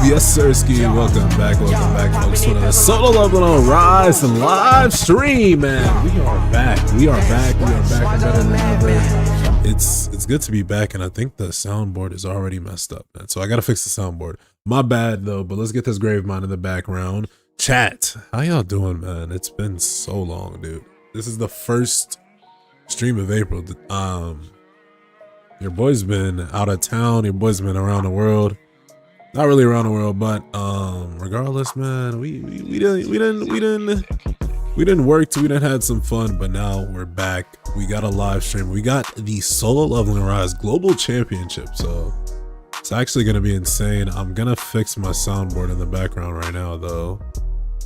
Yes, Sirski. Welcome back, folks, to another solo level on Rise and live stream, man. We are back. Better than ever. It's good to be back, and I think the soundboard is already messed up, man. So I gotta fix the soundboard. My bad though, but let's get this grave mine in the background. Chat, how y'all doing, man? It's been so long, dude. This is the first stream of April. Your boy's been out of town. Your boy's been around the world. Not really around the world, but regardless, man, we didn't work. We didn't had some fun, but now we're back. We got a live stream. We got the Solo Leveling Rise Global Championship, so it's actually gonna be insane. I'm gonna fix my soundboard in the background right now, though.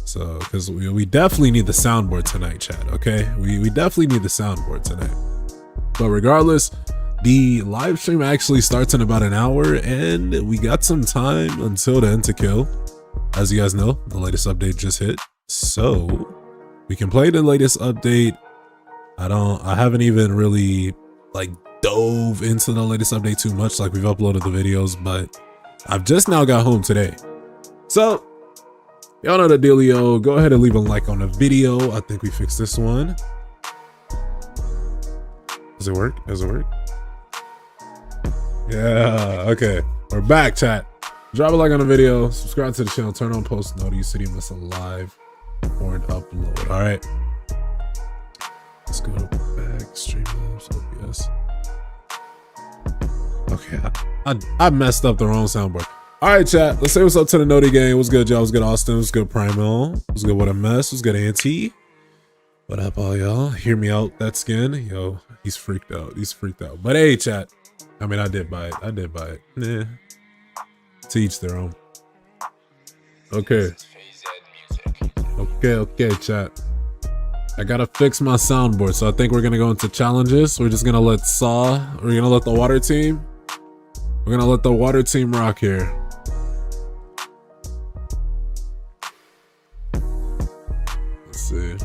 So, because we definitely need the soundboard tonight, chat. Okay, we definitely need the soundboard tonight. But regardless, the live stream actually starts in about an hour, and we got some time until then to kill. As you guys know, the latest update just hit, so we can play the latest update. I haven't even really like dove into the latest update too much. Like, we've uploaded the videos, but I've just now got home today. So y'all know the dealio. Go ahead and leave a like on the video. I think we fixed this one. Does it work? Yeah, okay. We're back, chat. Drop a like on the video, subscribe to the channel, turn on post notifications so you miss a live or an upload. All right. Let's go back, Streamlabs, OBS. Okay, I messed up the wrong soundboard. All right, chat. Let's say what's up to the Noti gang. What's good, y'all? What's good, Austin? What's good, Primal? What's good, What a Mess? What's good, Auntie? What up, all y'all? Hear me out, that skin. Yo, he's freaked out. But hey, chat. I mean, I did buy it. Nah. To each their own. Okay, chat. I gotta fix my soundboard, so I think we're gonna go into challenges. We're just gonna let the water team. We're gonna let the water team rock here. Let's see.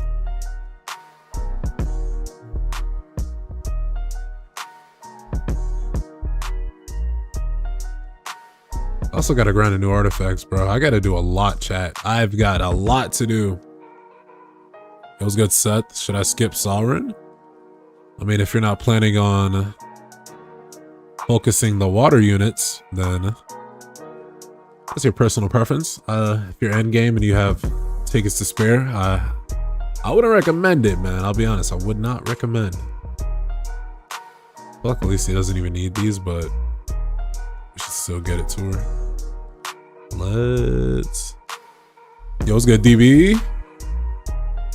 I also gotta grind the new artifacts, bro. I gotta do a lot, chat. I've got a lot to do. It was good, Seth. Should I skip Sovereign? I mean, if you're not planning on focusing the water units, then that's your personal preference. If you're end game and you have tickets to spare, I wouldn't recommend it, man. I'll be honest, I would not recommend. Well, at least he doesn't even need these, but we should still get it to her. Yo, what's good, DB?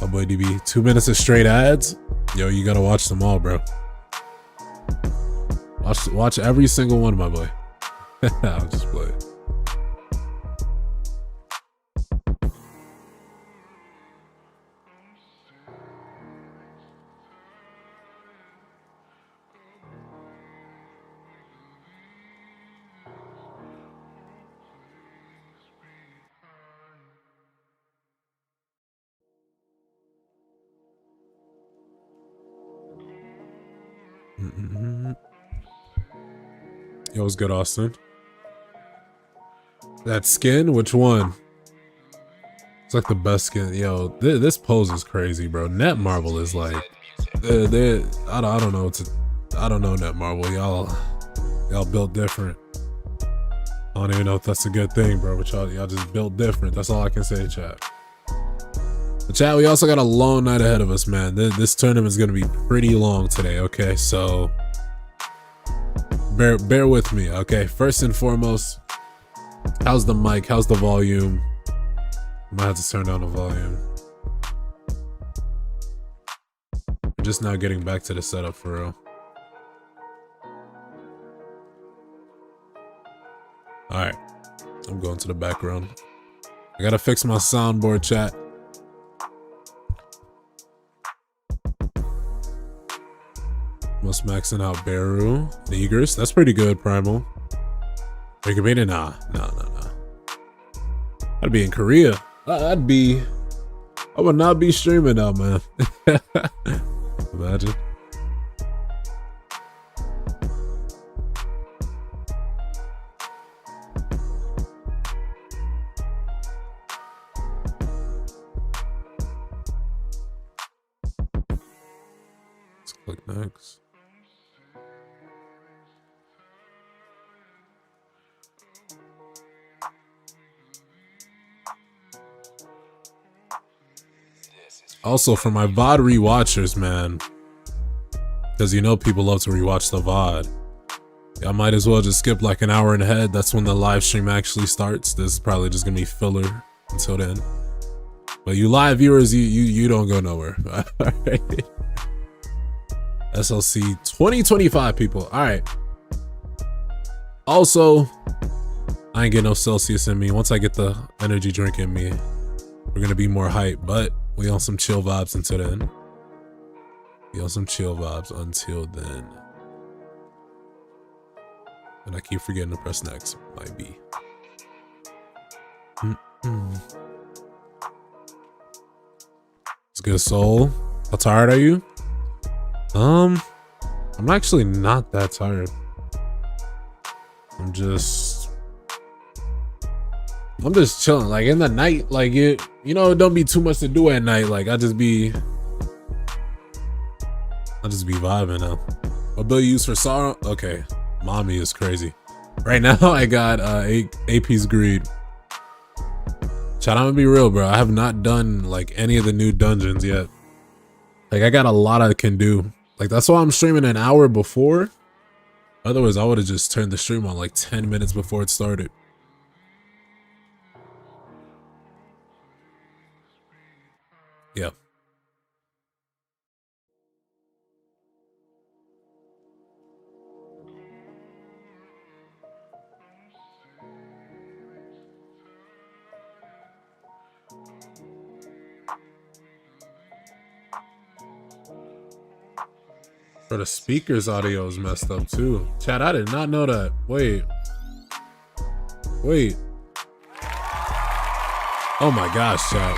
My boy DB. 2 minutes of straight ads. Yo, you gotta watch them all, bro. Watch every single one, my boy. I'll just play it. Yo, what's good, Austin? That skin? Which one? It's like the best skin. Yo, this pose is crazy, bro. Net Marble is like, I don't know. I don't know Net Marble. Y'all built different. I don't even know if that's a good thing, bro. But y'all just built different. That's all I can say, chat. But chat, we also got a long night ahead of us, man. This tournament is gonna be pretty long today. Okay, so bear with me. Okay, first and foremost, how's the mic? How's the volume? I might have to turn down the volume. We're just now getting back to the setup for real. All right, I'm going to the background. I gotta fix my soundboard, chat. Most maxing out Beru, the Egress. That's pretty good, Primal. Are you competing? Nah. I'd be in Korea. I would not be streaming now, man. Imagine. Click next. Also, for my VOD rewatchers, man, because you know people love to rewatch the VOD. I might as well just skip like an hour ahead. That's when the live stream actually starts. This is probably just gonna be filler until then. But you live viewers, you don't go nowhere. All right. SLC 2025 people. All right. Also, I ain't getting no Celsius in me. Once I get the energy drink in me, we're gonna be more hype. But we on some chill vibes until then. We on some chill vibes until then. And I keep forgetting to press next. Might be. It's good, soul. How tired are you? I'm actually not that tired. I'm just chilling. Like in the night, like you know, don't be too much to do at night. Like I just be vibing now. What bill you use for sorrow? Okay. Mommy is crazy. Right now I got AP's greed. Chat, I'm gonna be real, bro. I have not done like any of the new dungeons yet. Like I got a lot I can do. Like that's why I'm streaming an hour before. Otherwise I would have just turned the stream on like 10 minutes before it started. Yeah. Bro, the speaker's audio is messed up too. Chat, I did not know that. Wait. Oh my gosh, chat.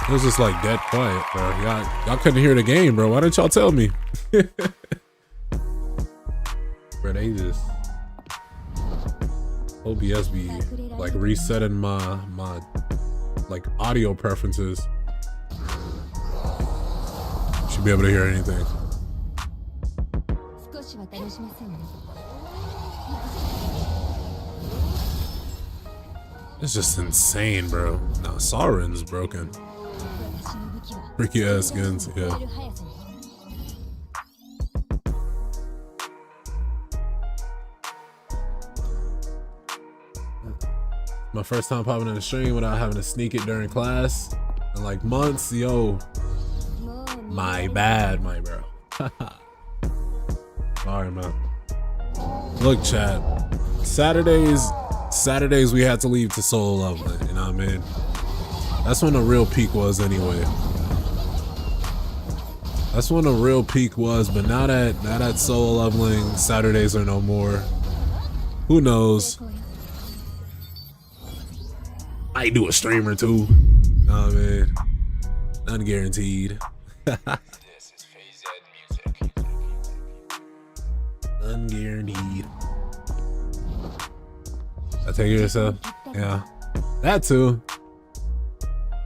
It was just like dead quiet, bro. Y'all couldn't hear the game, bro. Why didn't y'all tell me? Bro, they just OBS be like resetting my like audio preferences. Should be able to hear anything. It's just insane, bro. Nah, Sauron's broken. Freaky ass skins, yeah. My first time popping in the stream without having to sneak it during class in like months, yo. My bad, my bro. Sorry, man. Look, chat. Saturdays we had to leave to solo leveling, you know what I mean? That's when the real peak was anyway. That's when the real peak was, but now that solo leveling Saturdays are no more. Who knows? Might do a stream or two. You know what I mean? Unguaranteed. Unguaranteed. I take care of yourself. Yeah, that too.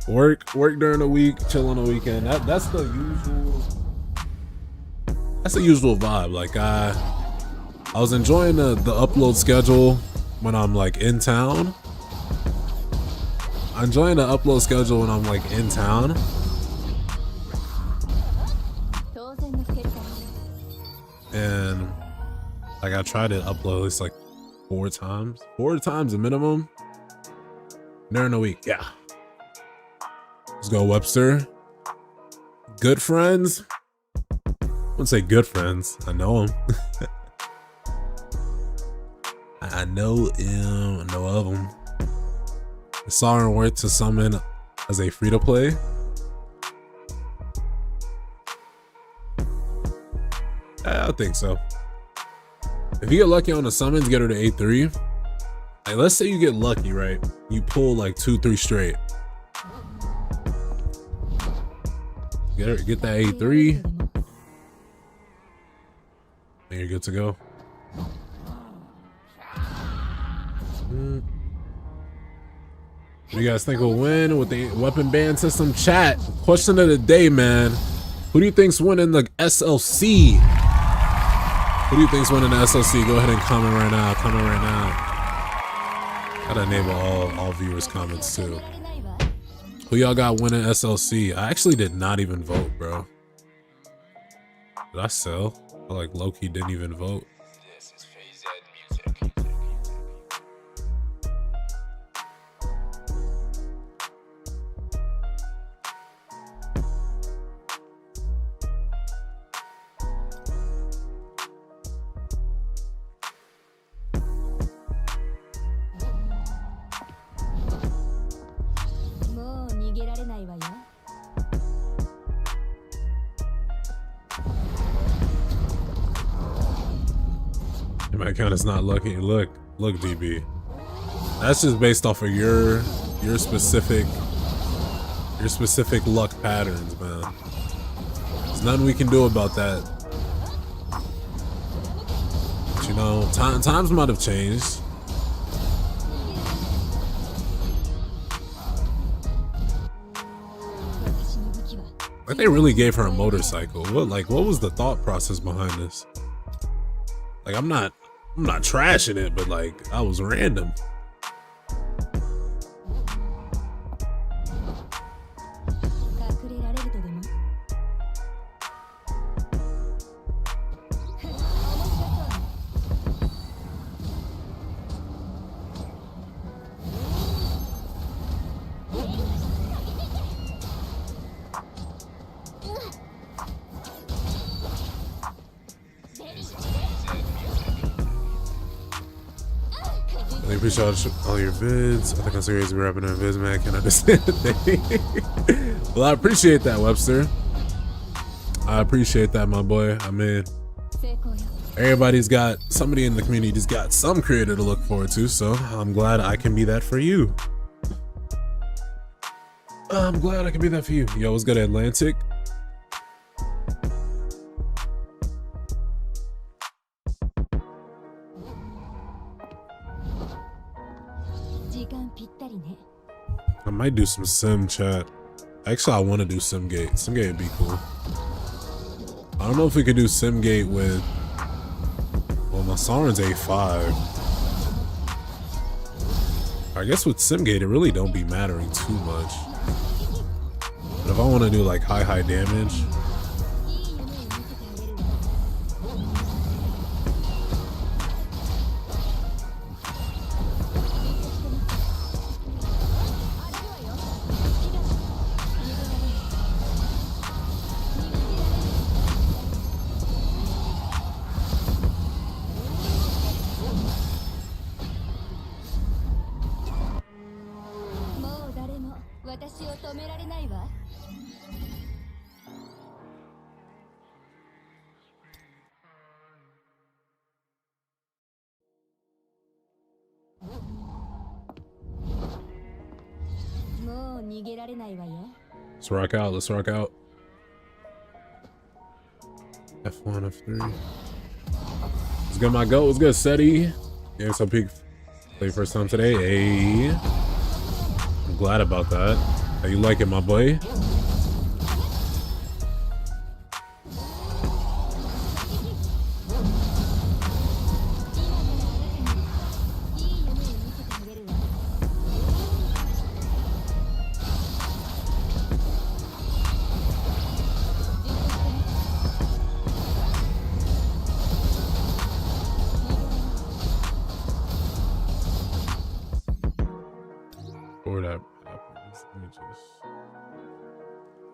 Work during the week, chill on the weekend. That's the usual vibe. Like I was enjoying the upload schedule when I'm like in town. I'm enjoying the upload schedule when I'm like in town. And like I try to upload at least like 4 times a minimum during the week. Yeah. Let's go, Webster. Good friends. I wouldn't say good friends. I know them. I know him. I know of him. Is Sauron worth to summon as a free to play? I think so. If you get lucky on the summons, get her to A3. Like, let's say you get lucky, right? You pull like 2-3 straight. Get that A3. And you're good to go. What do you guys think will win with the weapon ban system? Chat, question of the day, man. Who do you think's winning the SLC? Who do you think's winning the SLC? Go ahead and comment right now. Comment right now. Gotta enable all viewers' comments too. Who y'all got winning SLC? I actually did not even vote, bro. Did I sell? I like low-key didn't even vote. My account is not lucky. Look, DB. That's just based off of your specific luck patterns, man. There's nothing we can do about that. But, you know, times might have changed. Like they really gave her a motorcycle. What was the thought process behind this? Like I'm not trashing it, but like I was random. I appreciate all your vids. I think I'm seriously rapping on vids, man. I can't understand the thing. Well, I appreciate that, Webster. I appreciate that, my boy. I mean, everybody's got, somebody in the community just got some creator to look forward to, so I'm glad I can be that for you. I'm glad I can be that for you. Yo, what's good, Atlantic? I might do some sim chat. Actually, I want to do Simgate. Simgate would be cool. I don't know if we could do Simgate with, well, my Soren's A5. I guess with Simgate, it really don't be mattering too much. But if I want to do like high damage, let's rock out. Let's rock out. F1, F3. What's good, my goat? What's good, Seti? Yeah, some peak play first time today. Hey, I'm glad about that. How you like it, my boy? Let me just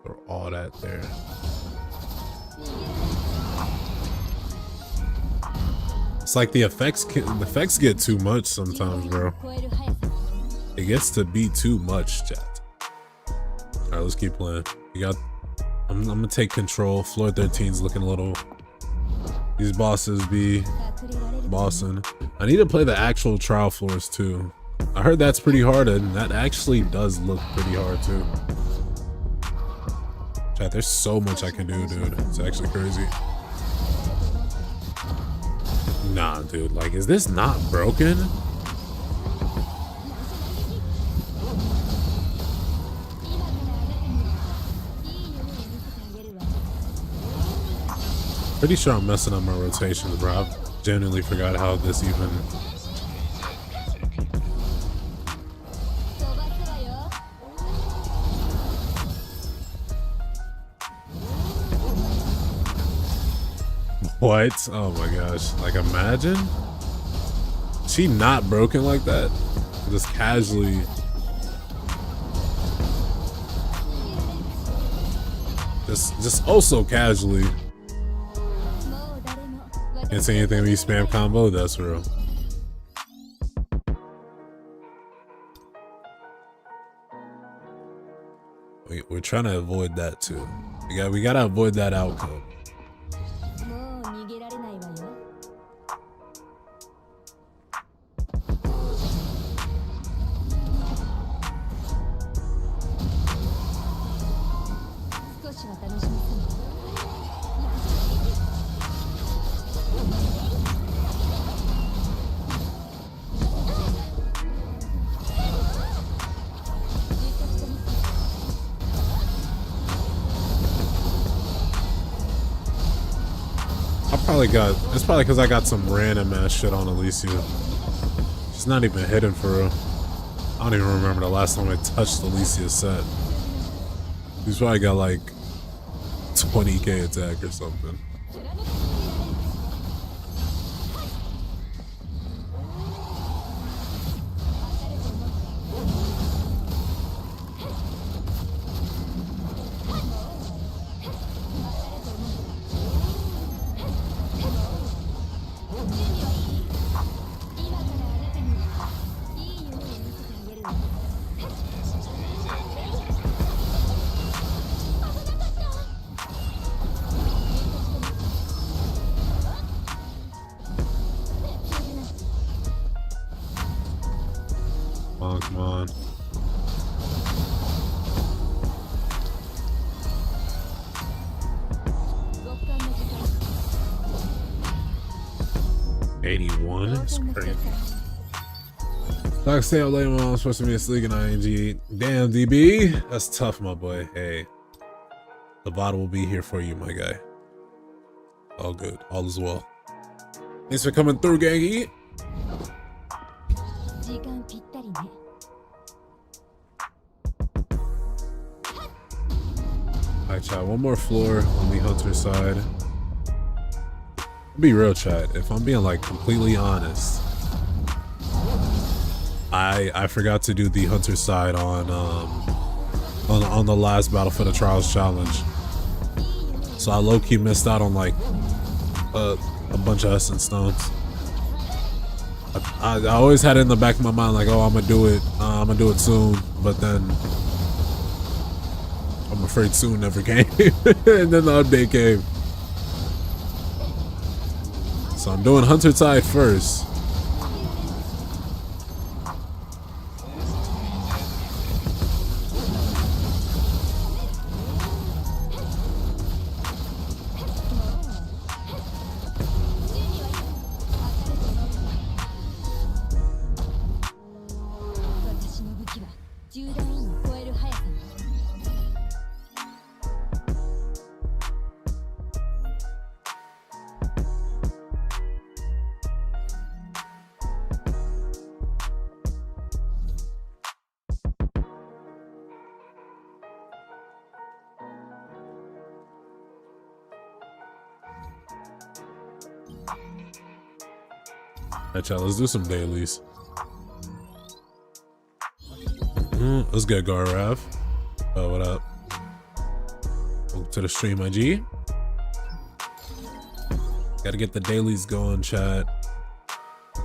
throw all that there. It's like the effects get too much sometimes, bro. It gets to be too much, chat. All right, let's keep playing. I'm gonna take control. Floor 13's looking a little. These bosses be bossing. I need to play the actual trial floors too. I heard that's pretty hard, and that actually does look pretty hard too. Chat, there's so much I can do, dude. It's actually crazy. Nah, dude, like, is this not broken? Pretty sure I'm messing up my rotations, bro. I genuinely forgot how this even. What? Oh my gosh. Like, imagine. She not broken like that? Just casually. Just also casually. Can't say anything when you spam combo, that's real. We're trying to avoid that too. We gotta avoid that outcome. It's probably because I got some random ass shit on Alicia. She's not even hidden for real. I don't even remember the last time I touched Alicia's set. She's probably got like 20k attack or something. Come on. $81 is crazy. Like I say, I'm late, I'm supposed to be asleep in ING. Damn, DB. That's tough, my boy. Hey, the bot will be here for you, my guy. All good. All is well. Thanks for coming through, gangy. Alright, chat. One more floor on the hunter side. I'll be real, chat. If I'm being like completely honest, I forgot to do the hunter side on the last battle for the Trials challenge. So I low-key missed out on like a bunch of essence stones. I always had it in the back of my mind like, oh, I'm gonna do it soon, but then I'm afraid soon never came. And then the update came. So I'm doing hunter side first. Alright, y'all, let's do some dailies. Let's get Garav. Oh, what up? Welcome to the stream, IG. Gotta get the dailies going, chat. I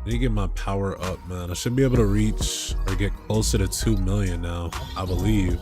need to get my power up, man. I should be able to reach or get closer to 2 million now, I believe.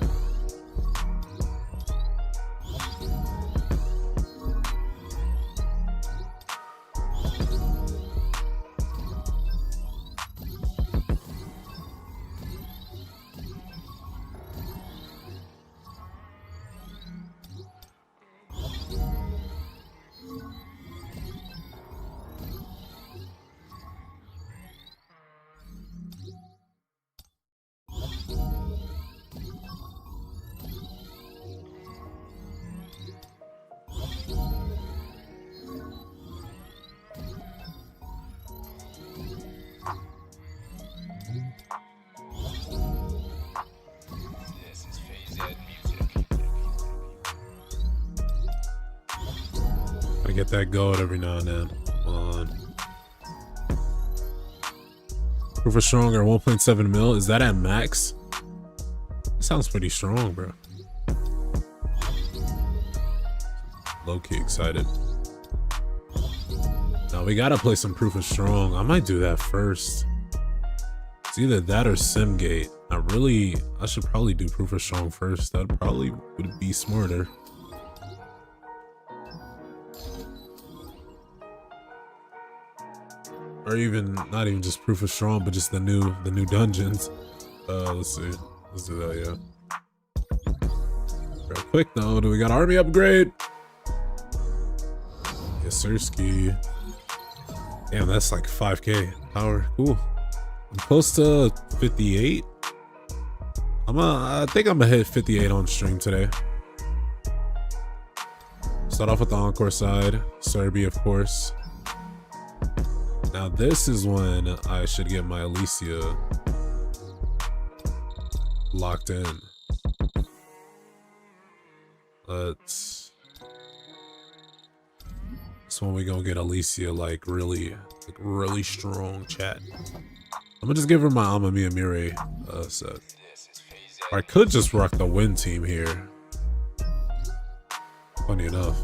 get that gold every now and then. Come on. Proof of strong or 1.7 mil. Is that at max? That sounds pretty strong, bro. Low-key excited. Now we gotta play some proof of strong. I might do that first. It's either that or Simgate. I should probably do proof of strong first. That probably would be smarter. Or even not even just proof of strong, but just the new dungeons. Let's see. Let's do that, yeah. Real quick though, do we got army upgrade? Yes, sirski. Damn, that's like 5k power. Cool. I'm close to 58. I think I'm gonna hit 58 on stream today. Start off with the encore side. Serbia, of course. Now this is when I should get my Alicia locked in. This one we gonna get Alicia like really strong, chat. I'm gonna just give her my Amamiya Mirai set. Or I could just rock the win team here. Funny enough.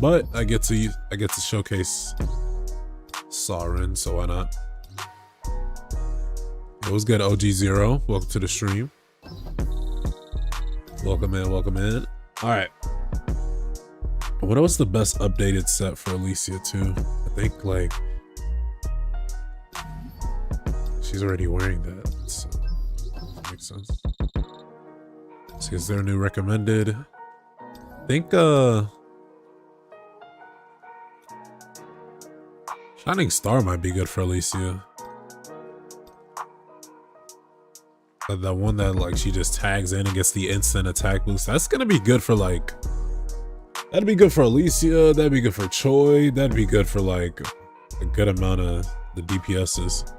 But I get to showcase Soren, so why not? It was good, OG0. Welcome to the stream. Welcome in, welcome in. Alright. What was the best updated set for Alicia too? I think like she's already wearing that, so that makes sense. So is there a new recommended? I think Shining Star might be good for Alicia. That one that like she just tags in and gets the instant attack boost. That's gonna be good for like, that'd be good for Alicia, that'd be good for Choi, that'd be good for like a good amount of the DPSs.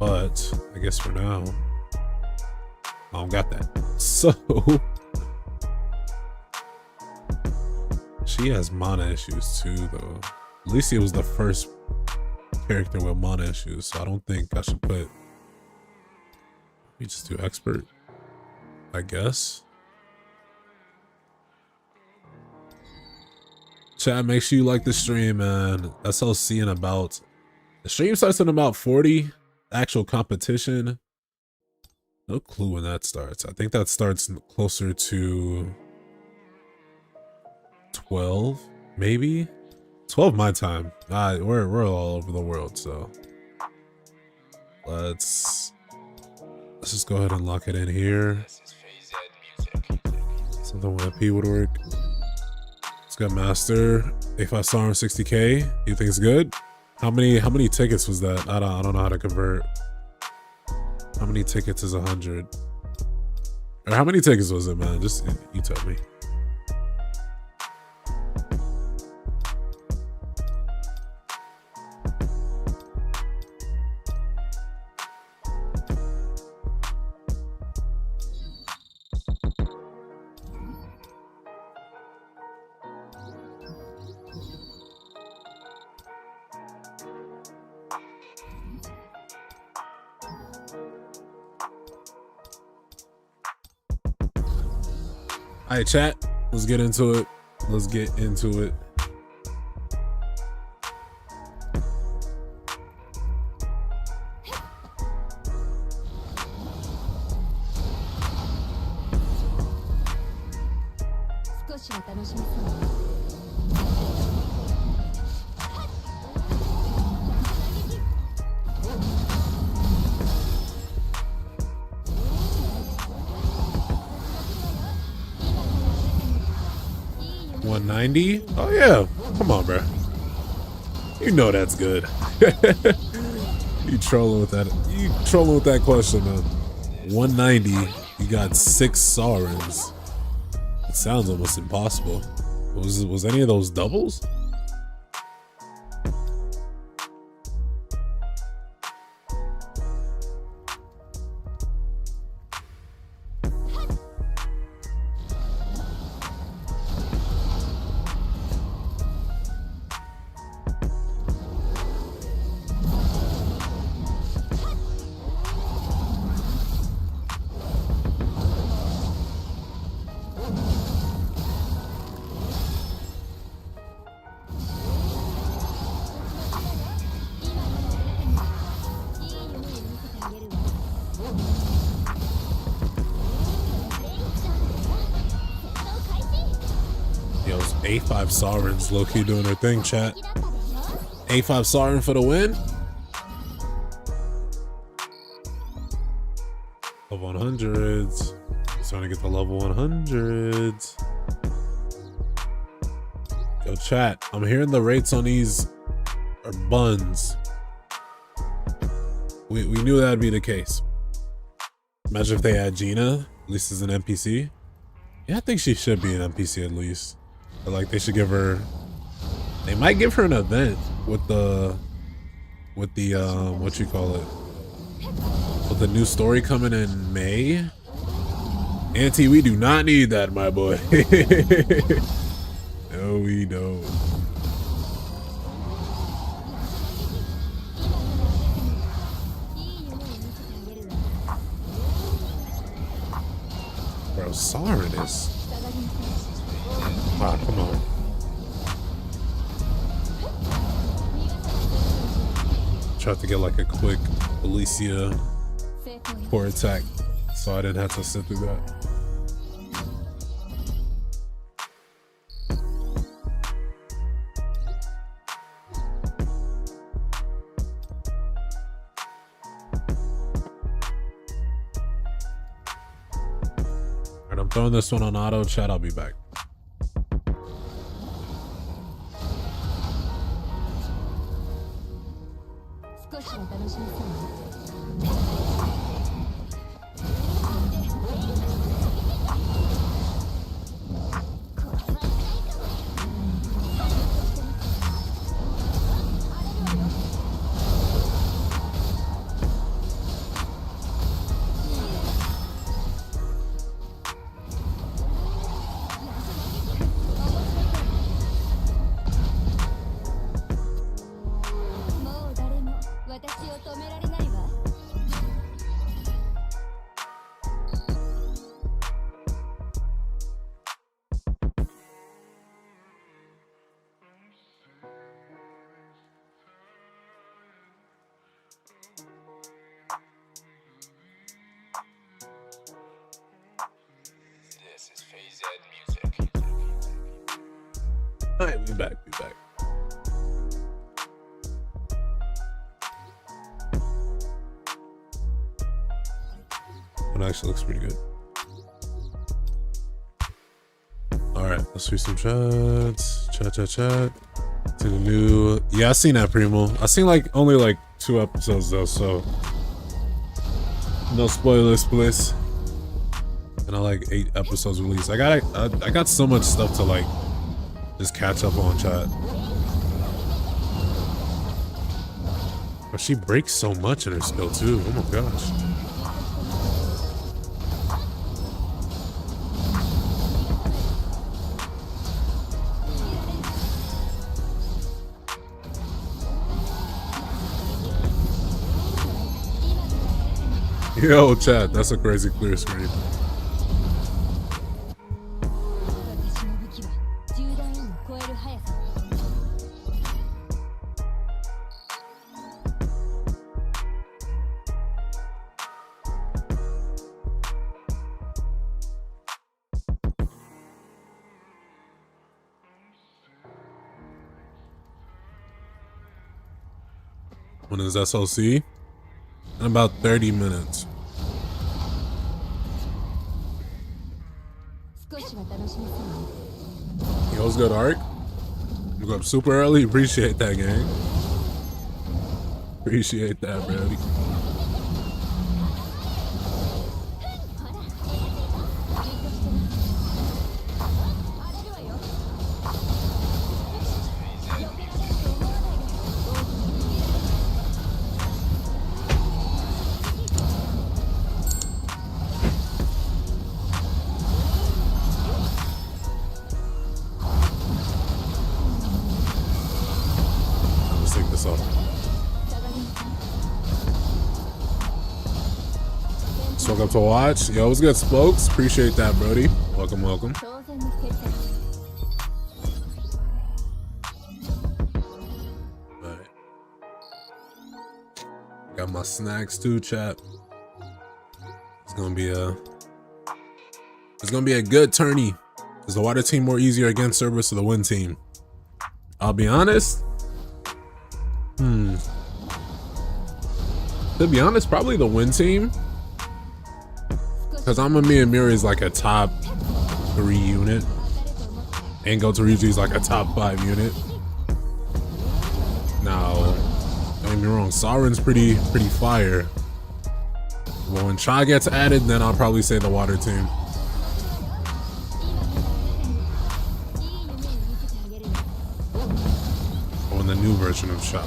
But I guess for now, I don't got that. So she has mana issues too though. Alicia was the first character with mana issues, so I don't think I should put, let me just do expert, I guess. Chat, make sure you like the stream, man. SLC in about, the stream starts in about 40. Actual competition, no clue when that starts. I think that starts closer to 12, maybe 12 my time. We're all over the world, so let's just go ahead and lock it in here. Something with P would work. Let's go master. If I saw him 60k, you think it's good? How many tickets was that? I don't know how to convert. How many tickets is 100? Or how many tickets was it, man? Just you tell me. All right, chat, let's get into it. Let's get into it. Oh yeah, come on, bro. You know that's good. You trolling with that? You trolling with that question, man? 190. You got 6 Sarens. It sounds almost impossible. Was any of those doubles? A5 Sovereign's low-key doing her thing, chat. A5 Sovereign for the win. Level 100s. He's trying to get the level 100s. Yo, chat, I'm hearing the rates on these are buns. We knew that'd be the case. Imagine if they had Gina, at least as an NPC. Yeah, I think she should be an NPC at least. But like they should give her, they might give her an event with the what you call it? With the new story coming in May. Auntie, we do not need that, my boy. No, we don't. Bro, sorry this. Ah, come on. Tried to get like a quick Alicia core attack, so I didn't have to sit through that. Alright, I'm throwing this one on auto. Chat, I'll be back. Alright, we back. It actually looks pretty good. Alright, let's do some chats. Chat. To the new. Yeah, I seen that, Primo. I seen like only like 2 episodes though, so no spoilers, please. And I like 8 episodes released. I got so much stuff to like just catch up on, chat. But she breaks so much in her skill too. Oh my gosh. Yo, chat, that's a crazy clear screen. When is SLC? In about 30 minutes. Yo, what's good, Ark? You go up super early? Appreciate that, gang. Appreciate that, brody. Welcome to watch. Yo, what's good, Spokes? Appreciate that, Brody. Welcome. Alright. Got my snacks too, chat. It's gonna be a good tourney. Is the water team more easier against Cerberus or the wind team? I'll be honest. To be honest, probably the wind team. Because Amamiya Miri is like a top 3 unit. And Gotoryuji is like a top 5 unit. Now, don't get me wrong, Sauron's pretty fire. But when Cha gets added, then I'll probably say the water team. Or the new version of Cha.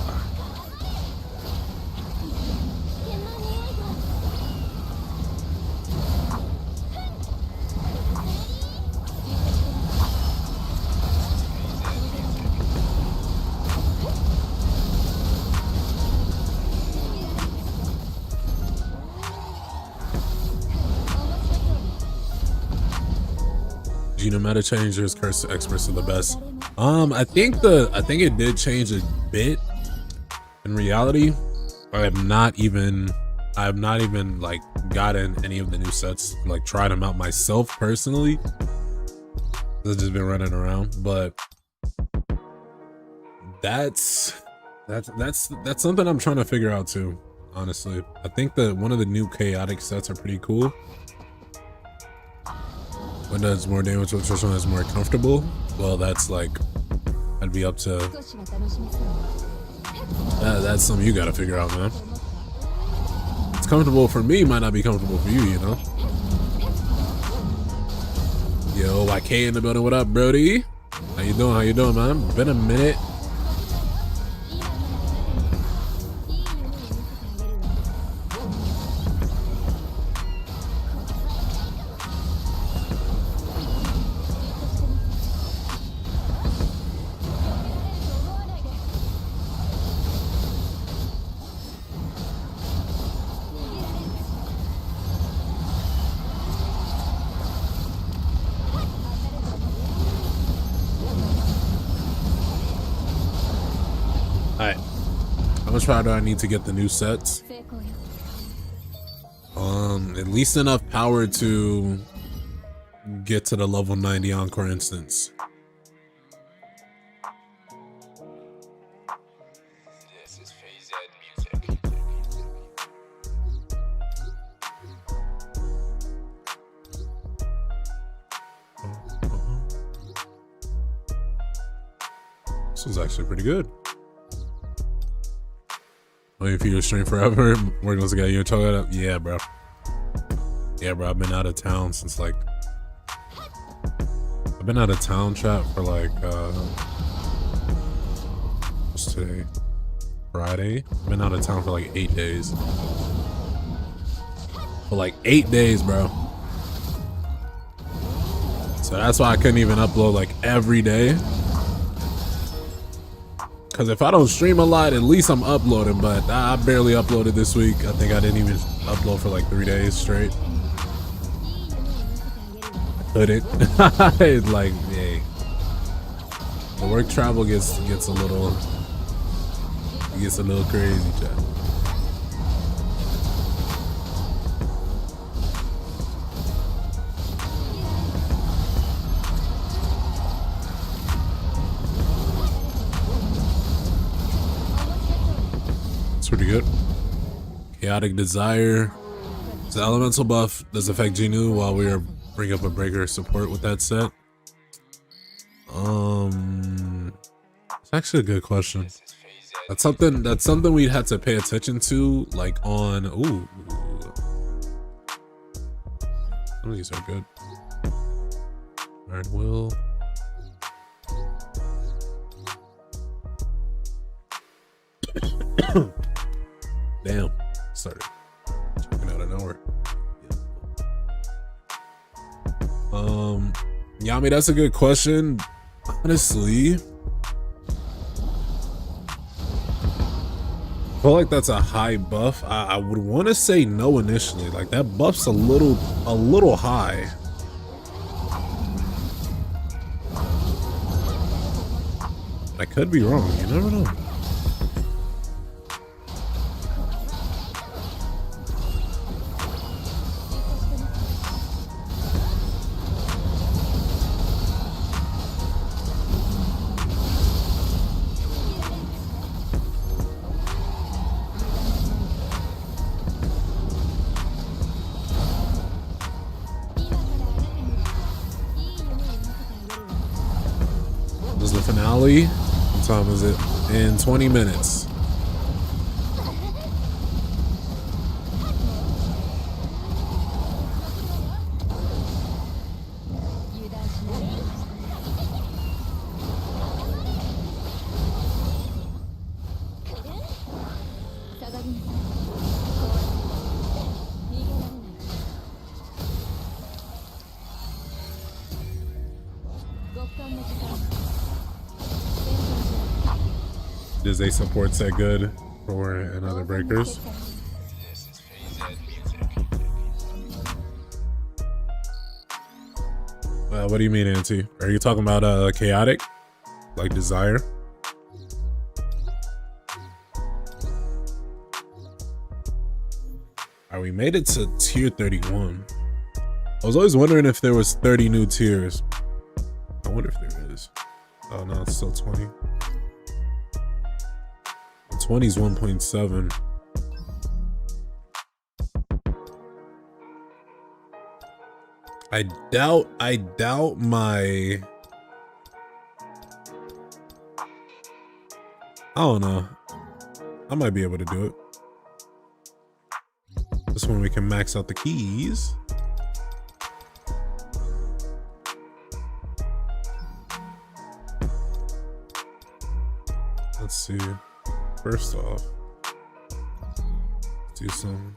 Geno meta changers, curse experts are the best. I think it did change a bit. In reality, I have not even like gotten any of the new sets, like tried them out myself personally. I've just been running around, but that's something I'm trying to figure out too, honestly. I think that one of the new chaotic sets are pretty cool. What does more damage, which one is more comfortable? Well, that's like, I'd be up to, that's something you gotta figure out, man. It's comfortable for me, might not be comfortable for you, you know? Yo, YK in the building, what up, Brody? How you doing, man? Been a minute. How much power do I need to get the new sets? At least enough power to get to the level 90 Encore instance. This was actually pretty good. Waiting for you to stream forever. Working with the guy you're talking about. Yeah, bro. Yeah, bro. I've been out of town since like. I've been out of town, chat, for like. What's today? Friday. I've been out of town for like 8 days. For like 8 days, bro. So that's why I couldn't even upload like every day. Because if I don't stream a lot, at least I'm uploading, but I barely uploaded this week. I think I didn't even upload for like 3 days straight. I couldn't. It's like, yeah. The work travel gets a little crazy, chat. Pretty good. Chaotic Desire. The elemental buff does affect Genu while we are bring up a breaker support with that set. It's actually a good question. That's something we'd have to pay attention to, like on some of these are good. Iron Will. Damn, started choking out of nowhere. Yeah, I mean, that's a good question. Honestly, I feel like that's a high buff. I would want to say no initially. Like that buff's a little high. I could be wrong. You never know. finally, what time is it? In 20 minutes. Does they support set good for another breakers? What do you mean, Auntie? Are you talking about chaotic? Like desire? Alright, we made it to tier 31. I was always wondering if there was 30 new tiers. I wonder if there is. Oh no, it's still 20. 20 is 1.7. I doubt my, I don't know. I might be able to do it. This one we can max out the keys. Let's see. First off, do some,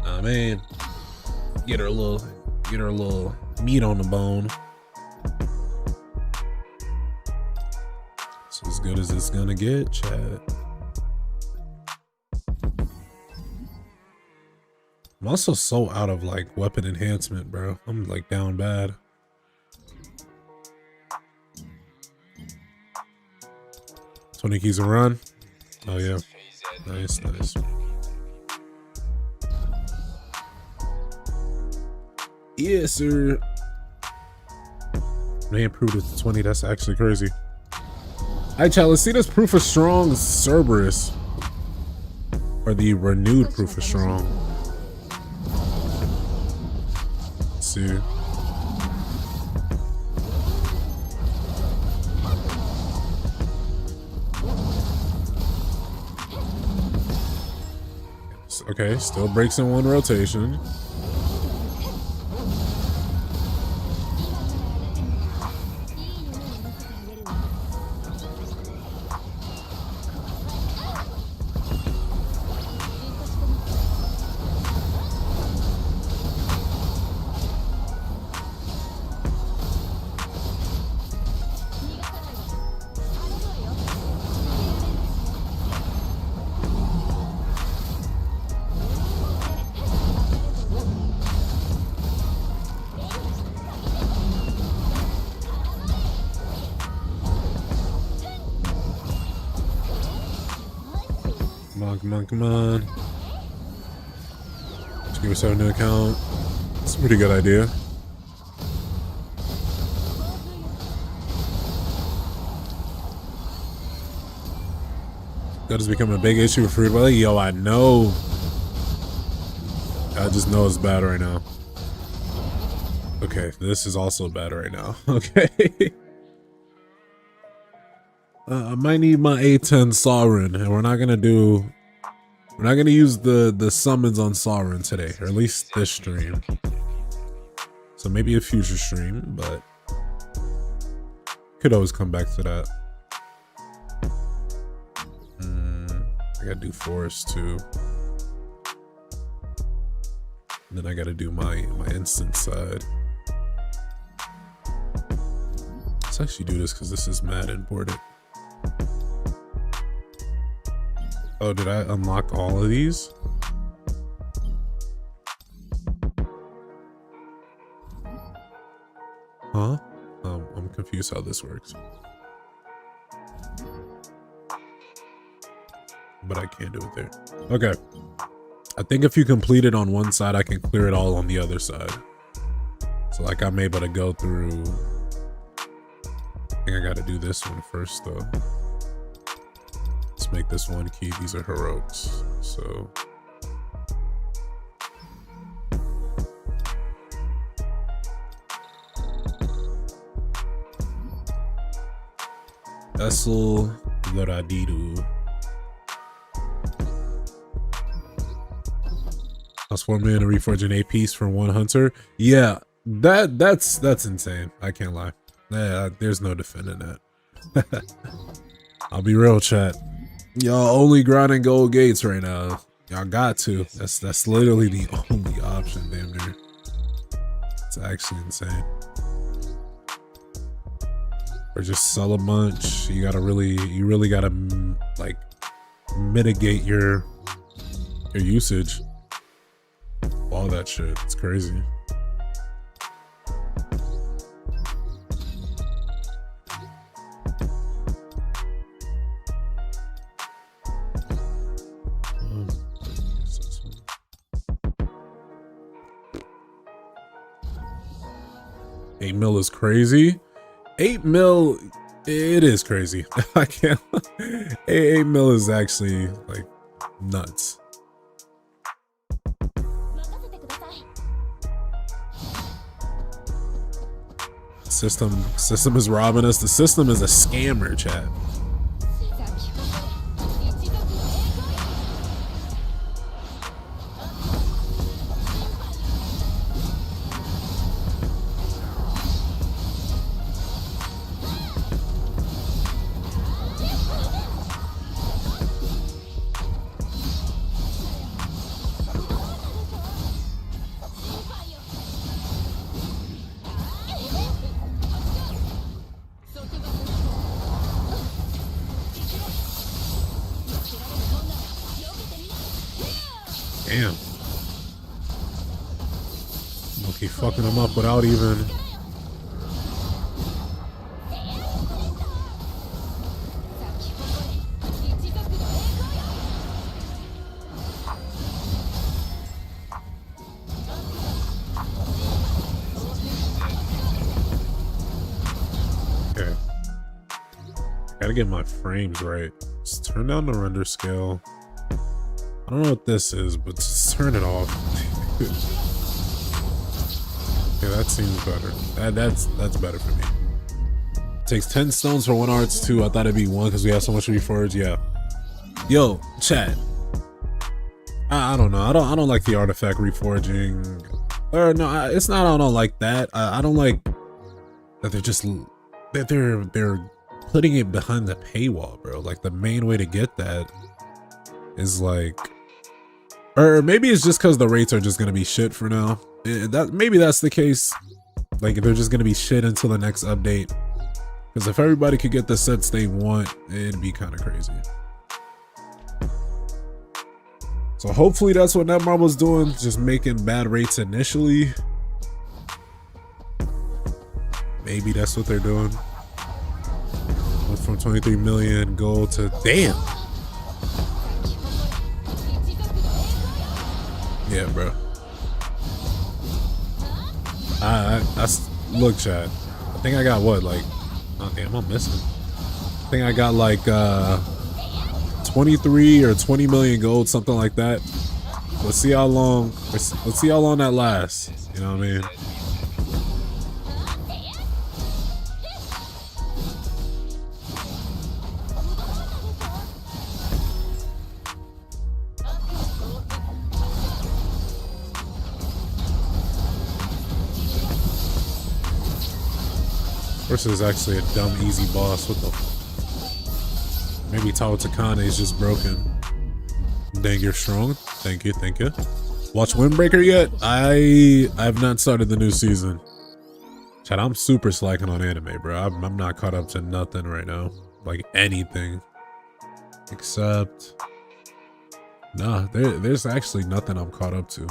I mean, get her a little meat on the bone. It's as good as it's gonna get, Chad. I'm also so out of like weapon enhancement, bro. I'm like down bad. Twenty keys a run. Oh yeah, nice, nice. Yes, sir. They improved it to 20. That's actually crazy. Alright, chat. Let's see this proof of strong Cerberus, or the renewed proof of strong. Let's see. Okay, still breaks in one rotation. Come on. Let's give us our new account. It's a pretty good idea. That has become a big issue for everybody. Yo, I know. I just know it's bad right now. Okay, this is also bad right now. Okay. I might need my A10 Sovereign, and we're not gonna use the summons on Sovereign today, or at least this stream. So maybe a future stream, but could always come back to that. I gotta do Forest too. And then I gotta do my instant side. Let's actually do this because this is mad important. Oh, did I unlock all of these? Huh? I'm confused how this works. But I can't do it there. Okay. I think if you complete it on one side, I can clear it all on the other side. So like I'm able to go through. I think I gotta do this one first though. Let's make this one key. These are heroics. So Essel Doradidu. That's 4 million to reforge an A-piece for one hunter. Yeah, that's insane. I can't lie. Yeah, there's no defending that. I'll be real, chat. Y'all only grinding gold gates right now. Y'all got to. That's literally the only option, damn near. It's actually insane. Or just sell a bunch. You really gotta like mitigate your usage. All that shit. It's crazy. $8 mil is crazy. 8 mil, it is crazy. I can't. 8 mil is actually like nuts. System is robbing us. The system is a scammer, chat. Damn. Okay, fucking him up without even. Okay. Gotta get my frames right. Just turn down the render scale. I don't know what this is, but just turn it off. Okay, that seems better. That's better for me. Takes 10 stones for 1 arts too. I thought it'd be 1 because we have so much reforge. Yeah. Yo, chat. I don't know. I don't like the artifact reforging. Or no, it's not. I don't like that. I don't like that they're putting it behind the paywall, bro. Like the main way to get that is like. Or maybe it's just because the rates are just gonna be shit for now. Maybe that's the case. Like they're just gonna be shit until the next update. Because if everybody could get the sets they want, it'd be kind of crazy. So hopefully that's what Netmarble's doing, just making bad rates initially. Maybe that's what they're doing. Went from 23 million gold to damn. Yeah, bro. Look, Chad. I think I got what, like, oh damn, I'm missing. I think I got like 23 or 20 million gold, something like that. Let's see how long. Let's see how long that lasts. You know what I mean? Versus actually a dumb easy boss. What the? Maybe Tao Takane is just broken. Dang, you're strong. Thank you, thank you. Watch Windbreaker yet? I have not started the new season. Chat, I'm super slacking on anime, bro. I'm not caught up to nothing right now. Like anything. Except nah, there's actually nothing I'm caught up to.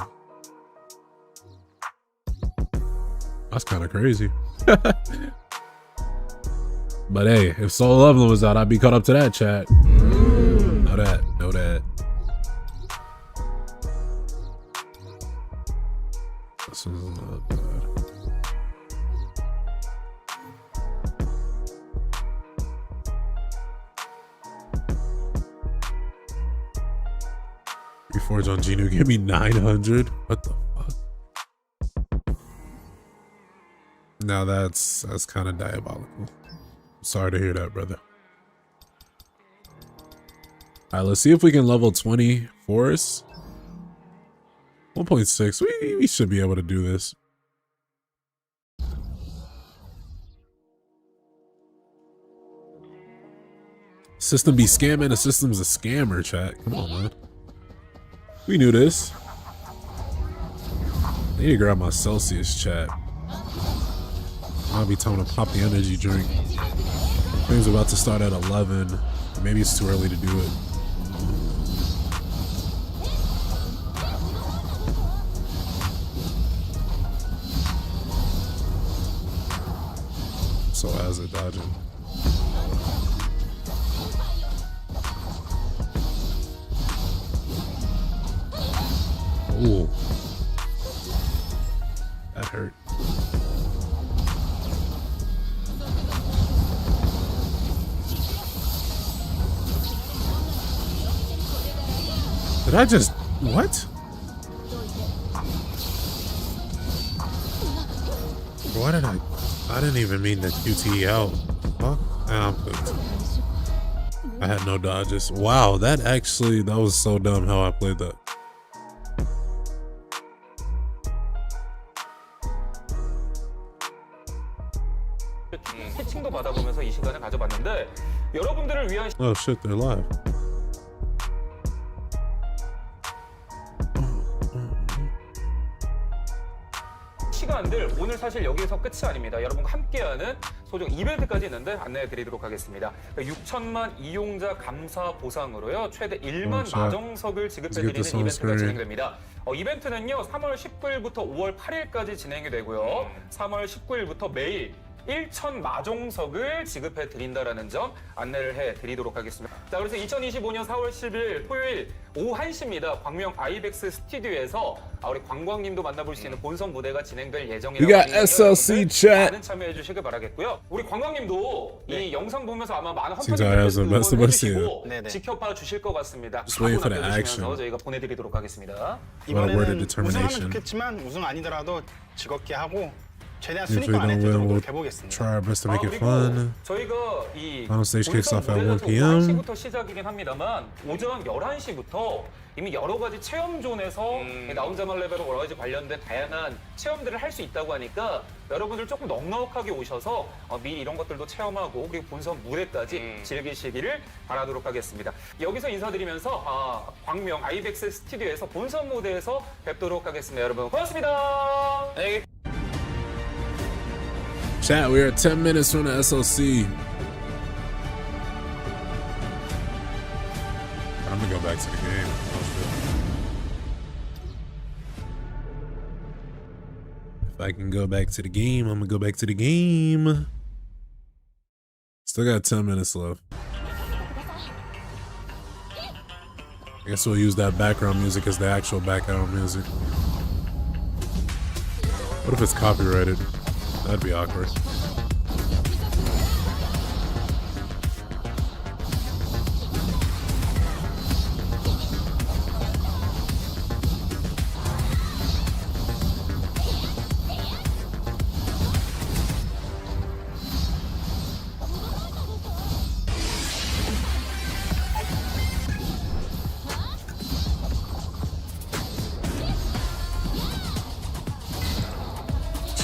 That's kind of crazy. But hey, if Solo Leveling was out, I'd be caught up to that, chat. Know that, know that. This one's not bad. Reforge on Genu, give me 900. What the fuck? Now that's kind of diabolical. Sorry to hear that, brother. All right, let's see if we can level 20 Forest. 1.6. We should be able to do this. System be scamming. The system's a scammer, chat. Come on, man. We knew this. I need to grab my Celsius, chat. I'll be time to pop the energy drink. Game's about to start at 11. Maybe it's too early to do it. So as it dodging. Ooh. That hurt. Did I just, what? Why did I didn't even mean to QTE out. Fuck. I'm cooked. I had no dodges. Wow, that was so dumb how I played that. 피칭도 받아보면서 이 시간을 가져봤는데 여러분들을 위한 Oh shit, they're live. 시간들 오늘 사실 여기에서 끝이 아닙니다. 여러분과 함께하는 소정 이벤트까지 있는데 안내해 드리도록 하겠습니다. 6천만 이용자 감사 보상으로요. 최대 1만 마정석을 지급해 드리는 이벤트가 진행됩니다. 이벤트는요. 3월 19일부터 5월 8일까지 진행이 되고요. 3월 19일부터 매일 1천 마종석을 지급해 드린다라는 점 안내를 해 드리도록 하겠습니다. 자, 그래서 2025년 4월 10일 토요일 오후 1시입니다. 광명 아이벡스 스튜디오에서 우리 광광님도 만나볼 수 있는 본선 무대가 진행될 예정이라고 합니다. SLC chat. 많은 참여해 주시길 바라겠고요. 우리 광광님도 이 영상 보면서 아마 많은 진짜 헛소리를 해주시고 지켜봐 주실 것 같습니다. Just waiting for the action. 저희가 보내드리도록 하겠습니다. 이번에는 우승하면 좋겠지만 우승 아니더라도 즐겁게 하고 최대한 순위권 안에 들도록 해보겠습니다. Try our best to make it fun. 저희가 이 Final stage kicks off at 1 본선 p.m. 1시부터 시작이긴 합니다만 오전 11시부터 이미 여러 가지 체험존에서 나 혼자만 레벨로 여러 가지 관련된 다양한 체험들을 할 수 있다고 하니까 여러분들 조금 넉넉하게 오셔서 미리 이런 것들도 체험하고 그리고 본선 무대까지 즐기시기를 바라도록 하겠습니다. 여기서 인사드리면서 광명 아이벡스 스튜디오에서 본선 무대에서 뵙도록 하겠습니다. 여러분 고맙습니다. 네. Chat, we are 10 minutes from the SLC. I'm gonna go back to the game. If I can go back to the game, I'm gonna go back to the game. Still got 10 minutes left. I guess we'll use that background music as the actual background music. What if it's copyrighted? That'd be awkward.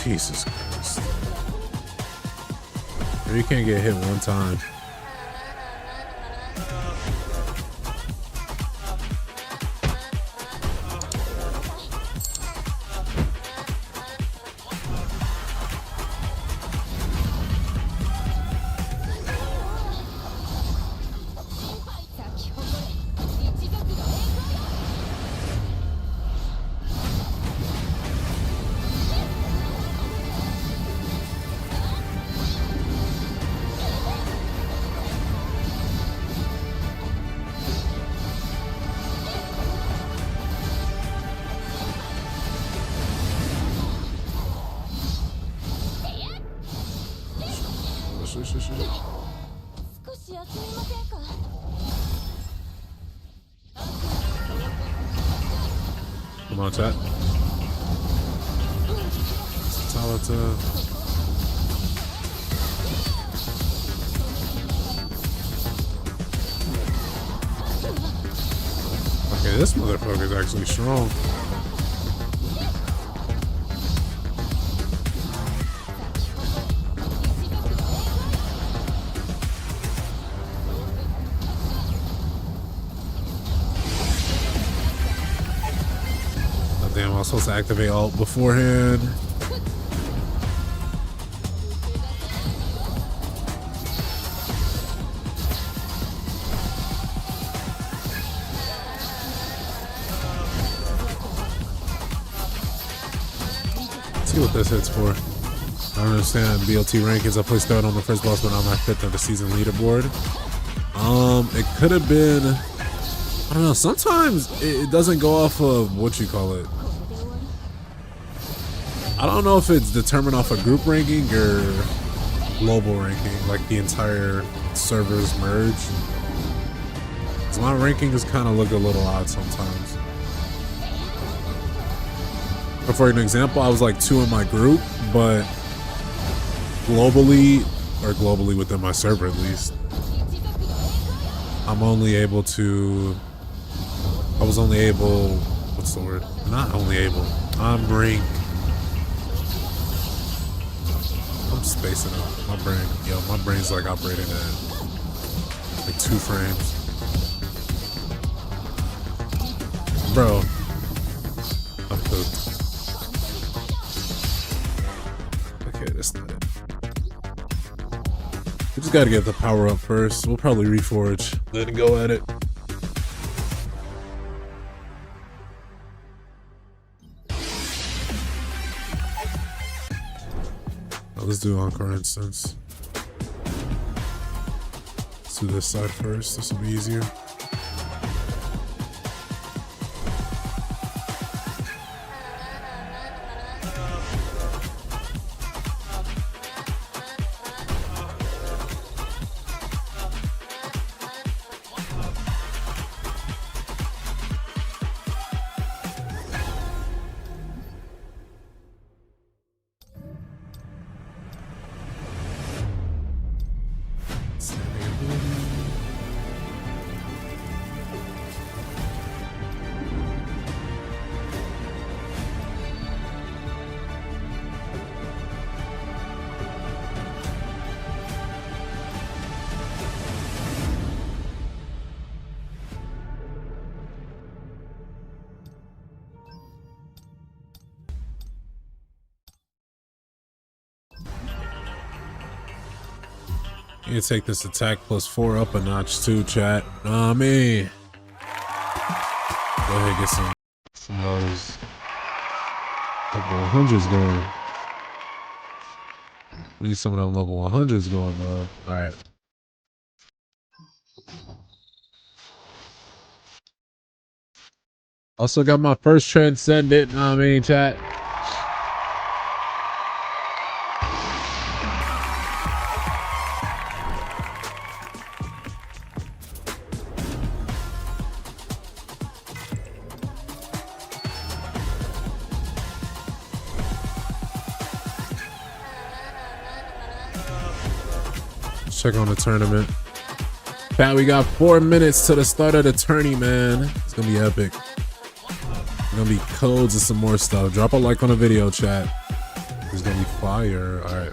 Jesus Christ. You can't get hit one time. Come on, chat. Solitaire. Okay, this motherfucker's actually strong. Oh, damn, I was supposed to activate alt beforehand. See what this hits for. I don't understand BLT rankings. I placed third on the first boss, but I'm at 5th on the season leaderboard. It could have been, I don't know, sometimes it doesn't go off of what you call it. I don't know if it's determined off of group ranking or global ranking, like the entire servers merge. So my rankings kind of look a little odd sometimes. But for an example, I was like 2 in my group, but globally within my server at least, I was only able, what's the word? Not only able, I'm ranked. I'm spacing out. My brain's like operating at like 2 frames. Bro, I'm cooked. That's not it. We just gotta get the power up first. We'll probably reforge, then go at it. Oh, let's do Encore Instance. Let's do this side first. This will be easier. You can take this attack +4 up a notch too, chat. Nah, me. Go ahead, get some of those level 100s going. We need some of them level 100s going, bro. Alright. Also got my first Transcendent, nah, me, chat. Check on the tournament. Pat, we got 4 minutes to the start of the tourney, man. It's gonna be epic. It's gonna be codes and some more stuff. Drop a like on the video, chat. It's gonna be fire. All right.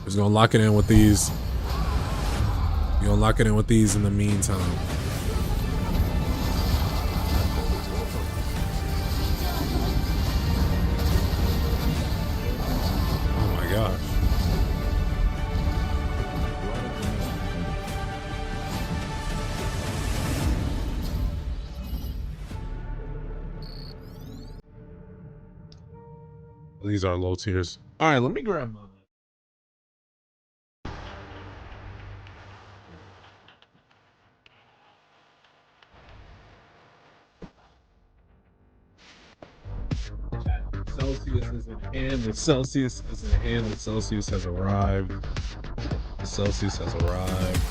Just gonna lock it in with these. You're gonna lock it in with these in the meantime. Oh my gosh. These are low tiers. All right, let me grab mine. Celsius is in hand. The Celsius is in hand. The Celsius has arrived. The Celsius has arrived.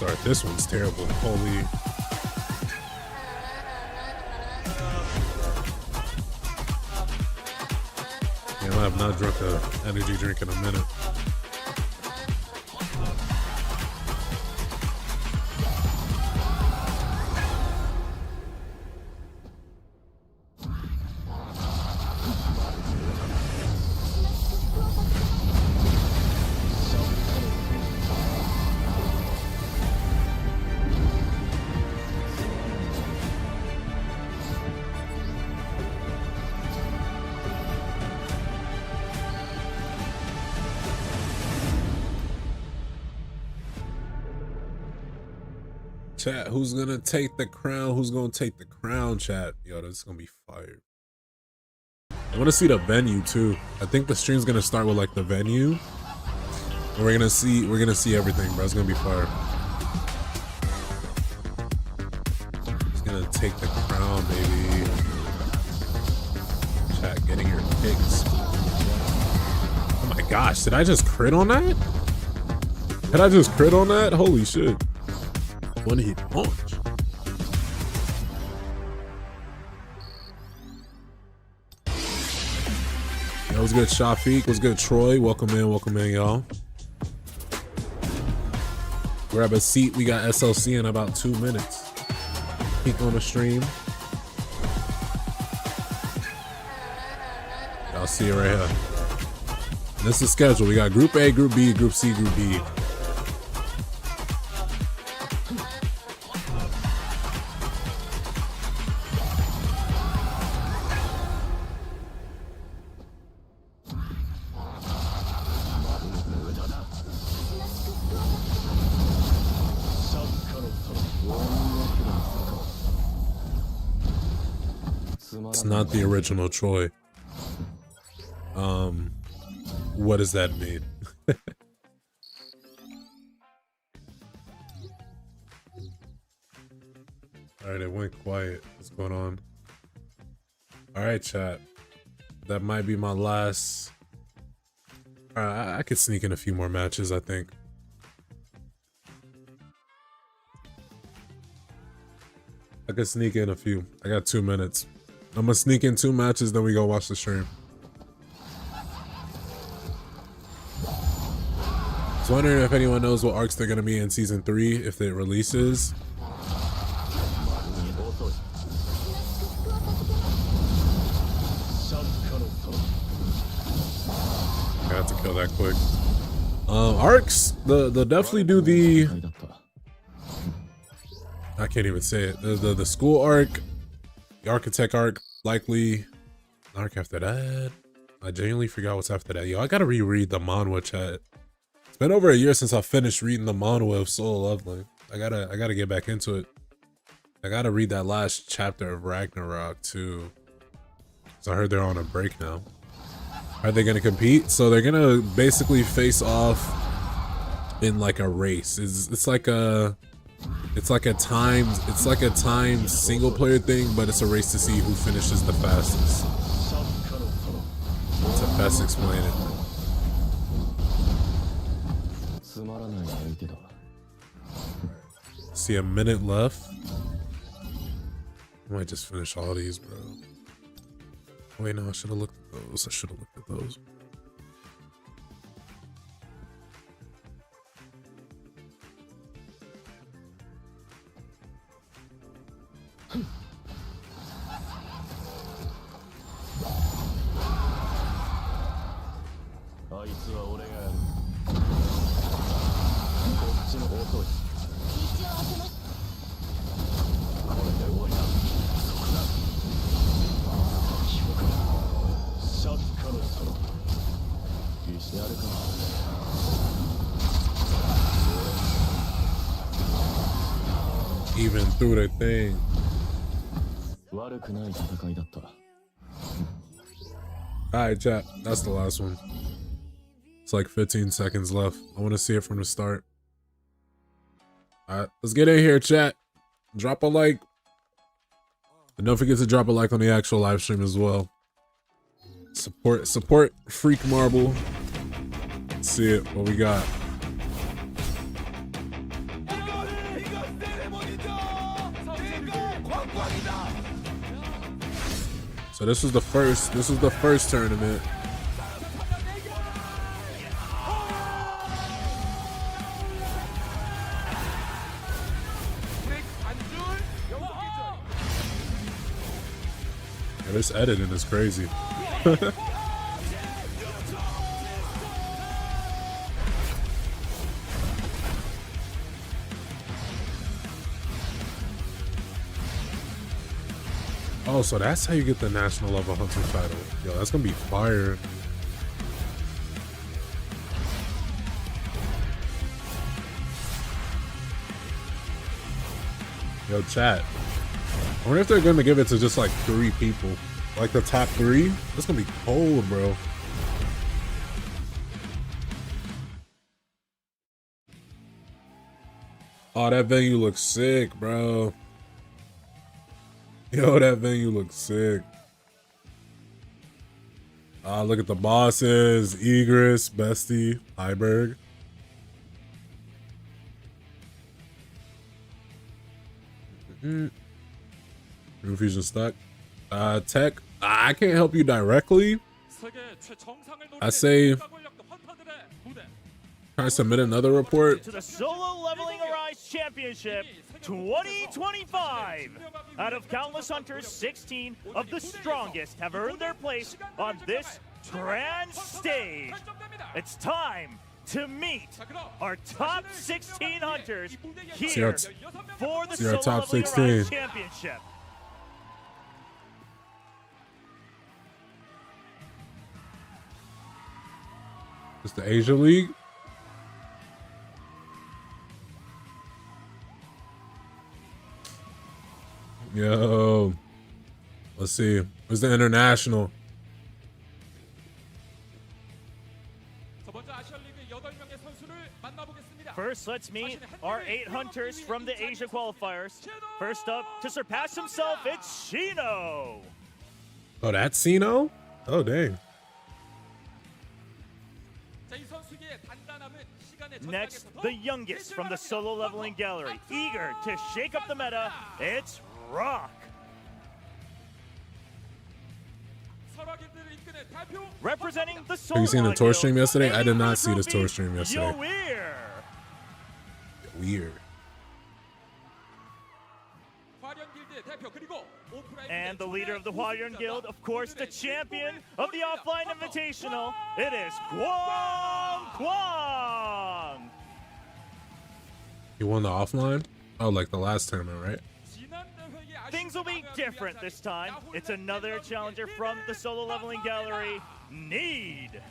start. This one's terrible. Holy. Damn, I have not drunk an energy drink in a minute. Chat, who's gonna take the crown? Who's gonna take the crown, chat? Yo, this is gonna be fire. I wanna see the venue too. I think the stream's gonna start with like the venue. And we're gonna see everything, bro. It's gonna be fire. He's gonna take the crown, baby. Chat, getting your picks. Oh my gosh, did I just crit on that? Did I just crit on that? Holy shit. One hit punch. That was good, Shafiq. Was good, Troy. Welcome in, y'all. Grab a seat. We got SLC in about 2 minutes. Peek on the stream. Y'all see it right here. And this is schedule. We got Group A, Group B, Group C, Group D. It's not the original Troy. What does that mean? All right, it went quiet. What's going on? All right, chat. That might be my last. I could sneak in a few more matches, I think. I could sneak in a few. I got 2 minutes. I'm gonna sneak in 2 matches, then we go watch the stream. I was wondering if anyone knows what arcs they're gonna be in season 3 if it releases. I have to kill that quick. Arcs, they'll definitely do the. I can't even say it. The school arc, the architect arc, likely. Arc after that. I genuinely forgot what's after that. Yo, I gotta reread the manhwa, chat. It's been over a year since I finished reading the manhwa of Solo Leveling. I gotta get back into it. I gotta read that last chapter of Ragnarok too. So I heard they're on a break now. Are they gonna compete? So they're gonna basically face off in like a race. It's like a timed single player thing, but it's a race to see who finishes the fastest. To best explain it. See, a minute left. I might just finish all these, bro. Wait, no, I should have looked at those. I should have looked at those. Even through the thing. Alright, chat. That's the last one. It's like 15 seconds left. I want to see it from the start. Alright, let's get in here, chat. Drop a like. And don't forget to drop a like on the actual live stream as well. Support Freak Marble. Let's see it. What we got? So this was the first. This was the first tournament. Yeah, this editing is crazy. Oh, so that's how you get the national level hunter title. Yo, that's gonna be fire. Yo, chat. I wonder if they're gonna give it to just like 3 people. Like the top 3? That's gonna be cold, bro. Oh, that venue looks sick, bro. Yo, that venue looks sick. Look at the bosses. Egris, Bestie, Heiberg. Room Fusion stuck. Tech, I can't help you directly. I say try to submit another report. To the Solo Leveling Arise Championship 2025. Out of countless hunters, 16 of the strongest have earned their place on this grand stage. It's time to meet our top 16 hunters here for the Solo top Leveling 16. Arise Championship. It's the Asia League. Yo, let's see. Where's the international? First, let's meet our 8 hunters from the Asia qualifiers. First up, to surpass himself, it's Shino. Oh, that's Sino? Oh, dang. Next, the youngest from the Solo Leveling Gallery, eager to shake up the meta, it's Rock. Representing the Solo Have you seen the tour Guild, stream yesterday? I did not Ace see this tour Ruby stream yesterday. Yoir. Weird. And the leader of the Hwaryun Guild, of course, the champion of the Offline Invitational, it is Kwang. He won the offline? Oh, like the last tournament, right? Things will be different this time. It's another challenger from the Solo Leveling Gallery, Need.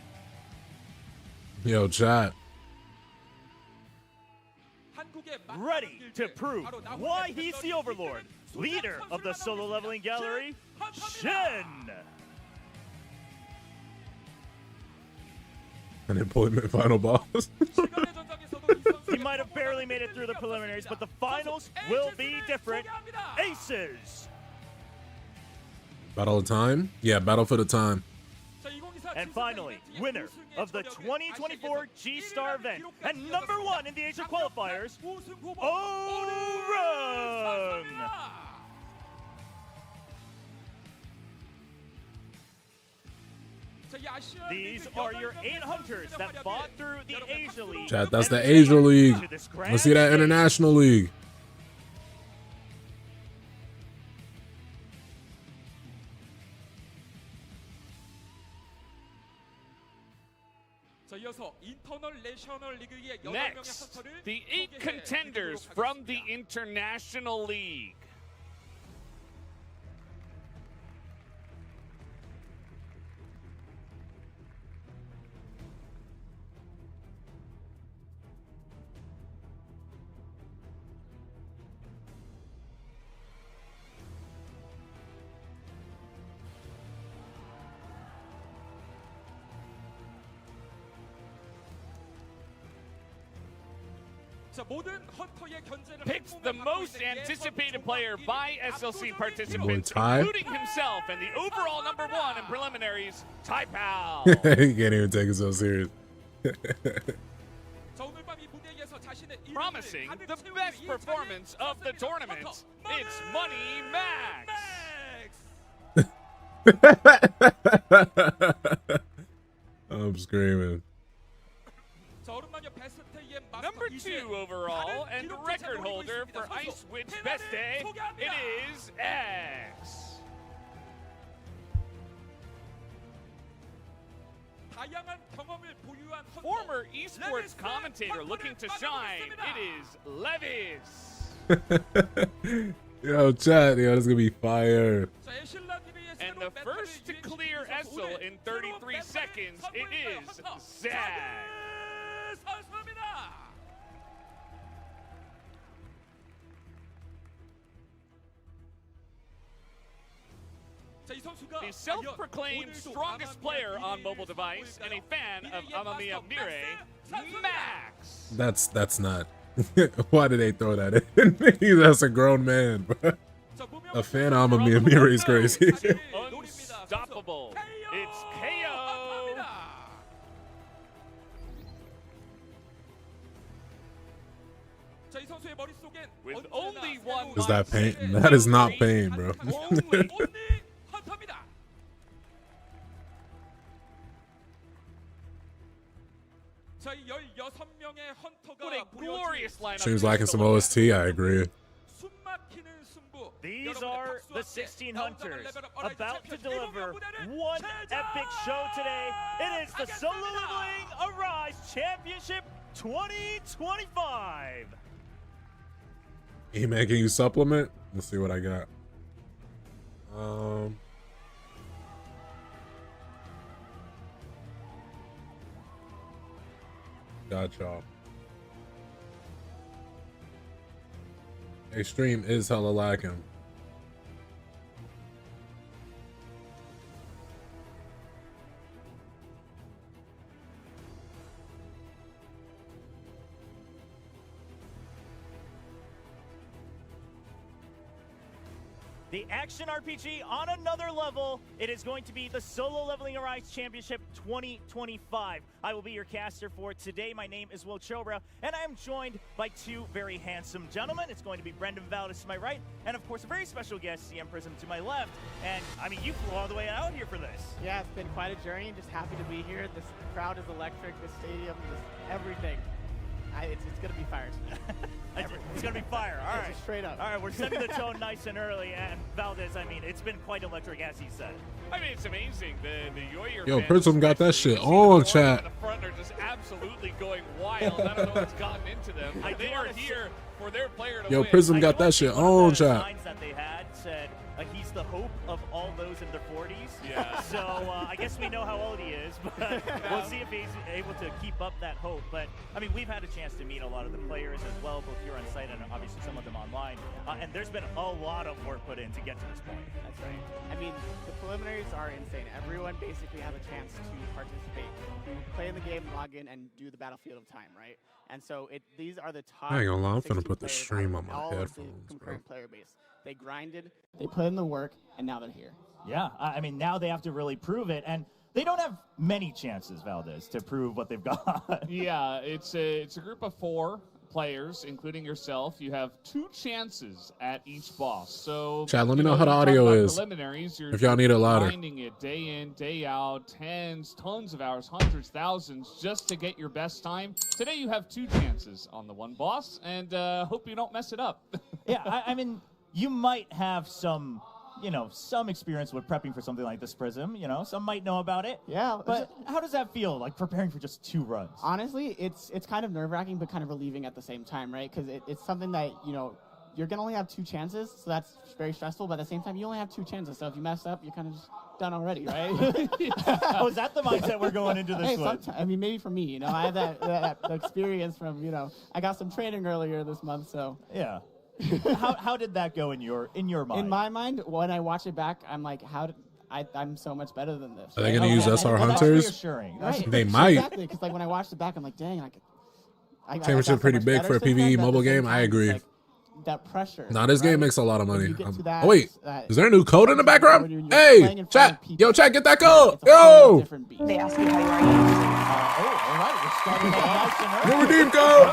Yo, chat. Ready to prove why he's the Overlord. Leader of the Solo Leveling Gallery, Shin. Unemployment final boss. He might have barely made it through the preliminaries, but the finals will be different. Aces. Battle of time? Yeah, battle for the time. And finally, winner of the 2024 G-Star event and #1 in the Asia qualifiers, EREN. These are your 8 hunters that fought through the Asia League. Chat, that's the Asia League. Let's see that International League. Next, the 8 contenders from the International League. Picks the most anticipated player by SLC participants, including himself, and the overall #1 in preliminaries, Tai Pao. He can't even take it so serious. Promising the best performance of the tournament, it's Money Max. I'm screaming. Number 2 overall and record holder for Ice Witch Best Day, it is X. Former esports commentator looking to shine, it is Levis. Yo, chat, yo, this is gonna be fire. And the first to clear Essel in 33 seconds, it is Zag. The self-proclaimed strongest player on mobile device and a fan of Amamiya Mire, Max. That's not. Why did they throw that in? That's a grown man, bro. A fan of Amamiya Mire is crazy. Unstoppable. It's KO. With only one. Is that pain? That is not pain, bro. What a glorious lineup. Seems like in some OST, I agree. These are the 16 hunters about to deliver one epic show today. It is the Solo Leveling Arise Championship 2025. Hey man, can you supplement? Let's see what I got. Got y'all. Extreme is hella lacking. The action RPG on another level. It is going to be the Solo Leveling Arise Championship 2025. I will be your caster for today. My name is Will Chobra, and I am joined by two very handsome gentlemen. It's going to be Brendan Valdez to my right, and of course, a very special guest, CM Prism, to my left. And I mean, you flew all the way out here for this. Yeah, it's been quite a journey. Just happy to be here. This crowd is electric. This stadium, just everything. It's gonna be fire tonight. It's gonna be fire. All right, straight up. All right, we're setting the tone nice and early. And Valdez, I mean, it's been quite electric, as he said. I mean, it's amazing. The Yoyer Yo, fans, Prism got that shit especially on, the chat. in the front are just absolutely going wild. I don't know what's gotten into them. They are here for their player to Yo, win. Prism got that shit on, chat. Signs that they had said he's the hope of all those in their 40s. Yeah. So I guess we know how old he is, but we'll see if he's able to keep up that hope. But I mean, we've had a chance to meet a lot of the players as well, both here on site and obviously some of them online. And there's been a lot of work put in to get to this point. That's right. I mean, the preliminaries are insane. Everyone basically has a chance to participate, to play in the game, log in, and do the Battlefield of Time, right? And so these are the top. I ain't gonna lie, I'm 60 finna put the players stream out on of my all of the headphones, concurrent player base. They grinded, they put in the work, and now they're here. Yeah, I mean, now they have to really prove it, and they don't have many chances, Valdez, to prove what they've got. Yeah, it's a group of 4 players, including yourself. You have 2 chances at each boss. So, Chat, let me know how the you talk audio about is. preliminaries, you're If y'all need it louder. grinding it day in, day out, tons of hours, hundreds, thousands, just to get your best time. Today you have 2 chances on the one boss, and hope you don't mess it up. Yeah, I mean, you might have some, some experience with prepping for something like this, Prism. Some might know about it. Yeah. But how does that feel, like preparing for just 2 runs? Honestly, it's kind of nerve-wracking, but kind of relieving at the same time, right? Because it's something that, you're going to only have 2 chances, so that's very stressful, but at the same time, you only have 2 chances, so if you mess up, you're kind of just done already, right? Oh, is that the mindset we're going into this with? I mean, maybe for me, I have that experience from, I got some training earlier this month, so. Yeah. How did that go in your mind? In my mind, when I watch it back, I'm like, I'm so much better than this. Are they gonna right? use SR Well, Hunters? That's reassuring. Right. They might. Exactly, because like when I watched it back, I'm like, dang, I got Championship so pretty much big better for a since then, PvE but at mobile the same game. I time, agree. like, that pressure. Nah, this game right? makes a lot of When money. you get to that- Oh wait, that- is there a new code in the background? when you're playing Hey, in front chat, of people, yo, chat, get that code, it's a whole yo. different beast. They ask you how you are. all right. We're starting off nice and early. Your redeem code.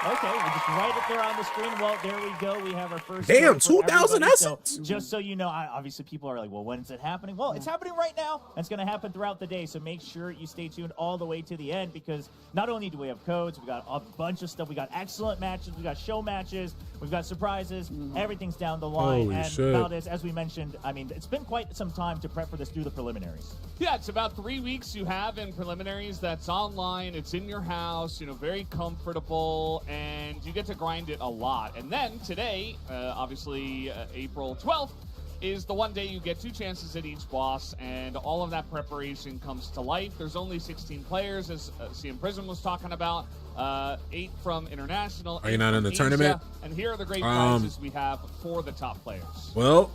Okay. We just write it there on the screen. Well, there we go. We have our first. Damn, code for 2,000 everybody. So, essence. just so you know, obviously people are like, well, when is it happening? Well, it's happening right now. It's going to happen throughout the day. So make sure you stay tuned all the way to the end, because not only do we have codes, we got a bunch of stuff. We got excellent matches. We got show matches. We've got surprises. Everything's down the line. Holy and shit. Valdez, as we mentioned, I mean, it's been quite some time to prep for this through the preliminaries. Yeah, it's about 3 weeks you have in preliminaries. That's online. It's in your house, very comfortable, and you get to grind it a lot. And then today, obviously April 12th, is the one day you get 2 chances at each boss, and all of that preparation comes to life. There's only 16 players, as CM Prism was talking about, 8 from international. Are you not in the Asia, tournament? And here are the great prizes we have for the top players. Well,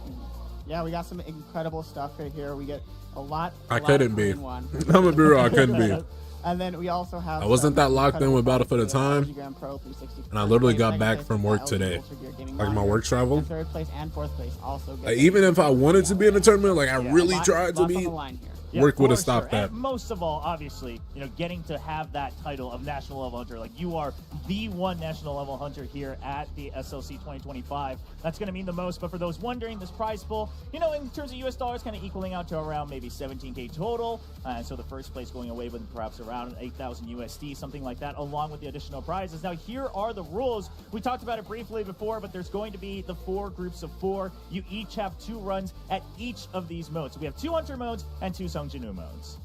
Yeah, we got some incredible stuff right here. We get a lot. I lot couldn't of be. green one. I'm gonna be real, I couldn't be. And then we also have. I wasn't some that locked in incredible with Battlefield at the prizes. time, Grand Pro 360 and I literally got second back place from is work LG today. Ultra Gear Gaming Like my Monitor. work travel. And third place and fourth place also. Like, even if I wanted to be in the tournament, like I really Lots- tried to lots on be, the line here. work would have for stopped sure. that. And most of all, obviously, getting to have that title of National Level Hunter, like you are the one National Level Hunter here at the SLC 2025. That's going to mean the most. But for those wondering, this prize pool, in terms of US dollars, kind of equaling out to around maybe 17K total. And so the first place going away with perhaps around 8,000 USD, something like that, along with the additional prizes. Now, here are the rules. We talked about it briefly before, but there's going to be the 4 groups of 4. You each have 2 runs at each of these modes. So we have 2 Hunter modes and 2 Sung Jinu modes.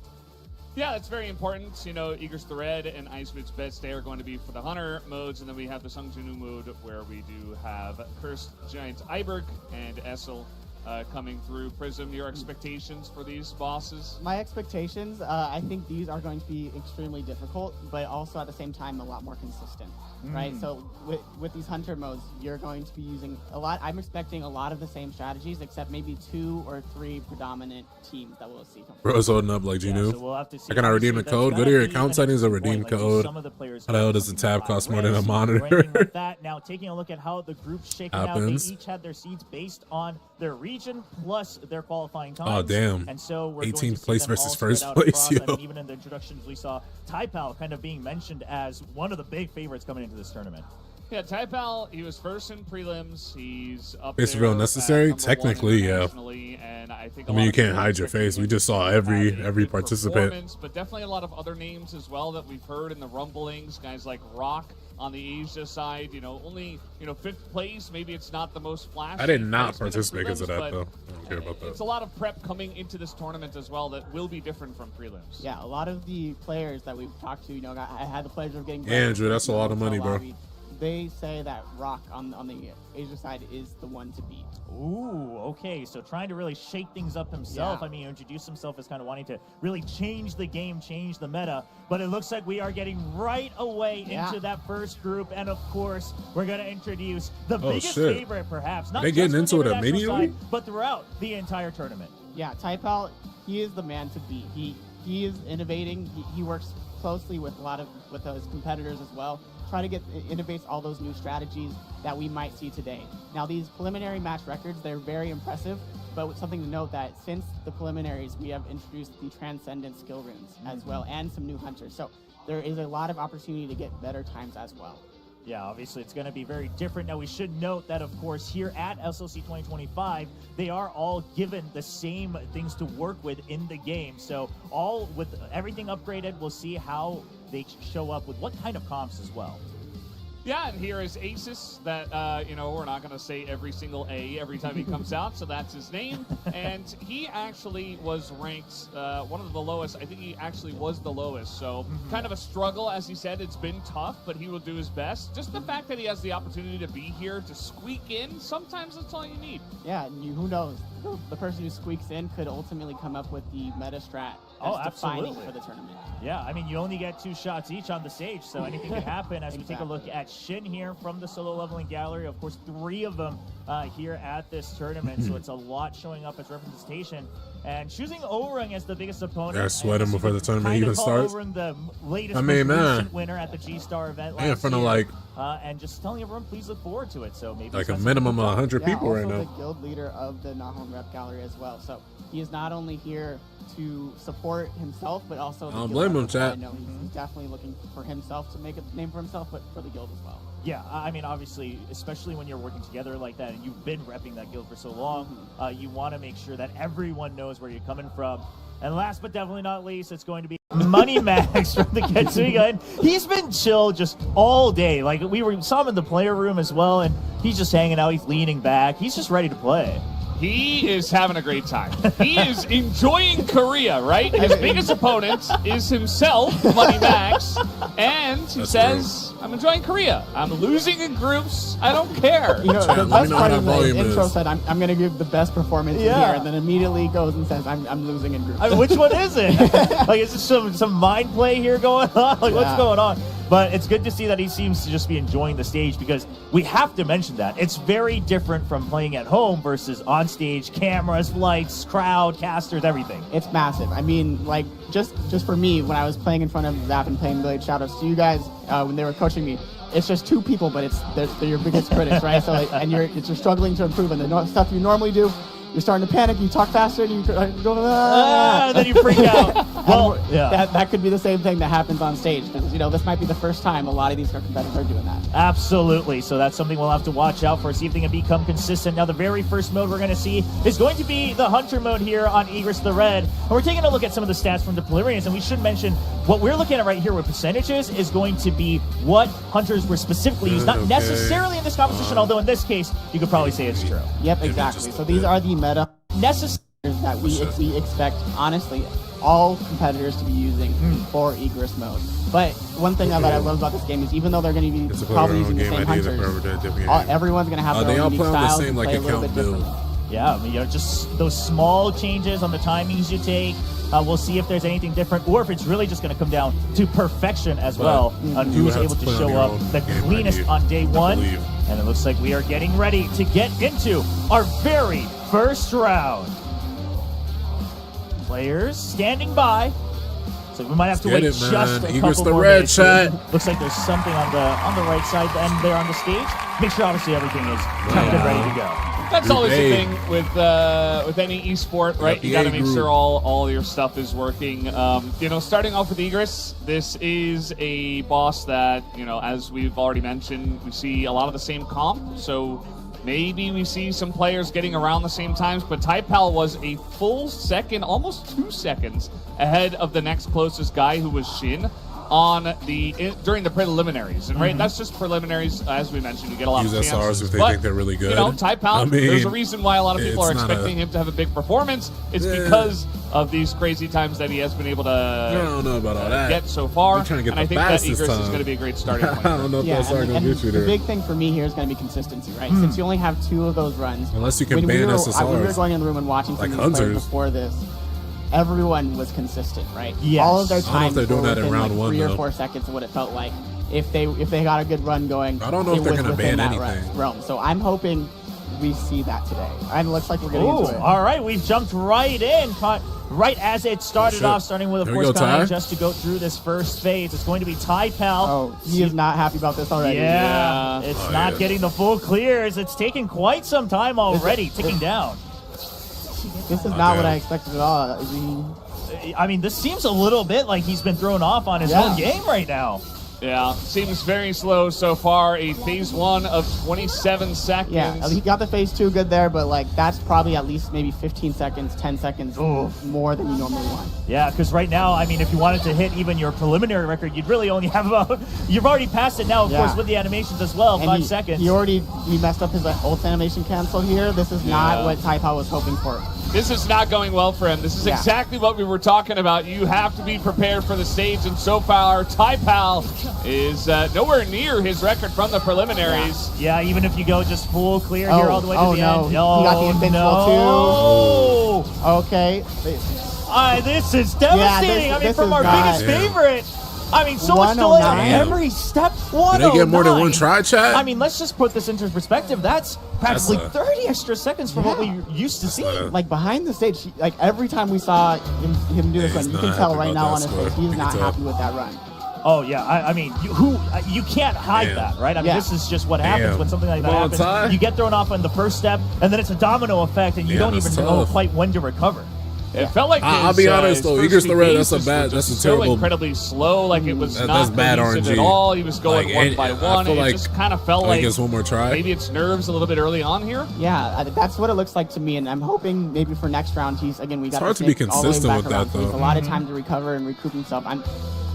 Yeah, that's very important. Eager's the Red and Icewood's Best Day are going to be for the Hunter modes, and then we have the Sung Jinu mode where we do have Cursed Giant Iberg and Essel coming through. Prism, your expectations for these bosses? My expectations, I think these are going to be extremely difficult, but also at the same time a lot more consistent, right? So with these Hunter modes, you're going to be using a lot. I'm expecting a lot of the same strategies, except maybe 2 or 3 predominant teams that we'll see. Bro's holding up like Genu. So we'll have to see. How can I redeem the code? Go to your account settings and redeem code. Some of the players How the hell does the tab cost more than a or monitor? anything like that. Now, taking a look at how the group's shaking out, Happens. they each had their seeds based on their region plus their qualifying times. Oh, damn. And so we're 18th going to see place them versus all first spread out place, across. yo. I mean, even in the introductions, we saw Taipao kind of being mentioned as one of the big favorites coming into this tournament. Yeah, Taipao, he was first in prelims. He's up It's there real at necessary? number Technically, 1 yeah. internationally, and I think I mean, you can't hide your face. We just saw every good participant. performance, but definitely a lot of other names as well that we've heard in the rumblings. Guys like Rock on the Asia side, only 5th place. Maybe it's not the most flashy. I did not placement in participate because of prelims, that, but though. I don't care about It's that. a lot of prep coming into this tournament as well that will be different from prelims. Yeah, a lot of the players that we've talked to, I had the pleasure of getting. Andrew, that's a lot of money, bro. They say that Rock on the Asia side is the one to beat. Ooh, okay. So trying to really shake things up himself. Yeah. I mean, introduce himself as kind of wanting to really change the game, change the meta. But it looks like we are getting right away into that first group. And of course, we're going to introduce the biggest shit. favorite, perhaps. Not They just getting for the into it international immediately? side, but throughout the entire tournament. Yeah, Taipao, he is the man to beat. He is innovating. He works closely with with his competitors as well. Try to innovates all those new strategies that we might see today. Now, these preliminary match records, they're very impressive, but something to note that since the preliminaries, we have introduced the Transcendent skill runes as well, and some new hunters. So there is a lot of opportunity to get better times as well. Yeah, obviously it's going to be very different. Now, we should note that, of course, here at SLC 2025, they are all given the same things to work with in the game. So all with everything upgraded, we'll see how they show up with what kind of comps as well. Yeah, and here is Asus that, we're not going to say every single A every time he comes out, so that's his name. And he actually was ranked one of the lowest. I think he actually was the lowest. So kind of a struggle, as he said. It's been tough, but he will do his best. Just the fact that he has the opportunity to be here, to squeak in, sometimes that's all you need. Yeah, and who knows? The person who squeaks in could ultimately come up with the meta strat that's defining for the tournament. Yeah, I mean, you only get 2 shots each on the stage, so anything can happen. As we take a look at Shin here from the solo leveling gallery, of course, 3 of them here at this tournament, so it's a lot showing up as representation. And choosing Orang as the biggest opponent. I sweat him before the tournament even starts. Orang the latest I mean, man, winner at the G-Star event in front of like and just telling everyone, please look forward to it. So maybe Like a minimum of 100 people right also now. the guild leader of the Nahon Rep Gallery as well. So he is not only here to support himself, but also the I don't guild blame him, as well. chat. I know he's definitely looking for himself to make a name for himself, but for the guild as well. Yeah, I mean, obviously, especially when you're working together like that and you've been repping that guild for so long, you want to make sure that everyone knows where you're coming from. And last but definitely not least, it's going to be Money Max from the Getsuga. And he's been chill just all day. Like, saw him in the player room as well, and he's just hanging out. He's leaning back. He's just ready to play. He is having a great time. He is enjoying Korea, right? His biggest opponent is himself, Money Max, and he says, I'm enjoying Korea. I'm losing in groups. I don't care. You know, Chat, the let best me know part how of that the volume intro is. said, I'm going to give the best performance in here, and then immediately goes and says, I'm losing in groups. I mean, which one is it? Like, is there some mind play here going on? Like, what's going on? But it's good to see that he seems to just be enjoying the stage, because we have to mention that. It's very different from playing at home versus on stage, cameras, lights, crowd, casters, everything. It's massive. I mean, like, just for me, when I was playing in front of Zap and playing Blade, shoutouts to you guys when they were coaching me. It's just two people, but they're your biggest critics, right? So, like, and you're struggling to improve, and the stuff you normally do, you're starting to panic, you talk faster, and you go, and then you freak out. Well, that could be the same thing that happens on stage, because, you know, this might be the first time a lot of these competitors are doing that. Absolutely. So that's something we'll have to watch out for, see if they can become consistent. Now, the very first mode we're going to see is going to be the Hunter mode here on Egress the Red. And we're taking a look at some of the stats from the preliminaries, and we should mention what we're looking at right here with percentages is going to be what Hunters were specifically used, not necessarily in this competition, although in this case, you could probably say it's true. Yep, exactly. So these are the meta necessary that we expect, honestly, all competitors to be using for Egress mode. But one thing that I love about this game is, even though they're going to be probably using the same hunters, everyone's going to have their own unique styles and play a little bit differently. Yeah, I mean, you know, just those small changes on the timings you take. We'll see if there's anything different, or if it's really just going to come down to perfection as well, on who's able to show up the cleanest on day one. And it looks like we are getting ready to get into our very first round. Players standing by. So we might have to wait just a couple more minutes. Looks like there's something on the right side and there on the stage. Make sure obviously everything is prepped and ready to go. That's always the thing with any esport, right? You got to make sure all your stuff is working. You know, starting off with Egress, this is a boss that, you know, as we've already mentioned, we see a lot of the same comp. So maybe we see some players getting around the same times, but Taipal was a full second, almost 2 seconds ahead of the next closest guy, who was Shin, during the preliminaries. And right, that's just preliminaries. As we mentioned, you get a lot of chances. SRs if they think they're really good. You know, Taipal, there's a reason why a lot of people are expecting him to have a big performance. It's because of these crazy times that he has been able to I don't know about all that. get so far. Trying to get and I think that Egress is going to be a great starting point. I don't know if that's going to get you the there. big thing for me here is going to be consistency, right? Since you only have 2 of those runs. Unless you can ban When we SSRs. were going in the room and watching some of these players before this, everyone was consistent, right? Yes. All of their I don't know times if they're doing were that in within round like 1, 3 or though. 4 seconds of what it felt like. If they got a good run going, I don't know if they're going to ban anything. Realm. So I'm hoping we see that today. And it looks like we're getting into it. All right, we've jumped right in, right as it started off, starting with, of course, Kanye, just to go through this first phase. It's going to be Taipal. Oh, he is not happy about this already. Yeah, it's not getting the full clears. It's taking quite some time already, ticking down. This is not what I expected at all. I mean, this seems a little bit like he's been thrown off on his own game right now. Yeah, seems very slow so far. A phase 1 of 27 seconds. Yeah, he got the phase 2 good there, but like that's probably at least maybe 15 seconds, 10 seconds more than you normally want. Yeah, because right now, I mean, if you wanted to hit even your preliminary record, you'd really only have about, you've already passed it now, of course, with the animations as well, 5 seconds. He messed up his ult animation cancel here. This is not what Taipal was hoping for. This is not going well for him. This is exactly what we were talking about. You have to be prepared for the stage, and so far, Taipal is nowhere near his record from the preliminaries. Yeah, even if you go just full clear here all the way to the end. He got the invincible too. Okay. This is devastating. I mean, from our biggest favorite. I mean, so much delay on every step. 109. Did they get more than one try, chat? I mean, let's just put this into perspective. That's practically 30 extra seconds from what we used to see. Like behind the stage, like every time we saw him do this run, you can tell right now on his face he's not happy with that run. Oh yeah, I mean, you can't hide that, right? I mean, this is just what happens when something like that happens. Ty. You get thrown off on the first step, and then it's a domino effect, and you don't even know quite when to recover. It felt like I'll be honest though, Eager's the red. That's a terrible. Incredibly slow. Like it was that's not bad cohesive RNG at all. He was going Like, one by one. I feel It just kind of felt like it's one more try. maybe it's nerves a little bit early on here. Yeah, that's what it looks like to me, and I'm hoping maybe for next round we got hard to be consistent with that, though. He has a lot of time to recover and recoup himself.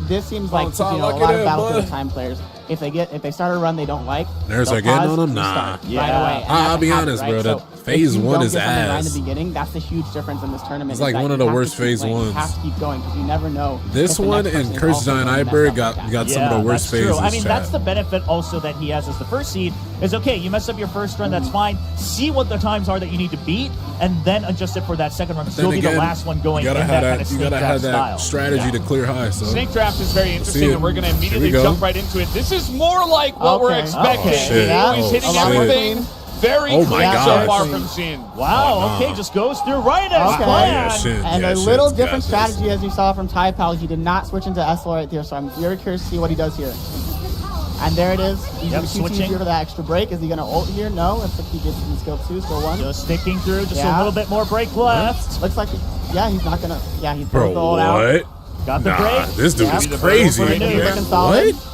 This seems like Tom, a look lot at of him, Battlefield bud. time players. If they start a run they don't like, Nerves they'll are getting pause on them? and Nah. start right away. And I'll that's be a habit, honest, right? bro, that So phase if you one don't is get something right in ass. the beginning, that's the huge difference in this tournament. It's is like that one of you the have worst to keep phase playing. You ones. have to keep going because you never know. This if the one next person and is Curse also Giant gonna mess Iber up like that. got some of the worst that's phases. true. I mean, chat. that's the benefit also that he has as the first seed is, okay, you mess up your first run, that's fine. See what the times are that you need to beat, and then adjust it for that second run. Still be the last one going you in gotta that have kind of you snake gotta draft have that style. strategy to clear high. So Snake draft is very interesting, it. and we're going to Here immediately we go. jump right into it. This is more like what we're expecting. Oh, shit. Yeah. He's hitting A lot of everything clean. very Oh, clean my so gosh. far from Shin. Wow, okay, just goes through right as Okay. planned. Yeah, shit. And Yeah, a shit, little got different this. strategy as you saw from Ty Pal. He did not switch into SL right there, so I'm very curious to see what he does here. And there it is. He's Yep, going to switching. here for that extra break. Is he going to ult here? No. Looks like he gets in skill 2, skill 1. Just sticking through, just a Yeah. little bit more break left. Looks like, he's not going to, he bro, throws the ult out. what? Got the Nah, break. this dude Yeah. is He's crazy. Looking man. solid. What?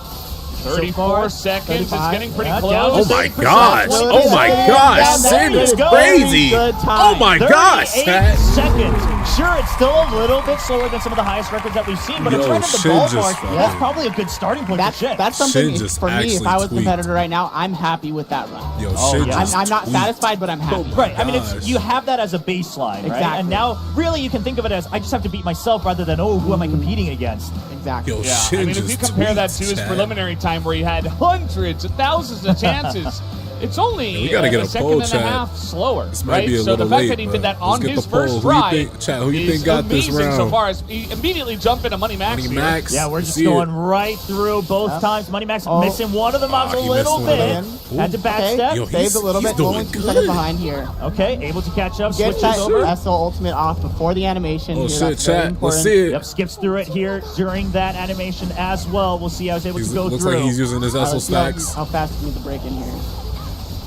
34 seconds. It's 35. getting pretty Yeah, close. down to Oh my 30%. gosh! Oh my gosh! Down Sin there. is Very crazy! good Oh time. my gosh! 38 seconds. Sure, it's still a little bit slower than some of the highest records that we've seen, but Yo, it's right in the Shin just ballpark. fucking- That's probably a good starting point for Shin. That's something Shin just for me. If actually I was a tweaked. competitor right now, I'm happy with that run. Yo, Oh, shit yeah. just I'm not tweaked. satisfied, but I'm happy. Oh my Right, I mean, gosh. you have that as a baseline, right? Exactly. And now, really, you can think of it as, I just have to beat myself rather than, oh, who am I competing against? Exactly. Yo, Yeah, Shin I mean, if just you compare that to tweaked, his chat. preliminary time where he had hundreds of thousands of chances, it's only we gotta get a second poll, and chat. a half slower. This might right? be a so the little fact late, that he but did that let's on get his the poll. first Who you try think- chat, who you is think got this amazing so round? far as he immediately jump into Money Max. Money here. Max. Yeah, we're just see going it. right through both times. Money Max missing one of them out a he little missed one bit. of them. Had to backstep. Yo, Saved a little he's bit. doing Only 2 good. seconds behind here. Okay, able to catch up. Get Switches that over. SL ultimate off before the animation. Oh here. shit, That's very chat. Let's important. see it. Yep, skips through it here during that animation as well. We'll see how he's able to go Looks through. like he's using his SL Let's see stacks. how fast he needs to break in here.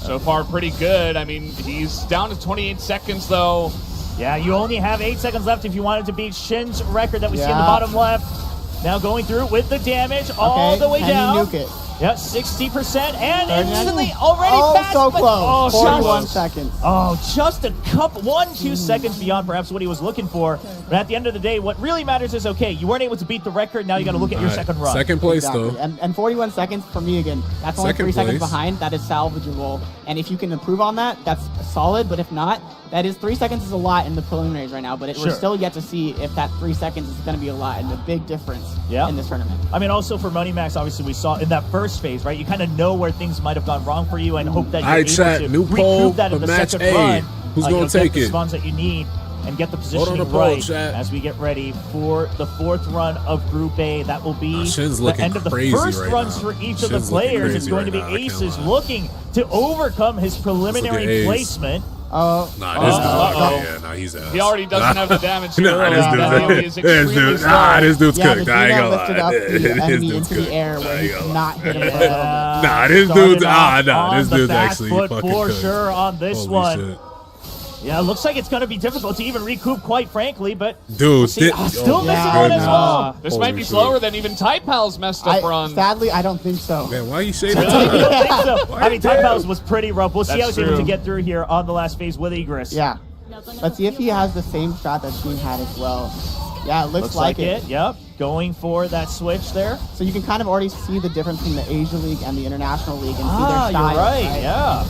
So far, pretty good. I mean, he's down to 28 seconds, though. Yeah, you only have 8 seconds left if you wanted to beat Shin's record that we see in the Yeah. bottom left. Now going through with the damage all the way can he down. nuke it? Yeah, 60% and 39. instantly already Oh, fast. so but- close. Oh, 41 just, seconds. just a couple, 1-2 seconds beyond perhaps what he was looking for. But at the end of the day, what really matters is, okay, you weren't able to beat the record. Now you got to look at your Alright, second run. Second place Exactly. though. And 41 seconds for me again. That's only Second 3 seconds place. behind. That is salvageable. And if you can improve on that, that's solid. But if not, that is 3 seconds is a lot in the preliminaries right now. But we're Sure. still yet to see if that 3 seconds is going to be a lot and a big difference Yeah. in this tournament. I mean, also for Money Max, obviously we saw in that first phase, right? You kind of know where things might have gone wrong for you and hope that you're Alright, able chat, to new poll recoup that in for the match second A. run. Who's gonna You'll take get the it? spawns that you need and get the Vote on positioning the poll, right chat. as we get ready for the 4th run of Group A. That will be Shin's the looking end of the crazy first right runs now. for each of Shin's the looking players. It's crazy going to be right now, I can't Aces lie. looking to overcome his preliminary Ace. placement. Nah, this dude. Yeah, he's out. He already doesn't have the damage. Nah, early. this That dude's is extremely slow. this dude's Yeah, cooked. the I ain't Gina gonna lifted lie. up the This enemy dude's into cooked. the air I where ain't he gonna could lie. not hit him for a little bit. Nah, this Started dude's off on this the dude's back actually foot fucking for cooked. sure on this Holy one. shit. Yeah, it looks like it's going to be difficult to even recoup, quite frankly, but Dude, see, still missing one as well. This Holy might be shit. slower than even Typal's messed up run. Sadly, I don't think so. Man, why you shading? I don't think so. I mean, Damn. Type was pretty rough. We'll see That's how he's able to true. get through here on the last phase with Egress. Yeah. Let's see if he has the same shot that Sheen had as well. Yeah, it looks like it. Yep, going for that switch there. So you can kind of already see the difference between the Asia League and the International League and see Ah, their styles. you're right. Yeah.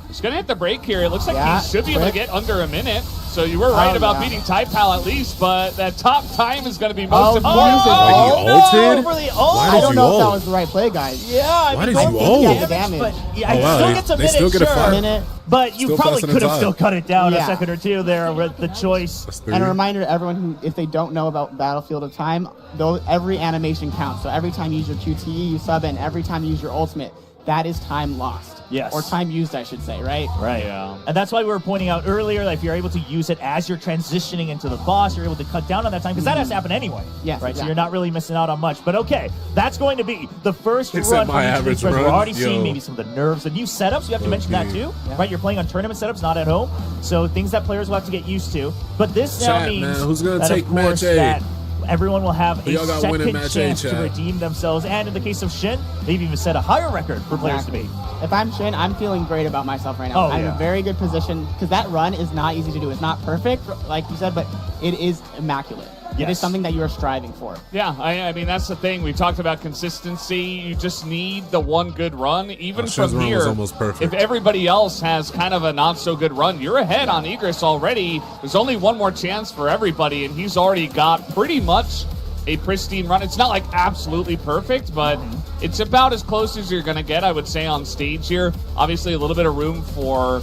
He's going to hit the break here. It looks like Yeah, he should be able to quick. get under a minute. So you were right about yeah. beating Typal at least, but that top time is going to be Oh, most important. music. Like he no, ulted? for the ult. Why I did don't you know if that ult? was the right play, guys. Yeah, I Why mean, did I you think ult? the The damage, damage. but yeah, Oh, it wow, still they- gets a they minute, still get a sure. fire. Minute. But you Still probably passing could have inside. still cut it down a Yeah. second or two there with the choice. That's three. And a reminder to everyone who, if they don't know about Battlefield of Time, though every animation counts. So every time you use your QTE, you sub, and every time you use your ultimate, that is time lost. Yes. Or time used, I should say, right? Right. Yeah. And that's why we were pointing out earlier that if you're able to use it as you're transitioning into the boss, you're able to cut down on that time because that has to happen anyway. Yes, Right. exactly. So you're not really missing out on much. But okay, that's going to be the first Except run my from each of average these runs. We're run. already Yo. seeing maybe some of the nerves, the new setups. We have to mention that too, right? You're playing on tournament setups, not at home. So things that players will have to get used to. But this now Chat, means man, who's gonna that, take of course, match A? that everyone will have a Y'all got winning second match A, chance to chat. redeem themselves. And in the case of Shin, they've even set a higher record for players to beat. If I'm Shin, I'm feeling great about myself right now. Oh, I'm in yeah. a very good position because that run is not easy to do. It's not perfect, like you said, but it is immaculate. It Yes. is something that you are striving for. Yeah, I mean, that's the thing. We talked about consistency. You just need the one good run. Even Shin's from run here, was almost perfect. if everybody else has kind of a not-so-good run, you're ahead on Egress already. There's only one more chance for everybody, and he's already got pretty much a pristine run. It's not like absolutely perfect, but it's about as close as you're going to get, I would say, on stage here. Obviously, a little bit of room for,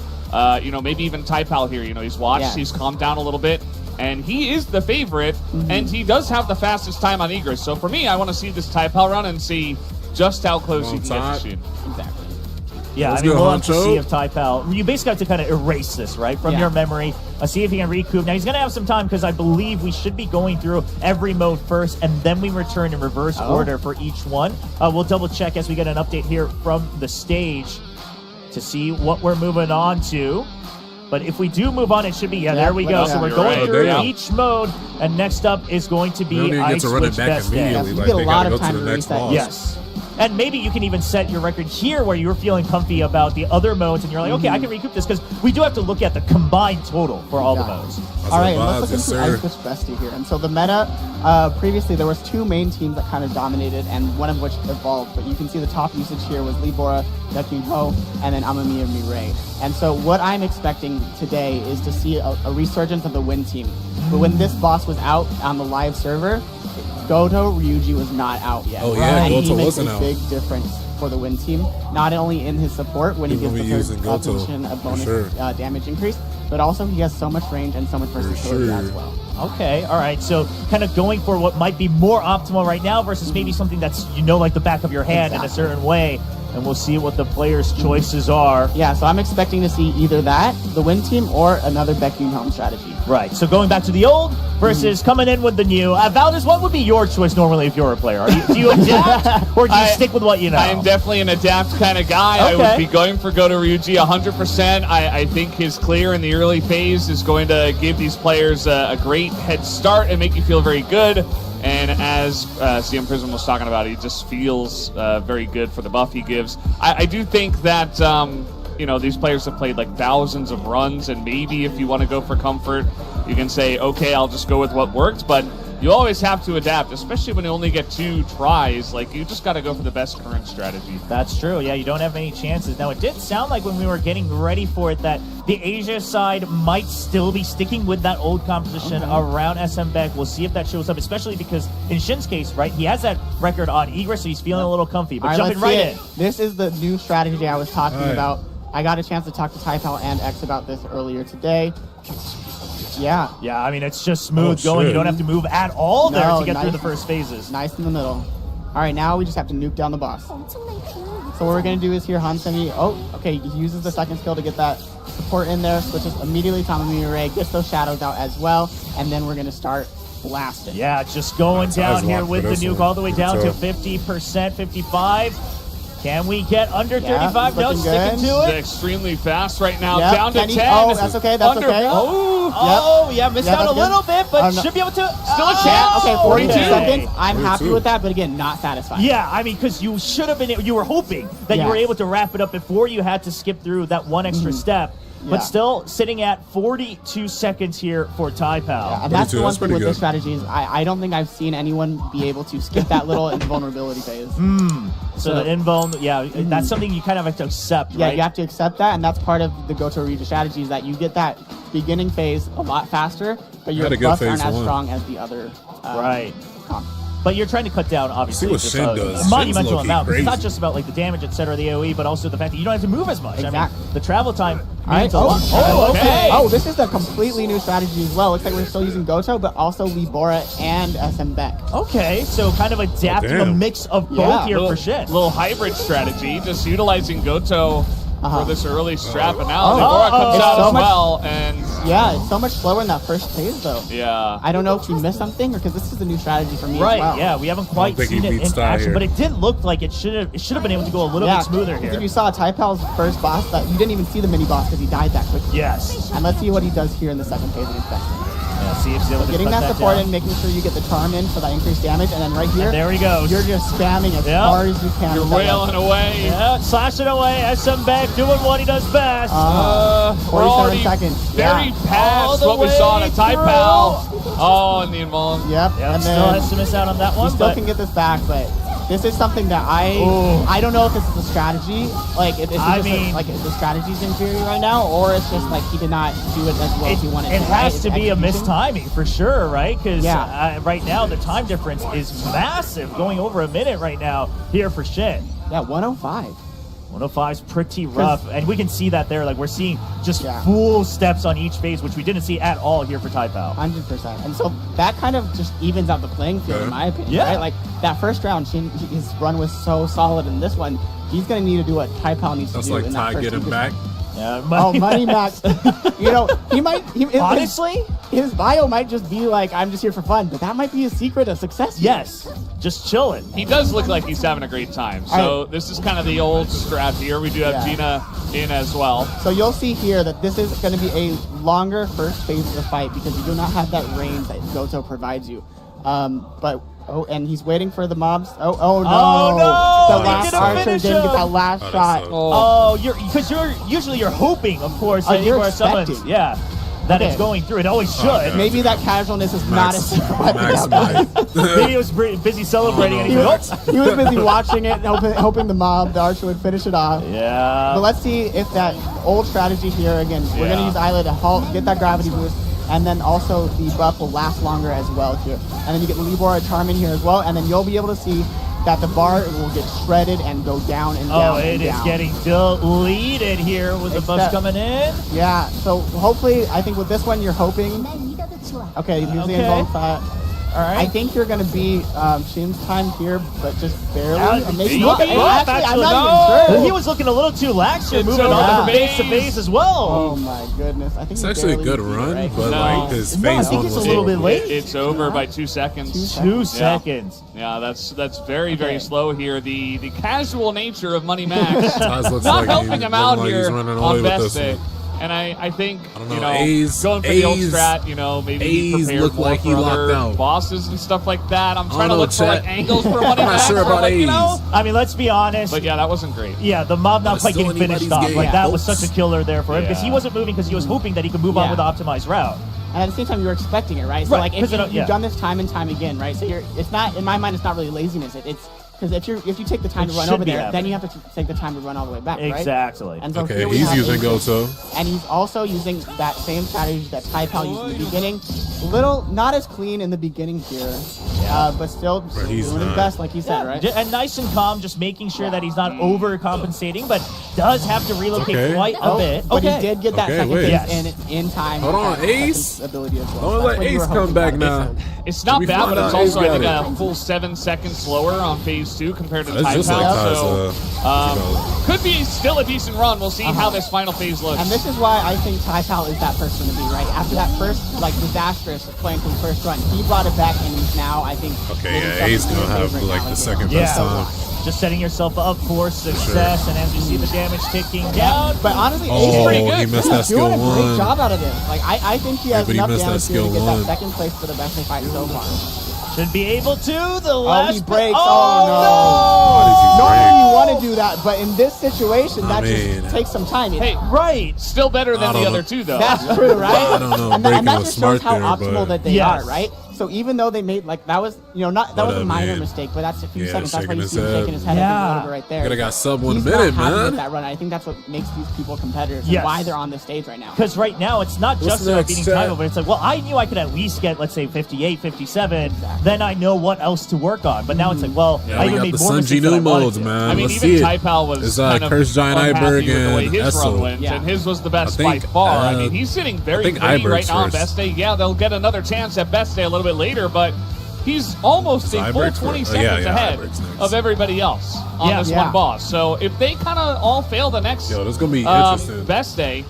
maybe even Taipal here. He's watched, Yeah. he's calmed down a little bit. And he is the favorite, and he does have the fastest time on Egress. So for me, I want to see this Taipal run and see just how close he can get to Shin. Exactly. Yeah, Let's I mean, go, we'll have to Honcho. see if Taipal. You basically have to kind of erase this, right, from your memory. See if he can recoup. Now, he's going to have some time because I believe we should be going through every mode first, and then we return in reverse order for each one. We'll double check as we get an update here from the stage to see what we're moving on to. But if we do move on, it should be, there we go. So we're You're going right. through Yeah. each mode, and next up is going to You don't be even get to run it iSwitch back Best Day. immediately. you Like, get a they lot gotta of go to time the to next reset. boss. Yes. And maybe you can even set your record here where you were feeling comfy about the other modes and you're like, okay, I can recoup this because we do have to look at the combined total for all the modes. All right, Vibes, let's yes, look into sir. iSwitch Bestie here. And so the meta, previously there was two main teams that kind of dominated and one of which evolved. But you can see the top usage here was Libora, Ho, and then Amamiya Mirai. And so what I'm expecting today is to see a resurgence of the Win team. But when this boss was out on the live server, GOJO Ryuji was not out yet. Oh, yeah, And he GOJO makes wasn't a out. big difference for the Win team, not only in his support when he People gives be the using third GOJO, position a for bonus sure. damage increase, but also he has so much range and so much versatility sure. as well. Okay, all right. So kind of going for what might be more optimal right now versus maybe something that's, like the back of your hand in a certain way. And we'll see what the players' choices are. Yeah, so I'm expecting to see either that, the Win team, or another Baekhyun home strategy. Right. So going back to the old versus coming in with the new. Valdez, what would be your choice normally if you're a player? Do you adapt or do you stick with what you know? I am definitely an adapt kind of guy. I Okay. would be going for GOJO Ryuji 100%. I think his clear in the early phase is going to give these players a great head start and make you feel very good. And as CM Prism was talking about, he just feels very good for the buff he gives. I do think that these players have played like thousands of runs, and maybe if you want to go for comfort, you can say, okay, I'll just go with what worked. But you always have to adapt, especially when you only get 2 tries. Like, you just got to go for the best current strategy. That's true. Yeah, you don't have many chances. Now, it did sound like when we were getting ready for it that the Asia side might still be sticking with that old composition around SM Beck. We'll see if that shows up, especially because in Shin's case, right, he has that record on Egress, so he's feeling a little comfy. But All jumping let's see right it. in. This is the new strategy I was talking All right. about. I got a chance to talk to Taipal and X about this earlier today. Yeah, Yeah, I mean, it's just smooth Oh, going. shit. You don't have to move at all there No, to get through nice. the first phases. nice in the middle. All right, now we just have to nuke down the boss. So what we're going to do is here, Hansemi, okay, he uses the second skill to get that support in there, switches immediately to Amamiya, gets those shadows out as well, and then we're going to start blasting. Yeah, just going That's down eyes here locked with for the this nuke one. all the way down to Good 50%, 55. Can we get under Yeah, 35? No, looking sticking good. to They're it. extremely fast right now. Yep, Down to Kenny. 10. Oh, that's okay, that's Under, okay. Oh, yeah, missed Yeah, out a that's good. little bit, but No. should be able to. Still a chance. Okay, 42 okay. seconds. I'm happy 42. with that, but again, not satisfied. Yeah, I mean, because you should have been. You were hoping that you were Yes. able to wrap it up before you had to skip through that one extra step. But Yeah. still sitting at 42 seconds here for Taipal. And that's the 42, one that's thing pretty with good. this strategy is I don't think I've seen anyone be able to skip that little invulnerability phase. So the invuln, that's something you kind of have to accept, Yeah, right? you have to accept that, and that's part of the GOJO Ryuji strategy is that you get that beginning phase a lot faster, but your Had a good buffs aren't phase as one. strong as the other. Right. comp. But you're trying to cut down, obviously, See what just Shin a does. monumental Shin's low-key amount. It's not crazy. just about like the damage, etc., the AOE, but also the fact that you don't have to move as much. I mean, Exactly. the travel time All right. means a lot. Oh, okay. Oh, this is a completely new strategy as well. Looks like we're still using GOJO, but also Libora and SM Beck. Okay, so kind of adapting a damn. mix of both Yeah. here for Shin. Little hybrid strategy, just utilizing GOJO for this early strap, and now Libora comes It's out so as much- well, and Yeah, it's so much slower in that first phase, though. yeah. I don't know if we missed something, or because this is a new strategy for me Right, as well. yeah, we haven't quite think he seen it beat in Sty action, here. but it did look like it should have been able to go a little bit smoother If here. you saw Taipal's first boss, that you didn't even see the mini boss because he died that quickly. Yes. And let's see what he does here in the second phase against Destiny. Yeah, see if he's able to Getting cut that support down. in, making sure you get the charm in for that increased damage, and then right here, And there he goes. you're just spamming as Yep. hard as you can. You're with that wailing weapon. away. Yeah, slashing away. SM back doing what he does best. We're 47 already seconds. very Yeah. All past the what we saw in a way Taipal. Oh, and the involved. Yep. Yep, And still then has to miss out on that you one, still but can get this back, but this is something that Ooh. I don't know if this is a strategy, like if it's I just mean- like the strategy's inferior right now, or it's just like he did not do it as well as he wanted. it to, has right? to be a Execution. mistiming for sure, right? Because Yeah. right now the time difference is massive, going over a minute right now here for Shin. Yeah, 105. 105 is pretty rough, and we can see that there. Like we're seeing just Yeah. full steps on each phase, which we didn't see at all here for Taipao. 100%. And so that kind of just evens out the playing field, in my opinion. Yeah. Right? Like that first round, his run was so solid. In this one, he's going to need to do what Taipao needs That's to do. like in that Ty first get him two back. Yeah, Oh, Money Max. You know, he might. honestly, his bio might just be like, I'm just here for fun, but that might be a secret of success. here. yes, just chilling. He does look like he's having a great time. So this is kind of the old strat here. We do have Yeah. Gina in as well. So you'll see here that this is going to be a longer first phase of the fight because you do not have that range that GOJO provides you. And he's waiting for the mobs. Oh no! Oh, no! The He last didn't archer finish didn't get him. that last that shot. sucks. Oh, because you're usually hoping, of course, that you're Igor summons, expecting. that it's Okay. going through. It always should. Okay. Maybe that casualness is not Max, as Max, Maybe he was busy celebrating, and he He goes, was, he was busy watching it, hoping the archer would finish it off. yeah. But let's see if that old strategy here again. We're gonna Yeah. use Isla to get that gravity boost, and then also the buff will last longer as well here. And then you get Libora Charm in here as well, and then you'll be able to see that the bar will get shredded and go down and down. Oh, it and is down. getting deleted here with the buff Except- coming in. Yeah. So hopefully, I think with this one, you're hoping. Okay, here's the Okay. involved thought. All right. I think you're gonna be Shin's time here, but just barely. Or maybe He not. looked rough, Actually, I'm actually. not even sure. He was looking a little too lax here, It's moving over on the to face to face as well. Oh my goodness! I think It's he actually a barely good beat it, run, right? but No. like his No, I phase think one it's was a little bit over. late. It's over by 2 seconds. 2 Yeah. seconds. Yeah, that's very very Okay. slow here. The casual nature of Money Max Taz looks not like helping he's him out looking like he's here running away on with best this day. one. And I think I don't know, you know A's- going for the old A's- strat, you know, maybe he A's prepared look more like for he other locked out. bosses and stuff like that. I'm trying to know, look for like chat. angles for Money I'm not Max. sure or, about like, you know, A's. I mean, let's be honest. but yeah, that wasn't great. Yeah, the mob not But quite still getting finished anybody's off. game. Like, that was Yeah. such a killer there for him because he Yeah. wasn't moving because he was hoping that he could move on Yeah. with the optimized route. And at the same time, you're expecting it, right? So Right, like, if 'cause you've yeah. done this time and time again, right? So it's not, in my mind, it's not really laziness. It's because if you take the time It to run should over be there, then happening. you have to take the time to run all the way back, right? Exactly. And so Okay, here we he's have using Ace, GOJO. and he's also using that same strategy that Taipao used in the beginning. Not as clean in the beginning here, but still he's doing his not. best, like you said, right? And nice and calm, just making sure that he's not overcompensating, but does have to relocate Okay. quite a bit. But he did get that Okay, second wait. phase in time. Hold on, with that Ace. second ability as well. Don't So let that's what you Ace were come hoping back for. now. It's not We bad, found but it's out also Ace I think got a full 7 seconds slower on phase 2 compared to That's just Taipao. like Ty's, So you know, could be still a decent run. We'll see how this final phase looks. And this is why I think Taipao is that person to be, right? After that first, disastrous playing from the first run, he brought it back, and he's now, I think... Okay, getting yeah, Ace something gonna in have his favor like now the again. second Yeah. best time. Just setting yourself up for success, and as you see the damage ticking down. But honestly, Oh, Ace pretty is good. he missed that doing skill a great one. job out of this. Like, I think he has but he enough missed that damage here to skill get one. that second place for the best they fight so far. Should be able to. The last he breaks. Why did you Normally break? you want to do that, but in this situation, that mean- just takes some time. Hey, Right. still better I than don't the know. other two, though. That's true, right? I don't know, And, breaking that was just shows smart how there, optimal but- that they Yes. are, right? So even though they made that was that was a minor man. mistake, but that's a few Yeah, seconds. That's why shaking you his see him head. shaking his head Yeah. a little bit right there. Coulda got sub 1 He's minute, not happy man. with that run. I think that's what makes these people competitors Yes. and why they're on the stage right now. Because right now, it's not What's just about next, beating chat? time over. It's like, well, I knew I could at least get, let's say, 58, 57. Then I know what else to work on. But now it's like, well, Yeah, I we even got made the more Sunji mistakes than I new wanted modes, to. man. I mean, Let's even see it. Taipao was It's kind of Cursed Giant unhappy Iberg with the way and his run Essel. went, Yeah. and his was the best I by think, far. I mean, he's sitting I very think pretty right Iberg's now on first. best day. Yeah, they'll get another chance at best day a little bit later, but he's almost a full Iberg 20 for- seconds yeah, ahead Iberg's next. of everybody else on this one boss. So if they kind of all fail the next Yo, this is gonna be interesting. best day,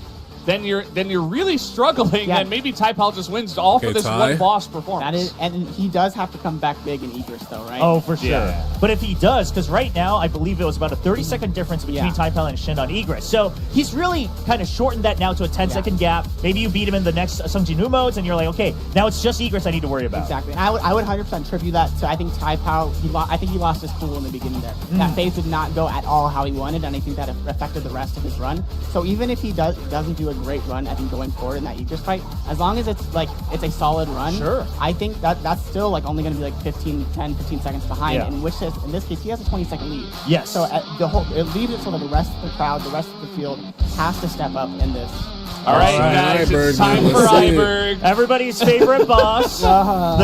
then you're really struggling, Yeah. and maybe Taipao just wins all for Okay, this Ty. one boss performance. That is, and he does have to come back big in Egress, though, right? Oh, for sure. Yeah. But if he does, because right now I believe it was about a 30-second difference between Taipao and Shin on Egress. So he's really kind of shortened that now to a 10-second gap. Maybe you beat him in the next Sungjin modes, and you're like, okay, now it's just Egress I need to worry about. Exactly. And I would 100% attribute that to, I think, Taipao. I think he lost his cool in the beginning there. That phase did not go at all how he wanted, and I think that affected the rest of his run. So even if he doesn't do a great run, I think going forward in that Egress fight, as long as it's a solid run, I think that's still like only going to be like 10, 15 seconds behind. Yeah. In this case, he has a 20-second lead. Yes. So it leaves it so that the rest of the crowd, the rest of the field, has to step up in this. All right, guys, Iberg, it's time man, for let's see it. Iberg. Everybody's favorite boss. The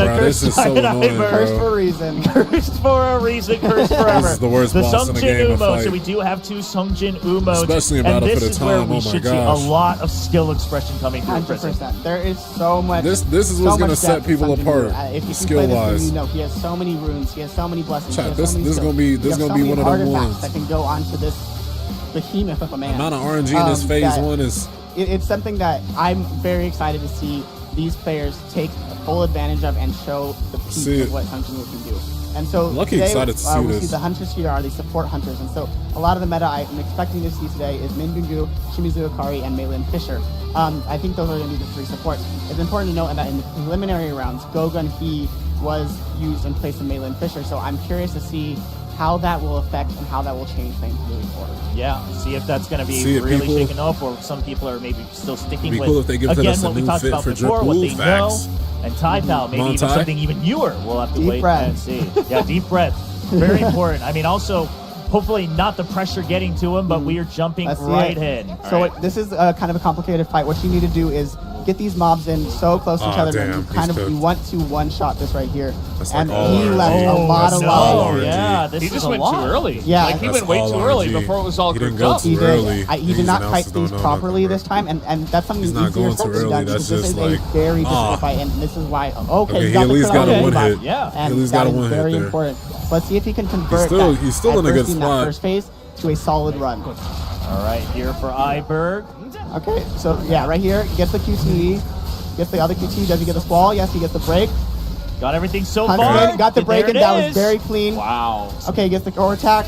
Bro, this is so cursed annoying, Iberg. Cursed for a reason. Cursed for a reason, cursed forever. This is the worst boss in the Sungjin game to Umo. fight. So we do have two Sungjin Umos. Especially in and Battle this for the is where Time. we Oh my should see gosh. a lot of skill expression coming through. 100%. There is so much. This is so what's much gonna set depth in people Sungjin apart, Umo. If you skill play this wise. game, you know he has so many runes. He has so many blessings. Chat, he has this so many gonna skills. be He this has gonna so be many one of them artifacts ones. that can go onto this behemoth of a man. The amount of RNG in this phase that- one is It's something that I'm very excited to see these players take full advantage of and show the See peak it. of what Sungjin Umo can do. And so Lucky today, excited to see we this. see the hunters here are the support hunters, and so a lot of the meta I'm expecting to see today is Min Gungu, Shimizu Akari, and Meilin Fisher. I think those are going to be the three supports. It's important to note that in the preliminary rounds, Gogun He was used in place of Meilin Fisher, so I'm curious to see how that will affect and how that will change things moving forward. Yeah, see if that's going to be See it, really people. shaken up, or some people are maybe still sticking It'd be with, cool if they give again, us a what we new talked fit about for before, what they Drippool. know. Facts. And Taipao, maybe even Montai? something even newer. We'll have to Deep wait breath. and see. Yeah, deep breath. Very important. I mean, also, hopefully not the pressure getting to him, but we are jumping Let's see right it. in. So this is kind of a complicated fight. What you need to do is get these mobs in so close to each other that damn, you kind he's of cooked. you want to one-shot this right here. That's And like all he RNG. left a lot That's of all love. RNG. Yeah, this He is just a went lot. too early. Yeah. Like he That's went way all too early RNG. before it was all He didn't cooked go up. too He did. early. He These did not announcers fight don't things know properly nothing, this time, and that's something He's not easier going said too than early. done, That's because this just is like, a very difficult fight, and this is why. Okay, he he got at the least kill got on a the one bot, hit. Yeah. He at and least that got a is one hit very there. important. Let's see if he can convert He's still in a good adversity in that spot. first phase to a solid run. All right, here for Iberg. Okay, so yeah, right here, he gets the QTE, gets the other QT. Does he get the squall? Yes, he gets the break. Got everything so Hunter far. got the There break, it and that was is. very clean. Wow. Okay, he gets the core attack.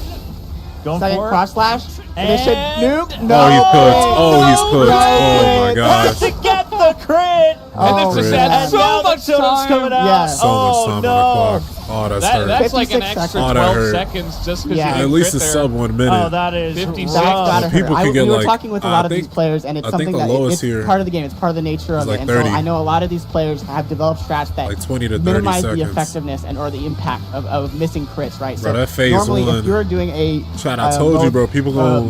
Going Second for it. cross slash. Finish it. And- Nuke. No. Oh, he's cooked. Oh, he's cooked. Oh my Right. gosh. To get the crit. And it's just man. had And so now the much totem's time. coming out. Yeah. So Oh, much time no. on the clock. Oh, that's hurt. That's like an 56 extra seconds. Oh, that 12 hurt. seconds just because Yeah. you At least get a there. sub 1 minute. Oh, that is 56. That's rough. gotta hurt. People can get we were like- talking with a I lot of think- these players, and it's I think something the that lowest it's here part of the game. It's part of the nature of like it. And 30. so I know a lot of these players have developed strats that Like 20 to 30 minimize the seconds. effectiveness and or the impact of missing crits, right? Bro, so that phase normally, one- if you're doing a Chat, I told you, bro, people gonna-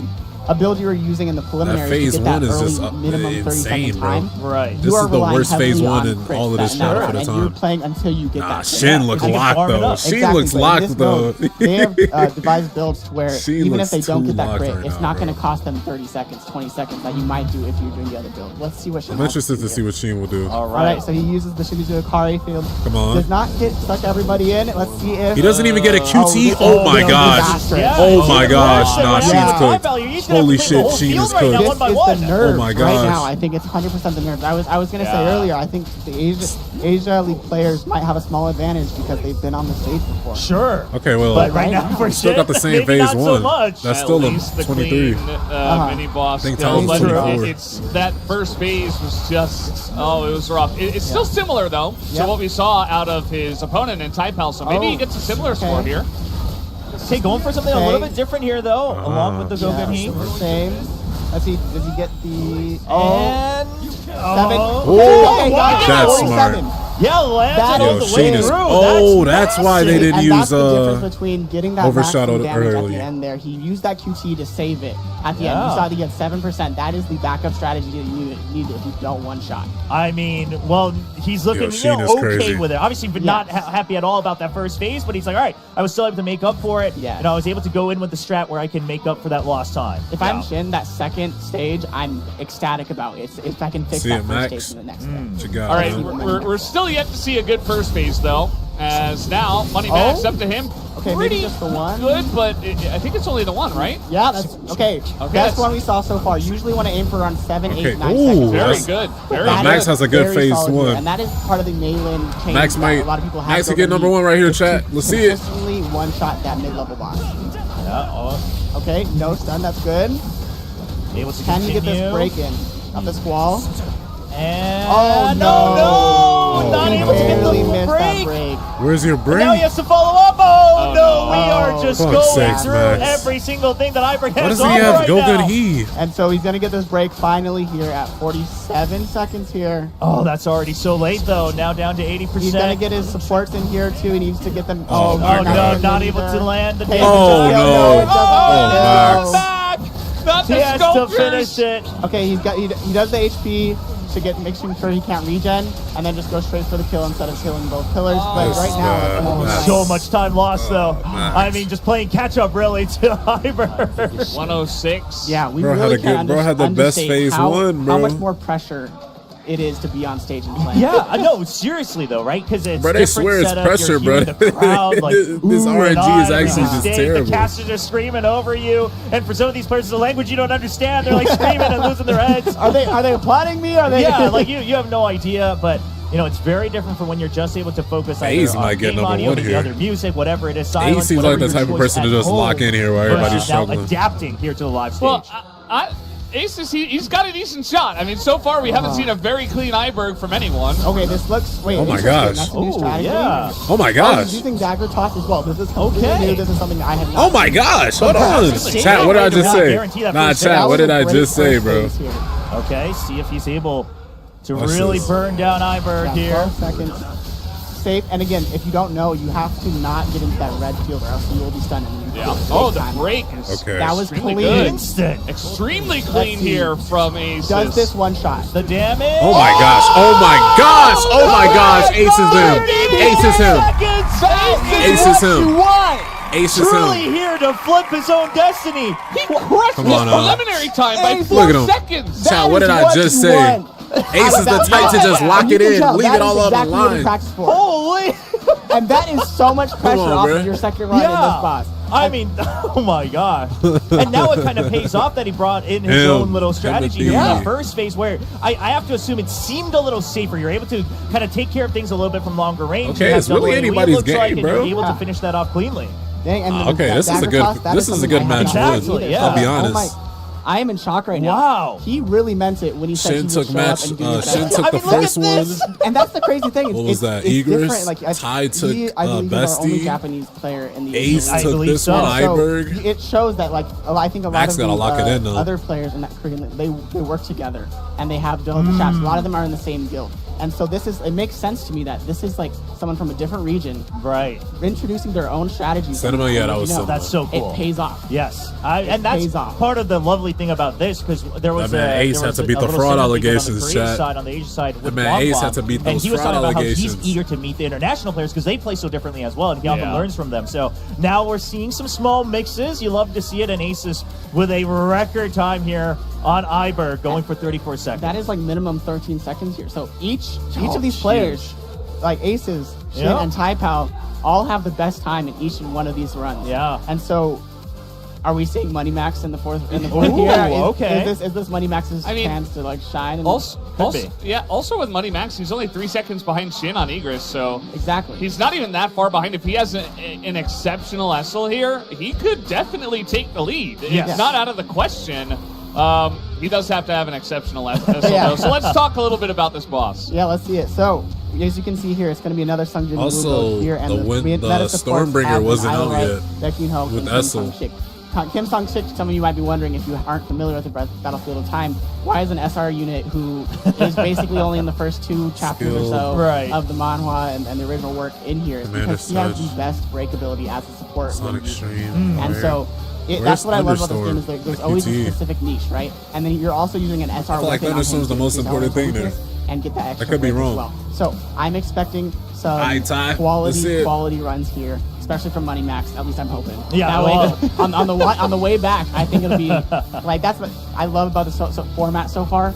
a build you were using in the preliminary phase to get that one is early just, minimum 30 insane, second bro. time. Right. This You are is the relying worst phase heavily one on in crits all of this that chat round, for the and you're time. playing until you get Nah, that. Shin looks I can locked farm it though. up. Shin Exactly, looks but in locked this though. build, they have devised builds to where She even if looks they don't too get that locked crit, right it's now, not going to bro. cost them 30 seconds, 20 seconds that you might do if you're doing the other build. Let's see what Shin I'm has interested do to see here. what Shin will do. All All right. right, so he uses the Shimizu Akari field. Come on. Does not get stuck everybody in. Let's see if He doesn't even get a QT. this Oh is my a gosh. disaster. Yeah. Oh my gosh. Nah, Yeah. Sheen's cooked. Holy shit, Sheen Sheen is right now, cooked. one by This one. is the nerves Oh my right gosh. now. I think it's 100% the nerves. I was gonna say Yeah. earlier. I think the Asia League players might have a small advantage because they've been on the stage before. Sure. Okay, well, But right now, for still Shin, got the same maybe phase not so one. much. That's At still a least the 23. clean, mini boss I think still, Tyler's but 24. it's that first phase was just it was rough. It's still similar though Yeah. to what we saw out of his opponent in Taipao, so maybe he gets a similar score here. Okay, going for something a Okay. little bit different here, though, along with the Yeah, Gogun He. same. Let's see. Does he get the And 7? Oh, Okay, got it. that's 47. smart. yeah, lands That it all Yo, the is way Sheen is. through. Oh, that's why they massive. didn't And use that's the difference between getting that overshadowed maximum damage early. at the end there. He used that QT to save it at the end. Yeah. You saw that he had 7%. That is the backup strategy that you need if you don't one shot. I mean, well, he's looking Sheen is okay crazy. with it. Obviously, but not happy at all about that first phase, but he's like, all right, I was still able to make up for it. Yeah. And I was able to go in with the strat where I can make up for that lost time. If I'm Shin, that second stage, I'm ecstatic about it. If I can fix See that it, first Max? stage in the next What you got, All right, man? we're still yet to see a good first phase though. as now Money Max up to him. Okay, maybe just the one. Good, but I think it's only the one, right? Yeah, that's okay. Best one we saw so far. Usually want to aim for around 7, 8, 9 Ooh, seconds. Very good. Very That good. Max is has a good very phase solid one. here, and that is part of the Malin change. Max that might. a lot of people have. Max will built get number in one right here, is chat. to Let's see it. consistently one-shot that mid-level boss. Yeah, Okay, no stun. That's good. able to Can you get this continue. break in of this wall? And Oh, no! Not He able to get barely the missed that break. break. Where's your break? Now he has to follow up. Oh, no, we no. are just Oh, going sakes, through Max. every single thing that Iber Why has doesn't on he have right Go now. Good He? And so he's going to get this break finally here at 47 seconds here. Oh, that's already so late, though. Now down to 80%. He's going to get his supports in here, too. He needs to get them. Oh, my Oh, God. no, not able to land the Okay, damage. Oh, no. it doesn't Oh, go. Max. Back! Not He the has to sculptures! finish it. Okay, he does the HP to get making sure he can't regen, and then just go straight for the kill instead of killing both pillars. But This right is now, bad. oh, Max. So much time lost, though. Max. I mean, just playing catch-up, really, to Iber. 106. yeah, we Bro had really a good- can't bro had the best understate phase how, one, how bro. much more pressure it is to be on stage and play. Yeah, no, seriously, though, right? Because it's Bro, they different swear it's setup. pressure, You're bro. hearing the crowd, like, This ooh and RNG ah, is and actually just mistake. terrible. The casters are screaming over you, and for some of these players, it's a language you don't understand. They're like screaming and losing their heads. Are they applauding me? Are they? Yeah, like you have no idea, but you know it's very different from when you're just able to focus on Ace might get game number audio, one maybe here. other music, whatever it is. Silence, Ace seems whatever like the your type of choice person to at just home. lock in here while But everybody's he's now struggling. adapting here to the live stage. Well, Ace is he's got a decent shot. I mean, so far we haven't seen a very clean Iberg from anyone. Okay, this looks. Wait. Oh my interesting. gosh. That's a new Ooh, strategy. yeah. Oh my He's gosh. using dagger toss as well. This is completely Okay. new. This is something I have not. Oh my gosh. Hold on. Save Chat, what did I that just way to say? guarantee that Nah, first chat, hit. what did I Great just say, first bro? phase here. Okay, see if he's able to Watch really this. burn down Iberg Yeah, here. 12 seconds. Safe. And again, if you don't know, you have to not get into that red field or else you will be stunned. Yeah. Oh, the break is Okay. That was extremely clean. good. Instant. Extremely clean see. here from Ace. Does this one shot? The damage. Oh my gosh. Oh my gosh. Oh my gosh. Ace is him. Ace is him. Ace is him. Ace is Truly him. here to flip his own destiny. He crushed Come his on, preliminary time by Ace, 4 look at him. seconds. Chat, what did I just say? Ace is the type to just lock it in, leave it all on the line. Holy. And that is so much pressure on, off bro. of your second run in this boss. I mean, oh my gosh. And now it kind of pays off that he brought in his Him. own little strategy here Yeah. in the first phase where I have to assume it seemed a little safer. You're able to kind of take care of things a little bit from longer range. Okay, You have it's really double AoE, anybody's looks like, game, and bro. You're able Yeah. to finish that off cleanly. Dang, and Okay, that this is a dagger good- toss, that this is a something good I match have not win. seen either. Yeah. I'll be Oh honest. my- I am in shock right now. Wow. He really meant it when he said Shin he would took show match. up and do his Shin best. took I the mean, look at first one. this. And that's the crazy thing. What was that? It's Egress? different. Like, Ty took, I believe he's our only Bestie. Japanese player in the Ace I took believe this so. one. So Iberg. it shows that, like, I think a lot Max of gotta these, lock it in, though. other players in that Korean league, they work together and they have built shops. A lot of them are in the same guild, and so it makes sense to me that this is like someone from a different region Right. introducing their own strategies. Cinema, yeah, that was cinema. That's so cool. It pays off. Yes, and that's pays off. part of the lovely thing about this because there was That man a, Ace there had was to beat a the little fraud synergy because allegations, on the Korean chat. side, on the Asian side with man Wong Ace Wong, had to beat and those he was fraud talking about how he's allegations. eager to meet the international players because they play so differently as well, and he often Yeah. learns from them. So now we're seeing some small mixes. You love to see it, and Ace is with a record time here on Iberg, going for 34 seconds. That is like minimum 13 seconds here. So each Oh, of these players, like Aces, Shin, Yeah. and Taipao, all have the best time in each one of these runs. Yeah. And so, are we seeing Money Max in the fourth Ooh, year? okay. Is this Money Max's I mean, chance to like shine? And Also with Money Max, he's only 3 seconds behind Shin on Egress, so exactly. he's not even that far behind. If he has an exceptional SL here, he could definitely take the lead. Yes. It's not out of the question. He does have to have an exceptional SL, Yeah. though. So let's talk a little bit about this boss. Yeah, let's see it. So, as you can see here, it's going to be another Sungjin Also, here, and the meta supports Stormbringer have been wasn't out Idolite, yet Baek Yoon-ho, with and Essel. Kim Sung-sik. Kim Sung-sik, some of you might be wondering if you aren't familiar with the Battlefield of Time, why is an SR unit who is basically only in the first 2 chapters or so Right. of the manhwa and the original work in here? It's Commander because he has Surge. the best break ability as a support. Sonic when used. Stream. And so that's Where's what I love about this Thunderstorm? game is that there's The always a QT. specific niche, right? And then you're also using an SR I feel like weapon on Thunderstorm's him the most to important excel thing in there. focus and get that extra could be break as wrong. well. So I'm expecting some Alright, Ty, let's see it. quality runs here, especially from Money Max. At least I'm hoping. Yeah, That well- way, on the way back, I think it'll be like that's what I love about the format so far.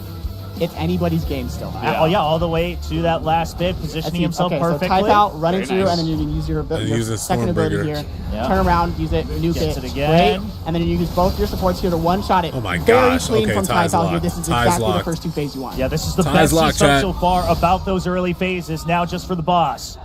it's anybody's game still. Oh yeah, all the way to that last bit, positioning himself perfectly. So type out, run Very into, nice. and then you can use your second Stormbreaker. ability here. Yeah. Turn around, use it, nuke Gets it, it again. great, and then you use both your supports here to one-shot it. Oh my Very gosh, clean okay, from Ty's Typal here. locked. This is Ty's exactly the locked. first 2 phases you want. Yeah, this is the Ty's best locked, he's done chat. so far about those early phases. Now just for the boss.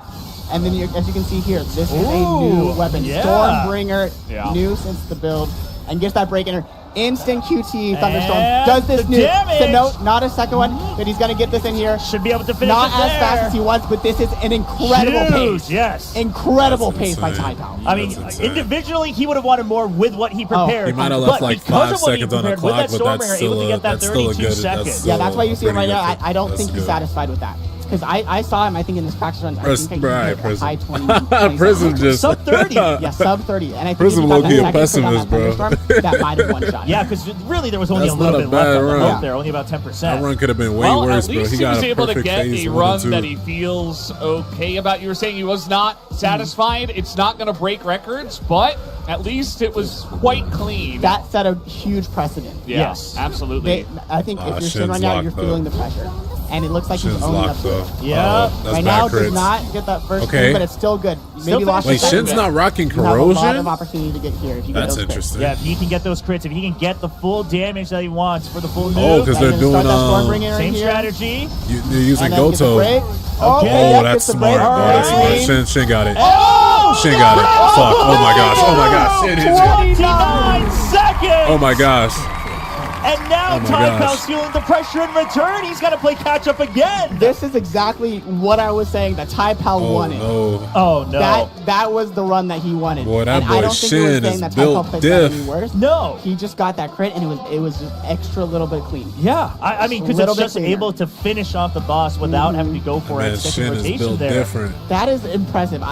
And then, as you can see here, this is a new weapon. yeah. Stormbringer, Yeah. new since the build, and gets that break in her. Instant QT Thunderstorm And does this the new. damage. So no, not a second one, but he's gonna get this in here. Should be able to finish Not it as there. fast as he wants, but this is an incredible Huge, pace. yes. Incredible That's pace by insane. Typal. I mean, That's insane. individually, he would have wanted more with what he prepared. He might have left but like because 5 of what he seconds on the prepared with clock, that but that's Stormbringer, able still to get that that's still a 32 good. seconds. That's Yeah, that's why you see him right pretty now. good. I don't That's think he's good. satisfied with that. Because I saw him, I think, in this practice run. I think Right, he hit a high 20. Prism just Sub 30. Yeah, sub 30. And I think Prism if you got low-key a that second click on pessimist, bro. that Thunderstorm, that might have one shot. Yeah, because really there was only That's a little not a bit left bad on the run. boat there, only about 10%. That run could have been way Well, worse, at bro. least He he got was a able to perfect get phase a 1 and run 2. that he feels okay about. You were saying he was not satisfied. It's not going to break records, but at least it was quite clean. That set a huge precedent. Yeah, Yes. absolutely. I think if you're Shin's sitting right now, you're locked, though. feeling the pressure. And it looks like he's Shin's owning up locked to though. it. Yeah. That's Right bad now, crits. does not get that first Okay. win, but it's still good. Still Maybe lost Wait, the second Shin's bit. not rocking You have a lot of corrosion? opportunity to get here if you That's get those crits. interesting. Yeah, if he can get those crits, if he can get the full damage that he wants for the full nuke. Oh, because Now they're you're gonna doing start that Stormbringer right same here. strategy. they're using And then get the Goto. break. Oh, yeah, that's gets the smart. break. Oh, that's Alright. smart. Shin got it. Oh! Shin got it. Fuck. Oh my gosh. Oh my gosh. Shin hit it. 29 seconds! Oh my gosh. And now Oh my Typal's gosh. feeling the pressure in return. He's got to play catch up again. This is exactly what I was saying that Typal Oh wanted. no. Oh, no. That was the run that he wanted. Boy, that and boy I don't think we were Shin saying is that Typal built played that any diff. worse. No. He just got that crit, and it was just extra little bit clean. Yeah, I mean, because Little it's bit just cleaner. able to finish off the boss without having to go for Man, a second Shin is rotation built there. different. That is impressive.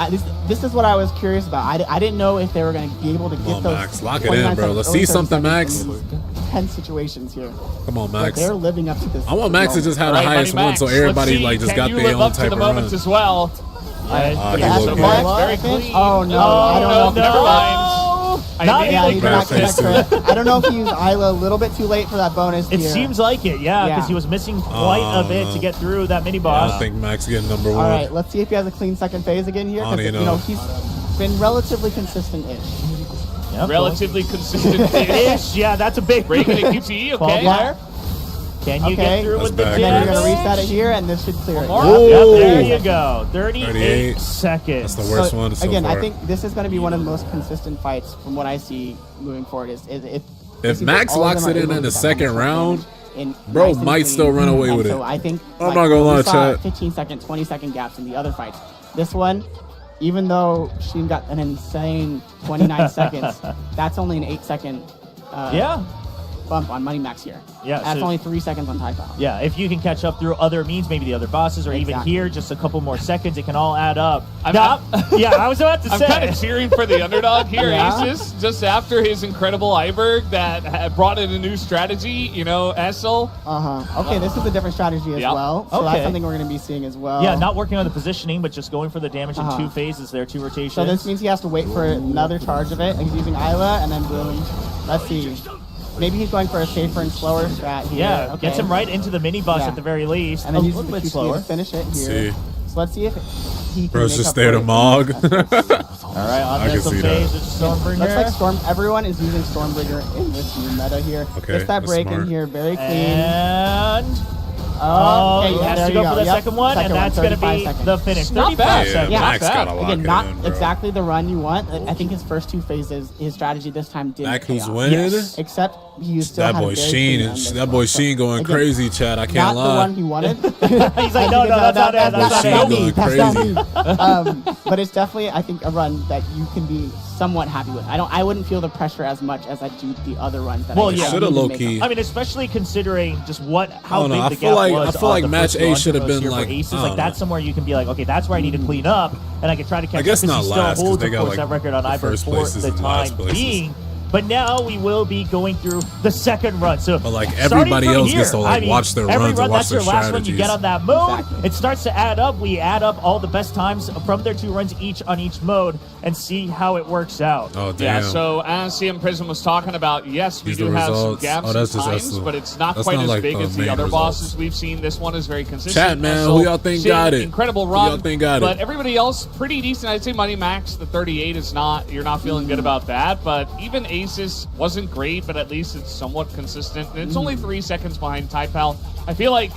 This is what I was curious about. I didn't know if they were going to be able to get on, those. Max. Lock it 29 in, bro. seconds, Let's early see 30 something, seconds Max. in these tense situations here. Come on, But Max. they're living up to this. I want Max to just have All the right, highest Buddy one, Max, so let's everybody see, like just can got you their live own up to type the of run. moments as well. he That's looked the good. one. Very clean. Oh no! Oh, I don't no, know. never mind. I Not think Yeah, even he did Bad not get face that crit. I don't know if he used Isla a little bit too late for that bonus. It here. seems like it, yeah, because Yeah. he was missing quite a bit to get through that mini boss. I think Max getting number 1. All right, let's see if he has a clean second phase again here. I don't Because even know. he's been relatively consistent-ish. Yep. Relatively consistent. Ish, yeah, that's a big Breaking a QTE, Ball okay. flyer. Can you Okay. get through That's with the bad. And then you're jabs? gonna reset it here, and this should clear it. more. Yep. Yep, Ooh. there you go. 38 38. seconds. That's the worst So, one so again, far. I think this is going to be one of the most consistent fights from what I see moving forward. Is If Max locks it in the second round, bro nice and might clean. still run away And with so it. I think I'm not gonna lie, we saw chat. 15-second, 20-second gaps in the other fights. This one, even though Sheen got an insane 29 seconds, that's only an 8-second Yeah. bump on Money Max here. Yeah, That's so- only 3 seconds on Typal. Yeah, if you can catch up through other means, maybe the other bosses, or even Exactly. here, just a couple more seconds, it can all add up. I'm- Yeah, I was about to I'm say. kind of cheering for the underdog here, Yeah. Aces. Just after his incredible Iberg that had brought in a new strategy, Essel. Okay, this is a different strategy as Yep. well. So Okay. that's something we're going to be seeing as well. Yeah, not working on the positioning, but just going for the damage in Uh-huh. 2 phases there, 2 rotations. So this means he has to wait for another charge of it. He's using Isla, and then boom. Let's see. Maybe he's going for a safer and slower strat here. yeah, Okay. gets him right into the mini boss Yeah. at the very least. And then a uses little the bit QT slower. to finish it See. here. So let's see if he can Bro's make just up there for to it. Mog. All right, on I can this see phase, that. it's Stormbringer. Looks like everyone is using Stormbringer in this new meta here. Okay, Gets that that's break smart. in here, very clean. And Oh, he okay, has there to you go for the Yep, second one, and that's going to 35 be seconds. the finish. Not 35 bad. Yeah, seconds. Max bad. gotta lock Again, it not in, bro. exactly the run you want. I think his first 2 phases, his strategy this time didn't Max pay who's off. winning? Except he still That had a boy very Sheen, clean run this that boy one. So, Sheen going again, crazy, Chad. I Not can't the lie. one he wanted. He's like, no, that's not it. That's Sheen not going it. That's not crazy. me. But it's definitely, I think, a run that you can be somewhat happy with. I wouldn't feel the pressure as much as I do the other runs that Well, I yeah. need Shoulda to low make key. up. I mean, especially considering just how I don't know. big I the feel gap like- was. I feel on like the match first A run should have for been Tier 4 like, Aces. I Like don't that's know. somewhere you can be like, okay, that's where I need to clean up, and I can try to catch I guess up because not he still last, 'cause holds, they of got, course, like, that record on the Iber first for places the and last time places. being. But now we will be going through the second run. So, But like everybody else gets to like watch their every runs run, and watch that's their your last one you get strategies. on that mode. Exactly. It starts to add up. We add up all the best times from their 2 runs each on each mode and see how it works out. Oh damn! Yeah, so as CM Prism was talking about, yes, we These do are have some results. gaps Oh, that's in just- that's times, the- but it's not that's quite not as like big the as the main other results. bosses we've seen. This one is very consistent. Chat, man, So who y'all think seeing got it? Incredible Who run. y'all think got it? But everybody else, pretty decent. I'd say Money Max, the 38 is not, you're not feeling good about that. But even Aces wasn't great, but at least it's somewhat consistent. And it's only 3 seconds behind Taipal. I feel like,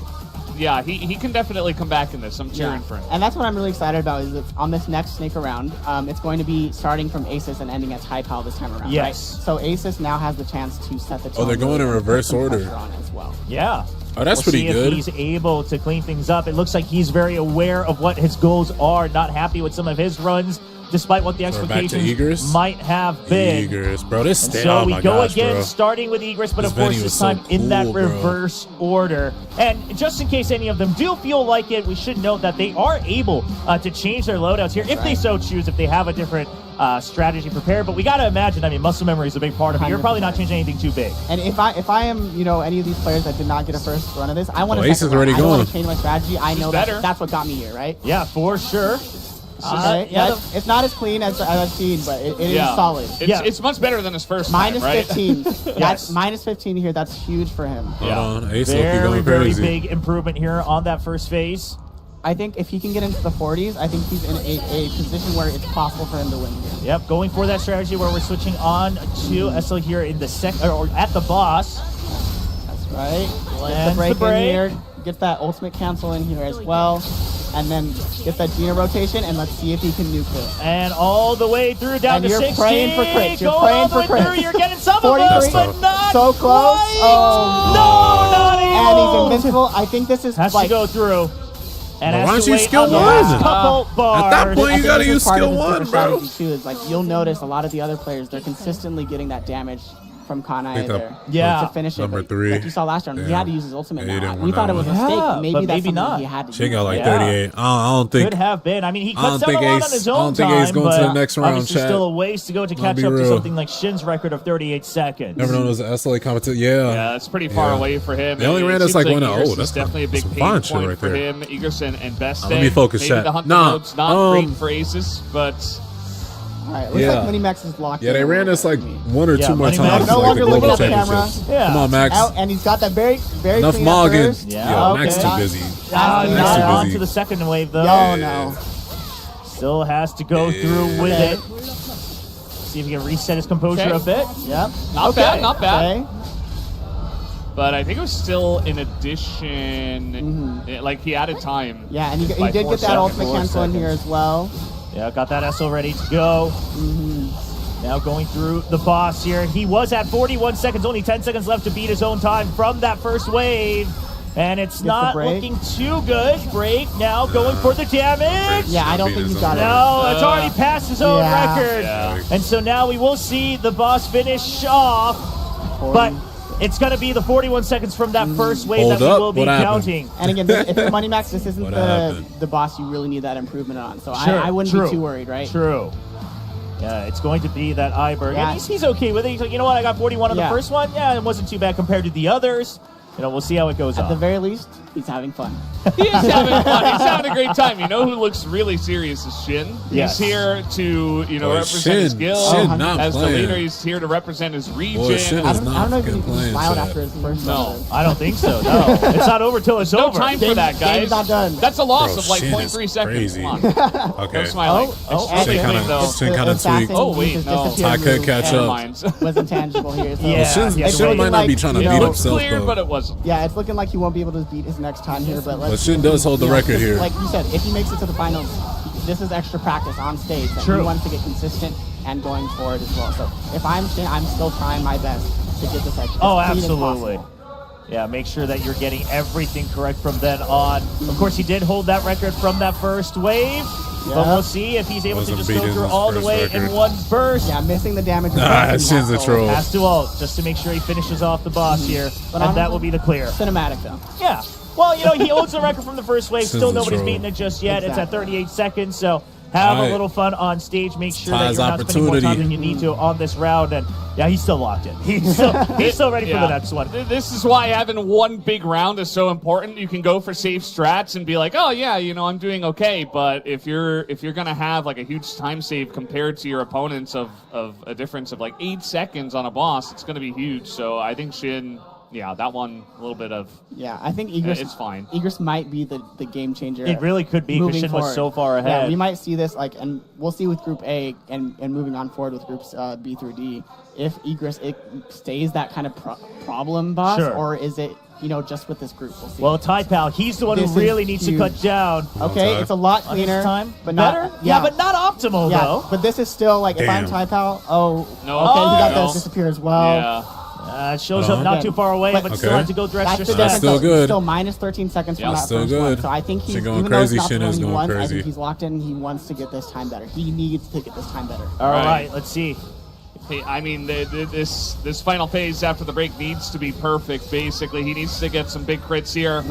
yeah, he can definitely come back in this. I'm cheering for him. And that's what I'm really excited about is that on this next snake around, it's going to be starting from Asus and ending at Taipal this time around. Yes. Right? So Asus now has the chance to set the tone. Oh, they're going in and put reverse some order. pressure on as well. Yeah. Oh, that's We'll pretty see good. if he's able to clean things up. It looks like he's very aware of what his goals are, not happy with some of his runs, despite what the So we're back to expectations Egress? might have been. Egress, bro. This And stand. so Oh we my go gosh, again, bro. starting with Egress, but This of course venue this is so time in that cool, bro. reverse order. And just in case any of them do feel like it, we should note that they are able to change their loadouts here if they so choose, if they have a different strategy prepared. But we got to imagine, I mean, muscle memory is a big part of it. You're probably not changing anything too big. And if I am, you know, any of these players that did not get a first run of this, I want to. Ace is already I don't want going. to change my strategy. I know better. that's what got me here, right? Yeah, for sure. Okay, Yeah, it's not as clean as I've seen, but it is Yeah. solid. It's much better than his first time, Minus right? 15. Yes. That's minus 15 here. That's huge for him. Hold on. Ace will keep very, going very crazy. big improvement here on that first phase. I think if he can get into the 40s, I think he's in a position where it's possible for him to win here. Yep, going for that strategy where we're switching on to SL here in the or at the boss. That's right. Get Lands the break, the break. in here. Get that ultimate cancel in here as well. And then get that Gina rotation, and let's see if he can nuke it. And all the way through down And to you're 60. praying for crits. You're Going praying all the for way crits. through. You're getting some of 43. them, but not So close. quite. Oh. No, not And he's able. invincible. I think this is Has like to go through. And Why has don't to you wait skill another one? couple bars. At that point, I you think gotta this is use part of skill his 1, different bro. strategy too. Is like you'll notice a lot of the other players, they're consistently getting that damage from Kanai Think there. Yeah. To finish it. Number But 3. Like you saw last round, he Yeah. had to use his ultimate Yeah, he now. didn't We win thought that it was a one. mistake. Yeah, Maybe but that's maybe something not. he had to She use. got like Yeah. 38. I don't think. Could have been. I mean, he I cuts don't down a think lot Ace- on his I own don't think time, Ace going to but the next round, obviously chat. still a ways to go to catch be up to real. something like Shin's record of 38 seconds. Never known it was an SLA competition. Yeah. Yeah, it's pretty far Yeah. away for him. They only It ran us seems like 1-0. Egress is That's definitely a big some pain fine shit point right for there. him. Egerson and Best. Let me focus, Maybe chat. the hunting Nah, mode's not great for Aces, but All right, looks Yeah. like Minimax is locked. Yeah, in they a ran little us bit like for me. 1 or Yeah, 2 more Money times. Max like no longer the looking global at the camera. championships. Yeah. Come on, Max. Out, and he's got that very Enough clean at Mulligan. first. Yeah, Max okay. too busy. Not Max too on busy. to the second wave, though. Oh no. Still has to go through with Okay. it. See if he can reset his composure Okay. a bit. Yep. not bad, not bad. Okay. But I think it was still in addition, like he added time. Yeah, and he By did 4 get that seconds. ultimate cancel in here as well. Yeah, got that SL ready to go. Now going through the boss here. He was at 41 seconds, only 10 seconds left to beat his own time from that first wave. And it's the not break. looking too good. Break now going for the damage. Yeah, I don't think he's got it. No, it's already past his own Yeah. record. Yeah. And so now we will see the boss finish off. But it's going to be the 41 seconds from that first wave Hold that we up, will be what happened? counting. And again, if it's Money Max, this isn't What happened? the boss you really need that improvement on. So Sure, I wouldn't true. be too worried, right? True. Yeah, it's going to be that Iberg. Yeah. And he's okay with it. He's like, you know what, I got 41 on the Yeah. first one. Yeah, it wasn't too bad compared to the others. You know, we'll see how it goes At the on. very least, he's having fun. He is having fun. He's having a great time. You know who looks really serious is Shin. Yes. He's here to, you know, Boy, represent his Shin- guild. Shin not As the playing. leader, he's here to represent his region. Boy, Shin I is don't not know if he fucking playing. smiled chat. after his first No. run. I don't think so, no. It's not over till it's No over. time for Game- that, guys. game's not done. That's a loss Bro, of like Shin 0.3 is seconds. crazy. Come on. Okay. No smiling. Oh, It's okay. really Shin clean, kinda- though. Shin kinda assassin tweaked. Oh, wait, uses no. disappear I couldn't move catch Never up. mind. was intangible here. So Yeah. Shin Yeah, Shin looking might not be like, trying to you beat know, himself, Clear, though. but it wasn't. yeah, it's looking like he won't be able to beat his next time here. But But Shin does hold the record here. Like you said, if he makes it to the finals, this is extra practice on stage. And True. he wants to get consistent and going forward as well. So if I'm Shin, I'm still trying my best to get this extra. Oh, as clean as absolutely. possible. Yeah, make sure that you're getting everything correct from then on. Of course, he did hold that record from that first wave, but Yeah. we'll see if he's able to Wasn't just go beating through his all the first way record. in one burst. Yeah, missing the damage. Shin's a troll. Has to ult just to make sure he finishes off the boss here, But and that honestly, will be the clear. Cinematic though. Yeah. Well, you know, he holds the record from the first wave. Shin's Still a nobody's troll. beaten it just yet. It's at Exactly. 38 seconds, so have All a right. little fun on stage. Make sure that Ty's you're not spending more time opportunity. than you need to on this round. And Yeah, he's still locked in. He's still ready for the next one. This is why having one big round is so important. You can go for safe strats and be like, oh yeah, you know, I'm doing okay. But if you're gonna have like a huge time save compared to your opponents of a difference of like 8 seconds on a boss, it's gonna be huge. So I think Shin, yeah, that one a little bit of I think Egress, it's fine. Egress might be the game changer. It really could be because Shin was so far ahead. Yeah, we might see this and we'll see with Group A and moving on forward with groups B through D. If Egress stays that kind of problem boss, or is it just with this group? We'll see. Well, Ty Pal, he's the one who really needs to cut down. Okay, it's a lot cleaner, but better. Yeah, but not optimal though. But this is still like if I'm Ty Pal, he got to disappear as well. Yeah. It shows up not too far away, but still has to go through extra steps. That's still good. Still minus 13 seconds from that still first good. one. So I think he's going crazy. Shin is going I crazy. think he's locked in. He wants to get this time better. He needs to get this time better. All right, let's see. Hey, I mean, this final phase after the break needs to be perfect, basically. He needs to get some big crits here,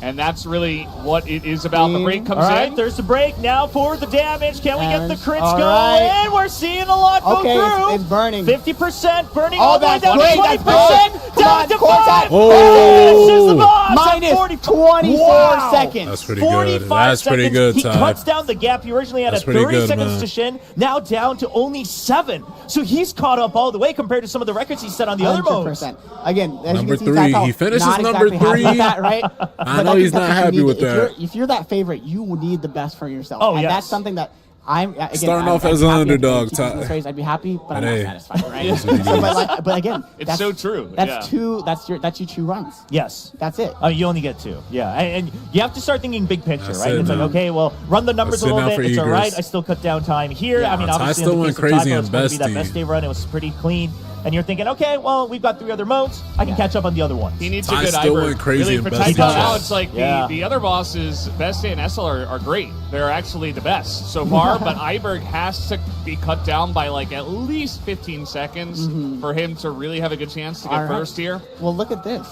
and that's really what it is about. The break comes in. There's the break. Now for the damage. Can we get the crits going? Right. We're seeing a lot go through. It's burning. 50%, burning all the way that's down great. to 20%. That's Down to 5. Oh. The boss minus 24 seconds. That's pretty good. That's pretty good, He Ty. cuts down the gap. He originally had That's a pretty 30 good, seconds man. to Shin. Now down to only 7. So he's caught up all the way compared to some of the records he set on the other modes. Again, as Number you can see, 3. Ty He finishes not number exactly happy 3. with that, right? I know he's not happy with that. If you're that favorite, you need the best for yourself. Oh, and yes. that's something that Starting off as an underdog, I'd be happy, but I'm not Hey. satisfied, right? But again, It's so true. That's two. That's your 2 runs. Yes. That's it. Oh, you only get 2. Yeah, and you have to start thinking big picture, That's right? it, It's like, man. okay, well, run the numbers That's a it little now bit. for It's all Egress. right. I still cut down time here. Yeah. I mean, Ty obviously, still in the went case of Typo, crazy it's in going to be that Bestie. best day run. It was pretty clean. And you're thinking, okay, well, we've got 3 other modes. I can catch up on the other ones. He needs Ty a good still Iberg. went crazy Really, in for Bestie Typo chat. now, it's like the other bosses, Best and SL are great. They're actually the best so far, but Iberg has to be cut down by like at least 15 seconds for him to really have a good chance to get first here. Well, look at this.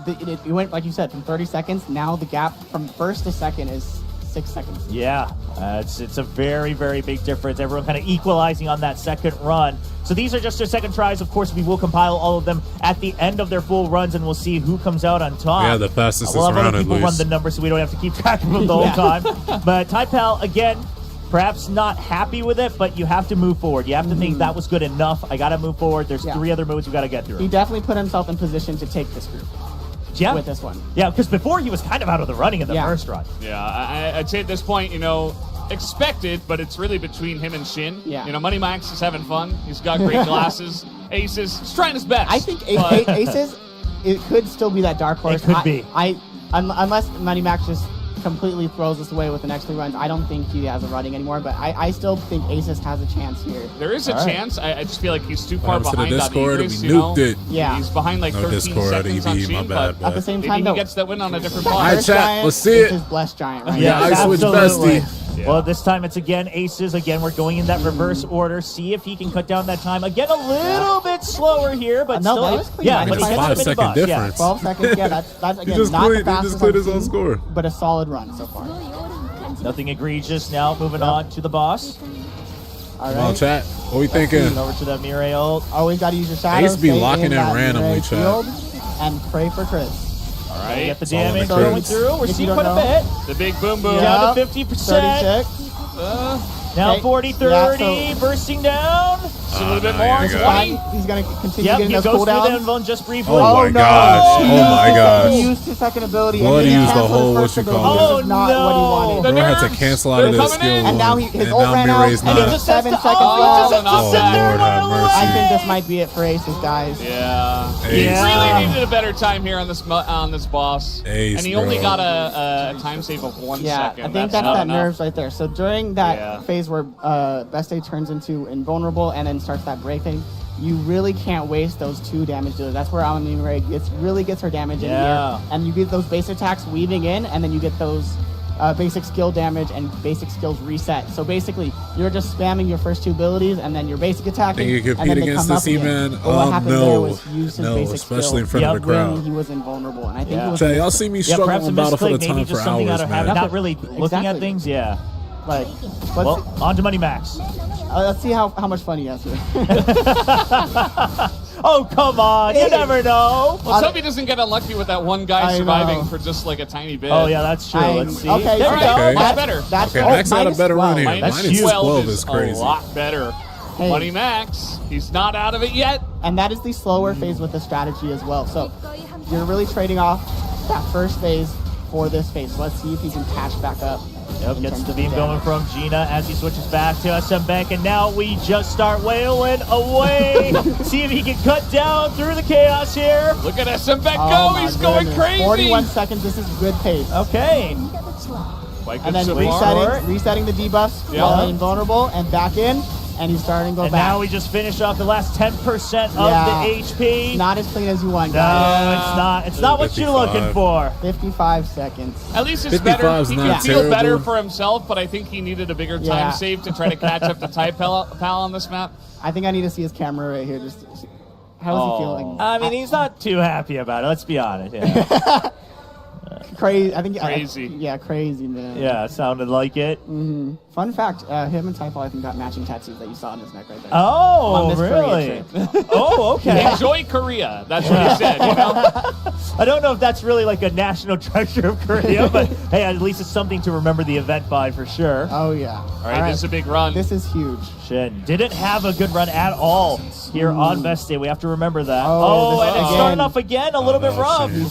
It went, like you said, from 30 seconds. Now the gap from first to second is 6 seconds. Yeah, it's a very, very big difference. Everyone kind of equalizing on that second run. So these are just their second tries. Of course, we will compile all of them at the end of their full runs, and we'll see who comes out on top. Yeah, the fastest we'll have round other at people run least. the numbers so we don't have to keep track of them the whole time. But Ty Pal, again, perhaps not happy with it, but you have to move forward. You have to think that was good enough. I got to move forward. There's 3 other moves we got to get through. He definitely put himself in position to take this group. Yeah. With this one. Yeah, because before he was kind of out of the running in the first run. Yeah, I'd say at this point, expected, but it's really between him and Shin. Yeah. Money Max is having fun. He's got great glasses. Aces, he's trying his best. I think Aces, it could still be that dark horse. It could be. Unless Money Max just completely throws us away with the next 3 runs, I don't think he has a running anymore, but I still think Aces has a chance here. There is a chance. I just feel like he's too far What happened to the behind Discord? on Egress, We nuked it. Yeah. He's behind like No 13 Discord, seconds on EV, my Shin, bad, but At the same maybe time, he though, gets that win on a different that boss. Alright, first chat, giant let's see is it. his blessed giant right Yeah, now. I switched absolutely. Bestie. Yeah. Well, this time it's again Aces. Again, we're going in that reverse order. See if he can cut down that time. Again, a little bit slower here, but No, still. that was clean. Yeah, I but think he it's gets 5 the second mini boss, difference. 12 seconds, that's again, just not cleared- the he fastest just cleared I've his own seen, score. but a solid run so far. Nothing egregious now. Moving on to the boss. All Come on, right. chat. What we thinking? Moving over to that Mirai ult. Always got to use your shadow. Ace be stay locking in that randomly, Mirai chat. field, and pray for Chris. All We right. get the It's all in damage the going crits. through. We're If you seeing don't quite a know. bit. The big boom boom. Down to 50%. 36. Now Okay. 40-30, Yeah, bursting down. A little bit no, more. here we It's go. fine. He's going to continue Yep, getting he those goes through the cooldowns. invuln just briefly. Oh my no. gosh. Oh my He gosh. used his second ability. Blood and he used the canceled whole, his first what you ability. call This it. is not Oh, what he no. wanted. The Bro had to nerves, cancel out of they're this coming in. skill. And now his and ult now ran out, Mirai's and he not. just 7 seconds Oh, left. that's Oh, upset. Lord have mercy. I think this might be it for Aces, guys. Yeah. Ace, He Yeah. really needed a better time here on this boss. Ace, and he only bro. got a time save of 1 Yeah, second. I think that's not that enough. nerves right there. So during that Yeah. phase where Best Day turns into invulnerable and then starts that break thing, you really can't waste those 2 damage dealers. That's where Mirai really gets her damage in Yeah. here. And you get those base attacks weaving in, and then you get those basic skill damage and basic skills reset. So basically, you're just spamming your first 2 abilities, and then your basic attacking, Think you and compete then they against come this up again. E-Man? But what happened there was use his No, basic especially in skill front of the when crowd. he was invulnerable. And I think Yeah. he was Chat, y'all see me Yeah, struggle perhaps a on Battle for the misclick, maybe Time just for something hours, out of habit, man. not really looking at Exactly. things. Yeah. Like, Well, on to Money Max. let's see how much fun he has here. Oh, come on. You never know. Let's hope he doesn't get unlucky with that one guy I surviving know. for just like a tiny bit. Oh, yeah, that's true. Let's see. Okay, There we okay. go. Okay. Much better. That's Okay, Max had a better run here. Minus Minus 12 is a crazy. lot better. Hey. Money Max, he's not out of it yet. And that is the slower phase with the strategy as well. So you're really trading off that first phase for this phase. So let's see if he can catch back up. Yep, in gets terms the of beam going damage. from Gina as he switches back to SM Bank, and now we just start wailing away. See if he can cut down through the chaos here. Look at SM Beck Oh go, my he's going goodness. crazy. 41 seconds, this is good pace. Okay. Quite good And then so far. resetting the debuffs Yeah. while invulnerable and back in, and he's starting to go And back. now we just finished off the last 10% of Yeah. the HP. Not as clean as you want, No, guys. it's not. It's not what you're 55. looking for. 55 seconds. At least it's 55 better. is He not can feel terrible. better for himself, but I think he needed a bigger time Yeah. save to try to catch up to Ty Pal on this map. I think I need to see his camera right here. Just to see. How is he feeling? I mean, he's not too happy about it. Let's be honest. Yeah, Crazy. I think Crazy. yeah, crazy, man. yeah, it sounded like it. Fun fact: him and Typal, I think, got matching tattoos that you saw on his neck right there. Oh, On this Korea really? trip. Oh, okay. Enjoy Korea. That's what he said. You know? I don't know if that's really like a national treasure of Korea, but hey, at least it's something to remember the event by for sure. Oh yeah. All right, this is a big run. This is huge. Shin didn't have a good run at all here on Best Day. We have to remember that. Oh, Oh, this and it's again. starting off again a little bit no, rough. Shin.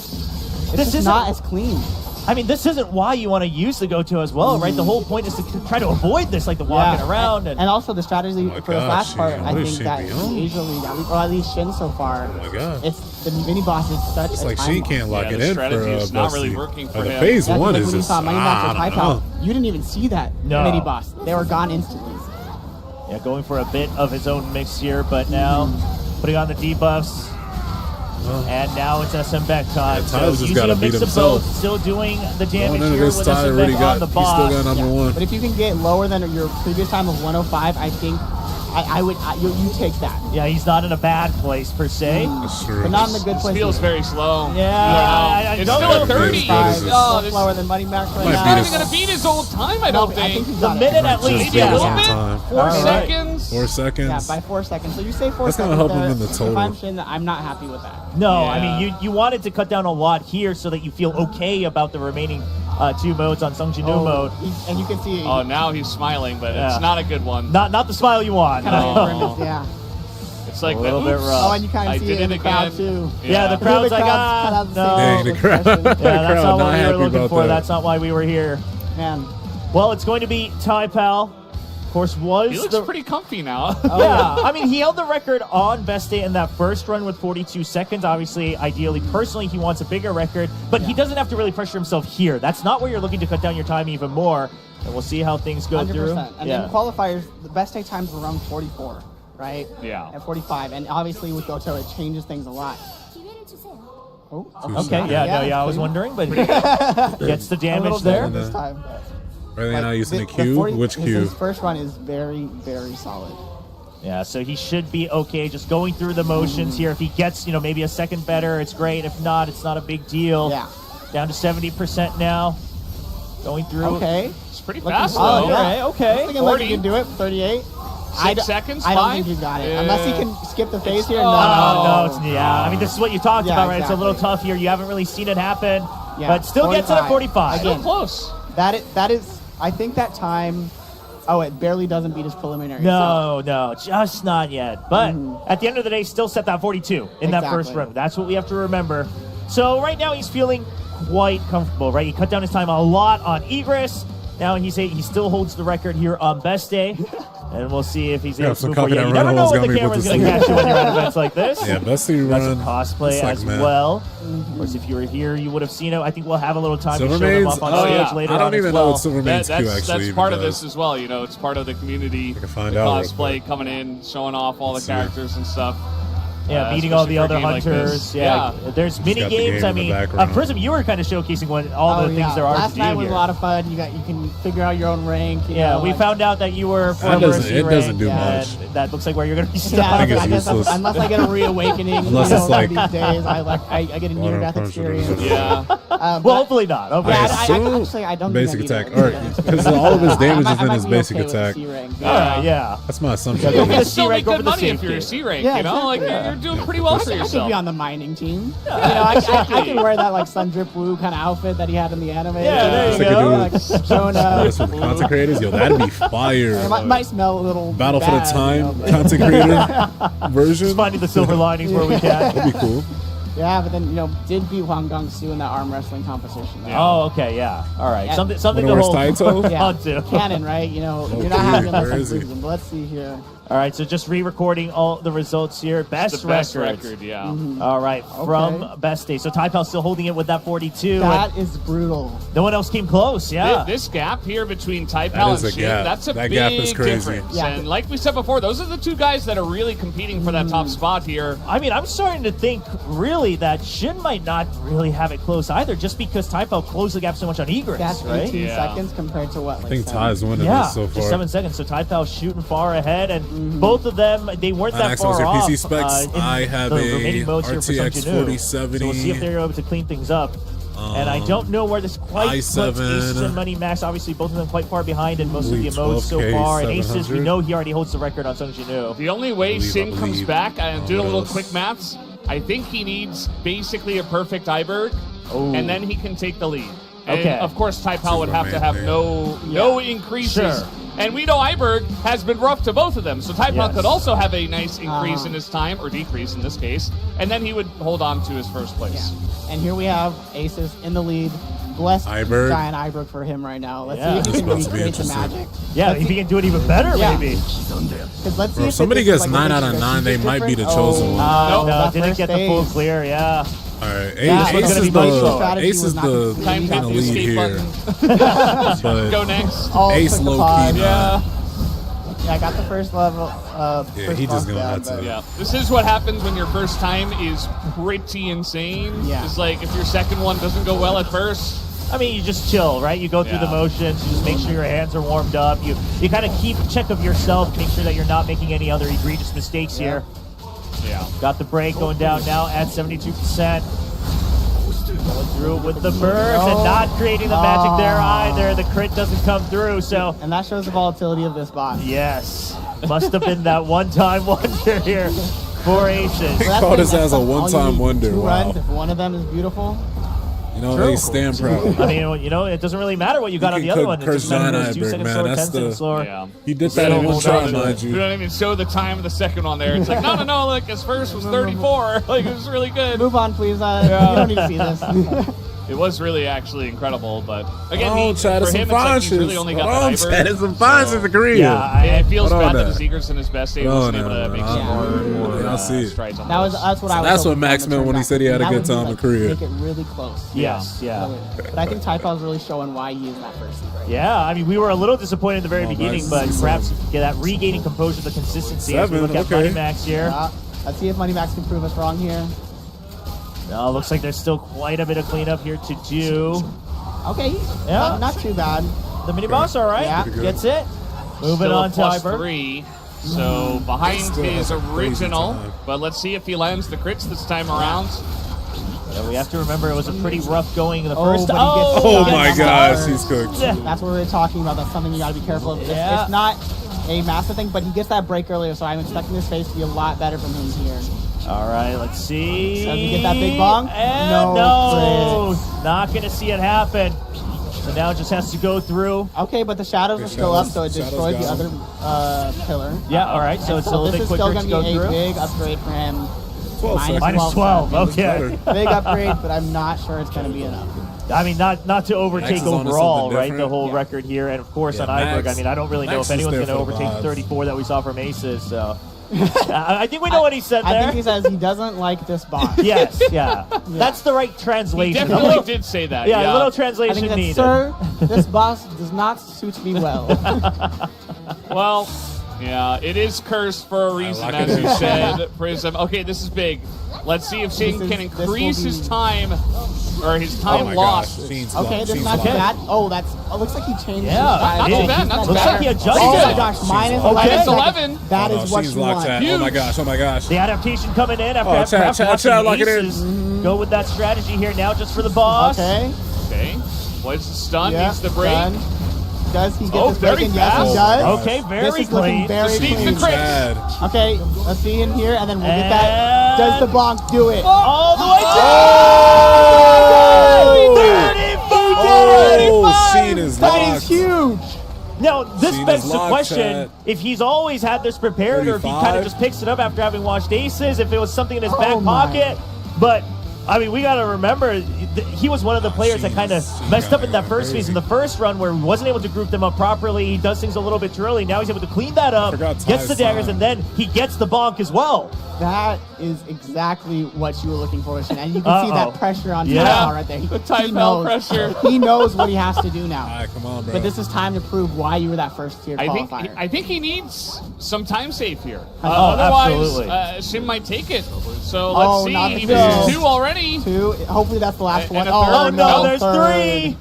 This This is isn't- not as clean. I mean, this isn't why you want to use the GOJO as well, right? The whole point is to try to avoid this, like the walking around. And also the strategy my for this gosh, last part, Shin, I what is think she that beyond? usually, or at least Shin so far, Oh my god. it's the mini boss is such It's a like time she bomb. can't lock Yeah, it the in strategy for is not Bestie. really working for The him. phase Yeah, one because is when you just saw Money Max or I Type don't Out, know. you didn't even see that No. mini boss. They were gone instantly. Yeah, going for a bit of his own mix here, but now putting on the debuffs. And now it's SM Beck time. Yeah, So Ty's just using gotta a mix beat of himself. both, still doing the Going damage into here this with tie SM already Beck got, on the he still boss. got number one. But if you can get lower than your previous time of 105, I think you take that. Yeah, he's not in a bad place per se. That's true. But not in the good place. Feels either. very slow. Yeah, I it's don't still know a if 30. it's good as It's Oh, still this slower than Money Max right Might now. beat not his- even gonna beat his old time, I don't I think. think he's The got it. minute at Just least, beat Maybe a his little own bit. time. 4 All right. seconds. 4 seconds. Yeah, by 4 seconds. So you say 4 That's seconds. gonna help him in the If total. I'm Shin, I'm not happy with that. No, I Yeah. mean, you wanted to cut down a lot here so that you feel okay about the remaining 2 modes on Sung Jin-woo mode. And you can see. Oh, now he's smiling, but Yeah. it's not a good one. Not the smile you want. kind of no. grimace, yeah. It's like A little bit oops, rough. Oh, and you kind I of see did it in it the crowd again. too. Yeah, the The crowd's like, cut ah, out the no. same Dang, the crowd. expression. Yeah, that's crowd not not what we were happy looking about for. that. That's not why we were here. Man. Well, it's going to be Ty Pal. Of course, was He looks the pretty comfy now. yeah. I mean, he held the record on Best Day in that first run with 42 seconds. Obviously, ideally, personally, he wants a bigger record, but he doesn't have to really pressure himself here. That's not where you're looking to cut down your time even more. And we'll see how things go 100%. through. And yeah. then qualifiers, the best day times were around 44, right? Yeah. At 45. And obviously with GOJO, it changes things a lot. Oh, Okay, yeah, I was clean. wondering, but gets the A little damage there. different this time. Really But not using a the cube? 40 Which his cube? first run is very, very solid. Yeah, so he should be okay just going through the motions here. If he gets, maybe a second better, it's great. If not, it's not a big deal. Yeah. Down to 70% now. Going through. Okay. It's pretty Looking fast, solid, though. yeah. Alright, okay. Looking like 40. he can do it. 38. 6 seconds, I don't 5? think he's got it. Yeah. Unless he can skip the phase here. Oh, No, No. yeah. I mean, this is what you talked Yeah, about, right? It's a little exactly. tough here. You haven't really seen it happen, Yeah, but still gets it at 45. Again. Close. That is, I think that time, it barely doesn't beat his preliminary. No, just not yet. But at the end of the day, still set that 42 in that first Exactly. run. That's what we have to remember. So right now he's feeling quite comfortable, right? He cut down his time a lot on Egress. Now he still holds the record here on Best Day. And we'll see if he's able to some move forward. coconut You never know Reynolds when got the me able camera's to going to see. catch you when you're at events like this. Yeah, Bestie Got run. some cosplay It's like, as man. well. Of course, if you were here, you would have seen it. I think we'll have a little time Silver to show them Maids? off on Oh, stage yeah. later I on don't as even well. know what Silver Maids Q actually That's even part of does. this as well. It's part of the community. I can find the out real cosplay quick. coming in, showing off all the Let's see. characters and stuff. Yeah, meeting all especially the for a other game like hunters. this. Yeah. There's mini got the games. game I in the mean, background. Prism, you were kind of showcasing all the things there are Last to night do was here. a lot of fun. You can figure out your own rank. You Yeah, know, we like- found out that you were former doesn't- it C doesn't rank, do and much. that looks like where you're going to be stuck. Yeah, I think it's I guess useless. unless I get a reawakening, Unless you it's know, like- these days, I get a near-death experience. Yeah. Well, But- hopefully not. Hopefully Yeah, not. actually, I don't basic think I need attack. a Or near-death because experience. all of his damage I is in might his be basic okay with the attack. C rank. Yeah. That's my assumption. Go for the You C still rank, make go for good the money if safety. you're a C rank, Yeah, you know? Like, exactly. you're doing pretty well for I could yourself. be on the mining team. You know, I can wear that like Sun Drip Woo kind of outfit that he had in the anime. Yeah, there you Like go. a Like Jonah. That's for the content creators. Yo, that'd be fire. It might smell a little Battle for bad, the Time you know, but- content creator version. Just finding the silver linings where we can. That'd be cool. Yeah, but then did beat Hwang Gong-soo in that arm wrestling competition. though. Oh, okay, yeah. All right. Yeah. Something Wanna to worse hold Taito? Yeah, on to. canon, right? You know, you're not Okay, having where that is he? Prism. But let's see here. All right, so just re-recording all the results here. Best The best records. record, yeah. All right, from Best Day. So Taipao still holding it with that 42. That is brutal. No one else came close, yeah. This gap here between Taipao That and is a Shin, gap. that's a That big gap is crazy. difference. Yeah. And like we said before, those are the two guys that are really competing for that top spot here. I mean, I'm starting to think, really, that Shin might not really have it close either, just because Taipao closed the gap so much on Egress, That's right? 18 Yeah. seconds compared to what? I Like think 7? Ty's winning Yeah, this so just far. 7 seconds. So Taipao shooting far ahead, and both of them, they weren't that Next far one's your off. PC specs. In I have the a remaining modes here for RTX Sungjae. 4070. So we'll see if they're able to clean things up. And I don't know where this quite puts i7. Aces and Money Max. Obviously, both of them quite far behind in most of the Believe emotes so 12K, far. And Aces, we 700. know he already holds the record on Sungjae. The only way I Shin comes believe. back, and do a What little else? quick maths, I think he needs basically a perfect Iberg, Ooh. and then he can take the lead. And Okay. of course, Taipao would have to have man. no increases. Sure. And we know Iberg has been rough to both of them, so Taipao Yes. could also have a nice increase in his time, or decrease in this case, and then he would hold on to his first place. Yeah. And here we have Aces in the lead. Blessed Iberg. giant Iberg for him right now. Let's Yeah. see if This he can is about to be recreate the interesting. magic. Yeah, Let's if see- he can do it even better, Yeah. maybe. 'Cause let's see Bro, if if somebody this is gets like a 9 out of mixture 9, they that's might be the different. chosen one. No, that didn't first get the full stage. clear, yeah. All right, That Ace was is gonna be the strategy Ace is was not the completely Time in tap the the lead escape here, button. but Go next. All Ace click the low pod. key. Yeah. Yeah, I got the first level. Yeah, first he just boss gonna down, have to- but- Yeah, this is what happens when your first time is pretty insane. Yeah. It's like if your second one doesn't go well at first. I mean, you just chill, right? You go through the Yeah. motions, you just make sure your hands are warmed up. You kind of keep check of yourself, make sure that you're not making any other egregious mistakes here. Yeah. Got the break going down now at 72%. Going through with the burst and not creating the magic there either. The crit doesn't come through, so And that shows the volatility of this bot. yes, must have been that one-time wonder here for Aces. They That's called the his thing, ass a that's all you one-time need. wonder. 2 Wow. runs, if one of them is beautiful. You know, True. Ace, stand proud. I mean, you know, it doesn't really matter what you got on can the other cook one. It Curse just matters Giant 2 Iberg, seconds man. slower, 10 That's seconds the- slower. Yeah. He did that in one Hold try, on to mind it. We you. don't even show the time of the second one there. It's like, no, like his first was 34. Like, it was really good. Move on, please. You don't need to see this. It was really actually incredible, but again, Oh, Chad, for some him, it's like he's punches. really only got Oh, that Chad, Iberg. some punches, agree. Yeah, It feels Hold on bad that now. his Eagers in his best day Hold on wasn't able now, to make man. some more Yeah, I see it. strides on That's those. what I was. That's what hoping Max for the meant when he turn said he had a back. good That would time be, in Korea. Make it really close. Yes, yeah. But I think Taipau's really showing why he is that first seed right now. Yeah, I mean, we were a little disappointed in the very Oh, beginning, nice. but perhaps that regaining composure, the consistency as we 7, look at okay. Money Max here. Let's see if Money Max can prove us wrong here. No, looks like there's still quite a bit of cleanup here to do. Okay, Yeah. not too bad. The mini boss, all right, Yeah. gets it. Moving Still on a to plus Iberg. 3, so behind Still his has a crazy original. time. But let's see if he lands the crits this time around. Yeah, we have to remember it was a pretty rough going in the Oh, first. but he gets Oh shot my on the gosh, first. he's cooked. Yeah. That's what we were talking about. That's something you got to be careful of. Yeah. It's not a massive thing, but he gets that break earlier, so I'm expecting his face to be a lot better from him here. All right, let's see. Does he get that big bong? And No, no, not going to see it happen. So now it just has to go through. Okay, but the shadows are still up, so it Shadows destroyed the got other pillar. Yeah, all right, so it's a little this bit is still quicker going to to go be a through. big upgrade for him. 12 seconds. Minus 12, okay. Big upgrade, but I'm not sure it's going to be enough. I mean, not to overtake Max is onto overall, something right? The different. whole Yeah. record here, and of course Yeah, on Iberg. Max- I mean, I don't really know Max if is anyone's there going to for the overtake the vibes. 34 that we saw from Aces. So I think we know what he said I there. think he says he doesn't like this boss. Yes, yeah. That's the right He translation. definitely did say that. Yeah, a little I translation think needed. that, sir, this boss does not suit me well. Well, Yeah, it is cursed for a reason, lock as it you in. said, Prism. Okay, this is big. Let's see if Shane can this will increase his be- time, or his Oh time my lost. gosh. Sheen's Okay, locked. this is Sheen's not locked. too bad. Oh, that's. Oh, looks like he changed. Yeah, his not too bad, not too Looks bad. like he adjusted. Oh my it. gosh, minus Okay. 11 It's seconds. 11. That Oh, is what she's you locked want. at. Oh my gosh. Oh my gosh. The adaptation coming in after Oh, Chad, perhaps Chad, watching lock it in. Aces go with that strategy here now just for the boss. Okay. Okay, what's the stun? Yeah, Needs the break. done. Does he get Oh, this break very in? Yes, fast. he does. Okay, very This is looking clean. very Just needs the clean. crit. Chad. Okay, let's see in here, and then we'll get And- that. Does the bonk do it? All the way to Oh, Sheen is That locked. is huge. Now, this Sheen begs is the locked, question, Chad. if he's always had this prepared or if he kind 35. of just picks it up after having watched Aces, if it was something in his back my. pocket. But, I mean, we got to remember, he was one of the players that kind of Sheen messed got up in that first phase, in the first run where he wasn't able to group them up properly. He does things a little bit too early. Now he's able to clean that up, Forgot gets the Ty's daggers, side. and then he gets the bonk as well. That is exactly what you were looking for, Shin. And you can see Uh-oh. that pressure on Yeah. Typal right there. The Typal pressure. He knows what he has to do now. All right, come on, bro. But this is time to prove why you were that first tier qualifier. I think he needs some time save here. Oh, Otherwise, absolutely. Shin might take it. So Oh, let's not see. He the misses kill. 2 already. 2. Hopefully that's the last And one. a Oh, third. Oh, no, there's third. 3.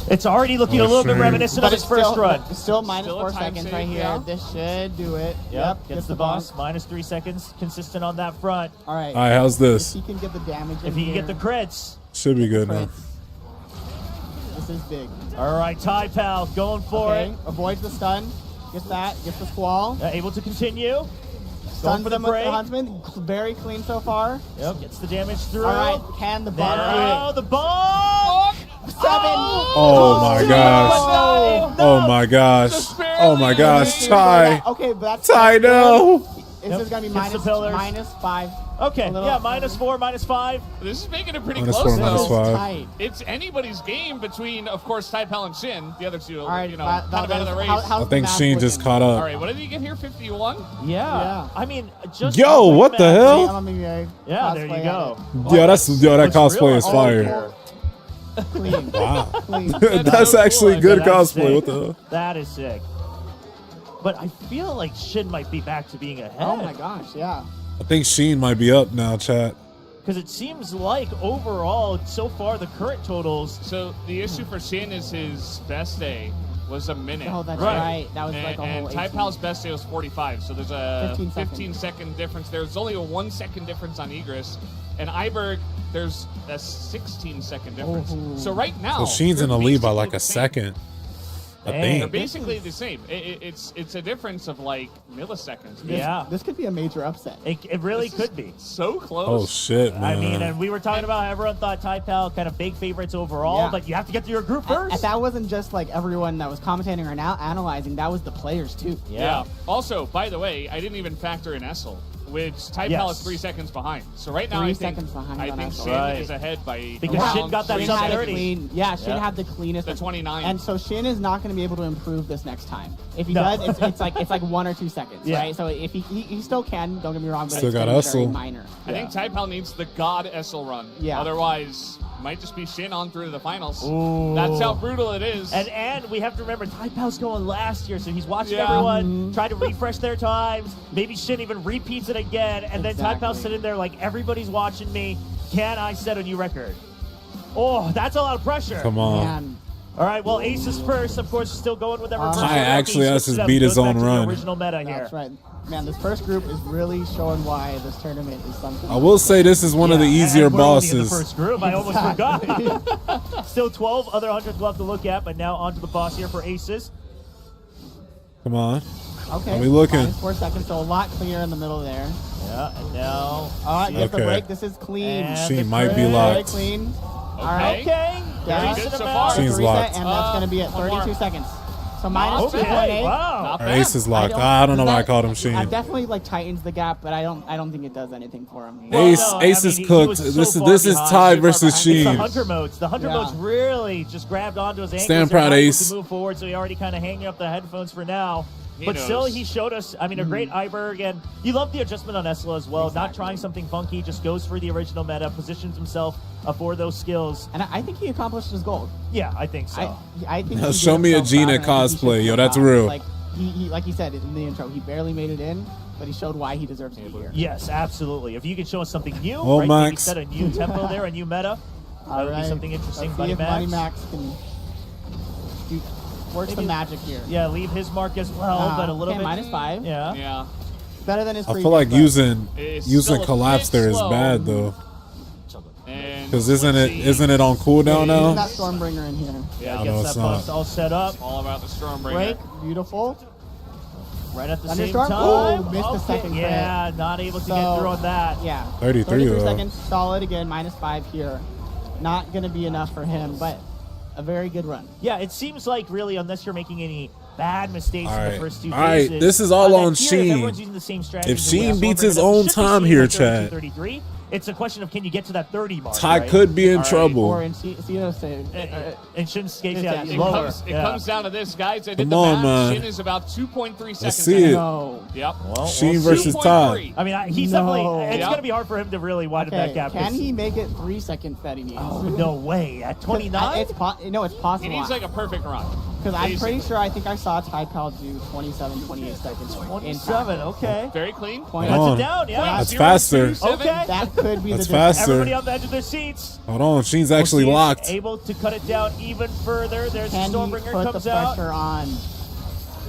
It's already looking a little bit Shane. reminiscent But of his first run. Still minus Still a 4 time seconds save, right here. yeah. This should do it. Yep, gets the boss. bonk. Minus 3 seconds, consistent on that front. All right. All right, how's If this? he can get the damage in If he can here, get the crits. Should be good now. crits. This is big. All right, Typal going for Okay, it. avoids the stun. Gets that. Gets the squall. Able to continue. Going Stuns for the them with break. the Huntsman. Very clean so far. Yep, gets the damage through. All right, can the bot Now the bonk. 7. Oh my gosh. Oh my gosh. Oh my gosh. Ty. Okay, but that's Ty, no. This Yep, is gonna be gets the pillars. minus 5. Okay, A little- yeah, minus 4, minus 5. This is making it pretty Minus close, 4, minus though. 5. Tight. It's anybody's game between, of course, Typal and Shin. The other two, All right, kind of out of the race. I think Sheen just caught All up. right, what did he get here? 51? Yeah. I mean, just Yo, what the hell? Yeah, there you go. Yo, that Looks cosplay real is on fire. there. Clean. Wow. Clean. That's so actually cool. good That's cosplay. sick. What the hell? That is sick. But I feel like Shin might be back to being ahead. Oh my gosh, yeah. I think Sheen might be up now, chat. Because it seems like overall, so far, the current totals. So the issue for Shin is his best day was a minute. Oh, that's Right. right. That was And, like a and whole Typal's best day was 45, so there's a 15 seconds. 15-second difference. There's only a 1-second difference on Egress. And Iberg, there's a 16-second difference. Oh. So right now, So Sheen's in they're the lead by basically like the a same. second. I Dang. They're think. basically the same. It's a difference of like milliseconds. Yeah. This could be a major upset. It really This is could be. So close. Oh shit, man. I mean, and we were talking about how everyone thought Typal kind of big favorites overall, Yeah. but you have to get to your group first. And that wasn't just like everyone that was commentating or now analyzing. That was the players too. Yeah. Also, by the way, I didn't even factor in Essel, which Typal Yes. is 3 seconds behind. So right now, 3 I think seconds behind I on think Essel. Shin Right. is ahead by Because around Shin got that 3 sub Shin had a 30. clean, yeah, Shin Yeah. had the cleanest. The 29. And so Shin is not going to be able to improve this next time. If he No. does, it's like 1 or 2 seconds, Yeah. right? So if he still can, don't get me wrong, but Still it's got gonna be very Essel. minor. I think Typal needs the God Essel run. Yeah. Otherwise, might just be Shin on through to the finals. Ooh. That's how brutal it is. And we have to remember, Typal's going last year, so he's watching Yeah. everyone, trying to refresh their times. Maybe Shin even repeats it again, and then Exactly. Typal's sitting there like, everybody's watching me. Can I set a new record? Oh, that's a lot of pressure. Come on. Man, All right, well, Aces first, of course, still going with that reverse. Ty actually He has to switched it up, beat his goes back own to the run. Original meta here. that's right. Man, this first group is really showing why this tournament is something. I will say this is one of the Yeah, easier and we're only in the bosses. first group. I almost Exactly. forgot. Still 12 other hunters left to look at, but now onto the boss here for Aces. Come on. Okay. Are we looking? Minus 4 seconds, so a lot cleaner in the middle there. Yeah, and now. All right, get the Okay. break. This is clean. And She the might be crit. locked. Very clean. All right. Okay. Very Decent good so amount. far. She's Just a reset, locked. and that's going to be at one more. 32 seconds. So minus Okay, 2.8. wow. Not Our bad. ace is locked. I don't know why I called him It Sheen. definitely like tightens the gap, but I don't think it does anything for him. Well, Ace, no, I Ace mean, is he cooked. was so This far is behind. Ty Super versus behind. It's the Sheen. hunter modes. The hunter Yeah. modes really just grabbed onto his ankles. Stand They're proud, not able Ace. to move forward, so he already kind of hanging up the headphones for now. He But still, knows. he showed us, I mean, a great Iberg, and you love the adjustment on Esla as well. Not trying something funky, just goes for the original meta, positions himself for those skills. And I think he accomplished his goal. Yeah, I think so. I think Now he show did me a himself Gina proud, and I think he cosplay. should Yo, feel that's proud. real. Like he like he said in the intro, he barely made it in, but he showed why he deserves to be here. Yes, absolutely. If you can show us something new, Oh, right? Maybe Max. set a new tempo there, a new meta. That would be something interesting, Let's see Money if Max. Money Max can work some magic here. Yeah, leave his mark as well, but a little okay, bit. -5. Yeah. Yeah. Better than his I previous. feel like but It's using still a collapse bit there is slow. bad though. And Because isn't Switchy it on cooldown using now? that Stormbringer in here. Yeah, No, Gets it's that not. bust all set up. all about the Stormbringer. Break, beautiful. Right at the same Thunderstorm? time. Oh, missed the second crit. Yeah, not able to So, get through on that. Yeah. 33 though. seconds, solid again, -5 here. Not going to be enough for him, but a very good run. Yeah, it seems like really, unless you're making any bad mistakes in the Alright. first two Alright, phases. this is all that on here, if Sheen. everyone's using the same strategy, If the way Sheen beats Stormbringer his does, own should be time Sheen here, at 32, Chad. 33. It's a question of can you get to that 30 mark, Ty right? could be in All right. trouble. Or in Cino say, And Shin skates Yeah, out it lower. It comes down to this, guys. I did Come the on, math. man. Shin is about 2.3 seconds. see ahead. it. no. Yep. Well, Sheen we'll versus see. Ty. 2.3. I mean, he's No. definitely. It's Yeah. going to be hard for him to really widen Okay, that gap. can he make it 3 seconds that he needs? Oh, no way. At 29? It's possible. He needs like a perfect run. Because I'm pretty basically. sure I think I saw Ty Pal do 27, 28 seconds. in 27, time. okay. Very clean. Point That's on. it down, yeah. That's 0.027. faster. Okay. That could be That's the difference. faster. Everybody on the edge of their seats. Hold on, Sheen's We'll actually see if locked. Able to cut it down even further. There's Can the he Stormbringer put the comes out. pressure on?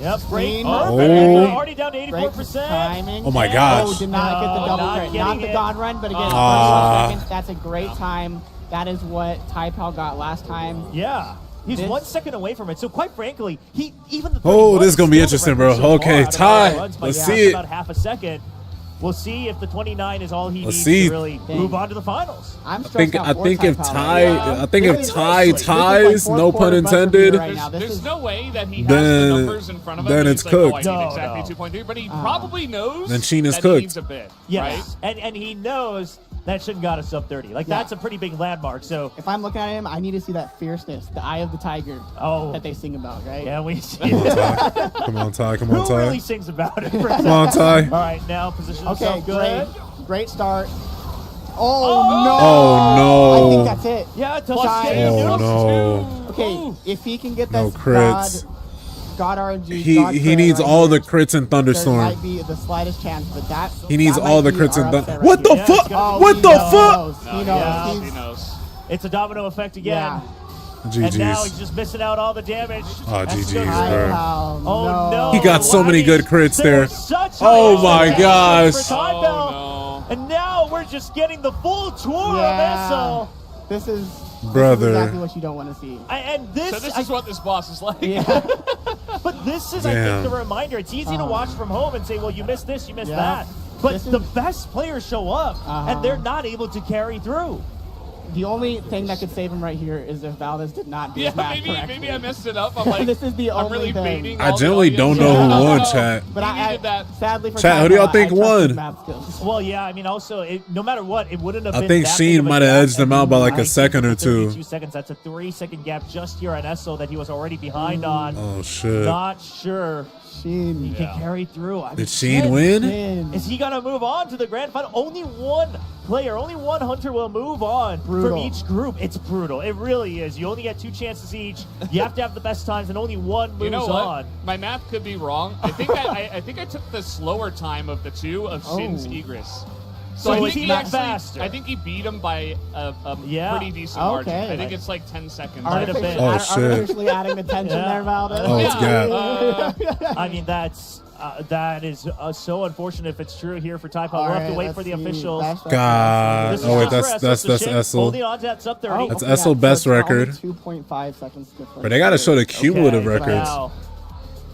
Yep, great. Green. Perfect. Oh. Already down to Great 84%. timing. Oh my Oh, gosh. did not get the No, double not crit. getting Not the it. God run, but again, Ah. 31 seconds. That's a great time. That is what Ty Pal got last time. Yeah. He's This- 1 second away from it. So quite frankly, he even the Oh, 31 this is gonna be still interesting, the record bro. so Okay, far out of all Ty, the runs by let's just see it. About half a second. We'll see if the 29 is all he Let's needs see. to really move on to the finals. I'm I stressed think out I for think if Pal right Ty now. I think if This is- Ty this is like ties, fourth no quarter pun buzzer intended, beater right now. This There's is no way that he has Then- the numbers in front of him. then and it's he's like, cooked. Oh, I need No, exactly no. 2.3, but he probably knows Then Sheen is that cooked. he needs a bit. Yes. Right? And he knows that shouldn't got a sub 30. Like, Yeah. that's a pretty big landmark. So, if I'm looking at him, I need to see that fierceness, the eye of the tiger oh, that they sing about, right? yeah, we see Come on, Ty. Come on, Ty. Come on, Who really Ty. sings about it? Come on, Ty. All right, now position Okay, himself good. great start. Oh, no! Oh, I no. think that's it. Yeah, Plus Tosh two. Game. Oh, Plus no. two. Okay, Ooh. if he can get No that crits. God RNG, He God he crit needs right all here, the crits in there Thunderstorm. might be the slightest chance, but that He needs that all might the be crits our in upset Thunder. right What the here. Yeah, fuck? it's gonna Oh, What he the knows. fuck? He knows. Yeah. He's- He knows. It's a domino effect again. Yeah. And now he's GG's. just missing out all the damage. Oh, Has to GG's, go Hi, through. bro. pal. Oh no! He got so many good crits there. Oh, my gosh. Oh, And now we're just getting the full tour Yeah. of This is Brother. exactly what you don't want to see. And this, So this is what this boss is like. Yeah. but this is, I Damn. think, the reminder. It's easy to watch from home and say, well, you missed this, you missed Yeah. that. But This the is- best players show up, and they're not able to carry through. The only thing that could save him right here is if Valdez did not do Yeah, his math correctly. maybe I messed it up. I'm like, This is the I'm only really thing. baiting I all the generally don't audience. know who Yeah. won, No, chat. But he needed that. sadly for Chat, Ty who do y'all Pal, think I trust won? his math skills. Well, yeah, I mean, also, no matter what, it wouldn't have I been think that Sheen big of a might have gap, edged him and out by like a 19 second or two. 32 seconds. That's a 3-second gap just here on Essel that he was already behind on. Oh shit. Not sure Sheen. he can carry through. I mean, Did Sheen shit. win? Sheen. Is he gonna move on to the grand final? Only one player, only one hunter will move on Brutal. from each group. It's brutal. It really is. You only get 2 chances each. You have to have the best times, and only one moves You know what? on. My math could be wrong. I think I think I took the slower time of the two of Shin's Egress. So I is think he he not actually, faster? I think he beat him by a Yeah. pretty decent margin. Okay. I think it's like 10 seconds. Might have been. Oh, shit. Artificially adding the tension Yeah. there, Valdez. Oh, it's Yeah. gap. I mean, that is so unfortunate if it's true here for Taipa. We'll have to wait for the officials. God. This is Oh wait, just that's for Essel, so Shane Essel. holding on to that sub 30. That's Essel best record. 2.5 seconds difference. But they gotta show the cumulative Okay, records. wow.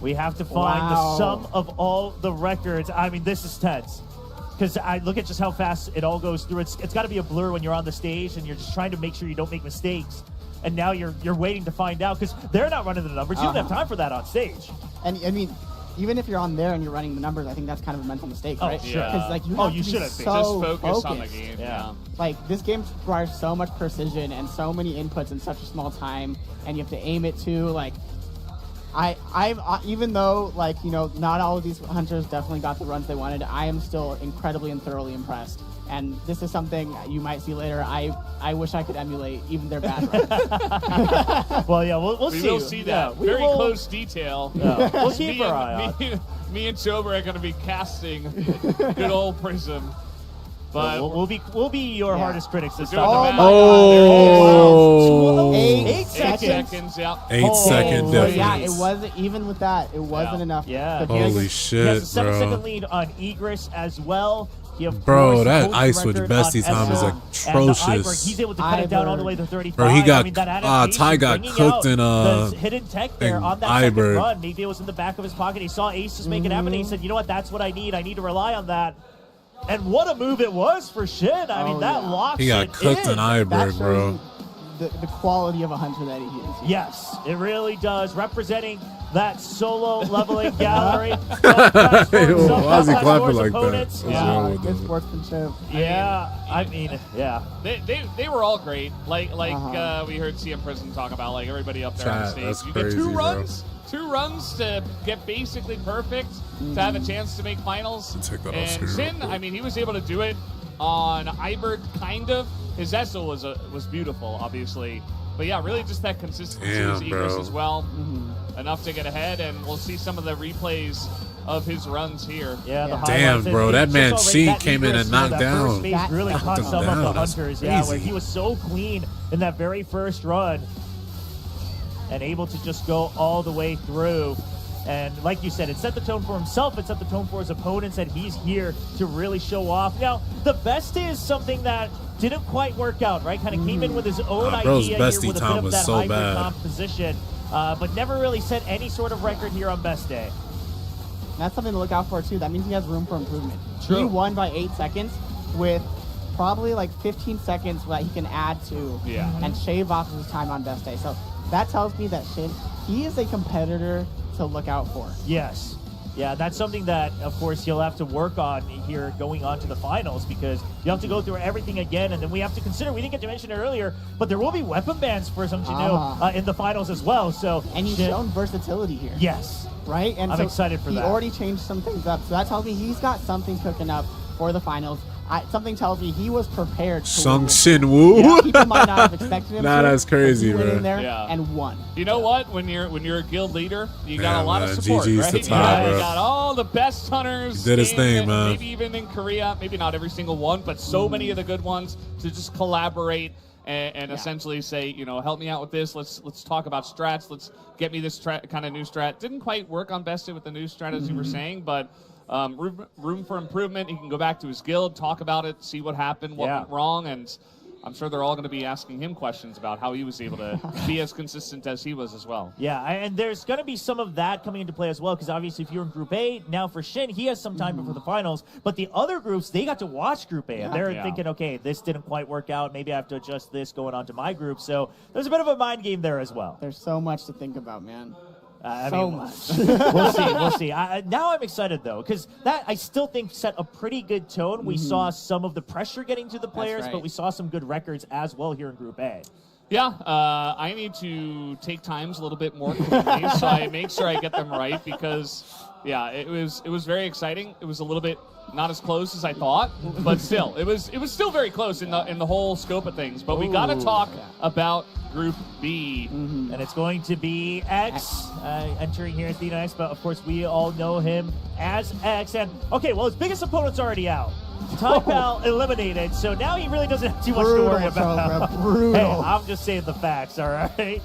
We have to find the Wow. sum of all the records. I mean, this is tense. Because I look at just how fast it all goes through. It's got to be a blur when you're on the stage and you're just trying to make sure you don't make mistakes. And now you're waiting to find out because they're not running the numbers. You don't have time for that on stage. And I mean, even if you're on there and you're running the numbers, I think that's kind of a mental mistake, Oh, right? sure. Because like you Oh, have you to shouldn't be be. so Just focus on the focused. game. Yeah. Like this game requires so much precision and so many inputs in such a small time, and you have to aim it too. Like, I'm even though like not all of these hunters definitely got the runs they wanted, I am still incredibly and thoroughly impressed And this is something you might see later. I wish I could emulate even their bad runs. Well, yeah, we'll see. We will see that. Yeah, Very close detail. Yeah. We'll keep me our eye on. me and Chober are going to be casting good old Prism. But We'll be your hardest critics this time. doing the math. Oh, 8 8 seconds. seconds, yeah. 8-second So difference. yeah, it wasn't even with that. It wasn't enough. Yeah. But here's Holy the- He has a shit, 7-second bro. lead on Egress as well. He, of Bro, course, that holds the ice switch record bestie on time is SL. atrocious. And the Iberg, he's able to cut it down all the way to 35. Bro, he got- I mean, that adaptation, Ty got bringing cooked out in, the hidden tech there in on that second Iberg. run. Maybe it was in the back of his pocket. He saw Ace just make it happen. And he said, you know what, that's what I need. I need to rely on that. And what a move it was for Shin. I mean, that locks He got it cooked in. in that Iberg, shows bro. you the quality of a hunter that he is. Yes, it really does. Representing that solo leveling gallery. Why is he clapping like that? What's wrong with Good him? sportsmanship. Yeah, I mean, yeah. They were all great. Like we heard CM Prison talk about, like everybody up there on the Chat, stage. that's You crazy, get bro. two runs to get basically perfect to have a chance to make finals. Take that off And screen real Shin, quick. I mean, he was able to do it on Iberg, kind of. His Essel was beautiful, obviously. But yeah, really just that consistency Damn, with Egress bro. as well. Enough to get ahead, and we'll see some of the replays of his runs here. Yeah, the Damn, highlights. bro, And that just man already Sheen that came in Egress, and knocked that down. First base really Knocked caught him some down. of the That's hunters. Yeah, where crazy. he was so clean in that very first run and able to just go all the way through. And like you said, it set the tone for himself. It set the tone for his opponents that he's here to really show off. Now, the best is something that didn't quite work out, right? Kind of came in with his own bro's idea bestie here with a bit time of was that so hybrid bad. composition, but never really set any sort of record here on best day. That's something to look out for too. That means he has room for improvement. True. He won by 8 seconds with probably like 15 seconds that he can add to and shave off his time on best day. So that tells me that Shin, he is a competitor to look out for. Yes. Yeah, that's something that, of course, you'll have to work on here going on to the finals, because you have to go through everything again, and then we have to consider, we didn't get to mention it earlier, but there will be weapon bans for some in the finals as well. So And he's shown versatility here. Yes. Right? And I'm so excited for he that. already changed some things up. So that tells me he's got something cooking up for the finals. Something tells me he was prepared to Sung win. Shin Woo. Yeah, people might not have expected him Nah, to, that's but crazy, he went bro. in there Yeah. and won. You know what? When you're a guild leader, you got Yeah, a lot man. of support, GG's right? to Ty, You bro. got all the best hunters. He did his in- thing, man. Maybe even in Korea, maybe not every single one, but so many of the good ones to just collaborate and essentially say, you know, help me out with this. Let's talk about strats. Let's get me this kind of new strat. Didn't quite work on Bested with the new strat, as you were saying, but room for improvement. He can go back to his guild, talk about it, see what happened, what went wrong, and I'm sure they're all going to be asking him questions about how he was able to be as consistent as he was as well. Yeah, and there's going to be some of that coming into play as well, because obviously if you're in Group A, now for Shin, he has some time before the finals, but the other groups, they got to watch Group A, and they're thinking, okay, this didn't quite work out, maybe I have to adjust this going on to my group, so there's a bit of a mind game there as well. There's so much to think about, man. I mean, much. We'll see. Now I'm excited, though, because that, I still think, set a pretty good tone. We saw some of the pressure getting to the players, but we saw some good records as well here in Group A. Yeah, I need to take times a little bit more cleanly, so I make sure I get them right, because, yeah, it was very exciting. It was a little bit not as close as I thought, but still, it was still very close in the whole scope of things. But we got to talk about Group B. And it's going to be X entering here at Athena X, but of course we all know him as X. And okay, well, his biggest opponent's already out. Typal eliminated, so now he really doesn't have too much to worry about. Brutal. Hey, I'm just saying the facts, all right?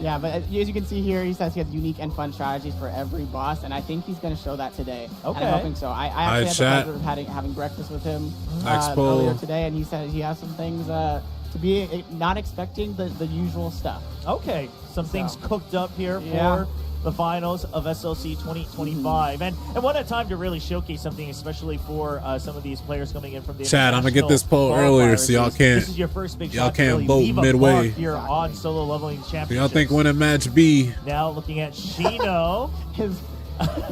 Yeah, but as you can see here, he says he has unique and fun strategies for every boss, and I think he's going to show that today. Okay. And I'm hoping so. I actually had chat. the pleasure of having breakfast with him Expo. earlier today, and he said he has some things to be not expecting the usual stuff. Okay, some things cooked up here Yeah. for the finals of SLC 2025. And what a time to really showcase something, especially for some of these players coming in from the Chat, I'ma get this poll international earlier so y'all qualifiers. can't- This is your first big y'all shot to can't really vote leave a midway. mark here on solo leveling championships. Y'all think winning match B? Now looking at Shino. His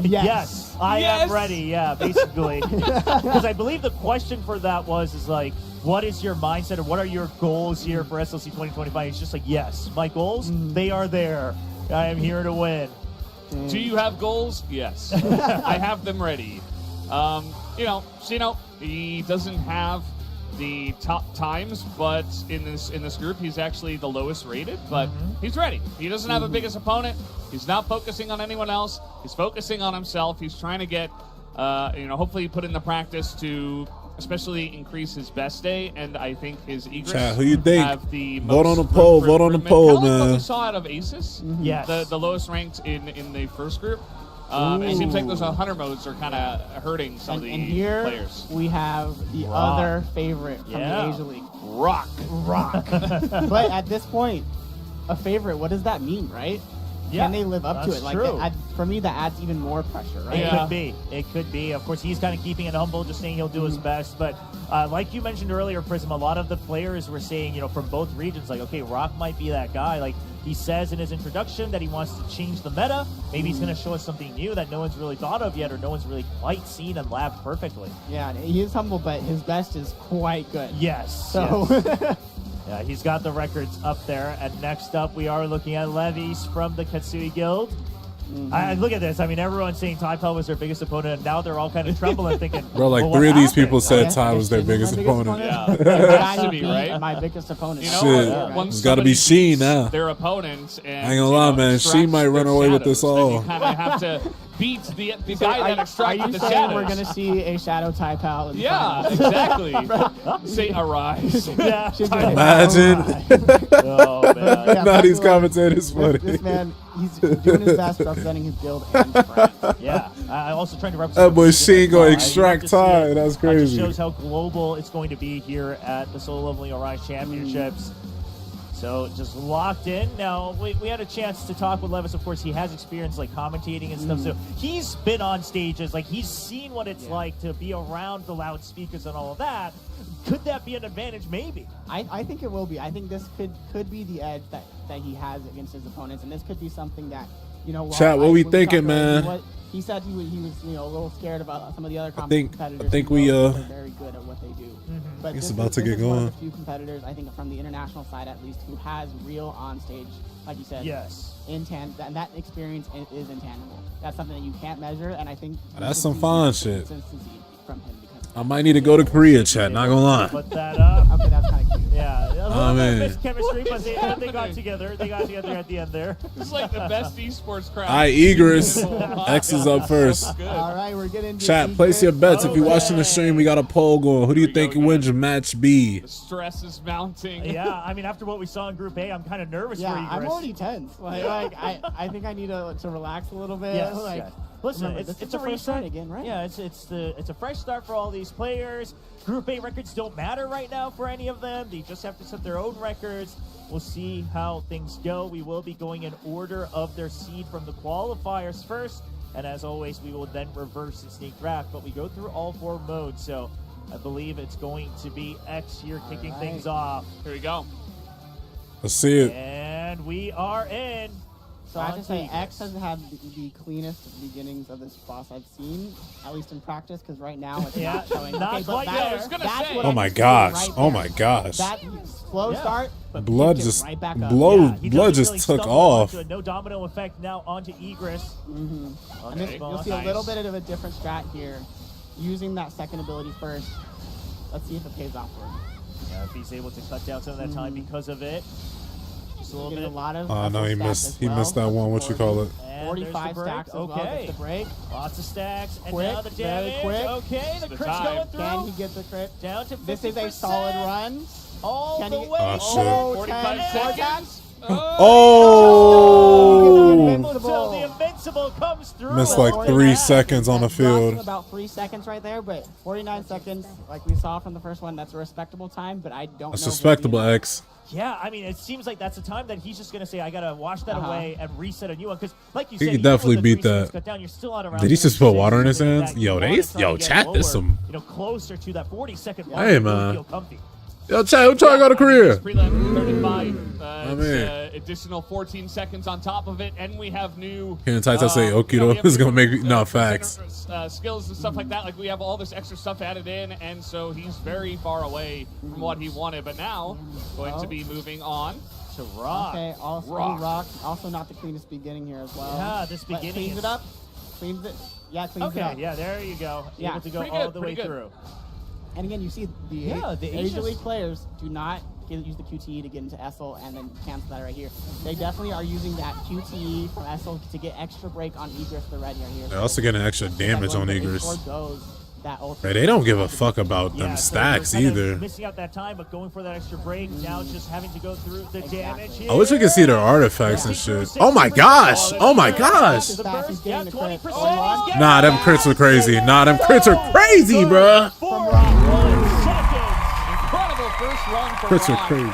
Yes, I am ready. Yeah, basically, because I believe the question for that is like, what is your mindset or what are your goals here for SLC 2025? He's just like, yes, my goals, they are there. I am here to win. Do you have goals? Yes. I have them ready. You know, Shino, he doesn't have the top times, but in this group, he's actually the lowest rated. But he's ready. He doesn't have a biggest opponent. He's not focusing on anyone else. He's focusing on himself. He's trying to get, hopefully put in the practice to especially increase his best day, and I think his egress. Chat, who you think? Have the Vote most on the poll. room for Vote on the improvement. poll, Kinda like what man. we saw out of Aces. Yes. The lowest ranked in the first group. It seems like those 100 modes are kind of hurting some of the And here players. we have the Rock. other favorite from Yeah. the Asia League. Rock. But at this point, a favorite, what does that mean, right? Yeah, Can they live up to that's it? Like, true. for me, that adds even more pressure, right? It Yeah. could be. It could be. Of course, he's kind of keeping it humble, just saying he'll do his best. But like you mentioned earlier, Prism, a lot of the players were saying, from both regions, like, okay, Rock might be that guy. Like, he says in his introduction that he wants to change the meta. Maybe he's going to show us something new that no one's really thought of yet, or no one's really quite seen and labbed perfectly. Yeah, he is humble, but his best is quite good. Yes. So, yes. Yeah, he's got the records up there. And next up, we are looking at Levis from the Katsui Guild. I look at this. I mean, everyone's saying Taipa was their biggest opponent, and now they're all kind of trembling, thinking, Bro, like well, what 3 of these happened? people said Yeah, Ty was their Sheen biggest my opponent. Yeah. The Has guy to who be, beat right? my biggest opponent. You know, Shit. once It's gotta be somebody Sheen beats now. their opponent, and I ain't gonna lie, man. Sheen extracts might run their away with this shadows, then all. You kind of have to beat the guy that Are extracted you the saying shadows. we're going to see a Shadow Type out? Yeah, exactly. Say arise. Yeah. Imagine. Oh, man. Yeah, Nah, these Buffalo, commentators funny. This man, he's doing his best representing his guild and his friends. Yeah, I also trying to represent. That boy the region Sheen as gonna well. I extract love to see Ty. it. That's It crazy. just shows how global it's going to be here at the Solo Leveling Arise Championships. So just locked in. Now, we had a chance to talk with Levis. Of course, he has experience like commentating and stuff. So he's been on stages. Like, he's seen what it's like to be around the loudspeakers and all of that. Could that be an advantage? Maybe. I think it will be. I think this could be the edge that he has against his opponents, and this could be something that, while Chat, what we when thinking, talked earlier, man? He said he was a little scared about some of the other think competitors. we, they're very good at what they do. But It's this about is- to this get is one going. of the few competitors, I think, from the international side at least, who has real on stage, like you said. Yes. And that experience is intangible. That's something that you can't measure, and I think That's we some could see fun some shit. consistency from him because I might need to go to Korea, chat. Not gonna lie. Put that up. okay, that's kind of cute. Yeah, a little Oh, bit man. of missed chemistry, but they got happening? together. They got together at the end there. It's like the best esports crowd. Alright, Egress. X is up first. Good. All right, we're getting to Chat, place your bets. If you're watching the Okay. stream, we got a poll going. Who do you Here we think go wins match B? The stress is mounting. Yeah, I mean, after what we saw in Group A, I'm kind of nervous Yeah, for I'm Egress. already tense. I think I need to relax a little bit. Yes, like, yes. Listen, remember, it's this a is the first start reset again, right? Yeah, it's a fresh start for all these players. Group A records don't matter right now for any of them. They just have to set their own records. We'll see how things go. We will be going in order of their seed from the qualifiers first, and as always, we will then reverse and sneak draft. But we go through all 4 modes, so I believe it's going to be X here kicking right. things off, Here we go. Let's see it. and we are in. So I have to On say, to X has had the cleanest beginnings of this boss I've seen, at least in practice, because right now it's Yeah, not showing. not okay, but quite that- yet. I was gonna that's say. what Oh I'm my seeing gosh. right Oh there. my gosh. That slow Yeah. start, but Blood pick it just right back up. blow. Yeah, he blood doesn't just really took stumble off. onto it. No domino effect now onto Egress. And Okay, this, you'll see a nice. little bit of a different strat here, using that second ability first. Let's see if it pays off for him. Yeah, if he's able to cut down some of that time because of it. Just a little Getting bit. a lot of Oh no, muscle he stacks missed. as He well. missed that one. What you call it? And 45 there's the break. stacks as well. Okay. Gets the break. Lots of stacks. And Quick, now the very damage. quick. Okay, the The crit's time. going Can he through. get the crit? Down to 50%. This is a solid run. All Can the he- way. Oh, shit. Oh, 45 10, seconds. Oh! Until the invincible comes through. Missed and like look 3 at that. seconds on the That's roughly field. about 3 seconds right there, but 49 seconds, like we saw from the first one, that's a respectable time, but I don't That's know. respectable, X. Yeah, I mean, it seems like that's a time that he's just going to say, I got to wash that away and reset a new one. Because, like you He said, could even with definitely the beat 3 seconds that. cut down, you're still at around Did he just 46, put water in his something like hands? that. Yo, You they- wanna try yo, to get chat, this lower, some- closer to that 40-second mark. Hey, to really man. feel comfy. Yo, chat, who trying to go to Korea? Prelim 35. My It's, man. additional 14 seconds on top of it, and we have new. Hearing Taita say we Okido have is new, gonna make me. No, presenter, facts. skills and stuff like that. Like we have all this extra stuff added in, and so he's very far away from what he wanted. But now, going to be moving on. To Rock. Okay, also Rock. also not the cleanest beginning here as well. Yeah, this But beginning cleans is- it up. Cleans it. Yeah, cleans it Okay, up. yeah, there you go. Yeah. Able to go Pretty all good, the way pretty good. through. And again, you see the Asia League players do not use the QTE to get into SL and then cancel that right here. They definitely are using that QTE from SL to get extra break on Egress the red right here. They're also getting extra damage on Egress. Hey, they don't give a fuck about them stacks either. Missing out that time, but going for that extra break. Now just having to go through the damage here. I wish we could see their artifacts and shit. Oh my gosh! Oh my gosh! Nah, them crits are crazy. Nah, them crits are crazy, bruh. Incredible first run from Crits are Rock. crazy.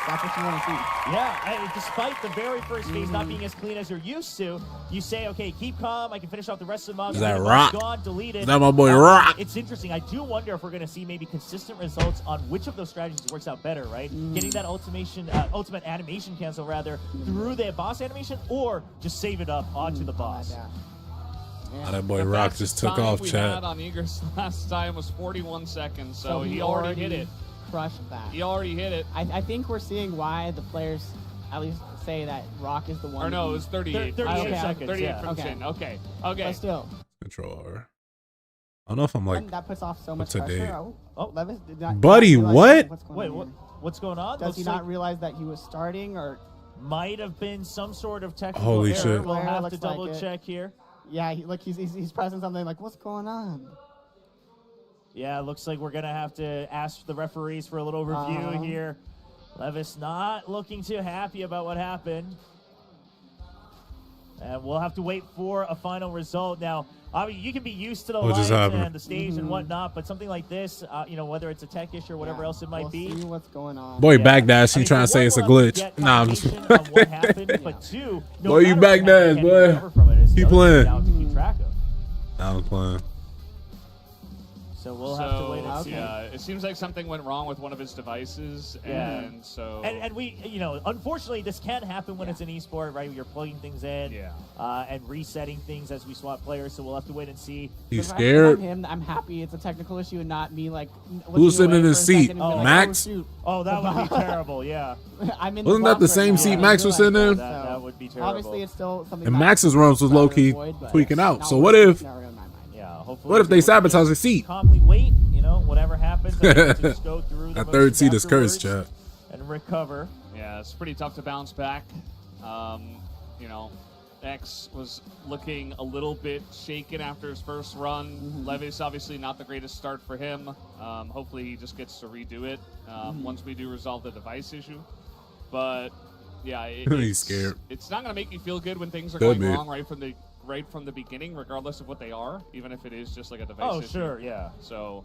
That's what you want to see. Yeah, and despite the very first phase not being as clean as you're used to, you say, okay, keep calm. I can finish off the rest of the mobs. Is that The Rock? mob's gone, deleted. Is that my boy Rock? It's interesting. I do wonder if we're going to see maybe consistent results on which of those strategies works out better, right? Getting that ultimate animation cancel rather through the boss animation, or just save it up onto the boss. Oh, that boy Rock just took off, we chat. had on Egress last time was 41 seconds, so he already hit it. Crushed that. He already hit it. I think we're seeing why the players at least say that Rock is the one. Or no, it was 38. 38 seconds, 38 yeah. from Jin. Okay. Okay. But still, Control R. I don't know if I'm like that puts off so much up to date. pressure. Levis did not. Buddy, realize what? What's going Wait, on what's going on? here. Does he Looks not like realize that he was starting, or might have been some sort of technical Holy error. shit. We'll have to Looks like double it. check here. yeah, he's pressing something like, what's going on? Yeah, it looks like we're going to have to ask the referees for a little review here. Levis not looking too happy about what happened. And we'll have to wait for a final result. Now, obviously, you can be used to the What just lights happened? and the stage and whatnot, but something like this, whether it's a tech issue or whatever else it might we'll be. See what's going on. Boy, Yeah. backdash. I He mean, trying to for say one, it's a we'll have glitch. to get Nah, I'm just. confirmation on what happened, but two, no Boy, you matter what backdash, happened, boy. recover from it. It's Keep another playing. thing now to keep track of. Now I'm playing. So we'll have to wait and see. Yeah, it seems like something went wrong with one of his devices, and so. And we, unfortunately, this can happen when it's an esport, right? You're plugging things in and resetting things as we swap players, so we'll have to wait and see. He's If scared. I'm him, I'm happy it's a technical issue and not me like. Who's sitting in his seat? Max? Oh, that would be terrible, yeah. I'm in Wasn't that the box same right seat now. Max was sitting in? That would be terrible. Obviously, it's still something. And that Max's runs was I'd rather low-key avoid, but tweaking out. not So worth what it. if- Never in my mind. Yeah, hopefully. What if they sabotage the seat? Calmly wait, whatever happens. I think to just go through the That third seat is motions cursed, chat. afterwards and recover. Yeah, it's pretty tough to bounce back. X was looking a little bit shaken after his first run. Levis, obviously not the greatest start for him. Hopefully he just gets to redo it once we do resolve the device issue. But yeah, He's scared. It's not going to make you feel good when things are Could going be. wrong right from the beginning, regardless of what they are, even if it is just like a device Oh, issue. sure, yeah. So,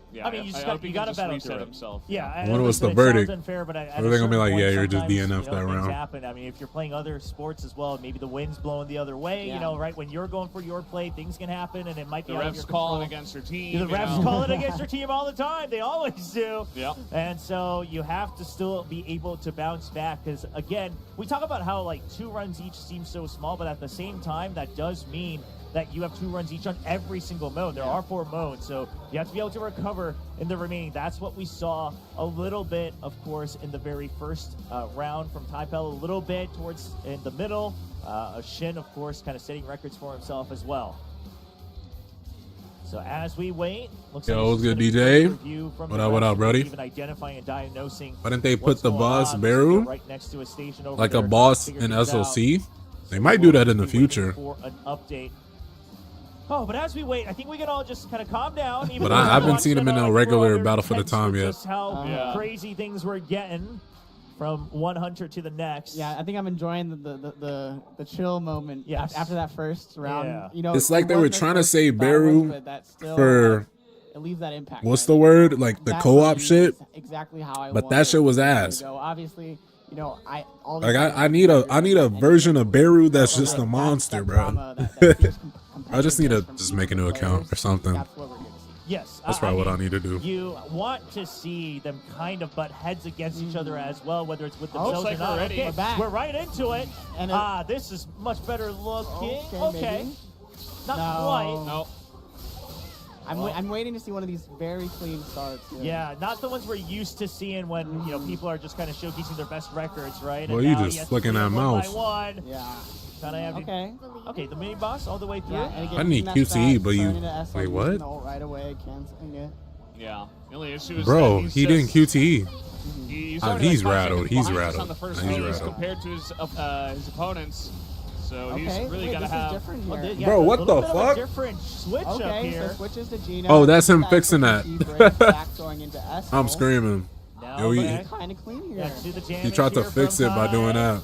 yeah, I mean, you hope he got can to battle reset through it. himself. Yeah, I wonder what's the listen, it sounds verdict. Unfair, but at Or a they're gonna be certain like, point, yeah, you're just sometimes, DNF that things round. happen. I mean, if you're playing other sports as well, maybe the wind's blowing the other way. Yeah. Right when you're going for your play, things can happen, and it might be The out of your refs calling control. against their team. The refs call it against your team all the time. They always do. Yep. And so you have to still be able to bounce back because, again, we talk about how, 2 runs each seems so small, but at the same time, that does mean that you have 2 runs each on every single mode. There are 4 modes, so you have to be able to recover in the remaining. That's what we saw a little bit, of course, in the very first round from Taipel, a little bit towards in the middle. Shin, of course, kind of setting records for himself as well. So as we wait, looks Yo, like what's this is good, gonna be a DJ? review from What the up, what refs, up, brody? Even identifying and diagnosing. Why didn't they what's put the going boss on. Beru Right next to a station over like there a to boss figure in things out. SLC? They So might do we'll that in the be waiting future. For an update. Oh, but as we wait, I think we can all just kind of calm down. Even But though I we're haven't watching seen him it in on a like regular we're Battle for the tense Time with yet. Just how Yeah. crazy things we're getting from one hunter to the next. Yeah, I think I'm enjoying the chill moment Yes. after that first round. Yeah. It's like it they were wasn't as trying to close say as I Beru was, but that still, for- it leaves that impact. What's right? the word? Like the That co-op for me shit? is exactly how I But wanted that shit was it to ass. go. Obviously, all Like these I need a version of Beru that's just a monster, bro. I just need to just make a new account or something. That's what we're going to see. Yes. That's probably what I need to do. You want to see them kind of butt heads against each other as well, whether it's with themselves like or not. we're ready. Okay, We're back. we're right into it. And This is much better looking. Okay. maybe. Not No. quite. No. I'm waiting to see one of these very clean starts. Yeah, not the ones we're used to seeing when people are just kind of showcasing their best records, right? Well, And you now just have to flicking do that it one by mouse. one. Yeah. Kind of have Okay. Okay, the mini boss all the way through. Yeah, and again, I need you QTE, messed but up, you- turn into SL, wait, what? using the ult right away, canceling it. Yeah. The only issue is Bro, that he's he didn't just- QTE. He's Oh, already he's like 5 rattled, seconds he's behind us rattled. on the first He's phase rattled. compared to his opponents. So he's Okay, really wait, got to this have. is different here. Yeah, Bro, a what little the bit of a fuck? different switch up Okay, here. so switches to Gino. Oh, that's him Back fixing with that. the break, back throwing into SL. I'm screaming. Now Yo, he- back. Kind of clean here. Yeah, see the He damage tried to here fix from it by doing Kai. that.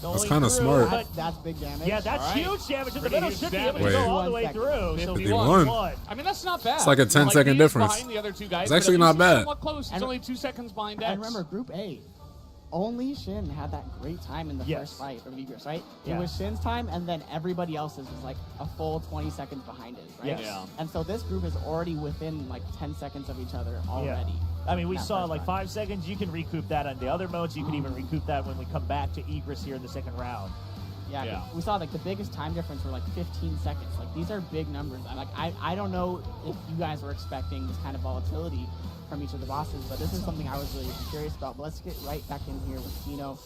Going That's kinda through, smart. but- That's big damage. Yeah, that's All right. huge damage in the Pretty middle. huge Should be able to damage. go Wait. all the way 1 second. through. So 51. I mean, that's not bad. It's like a 10-second he is difference. behind the other two guys, It's but actually at not least he's bad. somewhat close. He's And- only 2 seconds behind X. And remember, Group A, only Shin had that great time in the Yes. first fight of Egress, right? Yeah. It was Shin's time, and then everybody else's was like a full 20 seconds behind it, right? Yes. Yeah. And so this group is already within like 10 seconds of each other already. I mean, we That saw first like round. 5 seconds. You can recoup that on the other modes. You can even recoup that when we come back to Egress here in the second round. Yeah, Yeah. we saw like the biggest time difference were like 15 seconds. Like these are big numbers. I don't know if you guys were expecting this kind of volatility from each of the bosses, but this is something I was really curious about. But let's get right back in here with Gino.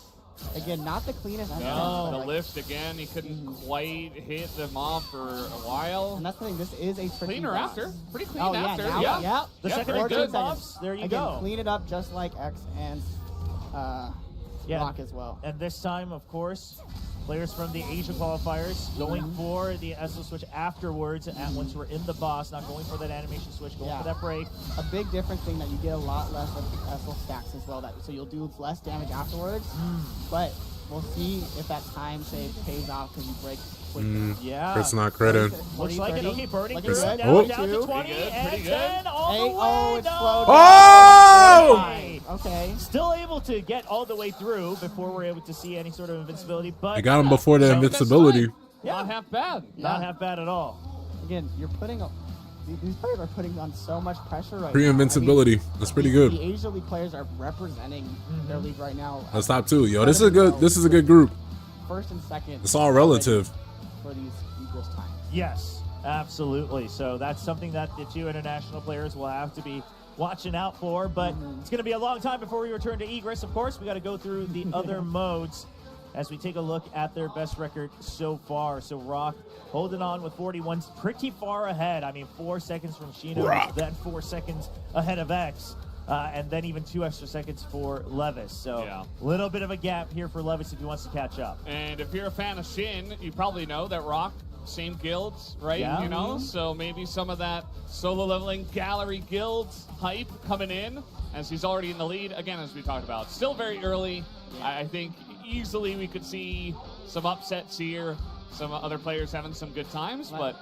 Again, not the cleanest. No, but, the like, lift again. He couldn't quite hit the mob for a while. And that's the thing. This is a tricky Cleaner boss. after. Pretty clean Oh yeah, after. now, yeah. yeah. The Yeah, second very or good. third buffs, there you Again, go. clean it up just like X and Rock as well. And this time, of course, players from the Asia qualifiers going for the SL switch afterwards. And once we're in the boss, not going for that animation switch, going for that break. A big difference thing that you get a lot less of SL stacks as well. So you'll do less damage afterwards, but we'll see if that time save pays off because you break quicker. Yeah. It's not credit. Looks like it. Okay, burning Looking through. good. Down, Oh. down to 20 Pretty good, and pretty good. 10 all the way. Oh, it's No. slowed Oh! Okay. Still able to get all the way through before we're able to see any sort of invincibility, but I got him before the So- invincibility. Yeah. Not half bad. not half bad at all. Again, you're putting these players are putting on so much pressure right now. Pre-invincibility. That's pretty good. The Asia League players are representing their league right now. That's top 2. Yo, this is a good. This is a good group. First and second. It's all relative. For these Egress times. Yes, absolutely. So that's something that the 2 international players will have to be watching out for, but it's going to be a long time before we return to Egress. Of course, we got to go through the other modes as we take a look at their best record so far. So Rock holding on with 41, pretty far ahead. I mean, 4 seconds from Shino, Rock. then 4 seconds ahead of X. And then even 2 extra seconds for Levis. So Yeah. a little bit of a gap here for Levis if he wants to catch up. And if you're a fan of Shin, you probably know that Rock, same guilds, right? Yeah. You know, so maybe some of that solo leveling gallery guilds hype coming in as he's already in the lead. Again, as we talked about, still very early. I think easily we could see some upsets here, some other players having some good times, but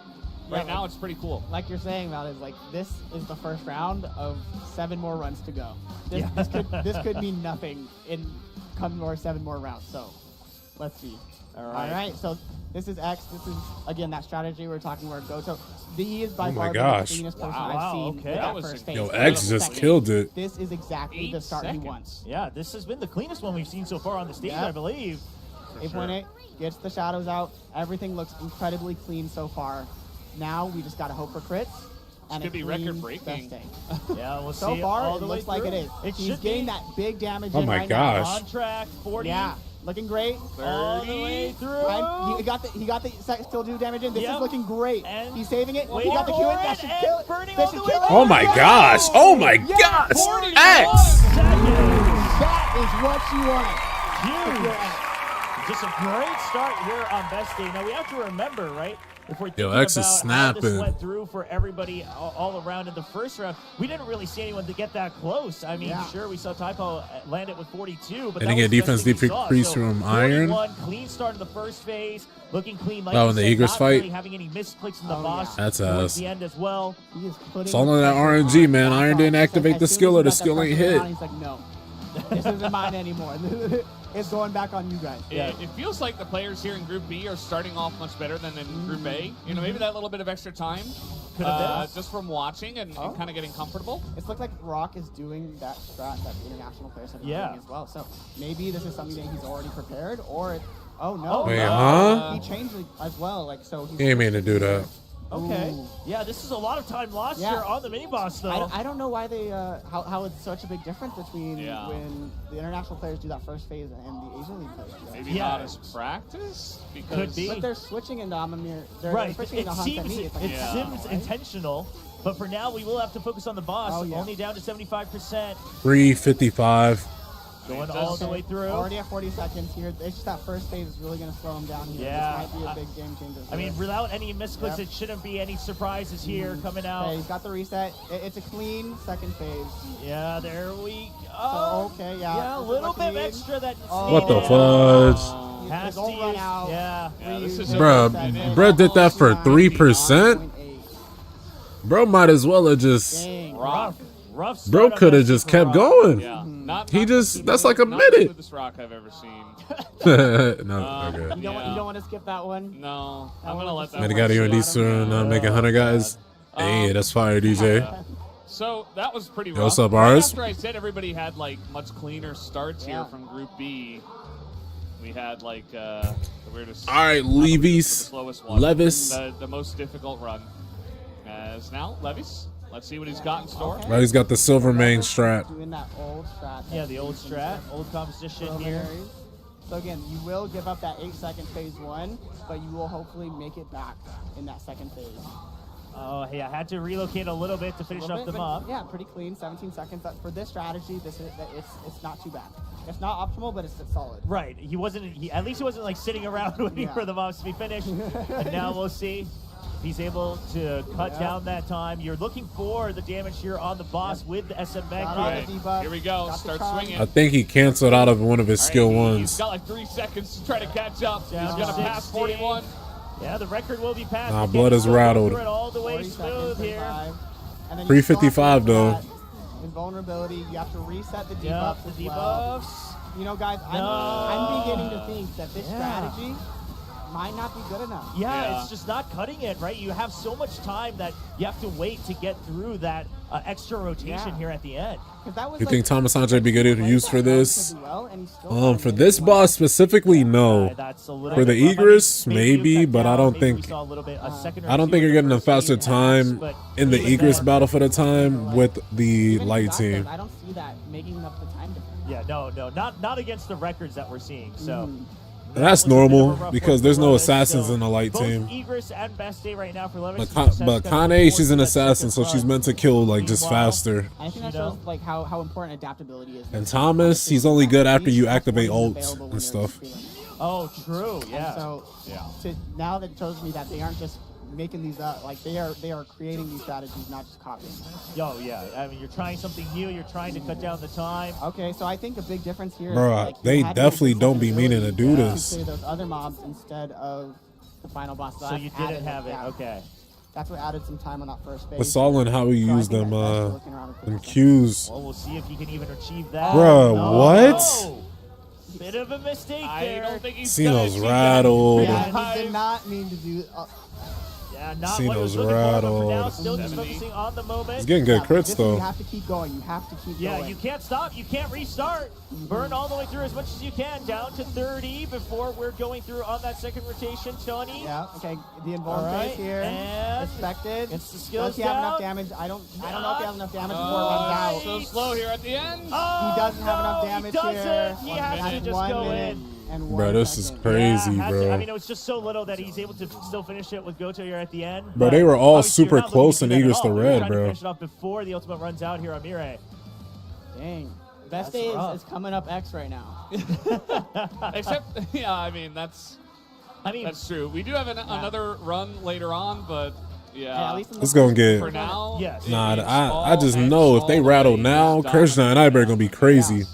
right now it's pretty cool. Like you're saying, Val, is like this is the first round of 7 more runs to go. This could mean nothing in come more 7 more rounds. So let's see. All All right. right. So this is X. This is again that strategy we were talking where GOJO. He is by Oh my far gosh. the cleanest person Wow, I've seen okay. with That that was first phase. Yo, incredible. X just Second. killed it. This is exactly 8 the start he seconds. wants. Yeah, this has been the cleanest one we've seen so far on the stage, Yeah. I believe. 8.8 gets the shadows out. Everything looks incredibly clean so far. Now we just gotta hope for crits. And could a be clean record-breaking. best day. Yeah, we'll So see far, all it the way looks like it through. is. It He's should getting be that big damage Oh in my right gosh. on track. 40. now. Yeah, looking great. All the way through. And he got the still do damage in. This Yep. is looking great. And He's saving it. wait He got the for Q in. it, That should and kill it. burning That all should the kill way it. Oh my gosh. Oh my gosh. 41 X. seconds. That is what you want. Huge. Just a great start here on Best Day. Now we have to remember, right? If we're thinking X is about how this snapping. went through for everybody all around in the first round, we didn't really see anyone to get that close. I mean, Yeah. sure, we saw Typo land it with 42, but And that again, was the best defense thing we saw. decrease So, from Iron. 41, clean start in the first phase, looking clean. Like Oh, you in the said, Egress not fight? really having any misclicks in the Oh, boss. yeah. That's towards ass. the end as well. He is putting It's all in that pressure RNG, on man. Rock. Iron didn't As activate soon the as skill he or the got that skill ain't pressure hit. on, He's like, no, this isn't mine anymore. It's going back on you guys. It feels like the players here in Group B are starting off much better than in Group A. You know, maybe that little bit of extra time, Could have been. just from watching and kind of getting comfortable. It's looked like Rock is doing that strat that the international players have been Yeah. doing as well. So maybe this is something that he's already prepared, or oh no, Wait, no. huh? He changed it as well. Like so, He ain't mean to do that. Okay. Ooh. Yeah, this is a lot of time lost Yeah. here on the mini boss, though. I don't know why they how it's such a big difference between Yeah. when the international players do that first phase and the Asian League players do that. Maybe Yeah. not as practice because Could be. But they're switching into Amamir. They're Right. switching It into seems, Hansemi. It's like it Yeah. seems right? intentional, but for now we will have to focus on the boss. Oh, yeah. Only down to 75%. 355. Going all the way through. Already at 40 seconds here. It's just that first phase is really going to slow him down here. Yeah. This might be a big game changer. I mean, here. without any misclicks, Yep. it shouldn't be any surprises here coming out. Okay, he's got the reset. It's a clean second phase. Yeah, there we go. So, okay, yeah. Yeah, a This is little bit clean. has needed. What the fudge? Has Don't to run use- out. Yeah. Yeah, this is Bruh, bruh did that for 3%? Bro might as well have just, Dang. rock. Rough start bro on could that have just Super kept Rock. going. Yeah, not He not just- the that's like a not minute. the smoothest rock I've ever seen. No, Um, okay. You don't, Yeah. you don't want to skip that one? No, That I'm one gonna was let so that. Man, one got you slide. in these soon, make 100 guys. Hey, that's fire, DJ. So that was pretty rough. Yo, what's up, Right Ars? after I said everybody had like much cleaner starts Yeah. here from Group B, we had like the weirdest. All right, not the weirdest, but the Levis. slowest one. Levis. The most difficult run. As now, Levis. Let's see what he's got in store. Okay. Right, he's got the silver main strat. Doing that old strat. Yeah, the old strat, old composition here. Preliminaries. So again, you will give up that 8-second phase one, but you will hopefully make it back in that second phase. Oh, hey, I had to relocate a little bit to finish Little up bit, the but mob. yeah, pretty clean. 17 seconds. For this strategy, it's not too bad. It's not optimal, but it's solid. Right. He wasn't. At least he wasn't like sitting around waiting Yeah. for the mobs to be finished. And now we'll see if he's able to cut Yeah. down that time. You're looking for the damage here on the boss with the SM Mech. Got all the Right. debuff, Here we go. got the Start charm. swinging. I think he canceled out of one of his All right, skill He's ones. got like 3 seconds to try to catch up. Down He's gonna to pass 60. 41. Yeah, the record will be passed. Nah, Again, blood is he's gonna go rattled. through it all the way 40 smooth seconds, here. 35. And then you 355 still though. have to do that invulnerability. You have to reset the Yeah, debuffs the as well. debuffs. You know, guys, No. I'm beginning to think that this Yeah. strategy might not be good enough. Yeah, Yeah. it's just not cutting it, right? You have so much time that you have to wait to get through that extra rotation Yeah. here at the end. 'Cause that was You like- think Thomas Andre be good to use for this? Well, and he's still For this boss specifically, no. That's a little For the bit rough. Egress, you maybe, cut but I down, don't maybe we think- saw a little bit, a second or I don't two think you're in the getting a first faster game, time but in the even Egress then- battle for the time with the even light if you got team. them, I don't see that making up the time difference. Yeah, no, not against the records that we're seeing. So And that's that was a bit of a normal rough because one there's for no Levis. assassins So in the light both team. Egress and Best Day right now for Levis. But Kane, she's an assassin, so she's meant to kill like just Meanwhile- faster. I think that You know? shows like how important adaptability is. And Thomas, he's only good after you activate ult Available when and they're stuff. feeling it. Oh, true. And Yeah. so Yeah. now that shows me that they aren't just making these up, like they are creating these strategies, not just copying. Oh, yeah. I mean, you're trying something new. You're trying to cut down the time. Okay, so I think a big difference here. Bro, is, like, you they had to definitely use the don't be meaning to do ability this. to play those other mobs instead of the final boss. So that you added didn't have it. yeah. Okay. That's what added some time on that first phase. It's all in how we So I use think them that Best looking around with them this. cues. Well, we'll see if he can even achieve that. Bruh, No. what? Bit of a mistake I there. don't think he's Cino's gonna rattled. Yeah, he did not mean to do. Yeah, not what I was Cino's looking for, but for now, rattled. still just 70. focusing on the moment. He's getting good Yeah, crits this though. You have to keep going. You have to keep Yeah, going. you can't stop. You can't restart. Burn all the way through as much as you can. Down to 30 before we're going through on that second rotation, Tony. Yeah. Okay. The All involved right, phase here. and Expected. it's the skills Does he have enough down. damage? I don't know if he has enough damage before it runs out. So slow here at the end. Oh, He doesn't have enough no, damage he doesn't. here. He One has to minute, just 1 go minute in. and Bro, 1 this is second. crazy, Yeah, had to. bro. I mean, it was just so little that he's able to still finish it with GOJO here at the end. Bro, but they were all obviously you're super not looking close to in do that at Egress to all. You're red, trying to bro. finish it off before the ultimate runs out here on Mirai. Dang. Best That's day rough. is coming up X right now. Except, yeah, I mean that's true. We do have another run later on, but Yeah, at least in the It's gonna first- get. for now, Yes. Nah, it's I just all know X if they all the rattle way. now, He's Krishna and Iber gonna be crazy.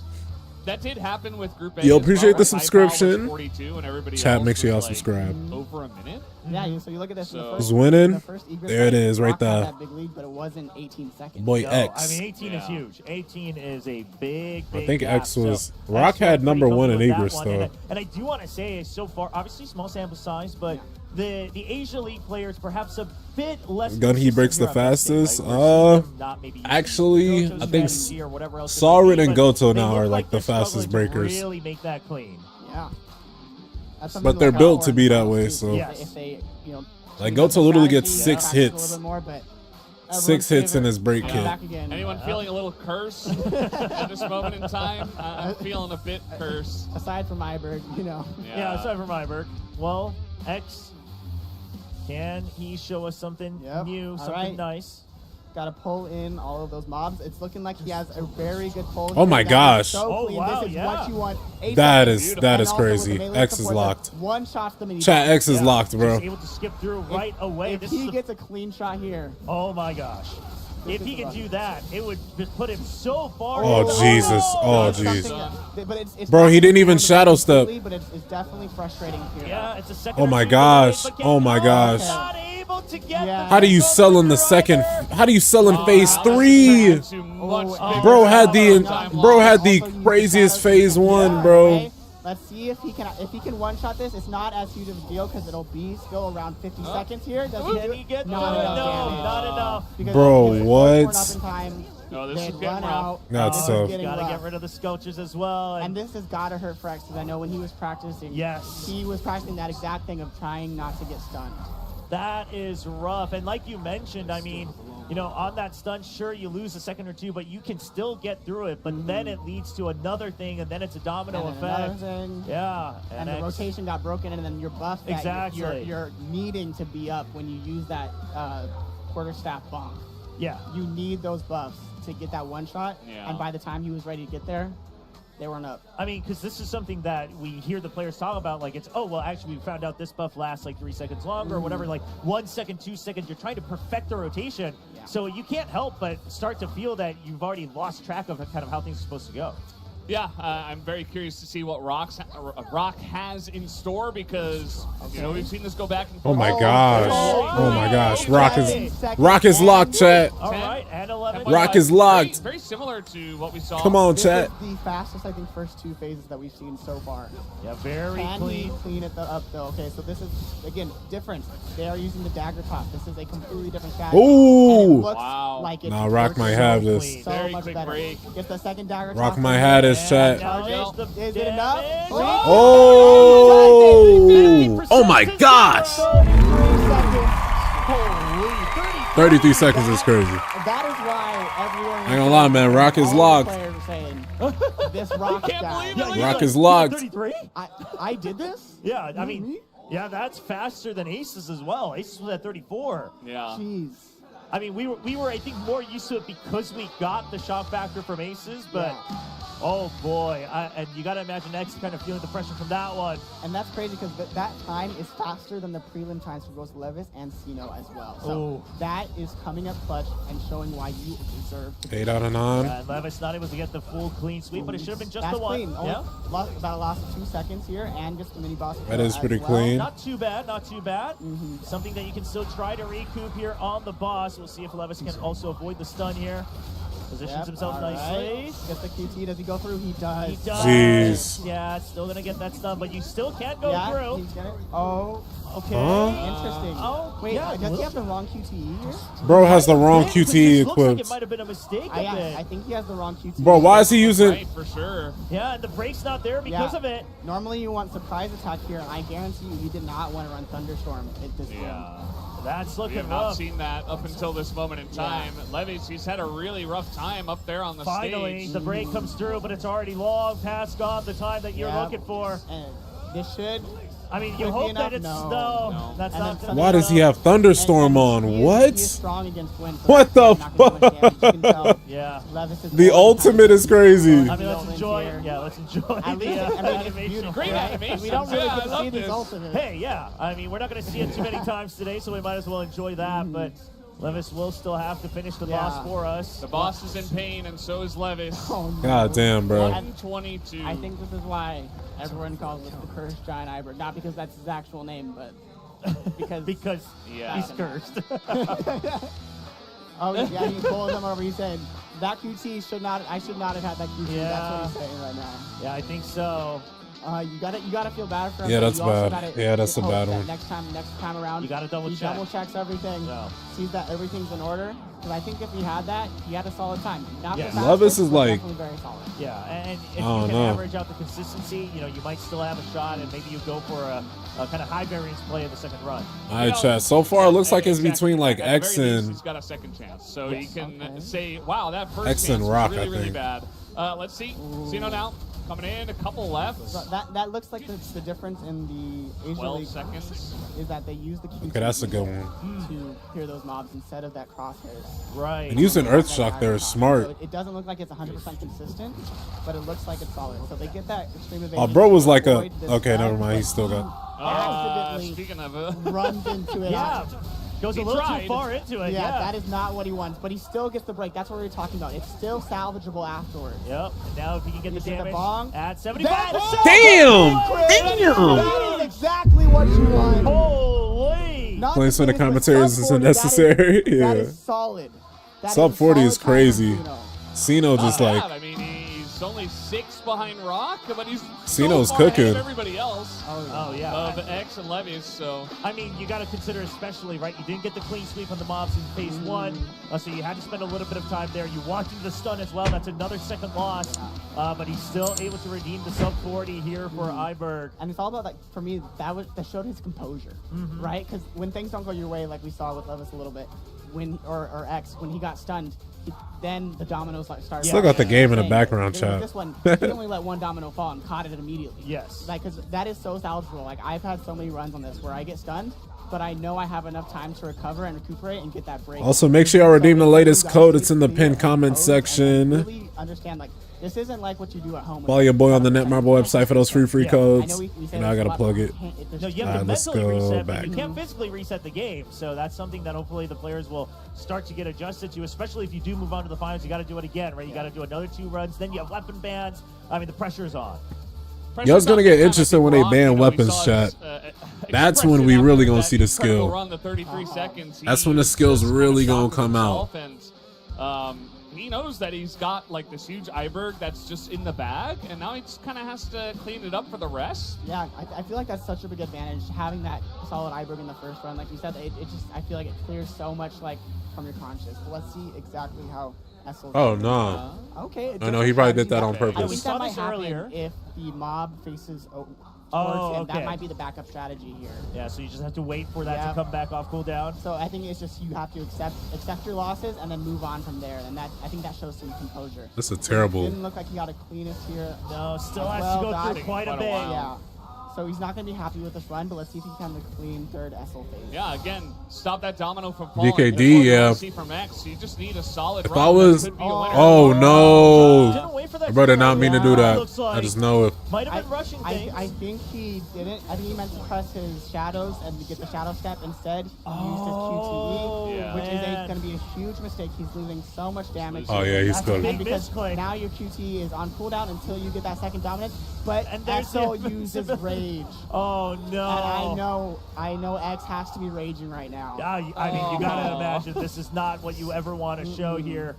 That did happen with Group A. Yo, as appreciate well, the right? subscription. iPal was 42 and everybody Chat, else make sure y'all was, like, subscribe. Over a minute. Yeah, so you look at this. in the So- first, Who's winning? in the first Egress There it fight, is, right Rock had there. That big lead, but it wasn't 18 seconds. Boy, Yo, X. I mean, 18 is Yeah. huge. 18 is a big, big I think gap. X was. So Rock X felt had number pretty 1 in comfortable with Egress that one. though. And I do want to say, so far, obviously small sample size, but the Asia League players perhaps a bit less. Gun he consistent breaks here the on Best Day, fastest? right? We're seeing them not maybe using Actually, GOJO's I think strategy or whatever else it Sauron may be, and but Goto they now look are like the they're struggling fastest to breakers. Really make that clean. Yeah. That's something But to they're look out built for to in be the that finals, way, too, so. Yes. If they, Like Goto literally gets Strategy, 6 practice a hits. little bit more, but 6 hits in his break Yeah. kick. Back again. Anyone feeling a little cursed at this moment in time? I'm feeling a bit cursed. Aside from Iberg, you know. Yeah, aside from Iberg. Well, X, can he show us something new, something nice? Got to pull in all of those mobs. It's looking like he has a very good pull. Oh my gosh. So Oh, clean. wow, This is what you want. That ASAP. is And also with the crazy. melee X is support, locked. One shot the mini. Chat, X is locked, bro. He's able to skip through right away. If This he is gets a clean shot here. oh my gosh. If he could do that, it would just put him so far. Oh, Jesus. Oh, It's jeez. something- But it's Bro, not he didn't even completely, shadow step. But it's definitely frustrating here. Yeah, it's a second. Oh or my two gosh. away, but Oh my gosh. not able to get Yeah. the How do you sell in the second? How do you sell in phase 3? Bro had the craziest phase 1, bro. Okay, let's see if he can one shot this. It's not as huge of a deal because it'll be still around 50 seconds here. Does Can he get not through it? enough No, damage. not enough. Because Bro, if what? they weren't up in time, No, this they'd is getting run rough. out. That's This is tough. getting Gotta rough. get rid of the sculptures as well. And this has got to hurt for X because I know when he was practicing, Yes. he was practicing that exact thing of trying not to get stunned. That is rough. And like you mentioned, I mean, you know, on that stun, sure, you lose a second or two, but you can still get through it. But then it leads to another thing, and then it's a domino And then another effect. thing. Yeah. And the X- rotation got broken, and then your buff that Exactly. you're needing to be up when you use that quarterstaff bonk. Yeah. You need those buffs to get that one shot, Yeah. and by the time he was ready to get there, they weren't up. I mean, because this is something that we hear the players talk about, like it's, oh, well, actually, we found out this buff lasts like 3 seconds longer or whatever, like 1 second, 2 seconds. You're trying to perfect the rotation. Yeah. So you can't help but start to feel that you've already lost track of kind of how things are supposed to go. Yeah, I'm very curious to see what Rock has in store because you know we've seen this go back and Oh forth. my gosh. Oh my gosh. Rock is locked, chat. All right, and 11. Rock is locked. Very similar to what we saw. Come on, This chat. is the fastest, I think, first 2 phases that we've seen so far. Yeah, very Can clean. he clean it up, though? Okay, so this is, again, different. They are using the dagger top. This is a completely different strategy. Ooh. And it looks Wow. like it's Nah, Rock working might have so this. clean. so Very much quick better. break. Gets the second dagger Rock top. might have this, And chat. now there's the Is it enough? damage. Oh! Oh my gosh! 33 seconds is crazy. That is why everyone. I ain't gonna lie, man. Rock is all the locked. players are saying, this Rock can't guy. believe it. Rock is locked. 33? I did this? Yeah, I Me? mean, yeah, that's faster than Aces as well. Aces was at 34. Yeah. Jeez. I mean, we were I think more used to it because we got the shock factor from Aces, but Yeah. oh boy, and you got to imagine X kind of feeling the pressure from that one. And that's crazy because that time is faster than the prelim times for both Levis and Sino as well. So Oh. that is coming up clutch and showing why you deserve to 8 out of 9. And Levis not able to get the full clean sweep, but it should have been just That's the one. clean. Only Yeah, about a loss of 2 seconds here and just the mini boss. That is as pretty well. clean. not too bad, not too bad. Something that you can still try to recoup here on the boss. We'll see if Levis can also avoid the stun here. Positions Yep, himself all nicely. right. Gets the QT. Does he go through? He does. He does. Jeez. Yeah, it's still gonna get that stun, but you still can't go Yeah, through. he's gonna. Oh, Okay. Huh? interesting. Oh, Wait, yeah, does he have the wrong QTE here? Bro has the wrong Yeah, 'cause QTE this looks like it equipped. might have been a mistake a I bit. think he has the wrong QTE. Bro, why is he using... Right, for sure. Yeah, and the brake's not there because Yeah. of it. Normally you want surprise attack here, and I guarantee you, he did not want to run Thunderstorm at this Yeah. That's We looking have not rough. seen that up until this moment in time. Levis, he's had a really rough time up there on the Finally, stage. the break comes through, but it's already long past gone the time that you're Yeah. looking for. And this should. I mean, you Could be hope enough? that it's No. no. That's And not. then gonna Why be does he enough. have Thunderstorm on? He is What? strong against wind. So What that's the not gonna do much damage. You can tell Yeah. Levis is The going ultimate kind of- is crazy. I mean, let's Development enjoy. here. Yeah, let's enjoy At least, the I mean, it's animation. beautiful. Great right? animation. We don't really Yeah, get I to love see these this. ultimates. Hey, yeah. I mean, we're not going to see it too many times today, so we might as well enjoy that. But Levis will still have to finish the boss Yeah. for us. The boss is in pain, and so is Levis. Oh, no. God damn, bro. 122. I think this is why everyone calls it the cursed giant Iber. Not because that's his actual name, but because Yeah. he's cursed. oh yeah, he pulled him over. He said that QT should not. I should not have had that QT. Yeah. That's what he's saying right now. Yeah, I think so. You gotta feel bad for him. Yeah, but that's you also bad. gotta Yeah, that's a hope bad that one. Next time around, You gotta double he check. double checks everything, Yeah. sees that everything's in order. Because I think if he had that, he had a solid time. Not Yeah. the Levis fastest, is but like- definitely very solid. Yeah, and if you I don't can know. average out the consistency, you know, you might still have a shot, and maybe you go for a kind of high variance play in the second run. All right, chat. So far, it looks like it's Exactly. between like At the X very least, and he's got a second chance, so Yes. he can Okay. say, "Wow, that first X chance and was Rock, really, I really think. bad." Let's see. Zeno now coming in, a couple left. So that looks like the difference in the Asia 12 League seconds. is that they use the QT Okay, that's a good one. to clear those mobs instead of that crosshairs. Right. And using That Earthshock there iron is cross. smart. So it doesn't look like it's 100% consistent, but it looks like it's solid. So they get that extreme evasion. Oh, bro was to like a. avoid this Okay, never lag, mind. but He's still got. accidentally Speaking of, runs into it. Yeah. Goes a He little tried. too far into it. Yeah, Yeah. that is not what he wants, but he still gets the break. That's what we were talking about. It's still salvageable afterwards. Yep. And now if he can get You the see the damage bong? at 75. Damn! That is exactly what you want. Holy! Not Playing to some of the finish, but commentaries sub is 40, unnecessary. That Yeah. is solid. That Sub a 40 solid is time from crazy. Zeno. Sino just like. I mean, he's only 6 behind Rock, but he's Sino's so far ahead cooking. of everybody else Oh, yeah. of X and Levies. So I mean, you got to consider especially, right? You didn't get the clean sweep on the mobs in phase one, so you had to spend a little bit of time there. You walked into the stun as well. That's another second loss, but he's still able to redeem the sub 40 here for Iberg. And it's all about, like, for me, that showed his composure, right? Because when things don't go your way, like we saw with Levis a little bit, or X, when he got stunned, then the dominoes started. Still got the game in the Dang. background, With chat. This one, he only let one domino fall and caught it immediately. Yes. Like, because that is so salvageable. Like, I've had so many runs on this where I get stunned, but I know I have enough time to recover and recuperate and get that break. Also, make sure y'all redeem the So latest you guys code. need It's in to the be pinned comment composed and section. Really understand, like, this isn't like what you do at home. Follow your boy on the Netmarble website for those free Yeah. codes. I know we say And I this a gotta lot, plug but it. No, you have Alright, to let's mentally go reset, back. but you can't physically reset the game. So that's something that hopefully the players will start to get adjusted to, especially if you do move on to the finals. You got to do it again, right? You got to do another 2 runs. Then you have weapon bans. I mean, the pressure's on. Y'all's gonna get interested when they Rock, ban you know, we weapons, saw chat. his, That's when we expression really after gonna that see the incredible skill. Run, the 33 seconds. That's when the skills just really kinda gonna shocked come out. himself, And he knows that he's got like this huge Iberg that's just in the bag, and now he just kind of has to clean it up for the rest. Yeah, I feel like that's such a big advantage, having that solid Iberg in the first run. Like you said, it just, I feel like it clears so much, like, from your conscience. But let's see exactly how SLC. Oh, no. Okay. it Oh, no, does he probably happen. did that on I purpose. think We that saw might this happen earlier. if the mob faces towards Oh, him. okay. That might be the backup strategy here. Yeah, so you just have to wait for that Yeah. to come back off cooldown. So I think it's just you have to accept your losses and then move on from there. And that, I think that shows some composure. That's a terrible. Didn't look like he got a cleanest here. No, still As has well, to go through dodging quite a quite a bit. while. Yeah. So he's not going to be happy with this run, but let's see if he can have a clean third SL phase. Yeah, again, stop that domino from falling. DKD, That's what you yeah. wanna see from X. You just need a solid If run. I was- That could be a winner. Oh, no. Didn't wait for that Bro did not to mean to come do out. that. Looks like I just know it. might have been rushing things. I think he didn't. I think he meant to press his shadows and to get the shadow step. Instead, he used his QTE, Yeah. which is man. going to be a huge mistake. He's losing so much damage. Oh, yeah, he's That's a still. big And because misclick. now your QT is on cooldown until you get that second dominance. But And there's SL the uses rage. Oh no! And I know X has to be raging right now. I mean, you gotta Oh. imagine this is not what you ever want to show here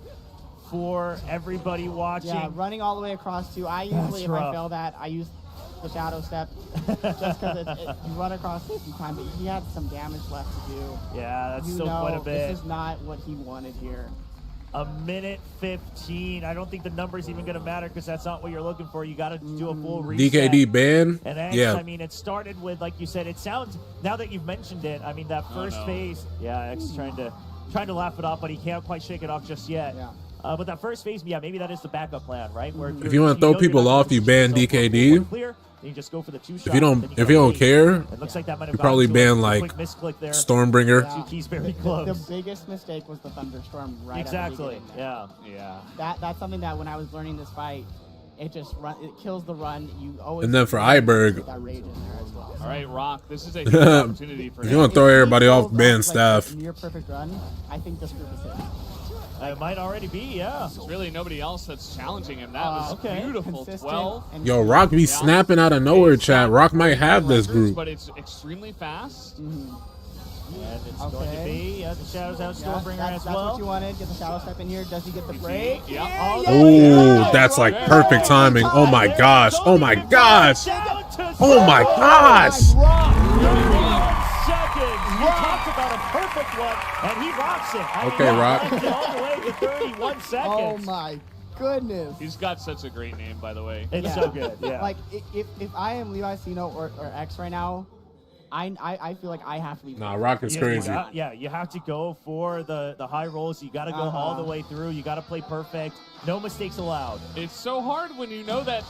for everybody watching. Yeah, running all the way across too. I usually, if rough. I fail that, I use the shadow step just because you run across it some time. But he had some damage left to do. Yeah, that's You still know, quite a bit. this is not what he wanted here. A minute 15. I don't think the number's even going to matter because that's not what you're looking for. You got to do a full reset. DKD ban? And X, Yeah. I mean, it started with, like you said, it sounds, now that you've mentioned it, I mean, that first no. phase, yeah, X is trying to laugh it off, but he can't quite shake it off just yet. Yeah. But that first phase, yeah, maybe that is the backup plan, right? Where If you wanna throw know you're people not gonna off, you shoot ban yourself DKD. clear, then you just go for the 2-shot. If you don't, if you don't care, It looks like that might have you probably gone to a ban like quick misclick there. Stormbringer. Yeah. Two keys very The close. biggest mistake was the thunderstorm right Exactly. at the beginning there. Yeah. Yeah. That's something that when I was learning this fight, it kills the run. You always And then for Iberg- put that rage in there as well. All right, Rock. This is a huge opportunity for If him. you want to throw everybody he off pulls ban like staff, a near perfect run, I think this group is hit. It might already be, yeah. There's really nobody else that's challenging him. That was okay. beautiful. Consistent 12. and yo, Rock be snapping out of nowhere, chat. Rock might have this group. But it's extremely fast. And it's going to Okay. be the Shadows Out Yeah, Stormbringer that's as what well. you wanted. Get the shadow step in here. Does he get the break? Yeah. Yeah, Oh, yeah, Ooh, yeah. that's like perfect timing. Oh my gosh. Oh my gosh. Shadow Oh my gosh! Rock, 31 seconds. You talked about a perfect one, and he rocks it. Okay, Rock. All the way to 31 seconds. Oh my goodness. He's got such a great name, by the way. It's so good. Yeah. Like if I am Levi Sino or X right now, I feel like I have to be. Nah, Rock is crazy. You have to go for the high rolls. You got to go all the way through. You got to play perfect. No mistakes allowed. It's so hard when you know that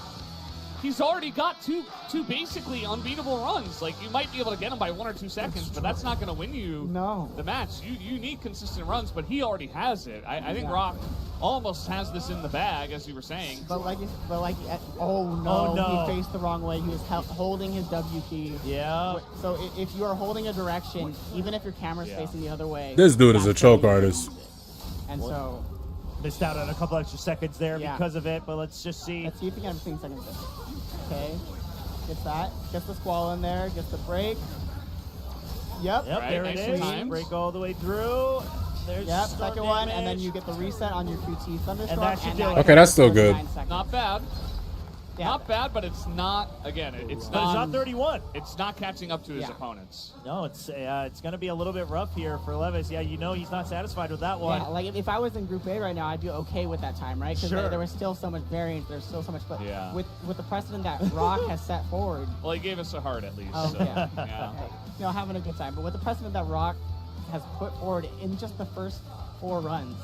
he's already got two basically unbeatable runs. Like, you might be able to get him by 1 or 2 seconds, but that's not going to win you the match. You need consistent runs, but he already has it. I think Rock almost has this in the bag, as you were saying. Oh no, he faced the wrong way. He was holding his W key. Yeah. So if you are holding a direction, even if your camera's facing the other way, This dude is a choke artist. And so missed out on a couple extra seconds there because of it, but let's just see. Let's see if he can have 15 seconds. Okay, gets that, gets the squall in there, gets the break. Yep, There it is. Break all the way through. There's second one, and then you get the reset on your QT Thunderstorm. And that should do it. Okay, that's still good. Not bad. Yeah. Not bad, but it's not, again, it's not 31. It's not catching up to his opponents. No, it's going to be a little bit rough here for Levis. Yeah, you know he's not satisfied with that one. Yeah, like if I was in Group A right now, I'd be okay with that time, right? Because there was still so much variance, there's still so much, but with the precedent that Rock has set forward. Well, he gave us a heart at least. Oh, so, yeah. You know, having a good time. But with the precedent that Rock has put forward in just the first 4 runs,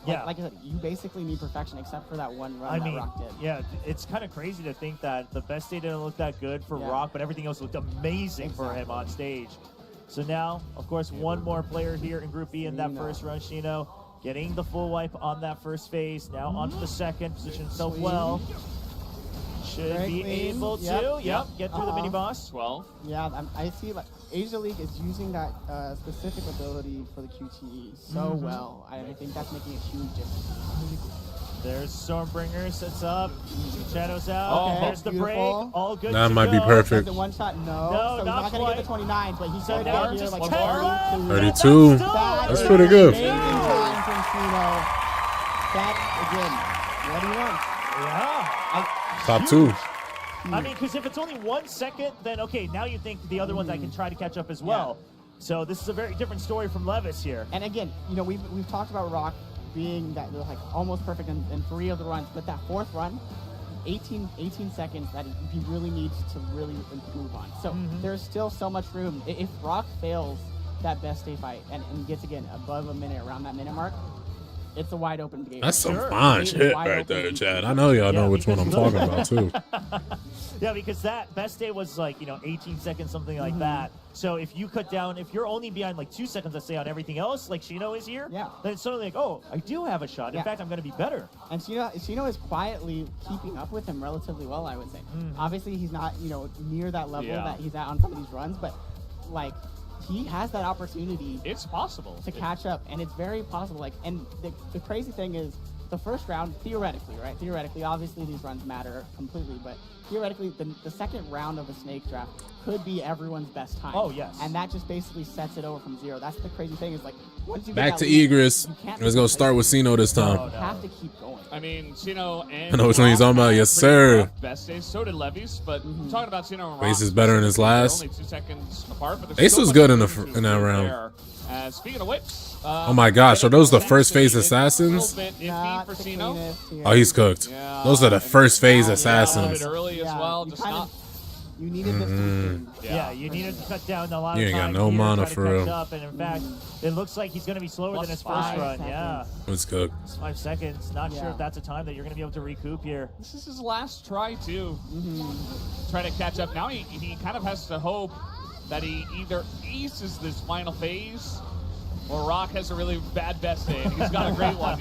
like I said, you basically need perfection except for that one run that Rock did. Yeah, it's kind of crazy to think that the best day didn't look that good for Rock, but everything else looked amazing for him on stage. So now, of course, one more player here in Group B in that first run, Shino, getting the full wipe on that first phase. Now onto the second, position himself well. Should be able to, get through the mini boss. 12. Yeah, I see. Like Asia League is using that specific ability for the QTE so well. I think that's making a huge difference. There's Stormbringer, sets up, shadows out. Okay, there's the break. All good. That might be perfect. The one shot, no. No, so not he's not going to get the 29, but he's going to now get here just like 10 32. That's pretty good. Amazing time from Shino. That again, what do you want? Yeah. Top 2. I mean, because if it's only 1 second, then okay, now you think the other ones I can try to catch up as well. So this is a very different story from Levis here. And again, you know, we've talked about Rock being that like almost perfect in 3 of the runs, but that 4th run, 18 seconds that he really needs to really improve on. So there's still so much room. If Rock fails that best day fight and gets again above a minute, around that minute mark, it's a wide open game. That's some fine shit right there, Chad. I know y'all know which one I'm talking about, too. Yeah, because that best day was like, 18 seconds, something like that. So if you cut down, if you're only behind like 2 seconds, let's say, on everything else, like Shino is here, then it's suddenly like, oh, I do have a shot. In fact, I'm going to be better. And Shino is quietly keeping up with him relatively well, I would say. Obviously, he's not, near that level that he's at on some of these runs, but like, he has that opportunity. It's possible to catch up, and it's very possible. Like, and the crazy thing is, the first round, theoretically, right? Theoretically, obviously these runs matter completely, but theoretically, the second round of a snake draft could be everyone's best time. Oh yes, and that just basically sets it over from 0. That's the crazy thing is like once you back get to lead, Egress. Let's go start with Sino this time. You have to keep going. I mean, Sino and I know which one he's talking about. Yes, sir. Best days. So did Levy's, but talking about Sino and Rock, Face is better in his last. Only 2 seconds apart, but Ace was good in that round. Speaking of which, oh my gosh, are those the first phase assassins? For Sino. Oh, he's cooked. Those are the first phase assassins. A little bit early as well. Just not. You needed this to yeah, you needed to cut down a lot you of ain't time. got no mana for real. Up, and in fact, it looks like he's going to be slower than his first run. Yeah, it's cooked. It's 5 seconds. Not sure if that's a time that you're going to be able to recoup here. This is his last try too. Try to catch up. Now he kind of has to hope that he either aces this final phase, or Rock has a really bad best day. And he's got a great one,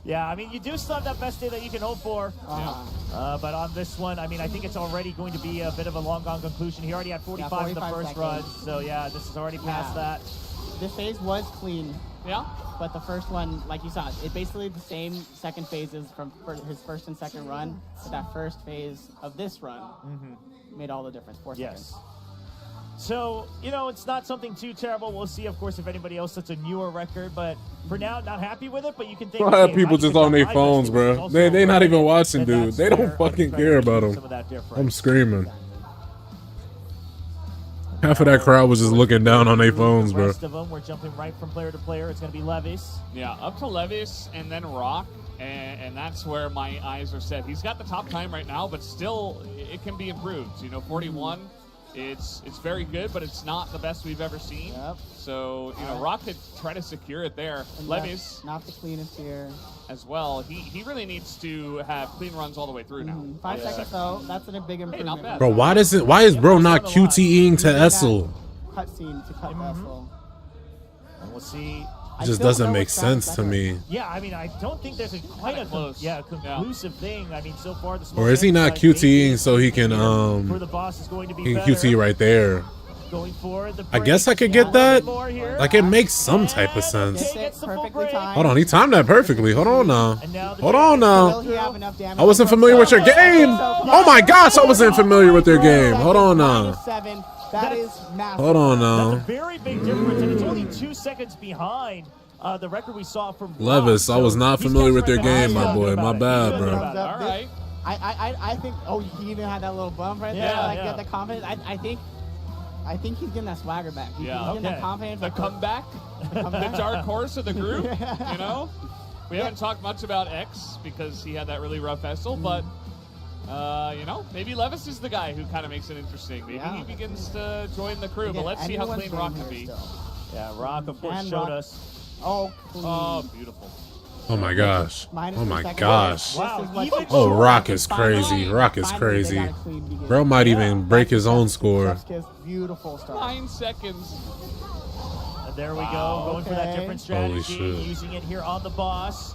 Yeah, I mean, you do still have that best day that you can hope for. But on this one, I mean, I think it's already going to be a bit of a long gone conclusion. He already had 45 in the first run, so yeah, this is already past that. This phase was clean. Yeah. But the first one, like you saw, it basically the same second phases from his first and second run. But that first phase of this run made all the difference. 4 seconds. So, it's not something too terrible. We'll see, of course, if anybody else sets a newer record. But for now, not happy with it. But you can think. I have people just on their phones, bro. They not even watching, dude. They don't fucking care about them. I'm screaming. Half of that crowd was just looking down on their phones, The bro. rest of them, we're jumping right from player to player. It's going to be Levis. Yeah, up to Levis and then Rock, and that's where my eyes are set. He's got the top time right now, but still, it can be improved. You know, 41, it's very good, but it's not the best we've ever seen. Yep. So, you know, Rock could try to secure it there. And Levis not the cleanest here. as well. He really needs to have clean runs all the way through now. 5 seconds though. That's a big improvement. not bad. Bro, why is bro not QTEing to Essel? Cutscene to cut Essel. And we'll see. It just doesn't make sense to me. Yeah, I mean, I don't think there's quite a conclusive thing. I mean, so far the Or is he not QTEing so he can for the boss is going to be he can better. QT right there? Going for the I guess I could get that. Like it makes some type of sense. Perfectly timed. Hold on, he timed that perfectly. Hold on now. Hold on Will now. he have enough damage? I wasn't familiar with your game. Oh my gosh, I wasn't familiar with your game. Hold on now. -7. That is massive. Hold on That's a now. very big difference, and it's only 2 seconds behind the record we saw from Levis, I was not familiar with your game, my boy. My bad, bro. All right. I think. Oh, he even had that little bump right there. Yeah, Like yeah. get the confidence. I think he's getting that swagger back. He's Yeah. getting that confidence. The comeback, the dark horse of the group, you know? We haven't talked much about X because he had that really rough Essel, but, you know, maybe Levis is the guy who kind of makes it interesting. Maybe he begins to join the crew, but let's see how clean Rock can be. Yeah, Rock, of course, And showed Rock. us. Oh, clean. Oh, beautiful. Oh my gosh. Minus Oh 3 my seconds. gosh. Wow, This is what- even Oh, short. Rock is crazy. Rock is Finally, they crazy. got a clean beginning. Bro might even break his own score. Chef's kiss, beautiful start. 9 seconds. And there we go, going for that Okay. different Holy strategy, shit. using it here on the boss.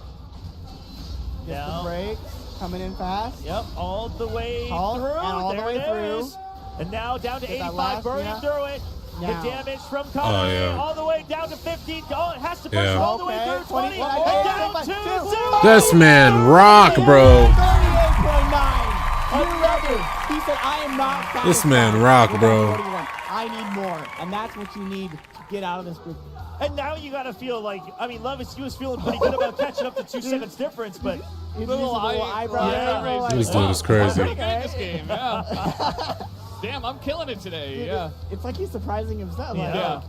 Gets the Now, break, coming in fast. yep, all the way Tall, through. and all the There way it through. is. And now down to Get that 85, last, burning yeah. through it. Now. The damage from Oh, Kanye yeah. all the way down to 50. Oh, it has to push Yeah. all the way Okay, through 20. 20, And down to 0. This man rock, bro. 38.9. New record. He said, I am not satisfied This man rock, with bro. that 41. I need more. And that's what you need to get out of this group. And now you got to feel like, I mean, Levis, he was feeling pretty good about catching up to 2 seconds difference, but He's Little using the little eye- eyebrow. yeah, raise. raise. This dude is crazy. I'm pretty good at this game, yeah. Damn, I'm killing it today, yeah. It's like he's surprising himself. Like, Yeah.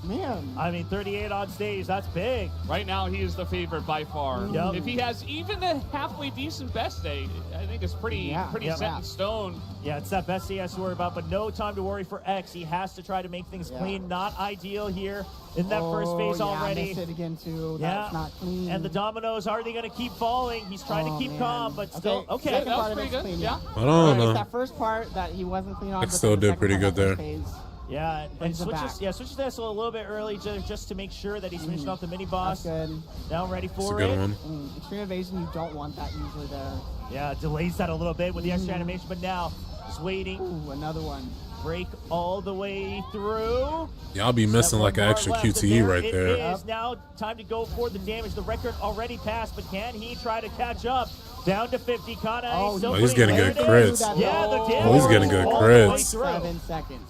man. I mean, 38 on stage, that's big. Right now, he is the favorite by far. Yep. If he has even a halfway decent best day, I think it's pretty Yeah. set in stone. Yeah, it's that best he has to worry about, but no time to worry for X. He has to try to make things Yeah. clean. Not ideal here in that first phase yeah, already. Missed it again too. Yeah. That's not clean. And the dominoes, are they going to keep falling? He's trying to keep man. calm, but still, okay. Second that was part of pretty it's good, clean. yeah. I don't It's know. that first part that he wasn't clean on. X but still then the did second pretty part, good that there. phase. Yeah, and Brings it switches. back. Yeah, switches this a little bit early just to make sure that he's finishing off the mini boss. That's good. Now ready That's a for good it. one. Extreme evasion, you don't want that usually there. Yeah, delays that a little bit with the extra animation, but now just waiting. Ooh, another one. Break all the way through. Y'all be missing like an extra QTE right there. It is now time to go for the damage. The record already passed, but can he try to catch up? Down to 50. Kana. Oh, still he's pretty getting good limited. crits. Yeah, the damage. Oh, he's getting good all the way crits. through. 7 seconds.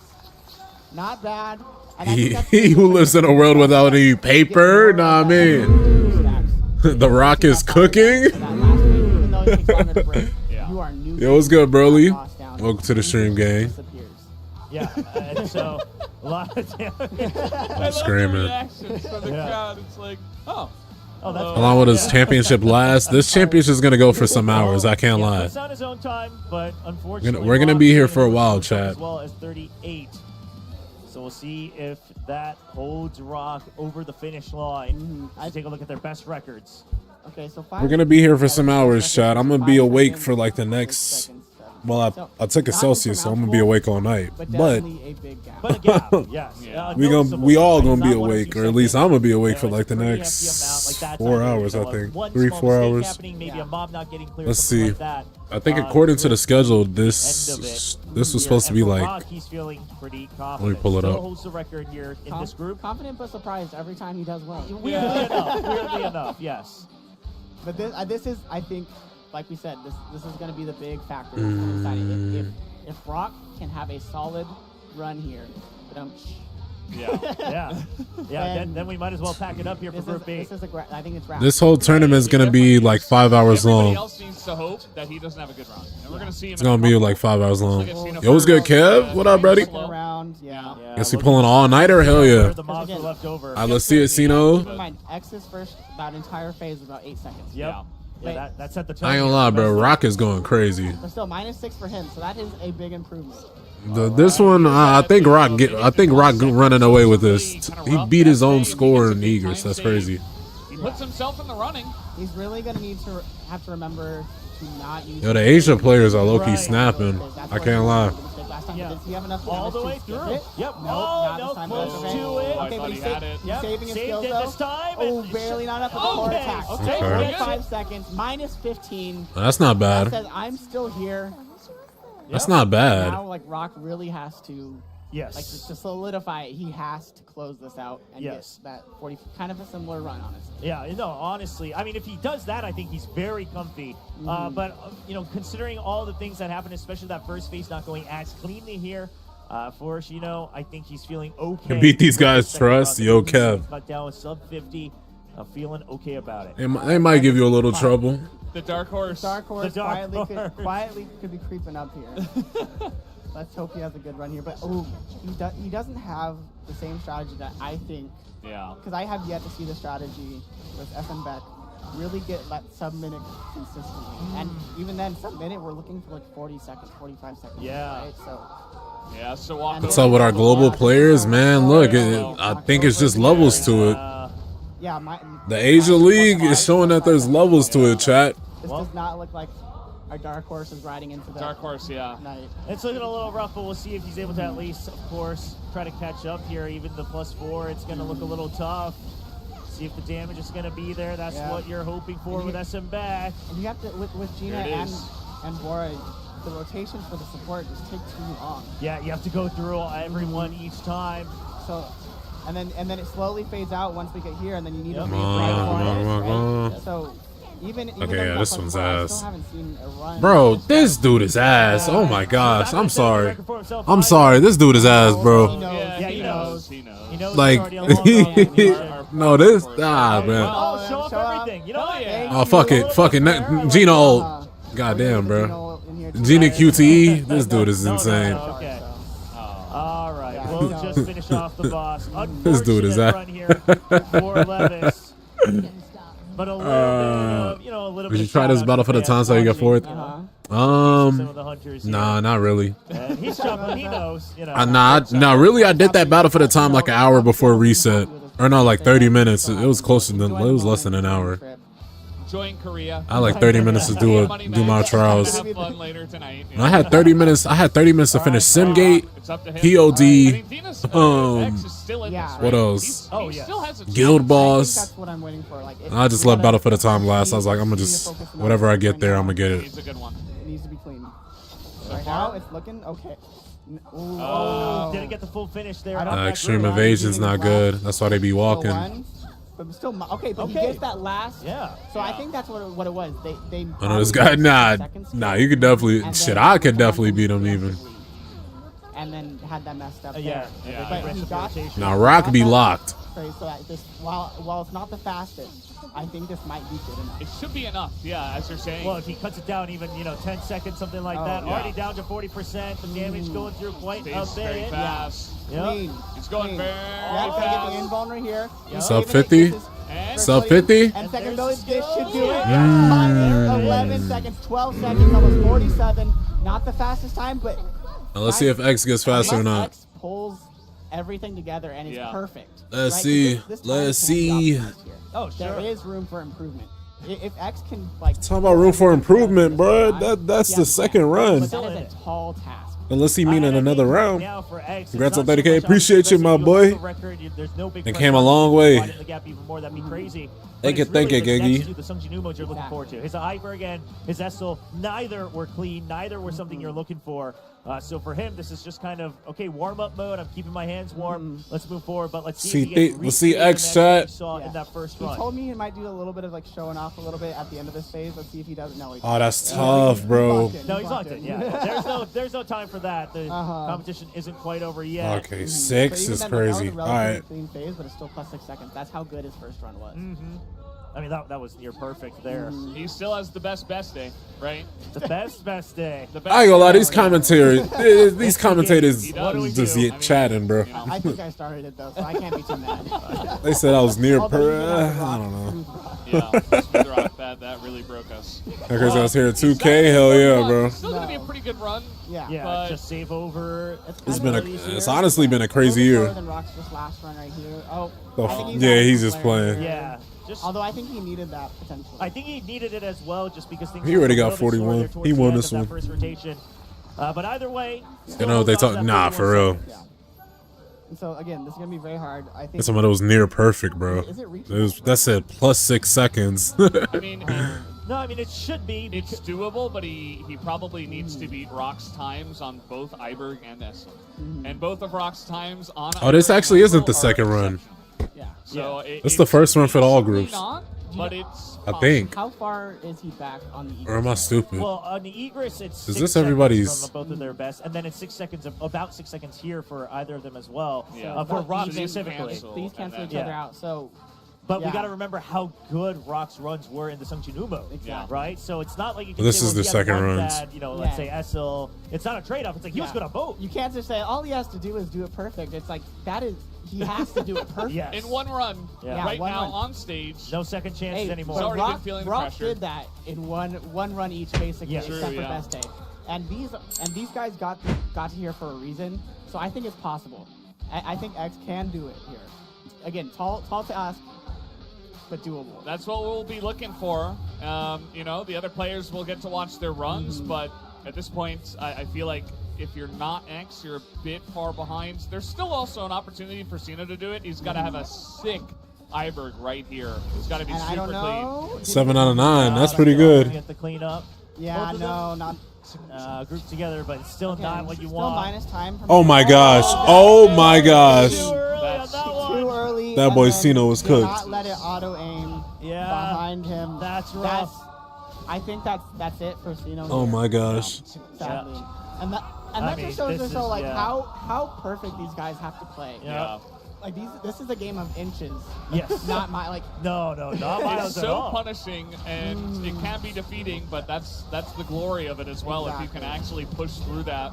Not bad. And I think He, that's he who lives in a world without any paper, nah, I mean. The Rock is cooking. That last phase, even though it takes longer to break, you are new. Yo, what's good, Broly? Boss down. Welcome to the stream, gang. Disappears. Yeah, and so a lot of damage. I'm screaming. Reactions from the Yeah. crowd. It's like, oh. Oh, that's How long will this championship last? This championship is gonna go for some hours. I can't lie. It's on his own time, but unfortunately, We're gonna Rock be here is for a while, as chat. well as 38. So we'll see if that holds Rock over the finish line. Let's take a look at their best records. Okay, so We're gonna be here for some hours, chat. I'm gonna be awake for like the next. Well, I took a Celsius, so I'm gonna be awake all night. But But definitely a big gap. But a gap, yes. we all gonna be Not 1 or 2 awake, or at least I'm seconds. gonna be awake for Yeah, like the it's a pretty next empty amount, like that 4 time, hours, you I know, think. one 3, small 4 mistake hours. happening, maybe a mob not getting clear, Let's something see. like that. I think according to the schedule, this End of it. was Yeah, supposed to and be for like. Rock, he's feeling pretty confident. pull it Still up. holds the record here in this group. Confident but surprised every time he does well. Weirdly enough, weirdly enough, yes. But this is, I think, like we said, this is going to be the big factor. That's gonna decide it. If Brock can have a solid run here, Yeah. Then we might as well pack it up here for Group B. I think it's wrapped. This whole tournament is gonna be like 5 hours Everybody long. else needs to hope that he doesn't have a good round. And we're gonna see him. It's gonna be like 5 hours long. Yo, what's good, Kev? What up, buddy? Around, yeah. Guess we pulling all nighter? Hell yeah. The mobs were left over. All right, let's see it, Sino. Keep in mind, X's first, that entire phase was about 8 seconds. Yep. Yeah, that set the tone. I ain't gonna lie, bro. Rock is going crazy. But still, -6 for him, so that is a big improvement. This one, I think Rock running away with this. He beat his own score in Eagers. That's crazy. He puts himself in the running. He's really going to have to remember to not use... Yo, the Asia players are low-key Right. snapping. I can't lie. Yeah. Does he have enough All the damage way to through. skip it? Yep. Nope, Oh, not no, this time. close That's to okay. it. I Okay, thought but he had it. Yep. saving his Saved skills, it though. this time. Oh, and- barely not up with the core attack. Okay. Okay. 45 seconds, -15. That's not That bad. says, I'm still here. That's not bad. Now, like, Rock really has to... Yes. Like, to solidify it, he has to close this out and Yes. get that 40... Kind of a similar run, honestly. Yeah, no, honestly, I mean, if he does that, I think he's very comfy. But considering all the things that happened, especially that first phase not going as cleanly here, for Shino, I think he's feeling okay. Can beat these guys, trust. Yo, Kev. Cut down with sub 50, feeling okay about it. They might give you a little trouble. The dark horse. Dark Horse The Dark quietly could be creeping up here. Let's hope he has a good run here. But he doesn't have the same strategy that I think. Yeah. Because I have yet to see the strategy with Effenbeck really get that sub-minute consistently. And even then, sub-minute, we're looking for like 40 seconds, 45 seconds. Yeah. Right? So. Yeah, so walk What's up with our global players, man? Look, I think it's just levels to it. Yeah, The Asia League is showing that there's levels to it, chat. This does not look like our Dark Horse is riding into the Dark horse, yeah. night. It's looking a little rough, but we'll see if he's able to at least, of course, try to catch up here. Even the +4, it's going to look a little tough. See if the damage is going to be there. That's what you're hoping for with SM back. And you have to, with Gina Here it and is. Bora, the rotations for the support just take too long. Yeah, you have to go through everyone each time. So, and then it slowly fades out once we get here, and then you need to Come on. So even Okay, though yeah, you this got one's +4, I ass. still haven't seen a run. Bro, this dude is ass. Oh my gosh. I'm sorry. This dude is ass, He bro. knows. Yeah, he he knows. knows. He knows. He knows Like, he's already a long run. no, this, man. Oh, show off Show off. everything. You know what? yeah. Oh, fuck it. Gina ult. Goddamn, bro. Gina QTE. This dude is insane. Okay. All right, Yeah, we'll he knows. just finish off the boss. This dude is Unfortunate that- run here for Levis. But a little bit of, a little bit Would you of try this shout-out battle for the to time so you get watching, fourth? some of the hunters here. Nah, not really. And he's jumping, he knows, Nah, really, I did that battle for the time like an hour before reset. Or no, like 30 minutes. It was closer than, it was less than an hour. Join Korea. I had like 30 minutes to do my trials. Have fun later tonight. And I had 30 minutes. I had 30 minutes to finish Simgate, It's up to him. POD, I mean, Venus, X is still in yeah. this, what right? else? He still has a Guild I think Boss. that's what I'm waiting for. Like, I just let Battle for the Time last. I was like, I'm gonna just, whatever I get there, I'm gonna get it. He's a good one. It needs to be clean. Right now, it's looking okay. Ooh, Oh, didn't get the full finish there. I don't- Extreme Evasion's not good. That's why they be walking. But still, okay, but he Okay. gets that last. Yeah. So I think that's what it was. They I know this guy. Nah, you could definitely. Shit, I could definitely beat him even. And then had that messed up. Yeah. there. Yeah, But yeah. he got. Now Rock be locked. So that this, while it's not the fastest, I think this might be good enough. It should be enough, yeah, as you're saying. Well, if he cuts it down even, 10 seconds, something like that, yeah. already down to 40%, the damage going through quite a Stays very bit. fast. Yep. Clean. He's going Clean. very Yeah, he's gonna get the fast. invuln right here. He's Sub saving it, 50? gets his And Sub first 50? And second there's ability, this still- should do it. Yeah. Minus 11 seconds, 12 seconds, almost 47. Not the fastest time, but Now let's see if X gets faster or unless not. X pulls everything together and it's Yeah. perfect. Let's right? see. This time Let's can't be see. optimized here. Oh, There sure. is room for improvement. If X can like Talk about room for improvement, bro. That's the second run. But that is a tall task. Unless he mean in another round. Now for X, Congrats it's on not so 30K. much Appreciate you, my obviously boy. the record, there's no big It pressure came a on long him to way. widen the gap even more. That'd be crazy. Thank But you, it's really Geggy. the next two, the Sung Jin modes you're looking forward to. His Iberg and his Essel, neither were clean, neither were something you're looking for. So for him, this is just kind of, okay, warm-up mode. I'm keeping my hands warm. Let's move forward, but let's see if he gets Let's see recreated X the chat. magic we saw in that first He run. told me he might do a little bit of like showing off a little bit at the end of this phase. Let's see if he doesn't. No, he Oh, that's tough, bro. No, he's locked in. Yeah, there's no time for that. The competition isn't quite over yet. Okay, 6 is crazy. All right. Clean phase, but it's still plus 6 seconds. That's how good his first run was. I mean, that was near perfect there. He still has the best day, right? The best day. The best I ain't gonna lie, day. these commentators What do we just do? get chatting, bro. I think I started it though, so I can't be too mad. They said I was near Although you per. can have I a don't know. Yeah, smooth rock, that really broke us. Because I was here at 2K. Hell yeah, bro. It's still gonna be a pretty good run. Yeah. Yeah, But- just save over. It's been it's honestly been a crazy year. Than Rock's just last run right here. Oh, Oh, I think yeah, having he's a just flare playing. here. Yeah, just. Although I think he needed that potentially. I think he needed it as well, just because things. He were already a got little bit sore 41. there towards He the won end this of that one. first rotation. But either way, You know what they talk? Nah, for real. Yeah. And so again, this is gonna be very hard. I think. That's someone that was near perfect, bro. Is it reachable? That said plus 6 seconds. I mean, No, I mean it should be. it's doable, but he probably needs to beat Rock's times on both Iberg and Essel. And both of Rock's times on Oh, this Iberg actually and isn't the Essel are second run. exceptional. Yeah. So It's the first run for all usually groups. Not, but it's I think. How far is he back on the? Or am I stupid? Well, on the Egress, it's Is 6 this seconds everybody's- from both of their best, and then it's 6 seconds, about 6 seconds here for either of them as well. Yeah. For Rock So these specifically. cancel. These cancel And each then- other out. So. But we Yeah. got to remember how good Rock's runs were in the Sungju mode, Exactly. right? So it's not like you can This say, is well, the he had second one runs. bad, let's say Yeah. Essel. It's not a trade-off. It's like he was Yeah. good on both. You can't just say all he has to do is do it perfect. It's like that is he has to do it perfect. Yes. in one run, Yeah. right one now run. on stage. No second chances Hey, anymore. He's but already been Rock, feeling the Rock pressure. did that in one run each, basically, Yeah. except True, for yeah. best day. And these guys got to here for a reason. So I think it's possible. I think X can do it here. Again, tall to ask, but doable. That's what we'll be looking for. The other players will get to watch their runs, but at this point, I feel like if you're not X, you're a bit far behind. There's still also an opportunity for Cena to do it. He's got to have a sick Iberg right here. He's got to be And super I don't clean. know. 7 out of 9. That's But pretty still good. Get the cleanup. Yeah, Both of no, not. Grouped together, but it's still Okay, not what you still want. minus time. From Oh my gosh. Oh my gosh. Too early on That's that Too one. early. That and boy then Cena was do cooked. Not let it auto aim. Yeah, Behind him. that's rough. I think that's it for Cena. Oh my gosh. Sadly. And that I mean, just shows this us so is- like yeah. how perfect these guys have to play. Yeah. Like this is a game of inches. Yes. Not my like. No, not It's miles at so all. punishing, and it can be defeating, but that's the glory of it as well. If you can Exactly. actually push through that.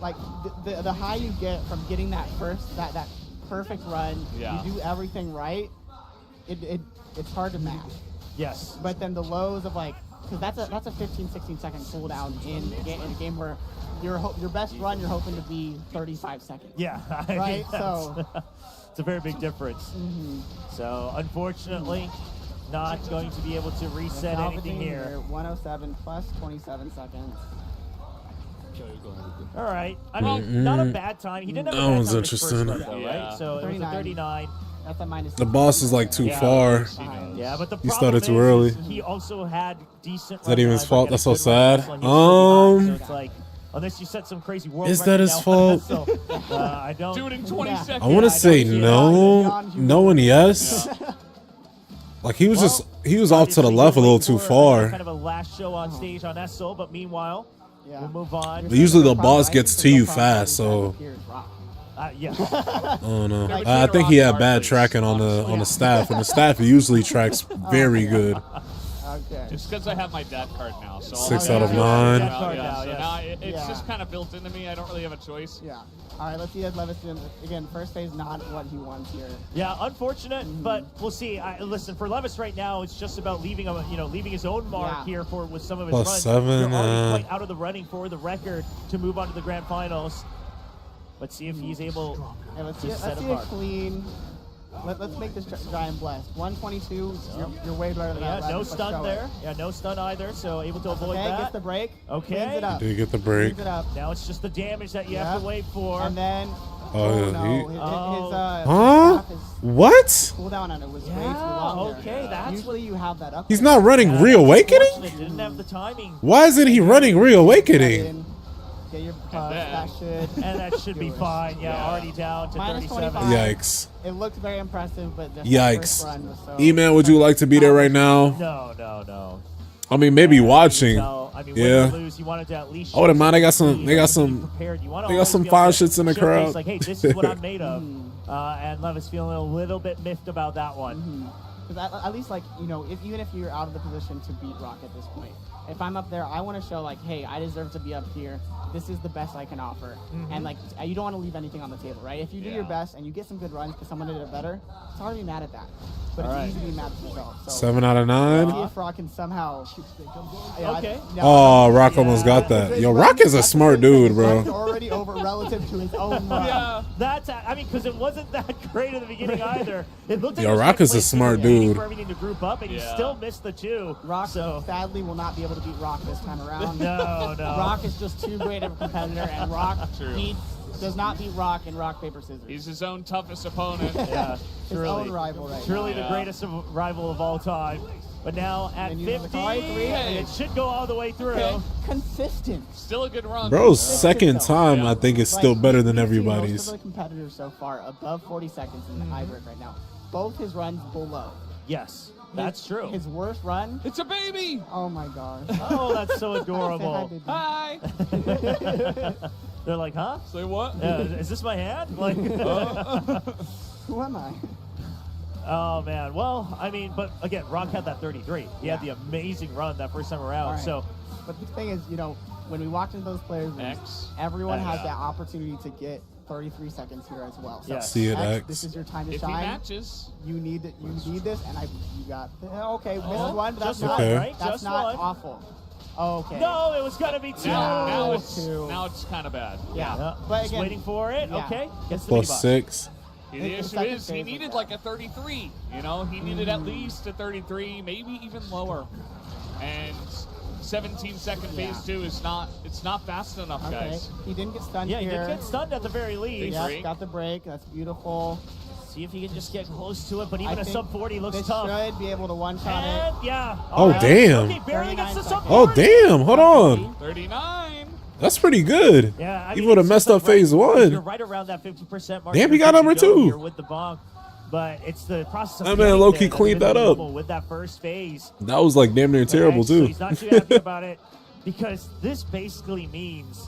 Like the high you get from getting that that perfect run. Yeah. You do everything right. It's hard to match. Yes. But then the lows of like, because that's a 15-16 second cooldown in a game where your best run you're hoping to be 35 seconds. Yeah. I mean, Right, that's- so- it's a very big difference. So unfortunately, not going to be able to reset anything Salvaging here. 107 plus 27 seconds. All right. I mean, not a bad time. He didn't have a That bad one's time in his first interesting. run, though, Yeah. right? So it was a 39. That's a minus. The boss is like too Yeah. far. Yeah, but the He problem started too is early. he also had decent. Is that even his fault? That's so So sad. it's like, unless you set some crazy world. Is that record his now, fault? so, I don't. Do it in 20 Yeah. seconds. I want to I say don't see no and yes. Like he was off to the Obviously, left a little waiting too for far. Kind of a last show on stage on SL, but meanwhile, Yeah. we'll move on. But usually the boss gets to you fast, so Yeah. I don't know. Like, I think he had bad tracking on the staff, and the staff usually tracks very good. Okay. It's because I have my dad card now. So I'll 6 have out of to- 9. Dad card Yeah, now, so yes. now it's Yeah. just kind of built into me. I don't really have a choice. Yeah. All right. Let's see if Levis again. First phase, not what he wants here. Yeah, unfortunate, but we'll see. Listen, for Levis right now, it's just about leaving his own mark Yeah. here with some of his Plus runs. 7, You're already quite out of the running for the record to move on to the grand finals. Let's see if he's able Hey, let's to see set a apart. clean. Let's make this giant blessed. 122. You're way better than Yeah, that. no Levis. Let's stun show there. it. Yeah, no stun either, so able to avoid Okay, that. gets the break. Okay. Cleans it up. Did he get the break? Cleans it up. Now it's just the damage that you have Yep. to wait for. And then. Oh, yeah, no. he- Huh? His What? cooldown on it was way too Yeah, long. okay, there. that's- Usually you have that up. He's there. not running Yeah, Reawakening? unfortunate, didn't have the timing. Why isn't he running Reawakening? Get your puff. then- That should. And that should be do it. fine. Yeah, Yeah. already down to Minus 37. 25. Yikes. It looked very impressive, but the Yikes. first run was so. E-Man, would you like to be there right now? No. I mean, maybe Yeah, watching. I mean, Yeah. win or lose, you wanted to at least. I wouldn't mind. They got show some- they got speed, some- be prepared. You wanna they got always some be able fire to shits in the showcase, crowd. Like, hey, this is what I'm made of. And Levis feeling a little bit miffed about that one. Because at least, like, you know, even if you're out of the position to beat Rock at this point, if I'm up there, I want to show, like, hey, I deserve to be up here. This is the best I can offer. And, like, you don't want to leave anything on the table, right? If you do your best and you get some good runs because someone did it better, it's hard to be mad at that. But All it's right. easy to be mad at yourself. So 7 out of 9. see if Rock can somehow. Okay. Oh, Rock almost got that. Yo, Rock is a smart dude, Rock's bro. already over relative to his own run. Yeah. That's, I mean, because it wasn't that great in the beginning either. It looked like Yo, it was Rock gonna is a play smart waiting dude. for everything to group up, and he Yeah. still missed the 2. Rock So sadly will not be able to beat Rock this time around. no. Rock is just too great of a competitor, and Rock True. he does not beat Rock in rock paper scissors. He's his own toughest opponent. Yeah, his truly. own rival right Truly now. the greatest rival of all time. But now at And you 50, have the three. and it should go all the way through. Okay. Consistent. Still a good run. Bro's second time, I think, is still Like, better than we've seen everybody's. Most of the competitors so far above 40 seconds in the hybrid right now. Both his runs below. Yes, that's true. His worst run. It's a baby. Oh my gosh. Oh, that's so Say adorable. hi, baby. Hi. They're like, huh? Say what? Is this my hand? Like, Who am I? oh man. Well, I mean, but again, Rock had that 33. He had the amazing run that first time around. All right. So But the thing is, you know, when we walked into those players' rooms, X. everyone has Yeah. that opportunity to get 33 seconds here as well. So Yeah. See it, X. This is your time to If he shine. matches. You need it. You need this, and you got. Okay, missed Oh, one. But that's just not. one, right? That's Just not one. awful. Okay. no, it was gonna be 2. Now two. it's kind of bad. Yeah. Yeah, But just again, waiting for it. yeah. Okay, gets the Plus B-box. 6. The It's the issue second is he phase of needed that. like a 33. You know, he needed at least a 33, maybe even lower. And 17-second Yeah. phase 2 is not. It's not fast enough, Okay. guys. He didn't get stunned Yeah, he here. did get stunned at the very least. Yep, Three. got the break. That's beautiful. See if he can just get close to it, but even I a think sub 40 looks this tough. should be able to one-shot it. And yeah. Oh, all right. damn. Okay, barely gets the sub 39 Oh, 40. damn. Hold on. 39. That's pretty good. Yeah, I He mean, would have it's messed just up like phase You're 1. right around that 50% mark. Damn, You're he got good to number go 2. here with the bonk. But it's the process of That man getting low-key there that's cleaned been that up. trouble with that first phase. That was like damn near terrible, Okay, so too. he's not too happy about it because this basically means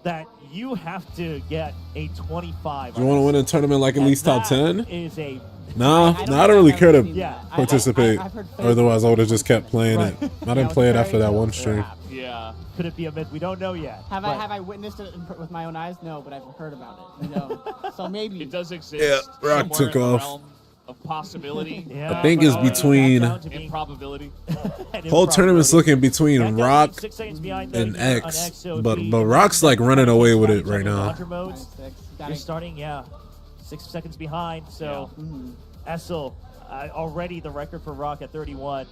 that you have to get a 25. You want to win a tournament like at And least top that 10? Is a Nah, I I don't really think care I've to ever seen Yeah, that. participate. I've heard Otherwise, I would have just kept playing Right. it. I didn't play it after that one stream. Crap. Yeah. Could it be a myth? We don't know yet. Have But- I witnessed it with my own eyes? No, but I've heard about it. You know, so maybe. It does exist. Yeah, Rock somewhere took in the off. realm of possibility. Yeah, I think but it's all that between- down to being- Improbability. and Whole tournament's improbability. looking between That does leave Rock 6 seconds behind and though here on X, so if but we- Rock's like running away with it right now. 100 modes. Got You're it. starting, 6 seconds behind. So Essel, already the record for Rock at 31.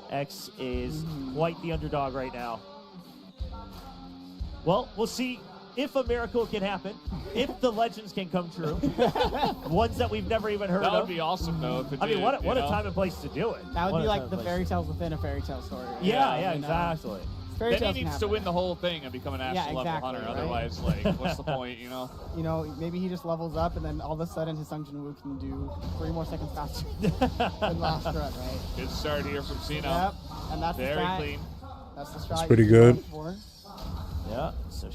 X is quite the underdog right now. Well, we'll see if a miracle can happen, if the legends can come true, ones that we've never even heard That would of. be awesome, though. If it I mean, did, what you a know? time and place to do it. That would What be a like time the and fairy place. tales within a fairy tale story. Yeah, you know? exactly. Fairy Then he tales needs can to happen. win the whole thing and become a national level exactly, hunter. right? Otherwise, like, what's the point, you know? You know, maybe he just levels up, and then all of a sudden his Sung Jin Woo can do 3 more seconds faster than last run, right? Good start here from Cena. Yep, and that's the Very strat. clean. That's the strat. pretty you're good. going for. Yeah, so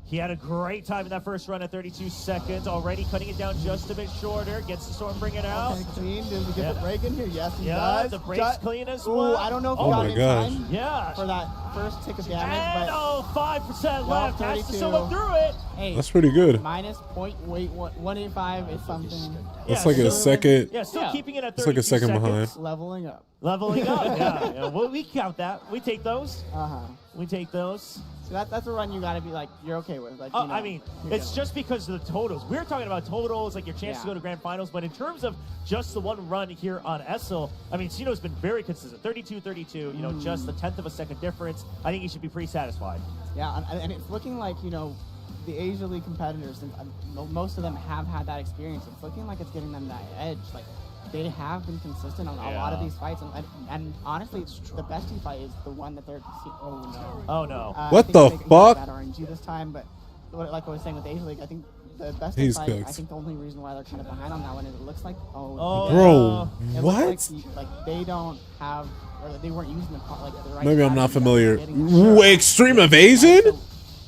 he had a great time in that first run at 32 seconds, already cutting it down just a bit shorter. Gets the storm, bring it out. Okay, clean. Did we get Yeah. the break in here? Yes, he Yeah, does. the break's clean as Ooh, well. I don't know if Oh he got my it in gosh. time Yeah. for that first tick of damage, And but 5% Well, left. Has to 32. someone through it. hey, That's pretty good. minus 185 is something. That's Yeah, like a so- second. Yeah, still Yeah. keeping it at It's 32 like a second seconds. behind. Leveling up. Leveling up, yeah. Well, we count that. We take those. Uh-huh. We take those. So that's a run you gotta be like, you're okay with. Like, you know, I mean, you're it's good. just because of the totals. We're talking about totals, like your chance to Yeah. go to grand finals, but in terms of just the one run here on Essel, I mean, Sino's been very consistent. 32-32, you know, just a tenth of a second difference. I think he should be pretty satisfied. Yeah, and it's looking like, you know, the Asia League competitors, and most of them have had that experience. It's looking like it's getting them that edge. Like, they have been consistent on a lot of these fights, and honestly, the best team fight is the one that they're. Oh no! Oh no! What the fuck? Bad RNG this time, but like I was saying with Asia League, I think the best He's fight. cooked. I think the only reason why they're kind of behind on that one is it looks like Bro, it what? looks like they don't have, or they weren't using the right. Maybe I'm not familiar. Getting- Extreme Evasion? So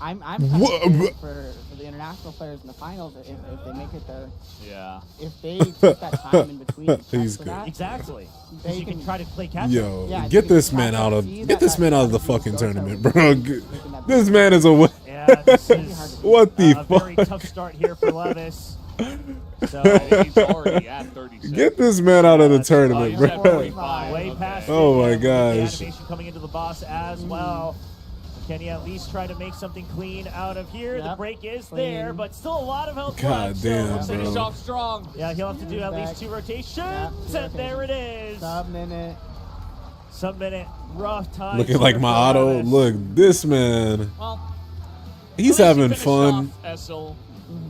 I'm kind of scared for the international players in the finals if they make it there. Yeah. If they take that time in between, and He's prep for good. that, Exactly. They You can can- try to play catch up. Yo, Yeah, get you this can man catch out up. of See, get this that- man out of the that fucking GOJO tournament, was bro. making that This man is a Yeah, this is what the a very fuck? tough start here for Levis. So He's already at 36. Get this man out of the Oh, tournament, he's at bro. 45. way Okay. past. Oh it, my and the gosh. animation coming into the boss as well. Can he at least try to make something clean out of here? The Yep. break is Clean. there, but still a lot of health God left. damn, so looks like bro. he's Finish off strong. Yeah, he'll have to do at least Back. 2 rotations, Yeah, 2 and there it is. Sub-minute. Some-minute rough time. Looking like my auto. Look, this man. Well, He's at least he having finished fun. off SL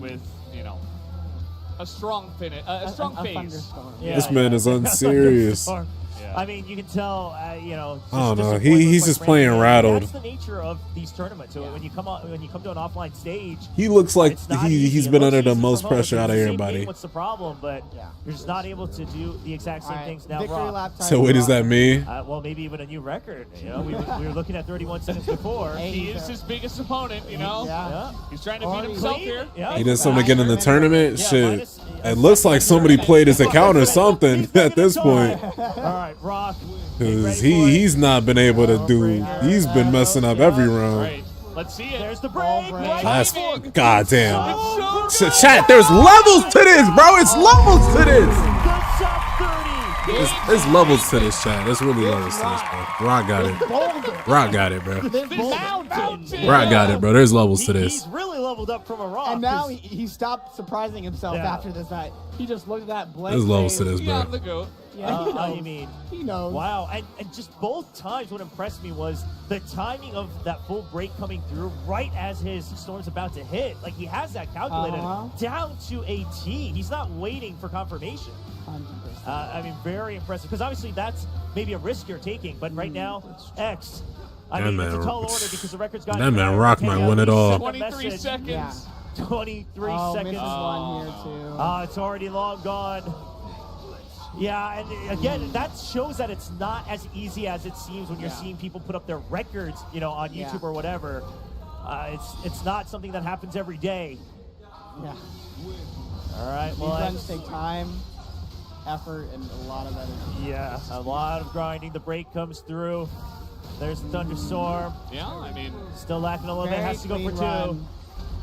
with, a strong finish, a strong a face. thunderstorm. This man is unserious. Thunderstorm. Yeah. I mean, you can tell, I don't know. disappointment, He's quite just frankly. playing rattled. That's the nature of these tournaments. So when you come to an offline stage, He looks like it's not easy. he's It been looks under the easy most from home. pressure out of It's the same everybody. game, what's the problem? But Yeah. you're just not able to do the exact same All right, things now. victory Rock. lap time. So what does that mean? Well, maybe even a new record. We were looking at 31 seconds before. Hey, He is his biggest opponent, Yeah. Yeah. He's trying to Or beat himself here. Yeah. He did something to get in the tournament. Yeah, Shit. minus- It looks like somebody played his account or something at this point. All right, Rock. Because he's not been able to do. He's been messing up every round. Right. Let's see it. There's the break. break. Right That's in. goddamn. It's so Chat, there's levels to this, bro. It's levels to this. Good shot 30. There's levels to this, chat. There's really levels to this, bro. Rock got it. Rock got it, bro. Mountain. Rock got it, bro. There's levels to this. He's really leveled up from a Rock. And now 'cause- he stopped surprising himself Yeah. after this night. He just looked at that blank. There's levels to face. this, beyond bro. the goat. Yeah, he knows. I mean, He knows. wow. And just both times what impressed me was the timing of that full break coming through right as his storm's about to hit. Like, he has that calculated down to a T. He's not waiting for confirmation. 100%. I mean, very impressive. Because obviously that's maybe a risk you're taking. But right now, X. I mean, it's a tall order because the record's got That man Rock might win it all. 23 seconds. Yeah. 23 Oh, seconds. misses one here too. It's already long gone. Yeah, and again, that shows that it's not as easy as it seems when you're seeing people put up their records, on YouTube or whatever. It's not something that happens every day. Yeah. All right, These well, runs take time, effort, and a lot of energy. yeah, a lot of grinding. The break comes through. There's the thunderstorm. Yeah, I mean, Still lacking a little bit. Very Has to go for clean 2. run.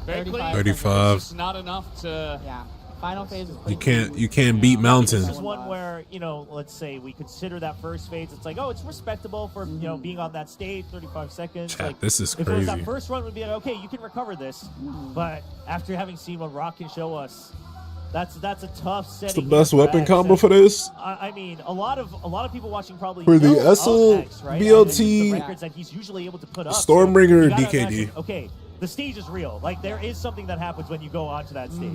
very clean. 35. It's just not enough to. Yeah. Final phase is You can't beat Mountain. This is one where, let's say we consider that first phase. It's like, oh, it's respectable for, being on that stage, 35 seconds. Chat, Like, this is if it was that crazy. first run, would be like, okay, you can recover this. But after having seen what Rock can show us, that's a tough setting. It's the best for weapon X. combo for this. I mean, a lot of people watching probably For the know of SL, X, right? BLT, And the records that he's usually able to put up. Stormbringer, you gotta DKD. imagine, okay, the stage is real. Like, there is something that happens when you go onto that stage.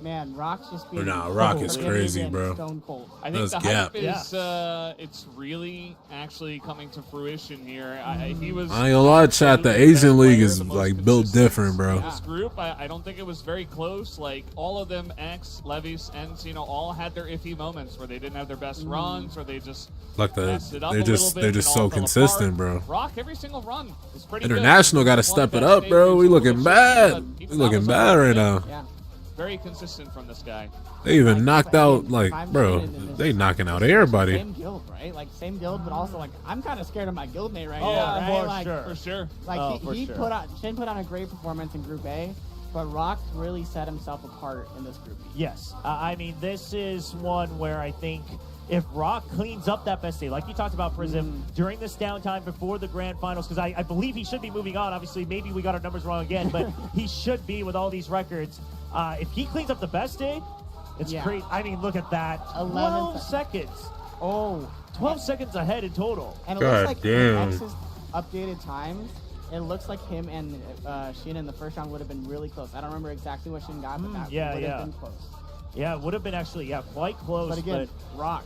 Man, Rock's just being Nah, Rock is forgiving crazy, and bro. Stone cold. I think That's the hype Gap. is it's really actually coming to fruition here. He was. I ain't gonna lie, chat. The Asian League is like built different, bro. This group, I don't think it was very close. Like all of them, X, Levis, and all had their iffy moments where they didn't have their best runs, or they just Like messed it up they're a just little bit and all so fell consistent, apart. bro. Rock every single run is pretty International good. got to He's step won it best up, bro. We stages, looking but bad. he We looking was bad right now. Yeah. Very consistent from this guy. They even knocked out like, bro. They knocking out everybody. Same guild, right? Like same guild, but also like I'm kind of scared of my guildmate right Oh, now, right? for Like, sure. For sure. Like Oh, for he sure. Shin put on a great performance in Group A, but Rock really set himself apart in this group. Yes. I mean, this is one where I think if Rock cleans up that best day, like you talked about, Prism, during this downtime before the grand finals, because I believe he should be moving on. Obviously, maybe we got our numbers wrong again, but he should be with all these records. If he cleans up the best day, it's great. I mean, look at that. 12 seconds. Oh, 12 seconds ahead in total. and it God looks like damn. X's updated times. It looks like him and Shin in the first round would have been really close. I don't remember exactly what Shin got, but that yeah, would yeah. have been close. Yeah, it would have been actually, quite close. But again, Rock.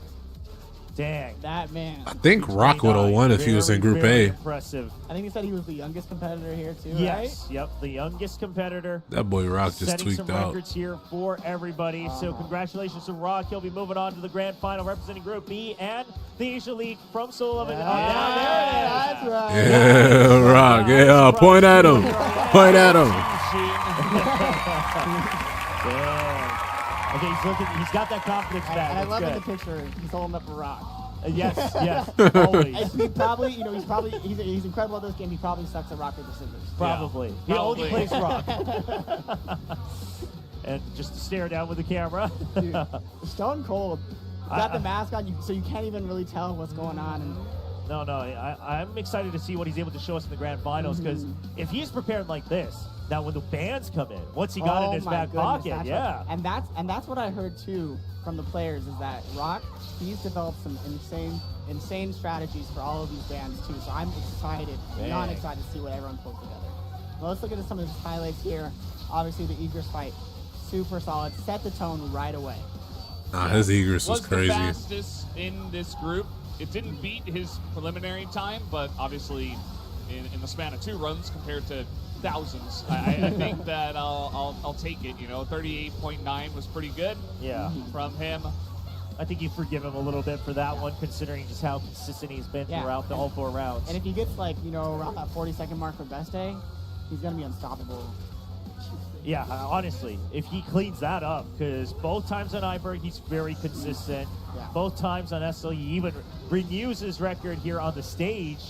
Dang. That man. I think Rock would have won if he was in Group very A. Impressive. I think he said he was the youngest competitor here too, Yes, right? yep, the youngest competitor. That boy Rock just Setting tweaked some out. records here for everybody. So congratulations to Rock. He'll be moving on to the grand final representing Group B and the Asia League from Seoul 11. That's right. Yeah, Rock. Yeah, point at him. Point at him. Yeah. Okay, he's looking. He's got that confidence back. And I That's love in good. the picture, he's holding up a rock. Yes, yes, always. And he probably, he's incredible at this game. He probably sucks at rock, paper, scissors. Probably. Yeah, He only probably. plays rock. And just to stare down with the camera. Dude, Stone Cold. Got the mask on, so you can't even really tell what's going on. And No, I'm excited to see what he's able to show us in the grand finals, because if he's prepared like this, now when the bands come in, what's he got in his my back goodness, pocket? that's Yeah. right. And that's what I heard too from the players, is that Rock, he's developed some insane strategies for all of these bands too. So I'm excited, beyond excited to see what everyone pulls together. Well, let's look at some of his highlights here. Obviously the Egress fight, super solid, set the tone right away. Nah, his Egress was the crazy. fastest in this group. It didn't beat his preliminary time, but obviously in the span of 2 runs compared to thousands, I think that I'll take it. 38.9 was pretty good. Yeah. From him. I think you forgive him a little bit for that one, considering just how consistent he's been throughout all 4 rounds. And if he gets around that 40-second mark for best day, he's gonna be unstoppable. Yeah, honestly, if he cleans that up, because both times on Iberg, he's very consistent. Yeah. Both times on SL, he even renews his record here on the stage,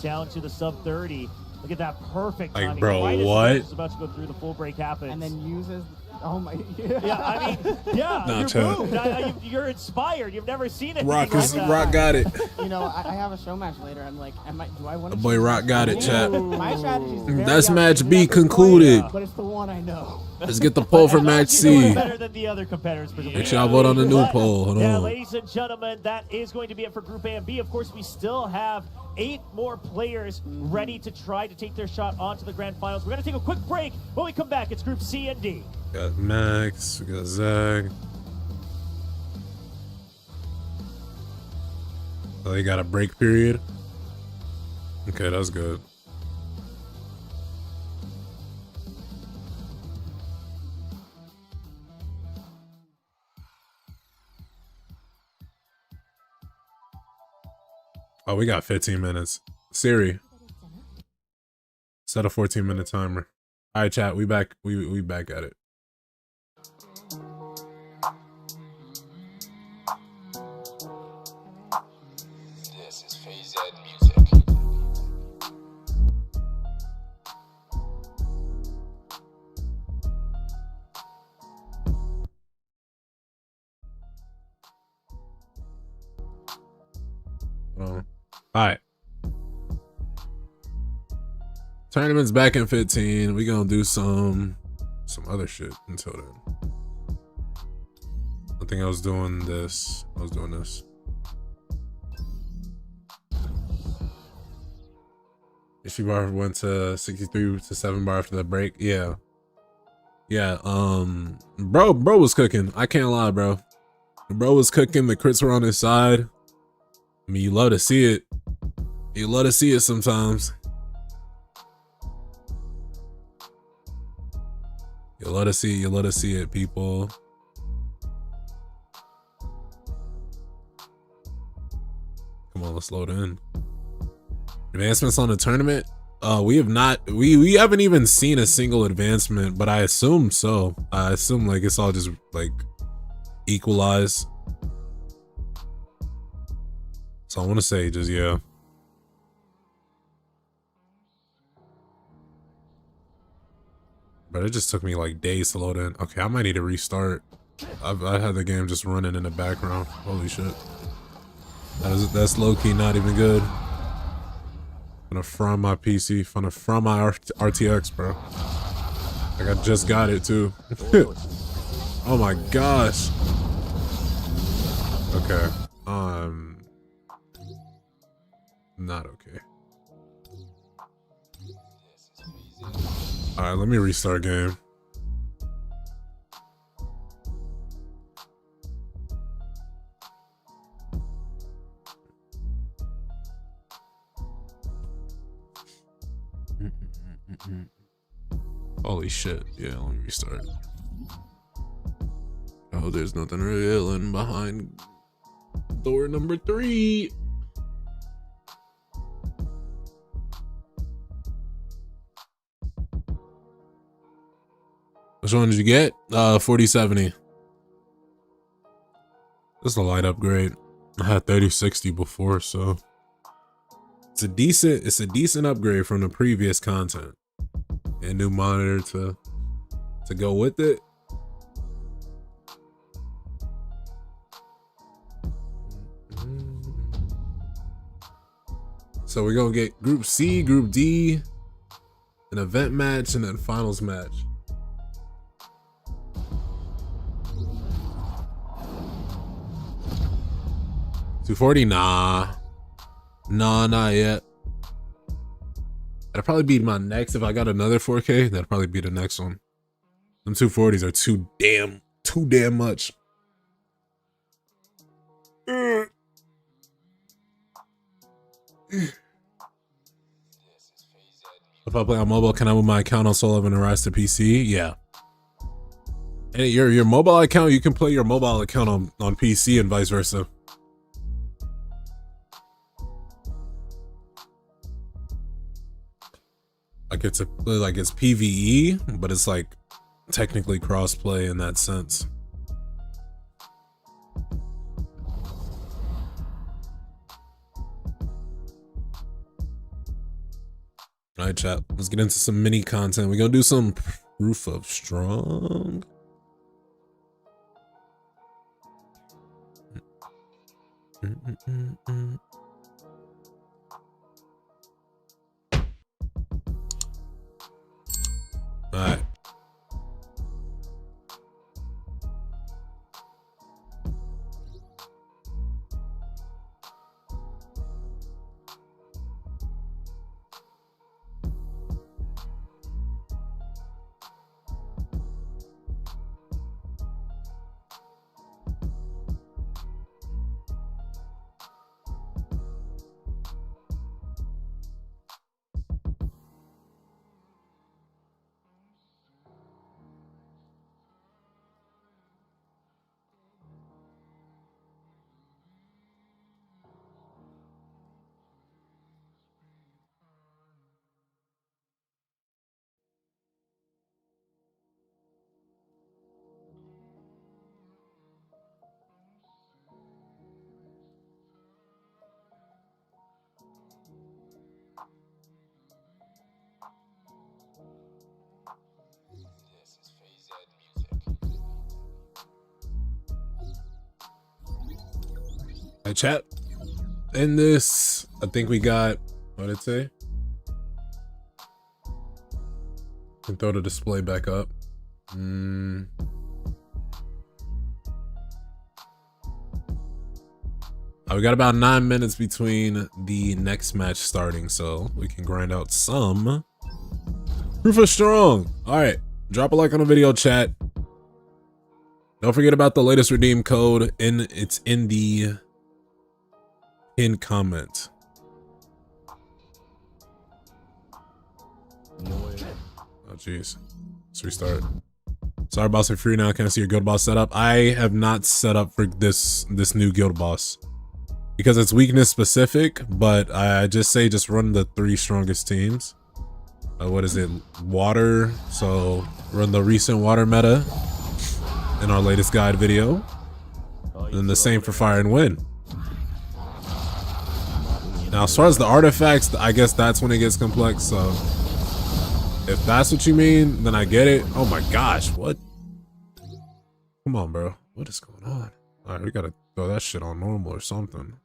down to the sub 30. Look at that perfect timing. bro, right as what? Is about to go through, the full break happens. And then uses, oh my, yeah, I mean, yeah, Nah, you're Chad. moved. You're inspired. You've never seen it. Rock like got it. I have a show match later. I'm like, do I want to? The boy Rock got it, chat. My strategy is very That's match obvious B at this point, concluded. but it's the one I know. Let's get the poll for match C. Better than the other competitors. Make sure I vote on the new poll. Hold Yeah, on. ladies and gentlemen, that is going to be it for Group A and B. Of course, we still have 8 more players ready to try to take their shot onto the grand finals. We're going to take a quick break. When we come back, it's Group C and D. We got Max, we got Zag. Oh, they got a break period. Okay, that's good. Oh, we got 15 minutes. Siri, set a 14-minute timer. All right, chat, we back. We back at it. This is Phase Ed Music. All right. Tournament's back in 15. We gonna do some other shit until then. I think I was doing this. I was doing this. Issue bar went to 63 to 7 bar after the break. Yeah. Yeah, bro was cooking. I can't lie, bro. Bro was cooking. The crits were on his side. I mean, you love to see it. You love to see it sometimes. You love to see it, people. Come on, let's load in. Advancements on the tournament? We have not, we haven't even seen a single advancement, but I assume so. I assume like it's all just like equalized. So I want to say just, yeah. But it just took me like days to load in. Okay, I might need to restart. I had the game just running in the background. Holy shit. That's low-key not even good. Gonna from my PC, from my RTX, bro. Like I just got it too. Oh my gosh. Okay. Not okay. Alright, let me restart game. Holy shit. Yeah, let me restart. Oh, there's nothing revealing behind door number 3. Which one did you get? 4070. This is a light upgrade. I had 3060 before, so it's a decent upgrade from the previous content. And new monitor to go with it. So we're gonna get Group C, Group D, an event match, and then finals match. $240? Nah, not yet. That'll probably be my next. If I got another 4K, that'll probably be the next one. Them 240s are too damn much. If I play on mobile, can I move my account on Soul and rise to PC? Yeah. And your mobile account, you can play your mobile account on PC and vice versa. Like it's PvE, but it's like technically crossplay in that sense. All right, chat. Let's get into some mini content. We're gonna do some proof of strong. All right. This is FaZe music. Hey, chat. In this, I think we got, what did it say? Can throw the display back up. We got about 9 minutes between the next match starting, so we can grind out some proof of strong. All right, drop a like on the video, chat. Don't forget about the latest redeem code. It's in the pinned comment. Oh jeez, let's restart. Sorry, boss, if you're free now, can I see your guild boss setup? I have not set up for this new guild boss because it's weakness specific, but I just say just run the 3 strongest teams. What is it? Water. So run the recent water meta in our latest guide video, and the same for fire and wind. Now, as far as the artifacts, I guess that's when it gets complex. So if that's what you mean, then I get it. Oh my gosh, what? Come on, bro. What is going on? All right, we gotta throw that shit on normal or something.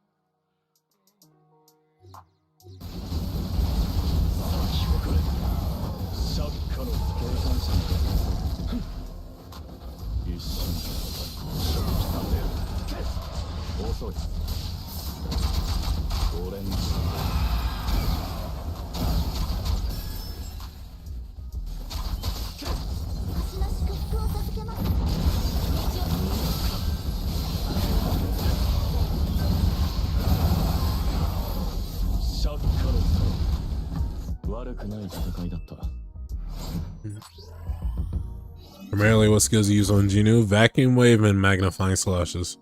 Primarily, what skills you use on Genu? Vacuum Wave and Magnifying Slashes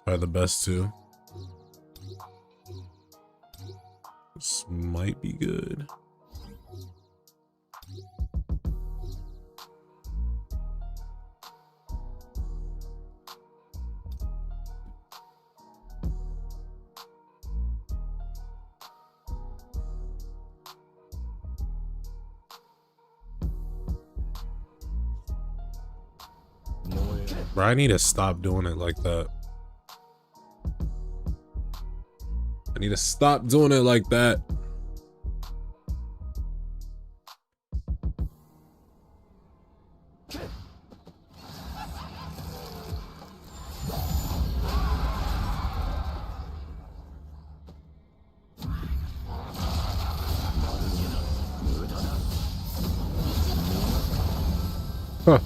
are the best two. This might be good. Bro, I need to stop doing it like that. I need to stop doing it like that. Huh.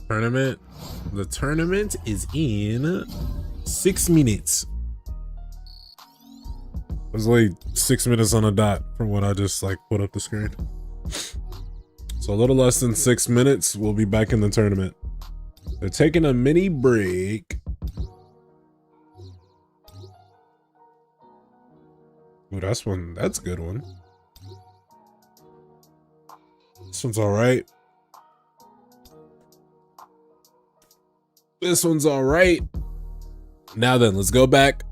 Tournament. The tournament is in 6 minutes. It was like 6 minutes on a dot from what I just like put up the screen. So a little less than 6 minutes, we'll be back in the tournament. They're taking a mini break. Ooh, that's a good one. This one's all right. This one's all right. Now then, let's go back.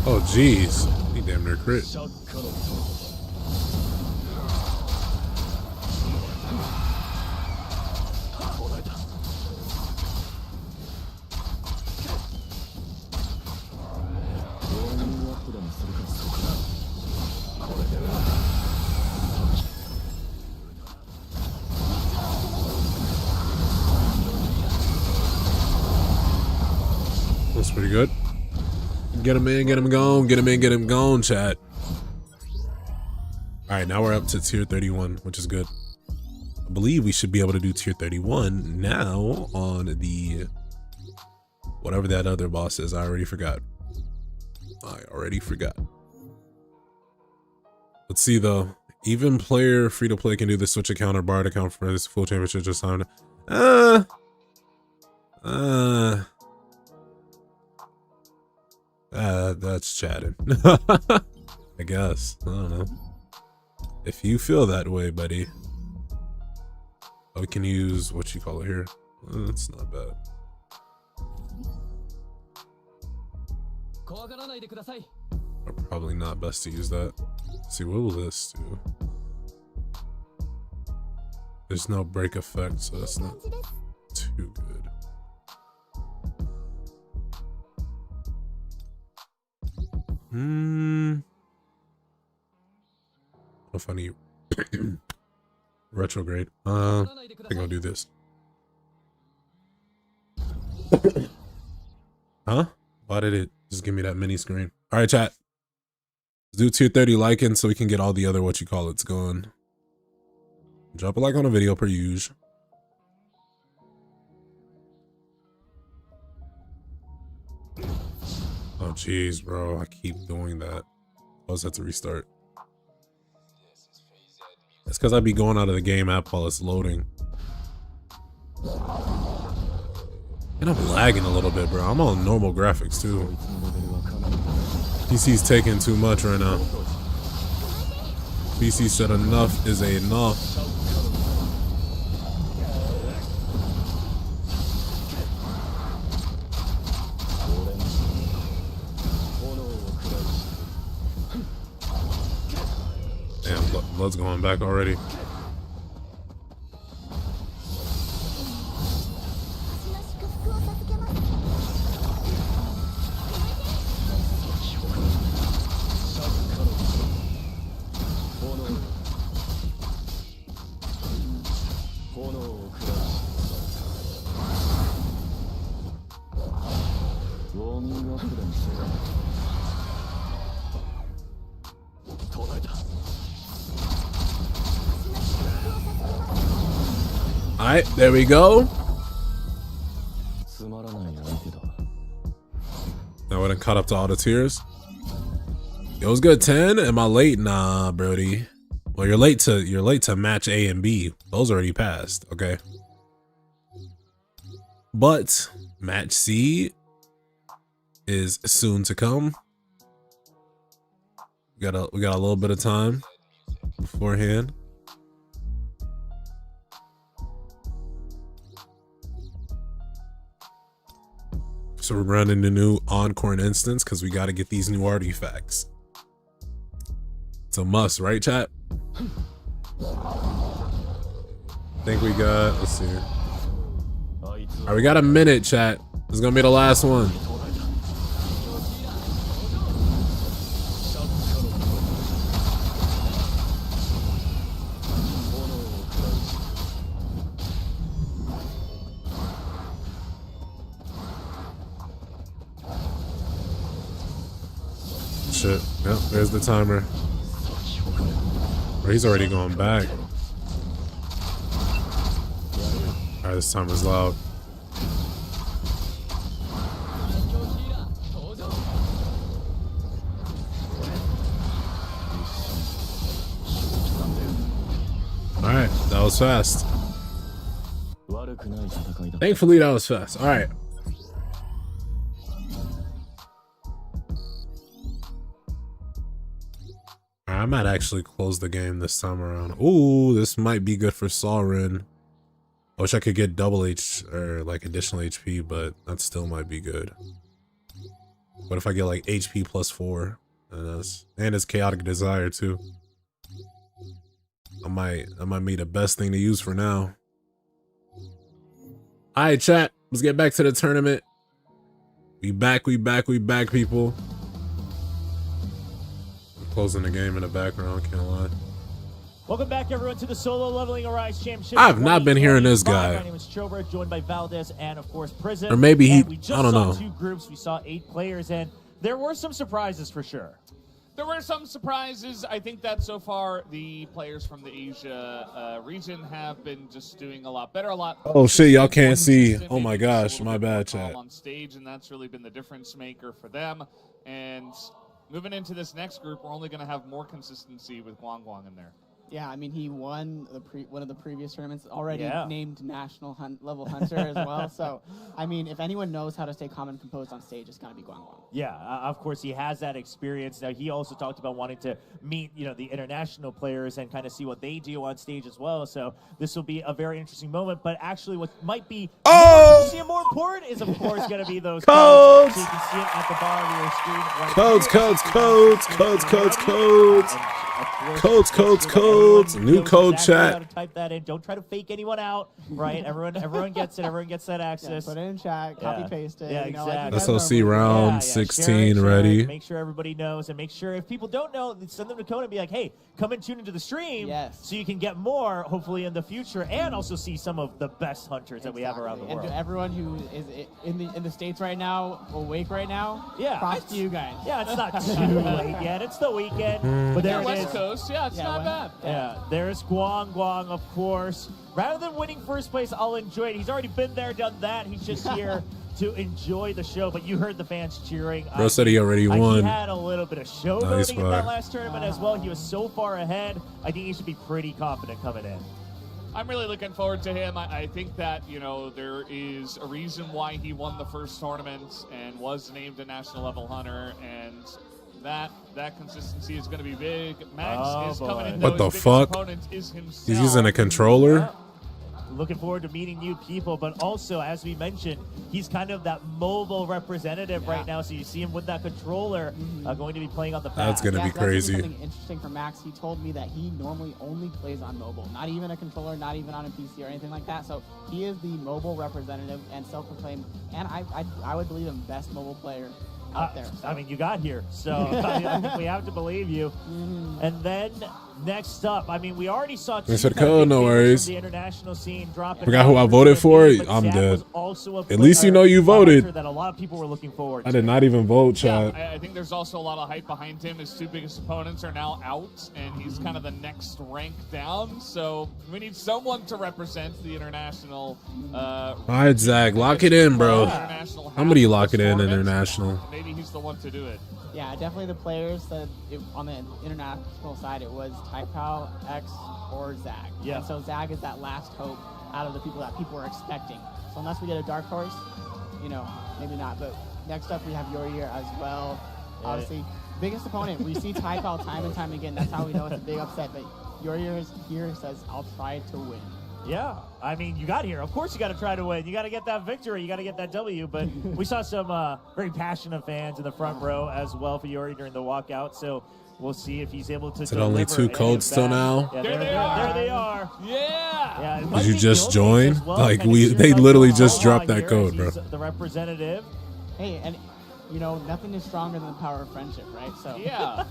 Oh, jeez. He damn near crit. That's pretty good. Get him in, get him gone, get him in, get him gone, chat. All right, now we're up to tier 31, which is good. I believe we should be able to do tier 31 now on the whatever that other boss is. I already forgot. Let's see though. Even player free to play can do the switch account or borrowed account for this full championship just time. That's chatting. I guess. I don't know. If you feel that way, buddy. Oh, we can use what you call it here. That's not bad. Or probably not best to use that. Let's see, what will this do? There's no break effect, so that's not too good. I don't know if I need retrograde. I think I'll do this. Huh? Why did it just give me that mini screen? All right, chat. Let's do tier 30 liking so we can get all the other what you call it's going. Drop a like on a video per usual. Oh jeez, bro, I keep doing that. I always have to restart. It's because I be going out of the game app while it's loading. And I'm lagging a little bit, bro. I'm on normal graphics too. PC's taking too much right now. PC said enough is enough. blood's going back already. All right, there we go. Now we done caught up to all the tiers. It was good. 10. Am I late? Nah, Brody. Well, you're late to match A and B. Those already passed. Okay. But match C is soon to come. We got a little bit of time beforehand. So we're running the new Encore instance because we got to get these new artifacts. It's a must, right, chat? I think we got, let's see. All right, we got a minute, chat. This is going to be the last one. Shit. Yep, there's the timer. Or he's already going back. Alright, this timer's loud. Alright, that was fast. Thankfully, that was fast. Alright. I might actually close the game this time around. Ooh, this might be good for Soren. I wish I could get double H or like additional HP, but that still might be good. What if I get like HP plus 4 and it's chaotic desire too? I might be the best thing to use for now. Alright, chat. Let's get back to the tournament. We back, people. Closing the game in the background, can't lie. Welcome back, everyone, to the Solo Leveling Arise Championship. I have not been hearing this guy. My name is Chobra, joined by Valdez and, of course, Prison. Or maybe he, we just I don't know. saw 2 groups. We saw 8 players, and there were some surprises for sure. There were some surprises. I think that so far the players from the Asia region have been just doing a lot better, a lot. Oh shit, y'all can't see. Oh my gosh, my bad, chat. On stage, and that's really been the difference maker for them. And moving into this next group, we're only going to have more consistency with Guang Guang in there. Yeah, I mean, he won one of the previous tournaments, already named national level hunter as well. So, I mean, if anyone knows how to stay calm and composed on stage, it's gonna be Guang Guang. Yeah, of course, he has that experience. Now, he also talked about wanting to meet, the international players and kind of see what they do on stage as well. So this will be a very interesting moment. But actually, what might be more important is, of course, going to be those codes. So you can see it at the bottom of your screen. Right Codes. New code, chat. How to type that in. Don't try to fake anyone out, right? Everyone gets it. Everyone gets that access. Put it in chat. Copy paste it. Yeah, exactly. SLC round 16 ready. Make sure everybody knows, and make sure if people don't know, send them to code and be like, hey, come and tune into the stream, so you can get more, hopefully in the future, and also see some of the best hunters that we have around the world. And to everyone who is in the States right now, awake right now, props to you guys. Yeah, it's not too late yet. It's the weekend, but there it is. West Coast, it's not bad. Yeah, there's Guang Guang, of course. Rather than winning first place, I'll enjoy it. He's already been there, done that. He's just here to enjoy the show. But you heard the fans cheering. Bro said he already won. He had a little bit of showboating in that last tournament as well. He was so far ahead. I think he should be pretty confident coming in. I'm really looking forward to him. I think that, there is a reason why he won the first tournament and was named a national level hunter, and that consistency is going to be big. Max is coming in. What the fuck? Is himself. He's using a controller? looking forward to meeting new people, but also, as we mentioned, he's kind of that mobile representative right now. So you see him with that controller going to be playing on the pad. That's gonna be That's gonna crazy. something interesting for Max. He told me that he normally only plays on mobile, not even a controller, not even on a PC or anything like that. So he is the mobile representative and self-proclaimed, and I would believe him, best mobile player out there. So. I mean, you got here, so I think we have to believe you. And then next up, I mean, we already saw Thanks for the code, no worries. the international scene dropping. Forgot who I voted for? I'm dead. At least you know you voted. That a lot of people were looking forward to. I did not even vote, chat. Yeah, I think there's also a lot of hype behind him. His two biggest opponents are now out, and he's kind of the next rank down. So we need someone to represent the international. All right, Zach, lock it in, bro. International How many half lock it in tournament. international? Maybe he's the one to do it. Yeah, definitely the players that on the international side, it was Taipao, X, or Zag. Yeah. And so Zag is that last hope out of the people that people are expecting. So unless we get a dark horse, you know, maybe not. But next up, we have Yorir as well. Obviously, biggest opponent. We see Taipao time and time again. That's how we know it's a big upset. But Yorir is here, says, I'll try to win. Yeah, I mean, you got here. Of course you got to try to win. You got to get that victory. You got to get that W. But we saw some very passionate fans in the front row as well for Yori during the walkout. So we'll see if he's able to Is it only two codes still now? Yeah, There they are. Yeah. it Did might you be just the only join? as well, Like, kinda they cheering literally on just dropped here that code, as bro. he's the representative. Hey, and you know, nothing is stronger than the power of friendship, right? So Yeah.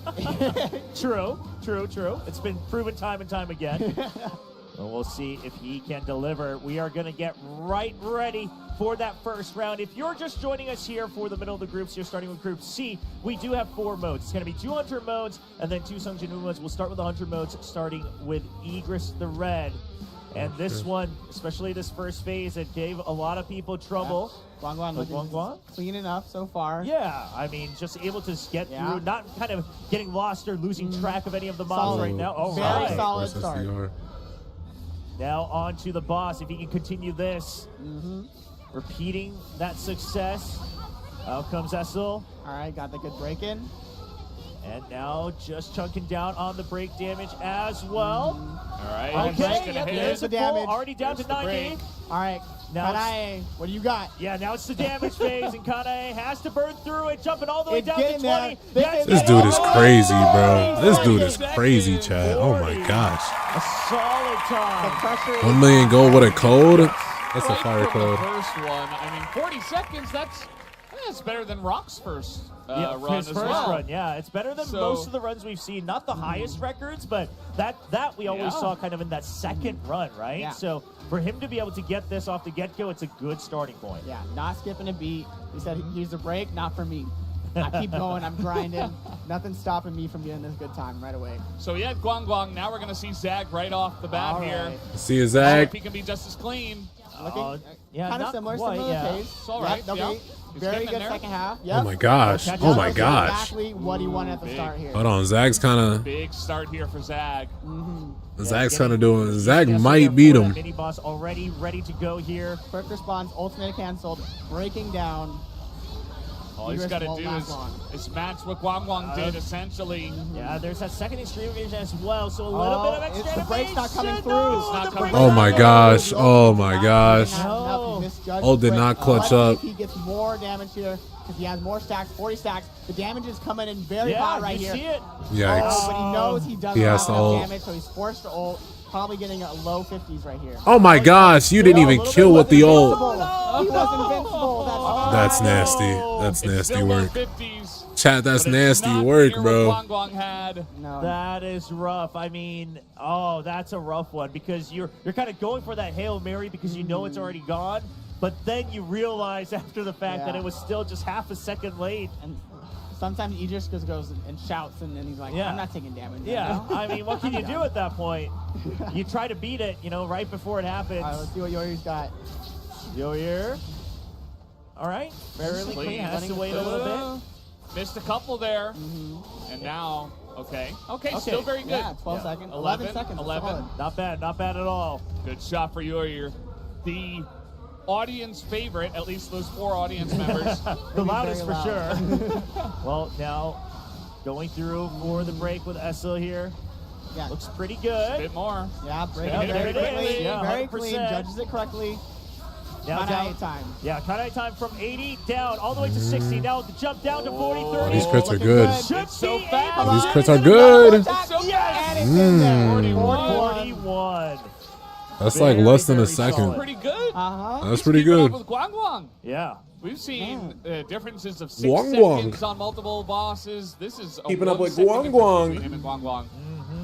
True. It's been proven time and time again. Well, we'll see if he can deliver. We are going to get right ready for that first round. If you're just joining us here for the middle of the groups, you're starting with Group C. We do have 4 modes. It's going to be 2 hunter modes and then 2 Sung Jin-woo modes. We'll start with the hunter modes, starting with Egris the Red. And this one, especially this first phase, it gave a lot of people trouble. Guang looking clean enough so far. Yeah, I mean, just able to get Yeah. through, not kind of getting lost or losing track of any of the mobs Solid. right now. All Very right. solid start. Now on to the boss. If he can continue this, repeating that success. Out comes Essel. All right, got the good break in. And now just chunking down on the break damage as well. All right. Okay, yep, hit. there's the The full, damage. already down There's to the 90. break. All right, Now Kanae, what do you got? Yeah, now it's the damage phase, and Kanae has to burn through it, jumping all the way It's down to getting 20. there. Yes, This yes. dude is crazy, bro. This dude is Second, crazy, chat. Oh my 40. gosh. A solid The time. pressure. 1 million gold with a code? That's a Right fire from the code. first one. I mean, 40 seconds, that's better than Rock's first run his as first well. run, yeah. It's better than So- most of the runs we've seen. Not the highest records, but that we always Yeah. saw kind of in that second run, right? Yeah. So for him to be able to get this off the get-go, it's a good starting point. Yeah, not skipping a beat. He said, here's a break, not for me. I keep going, I'm grinding. Nothing's stopping me from getting this good time right away. So yeah, Guang. Now we're going to see Zag right off the bat All here. right. See you, If Zach. he can be just as clean. Looking yeah, kind of not similar quite, yeah. pace. It's all right, Yep, yeah. okay. He's Very getting in good there. second half. Yep. Oh my gosh. Catch Oh up. my That's gosh. exactly what he wanted at the Big. start here. Hold on, Zag's kind of Big start here for Zag. doing. Zag might beat him. Mini boss already ready to go here. Quick response, ultimate canceled, breaking down. All he's Egress got to won't do last long. is match what Guang did, essentially. Yeah, there's that second extreme vision as well, so a little bit of extra it's the break's not coming animation. through. No, It's not the coming break's Oh not my coming gosh. through. Oh my gosh. No. Oh, did not clutch up. He gets more damage here because he has more stacks, 40 stacks. The damage is coming in very Yeah, hot right you here. see it. Oh, Yikes. but he knows he doesn't He have has to enough ult. damage, so he's forced to ult. Probably getting a low 50s right here. Oh my gosh, you didn't even kill with the ult. He was invincible. That's nasty. That's It's nasty still work. 150s. Chat, that's but it's nasty not work, near bro. what Guang had. No. That is rough. I mean, oh, that's a rough one because you're kind of going for that Hail Mary because you know it's already gone, but then you realize after the fact that Yeah. it was still just half a second late. And sometimes he just goes and shouts, and then he's like, Yeah. I'm not taking damage. Yeah, Now. I mean, what can you do at that point? You try to beat it, right before it happens. All right, let's see what Yori's got. Yo here. All right, fairly Clean. clean. Has to wait a little bit. Missed a couple there. And now, okay, still very good. Yeah, 12 Yeah. seconds. 11, 11 seconds. 11. Solid. Not bad at all. Good shot for Yorir. The audience favorite, at least those 4 audience members. The loudest very for loud. sure. Well, now going through for the break with Essel here. Yeah. Looks pretty A good. bit more. Yeah, breaking Yeah, it very there it quickly. is. Yeah, very 100%. clean. Judges it correctly. Now Kinda down. ate time. Yeah, cut time from 80 down all the way to 60. Now the jump down to 40, 30. These crits are Looking good. good. Should It's so be fast. able These to crits get are it. good. Attack, so and it's in there. 41. That's like Very, less than a very second. solid. Pretty good. Uh-huh. That's pretty Keeping up good. with Guang Guang. Yeah. We've seen differences of 6 Guang Guang. seconds on multiple bosses. This is a Keeping up 1 with second Guang difference Guang. between him and Guang Guang.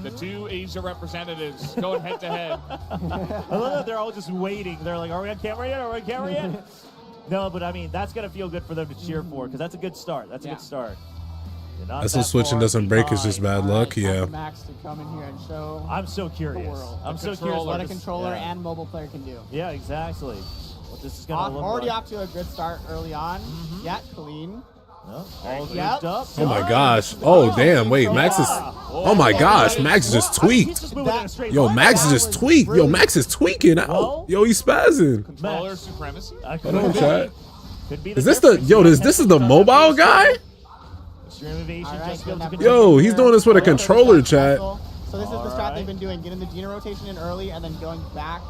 The two Asia representatives going head to head. I love that they're all just waiting. They're like, are we on camera yet? Are we on camera yet? No, but I mean, that's going to feel good for them to cheer for because that's a good start. That's a Yeah. good start. You're not That's that what switching far doesn't break is just behind. bad luck. Time Yeah. for Max to come in here and show I'm so curious. world. I'm The so curious controller. what a this- controller yeah. and mobile player can do. Yeah, exactly. What this is going to look Already like. off to a good start early on. Yeah, clean. Oh, all Yep. yep. Up. Oh my gosh. Oh damn. Wait, Max is. Oh my gosh, Max just He's tweaked. just moving in a straight Yo, line. Max is just tweaked. Yo, Max is tweaking out. Well- Yo, he's spazzing. Controller supremacy. Could Hold on, be- chat. could be the Is this the difference. yo? This is the mobile guy? Extreme evasion All right, just goes to good control. Yo, he's doing this with a controller, chat. So this is the strat Alright. they've been doing, getting the Gina rotation in early and then going back.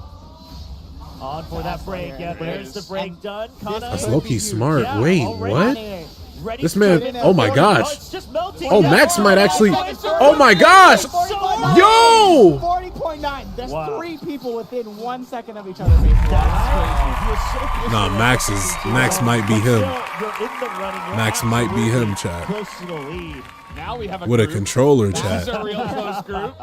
On for that break. Yeah, There it there's the is. break done. Kana That's could low be key huge. smart. Yeah, Wait, already what? ready This to man. put it in. Oh my Oh, gosh. it's just melting. Oh, Yeah, Max might actually. it's Oh my gosh. Yo. 40.9. There's Wow. 3 people within 1 second of each other, basically. Nah, Max might be him. Max might be him, chat. Close to the lead. Now we have a With a group. controller, This chat. is a real close group.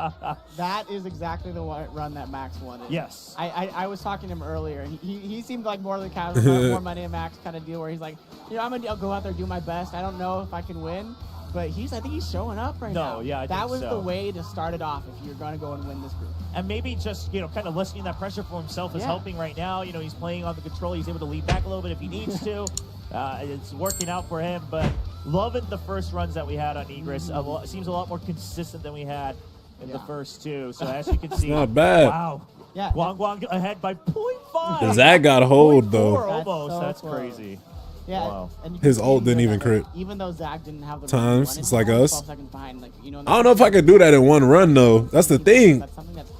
That is exactly the run that Max wanted. Yes. I was talking to him earlier. He seemed like more the kind of more money in Max kind of deal where he's like, I'll go out there do my best. I don't know if I can win, but I think he's showing up right now. No, yeah, I that think was so. the way to start it off if you're going to go and win this group. And maybe just, kind of lessening that pressure for himself is helping right now. He's playing on the controller. He's able to lead back a little bit if he needs to. It's working out for him, but loving the first runs that we had on Egress. It seems a lot more consistent than we had in the first two. So as you can see, not bad. Wow. Yeah. Guang Guang ahead by 0.5. Zach got hold 0.4 though. almost. so That's close. crazy. Yeah, Wow. and you can His see ult didn't here even that, crit. Even though Zach didn't have the Times, run, it's like only us. 12 seconds behind, in I don't know if I could do that in one run though. That's the thing. That's something that's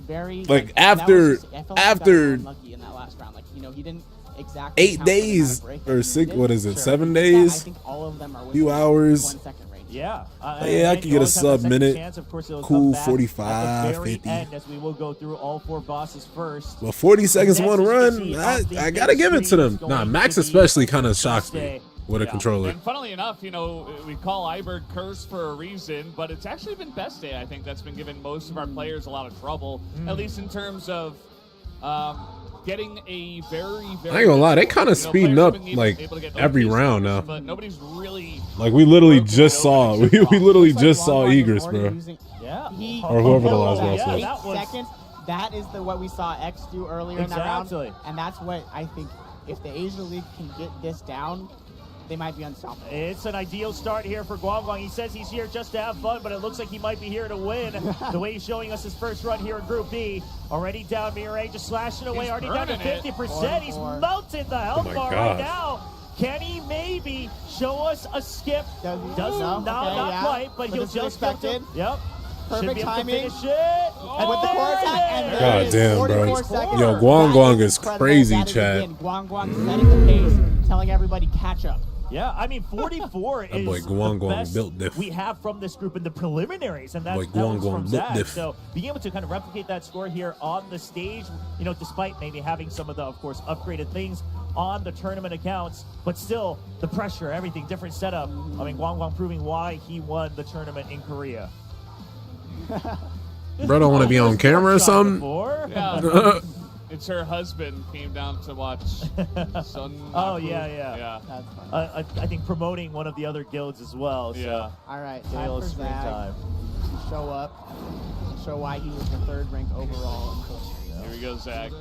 very Like, that after- was just- I felt like he got after unlucky in that last round. He didn't exactly 8 count the amount of days break or that he 6. needed. What is it? Sure. 7 I days. think all of them are Few within hours. 1 second range. Yeah. Yeah, I could get a sub minute. Cool, 45, 50. End as we will go through all 4 bosses first. But 40 seconds Next, one as you can run, see, I the gotta big give it to screen them. is Nah, going Max to be especially kind of this shocks me day. with a Yeah. controller. And funnily enough, we call Iberg cursed for a reason, but it's actually been Best Day, I think, that's been giving most of our players a lot of trouble, at least in terms of getting a very, very... I ain't gonna lie, they kinda players speeding have up, been like, able to get every okay round scores, now. But nobody's really... Like we literally just saw, we literally Looks like just saw Guang Guang was Egress, already bro. losing- Yeah. Or whoever the last that boss was. 8 That was- seconds. That is what we saw X do earlier in that round. Exactly. And that's what I think, if the Asia League can get this down, they might be unstoppable. It's an ideal start here for Guang Guang. He says he's here just to have fun, but it looks like he might be here to win. The way he's showing us his first run here in Group B. Already down, Mirai just slashing away. He's Already down to burning it. 50%. He's Four. melted the health my bar gosh. right now. Can he maybe show us a skip? Does he? Doesn't, No? not Okay, yeah. quite, but he'll this is just go to- expected. Yep. Perfect Should be able to timing. finish it. And with the core attack, and there God it is, damn, 44 bro. seconds. Yo, Guang That Guang is incredible. crazy, That is, Chad. again, Guang Guang setting the pace, telling everybody catch up. Yeah, I mean, 44 That boy is Guang the Guang best built diff. we have from this group in the preliminaries, and that, Boy that Guang was Guang from built Zach. diff. So being able to kind of replicate that score here on the stage, despite maybe having some of the, of course, upgraded things on the tournament accounts, but still the pressure, everything, different setup. I mean, Guang Guang proving why he won the tournament in Korea. Bro don't want to be on camera or something. Before. Yeah. It's her husband came down to watch Sun. Oh, Naku. yeah. That's fun. I think promoting one of the other guilds as well. So. Yeah. All right, Getting a time little for screen Zach time. to show up, show why he was the 3rd ranked overall. Here we go, Zach.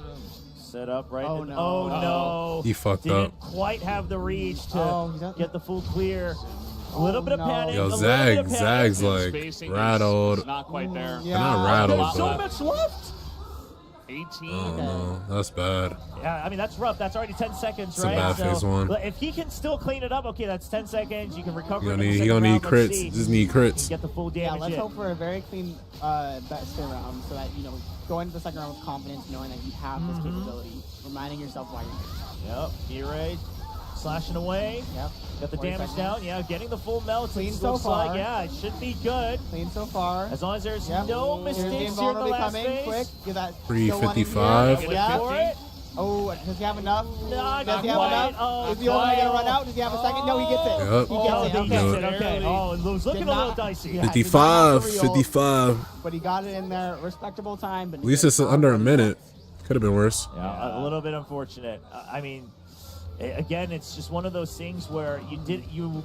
Set up right. Oh, in- no. Oh no! He fucked Didn't up. quite have the reach to Oh, he's not- get the full clear. A little bit of no. panic. Yo, a little bit of panic. Zag's like Spacing is rattled. not quite there. Yeah. Not rattled, There's so but much left. 18. Oh no, that's bad. Yeah, I mean, that's rough. That's already 10 seconds, It's a right? bad phase one. But if he can still clean it up, okay, that's 10 seconds. You can recover. He gonna need crits. Just need crits. Get the full Yeah, damage let's in. hope for a very clean best round so that, you know, go into the second round with confidence, knowing that you have this capability, reminding yourself why you're here. Yep, E-Ray slashing away. Yep. Got the 40 damage seconds. down. Yeah, getting the full melt. Clean It so looks far. like, yeah, it should be good. Clean so far. As long as there's Yep. no Here's the mistakes here in the invulnerability last coming. phase. Quick. Get that. 355. still one in Get here. it for it. Oh, does he have enough? Not Does he have quite. enough? Oh, Is the other one gonna run out? Does he have a second? No, he gets it. Yep. He Oh, gets he it. gets Okay. it. Okay. Oh, it was looking Did a little not- dicey. Yeah. 55, Did not 55. But he got it in there, respectable time. But At least it's under a minute. Could have been worse. Yeah, a little bit unfortunate. I mean, again, it's just one of those things where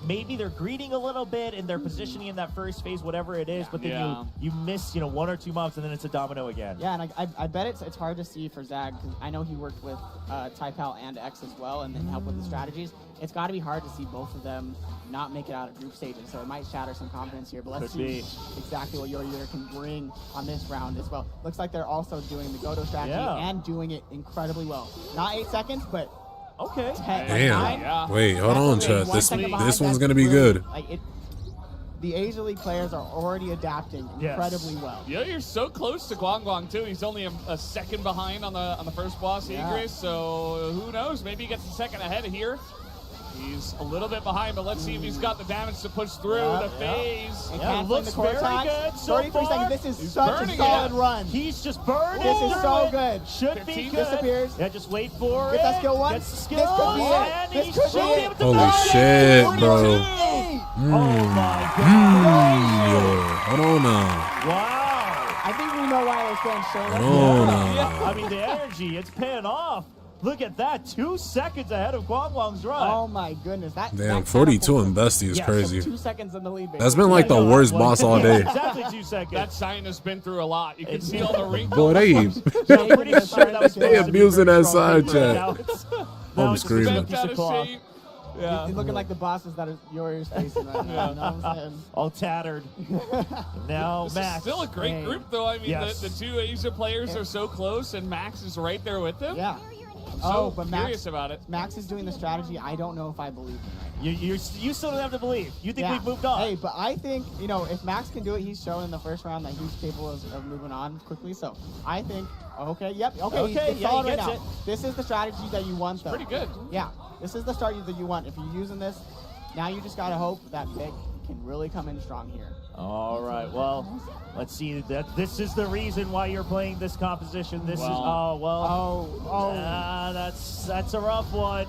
maybe they're greeting a little bit and they're positioning in that first phase, whatever it is, but then you miss, you know, one or two mobs and then it's a domino again. Yeah, and I bet it's hard to see for Zag because I know he worked with Taipal and X as well, and then helped with the strategies. It's got to be hard to see both of them not make it out of group stages, so it might shatter some confidence here. But let's see exactly what Yoyer can bring on this round as well. Looks like they're also doing the GOJO strategy and doing it incredibly well. Not 8 seconds, but okay. 10, Damn. 9. Wait, hold That's on, okay. chat. 1 This second behind, one's that's gonna be really- good. Like the Asia League players are already adapting incredibly well. Yeah, you're so close to Guang too. He's only a second behind on the first boss, Igris. So who knows? Maybe he gets a second ahead of here. He's a little bit behind, but let's see if he's got the damage to push through the phase. Yeah, looks very good so 33 far. seconds. This is He's such a burning solid it. run. He's just burning. This is through so it. good. Should be 15 good. Disappears. Yeah, just wait for Get it. that skill one. Gets the skill. This could be it. And This he could be should it. able to Holy burn it. shit, bro. 42. Oh my god. Yo, hold on now. Wow. I think we know why those fans showed up. Hold on now. I mean, the energy, it's paying off. Look at that. 2 seconds ahead of Guang's run. Oh my goodness. Damn, 42 and Bestie is crazy. 2 seconds in the lead. That's been like the worst boss all day. Exactly 2 seconds. That sign has been through a lot. You can see all the wrinkles. Boy, they I'm pretty sure that was They abusing that side chat. Now I'm it's just a screaming. piece of cloth. Yeah. He's looking like the bosses that Yoyer's facing right now. You know what I'm saying? All tattered. Now This Max. is still a great Hey. group, though. I mean, Yes. the two Asia players are so close, and Max is right there with them. Yeah. I'm Oh, so but curious Max, about it. Max is doing the strategy. I don't know if I believe him right now. You still don't have to believe. You think we've moved on. Hey, but I think, you know, if Max can do it, he's shown in the first round that he's capable of moving on quickly. So I think, okay, yep, okay, Okay, he's yeah, solid he right gets now. it. This is the strategy that you want, though. Pretty good. Yeah, this is the strategy that you want. If you're using this, now you just got to hope that Big can really come in strong here. All right. Well, let's see. That this is the reason why you're playing this composition. This is that's a rough one.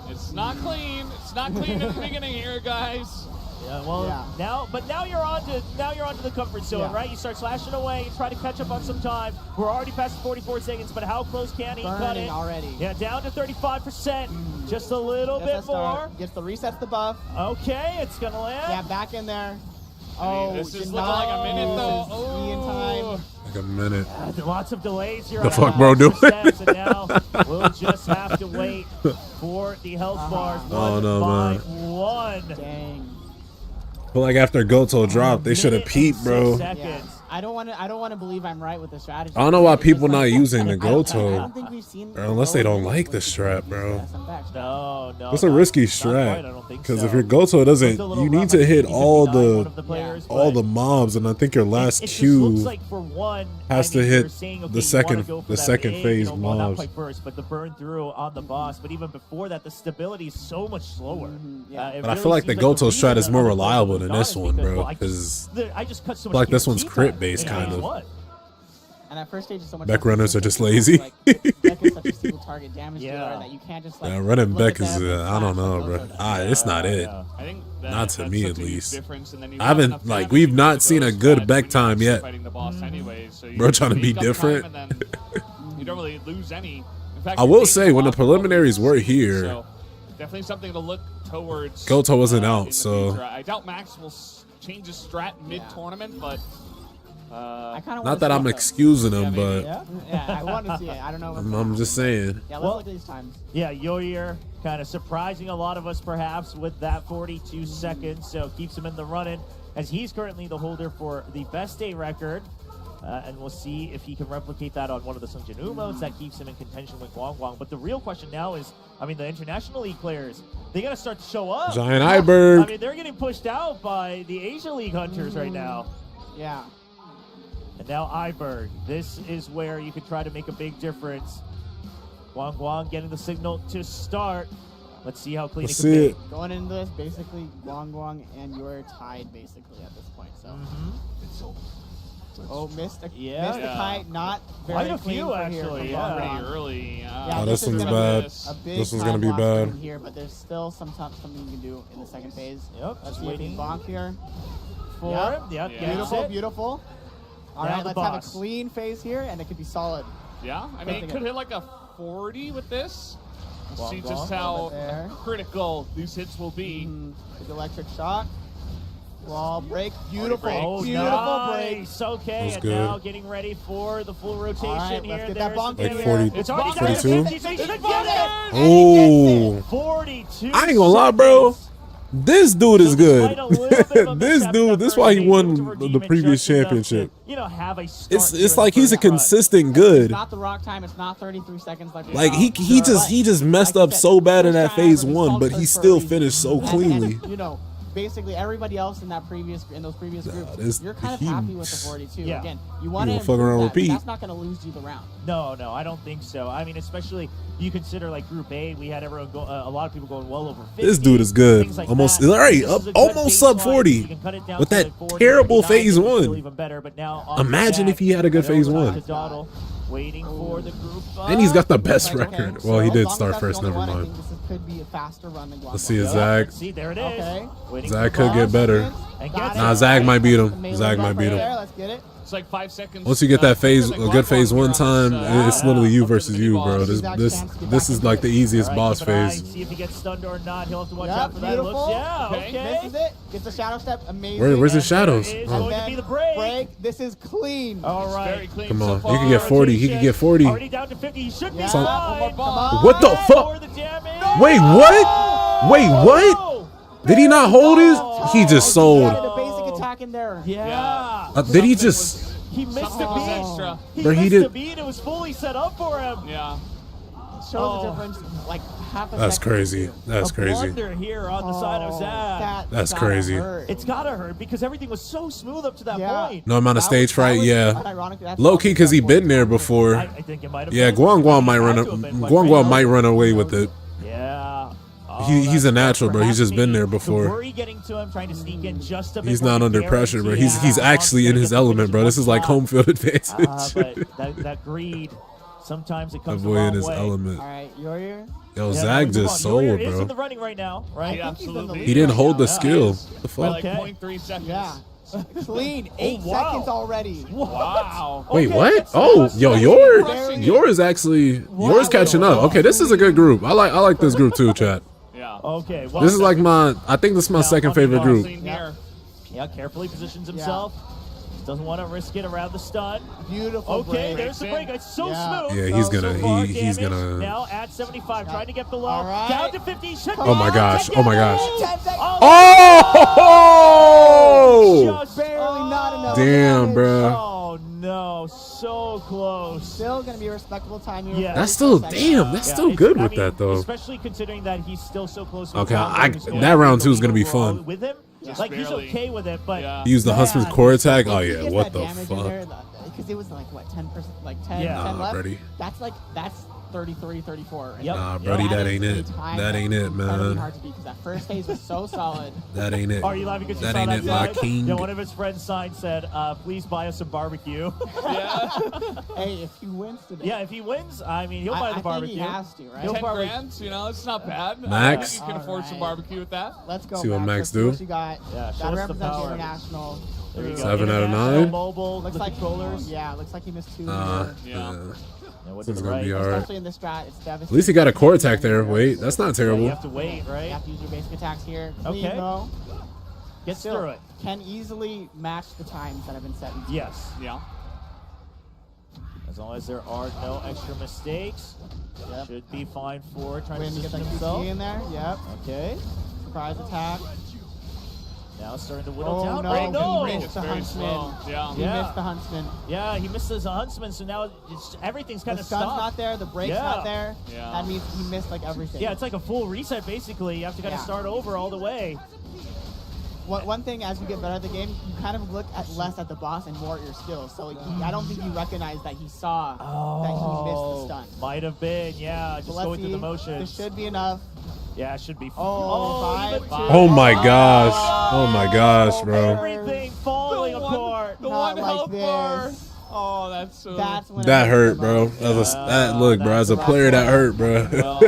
It's not clean. It's not clean at the beginning here, guys. Yeah, well, now you're on to the comfort zone, right? You start slashing away, you try to catch up on some time. We're already past 44 seconds, but how close can he cut Burning it? already. Yeah, down to 35%. Just a little Just a bit start. more. Gets the resets the buff. Okay, it's gonna land. Yeah, back in there. This is looking like a minute, though. In time. Like a minute. Lots of delays here. The on fuck, bro, doing? and now we'll just have to wait for the health bars Oh, one no, by man. one. Dang. But like after GOJO dropped, they should have peeped, bro. Yeah. I don't want to believe I'm right with the strategy. I don't know why It's people just not like- using the I don't GOJO. think we've seen Unless they don't like the strat, bro. No. It's a risky not quite, I strat. don't think Because so. if your GOJO doesn't, It's a little you rough. need to I hit think he's all denying one the of the players, all but the mobs, and I think your last it just Q looks like for one has I mean, to hit you're saying, okay, the you second wanna go for the that second big, phase well, not mobs. quite first, but the burn through on the boss. But even before that, the stability is so much slower. yeah. But I feel like the GOJO strat is more reliable than this one, bro. Because I just cut so I much feel like this QT one's time crit based, in kind phase of. one. And that first stage is so much. Beck more runners are just consistent. lazy. Like, Beck is such a single target damage dealer that you can't just like. Yeah, running look Beck at is them and I don't flash know, like bro. GOJO does. It's not it. I think Not to me, that's at such a huge least. difference, and then you I have haven't enough like damage we've to not go seen a spread good when Beck you're time actually yet. fighting the boss anyway, so you Bro can trying to be beat up time different. and then you don't really lose any. In fact, I you're will taking say the when the boss preliminaries levels, were here, so definitely something to look towards. GOJO wasn't in out, the so future. I doubt Max will change his strat mid-tournament, but. I kind of not that I'm excusing him, but Yeah, I want to see it. I don't know. I'm just saying. Yeah, let's look at these times. Yeah, Yoyer kind of surprising a lot of us perhaps with that 42 seconds, so keeps him in the running as he's currently the holder for the best day record. And we'll see if he can replicate that on one of the Sung Jin-woo modes that keeps him in contention with Guang. But the real question now is, I mean, the International League players, they got to start to show up. Giant Iberg. I mean, they're getting pushed out by the Asia League hunters right now. Yeah. And now Iberg. This is where you can try to make a big difference. Guang getting the signal to start. Let's see how clean Let's it can see be. it. Going into this, basically, Guang and you're tied basically at this point. So. Oh, missed the kite. Not very Quite a clean few, for actually, here from yeah. Guang. Pretty early. Yeah, Oh, this this is one's gonna bad. be a big This one's gonna be time loss bad. from here, but there's still something you can do in the second phase. Yep, Let's just see if he waiting. bonk here. For Yep. him. Yep, Yeah. gets Beautiful, it. beautiful. All Now right, the let's have a boss. clean phase here, and it could be solid. Yeah, I mean, it could hit like a 40 with this. We'll see just how there. critical these hits will be. Big electric shock. Wall break. Beautiful. Oh, Beautiful break. nice. Okay, That's and good. now getting ready for the full rotation All right, here. let's get that There's bonk the Like in failure. 40, It's already 42? 50, so he should get it. Oh, 42. I ain't gonna lie, bro. seconds. This dude is good. Despite a little bit of a This misstep dude, that this first why he game, able won to redeem the it previous just enough championship. to, have a start It's here in like the he's a first run. consistent good. Not the rock time. It's not 33 seconds like we Like saw. he just messed Like up I said, so bad in first that time phase ever, one, salt but first he for a still reason. finished so And, cleanly. you know, basically everybody else in those previous groups, this- you're kind of he- happy with the 42. Yeah. Again, you want You to gonna fuck around, that, but repeat. that's not going to lose you the round. No, I don't think so. I mean, especially you consider like Group A, we had everyone go, a lot of people going well over 50. This dude is good. things like Almost that. all right, This up is a good almost sub baseline. 40 You can cut it down with to that like 40, terrible 39, phase it would feel one. even better, but now on Imagine the if he had a good back, phase over one. to Dottle, waiting for the group. And he's got the best Okay, record. so Well, he as did long as start that's the first. only Never one, I mind. think this could be a faster run than Guang. Let's see his Yeah, Zag. see, there it is. Okay. Waiting Zag for could get Boss. better. And Got gets it. Nah, it. Zag might beat him. Melee Zag might right beat him. there, let's get it. It's like 5 seconds. Once you get that phase, a good phase one time, Yeah. it's literally you Up to the versus you, bro. mini-boss. This is like the easiest All right, boss keep an eye, phase. see if he gets stunned or not. He'll have to watch Yep, out for that. beautiful. Looks, yeah, Okay. okay. Misses it. Gets the shadow step. Amazing. Where's the And shadows? there is Oh. going to be the break. Break. This is clean. All It's right. very clean Come so on, far. you can get 40. He can get 40. Already down to 50. He should be Yeah. Some- fine. One more Come on. What the Lower fuck? the damage. Wait, what? Wait, what? Oh! Did he not hold his? He just He sold. added a basic attack in there. Yeah. Did he just? He missed Something the was beat. extra. He Bro, he missed did- the beat. It was fully set up for him. Yeah. Shows Oh. the difference, like half a That's second. crazy. That's A crazy. blunder here on the side of Zag. That's gotta crazy. hurt. It's gotta hurt because everything was so smooth up to that Yeah. point. No amount of That stage was- fright. that was Yeah. ironic. That's Low key, cause he been there before. I think it might have Yeah, been. Guang might It run. had to have been, quite Guang frankly. might run away with it. Yeah. Oh, He's a that's natural, bro. He's perhaps just been there maybe before. The worry getting to him, trying to sneak in just a bit. He's more not to under pressure, bro. guarantee He's that actually in Bob's his gonna get the element, bro. finish This is like shot. home field advantage. But that greed, sometimes it comes a Avoid long his way. element. All right, Yoyer. Yo, Yeah, Zag move just on. Yoyer sold, is in bro. the running right now, right? Yeah, I think he's in the absolutely. lead He didn't right hold the now. skill. The By fuck? like Okay. 0.3 seconds. Yeah. Clean. 8 Oh, wow. seconds already. Wow. Wait, Okay, what? that's Oh, not- yo, that's yours crushing it. yours actually yours catching up. Okay, this is a good group. I like this group too, chat. Yeah. Okay. Well, This is like I think this is my Now, second on the favorite boss group. Clean here. yeah, carefully positions himself. Doesn't want to risk it around the stun. Beautiful Okay, break. there's the break. It's so Yeah. smooth. Yeah, he's So gonna- far he's damage. gonna- Now at 75, trying to get below. All right. Down to 50. Should Oh my gosh. Oh my gosh. 10 seconds. Oh! Just Barely not enough. Damn, damage. bro. Oh no, so close. Still going to be a respectable time here. Yeah. That's still 34 seconds. damn. That's Yeah, still it's- good I with mean, that though. Especially considering that he's still so close. With Okay, Guang, who's going that round to two is the gonna be lead overall fun. with him. Just Like he's barely. okay with it, but Yeah. Use the Yeah. husband's core attack. Oh If he yeah, gets what that the damage in fuck? there, because it was like what 10%, like 10, Yeah. 10 Nah, left. buddy. That's 33, 34. Right Yep. there. Nah, buddy, that ain't is it. a time That ain't that's it, incredibly man. hard to beat because that first phase was so solid. That ain't it. Are you laughing because you That saw ain't that it, my sign? king. Yeah, one of his friends' signs said, "Please buy us some barbecue." Yeah. Hey, if he wins today, Yeah, if he wins, I mean, he'll buy the I barbecue. think he has to, right? He'll 10 probably- grand, you know, it's not bad. Max? I think you can afford some Alright. barbecue with that. Let's go. See what Max Let's see do. what you got. Yeah, show That us the represents power. international. There you go. 7 out of International 9. Mobile, Looks the like controllers. Yeah, looks like he missed 2 Nah, here. Yeah. Yeah, what This did is it gonna right? be alright. Especially in this strat, it's devastating. At least he got a core attack there. Wait, that's not Yeah, you terrible. have to wait, You right? have to use your basic attacks here. Clean Okay. though. Get Still, through it. can easily match the times that have been set. Yes. Yeah. As long as there are no extra mistakes, Yep. should be fine for trying to Win to get position that himself. QT in there. Yep. Okay. Surprise attack. Now starting to whittle Oh, down. no, Oh, no. he missed It's the very huntsman. slow. Yeah. He Yeah. missed the huntsman. Yeah, he missed his huntsman, so now everything's kind The of stun's stopped. not there. The brake's Yeah. not there. Yeah. That means he missed like everything. Yeah, it's like a full reset, basically. You have to kind of Yeah. start over all the way. One thing, as you get better at the game, you kind of look at less at the boss and more at your skills. So I don't think you recognize that he saw that he missed the stun. Might have been, yeah. Just But let's going through the see. motions. This should be enough. Yeah, it should be. Oh, even 5-2. Oh my gosh. Oh my gosh, bro. Everything falling apart. The Not one like health bar. this. Oh, that's so. That's when That it hurt, the bro. most. Look, bro. As a player, that hurt, bro. Well,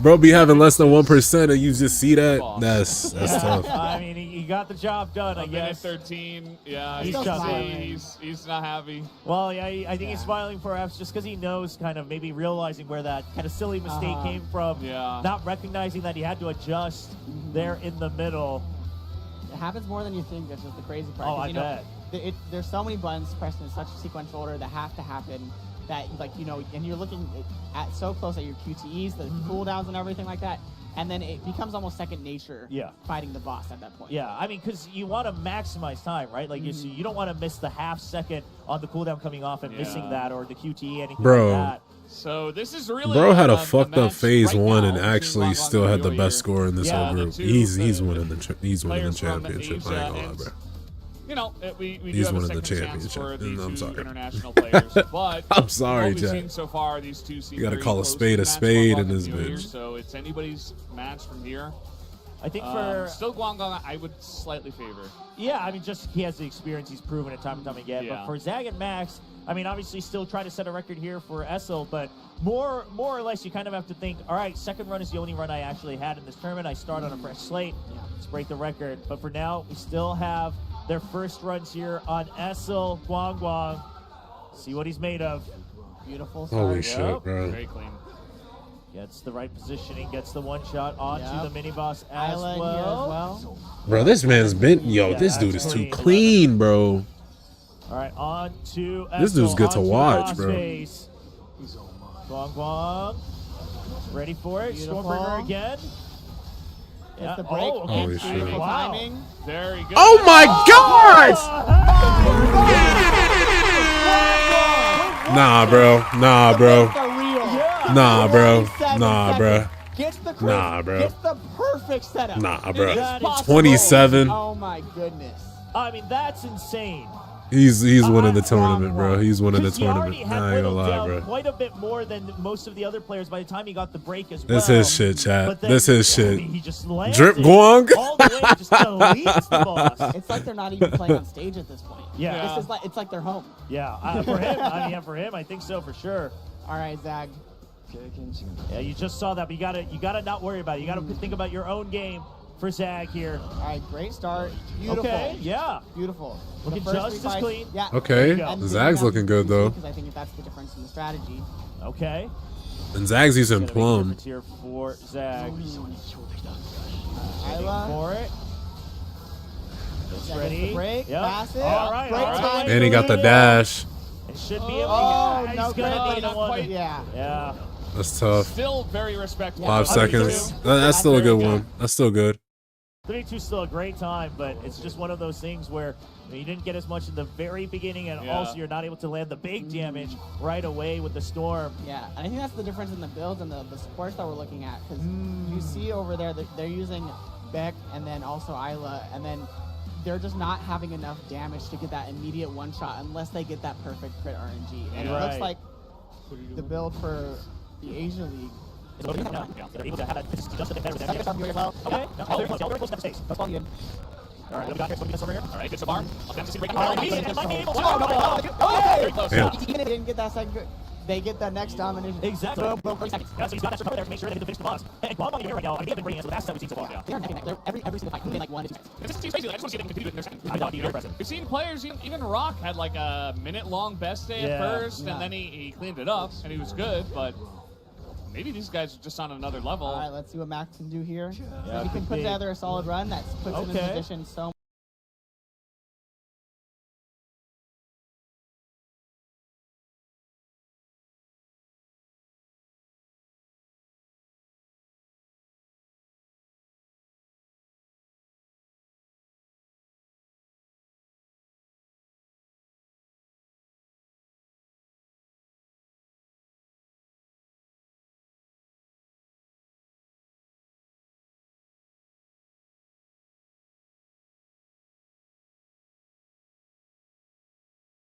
Bro, be having less than 1%, and you just see that. That's tough. I mean, he got the job done, I a minute guess. 13. Yeah, He's you still can see smiling. he's not happy. Well, yeah, I think he's smiling perhaps just because he knows kind of maybe realizing where that kind of silly mistake came from. Yeah. Not recognizing that he had to adjust there in the middle. It happens more than you think. That's just the crazy part. Oh, 'Cause, I you know, bet. There's so many buttons pressed in such sequential order that have to happen that, like, you know, and you're looking at so close at your QTEs, the cooldowns and everything like that, and then it becomes almost second nature. Yeah. Fighting the boss at that point. Yeah, I mean, because you want to maximize time, right? Like, you don't want to miss the half second on the cooldown coming off and missing that, or the QTE, anything Bro. like that. So this is really. Bro had a match fucked up phase right 1 now and between actually Guangdong still and had the Rio best here. score in this Yeah, whole the group. two, He's the winning the players from championship. I Asia ain't gonna lie, and, bro. You know, we do He's have a winning the second chance championship. for the I'm two sorry. international players, but I'm sorry, what we've Jack. seen so far, these two seem You gotta very call a close spade to a match spade Guangdong in this and Rio here, bitch. So it's anybody's match from here. I think for Still Guangdong, I would slightly favor. yeah, I mean, just he has the experience, he's proven it time and time again. Yeah. But for Zag and Max, I mean, obviously still trying to set a record here for SL, but more or less you kind of have to think, all right, second run is the only run I actually had in this tournament. I start on a fresh slate. Let's break the record. But for now, we still have their first runs here on SL Guangdong. See what he's made of. Beautiful start. Holy Yep. shit, bro. Very clean. Gets the right positioning, gets the one shot onto Yep. the mini boss as Isla here well. as well. Bro, this man's been. Yo, Yeah, this dude that's is too clean. clean, bro. All right, on to This dude's good to onto watch, boss bro. phase. Guang. Ready for it. Beautiful. Stormbringer again. It's the break. Oh, Holy okay. shit. Beautiful Wow. timing. Very good. Oh my god! Nah, bro. Nah, bro. For real. Yeah. Nah, bro. 27 Nah, bro. seconds. Gets the crit. Nah, bro. Gets the perfect setup. Nah, bro. That is Possible. 27. Oh my goodness. I mean, that's insane. He's winning the That's tournament, bro. He's winning the 'Cause he already tournament. had Nah, I ain't gonna whittled lie, down bro. quite a bit more than most of the other players by the time he got the break as well. This his shit, chat. But then, This his I shit. mean, he just lands Drip it Guang. all the way, just deletes the boss. It's like they're not even playing on stage at this point. Yeah. This is like, it's like they're home. Yeah, for him, for him, I think so for sure. All right, Zag. Yeah, you just saw that, but you gotta not worry about it. You gotta think about your own game for Zag here. All right, great start. Beautiful. Okay, yeah. Beautiful. Looking The first just three as fights- clean. Yeah. Okay, go. Zag's looking good though. Because I think that's the difference in the strategy. Okay. And Zag's using Gonna be Plum. different here for Zag. Isla. For it. It's Gets ready. the break. Yep. Pass it. All right. Great all right. time. And he got the dash. It should be able Oh, to. no He's gonna credit. be the Not one. quite. Yeah. Yeah. That's tough. Still very respectful. Yeah. 5 seconds. That's still a good one. That's still good. 32 is still a great time, but it's just one of those things where you didn't get as much in the very beginning, and Yeah. also you're not able to land the big damage right away with the storm. Yeah, and I think that's the difference in the builds and the supports that we're looking at. Because you see over there that they're using Beck and then also Isla, and then they're just not having enough damage to get that immediate one shot unless they get that perfect crit RNG. And it looks Right. like the build for the Asia League. They're able to have that just a bit better with That's everything. good stuff, Okay. No, very close. Very close to the stage. That's all you. All right, what do we got here? What do we got over here? All right, good so far. Offensive breaking. Might be able to. Very close. Yeah. Even if they didn't get that second, they get that next domination. Exactly. Boom, boom, 30 seconds. Yeah, so he's got that recover there to make sure that they can finish the boss. And Guang here right now, I mean, they've been bringing it to the best that we've seen so far. They are neck and neck. They're every single fight within like 1 to 2 seconds. This seems crazy. I just want to see if they can compete with their second. I thought it'd be very impressive. We've seen players, even Rock had like a minute-long best day at Yeah. first, and then he cleaned it up, and he was good, but maybe these guys are just on another level. All right, let's see what Max can do here. Yeah, If he can could put be. together a solid run, that puts him in Okay. position so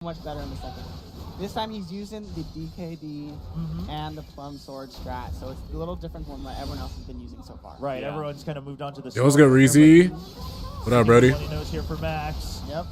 much better in the second. This time he's using the DKD and the Plum Sword strat, so it's a little different from what everyone else has been using so far. Right, everyone's kind of moved on to the. Yo, what's good, Reezy? What up, Brody? Knows here for Max. Yep.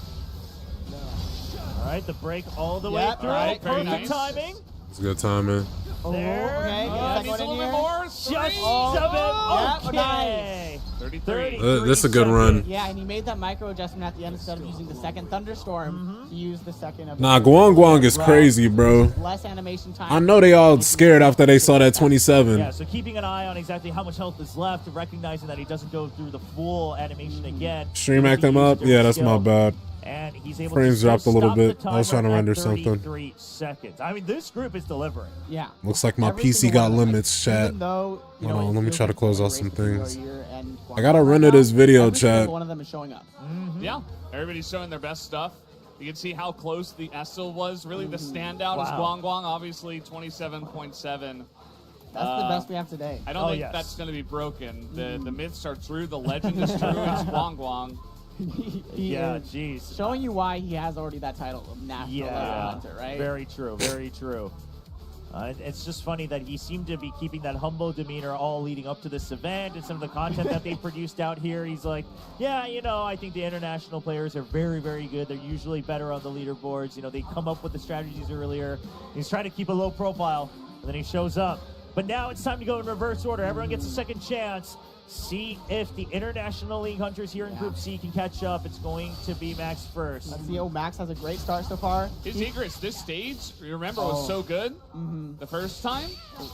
All right, the break all the way through. Right, very Perfect nice. timing. It's a good timing. Oh, There. okay. Get the second Needs one a in little bit here. more. Just Yeah, okay. 33. This is a good run. Yeah, and he made that micro adjustment at the end instead of using the second Thunderstorm. He used the second of Nah, Guang is crazy, bro. less animation time. I know they all scared after they saw that 27. Yeah, so keeping an eye on exactly how much health is left, recognizing that he doesn't go through the full animation again. Stream act them up? Yeah, that's my bad. And he's able Frames to dropped a little stop the bit. I was trying to timer render at something. 33 seconds. I mean, this group is delivering. Yeah. Looks like my Every PC single got one of them, limits, chat. even though, you Hold know, on, it let me feels try to like close a out race some between things. Warrior and I gotta Guang render right this now. video, Every single chat. one of them is showing up. Yeah, everybody's showing their best stuff. You can see how close the Essel was. Really, the standout is Wow. Guang, obviously 27.7. That's the best we have today. I don't think that's going to be broken. The myths are true. The legend is true. It's Guang. He Yeah, is jeez. showing you why he has already that title of national level hunter, right? Very true, very true. It's just funny that he seemed to be keeping that humble demeanor all leading up to this event and some of the content that they produced out here. He's like, yeah, you know, I think the international players are very, very good. They're usually better on the leaderboards. You know, they come up with the strategies earlier. He's trying to keep a low profile, and then he shows up. But now it's time to go in reverse order. Everyone gets a second chance. See if the International League Hunters here in Group C can catch up. It's going to be Max first. Let's see. Oh, Max has a great start so far. His egress, this stage, you remember, was so good the first time.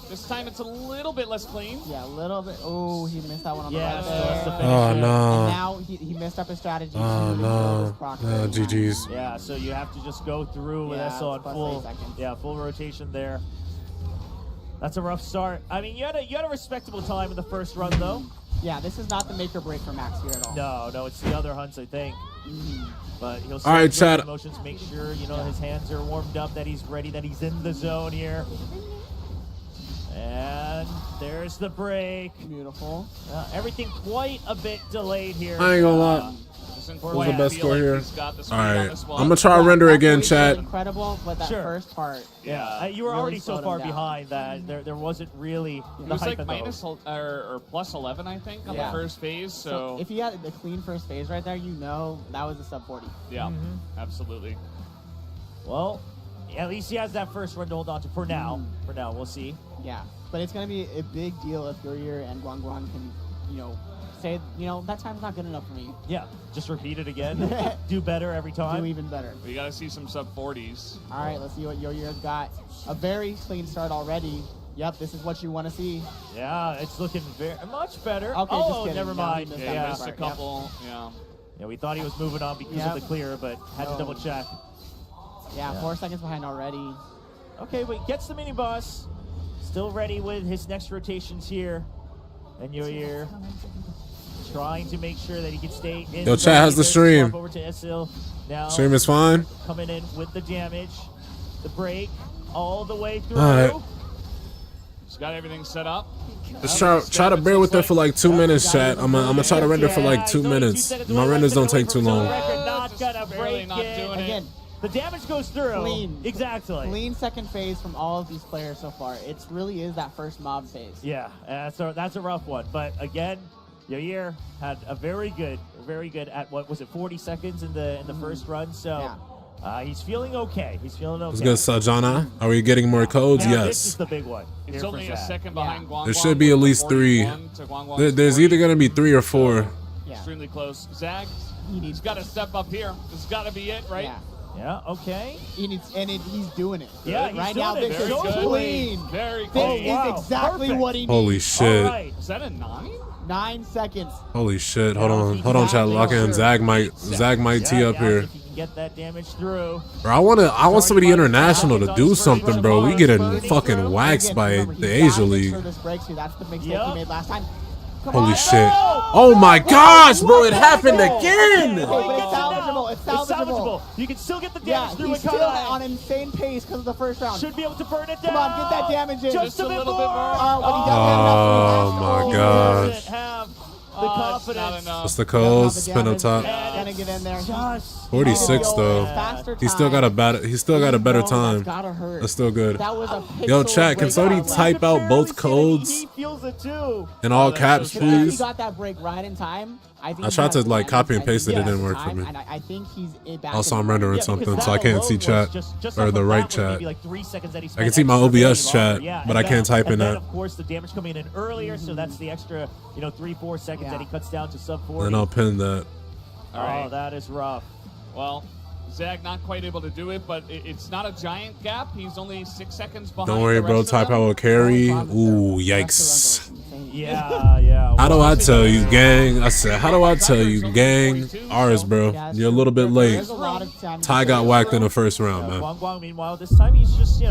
This time it's a little bit less clean. Yeah, a little bit. Oh, he missed that one on Yeah, the so right that's the there. finish Oh, there. no. And now he messed up his strategy. Oh, He really killed his no. proc Yeah, very much. GG's. Yeah, so you have to just go through with Yeah, SL on plus full, 8 seconds. full rotation there. That's a rough start. I mean, you had a respectable time in the first run, though. Yeah, this is not the make or break for Max here at all. No, it's the other hunts, I think. But he'll All right, still go chat. through motions, make sure his hands are warmed up, that he's ready, that he's in the zone here. And there's the break. Beautiful. Everything quite a bit delayed here. I ain't gonna lie. Doesn't What's quite the best feel score like here? he's got the speed All on right, this I'm one. gonna try to render That again, was chat. Incredible, but that Sure. first part. Yeah, you were really already so slowed him far down. behind that there wasn't really It the was hype like in minus those. or plus 11, I think, on Yeah. the first phase. So, If he had the clean first phase right there, you know that was a sub 40. yeah, absolutely. Well, at least he has that first run to hold on to for now. For now, we'll see. Yeah, but it's gonna be a big deal if Warrior and Guang can, say, that time's not good enough for me. Yeah, just repeat it again. Do better every time. Do even better. We got to see some sub 40s. All right, let's see what Warrior's got. A very clean start already. Yep, this is what you want to see. Yeah, it's looking very much better. Okay, oh, just kidding. never No, he mind. missed Yeah, that Yeah, first missed a part, yep. couple. Yeah. yeah, we thought he was moving on because Yep. of the clear, but had to Oh. double check. Yeah, Yeah. 4 seconds behind already. Okay, but gets the mini boss. Still ready with his next rotations here. And Yoyer trying to make sure that he can stay in. Yo, chat, how's the stream? Over to SL. Now Stream is fine. coming in with the damage. The break all the way through. All right. He's got everything set up. Just try to bear with it for like 2 minutes, chat. I'm gonna try to render for like 2 minutes. My renders don't take too long. Not gonna barely break not it. doing it. Again, The damage goes through. Clean. Exactly. clean second phase from all of these players so far. It really is that first mob phase. Yeah, that's a rough one. But again, Yair had a very good at what was it, 40 seconds in the first run. So he's feeling okay. He's feeling okay. It's good, Sajana. Are we getting more codes? Now, This is Yes. the big one. It's here only for a Zach. second behind Guang. There should be at least 3. There's either gonna be 3 or 4. Yeah. Extremely close. Zag, He needs he's got to step up here. This has got to be it, right? Yeah. Yeah. Okay. He's doing it. Yeah, he's right doing now it. this Very is good. clean. Very This clean. wow. is exactly Perfect. what he needs. Holy shit. All right. Is that a 9? 9 seconds. Holy shit. Hold on, chat. Lock in. Zag might tee up here. If you can get that damage through. Bro, I want somebody international to do something, bro. We getting fucking waxed by Remember, the he's Asia gotta make League. sure this breaks through. That's the mistake Yep. he made last time. Come Holy on. shit. Oh my gosh, bro, it happened again. Okay, but it's salvageable. It's salvageable. You can still get the Yeah, damage through he's with still Kyle. on insane pace because of the first round. Should be able to burn it down. Come on, get that damage in. Just a little bit more. When he doesn't Oh have enough, my he gosh. Doesn't have the It's not confidence. enough. What's the code? Spin up top. And trying to get in there. 46 though. Faster He still got a better. He still got a better time. Gotta hurt. That's still good. That was a Yo, pixel chat, can break somebody out. type out both codes He feels it too. in all caps, If he please? got that break right in time, I think I tried to like copy and paste it. It Yeah, didn't work for time, me. And I think he's back. Also, in I'm the rendering Yeah, something, because so I that can't see alone was chat just or off the of right that was chat. maybe like 3 seconds that he I spent can see my extra OBS really chat, longer. Yeah, but and I can't type in and then, that. of course, the damage coming in earlier, so that's the extra, 3-4 seconds that he cuts down to sub 40. Then I'll pin that. All right. Oh, that is rough. Well, Zag not quite able to do it, but it's not a giant gap. He's only 6 seconds behind. Don't worry, the bro. rest of Type them. out will carry. Ooh, yikes. Yeah. How do I tell you, gang? I said, how do I tell you, gang? Ours, bro. You're a little bit late. There's a lot of time. Ty got whacked in the first round, man. Guang, meanwhile, this time he's just,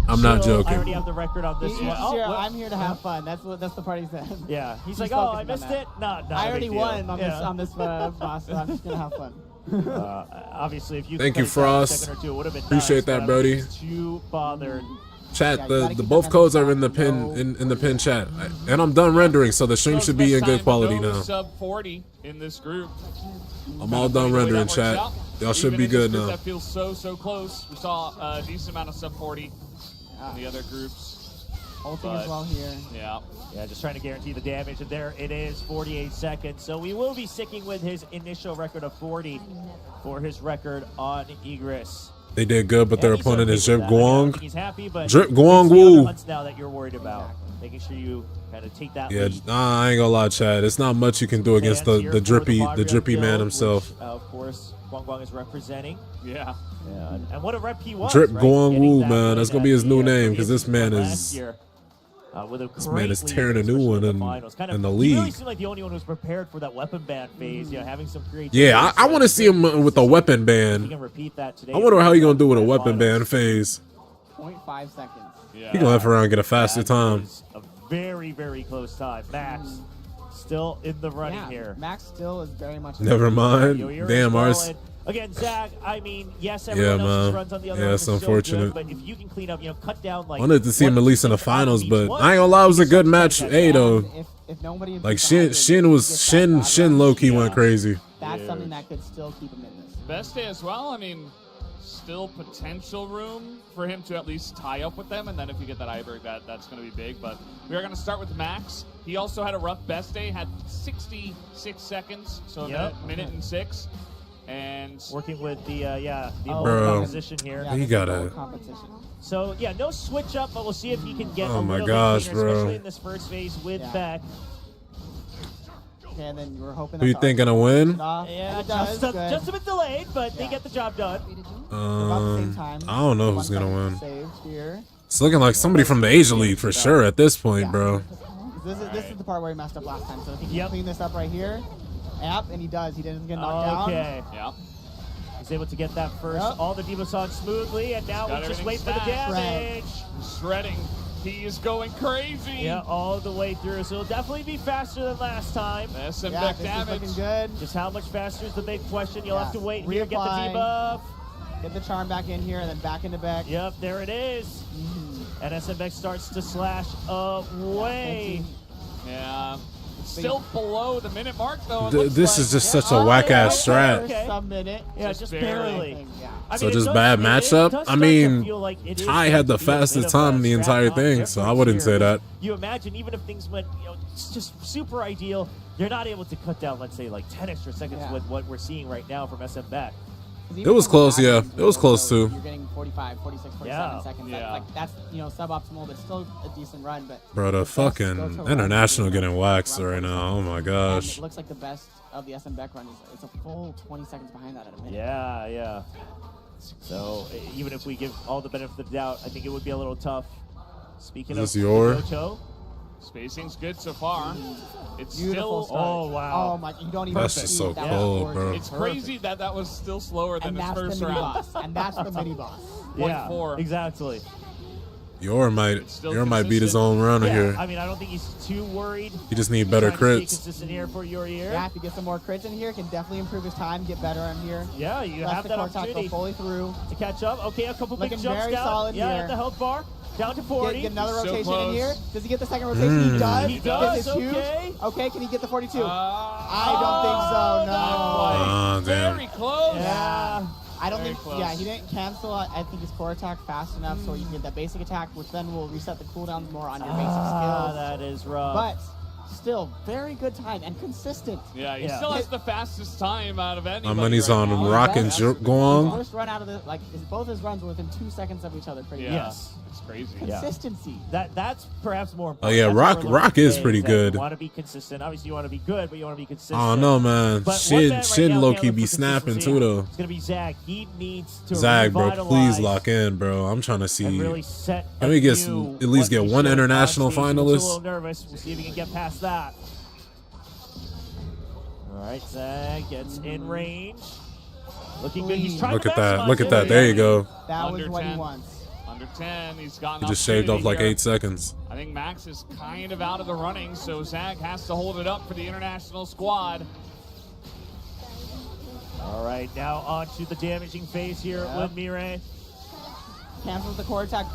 I'm not chill. joking. I already have the record on this one. Oh, well, I'm here to have fun. That's the part he said. yeah. He's He's like, oh, I focusing on missed that. it. No, I already won on Yeah. this boss, so I'm just gonna have fun. Obviously, if you Thank could you, play that Frost. second or two, it would have been Appreciate nice, that, but Brody. I'm just too bothered. Chat, Yeah, you the gotta keep both that codes message are in the down. pin in the pin chat, and I'm done rendering, so the stream should be in good quality now. Sub 40 in this group. I'm all done rendering, chat. Y'all should Even be in this good group now. That feels so close. We saw a decent amount of sub 40 in the other groups. Ulting as But- well here. Yeah. Yeah, just trying to guarantee the damage, and there it is, 48 seconds. So we will be sticking with his initial record of 40 for his record on Igris. They did good, but their And he's opponent okay is with Drip that. I mean, I don't Guang. think he's happy, but Drip it's Guang the other Woo. hunts now that you're worried about. Making sure you kind of take that Yeah, lead. nah, I ain't gonna lie, Chad. It's not much you can do against Fans here the for drippy Mario man Guild, himself. Which, of course, Guang is representing. Yeah. Yeah, and what a rep he was. Drip right? Guang Getting Woo, that man. win That's gonna at be his the, new name, 'cause previous this man last is- year, with a This man is great tearing lead, a new one especially in finals. Kind of, the He really league. seemed like the only one who was prepared for that weapon ban phase. Having some creativity. Yeah, I want to see him with a weapon He ban. can repeat that today. I wonder how he gonna do with a weapon ban phase. 0.5 seconds. Yeah. He gonna F around and get a faster That time. is a very, very close time. Max still in the running Yeah, here. Max still is very much. Never mind. Yo, you're Damn, as well, ours. and again, Zach, I mean, yes, Yeah, everyone else's man. runs on the other Yeah, end it's are so unfortunate. good, but if you can clean up, cut down like. Wanted to see him at least in the 1 finals, each but one, I ain't gonna lie, it was a you good can match. take that Hey, down. though. If nobody Like beats Shin the low key went crazy. That's something that could still keep him in this. Best day as well. I mean, still potential room for him to at least tie up with them, and then if you get that Iberg, that's going to be big. But we are going to start with Max. He also had a rough best day, had 66 seconds, so a minute and 6. And Working with the Bro. composition here. Yeah, He this is gotta- all competition. So yeah, no switch up, but we'll see if he can get Oh a my little gosh, bit cleaner, bro. especially in this first phase with Yeah. Beck. Okay, and then we're hoping. Who you that think gonna win? Yeah, it does. Good. just a bit delayed, but they Yeah. get the job done. About the same time. I don't know who's 1 gonna second win. Saved here. It's looking like somebody from the Asia League for sure at this point, Yeah. bro. This is the part where he messed up last time. So if he can Yep. clean this up right here, and he does. He doesn't get knocked down. Okay. yeah, He's able to get that first, Yep. all the Divas on smoothly, and now Got we'll just everything wait for the stacked. damage. shredding. He is going crazy. Yeah, all the way through. So it'll definitely be faster than last time. SM Yeah, back this is damage. looking good. Just how much faster is the big question. You'll Yeah. have to wait here, get the Reapply. debuff. Get the charm back in here, and then back into back. Yep, there it is. And SMX starts to slash away. Yeah. Still below the minute mark, though. it Th- looks this like. is just such a Oh, whack yeah, ass okay, strat. Okay. Some minute. Yeah, Just just barely. barely. Yeah. I So mean, it just does- bad it matchup? does I start to mean, feel like it is Ty going had the to be a bit fastest of time a in the entire strat thing, so I wouldn't say here. that. You imagine, even if things went, it's just super ideal, you're not able to cut down, let's say, like 10 extra seconds Yeah. with what we're seeing right now from SM Back. 'Cause It even was from close, the yeah. back, It was close, too. You're getting 45, 46, 47 Yeah. seconds. Yeah. That's suboptimal, but still a decent run. But Bro, the best go to fucking run international is getting waxed run right 40 now. Oh my And gosh. it looks like the best of the SM Beck run is it's a full 20 seconds behind that at a minute. Yeah. So even if we give all the benefit of the doubt, I think it would be a little tough. Speaking Is of this your- GOJO, Spacing's good so far. It's Beautiful still. start. oh wow. Oh my! You don't even. That's just see so that cold, was bro. gorgeous. It's crazy that that was still slower than And his that's first the mini round. boss. And that's the mini boss. Yeah, 0.4. exactly. Yor might still beat his consistent. own runner Yeah, here. I mean, I don't think he's too worried. He just need better Trying to stay crits. consistent here for your year. Yeah, if he gets some more crits in here, can definitely improve his time, get better on here. Yeah, you Let have the that core tackle opportunity fully through. to catch up. Okay, a couple big Looking jumps very down. solid yeah, here. at the health bar. Down to 40. Get another He's so rotation in close. here. Does he get the second rotation? He does. He does, This is huge. okay. Okay, can he get the 42? I Oh, don't think so, no. Oh, damn. Very close. Yeah. I don't Very think, close. yeah, he didn't cancel, I think, his core attack fast enough so you can get that basic attack, which then will reset the cooldowns more on your basic skills. That is rough. But still, very good time and consistent. Yeah, he Yeah. still has the fastest time out of anybody. My money's right on now. Rock and His Guang. first run out of the, both his runs were within 2 seconds of each other pretty Yeah. much. Yes. It's crazy. Yeah. Consistency. That's perhaps more important. Oh, yeah, That's what Rock- we're learning Rock is today, pretty that good. You want to be consistent. Obviously, you want to be good, but you want to be consistent. Oh no, man. But one Shin, man right Shin now low-key can be look for snapping consistency. too, though. It's gonna be Zag. He needs to Zag, bro, revitalize please lock in, bro. I'm trying to and see. really set. Can we get anew at least what get he one showed international last season. He was finalist? a little nervous. We'll see if he can get past that. All right, Zag gets in range. Looking good. He's trying Look to at that. maximize Look at it. that. There you go. That Under was what 10. he wants. Under 10. He's gotten He just shaved off like opportunity 8 seconds. here. I think Max is kind of out of the running, so Zag has to hold it up for the international squad. All right, now on to the damaging phase here with Mirai. Cancels the core attack.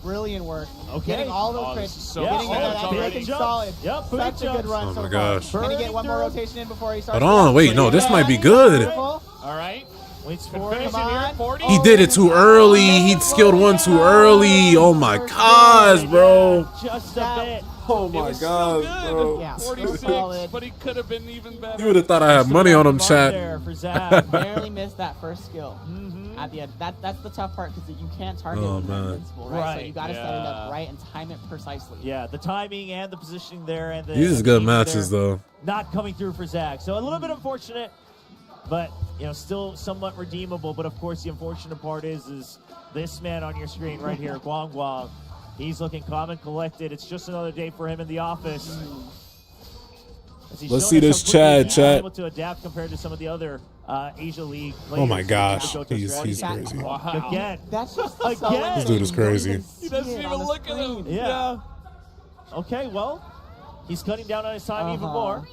Brilliant work. Okay. Getting all those Oh, crits. this is so Getting close that already. looking solid. Yep, Such booty a good jumps. run Oh so my far. gosh. Can he get one more Burning rotation in before he starts? Hold on, wait, no, this might be good. Beautiful. All right. Waits Could for it. finish it Come here on. at 40. He did it too early. He skilled one too early. Oh my gosh, bro. Just a bit. Oh It my was so gosh, good. bro. Yeah, 46, solid. but he could have been even better. You would have thought I had money on him, Just chat. there for Zag. Barely missed that first skill. At the end. That's the tough part because you can't target Oh, when you're man. invincible, right? So Right. you got to set it up Yeah. right and time it precisely. Yeah, the timing and the positioning there, and the These is the good teams matches, there though. Not coming through for Zag. So a little bit unfortunate, but still somewhat redeemable. But of course, the unfortunate part is this man on your screen right here, Guang Guang. He's looking calm and collected. It's just another day for him in the office. As he's Let's shown see us this how quickly Chad, he's Chad. able to adapt compared to some of the other Asia League players. Oh my gosh, The GOJO he's strategy. crazy. Wow. Again. That's just the Again. solid This dude thing. is You don't crazy. even He see doesn't it even on the look at him. screen. Yeah. Okay, well, he's cutting down on his time even more.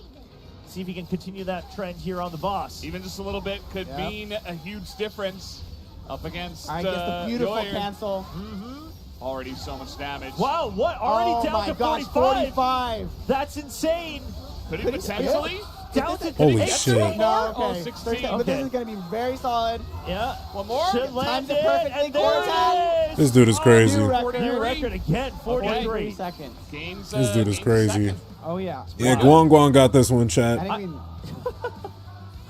See if he can continue that trend here on the boss. Even just a little bit could Yep. mean a huge difference up against All right, gets the beautiful Yoyer. cancel. Already so much damage. Wow, what? Already Oh down my to gosh, 45? 45. That's insane. Could he Could he potentially? Down to Holy extra shit. one No, more? okay. 16. But this Okay. is going to be very solid. Yeah. One more? Should land Timed it it, perfectly, and core there attack. it is. This dude is crazy. New New record. record again, 43 43. seconds. Gains, This dude is gains crazy. second. Oh, yeah. Yeah, Guang Guang got this one, I chat. didn't even...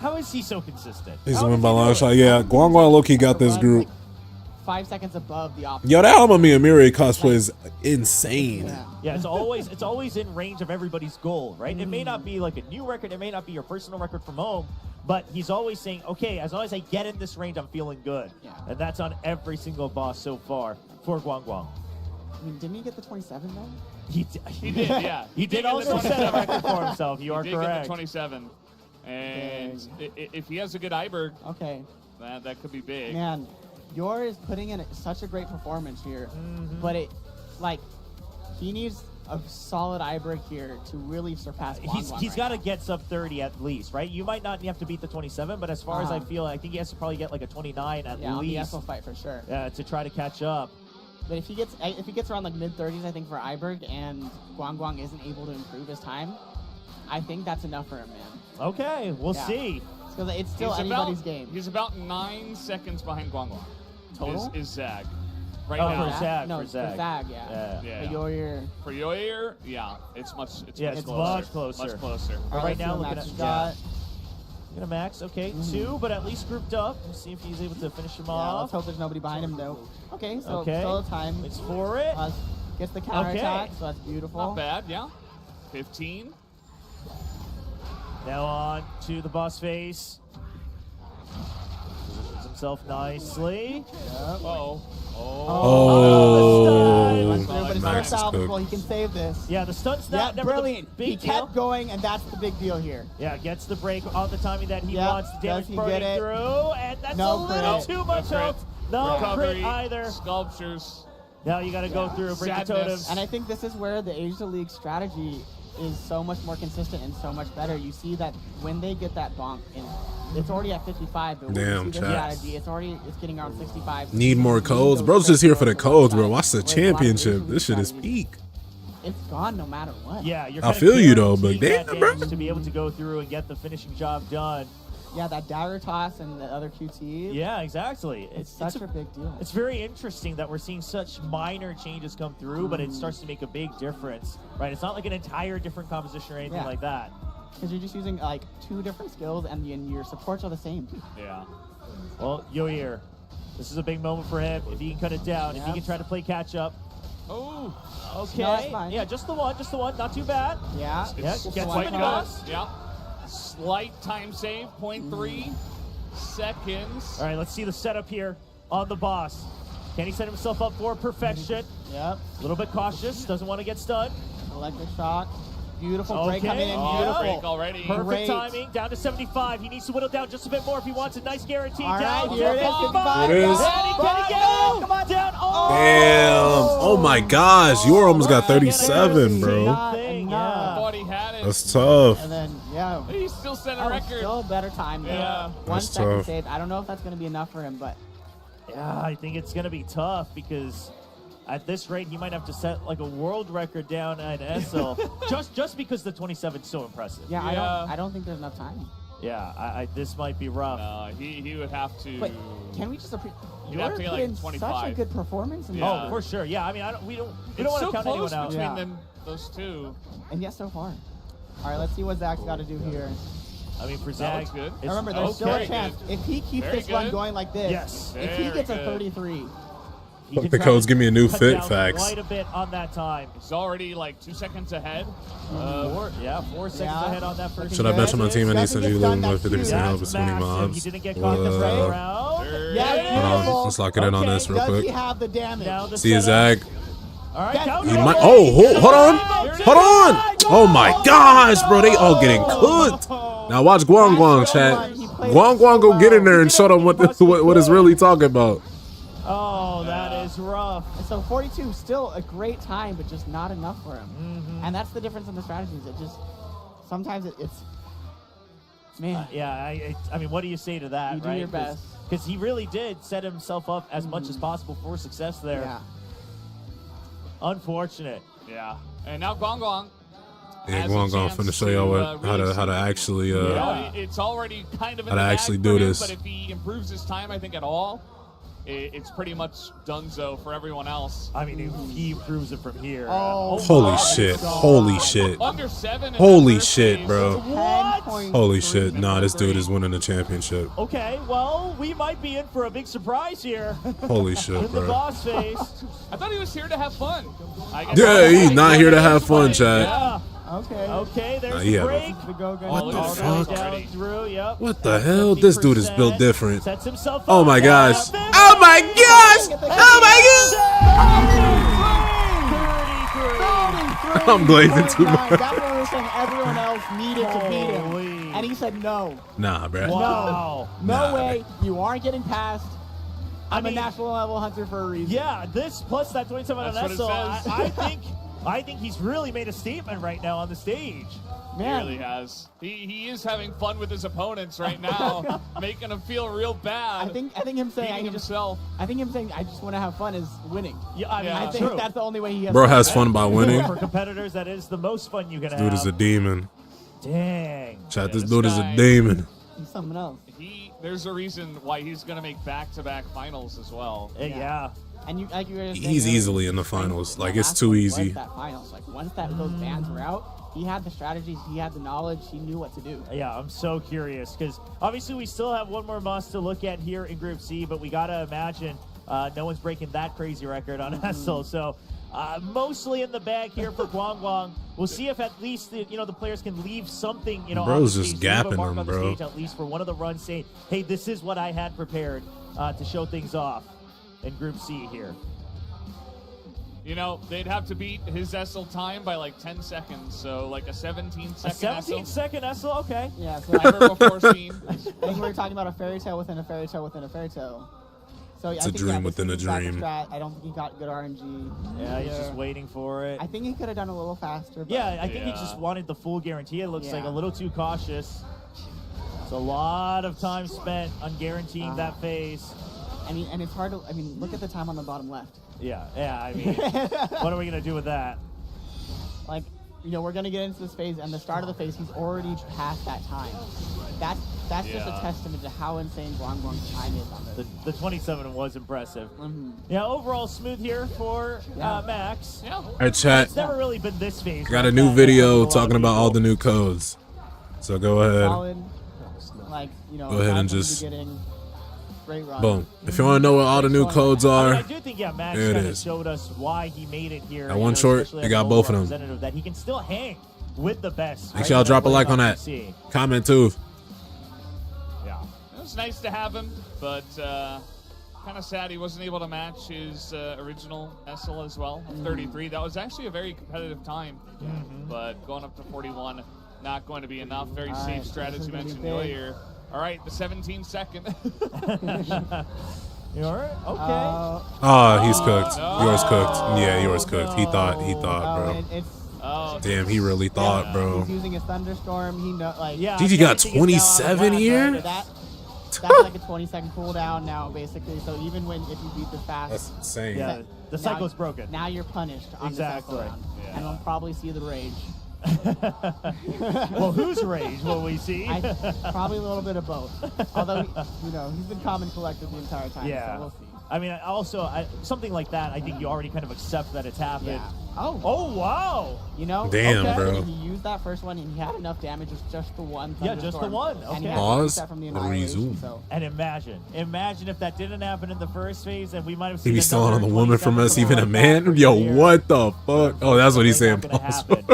How is he so consistent? He's How a win does by he do long it? shot. Yeah, Guang Guang low-key got this group. 5 seconds above the opposite. Yo, that Alma Mirai cosplay is insane. Yeah. Yeah, it's always in range of everybody's goal, right? It may not be like a new record, it may not be your personal record from home, but he's always saying, okay, as long as I get in this range, I'm feeling good. Yeah. And that's on every single boss so far for Guang Guang. I mean, didn't he get the 27 though? He did, yeah. He did get the also set a 27. record for himself. You are He did get correct. the 27. And if he has a good Iberg, Okay. that could be big. Man, Yor is putting in such a great performance here, but he needs a solid Iberg here to really surpass Guang He's got to get sub 30 at least, right? You might not have to beat the 27, but as far as I feel, I think he has to probably get like a 29 at on the least SL fight for sure. to try to catch up. But if he gets around like mid 30s, I think for Iberg, and Guang Guang isn't able to improve his time, I think that's enough for him, man. Okay, we'll Yeah. see. Because it's still He's anybody's about, game. He's about 9 seconds behind Guang Guang. Total? Is Zag. Right Oh, now. for Zag. No, for Zag. yeah. Yeah. But Yor, For Yoyer, yeah, it's much It's closer. much closer. Much closer. But right now, look looking at at got. Gonna max, okay, 2, but at least grouped up. We'll see if he's able to finish him Yeah, off. let's hope there's nobody behind him though. Okay, so Okay. still time. It's for it. Gets the counter Okay. attack, so that's beautiful. Not bad, yeah. 15. Now on to the boss face. Positions himself nicely. Uh-oh. Oh, Went through, but it's Max still is salvageable. cooked. He can save this. Yeah, the stun's Yeah, not never brilliant. the He big deal. kept going, and that's the big deal here. Yeah, gets the break on the timing that he Yep, wants. Damage does he burning get it? through, and that's No a little crit. too much No crit. health. No Recovery, crit either. Sculptures. Now you got to go through, break the Sadness. totems. And I think this is where the Asia League strategy is so much more consistent and so much better. You see that when they get that bonk, and it's already at 55, but when Damn, you see the chat. strategy, it's getting around 65. Need more codes. Bro's just here for the codes, bro. Watch the championship. This shit is peak. It's gone no matter what. Yeah, you're I kinda feel you, though, but guaranteeing that damn, bro. damage to be able to go through and get the finishing job done. Yeah, that dagger toss and the other QT. Yeah, exactly. It's such a big deal. It's very interesting that we're seeing such minor changes come through, but it starts to make a big difference, right? It's not like an entire different composition or anything like that. Because you're just using like 2 different skills and your supports are the same. Yeah. Well, Yoir, this is a big moment for him. If he can cut it down, if he can try to play catch up. Oh. Okay. No, that's fine. Yeah, just the one, not too bad. Yeah. Yeah, It's gets quite him good. across. Yeah. Slight time save, 0.3 seconds. All right, let's see the setup here on the boss. Can he set himself up for perfection? Yep. A little bit cautious, doesn't want to get stunned. Electric shock. Beautiful break Okay. coming in. Oh, Beautiful. break already. Perfect Great. timing, down to 75. He needs to whittle down just a bit more if he wants a nice guarantee. All Down right, to here it is, 55. Here it is. And he can go. Come on, down. Oh. Damn. Oh my gosh. You almost got 37, bro. Not Thing, enough. Thought he had it. That's tough. And then, yeah. He still set a That was record. still a better time. Though. Yeah. 1 That's second tough. save. I don't know if that's going to be enough for him, but Yeah, I think it's going to be tough because at this rate, he might have to set like a world record down at SL just because the 27 is so impressive. yeah, Yeah. I don't think there's enough time. Yeah, this might be rough. He would have to. But can we just You'd have to get, put like, in such a 25. good performance? In Yeah. Oh, for sure. Yeah, I mean, we don't It's want so to count close anyone out. between Yeah. them, those two. And yet so far. All right, let's see what Zach's got to do here. I mean, for That Zach, looks good. it's- Remember, there's still a very chance. good. If he keeps Very this run good. going like this, Yes. if he Very gets a good. 33, he Fuck can the try codes, to give me a new cut fit, down facts. Quite a bit on that time. He's already like 2 seconds ahead. 4 seconds Yeah. ahead on that first. Should I bench my team? I need Doesn't some get G done, living with that's 50% help That's with 20 massive. mobs. He didn't get caught the first round. yeah, Hold Hold beautiful. on, let's lock it in on Okay. this real Does he quick. have the damage? Now the See you, setup. Zach. All right, Yes. counter. He might. Oh, hold on. Hold on. Oh my gosh, bro. They all getting cooked. Now watch Guang Guang, chat. Guang Guang go get in there and show them what is really talking about. Oh, that is rough. And so 42, still a great time, but just not enough for him. And that's the difference in the strategies. It just, sometimes it's man. Yeah, I mean, what do you say to that, You do right? your best. Because he really did set himself up as much as possible for success there. Yeah. Unfortunate. Yeah. And now Gong Gong. Yeah, has a Guang Guang chance finna show y'all to, really how to actually You know, it's already kind of in how to the bag actually for do him, this. But if he improves his time, I think at all, it's pretty much donezo for everyone else. I mean, if he proves it from here. Oh, Holy my shit. God. Holy shit. Under 7. in Holy that first shit, phase. bro. 10.3. Holy shit. Nah, this dude is winning the championship. Okay, well, we might be in for a big surprise here. Holy shit, In the bro. boss phase. I thought he was here to have fun. I guess Yeah, he's not here to have fun, chat. Yeah. Okay. Okay, there's Nah, the yeah, break. The go-go. What All the the way fuck? down through, yep. What the hell? This dude is built 50%. different. Sets himself Oh up. my Yeah, gosh. 50. Oh my gosh. Oh my gosh. I'm blazing too much. That's what we were saying. Everyone else needed to beat him. Holy. And he said no. Nah, bro. Wow. No Nah, way. You aren't getting past. I'm mean- a national level hunter for a reason. Yeah, this plus that 27 on That's SL, what it says. I think he's really made a statement right now on the stage. He Man. really has. He is having fun with his opponents right now, making them feel real bad. I think him saying beating himself. I think him saying I just want to have fun is winning. Yeah, I mean, Yeah. I think true. that's the only way he has. Bro fun. has fun by winning. For competitors, that is the most fun you can have. Dude is a demon. Dang. Chat, this this dude is a guy- demon. He's something else. There's a reason why he's going to make back-to-back finals as well. Yeah. And you like you were saying He's earlier, easily in the finals. Like, it's last too one easy. was that finals. Like once those bans were out, he had the strategies, he had the knowledge, he knew what to do. Yeah, I'm so curious because obviously we still have one more must to look at here in Group C, but we got to imagine no one's breaking that crazy record on SL. So mostly in the bag here for Guang Guang. We'll see if at least the players can leave something, on Bro's the just stage, leave a gapping mark them, on the bro. stage, at least for one of the runs saying, hey, this is what I had prepared to show things off in Group C here. They'd have to beat his SL time by like 10 seconds, so like a 17-second A 17-second SL, okay. Yeah, so SL. Never before seen. I think we were talking about a fairy tale within a fairy tale within a fairy tale. So It's I a think, dream this within a is exact dream. strat. I don't think he got good RNG. Yeah, he's either. just waiting for it. I think he could have done a little faster. But Yeah, I think he just wanted the full guarantee. It looks like a little too cautious. It's a lot of time spent on guaranteeing that phase. And it's hard to. I mean, look at the time on the bottom left. Yeah. I mean, what are we gonna do with that? Like, you know, we're gonna get into this phase, and the start of the phase, he's already past that time. That's just a testament to how insane Guangguang's time is on this. The 27 was impressive. Mm-hmm. Yeah, overall smooth here for Max. Yeah. All right, chat. It's never really been this phase. Got a new video talking about all the new codes. So go ahead. Solid, like, you know, Go ahead and from the just beginning, great run. boom. If you want to know what all the new codes are, I do think, Max there it kind of is. showed us why he made it here. That one short, especially they as got a both of them. representative, that he can still hang with the best. make sure y'all drop a like on that. Comment too. Yeah. It was nice to have him, but kind of sad he wasn't able to match his original SL as well, 33. That was actually a very competitive time, but going up to 41, not going to be enough. Very safe strategy mentioned earlier. All right, the 17-second. You all right? Okay. Oh, he's cooked. Yours cooked. Yeah, yours cooked. He thought, bro. Damn, he really thought, bro. He's using a thunderstorm. He know, like, GG got 27 here? That's like a 20-second cooldown now, basically. So even if you beat this fast, That's insane. Yeah, the cycle's broken. Now you're punished on Exactly. the second round, and we'll probably see the rage. Well, whose rage will we see? Probably a little bit of both. Although, you know, he's been calm and collected the entire time. Yeah. So we'll see. I mean, also, something like that, I think you already kind of accept that it's happened. Yeah. Oh. Oh, wow. You know? Damn, bro. He used that first one, and he had enough damage with just the one. Yeah, just the one. And he Okay. had to Pause. use that from the Annihilation, Resume. so. And imagine if that didn't happen in the first phase, and we might have He seen be stealing on another the woman from 27 us, even a like man? that Yo, here. what the fuck? Oh, that's what he's saying. Not gonna Pause. happen.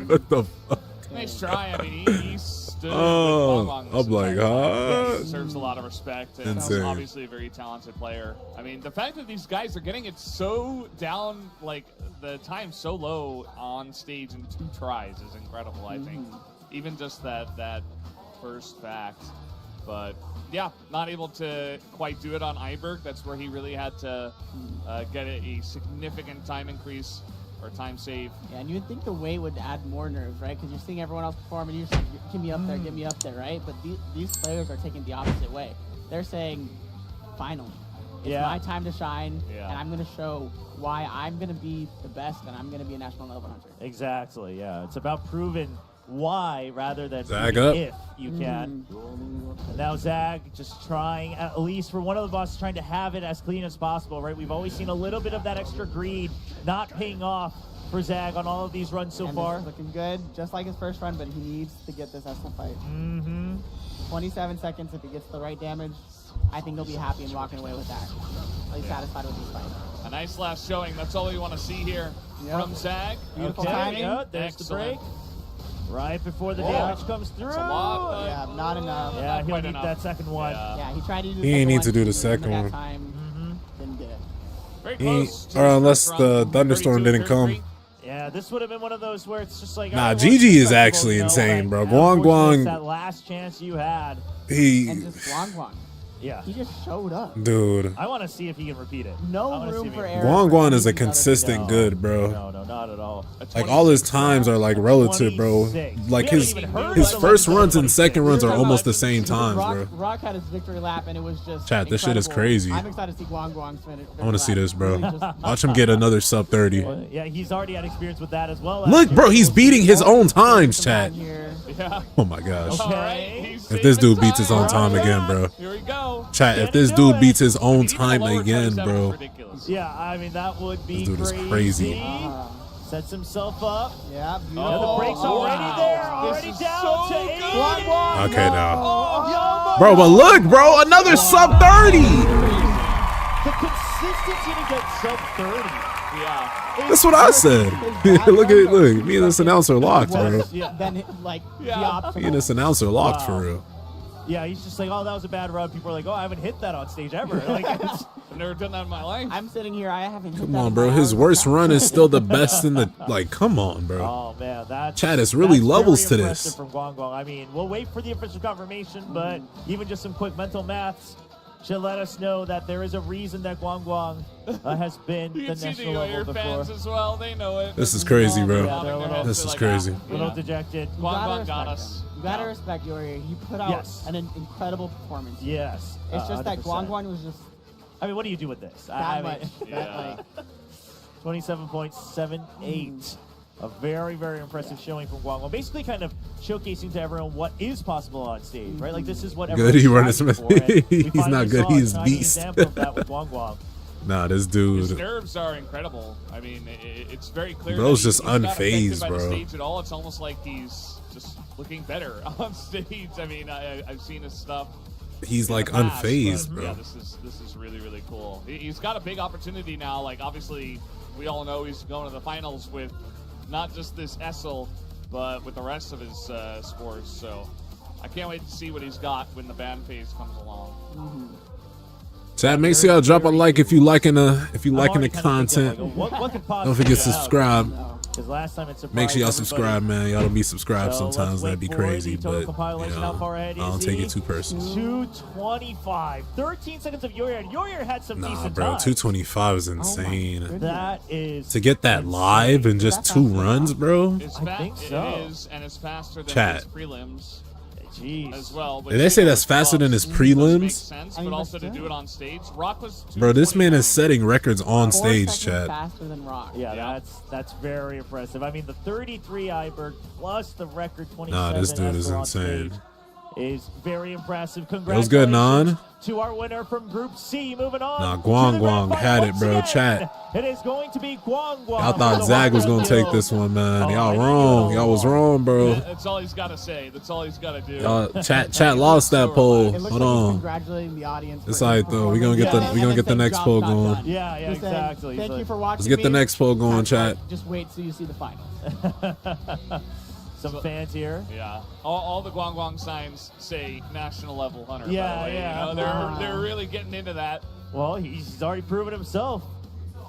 What the fuck? Nice try. I mean, he stood Oh, with Guangguang I'm like, this entire time. huh? He deserves a lot of respect. And Insane. obviously a very talented player. I mean, the fact that these guys are getting it so down, like the time so low on stage in 2 tries is incredible, I think. Even just that first fact. But yeah, not able to quite do it on Iberg. That's where he really had to get a significant time increase or time save. Yeah, and you would think the way would add more nerves, right? Because you're seeing everyone else perform, and you're just like, get me up there, get me up there, right? But these players are taking the opposite way. They're saying, finally, it's my time to shine, and I'm going to show why I'm going to be the best, and I'm going to be a national level hunter. Exactly, yeah. It's about proving why rather than Zag proving up. if you can. And now Zag just trying, at least for one of the bosses, trying to have it as clean as possible, right? We've always seen a little bit of that extra greed not paying off for Zag on all of these runs so and far. This is looking good, just like his first run, but he needs to get this SL fight. 27 seconds, if he gets the right damage, I think he'll be happy and walking away with that. He's satisfied with his fight. A nice last showing. That's all we want to see here from Zag. Beautiful Okay, timing. yeah, there's Excellent. the break. Right before the Whoa. damage comes through. That's a lot, but Yeah, not enough. Yeah, Not he'll quite need enough. that second one. Yeah, he tried to do the He ain't second need to one, do the but second that one. Time, didn't get it. very He- close. to or his unless first the run. thunderstorm 32 didn't come. 33. Yeah, this would have been one of those where it's just like, Nah, oh, GG what's is acceptable, actually you know, insane, like, bro. unfortunately, Guangguang- it's that last chance you had. He, And just Guangguang. Yeah. He just showed up. dude. I want to see if he can repeat it. I No wanna see room if he for can- error. Guangguang is a Another thing. consistent good, bro. No, not at all. Like all his times are like relative, bro. 26. Like We his haven't even heard his of first the runs and 26. second runs are You're almost the talking same about- times, bro. Rock had his victory lap, and it was just Chat, this shit is incredible. crazy. I'm excited to see Guangguang's finish. I want to see this, bro. Really just- Watch him get another sub 30. Yeah, he's already had experience with that as well. Look, bro, he's beating his own times, chat. Here. Yeah. Oh my gosh. All right. Okay. He's If this saving dude beats his own time Right. again, bro. Here we go. Chat, if Can this he do dude it? beats his own Even time the lower again, 27 is bro. ridiculous. Yeah, I mean, that would be This dude is crazy. crazy. Sets himself up. Yeah, beautiful. Yeah, the break's Oh, already wow. there. This Already is down so to good. 80. Guangguang. Okay, now. Oh, Bro, but look, bro, another sub 30. the consistency to get sub 30. Yeah. That's what I said. look, me and this announcer locked, bro. Yeah. Then, like, the Yeah. opposite. Me and this announcer locked for real. Yeah, he's just like, oh, that was a bad run. People are like, oh, I haven't hit that on stage ever. Like, it's, I've never done that in my life. I'm sitting here. I haven't. hit Come that on, in bro. my His hours. worst run is still the best in the like. Come on, bro. oh man, that's Chat, it's really that's levels very to impressive this. from Guangguang. I mean, we'll wait for the official confirmation, but even just some quick mental maths, should let us know that there is a reason that Guang Guang has been You the can see national the level Warrior before. fans as well. They know it. This is crazy, bro. Yeah, they're a little- This is crazy. A little dejected. You gotta Guang got respect us. him. You gotta respect Yuri. He put out Yes. an incredible performance. Yes. It's just that 100%. Guang Guang was just I mean, what do you do with this? that I much. mean, That, Yeah. like, 27.78. A very, very impressive showing from Guang Guang. Basically kind of showcasing to everyone what is possible on stage, right? Like, this is what Good, everyone's he running striving some- for, and we he's finally not good, saw a he's tiny beast. example of that with Guang Guang. Nah, this His dude. nerves are incredible. I mean, it's very clear. Bro's that just he's not affected unfazed, by bro. the stage at all. It's almost like he's just looking better on stage. I mean, I've seen his stuff. He's in like the past, unfazed, but, bro. Yeah, this is really, really cool. He's got a big opportunity now. Like, obviously, we all know he's going to the finals with not just this SL, but with the rest of his scores. So I can't wait to see what he's got when the ban phase comes along. Chat, make sure y'all drop a like if you liking the I'm already content. kinda thinking, like, what could Don't possibly forget go to out? subscribe. 'Cause last time it Make surprised sure y'all everybody. subscribe, man. Y'all don't be subscribed So sometimes. let's That'd be wait for crazy, the total but compilation. you How know, far ahead I don't is take he? it too personal. 225. 13 seconds of Yuri. Yuri had some Nah, decent bro, time. 225 is oh my insane. goodness. That is To get that live in just 2 runs, bro. It's I think so. It is, and it's faster than Chat. his prelims Jeez. as well. Did they say that's faster than his Makes prelims? sense, I mean, but but also to do still. it on stage. Rock was Bro, this man is 229. setting records on 4 stage, seconds chat. faster than Rock. Yeah, Yeah. that's very impressive. I mean, the 33 Iberg plus the record 27 Nah, this dude is Esper on insane. stage is very impressive. was Congratulations good, Nan. to our winner from Group C. Moving on. Nah, to Guang the grand Guang had final it, bro. once Chat. again. It is going to be Guang Guang. Y'all for thought the Zag was Walker gonna take Guild. this one, man. Oh, Y'all I wrong. know. Y'all was wrong, bro. That's all he's got to say. That's all he's got to do. Y'all, chat lost that poll. It looks Hold like he's on. congratulating the audience. It's for alright his though. We gonna get performance. we gonna get the And then next say, poll "Job not going. done." Yeah, He's saying, exactly. Thank So- you for watching. Let's get the me. next poll going, chat. Just wait till you see the finals. Some fans here. Yeah, all the Guang Guang signs say national level hunter. Yeah, by the way. yeah. You know, they're really getting into that. Well, he's already proven himself.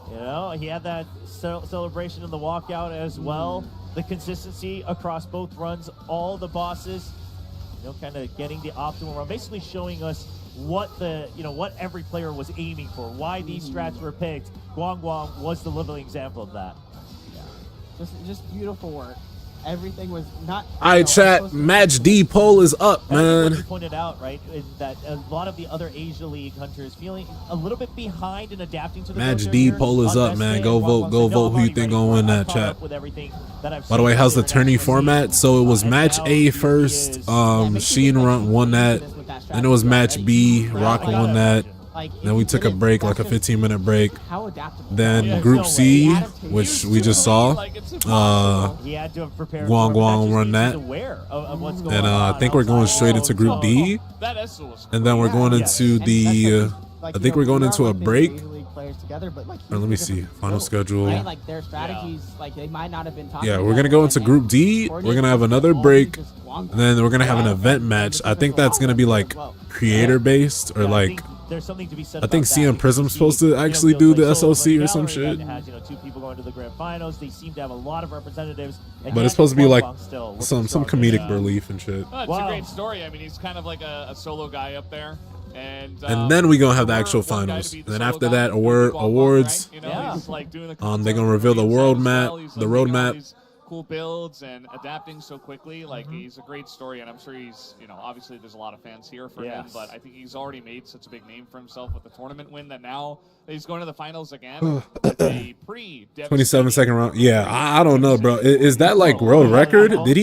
You know, he had that celebration in the walkout as well. The consistency across both runs, all the bosses, you know, kind of getting the optimal run, basically showing us what what every player was aiming for, why these strats were picked. Guang Guang was the living example of that. Just beautiful work. Everything was not. Alright, chat. Match D poll is up, That's what man. you pointed out, right? Is that a lot of the other Asia League hunters feeling a little bit behind in adapting to the Match GOJO D here. poll is On up, best man. day, Go Guang vote. Guang Go said, "No, vote. I'm Who you already think ready gonna for win it. that, I'm caught chat? up with everything that I've By the way, seen how's the here in tourney SLC." format? So it was And match now A he first. is- Sheen won that. Then it was match B. Rock won that. Like, Then we took a break, like a 15-minute break. How adaptable. Then Yeah, Group no C, way. which we just saw. Like, it's impossible. He had to have prepared Guang for it. Guang That just run means that. he's aware of what's going And on I think we're going straight into Group D. That SL was And then we're going into the. I think we're going into a break. Or let me see. Final schedule. Right? Like their strategies, like they might not have been talking. Yeah, we're about gonna it, go and into then Group D. We're gonna have another break. And then we're gonna have an event match. I think that's gonna be like creator based or Yeah, I like. think there's something to be said I think about that CM because Prism's he, supposed to you know, actually feels do the like solo SLC or some gallery shit. that has, 2 people going to the grand finals. They seem to have a lot of representatives. And But yet it's supposed to be Guang like Guang still looking some strong. comedic Yeah. relief and shit. Oh, it's Wow. a great story. I mean, he's kind of like a solo guy up there. And then we gonna have the actual one guy to finals. be the Then solo after guy that, is gonna be Guang Guang, awards. right? You know, Yeah. he's like doing the They're gonna content reveal the for world himself as map, well. He's, the like, road making all map. these cool builds and adapting so quickly. Like he's a great story, and I'm sure he's, obviously there's a lot of fans here for him, Yes. but I think he's already made such a big name for himself with the tournament win that now he's going to the finals again. With a pretty 27-second round. Yeah, I don't know, bro. Is that like world record? Did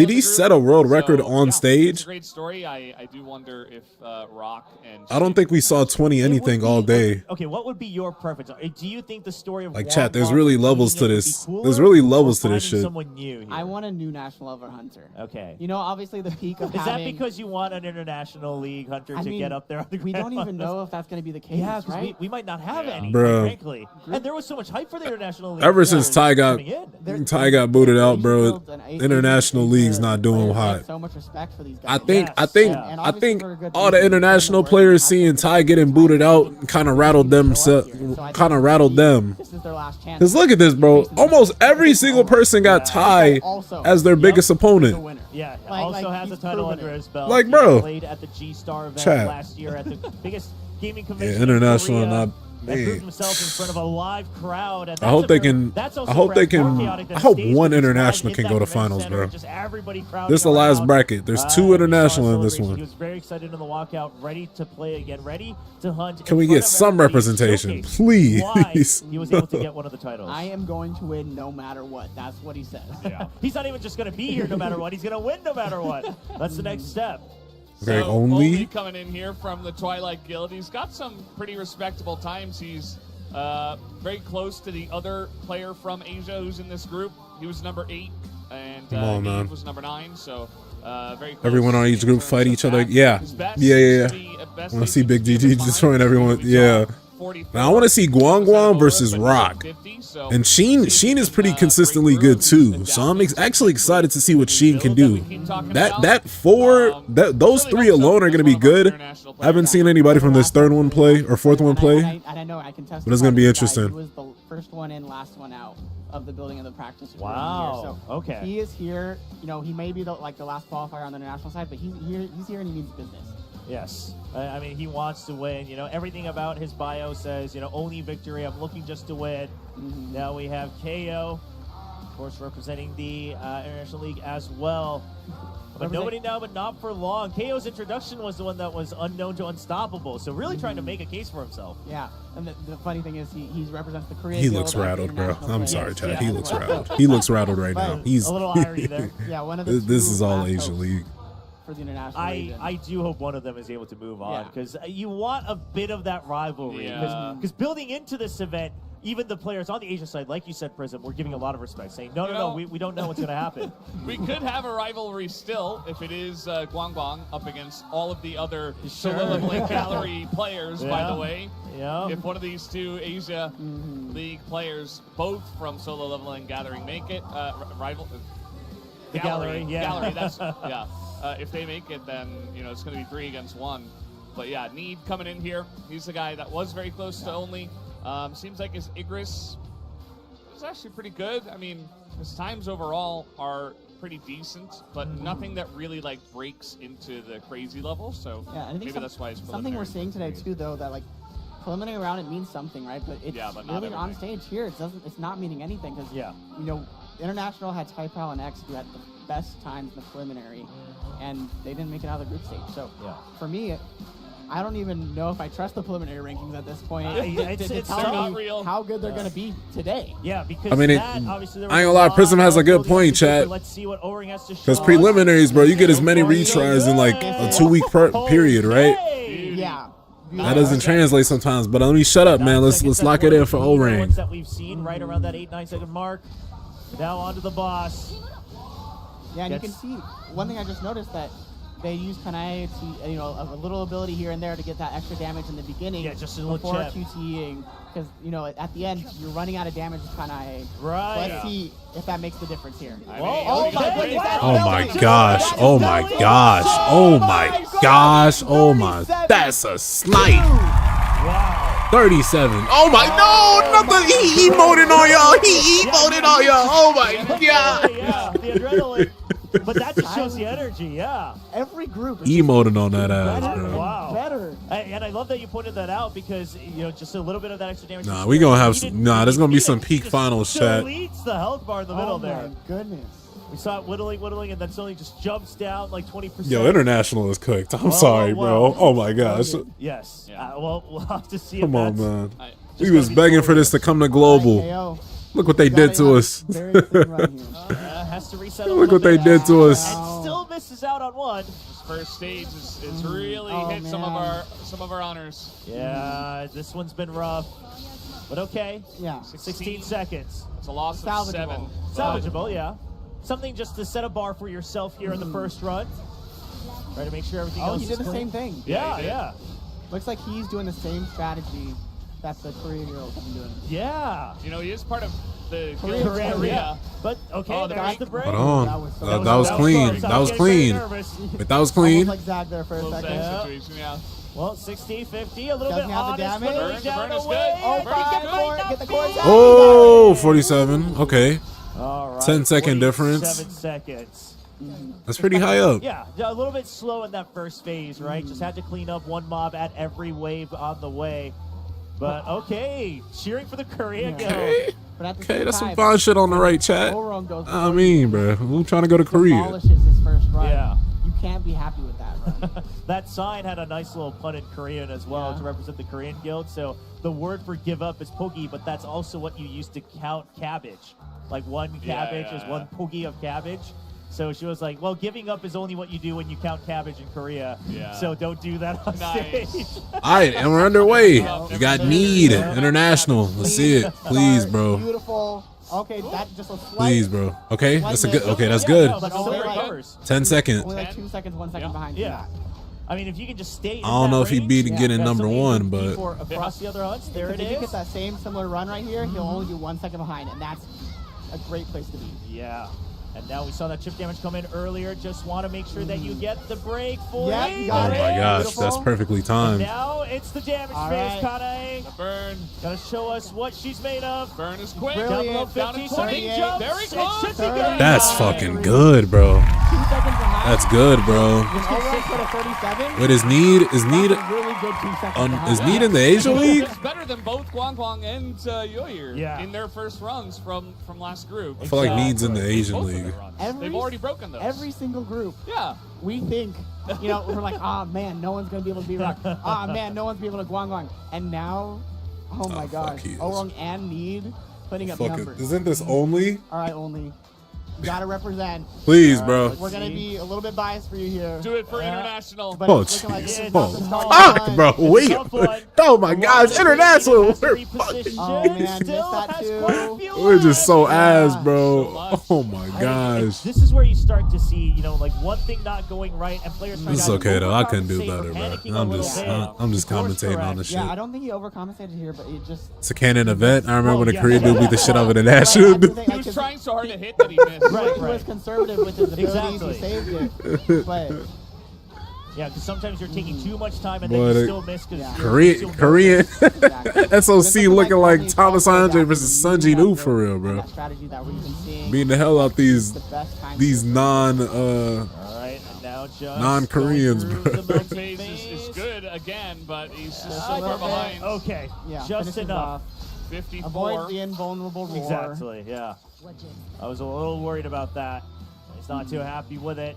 he set a world record on It's stage? a great story. I do wonder if Rock and I don't think we saw 20 It would anything be- all day. Okay, what would be your preference? Do you think the story of Like, Guang chat, there's Guang really winning levels it to would be this. cooler, There's really or levels to this finding shit. Someone new here? I want a new national level hunter. Okay. Obviously the peak of Is that having. because you want an international league hunter I to mean, get up there on the we grand don't even finals? know if that's going to be the case, Yeah, because right? we might not have any, Bro. quite frankly. And there was so much hype for the international league. Ever since players Ty coming in. got booted out, Asian bro. fields and Asian International fields league's are- not doing players hot. have So much respect for these I guys. think Yes, I think yeah. And I obviously think for a good all the reason. international Work players hard seeing for Ty the getting team. booted out kind of rattled them. So I Kind of think rattled them. This is their last chance. Cause look at this, bro. Almost every single person got Ty Also, as their biggest the opponent. winner. Yeah, Like- also like, has a he's title proven under it. his belt. Like, He bro. played at the G-Star event Chat. last year at the biggest gaming convention. international in Korea, not. and proved Hey. himself in front of a live crowd. And I hope they can. that's also I hope they perhaps more can. chaotic than I hope stage one with these international guys can in go that to event finals, center, bro. just everybody crowding This is the last around. bracket. There's And two you saw international in this celebration. one. He was very excited in the walkout, ready to play again, ready to hunt. Can in we front get of some everybody, representation, showcase please? Why he was able to get one of the titles. I am going to win no matter what. That's what he says. Yeah. He's not even just going to be here no matter what. He's going to win no matter what. That's the next step. Okay, So, only coming in here from the Twilight Guild. He's got some pretty respectable times. He's very close to the other player from Asia who's in this group. He was number 8, and Come on, man. Gabe was number 9. So very close. Everyone on each in group terms fight of each other. that. Yeah. His best Yeah. seems to be at best I want to he see seems Big to be GG fine. destroying everyone. We saw Yeah. 44. Now I want to see Guang Guang versus But he's Rock. at 50, so And Sheen is pretty break consistently through good too. and So I'm dominate actually excited to see what Sheen can do. that we keep talking That about. that four those really three hope so, alone are because going to be one of our good. international I haven't players- seen anybody from this third one play or fourth one And play. I know I can testify. But it's gonna be to this guy. interesting. He was the first one in, last one out of the building of the practice room Wow. here. So Okay. he is here. You know, he may be the last qualifier on the international side, but he's here and he means business. Yes. I mean, he wants to win. You know, everything about his bio says, you know, only victory. I'm looking just to win. Now we have KO, of course, representing the International League as well. But nobody now, but not for long. KO's introduction was the one that was unknown to unstoppable. So really trying to make a case for himself. Yeah, and the funny thing is he represents the Korean. He Guild looks as the rattled, bro. international I'm player. sorry, Yes, Chad. yeah, He as looks well. rattled. He looks rattled right But now. He's A little irony there. Yeah, one of the this two is all last Asian hopes League. for the international region. I do hope one of them is able to move on Yeah. because you want a bit of that rivalry. Yeah. Because building into this event, even the players on the Asia side, like you said, Prism, we're giving a lot of respect, saying, no, we don't know what's going to happen. We could have a rivalry still if it is Guang Guang up against all of the other solo leveling gallery players, by the way. Yeah. If one of these two Asia League players, both from solo leveling gathering, make it, rival. The gallery, yeah. Gallery, that's, yeah. If they make it, then, you know, it's going to be 3 against 1. But yeah, Need coming in here. He's the guy that was very close to only. Seems like his Igris is actually pretty good. I mean, his times overall are pretty decent, but nothing that really like breaks into the crazy level. So Yeah, and I think maybe that's why it's something we're seeing today too, though, that like preliminary round it means something, right? But it's Yeah, but not really on everything. stage here. It's not meaning anything because Yeah. you know, international had Taipao and X who had the best times in the preliminary, and they didn't make it out of the group stage. So Yeah. for me, I don't even know if I trust the preliminary rankings at this point It's to not tell me real. how good they're going to be today. Yeah, because I mean, that, obviously there was I ain't a gonna lie, lot Prism has a of good building point, up to chat. Let's see what O-Ring has to show. Because us. preliminaries, bro, you get as many Oh, retries in like a 2-week period, right? Okay. Yeah. That doesn't translate sometimes. But let me shut up, man. Let's lock it in for O-Ring. Ones that we've seen right around that 8-9 second mark. Now onto the boss. Yeah, and you can Gets- see one thing I just noticed that they use Kanae to, you know, a little ability here and there to get that extra damage in the beginning. Yeah, just a little before chip. QTEing, because you know at the end you're running out of damage with Kanae. Right. Let's see if that makes the difference here. Oh, my goodness, that's Oh my belly. gosh. That is Oh my belly. gosh. Oh my gosh. Oh my. 37. That's a snipe. Wow. 37. Oh my. No. Not the. He emoted on y'all. He emoted on y'all. Oh my god. Yeah, the adrenaline. But that just shows the energy, yeah. Every group is Emoted on that ass, better bro. and Wow. better. And I love that you pointed that out because, you know, just a little bit of that extra damage. Nah, we gonna have some. Nah, there's gonna be some peak finals, chat. Deletes the health bar in the middle Oh there. my goodness. We saw it whittling, and then suddenly just jumps down like 20%. Yo, international is cooked. I'm Whoa, sorry, whoa, bro. whoa. Oh my gosh. Yes. Yeah. Well, we'll have to see. Come if on, that's man. just We gonna was be begging for this to come to global. KO. Look what they did to us. Very clean run here. Has to reset. Look what they did to us. And still misses out on one. This first stage is really Oh, hit some man. of our honors. Yeah, this one's been rough, but okay. Yeah. 16 seconds. It's a loss of Salvageable. 7. Salvageable, yeah. Something just to set a bar for yourself here in the first run. Try to make sure everything Oh, else he is did the clean. same thing. Yeah, he did. yeah. Looks like he's doing the same strategy that the Korean girls have been doing. Yeah. You know, he is part of the Korea, guild Korea. Korea. But okay, Oh, the there's break. the break. Hold on. That was so- That was clean. close. I That was getting very clean. nervous. But that was clean. Almost like Zag there for a Little second. Yeah. situation, yeah. Well, 60-50, a little Doesn't bit have the honest, damage. but Burn- down burn is away. good. Oh, Burn is five, good. four, get the cords out. Oh, 47. Okay. All right, 10-second difference. 7 seconds. That's pretty high up. Yeah, a little bit slow in that first phase, right? Just had to clean up one mob at every wave on the way. But okay, cheering for the Korea guild. Okay, But at the okay, same that's some time, fun shit on the right, chat. Orong goes I mean, bro, who trying to go to Korea? demolishes his first run. Yeah. You can't be happy with that run. That sign had a nice little pun in Korean as well Yeah. to represent the Korean guild. So the word for give up is pogi, but that's also what you use to count cabbage. Like one cabbage is one pogi of cabbage. So she was like, well, giving up is only what you do when you count cabbage in Korea. Yeah. So don't do that on Nice. stage. All right, and we're underway. You got Need International. Let's see it, please, bro. Beautiful. Okay, that just a slight. Please, bro. Okay, that's a good. Okay, that's Yeah, good. no, but But still only like- recovers. 10 seconds. Only like 2 seconds, 1 second behind. Yeah. that. I mean, if you can just stay in I don't that know if he range, beat Yeah. getting that's number something you one, can but keep for across the other hunts. There If it he is. gets that same similar run right here, he'll only do 1 second behind, and that's a great place to be. Yeah. And now we saw that chip damage come in earlier. Just want to make sure that you get the break for Yeah, it. you oh got my it. gosh, Beautiful. that's perfectly And timed. now it's the damage All phase, right. Kanae. The burn. Gonna show us what she's made of. Burn is quick. Brilliant. Down below Down 50, to so 20. big jumps. Very It close. should be good. That's fucking good, bro. 2 seconds behind. That's good, bro. When Orong put a 37. Wait, is Need that's a really good 2 seconds behind. is Need in the Asia League? It's better than both Guangguang and Yoyer Yeah. in their first runs from last group. I feel like Exactly. Need's in the Asian Both of their League. runs. Every- They've already broken those. Every single group, Yeah. we think, we're like, ah, man, no one's going to be able to beat Rock. Ah, man, no one's going to be able to Guangguang. And now, oh my fuck, gosh, he is. Orong and Need putting up Fuck it. numbers. Isn't this only? All right, only. You got to represent. Please, bro. We're going to be a little bit biased for you here. Do it for international. But Oh, it's looking like this jeez. is not Oh, the start fuck, line. bro. Wait. tough one. Oh my gosh, international. We're fucking. Oh, man, missed Still that has too. quite a few We're just so left. ass, So bro. much. Oh my gosh. This is where you start to see, like one thing not going right, and players. This is start to okay though. I couldn't do overcompensate better, or bro. panicking a I'm little just, bit. I'm just Course commentating on correct. this shit. Yeah, I don't think he overcompensated here, but it just. It's a canon event. I remember when the yeah. Korean dude beat the shit out of the Right, national. that's the thing, He was trying so hard to hit that he missed. Right, He was right. conservative with his abilities. Exactly. He saved it. But Yeah, because sometimes you're taking too much time and Boy, then you they- still miss because Yeah. Korean exactly. SLC looking like Thomas Andre Andre versus Sunji Nu for real, bro. That strategy that we've been seeing. Beating the hell out the best time these non All right, and now just Non-Koreans, going bro. through the milk Phase phase. is good again, but he's just Just so a far little bit. behind. Okay, Yeah, just finishes enough. off. 54. Avoid the invulnerable roar. Exactly, yeah. I was a little worried about that. He's not too happy with it.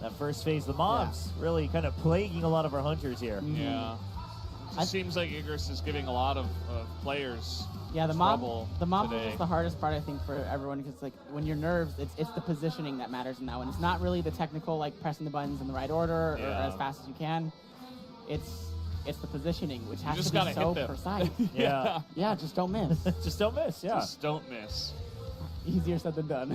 That first phase, the mobs really kind of plaguing a lot of our hunters here. Yeah. It seems like Igris is giving a lot of players Yeah, the trouble mob today. is the hardest part, I think, for everyone, because like when you're nerves, it's the positioning that matters in that one. It's not really the technical, like pressing the buttons in the right order or Yeah. as fast as you can. It's the positioning, which has just to be gotta so hit them. precise. Yeah. Yeah, just don't miss. Just don't miss, yeah. Just don't miss. Easier said than done.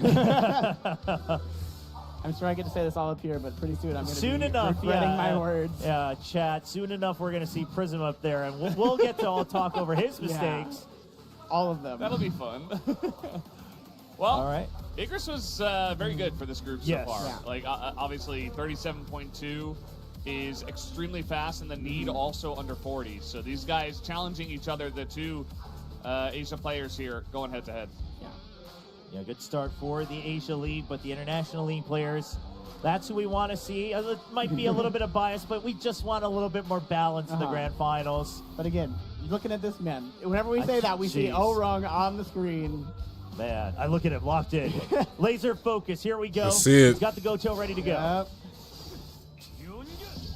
I'm sure I get to say this all up here, but pretty soon I'm going to Soon be enough, regretting yeah. my words. Yeah, chat. Soon enough, we're going to see Prism up there, and we'll get to all talk over his Yeah. mistakes. All of them. That'll be fun. Well, All right. Igris was very good for this group so Yes. far. Yeah. Like, obviously, 37.2 is extremely fast, and the Need also under 40. So these guys challenging each other, the two Asia players here, going head-to-head. Yeah, good start for the Asia League, but the International League players, that's who we want to see. It might be a little bit of bias, but we just want a little bit more balance in the grand finals. But again, looking at this man, whenever we say that, we see Jeez. Orong on the screen. Man, I look at him locked in. Laser focus. Here we go. I see it. He's got the GOJO ready to go. Yep.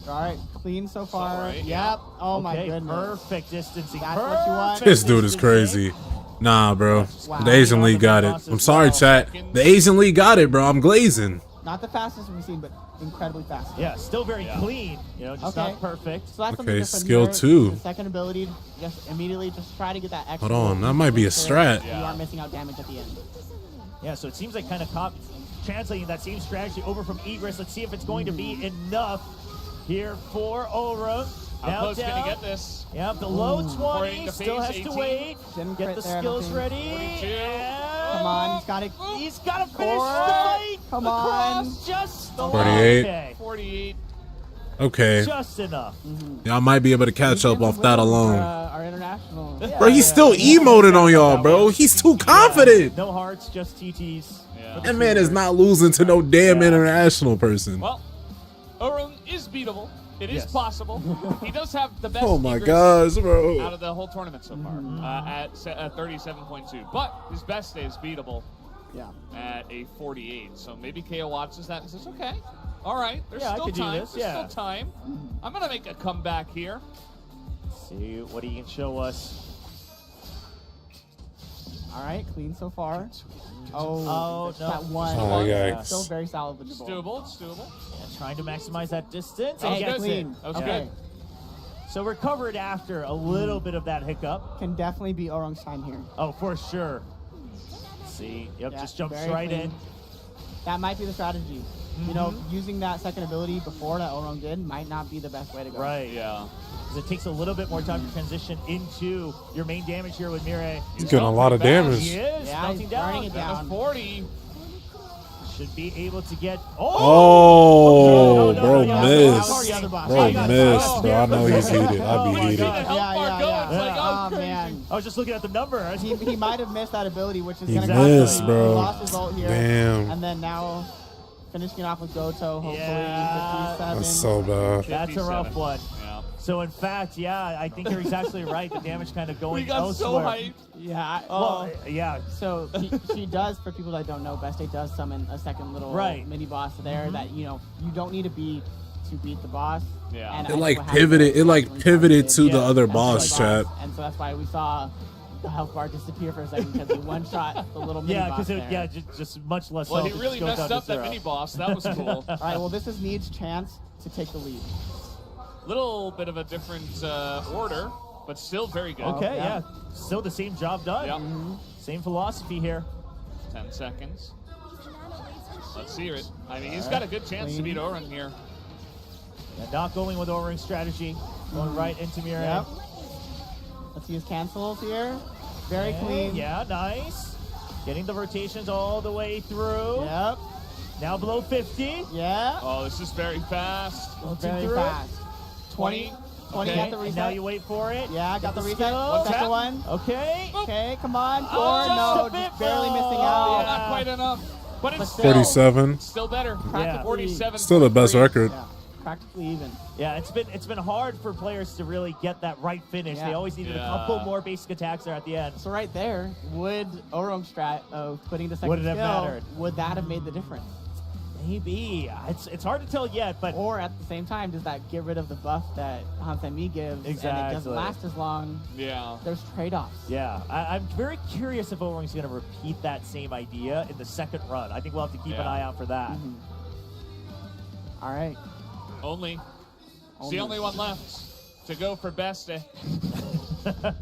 All right, clean so far. all right, Yep. yeah. Oh my Okay, goodness. perfect distancing. That's what you want. Perfect This dude is distancing. crazy. Nah, bro. Wow. The Asian League got it. I'm sorry, chat. The Asian League got it, bro. I'm glazing. Not the fastest we've seen, but incredibly fast. Yeah, still very clean. Just Okay. not perfect. So that's something Okay, different skill here. two. The second ability, just immediately just try to get that extra. Hold on, that might be a strat. You are missing out damage at the end. Yeah, so it seems like kind of translating that same strategy over from Igris. Let's see if it's going to be enough here for Orong. How close can he get this? Yep, the low 20, into still phase has to 18. wait. Didn't Get crit the there, I don't skills think. ready. 42. And Come on, he's got it. he's got to finish Four. straight Come across on. just the 48. line. Okay. 48. Okay. Just enough. Y'all might be able to catch up off that alone. Our international. Bro, he's still emoting on y'all, bro. He's too confident. No hearts, just TTs. Yeah. That man is not losing to no damn international person. Well, Orun is beatable. It is Yes. possible. He does have the best Oh my egress gosh, out bro. of the whole tournament so far at 37.2. But his best day is beatable Yeah. at a 48. So maybe KO watches that and says, okay, all right, there's Yeah, I still could do time. this, There's yeah. still time. I'm going to make a comeback here. See what he can show us. All right, clean so far. Oh, Oh, just no. that one. Oh, yikes. Still very salvageable. It's doable. It's doable. Yeah, trying to maximize that distance. That And was gets good. clean. it. That was Okay. good. So recovered after a little bit of that hiccup. Can definitely be Orung's time here. Oh, for sure. See, yep, Yeah, just jumps very right clean. in. That might be the strategy. You know, using that second ability before that Orung did might not be the best way to go. Right. Yeah. 'Cause it takes a little bit more time to transition into your main damage here with Mirai. He's getting a lot of He damage. is Yeah, melting he's down. burning it Down down. to 40. Should be able to get. Oh, No, bro, no, no, missed. the other boss. Bro, I got missed, bro. I know he's heated. Oh I'd my be heated. God. The health Yeah, bar yeah, going. yeah. It's like, oh, Oh, crazy. man. I was just looking at the number. He might have missed that ability, which is He going to missed, bro. Lost his ult here. Damn. And then now finishing off with GOJO, hopefully. Yeah. 57. That's so bad. That's a rough 57. one. Yeah. So in fact, yeah, I think you're exactly right. The damage kind of going We got so elsewhere. hyped. Yeah. Well, yeah. So she does, for people that don't know, Best Day does summon a second little Right. mini boss there that, you know, you don't need to beat to beat the boss. Yeah. And It I like think what happened pivoted. was It like when pivoted Best to Day the Yeah. other did boss the chat. And so that's why we saw the health bar disappear for a second because he one shot the little mini Yeah, boss because there. just much less. Well, he health. It really just goes messed down up to that zero. mini boss. That was cool. All right, well, this is Need's chance to take the lead. Little bit of a different order, but still very good. Okay, yeah. yeah. Still the same job done. Yep. Same philosophy here. 10 seconds. Let's hear it. I mean, he's got a good chance to beat Orun here. And not going with Orung's strategy. Going right into Mirai. Yep. Let's use cancels here. Very clean. Yeah, nice. Getting the rotations all the way through. Yep. Now below 50. Yeah. Oh, this is very fast. Very through. fast. 20. 20 Okay. got the And reset. now you wait for it. Yeah, got the Get reset. skill. Second tap. one. Okay. Okay, come on. Oh, Four. just No, a bit just barely below. missing Oh, out. not quite enough. But it's still 47. still better. Yeah. 47. Still the best record. Yeah, practically even. Yeah, it's been hard for players to really get that right finish. Yeah. They always needed Yeah. a couple more basic attacks there at the end. So right there, would Orung strat of putting the second Would it have skill, mattered? would that have made the difference? Maybe. It's hard to tell yet, but Or at the same time, does that get rid of the buff that Hansen Mi gives and it Exactly. doesn't last as long? Yeah. There's trade-offs. yeah, I'm very curious if Orung's going to repeat that same idea in the second run. I think we'll have to keep an Yeah. eye out for that. All right. Only. It's the only one left to go for best day.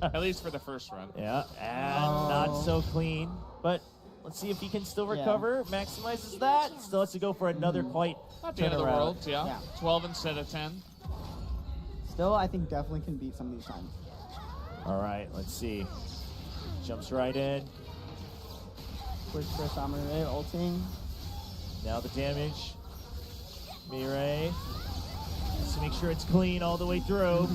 At least for the first run. Yeah, and not so clean, but let's see if he can still Yeah. recover. Maximizes that. Still has to go for another quite Not the end of the turnaround. world, yeah. Yeah. 12 instead of 10. Still, I think definitely can beat some of these times. All right, let's see. Jumps right in. Push for Samurai ulting. Now the damage. Mirai. Just to make sure it's clean all the way through.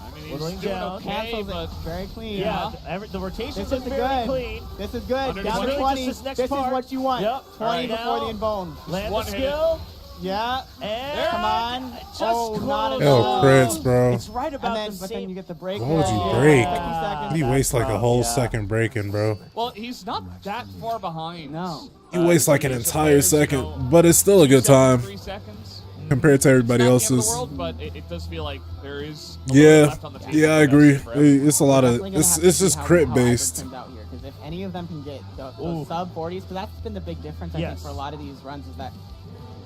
I mean, he's Whittling doing down. okay, Cancels but it. Very clean. Yeah, the rotations This are is very good. clean. This is good. Under Down to 20. 20. Just this next This part. is what you want. Yep. 20 Right before now. the inbone. Land the one hit skill. Yeah. And Come on. Just Oh, not close. at Yo, all. crits, bro. It's right about And then, the but same. then you get the break. Why would you there. break? 50 seconds. He wastes like a rough, whole yeah. second breaking, bro. well, he's not that far behind. No. He wastes like an Usually entire players, you second, know, but it's still a good time 3 seconds. compared to everybody It's not the end of else's. the world, but it does feel like there is a little Yeah, bit left on the table yeah, I for agree. best day forever. It's a lot of Definitely gonna have to it's see just how crit hybrid based. turns out here, because if any of them can get Ooh. those sub 40s, because that's been the big difference I think Yes. for a lot of these runs is that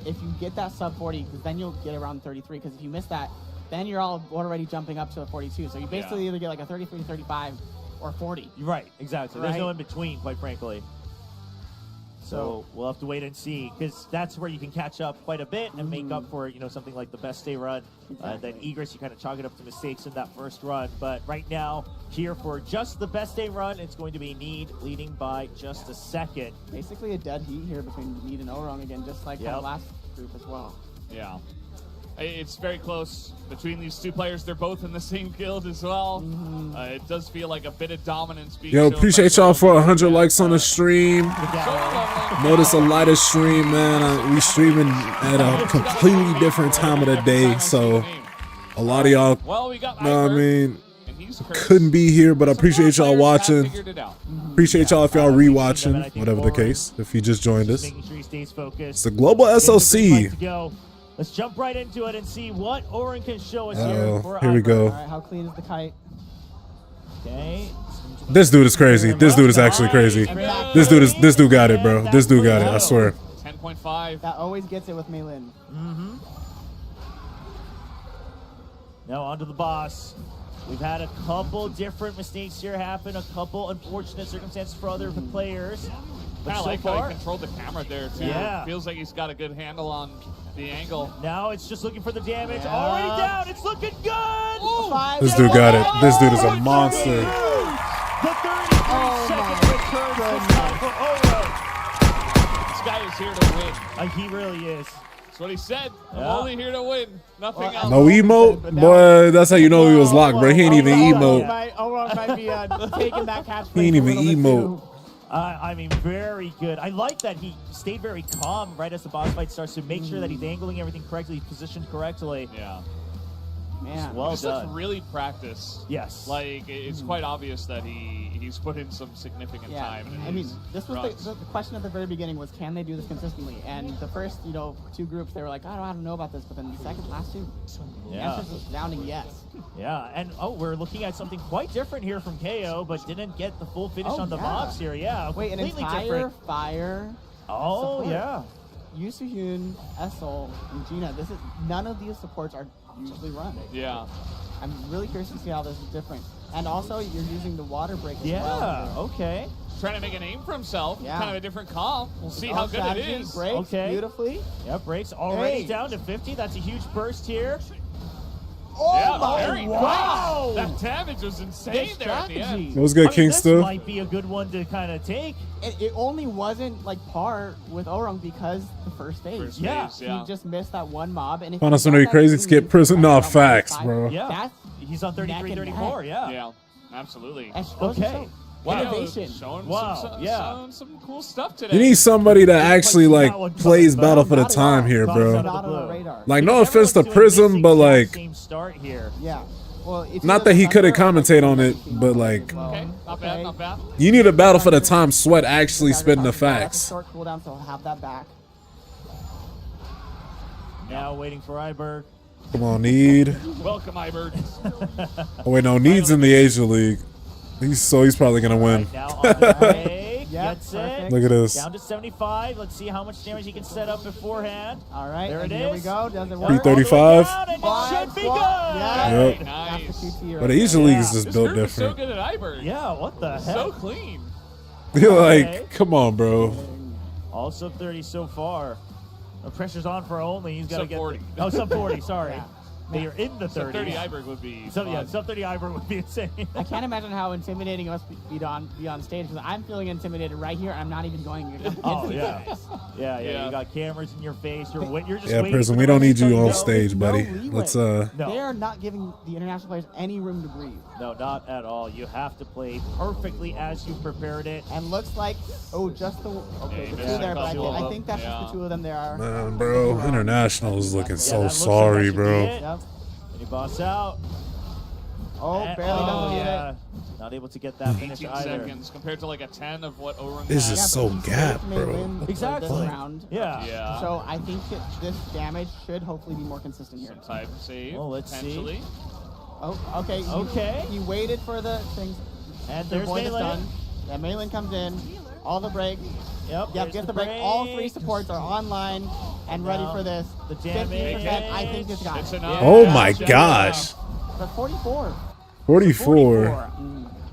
if you get that sub 40, because then you'll get around 33. Because if you miss that, then you're all already jumping up to a 42. So you basically either get like a 33, 35, or 40. Right, exactly. There's no Right. in between, quite frankly. So we'll have to wait and see, because that's where you can catch up quite a bit and make up for something like the best day run. Then Egress, you kind of chalk it up to mistakes in that first run. But right now, here for just the best day run, it's going to be Need leading by just a second. Basically a dead heat here between Need and Orung again, just like Yep. the last group as well. Yeah. It's very close between these two players. They're both in the same guild as well. It does feel like a bit of dominance being Yo, shown appreciate by y'all for both 100 of them. likes on the stream. Notice a lighter stream, man. We streaming at a completely different time of the day, so a lot of y'all, Well, we got know what I mean, and he's cursed. couldn't be here, but I appreciate y'all watching. Figured it out. Appreciate y'all if y'all rewatching, whatever the case. If you just joined us, Making sure he stays focused. it's the global Like SLC. to go. Let's jump right into it and see what Oren can show us Uh-oh, here. For here we Iber. go. All right, how clean is the kite? Okay. This dude is crazy. This dude is actually crazy. This dude got it, bro. This dude got it. I swear. 10.5. That always gets it with Maylin. Now on to the boss. We've had a couple different mistakes here happen, a couple unfortunate circumstances for other players. But Kind of so like how far, he controlled the camera there too. Yeah. Feels like he's got a good handle on the angle. now it's just looking for the damage. Already down. It's looking good. This dude got it. This dude is a monster. The 33-second return this time for Oren. This guy is here to win. He really is. That's what he said. I'm Yeah. only here to win. Nothing else. No emote, boy. That's how you know he was locked, bro. He ain't even emote. Oron might be taking that catchphrase. He ain't even a little bit emote. too. I mean, very good. I like that he stayed very calm right as the boss fight starts to make sure that he's angling everything correctly, he's positioned correctly. Yeah. Man. Well This looks done. really practiced. Yes. Like it's quite obvious that he's put in some significant Yeah, time. in I mean, his this was runs. the question at the very beginning was, can they do this consistently? And the first, two groups, they were like, I don't know about this, but then the last two, the Yeah. answers was resounding yes. Yeah, and we're looking at something quite different here from KO, but didn't get the full finish on the mobs here. Yeah, Wait, an completely entire different. fire. Oh support. yeah. Yusuhyun, Essel, and Gina. None of these supports are usually run. Yeah. I'm really curious to see how this is different. And also, you're using the water break as Yeah. well. Okay. Trying to make a name for himself. Yeah. Kind of a different comp. We'll see how good it Strategy is. breaks Okay. beautifully. Yeah, breaks already Hey. down to 50. That's a huge burst here. Oh Yeah, my very wow. nice. That damage was insane Good there at the end. strategy. It was good, I mean, King this Stu. might be a good one to kind of take. It only wasn't like par with Orung because the first stage. First Yeah. phase, yeah. He just missed that one mob. And if Found he us some got really that crazy clean, skip prison. he'd Nah, probably facts, five. bro. Yeah. That's He's on 33, neck and 34. neck. Yeah. Yeah, absolutely. that's goes to Okay. show. Wow, Innovation. Showing Wow, some, yeah. showing some cool stuff today. You need somebody that actually like That one plays coming, Battle but for the not at time all. here, Not bro. at Not on blue. the radar. Like, no Everyone's offense to doing Prism, this but exact like, same start here. Yeah. Well, if not that he couldn't commentate on it, but like, Okay, not bad, not bad. you need a Battle for the time sweat actually spitting the facts. Short cooldown, so he'll have that back. Now waiting for Iberg. Come on, Need. Welcome, Ibert. Oh wait, no, Need's in the Asia League. He's probably gonna win. Right now on the break. Yep, Gets it. perfect. Look at this. Down to 75. Let's see how much damage he can set up beforehand. All right, There and it here we is. go. Does it Down work? P30. 35. all the way down, and Wide it should be good. squat. Yeah. Yep. That's Nice. the QT right But the Asia there. League is just This built group is so different. good at Ibert. Yeah, what the heck? So clean. You're Okay. like, come on, bro. Also 30 so far. The pressure's on for Only. He's got to Sub get 40. Oh, sub 40. Sorry. Yeah. They are in the 30s. So 30 Ibert would be So yeah, fun. sub 30 Iber would be insane. I can't imagine how intimidating it must be on stage because I'm feeling intimidated right here. I'm not even going. Oh yeah. Yeah. Yeah. You got cameras in your face. You're just Yeah, waiting. Prism, for we the don't need moment you to on go. stage, buddy. leeway. Let's No. They are not giving the international players any room to breathe. No, not at all. You have to play perfectly as you prepared it. And looks like just the Yeah, two yeah, there, but two of I them. think that's Yeah. just the two of them there are. Man, bro, international is looking Yeah, so that looks like sorry, that should be bro. it. Yep. And you boss out. Oh, And- barely doesn't get yeah. it. Not able to get that finish 18 either. seconds compared to like a 10 of what Orun This had. is so but gap, may bro. win for Exactly. This round. Yeah. Yeah. So I think that this damage should hopefully be more consistent here. Some type of save. Well, let's see. potentially. Oh, okay. Okay. He waited for the things. And to there's avoid the Melee. stun. Yeah, Melee comes in. All the break. Yep. Yep, there's get the break. All three supports are online and ready Now, for this. the damage. 50%, I think this guy. It's enough. Oh Yeah, my yeah. gosh. But 44. 44.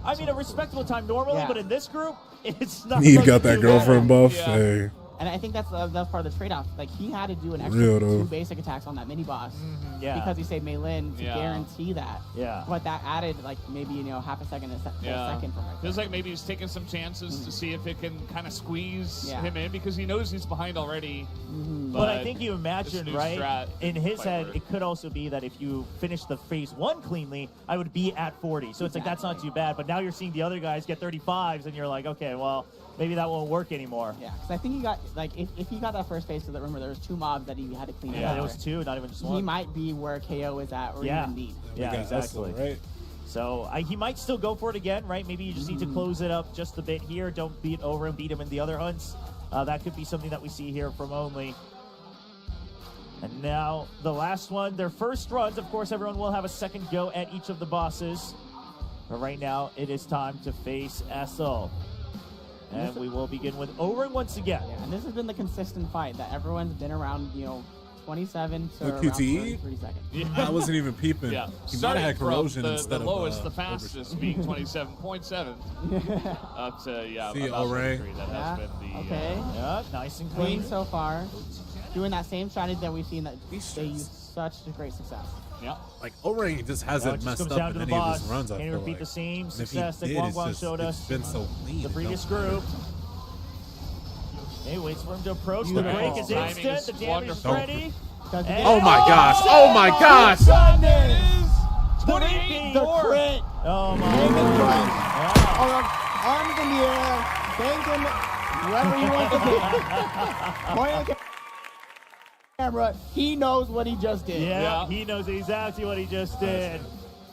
I mean, a respectable time normally, Yeah. but in this group, it's not. Need looking got that too girlfriend bad. buff. Yeah. Hey. And I think that's part of the trade-off. Like, he had to do an extra Real, though. 2 basic attacks on that mini-boss Yeah. because he saved Mei Lin to guarantee that. Yeah. But that added, like, maybe, you know, half a second, a second from right Feels there. like maybe he's taking some chances to see if it can kind of squeeze Yeah. him in because he knows he's behind already. But I think you imagine, this new right? strat In his might head, work. it could also be that if you finish the phase 1 cleanly, I would be at 40. So it's like, that's not too bad. But now you're seeing the other guys get 35s, and you're like, okay, well, maybe that won't work anymore. Yeah, because I think he got, like, if he got that first phase, so that, remember, there was 2 mobs that he had to clean Yeah, up. there was 2, not even just 1. He might be where KO is at, or even Neat. Yeah, exactly. Right? So he might still go for it again, right? Maybe you just need to close it up just a bit here. Don't beat over and beat him in the other hunts. That could be something that we see here from Only. And now the last one, their first runs. Of course, everyone will have a second go at each of the bosses. But right now, it is time to face SL. And we will begin with Oren once again. Yeah, and this has been the consistent fight that everyone's been around, you know, 27 to The around QTE? 33 seconds. I wasn't even peeping. Yeah, He might have starting had from corrosion the instead lowest, of the fastest being 27.7 up to See, about Ore. 23. That Yeah, has been the okay. Yeah, nice and Clean clean. so far. Doing that same strategy that we've seen that they use such a great success. yeah. Like, Orang just Now it hasn't just messed comes up down in to the any of boss. his runs, I Can he feel repeat like. the same And if he success that did, Guang it's Guang just- showed us? It's been so clean. The it previous don't matter. group. Okay, waits for him to approach. The Beautiful. break is Timing instant. is The damage is wonderful. ready. Does he And- get Oh it? my gosh! Oh my gosh! Goodness! The 28 The more. crit! Oh my Big in front. Yeah. Arms in the air. Thank him wherever he wants to be. Point at the camera. He knows what he just did. Yeah, Yeah. he knows exactly what he just did.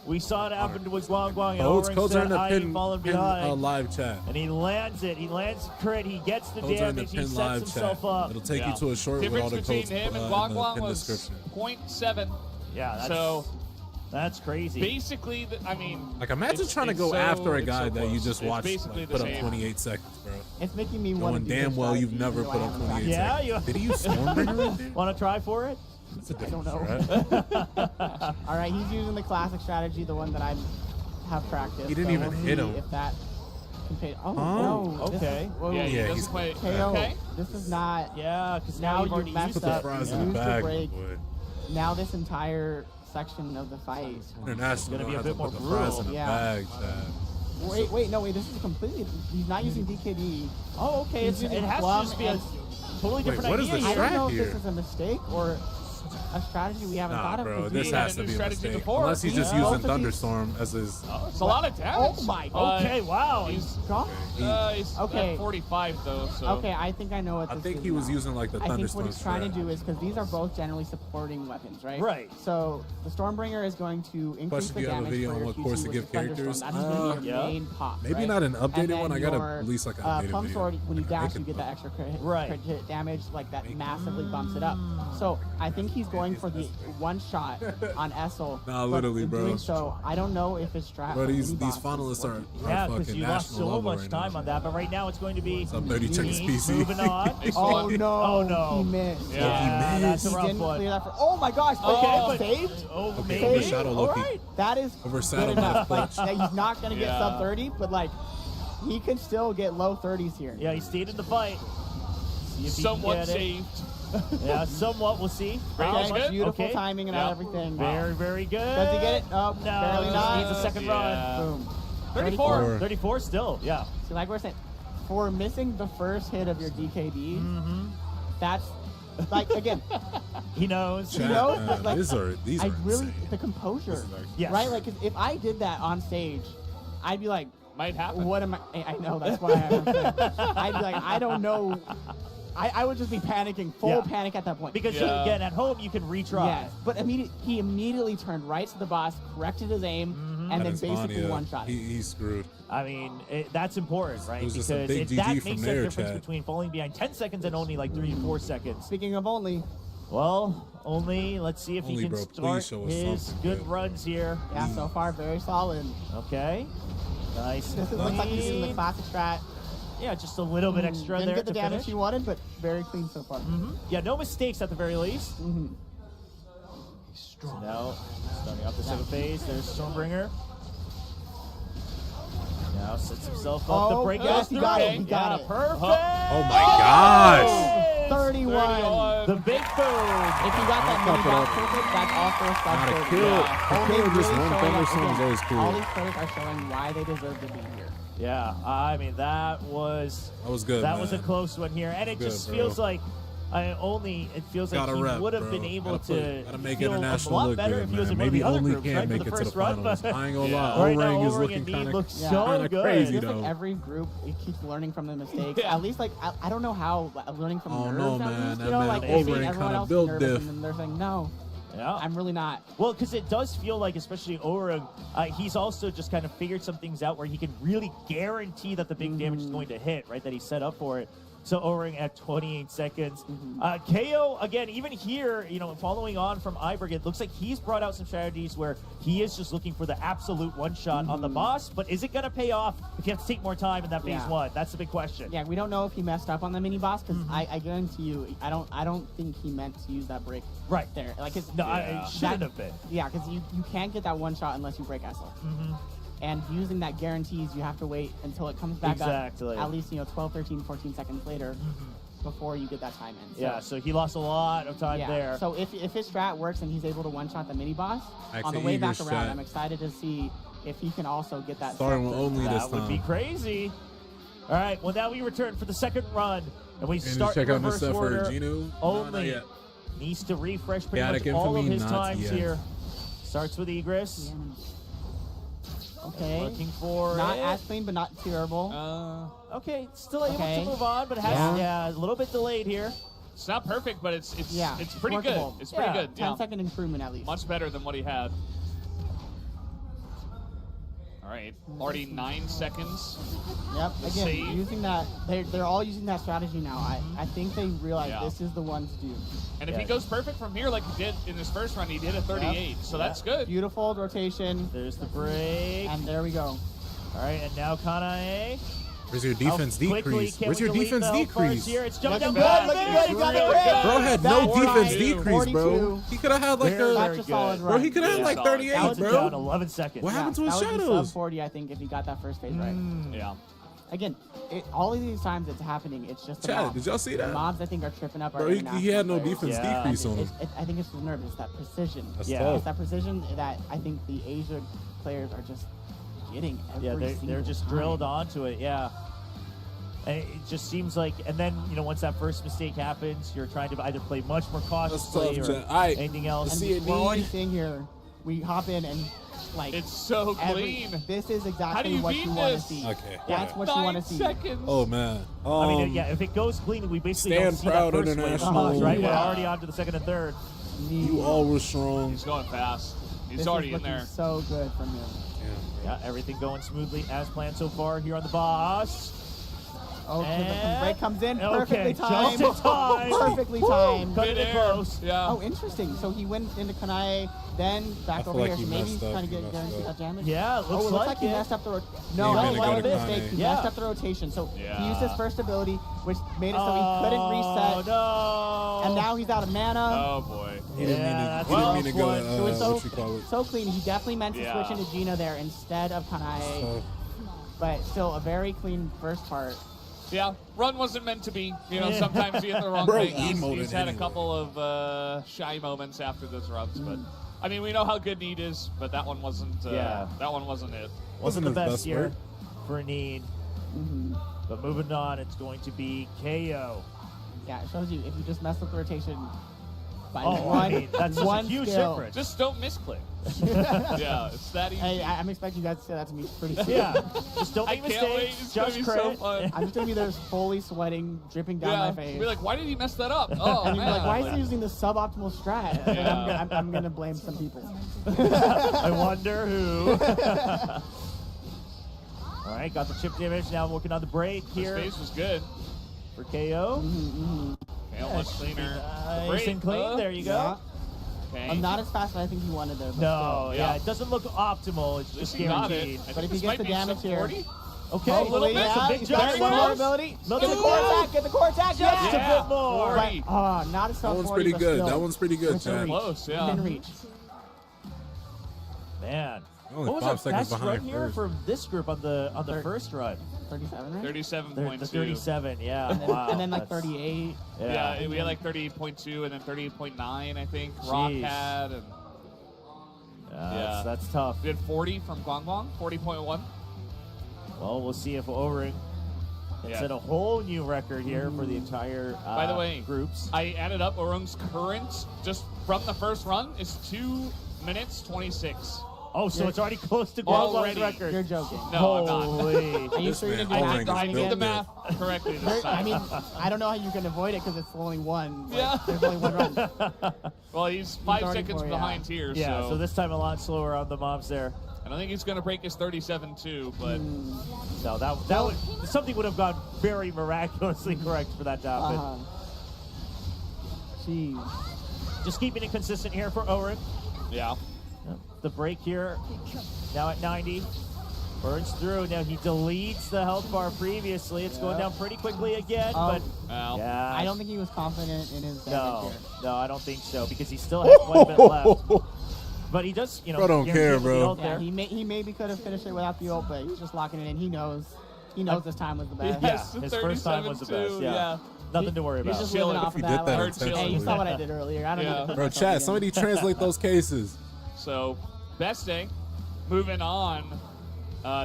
We saw it happen with Guang Guang and Codes Oren are in said, the I ain't pin falling behind. live chat. And he lands it. He lands crit. He gets the Codes are in the damage. He pin sets live himself chat. up. It'll take Yeah. you to a short with all Difference the between codes him and in Guang the Guang pin was description. 0.7. Yeah, that's, So that's crazy. basically, I mean, Like, imagine it's- trying to it's go so- after a it's guy so that you close. just It's watched basically like, the put up same. 28 seconds, bro. It's making me want to Knowing do damn this well you've strategy, never even put though I up haven't 28 Yeah, seconds. you Did he use Stormbringer right there? want to try for it? That's a I don't different know. strat. All right, he's using the classic strategy, the one that I have practiced. He didn't so even we'll hit see him. If that can pay. Oh, Huh? no. this Okay. is- whoa, Yeah, he Yeah, doesn't he's- play. KO. Okay. This is not. Yeah, because Now now you've you already messed used Put the that. fries in Use the the bag, break. boy. Now this entire section of the fight. International gonna be a have bit to more put the fries brutal. in the Yeah. bag, Chad. Wait, this is completely. He's not using DKD. Oh, okay. He's It using has to Plum just be a and- totally Wait, different what is idea the I here. don't know strat if this here? is a mistake or a strategy we haven't Nah, thought of. bro, because this we- had has a to new be a strategy mistake. before. Unless he's just Yeah. using Both of these- Thunderstorm as his. Oh, it's a lot of damage. Oh my but Okay, wow. He's, God. he's Okay. at 45 though, so. Okay, I think I know what I this think is he was now. using like the I think what Thunderstorm he's trying to strat. do is because these are both generally supporting weapons, right? Right. So the Stormbringer is going to increase Question, the do you have a damage video for on your what QT course to with give the Thunderstorm. characters? That's going to be your Yeah. main pop. Maybe right? not an updated And then one. I gotta your, release like an updated Plum video. Sword, when you Like, dash, make you it get the look- extra crit, Right. crit hit damage, like that massively bumps it up. So I think he's going for the one shot on Essel. Nah, but literally, in bro. Doing so, I don't know if his strat. Bro, for these any boss is finalists are working. Yeah, because fucking you lost national so level much right time now. on that. But right now it's going to be Up 30 checkers me PC. moving on. Oh no! Oh, no. He missed. Yeah. That's a He rough didn't one. clear that for. Oh my gosh! Okay, Okay, but saved. oh, Okay, maybe. overshadow All Loki. right. That is Overshadowed good by the enough. Like, clutch. that he's not gonna get Yeah. sub 30, but like he can still get low 30s here. Yeah, he stayed in the fight. See if he can Somewhat get it. saved. Yeah, somewhat. We'll see. Very Okay, good. beautiful Okay. timing and Yeah. everything. Very, very good. Does he get it? Oh, No, barely just not. needs a second Yeah. run. Boom. 34. 34 still, yeah. So like we're saying, for missing the first hit of your DKD, that's like again, He knows. you know, Man, like these are I really insane. the composure, Yes. right? Like if I did that on stage, I'd be like, Might happen. what am I know that's why I'm upset. I'd be like, I don't know. I would just be panicking, full Yeah. panic at that point. Because Yeah. again, at home you can retry. yes, but he immediately turned right to the boss, corrected his aim, and then That is fine, basically yeah. one shot. He's screwed. I mean, that's important, right? It was just Because a big GG that from makes a there, difference Chad. between falling behind 10 seconds and only like 3 to 4 seconds. Speaking of only, Well, only, let's see if Only, he can bro, please start show us his something good good. runs here. yeah, so far very solid. Okay. Nice. This is, looks like he's using the clean. classic strat. Yeah, just a little bit extra Didn't there get the to damage finish. he wanted, but very clean so far. Yeah, no mistakes at the very least. So now, starting off the second phase, there's Stormbringer. Now sets himself up. The break yes, goes he through. got it. He got it. Perfect. Oh my gosh. 31. The big boom. If you got that mini boss perfect, that's all first Not class a perfect. kill. All A they kill, just really one showing thunderstorm is again, always cool. all these players are showing why they deserve to be here. Yeah, I mean that was good. That was a man. close one here, and it Good, just bro. feels like it feels like Gotta he rep, would have bro. been able Gotta to make feel international a lot look better good, if he was man. in one of Maybe the other only groups, can right, make for it the to first the run. finals. But I ain't gonna yeah. lie. Right now, O-Ring is O-Ring looking indeed kind looks of so good. crazy Just though. like every group, it keeps learning from the mistakes. Yeah. At least like I don't know how learning from Oh, nerves. no, at man. least, That you know, man like they're seeing O-Ring everyone kinda else built nervous, diff. and then they're saying no. Yeah. I'm really not. Well, because it does feel like, especially O-Ring, he's also just kind of figured some things out where he can really guarantee that the big damage is going to hit, right? That he set up for it. So O-Ring at 28 seconds. KO, again, even here, you know, following on from Iberg, it looks like he's brought out some strategies where he is just looking for the absolute one-shot on the boss, but is it going to pay off if you have to take more time in that phase one? That's the big question. Yeah, we don't know if he messed up on the mini boss because I guarantee you, I don't think he meant to use that break Right there. Like it's it shouldn't have been. Yeah, because you can't get that one shot unless you break SL. And using that guarantees you have to wait until it comes back Exactly. up at least 12, 13, 14 seconds later before you get that time in. So, Yeah, so he lost a lot of time there. So if his strat works and he's able to one-shot the mini boss, on the Actually, way back Igor's around, strat. I'm excited to see if he can also get that. Starting with only this That would be time. crazy. All right, well, now we return for the second run, and we And start check in out this reverse stuff for order. Gino. No, not Only yet. needs to refresh pretty Chaotic much all of Infamy, his not times yet. here. Starts with Egress. Okay. Looking for Not it. as clean, but not terrible. Okay, still able Okay. to move on, but has a little bit delayed here. It's not perfect, but it's Yeah, it's pretty workable. good. It's pretty Yeah, good. 10-second improvement at least. Much better than what he had. All right, already 9 seconds. Yep. The Again, save. using that, they're all using that strategy now. I think they realize Yeah. this is the one to do. And if he goes perfect from here, like he did in his first run, he did a 38. So that's good. Beautiful rotation, There's the break. and there we go. All right, and now Kanae. Where's your defense How quickly decrease? can Where's we your delete defense the health bars decrease? Here? It's jumping Looking down. good, looking good. He got the break. Bro had no That's defense right. decrease, bro. 42. He could have had like Very, a. very Such a solid good. run. Bro, he could have had like Solid. 38, Counts it down bro. 11 seconds. What happened to his that would be shadows? sub 40, I think, if he got that first phase right. Yeah. Again, all of these times it's happening, it's just the Chad, mobs. did y'all see The that? mobs, I think, are tripping up our Bro, he international had no players. defense Yeah. decrease on him. I think it's the nerves. It's that precision. That's Yeah. tough. It's that precision that I think the Asia players are just getting every Yeah, they're single just time. drilled onto it. Yeah. And it just seems like, and then, you know, once that first mistake happens, you're trying to either play much more cautiously tough, or Chad. Alright. anything else. And See it we're already need? seeing here, we hop in and like It's so clean. this is How do exactly you what beat you want to this? see. Okay. That's yeah. what you 9 want to see. seconds. Oh man. I mean, yeah, if it goes clean, we basically Stand don't see proud, that first wave of international. bombs, right? We're Yeah. already on to the second and third. You all were strong. He's going fast. He's This already is in looking there. so good from him. Yeah, everything going smoothly as planned so far here on the boss. Okay, the And- break comes in okay, perfectly timed. just in time. Perfectly timed. Cutting it Midair. close. Yeah. Oh, interesting. So he went into Kanae, then back feel over like here. he So maybe messed he's up. trying to He get messed guaranteed up. that damage. Yeah, it Oh, looks it looks like he it. messed up the rotation. He No, made that a was good a Kanae. mistake. He Yeah. messed up the rotation. So he Yeah. used his first ability, which made it so he couldn't reset. No. And now he's out of mana. Oh boy. He didn't Yeah, mean to, that's he didn't mean to a go, rough one. It was what you call it. so clean. He definitely meant to Yeah. switch into Gino there instead of Kanae. So, But still, a very clean first part. Yeah, run wasn't meant to be. You know, Yeah. sometimes you get the wrong Bro, thing. He's emoted had a anyway. couple of shy moments after those runs, but I mean, we know how good Need is, but that one wasn't. Yeah. That one wasn't it. Wasn't the his best best year work. for Need. But moving on, it's going to be KO. Yeah, it shows you if you just mess up the rotation by Oh, one, I mean, that's just a one huge skill. difference. Just don't misclick. Yeah, it's that easy. Hey, I'm expecting you guys to say that to me pretty soon. Yeah, just don't I make can't wait. mistakes. It's gonna Just be crit. so fun. I'm just gonna be there fully sweating, dripping down Yeah, my face. be like, why did he mess that up? Oh and you're man. like, why is he using the suboptimal strat? And Yeah. I'm gonna blame some people. I wonder who. All right, got the chip damage. Now working on the break His here face was good. for KO. Okay, much cleaner. Nice Break, and clean. There you go. Yeah. Okay. I'm not as fast as I think he wanted to. but No, still. yeah, Yeah. it doesn't look optimal. It's At least just he got it. guaranteed. I But think if he this gets might the be damage sub here- 40. Okay, A little bit. Some big He's jump got Very one there. more close. ability. Look Get at the the core core. attack. Get the core attack. Just Yes. a Yeah. bit more. 40. But, not a sub that one's 40, pretty but good. still That one's pretty good, within Chad. reach. Close, yeah. Within reach. Man, Only What was 5 our seconds best behind run here first. from this group on the first run? 37, right? 37.2. The 37, yeah. And then, Wow. and then like that's- 38. Yeah, we had like 38.2 and then 38.9, I think. Rock Jeez. had. And Yeah, that's tough. we had 40 from Guangguang, 40.1. Well, we'll see if Oren can set a whole new record here for the entire By the way, groups. I added up Orung's current, just from the first run, is 2 minutes 26. Oh, so it's already close to Already. Guangguang's record. You're joking. No, I'm not. Holy. Are you sure you man, didn't I do Oren did, is I that did the built math correctly this I time. mean, I don't know how you can avoid it because it's only one. Like, Yeah. There's only one run. Well, he's 5 already seconds for- behind here, Yeah, so so this time a lot slower on the mobs there. I don't think he's going to break his 37 too, but No, that would something would have gone very miraculously correct for that to happen. Jeez. Just keeping it consistent here for Oren. yeah. The break here, now at 90. Burns through. Now he deletes the health bar previously. It's going down pretty quickly again, but Well, yeah. I don't think he was confident in his damage here. No, I don't think so because he still has quite a bit left. But he does, you know. Bro, don't guarantee care, him the bro. ult Yeah, there. he maybe could have finished it without the ult, but he's just locking it in. He knows his time was the best. Yes, Yeah, his first time was the best. 37-2, Yeah. Nothing to worry He's about. just Chilling. living off If of he that. did that Like, intentionally. hey, you saw what I did earlier. I don't Yeah. need to put Bro, myself chat, again. somebody translate those cases. So, best day. Moving on.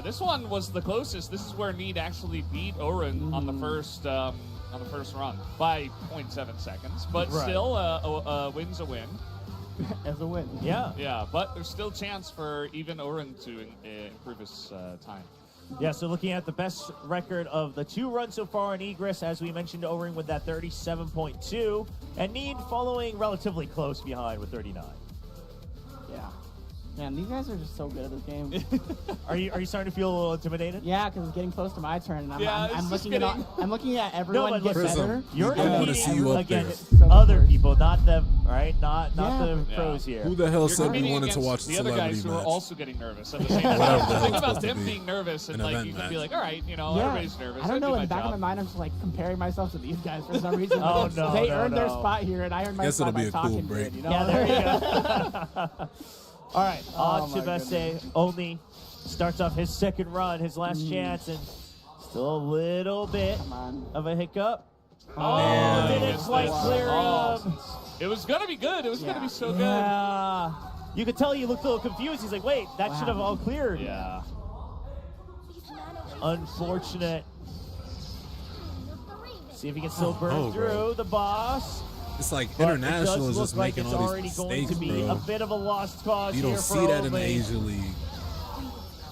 This one was the closest. This is where Need actually beat Oren on the first run by 0.7 seconds. But Right. still, a win's a win. As a win. Yeah. Yeah, but there's still chance for even Oren to improve his time. Yeah, so looking at the best record of the 2 runs so far in Egress, as we mentioned, Oren with that 37.2, and Need following relatively close behind with 39. Yeah. Man, these guys are just so good at this game. Are you starting to feel a little intimidated? Yeah, because it's getting close to my turn, and Yeah, it's I'm just looking getting- I'm looking at everyone but get listen, better. You're Yeah, I wanna competing see you up there. against So other first. people, not them, right? Not Yeah. the Yeah. pros here. Who the hell You're said we competing wanted to against watch the the other celebrity guys who are match? also getting nervous at the same time. Whatever the hell Think it's about supposed to them be. being nervous, and An like event you can be match. like, all right, you know, Yeah. everybody's nervous. I don't know. do In my the back job. of my mind, I'm just like comparing myself to these guys for some reason. Oh, Like, no, they no, earned their no. spot here, and I earned my Guess spot it'll be by a cool talking break. good. You know? Yeah, there you go. All right, on Oh, to my Beste. Only starts off his second run, his last chance, and still a little bit Come on. of a hiccup. Oh, Didn't it's quite this. clear Oh. him. It was gonna be good. It was gonna Yeah. be so good. Yeah. You could tell he looked a little confused. He's like, wait, that should have all cleared. Yeah. Unfortunate. See if he can still burn Oh, through bro. the boss. It's like But international it does is look just like making it's all already these going mistakes, to be bro. a bit of a lost cause You don't here see for that in the Owen. Asian League.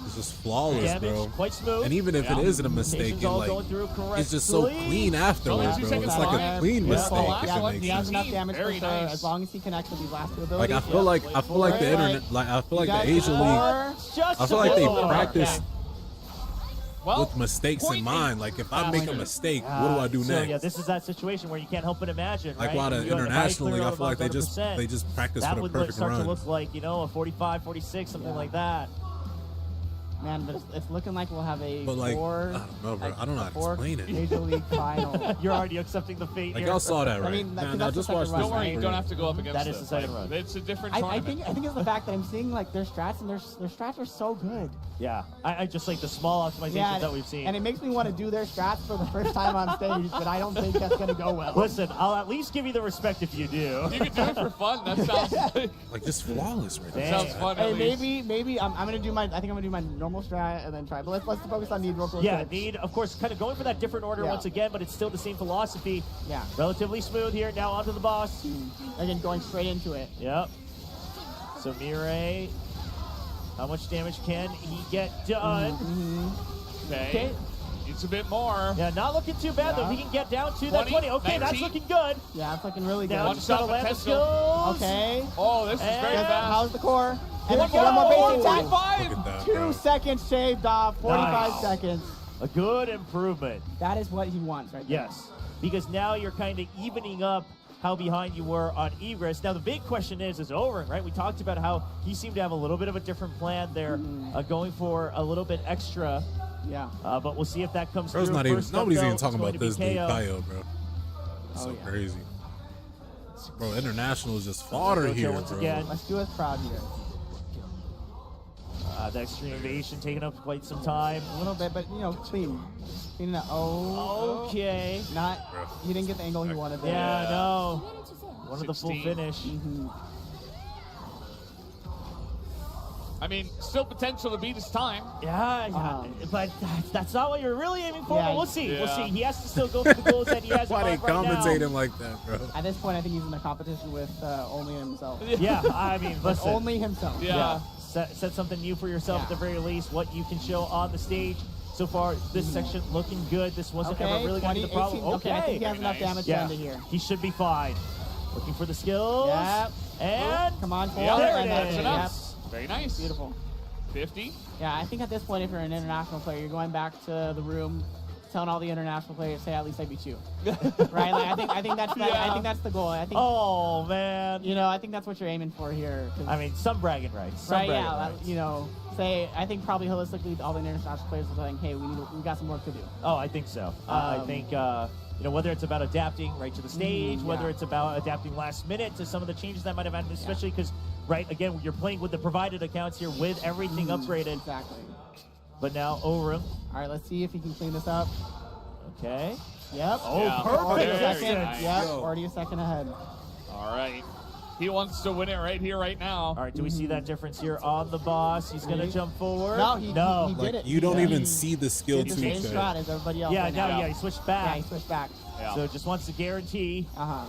It's just flawless, Damage, bro. quite smooth. And even if it isn't a mistake, Rotations it, all like, going through it's just so correctly. clean afterwards, Only 2 bro. seconds It's like a behind. clean Yeah. mistake, Last if it one, makes He has sense. enough damage for Very sure, nice. as long as he connects with these last two Like abilities. I feel like the Right. internet, like I feel like the guys Asian League, are Just I feel a like bit they more. practice Well, with mistakes in 0.8. mind. Like if I make a mistake, what do I do So, next? yeah, this is that situation where you can't help but imagine, Like right? while the You have a high international league, clear I feel like they above just 100%. practice that for the would perfect start run. to look like, you know, a 45, 46, something like that. Man, but it's looking like we'll have a But like, four. I don't know, bro. like, I don't know how a to four explain it. Major League final. You're already accepting the fate Like here. y'all saw that, I right? mean, Man, that's I the just second watched run, this. Don't worry, right? you don't have to go up against That is them. the second Like, run. It's a different I tournament. think it's the fact that I'm seeing like their strats and their strats are so good. Yeah, I just like the small optimizations that we've seen. And it makes me want to do their strats for the first time on stage, but I don't think that's gonna go well. Listen, I'll at least give you the respect if you do. You can do it for fun. That sounds like Like just flawless, right? Damn. sounds fun. Hey, at least. maybe I'm gonna do my. I think I'm gonna do my normal strat and then try. But let's focus on Need real quick. Yeah, Need, of course, kind of going for that different order Yeah. once again, but it's still the same philosophy. Yeah. Relatively smooth here. Now onto the boss. Again, going straight into it. Yep. So Mirai, how much damage can he get done? Okay. It's a bit more. Yeah, not looking too bad though. Yeah. He can get down to that 20, 20. Okay, that's 19. looking good. Yeah, it's looking really good. Now One just shot gotta land the potential. skills. Okay. Oh, this is very And- fast. How's the core? And One one more more. basic attack. 45. Look at that, 2 bro. seconds shaved off. 45 Nice. seconds. A good improvement. That is what he wants right there. Yes, because now you're kind of evening up how behind you were on Egress. Now the big question is Oren, right? We talked about how he seemed to have a little bit of a different plan there, going for a little bit extra. Yeah. But we'll see if that comes Bro's through. not even. First up, Nobody's though, even it's talking going about to be this dude, KO. Kaio, bro. It's so crazy. Bro, international is just fodder GOJO here, once bro. again. Let's do us proud here. The extreme invasion taking up quite some time. A little bit, but you know, clean. Clean it. Oh. Okay. Not. You didn't get the angle he wanted there. Yeah, no. One of the full 16. finish. I mean, still potential to beat his time. Yeah, but that's not what you're really aiming for. Yeah. But we'll see. Yeah. We'll see. He has to still go for the goals that he has. Why they in mind right commentate now. him like that, bro? At this point, I think he's in a competition with only himself. Yeah, I mean, listen. Only himself. Yeah. Set something new for yourself at the very least. What you can show on the stage. So far, this section looking good. This wasn't ever really going to be the problem. 18. Okay, I think he has enough damage to end it here. He should be fine. Looking for the skills. Yep. And come on, Yeah, there it that's is. enough. Very nice. Beautiful. 50. Yeah, I think at this point, if you're an international player, you're going back to the room, telling all the international players, "Hey, at least I beat you." Right? Like, I think that's I think that's the goal. I think. Oh man. You know, I think that's what you're aiming for here. I mean, some bragging rights. Some Right? bragging Yeah. rights. You know, I think probably holistically, all the international players are saying, "Hey, we got some work to do." Oh, I think so. I think you know, whether it's about adapting right to the stage, whether it's about adapting last minute to some of the changes that might have happened, especially because, right, again, you're playing with the provided accounts here with everything upgraded. Exactly. But now Orum. All right, let's see if he can clean this up. Okay. Yep. Oh, Yeah. perfect. Already a Very second. nice. Yep. Already a second ahead. All right. He wants to win it right here, right now. All right, do we see that difference here on the boss? He's going to jump forward. No, he did it. You don't He even see the skill did the same tree. shot as everybody else. Yeah, right now, now. yeah, he switched Yeah, back. he switched back. Yeah. So just wants to guarantee. Uh-huh.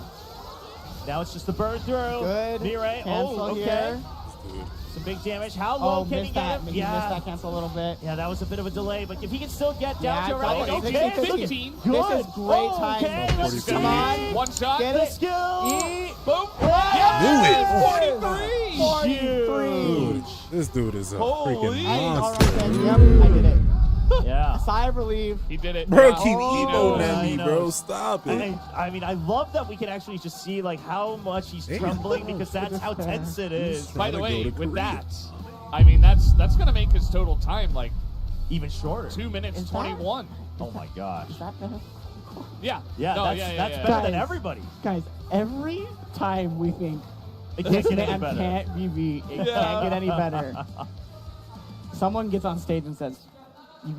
Now it's just the burn through. Good. Mirai. Cancel Oh, okay. here. Some big damage. How low can he missed get that. him? He missed that cancel a little bit. Yeah, that was a bit of a delay, but if he can still get down to Yeah, around it's okay, 60. 15. Good. This is great time. Okay, let's Come on. One shot. Get The it. skill. Boom. Yeah. 43. 43. Dude, this dude is a Holy. freaking I monster. Yep, I did it. Yeah. Sigh of relief. He did it. Bro, Yeah. keep He emoting knows. at me, I know. bro. Stop it. I mean, I love that we can actually just see like how much he's trembling because that's how tense it is. By the Trying to way, go to with Korea. that, I mean that's going to make his total time like Even shorter. 2 minutes Is that- 21. Oh my gosh. Is that better? Yeah. Yeah, No, that's yeah. better than Guys. everybody. Guys, every time we think It can't this get any man better. can't be beat, it can't get any better, someone gets on stage and says,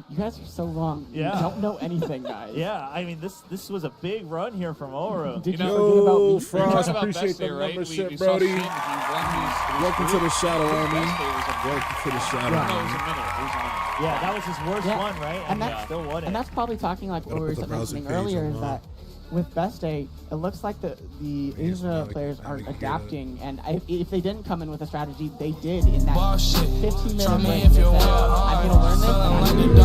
you guys are so wrong. Yeah. You don't know anything, guys. Yeah, I mean this was a big run here from Oro. Did You you know- forget about Yo, me? We Frost, talked about appreciate Best Day, the right? membership, we saw Brody. Shin, he won his Welcome to the shadow, Best Day army. was a Welcome to the shadow, No, it was a army. minute. It was a minute. Yeah, that was his worst Yeah. one, right? And he that's- still won it. And that's probably talking like what Gotta we were put the browser mentioning page earlier on. is that with Best Day, it looks like the Asia players are adapting, and if they didn't come in with a strategy, they did in that 15-minute break. They said, I'm going to learn this, and I'm going to do this.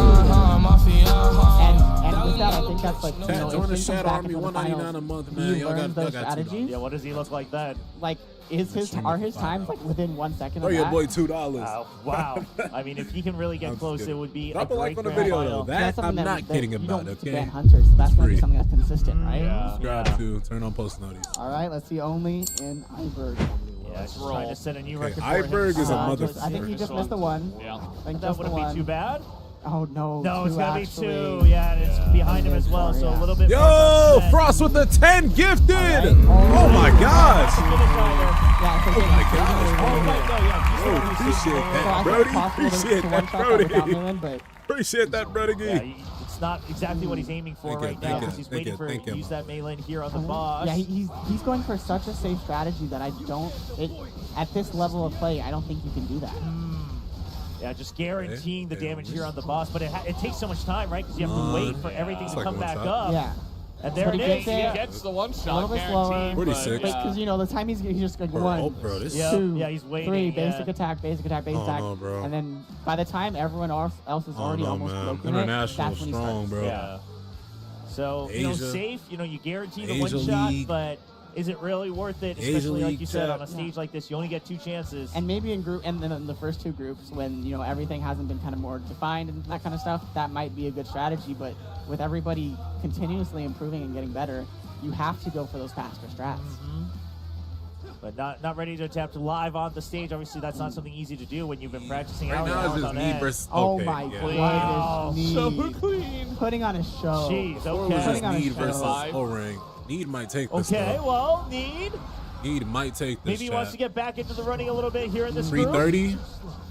And with that, I think that's like, you know, Join if the Shin comes shadow back army, into the $1.99 a finals, month, he man. Y'all learns got those $2. strategies. yeah, what does he look like then? Like, are his times like within 1 second Oh, of your that? boy $2. Wow. I mean, if he can really get I'm close, kidding. it would be Drop a a like great on the grand video, final. though. That That's something I'm not that kidding you about, don't okay? ban hunters, so that's It's gotta be free. something that's consistent, right? Yeah. Subscribe to turn on post notifications. All right, let's see only in Iberg. Yeah, just roll. trying to set a new Okay, record for Iberg is a himself. motherfucker. I think he just This missed the one. Yeah. I think That just the wouldn't be one. too bad. Oh no. No, it's two, gonna be actually. 2. Yeah, and it's behind him as well, so a little bit. Yo, more than Frost with the 10 gifted. right. Oh my gosh. Finish either. Yeah, so Oh my gosh. Oh, right, no, yeah. he's Oh, gonna be appreciate safe. that. So I think Brody, it's possible appreciate to that, one-shot Brody. without Milan, but Appreciate that, Brody. Yeah, it's not exactly what he's aiming for Thank you, right thank now you, because he's thank waiting you, for thank to you. use that melee here on the boss. yeah, he's going for such a safe strategy that I don't. At this level of play, I don't think you can do that. Yeah, just guaranteeing the Okay, damage here on the boss, but it takes so much time, right? Because you have to wait for everything It's to like come one back shot. up. Yeah. And there But it he is. gets it. Yeah. He gets the one shot. A little bit slower. guaranteed, 46. but, Because you know the time he's just like Bro, one. oh, bro, this Yeah. Two, he's waiting, 3, yeah. basic attack, basic attack, basic Oh, attack. no, bro. And then by the time everyone else is Oh, already no, almost man. broken International that's when he strong, starts. bro. Yeah. So, Asia. safe, you guarantee the Asia one shot, League. but is it really worth it? Asia Especially like League you said, tap. on a stage like this, you only get 2 chances. And maybe in group, and then in the first 2 groups, when everything hasn't been kind of more defined and that kind of stuff, that might be a good strategy. But with everybody continuously improving and getting better, you have to go for those faster strats. But not ready to attempt live on the stage. Obviously, that's not something easy to do when you've been practicing Right hours now and it's hours just on need end. versus. Oh okay, my yeah. goodness, Wow. So Need. clean. Putting on a show. Jeez, Before it was okay. just Putting on a Need show. versus Five. O-Ring. Need might take this. Okay, though. well, Need. Need might take this. Maybe he wants to get back into the running a little bit here in this group. 330. Yeah,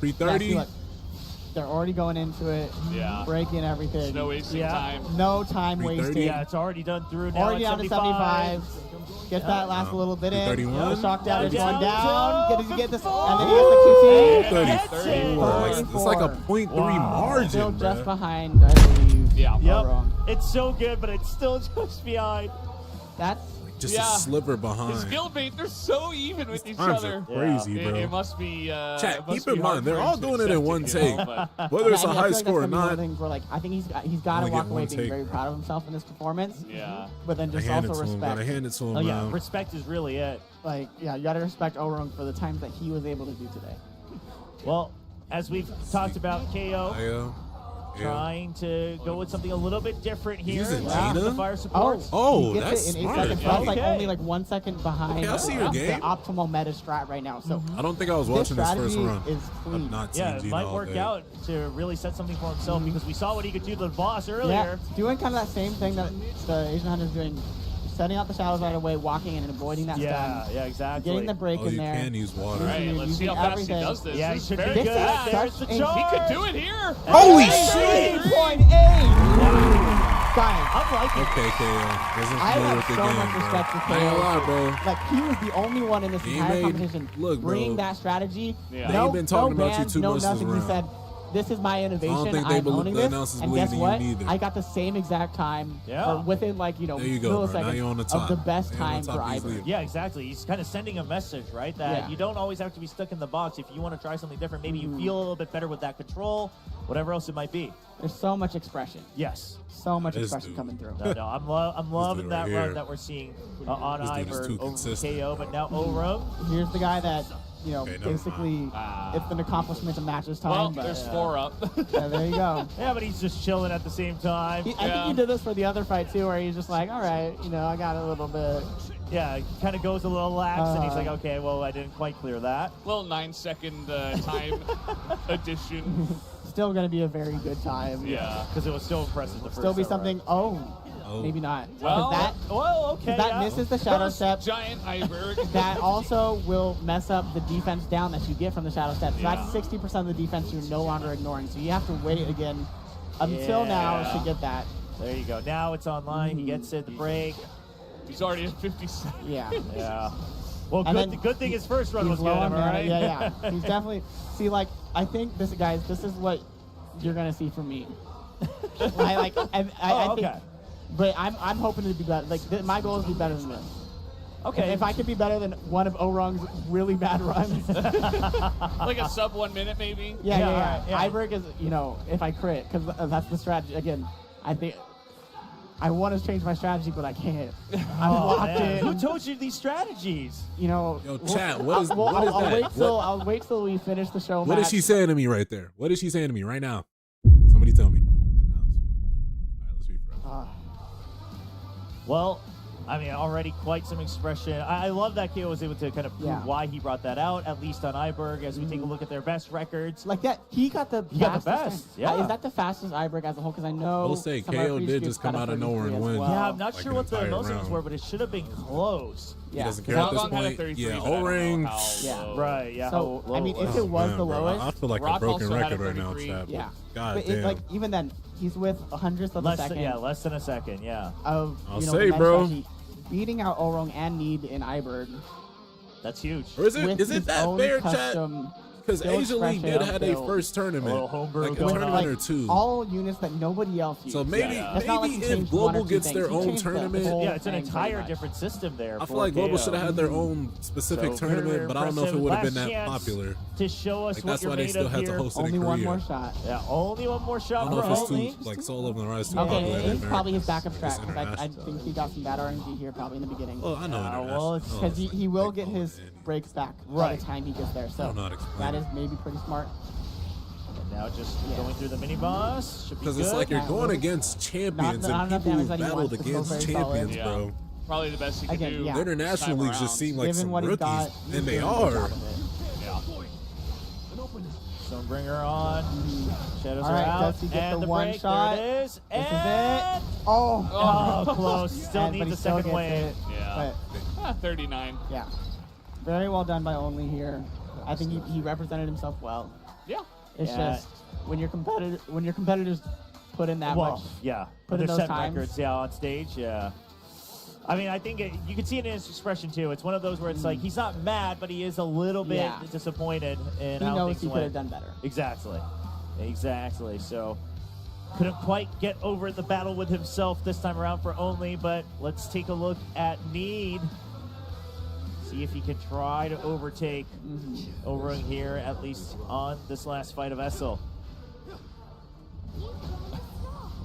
see 330. what? they're already going into it. Yeah. Breaking everything. No wasting time. No time 330. wasted. Yeah, it's already done through now. Already down to 75. Get that last little bit in. 31. The shock damage Down going down. to Get it, get this, and then he gets the QT. 34. It's like a 0.3 margin, Still bruh. just behind, I believe. Yeah. Yep. Wrong. It's so good, but it's still just behind. That's Just Yeah. a sliver His behind. skill mate, they're so even with each Times other. are crazy, It, bro. it must be. Chat, it must keep in be hard mind, they're for all him to doing it in accept one you take. know, but- Whether it's I a mean, I high feel like score or that's gonna be one not, of the things where, like, I think he's got to Only walk get away one being take. very proud of himself in this performance. yeah. But then I just hand it also to him. respect. Gotta hand it to him, Oh yeah, man. respect is really it. Like, yeah, you got to respect Orung for the times that he was able to do today. Well, as we've talked about, KO Yeah. trying to go with something a little bit different here. Using Yeah. Gina? The fire support. Oh, he gets that's it in 8 smart. seconds. That's like Okay. only like 1 second behind Okay, I see your the game. optimal meta strat right now. So I don't think I was this watching this first strategy run. is clean. I've not seen Yeah, it Gina might all work day. out to really set something for himself because we saw what he could do to the boss Yeah, earlier. doing kind of that same thing that the Asian Hunter's doing, setting out the shadows right away, walking in and avoiding that Yeah, stun, yeah, exactly. getting the break Oh, in you there. can use water. All right, let's see Using how fast everything. he does this. Yeah, This he is should very be This good. is There's such the a- charge. He could do it here. Holy Hey! 3.8! Guys, I'm liking it. Okay, KO. Wasn't I familiar have with the so game, much bro. respect for I ain't gonna lie, KO. bro. Like, he was the only one in this He entire made- competition look, bro. bringing that strategy. Yeah. They No, ain't been talking no about you bans, too no much this nothing. He round. said, this is my innovation. think they I'm owning the this. announcers And guess believe in you what? neither. I got the same exact time. Yeah. Or within, like, you know, There you go, bro. Now you're on the milliseconds top. of the best Now you're on time the for top Ivor. easily. Yeah, exactly. He's kind of sending a message, right? That Yeah. you don't always have to be stuck in the box. If you want to try something different, maybe you feel a little bit better with that control, whatever else it might be. There's so much expression. Yes. So much This expression dude. coming through. No, I'm loving dude that right run here. that we're seeing on This dude is Ivor too over consistent. KO, but now Orung. Here's the guy that, you know, Okay, never basically, it's an accomplishment to matches time. Well, but there's 4 up. yeah, there you go. Yeah, but he's just chilling at the same time. I think he did this for the other fight too, where he's just like, all right, you know, I got a little bit. Yeah, he kind of goes a little lax, and he's like, okay, well, I didn't quite clear that. Little 9-second time addition. Still going to be a very good time. Yeah. Because it was so impressive the first Still be time something. around. Oh. Maybe not. Well, that okay. that yeah. misses the shadow First step. giant Iberg. That also will mess up the defense down that you get from the shadow step. So Yeah. that's 60% of the defense you're no longer ignoring. So you have to wait again until now Yeah. to get that. There you go. Now it's online. He gets it, the break. He's already at 57. Yeah. Yeah. Well, And good. then good thing his first run He's was good. low on Am I mana. right? Yeah, yeah. He's definitely. See, like, I think this, guys, this is what you're gonna see from me. I think. okay. But I'm hoping to be better. Like, my goal is to be better than this. Okay. If I could be better than one of Orung's really bad runs. Like a sub 1 minute, maybe? Yeah. all right, yeah. Iberg is, you know, if I crit, because that's the strategy. Again, I think I want to change my strategy, but I can't. I'm locked Man, in. who told you these strategies? You know. Yo, chat, what is- I'll what is that? wait till What- I'll wait till we finish the show. What match. is she saying to me right there? What is she saying to me right now? Somebody tell me. All right, let's be friends. Well, I mean, already quite some expression. I love that KO was able to kind of prove Yeah. why he brought that out, at least on Iberg, as we take a look at their best records. Like that, he got the He got the fastest. best, yeah. Is that the fastest Iberg as a whole? Because I know I will say some of our KO free did streaks just come got a out of nowhere 33 and as win. well. Yeah, I'm not Like sure an what the entire emotions round. were, but it should have been close. He Yeah. doesn't care at this Hong Kong had a point. 33, Yeah, but I don't know O-ring. how Yeah. low. Right, yeah. So, how I mean, low if was it was Man, the bro, lowest, I feel like Rock a broken also had a record right now, 33. chat. yeah. God But damn. like even then, he's with a hundredth of a less second than a second, yeah. of I'll you know, say, the bro. strategy, beating out Orung and Need in Iberg. That's huge. Or is it with is it his that own fair, chat? custom Because skill Asia League did expression had a build. first tournament, A little homebrew like a going on. tournament or like two. all units that nobody else used. So maybe Yeah. It's not like maybe he if changed one or Global two gets things. their He own changed the tournament, whole Yeah, it's an thing pretty entire much. different system there. I for feel like Global KO. should have had their own specific So, tournament, very but I don't know if it impressive. would have been Last that chance popular. To show us Like what that's you're why they made still of had here. to host it Only in one Korea. more shot. Yeah, only one more I shot. don't know if it's Only. too like Soul of the Rise too Okay, popular. it's probably his backup It's strat. 'Cause I international. think he got some bad RNG here probably in the beginning. Oh, I know. well, international. it's- Oh, Because it's he like will they get call it his Andy. breaks back by Right. the time he gets there. I So don't know how to explain that it. is maybe pretty smart. And now just going through the mini boss. Should be Because good. it's like you're Yeah, going well, against champions not and enough people who damage that he battled wants. It's against still very solid. champions, Yeah. bro. Probably the best he could Again, do. yeah. The international Time leagues just around. seem like Given some what he's rookies, got, he's and they doing a good are. job of it. Yeah. Stonebringer on. Shadows All are right, out. does he get and the the one break. shot? There it is. This is And it. Oh, oh, close. Still And- but needs he a still second gets wave. it. Yeah. But 39. yeah, very well done by Only here. I think he represented himself well. Yeah. It's Yeah. just when your competitors put in that Well, much. yeah. Put When in they're those setting times. records, yeah, on stage, yeah. I mean, I think you can see it in his expression too. It's one of those where it's like he's not mad, but he is a little bit Yeah. disappointed in He how knows things he could went. have done better. Exactly. So couldn't quite get over the battle with himself this time around for Only, but let's take a look at Need. See if he can try to overtake Overung here, at least on this last fight of Essel.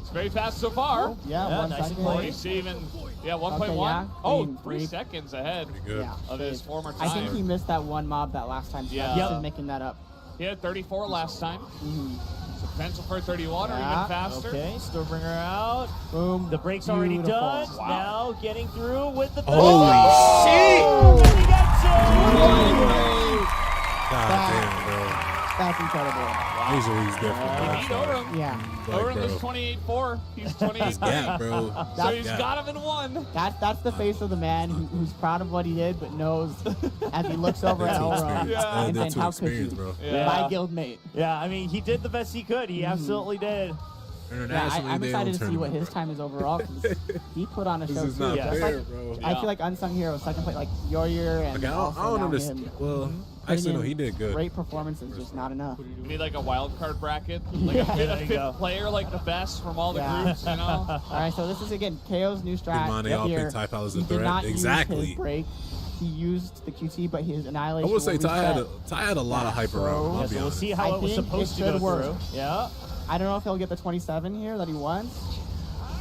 It's very fast so far. Yeah, Yeah, 1 nice and second. clean. You see even, 1.1. Okay, yeah. Oh, Clean, 3 three. seconds ahead Good. Yeah. of his former I think time. he missed that one mob that last time. So Yeah. he's Yep. just making that up. He had 34 last time. So potential for 31 or Yeah. even faster. Okay, Stormbringer out. Boom. The break's already Beautiful. done. Wow. Now getting through with the Holy shit! And he gets it! God damn, bro. That's incredible. Usually he's different. He bro. beat Overung. Yeah. Like, Overung is bro. 28-4. He's 28. Yeah, bro. So he's Yeah. got him in one. That's the face of the man who's proud of what he did, but knows as he looks over They're at too Elrond experienced. Yeah. and They're saying, too "How could experienced, you?" bro. Yeah. My guildmate. Yeah, I mean, he did the best he could. He absolutely did. Yeah, Internationally, I'm they excited don't to see what tournament, his bro. time is overall because he put on a This show is too. not Just fair, like, bro. I feel like unsung hero, second place, like Yoyer and Like, I also don't now understand. him. Well, actually, no, Putting he in did good. Great performances, just not enough. We need like a wild card bracket, like Yeah. a There you fifth go. player, like the best from all the Yeah. groups, you know. All right, so this is again KO's new strat. Money, I'll here. pick Ty Pal as a He did threat. not use Exactly. his break. He used the QT, but his annihilation. I would say will Ty reset. had a lot of hype So- around him. Yeah, I'll so be we'll honest. see how I it was think supposed it to go should work. through. Yeah. I don't know if he'll get the 27 here that he wants.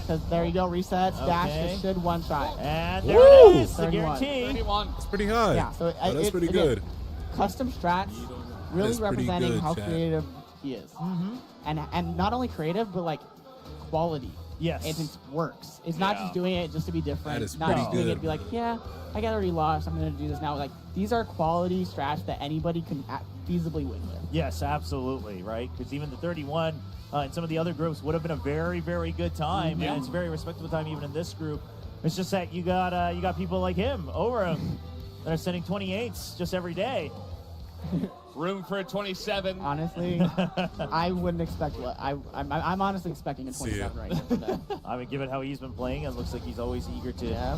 Because there you go, resets, dash, Okay. it should one shot. And there Woo! it is, the 31. guarantee. 31. That's pretty high. Yeah, so Oh, that's pretty again, good. Custom strats really That's pretty representing good, how chat. creative he is. And not only creative, but like quality. Yes. And it works. It's not Yeah. just doing it just to be different. That is not pretty just doing it good. to be like, yeah, I got already lost. I'm going to do this now. Like, these are quality strats that anybody can feasibly win with. Yes, absolutely, right? Because even the 31 in some of the other groups would have been a very, very good time, Yeah. and it's a very respectable time even in this group. It's just that you got people like him, Overung, that are sending 28s just every day. Room for a 27. Honestly, I wouldn't expect what I'm honestly expecting a See ya. 27 right here today. I mean, given how he's been playing, it looks like he's always eager to Yeah.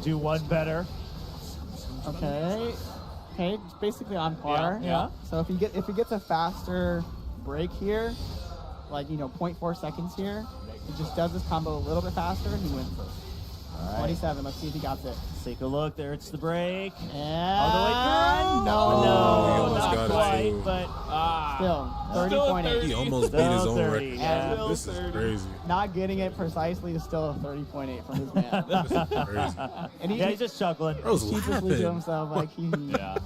do one better. Okay. Okay, it's basically on par. Yeah. So if he gets a faster break here, like 0.4 seconds here, he just does this combo a little bit faster and he wins. All right, 27. Let's see if he got it. let's take a look. There, it's the break. And All the way through. No, Oh, he almost not got it, quite, too. but still Still 30.8. He almost beat Still his own 30, record. yeah. Still This is 30. crazy. Not getting it precisely is still a 30.8 from his man. This is crazy. And yeah, he's just chuckling. Bro's sheepishly to laughing. himself like he. Yeah.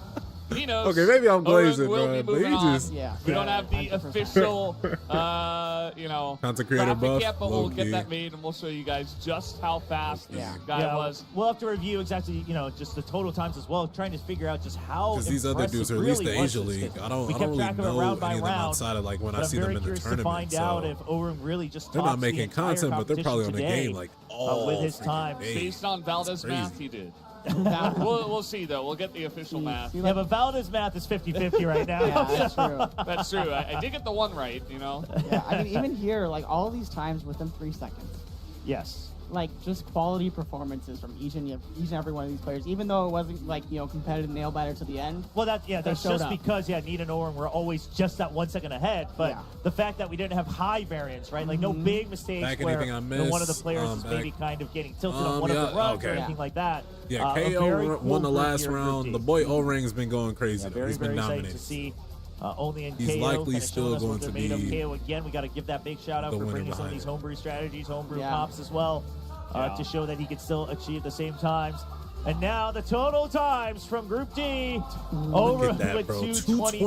He knows. Okay, maybe I'm glazing, Overung will bro, be but he moving on. just Yeah. We don't have the 100%. official, Content creator graphic buff, yet, but we'll low-key. get that made and we'll show you guys just how fast this Yeah. guy Yeah, was. we'll have to review exactly, just the total times as well, trying to figure out just how Because these other dudes, or at least the Asia League, I don't really know any of them outside of like when I but see I'm them very in the curious to tournament. find out So if Overung really just they're tops not the making entire content, but they're probably on the competition game today, like all with his freaking time. day. Based on Valdez That's crazy. math, he did. Yeah, We'll see, though. We'll get the official math. See, Yeah, but Valdez math is 50-50 right now. that's true. That's true. I did get the one right, Yeah, I mean, even here, like all these times within 3 seconds, Yes. like just quality performances from each and every one of these players. Even though it wasn't like competitive nail biter to the end. Well, that's showed just up. because Need and Oren were always just that 1 second ahead. But Yeah. the fact that we didn't have high variance, right? Like no big mistakes Back where anything I one of the missed, players is back- maybe kind of getting tilted on one of yeah, the runs or okay. anything like that. Yeah, A very KO cool won the group last here, Group round. D. The boy O-Ring's been going crazy. Yeah, though. very, He's been very excited dominating. to see Only and He's KO likely kinda still showing us going what to they're made of. be KO again, we got to give that big shout out the for winner bringing some of behind these him. homebrew strategies, homebrew Yeah. pops as well, Yeah. to show that he could still achieve the same times. And now the total times from Group D over Look at that, with bro.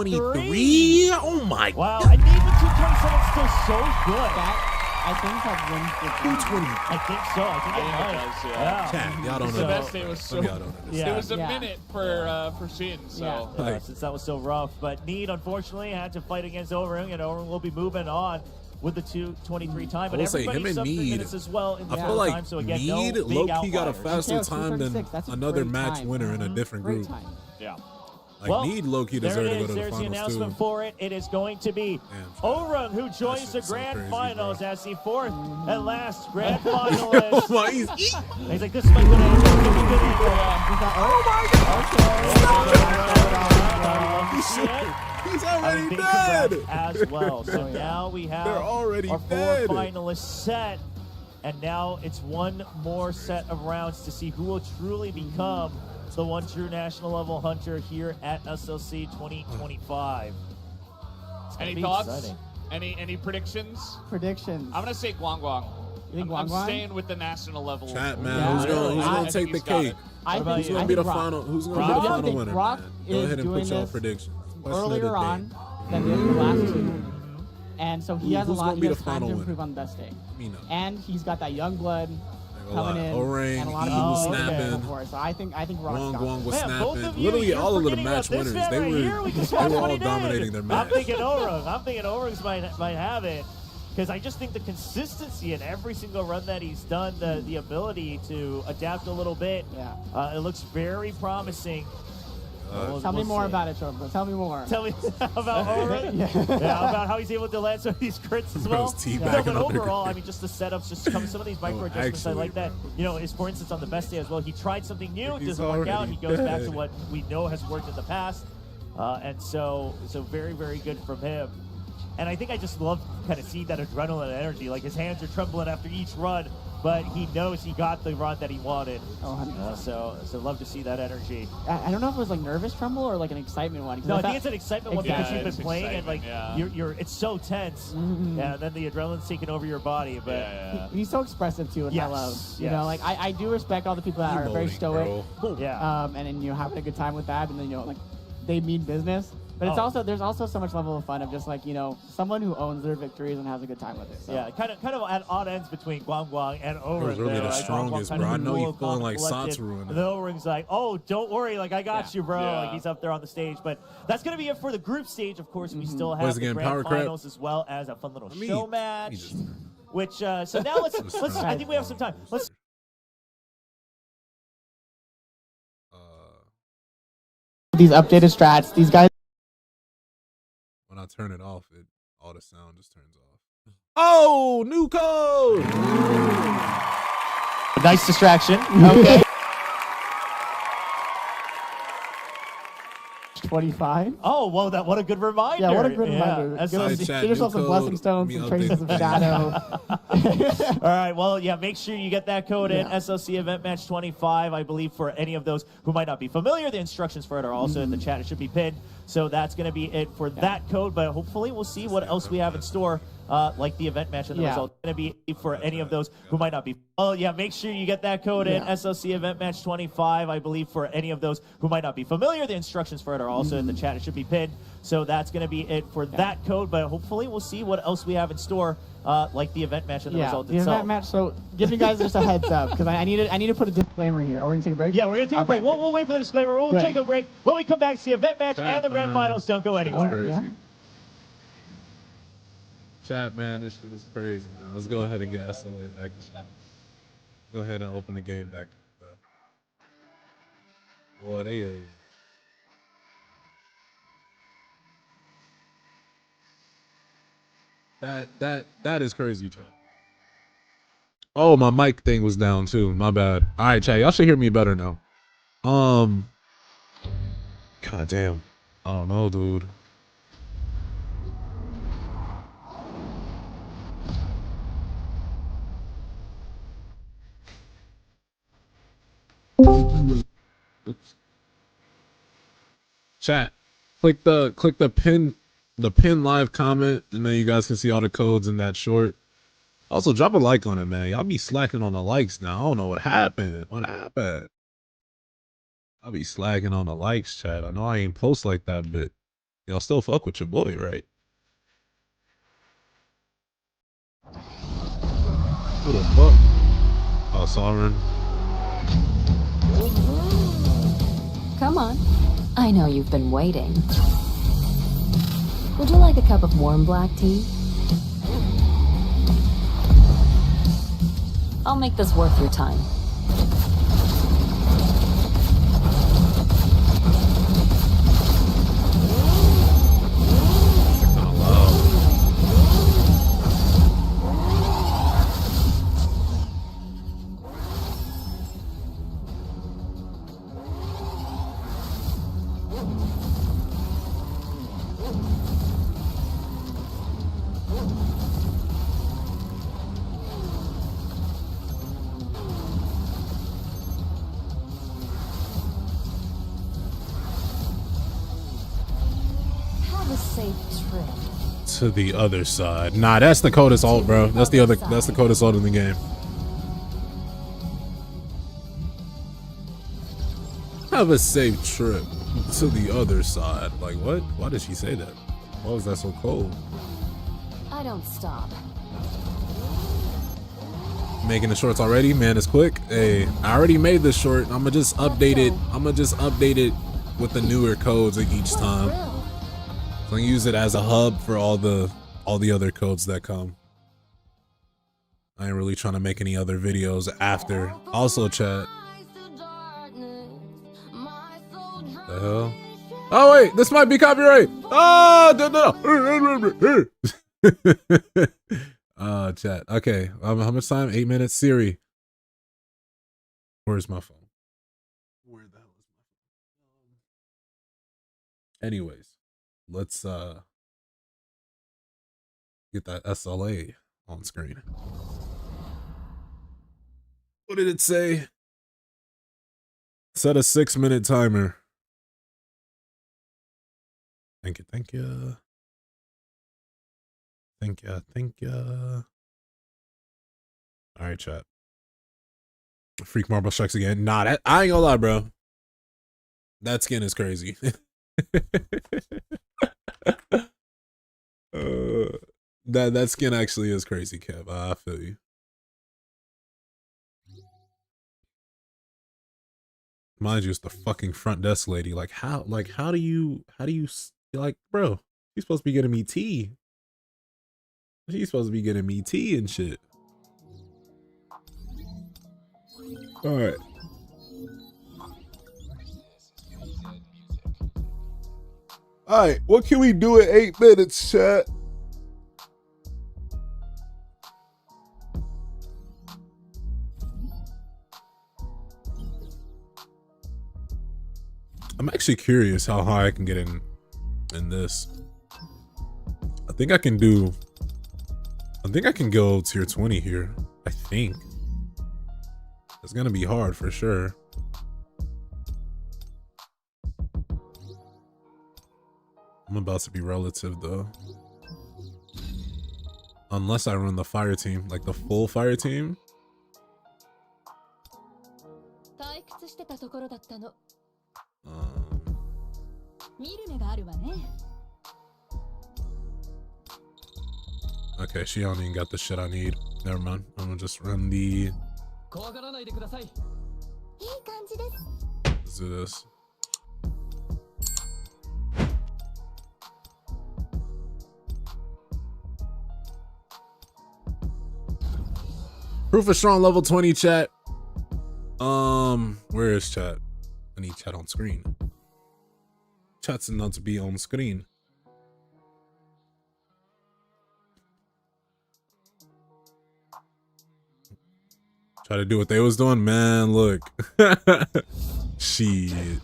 223. Oh my Wow, I need the 227 still so good. That I think that wins the 220. I think so. I think I it think it might. does, yeah. Chat, y'all don't So- know. The best day was Some of y'all don't understand. Yeah. It was a Yeah. minute for Shin, so. Yeah. Yeah, since that was so rough. But Need, unfortunately, had to fight against Overung, and Overung will be moving on with the 2:23 time. But I will say, everybody him and sub 3 Need, minutes as well in the I feel total like time. So again, no Need big low-key got a outliers. faster KO time than 236, that's a another great match time. winner in a different Great group. time. Yeah. Like, Well, need Loki there deserve it to go is. to the There's the finals announcement too. for it. It is going to be Damn, Orun, who joins the shit's so grand crazy, finals bro. as the fourth and last grand finalist. Oh my, he's He's like, this is my good angle. Give me good angle. he's I already think dead. congrats as well. So now we have They're already our four dead. finalists set, and now it's one more set of rounds to see who will truly become the one true national level hunter here at SLC 2025. It's gonna Any be thoughts? exciting. Any predictions? Predictions. I'm gonna say Guang Guang. You think I'm Guang Guang? staying with the national level. Chat, man. Yeah, who's gonna, really? who's I gonna think take the he's got cake? it. I What about think, you? Who's I gonna be think the Rock. final? Who's gonna Rock? be the I final think winner? Rock Man? Go is ahead and doing put your this predictions. Question of earlier the day. on than the last two. And so he has a Who's lot. gonna He be has the time final to winner? improve on the best day. Me know. And he's got that young blood A lot. coming in, Orang, and a lot of Evil people snapping. before. So I think Rock's Guang got Guang it. was Man, both snapping. of you, Literally you're all of the forgetting match about this winners. man They right were here. We just they watched were what all he did. dominating their I'm match. thinking Orung. might have it. Because I just think the consistency in every single run that he's done, the ability to adapt a little bit, Yeah. it looks very promising. Tell me more about it, Chopra. Tell me more. Tell me about Orung. Yeah. Yeah, about how he's able to land some of these crits as well. Bro's teabagging No, but under overall, grip. I mean, just the setups, just some of these micro adjustments, I actually, like that. You know, is for instance on the best day as well, he tried something new, it He's doesn't work out. already He goes back to dead. what we know has worked in the past, and so very, very good from him. And I think I just love kind of see that adrenaline and energy. Like his hands are trembling after each run, but he knows he got the run that he wanted. Oh, 100%. So love to see that energy. I don't know if it was like nervous tremble or like an excitement one. 'cause No, I thought- think it's an excitement one because Yeah, you've it's been playing and like excitement, yeah. it's so tense. Yeah, and then the adrenaline's taking over your body. But Yeah. He's so expressive too, and I Yes, love. You yes. know, like I do respect all the people that are very Emoting, stoic, bro. yeah. and then having a good time with that, and then like they mean business. But it's Oh. also there's also so much level of fun of just like someone who owns their victories and has a good time with it. So. Yeah, kind of at odd ends between Guang Guang and Orung. Bro's really there. the Like, Guang Guang strongest, kind bro. of I know cool, you feeling like collected, Satoru in And then it. Orung's like, oh, don't worry, like I got you, bro. Yeah. Like he's up there on the stage. But that's gonna be it for the group stage. Of course, we still What have is it the again, grand Power Crap? finals as well as a fun little Let me- show let me match. just- Which so now let's. I think we have some time. Let's. These updated strats, these guys. When I turn it off, all the sound just turns off. Oh, new code! Nice distraction. Okay. 25. Oh, well, what a good reminder. Yeah, what a good reminder. That's Give, so- us, Side chat, give yourself new some code. blessing stones, Me some update traces of the shadow. All right, well, yeah, make sure you get that code in Yeah. SLC Event Match 25, I believe, for any of those who might not be familiar. The instructions for it are also in the chat. It should be pinned. So that's going to be it for that code, but hopefully we'll see what else we have in store, like the event match and the Yeah. result. Going to be for any of those who might not be. Oh, yeah, make sure you get that code in Yeah. SLC Event Match 25, I believe, for any of those who might not be familiar. The instructions for it are also in the chat. It should be pinned. So that's going to be it for that code, but hopefully we'll see what else we have in store, like the event match and the result the itself. event match. So give you guys just a heads up because I need to put a disclaimer here. Are we gonna take a break? Yeah, we're going to take a break. We'll wait for the disclaimer. We'll Right. take a break. When we come back, see event match and the grand finals. Don't go anywhere. Yeah. Chat, man, this shit is crazy, man. Let's go ahead and get SLA back. Go ahead and open the game back. Boy, they that is crazy, chat. Oh, my mic thing was down too. My bad. All right, chat. Y'all should hear me better now. God damn. I don't know, dude. Chat. Click the pin live comment, and then you guys can see all the codes in that short. Also, drop a like on it, man. Y'all be slacking on the likes now. I don't know what happened. What happened? I'll be slacking on the likes, chat. I know I ain't post like that, but y'all still fuck with your boy, right? Who the fuck? Oh, Sovereign. Come on. I know you've been waiting. Would you like a cup of warm black tea? I'll make this worth your time. Have a safe trip. To the other side. Nah, that's the coldest ult, bro. That's the coldest ult in the game. Have a safe trip to the other side. Like, what? Why did she say that? Why was that so cold? I don't stop. Making the shorts already, man. It's quick. Hey, I already made this short. I'ma just update it with the newer codes each time. So I use it as a hub for all the other codes that come. I ain't really trying to make any other videos after. Also, chat. The hell? Oh wait, this might be copyright. Oh no. Oh, chat. Okay. How much time? 8 minutes. Siri. Where's my phone? Where the hell is my phone? Anyways, let's get that SLA on screen. What did it say? Set a 6-minute timer. Thank you, thank you. Thank you, thank you. All right, chat. Freak Marble strikes again. Nah, that, I ain't gonna lie, bro. That skin is crazy. That skin actually is crazy, Kev. I feel you. Mind you, it's the fucking front desk lady. Like how do you like, bro? She's supposed to be getting me tea. She's supposed to be getting me tea and shit. All right. All right, what can we do in 8 minutes, chat? I'm actually curious how high I can get in this. I think I can go tier 20 here. I think. It's gonna be hard for sure. I'm about to be relative though. Unless I run the fire team, like the full fire team. Okay, she don't even got the shit I need. Never mind. I'm gonna just run the. Let's do this. Proof of strong level 20 chat. Where is chat? I need chat on screen. Chat's not to be on screen. Try to do what they was doing, man. Look, shit.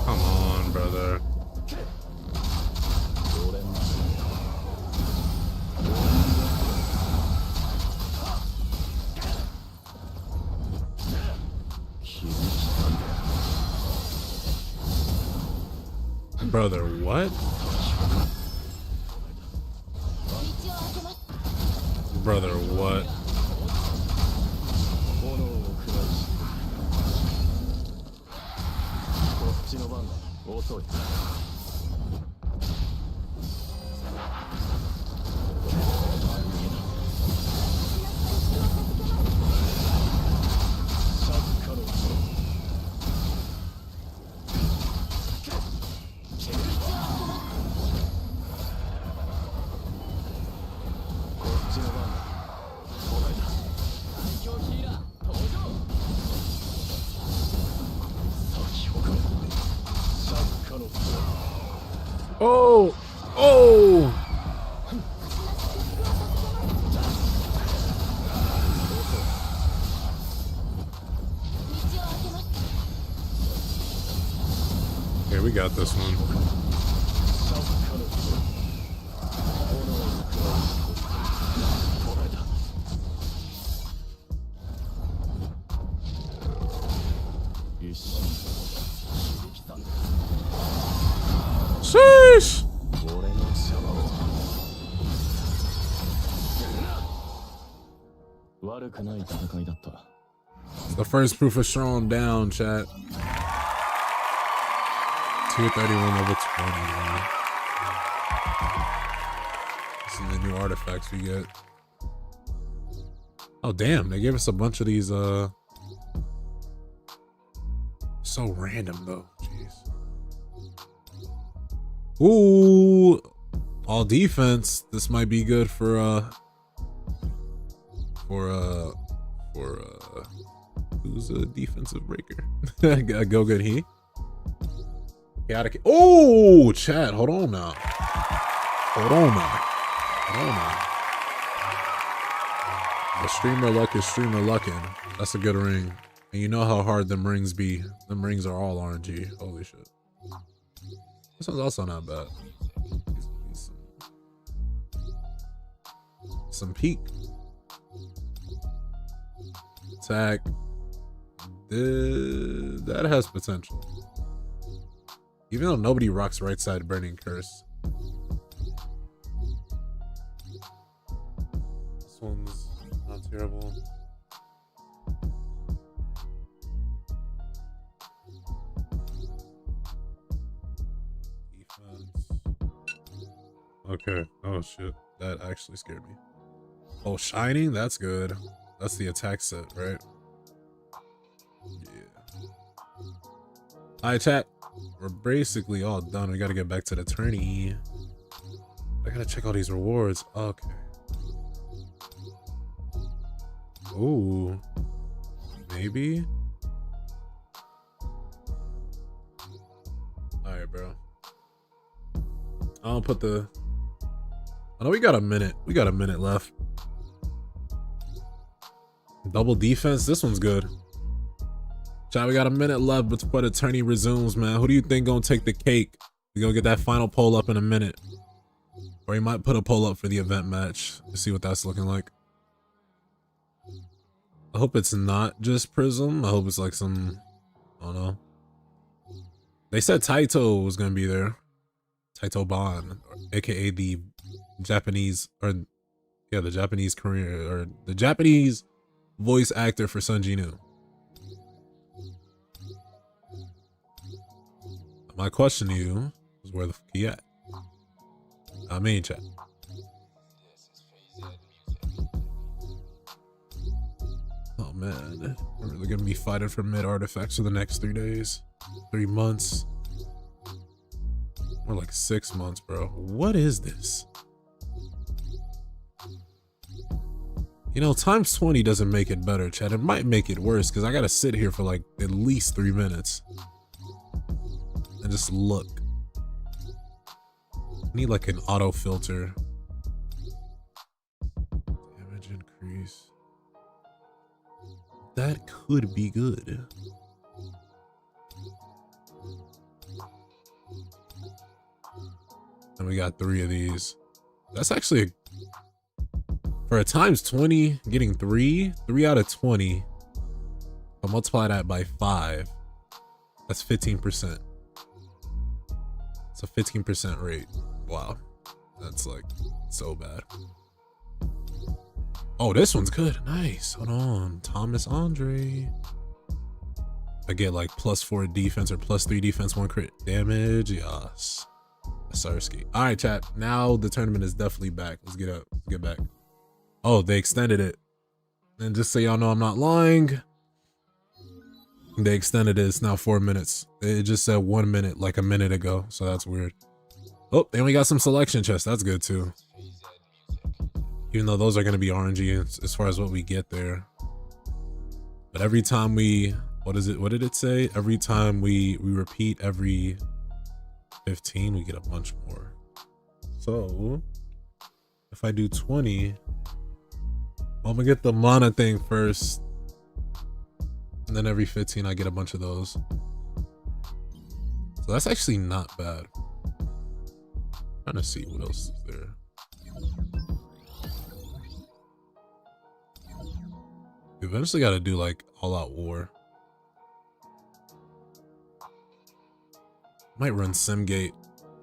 Come on, brother. Brother, what? Brother, what? Oh! Oh! Okay, we got this one. Sheesh! It's the first proof of strong down, chat. 231 level 20, man. This is the new artifacts we get. Oh damn, they gave us a bunch of these so random though. Jeez. Ooh, all defense. This might be good for who's a defensive breaker? Go good he. Oh, chat, hold on now. Hold on now. The streamer luck is streamer luckin'. That's a good ring. And you know how hard them rings be. Them rings are all RNG. Holy shit. This one's also not bad. Some peak. Attack. That has potential. Even though nobody rocks right side burning curse. This one's not terrible. Defense. Okay. Oh shit. That actually scared me. Oh, shining? That's good. That's the attack set, right? Yeah. Alright, chat. We're basically all done. We gotta get back to the tourney. I gotta check all these rewards. Okay. Ooh. Maybe? Alright, bro. I'll put the... Oh, no, we got a minute. We got a minute left. Double defense. This one's good. Chat, we got a minute left before the tourney resumes, man. Who do you think gonna take the cake? We gonna get that final poll up in a minute. Or he might put a poll up for the event match to see what that's looking like. I hope it's not just Prism. I hope it's like some, I don't know. They said Taito was gonna be there. Taito Ban, aka the Japanese, or yeah, the Japanese Korean, or the Japanese voice actor for Sun Jinu. My question to you is, where the fuck he at? I mean, chat. Oh man, we're really gonna be fighting for mid artifacts for the next 3 days, 3 months, or like 6 months, bro. What is this? You know, times 20 doesn't make it better, chat. It might make it worse because I gotta sit here for like at least 3 minutes. And just look. I need like an auto filter. Damage increase. That could be good. And we got 3 of these. That's actually for a times 20, getting 3 out of 20. I'll multiply that by 5. That's 15%. It's a 15% rate. Wow. That's like so bad. Oh, this one's good. Nice. Hold on. Thomas Andre. I get like +4 defense or +3 defense, 1 crit damage. Yes. Sarsky. All right, chat. Now the tournament is definitely back. Let's get up. Let's get back. Oh, they extended it. And just so y'all know I'm not lying, they extended it. It's now 4 minutes. It just said 1 minute like a minute ago, so that's weird. Oh, then we got some selection chests. That's good too. Even though those are going to be RNG as far as what we get there. But every time we, what is it? What did it say? Every time we repeat every 15, we get a bunch more. So if I do 20, I'm gonna get the mana thing first, and then every 15 I get a bunch of those. So that's actually not bad. Trying to see what else is there. We eventually got to do like all out war. Might run Simgate,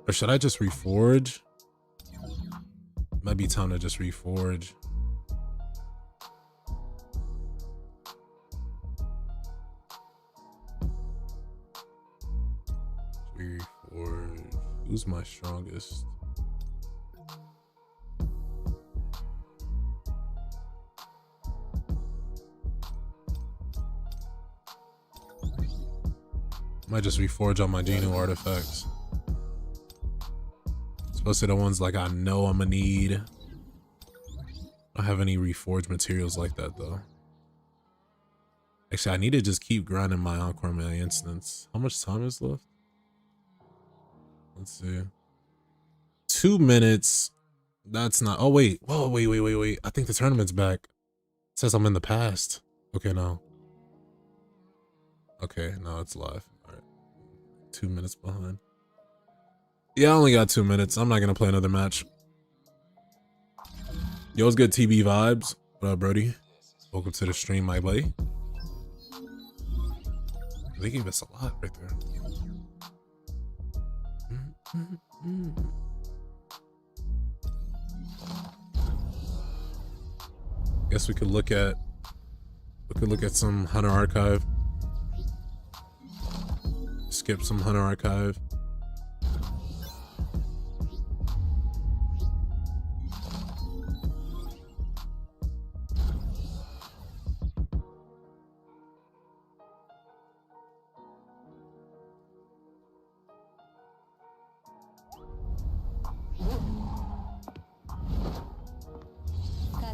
or should I just reforge? Might be time to just reforge. Reforge. Who's my strongest? Might just reforge on my Geno artifacts. Especially the ones like I know I'm gonna need. I don't have any reforged materials like that though. Actually, I need to just keep grinding my Encore my instance. How much time is left? Let's see. 2 minutes. That's not. Oh wait. Whoa, wait. I think the tournament's back. It says I'm in the past. Okay, no. Okay, no, it's live. All right. 2 minutes behind. Yeah, I only got 2 minutes. I'm not gonna play another match. Yo, what's good, TB vibes? What up, Brody? Welcome to the stream, my buddy. They gave us a lot right there. Guess we could look at some Hunter Archive. Skip some Hunter Archive.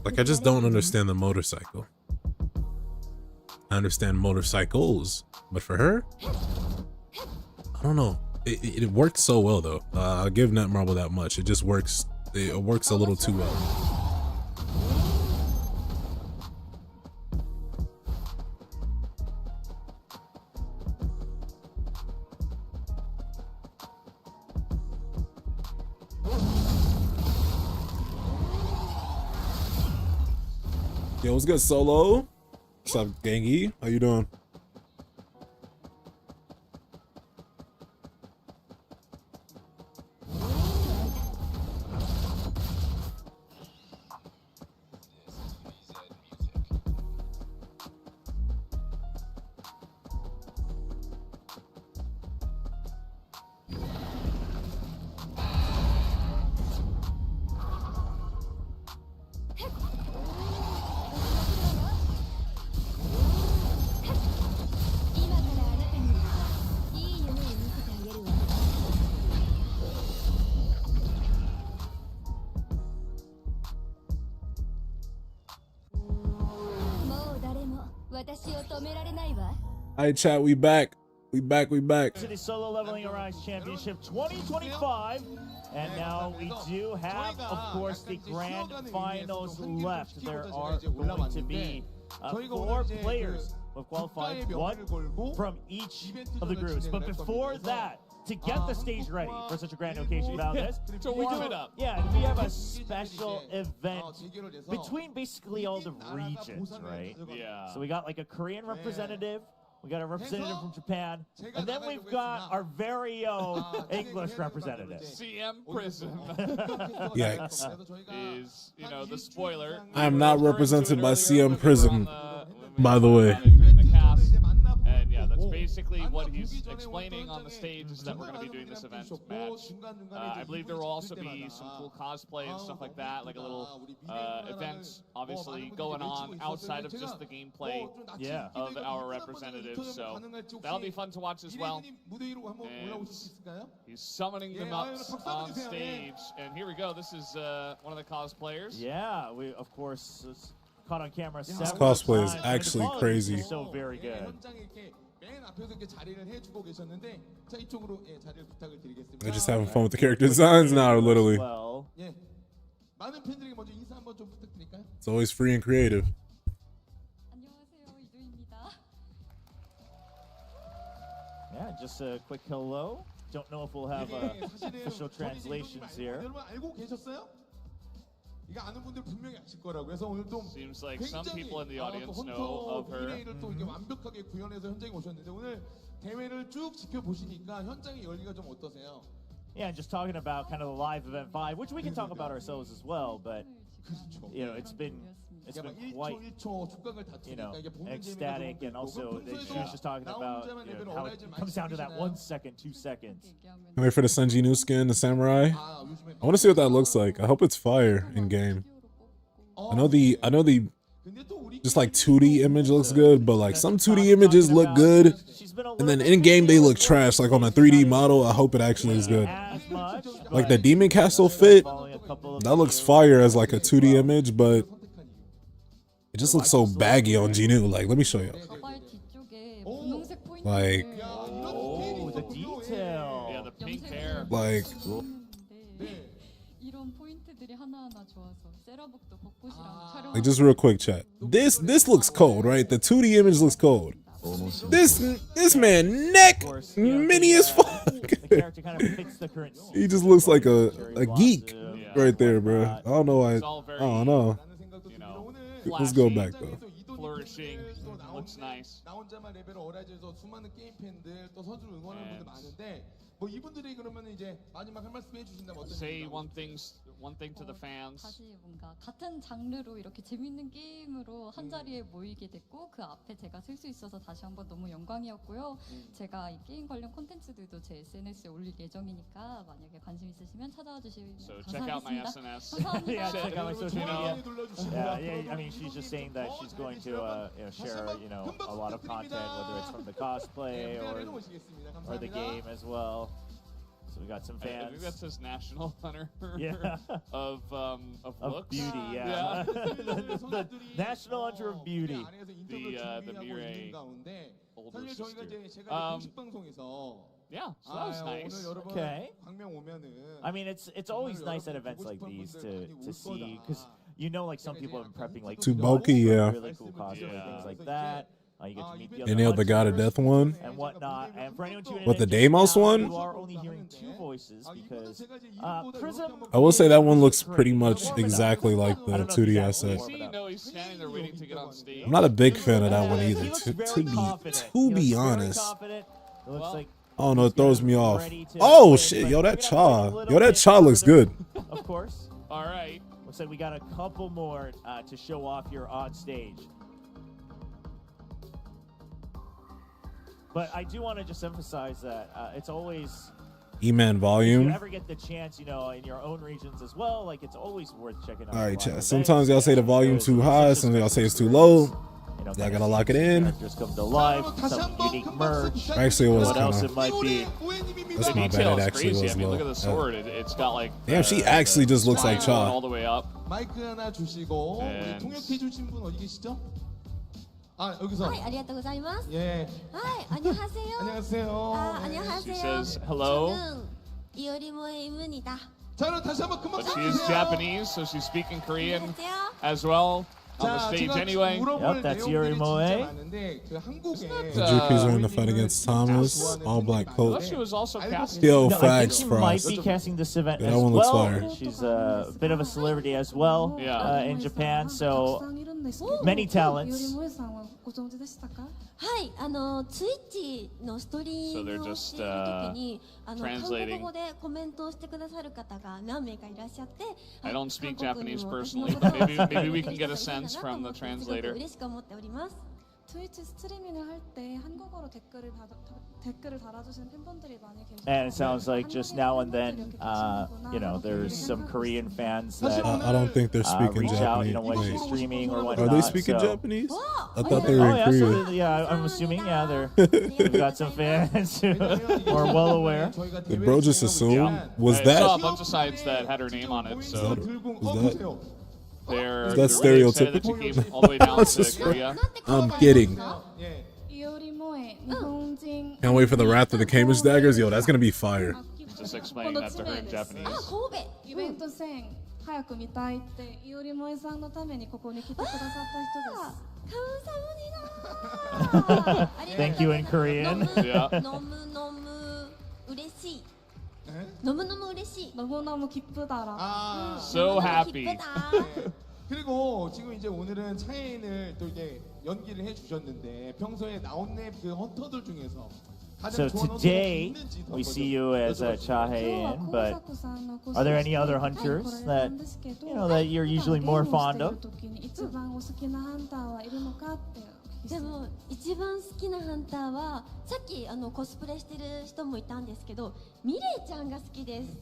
Like, I just don't understand the motorcycle. I understand motorcycles, but for her, I don't know. It worked so well though. I'll give Netmarble that much. It just works. It works a little too well. Yo, what's good, Solo? What's up, Gangy? How you doing? Alright, chat, we back. We back. To the Solo Leveling Arise Championship 2025. And now we do have, of course, the grand finals left. There are going to be 4 players who have qualified, 1 from each of the groups. But before that, to get the stage ready for such a grand occasion about this, to warm it up. Yeah, we have a special event between basically all the regions, right? Yeah. So we got like a Korean representative, we got a representative from Japan, and then we've got our very own English representative. CM Prison Yikes. is, you know, the spoiler. I am not represented by CM Prison, by the way. And yeah, that's basically what he's explaining on the stage, is that we're going to be doing this event match. I believe there will also be some cool cosplay and stuff like that, like a little event, obviously, going on outside of just the gameplay of our representatives. So that'll be fun to watch as well. And he's summoning them up on stage. And here we go. This is one of the cosplayers. Yeah, we, of course, caught on camera. This cosplay is actually crazy. So very good. They're just having fun with the character designs now, literally. Well, It's always free and creative. yeah, just a quick hello. Don't know if we'll have official translations here. Seems like some people in the audience know of her. Yeah, just talking about kind of the live event vibe, which we can talk about ourselves as well, but you know, it's been quite, you know, ecstatic, and also she was just talking about, you know, how it comes down to that 1 second, 2 seconds. Can wait for the Senji new skin, the samurai. I want to see what that looks like. I hope it's fire in game. I know the just like 2D image looks good, but like some 2D images look good, and then in game they look trash. Like on a 3D model, I hope it actually is good. Like the Demon Castle fit, that looks fire as like a 2D image, but it just looks so baggy on GNU. Like, let me show you. Like, oh, the detail. Yeah, the pink hair. Like, just real quick, chat. This looks cold, right? The 2D image looks cold. This man neck mini as fuck. He just looks like a geek right there, bro. I don't know why. I don't know. Let's go back though. Flourishing, looks nice. Say one thing to the fans. 다시 뭔가 같은 장르로 이렇게 재밌는 게임으로 한 자리에 모이게 됐고 그 앞에 제가 설 수 있어서 다시 한번 너무 영광이었고요. 제가 이 게임 관련 콘텐츠들도 제 SNS에 올릴 예정이니까 만약에 관심 있으시면 찾아와 주시면 So check out my 감사하겠습니다. SNS. Yeah, check out my social media. Yeah, yeah. I mean, she's just saying that she's going to you know, share, you know, a lot of content, whether it's from the cosplay or the game as well. So we got some fans. I think that says National Hunter. Yeah. of looks. Beauty, yeah. the National Hunter of Beauty. The Mirai older sister. Yeah, so that was nice. Okay. I mean, it's always nice at events like these to see, because you know, like some people have been prepping like Too bulky, yeah. really cool cosplay, things like that. You get to meet the They nailed the God of Death one. and whatnot. And for anyone tuning What, in the Deimos now, one? You are only hearing 2 voices because Prism. I will say that one looks pretty much exactly like the 2D asset. He's standing there waiting to get on stage. I'm not a big fan of that one either. To be honest, It looks like I don't know. It throws me off. Oh shit, yo, that cha looks good. Of course. All right. Looks like we got a couple more to show off here on stage. But I do want to just emphasize that it's always, E-Man if volume. you ever get the chance, you know, in your own regions as well, like it's always worth checking out. All right, live chat. events. Sometimes y'all say the volume too high. Sometimes y'all say it's too low. You know, Y'all gotta lock it in. Characters come to life, some unique merch. Actually, it was What else kind it might be? That's The my bad. detail It is actually crazy. was I mean, low. look at the sword. It's got like. Damn, she actually just looks like triangle all Cha. the way up. 마이크 하나 주시고 And- 통역해 주신 분 어디 계시죠? 아 여기서. はい、ありがとうございます。 예. はい、안녕하세요. 안녕하세요. 아, She 안녕하세요. says hello, 저는 이오리모에입니다. 자 그럼 다시 한번 금방 but she is Japanese, so she's speaking Korean 안녕하세요. as well on the 자, stage 제가 anyway. 물어볼 Yep, that's 내용들이 Yuri Moe. 진짜 많은데 그 한국에 The Drupies are in the fight against Thomas. All black I coat. thought she was also casting. Yo, No, I think facts, she might Frost. be casting this event Yeah, as that one looks well. fire. She's a bit of a celebrity as well in Japan, so many talents. はい、ツイッチのストリー So they're ムを just, している時に、韓 translating. 国語でコメントをしてくださる方が何名かいらっしゃって、 I don't speak 韓国に Japanese も私の personally, ことを but maybe we can 伝え get a ていただけ sense たら from な the と思ってすごく translator. 嬉しく思っております 트위치 스트리밍을 할 때 한국어로 댓글을 달아주시는 팬분들이 많이 계시고 And it sounds like just now and then, you know, there's some Korean fans that I don't think they're speaking reach out, you know, when Japanese. she's streaming or Are whatnot. they speaking so. Japanese? I thought they were Oh in yeah, Korean. so yeah, I'm assuming, yeah, we've got some fans who are well aware. Did bro just assume? Was I saw a that? bunch of sites that had her name on it, so they're That's really excited that stereotypical? she came all the way down That's to just Korea. I'm kidding. イオリモエ日本 Can't wait for the Wrath of the Cambridge Daggers. Yo, that's gonna be fire. Just explaining that to her in Japanese. イベント1000早く見たいっていおりもえさんのためにここに来てくださった人です。 Thank you in Korean. Yeah. 飲む嬉しい。飲む嬉しい。 너무너무 기쁘다라. 아, So happy. 그리고 지금 이제 오늘은 차이인을 또 이제 연기를 해주셨는데 평소에 나온네 그 헌터들 중에서 So today we see you as Cha Hae-in, but are there any other hunters that that you're usually more fond of? 一番お好きなハンターはいるのかって。でも一番好きなハンターはさっきコスプレしてる人もいたんですけどミレイちゃんが好きです。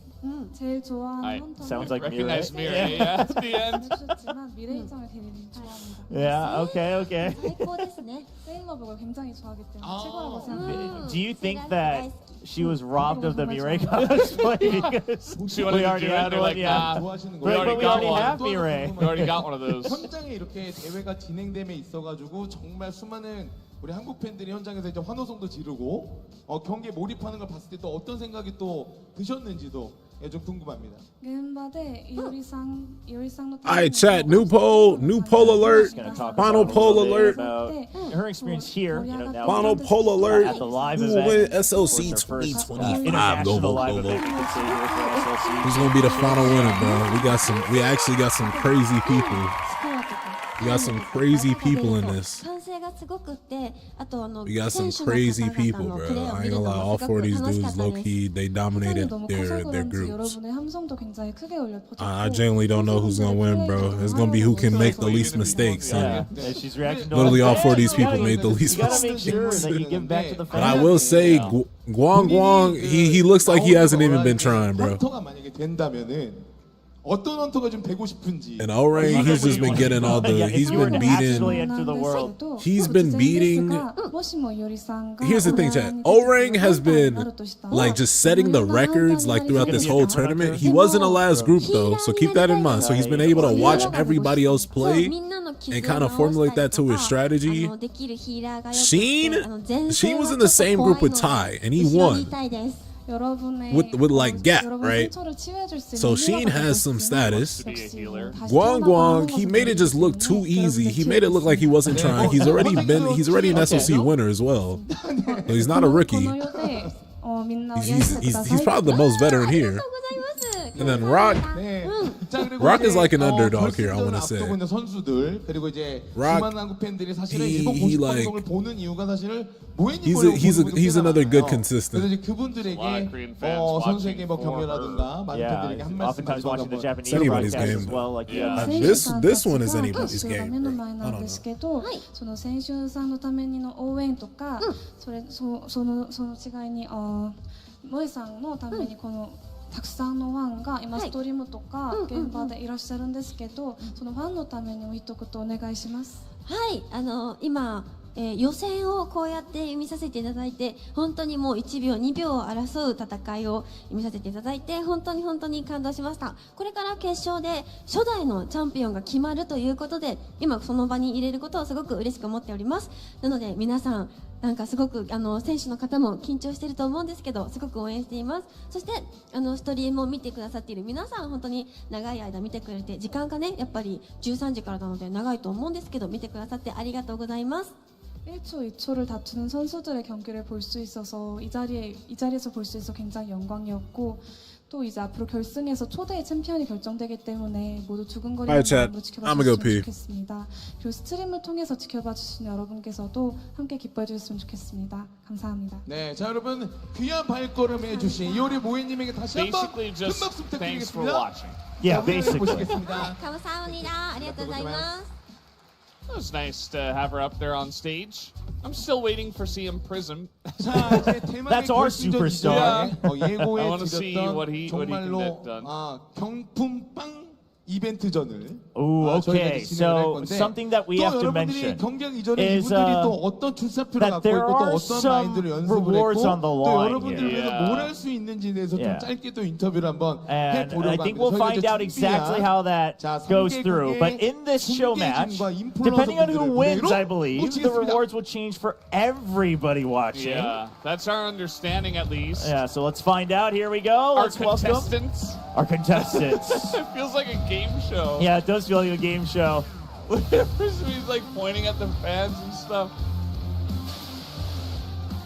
제일 좋아하는 헌터는 Sounds like Recognize Mirai. Mirai, yeah, at the end. 해주셨지만 미레이짱을 되게 좋아합니다. Yeah, okay. 最高ですね。 세일러복을 굉장히 좋아하기 때문에 최고라고 생각합니다. Do you think that she was robbed of the Mirai cosplay because She we wanted to already do it, had they're one? like, Yeah, nah, 좋아하시는 but 거예요. we already have Mirai. We already got one of those. 현장에 이렇게 대회가 진행됨에 있어가지고 정말 수많은 우리 한국 팬들이 현장에서 이제 환호성도 지르고 경기에 몰입하는 걸 봤을 때 또 어떤 생각이 또 드셨는지도 좀 궁금합니다. 現場でいおりさんの Alright, chat. New poll alert. Final poll alert. About her experience here, now Final poll alert. at the live Who will event. win SLC Of course, our first, 2025? Go international vote, live go vote. event, you could say, here for SLC. Who's gonna be the final winner, bro? We actually got some crazy people. We got some crazy people in this. 歓声がすごくってあとWe got some crazy people, bro. I ain't gonna lie, all four of these dudes, low key, they dominated their groups. 여러분의 함성도 굉장히 크게 울렸고 I genuinely don't know who's gonna win, bro. It's gonna be who can make the least mistakes. Yeah, And she's reacting to literally all four of these You people made the least gotta make sure mistakes. that you give back to the But I fans. will say, Guang, he looks like he hasn't even been trying, bro. 헌터가 만약에 된다면은 어떤 헌터가 좀 되고 싶은지. And O-Ring, he's just been getting all the, he's been beating. He's been beating. Here's the thing, chat. O-Ring has been like just setting the records like throughout this whole tournament. He was in the last group though, so keep that in mind. So he's been able to watch everybody else play and kind of formulate that to his strategy. Sheen was in the same group with Ty, and he won. With like Gap, right? So Sheen has some status. Guang, he made it just look too easy. He made it look like he wasn't trying. He's already an SLC winner as well. So he's not a rookie. He's probably the most veteran here. And then Rock is like an underdog here, I want to say. Rock, he like, he's another good consistent. Oftentimes watching the Japanese It's anybody's broadcast game. as well, like This one is anybody's game. 名前なんですけど、その選手さんのためにの応援とか、その違いに萌えさんのためにこのたくさんのファンが今ストリームとか現場でいらっしゃるんですけど、そのファンのためにも一言お願いします。はい、今、予選をこうやって見させていただいて本当にもう1秒2秒を争う戦いを見させていただいて本当に感動しました。これから決勝で初代のチャンピオンが決まるということで今その場に入れることをすごく嬉しく思っております。なので皆さんなんかすごく選手の方も緊張していると思うんですけどすごく応援しています。そしてストリームを見てくださっている皆さん本当に長い間見てくれて時間がねやっぱり13時からなので長いと思うんですけど見てくださってありがとうございます。 1초, 2초를 다투는 선수들의 경기를 볼 수 있어서 이 자리에서 볼 수 있어서 굉장히 영광이었고 또 이제 앞으로 결승에서 초대의 챔피언이 결정되기 때문에 모두 두근거리는 마음으로 지켜봐 주셨으면 좋겠습니다. 그리고 스트림을 통해서 지켜봐 주시는 여러분께서도 함께 기뻐해 주셨으면 좋겠습니다. 감사합니다. 네, 자 여러분 귀한 발걸음 해주신 이효리 모이님에게 다시 한번 큰 박수 부탁드리겠습니다. Yeah, basically. 감사합니다. ありがとうございます。 It was nice to have her up there on stage. I'm still waiting for CM Prism. That's our superstar. I want to see what he can get done. 경품빵 이벤트전을 Ooh, 저희가 okay. 이제 진행을 할 So 건데 something that we 또 have to 여러분들이 mention 경기 이전에 is 이분들이 또 어떤 출사표를 that 갖고 there 있고 또 are 어떤 some 마인드를 연습을 했고 rewards on the 또 line 여러분들을 here. 위해서 뭘 할 수 있는지에 대해서 좀 Yeah. 짧게 또 인터뷰를 한번 And 해보려고 I think we'll 합니다. find out exactly how that goes through. But in this show match, depending on who wins, I believe, the rewards will change for everybody watching. Yeah, that's our understanding at least. Yeah, so let's find out. Here we go. Our Let's welcome contestants. our contestants. It feels like a game show. Yeah, it does feel like a game show. He's like pointing at the fans and stuff.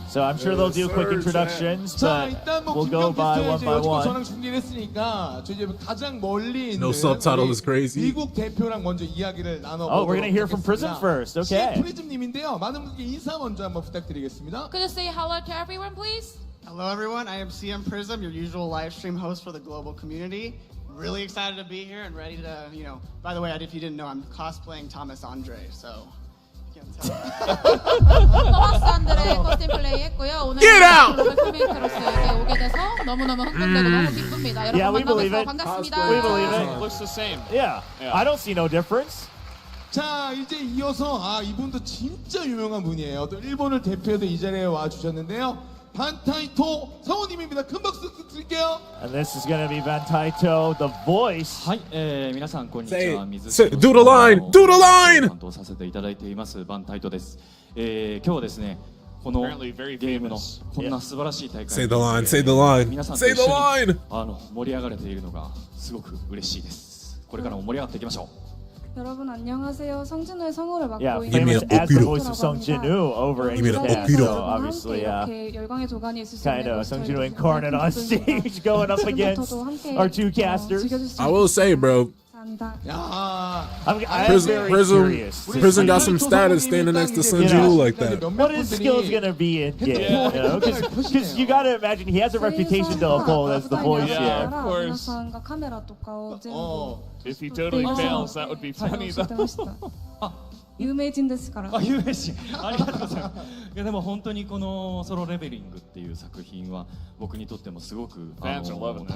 So I'm sure they'll do quick introductions, 자, but 일단 뭐 we'll go by 김경태 one 이제 by 여지껏 one. 전황 중계를 했으니까 저 이제 가장 멀리 있는 No subtitle 우리 is crazy. 미국 대표랑 먼저 이야기를 나눠보도록 Oh, we're gonna hear from Prism first. Okay. 프리즘님인데요. 많은 분들께 인사 먼저 한번 부탁드리겠습니다. Could you say hello to everyone, please? Hello, everyone. I am CM Prism, your usual live stream host for the global community. Really excited to be here and ready to, by the way, if you didn't know, I'm cosplaying Thomas Andre, so you can tell. 토마스 안드레 코스튬 플레이했고요. 오늘 글로벌 커뮤니티로서 여기 오게 돼서 너무너무 흥분되고 너무 기쁩니다. Yeah, 여러분 we believe 만나서 it. 반갑습니다. We believe it. Looks the same. Yeah, I don't see no difference. 자, 이제 이어서 이분도 진짜 유명한 분이에요. 또 일본을 대표해서 이 자리에 와 주셨는데요. 반타이토 성우님입니다. 큰 박수 드릴게요. And this is going to be Van Taito, the voice. はい、皆さんこんにちは。水 Say, do the line, do the line. 担当させていただいていますバンタイトです。今日はですね、このゲ Apparently very ームの famous. こんな素晴らしい大会に Say the line, say the line, 皆さんと say 一 the 緒に line. 盛り上がれているのがすごく嬉しいです。これからも盛り上がっていきましょう。 여러분 안녕하세요. 성진우의 성우를 맡고 Yeah, 있는 Give me famous a as the Okiro. voice of Sung Jin-woo over in Give me the Japan. Okiro. So obviously, 이렇게 열광의 조간이 있을 수 kind 있는 of 것을 Sung Jin-woo 저희가 incarnate on 기쁘게 stage going up against our two casters. I will say, bro, 야, I'm very curious. Prison got some status standing next to Sung Jin-woo like that. What his skills gonna be in game? Because you gotta imagine he has a reputation to uphold as the voice Yeah, here. of course. If he totally fails, that would be funny though. 有名人ですから。有名人ありがとうございます。いやでも本当にこのソロレベリングっていう作品は僕にとってもすごく大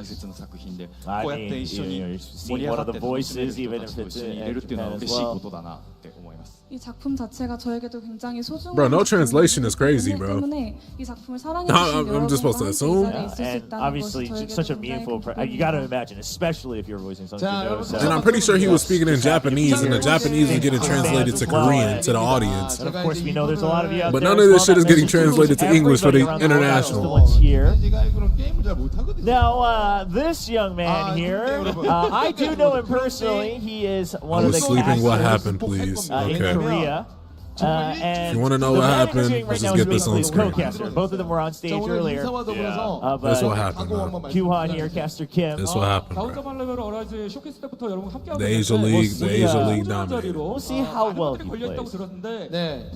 切な作品で、こうやって一緒に盛り上がって楽しめる人たちと一緒にいれるっていうのは嬉しいことだなって思います。 이 작품 자체가 저에게도 굉장히 소중한 Bro, no translation is crazy, bro. 때문에 이 작품을 사랑해 I'm 주신 just supposed to assume. And obviously, such a meaningful. You gotta imagine, especially if you're voicing Sung Jin-woo. And I'm pretty sure he was speaking in Japanese, and the Japanese was getting translated to Korean to the audience. And of course, we know there's a lot of you out But there none as of this well shit is that getting mention translated to English for the everybody around the world is the international. ones here. 제가 알기로는 게임을 잘 못하거든요. Now, this young man here, I do know him personally. He is I one of was the sleeping. What casters happened, please? in Okay. Korea. And If you wanna know the what man happened, doing right let's now just is get this being on screen. co-caster. Both of them were on stage earlier. 더불어서 That's what happened, man. Kyuhan here, caster Kim. That's what happened, bro. The Asia League, the Asia League dominated. We'll see how well he plays. 네.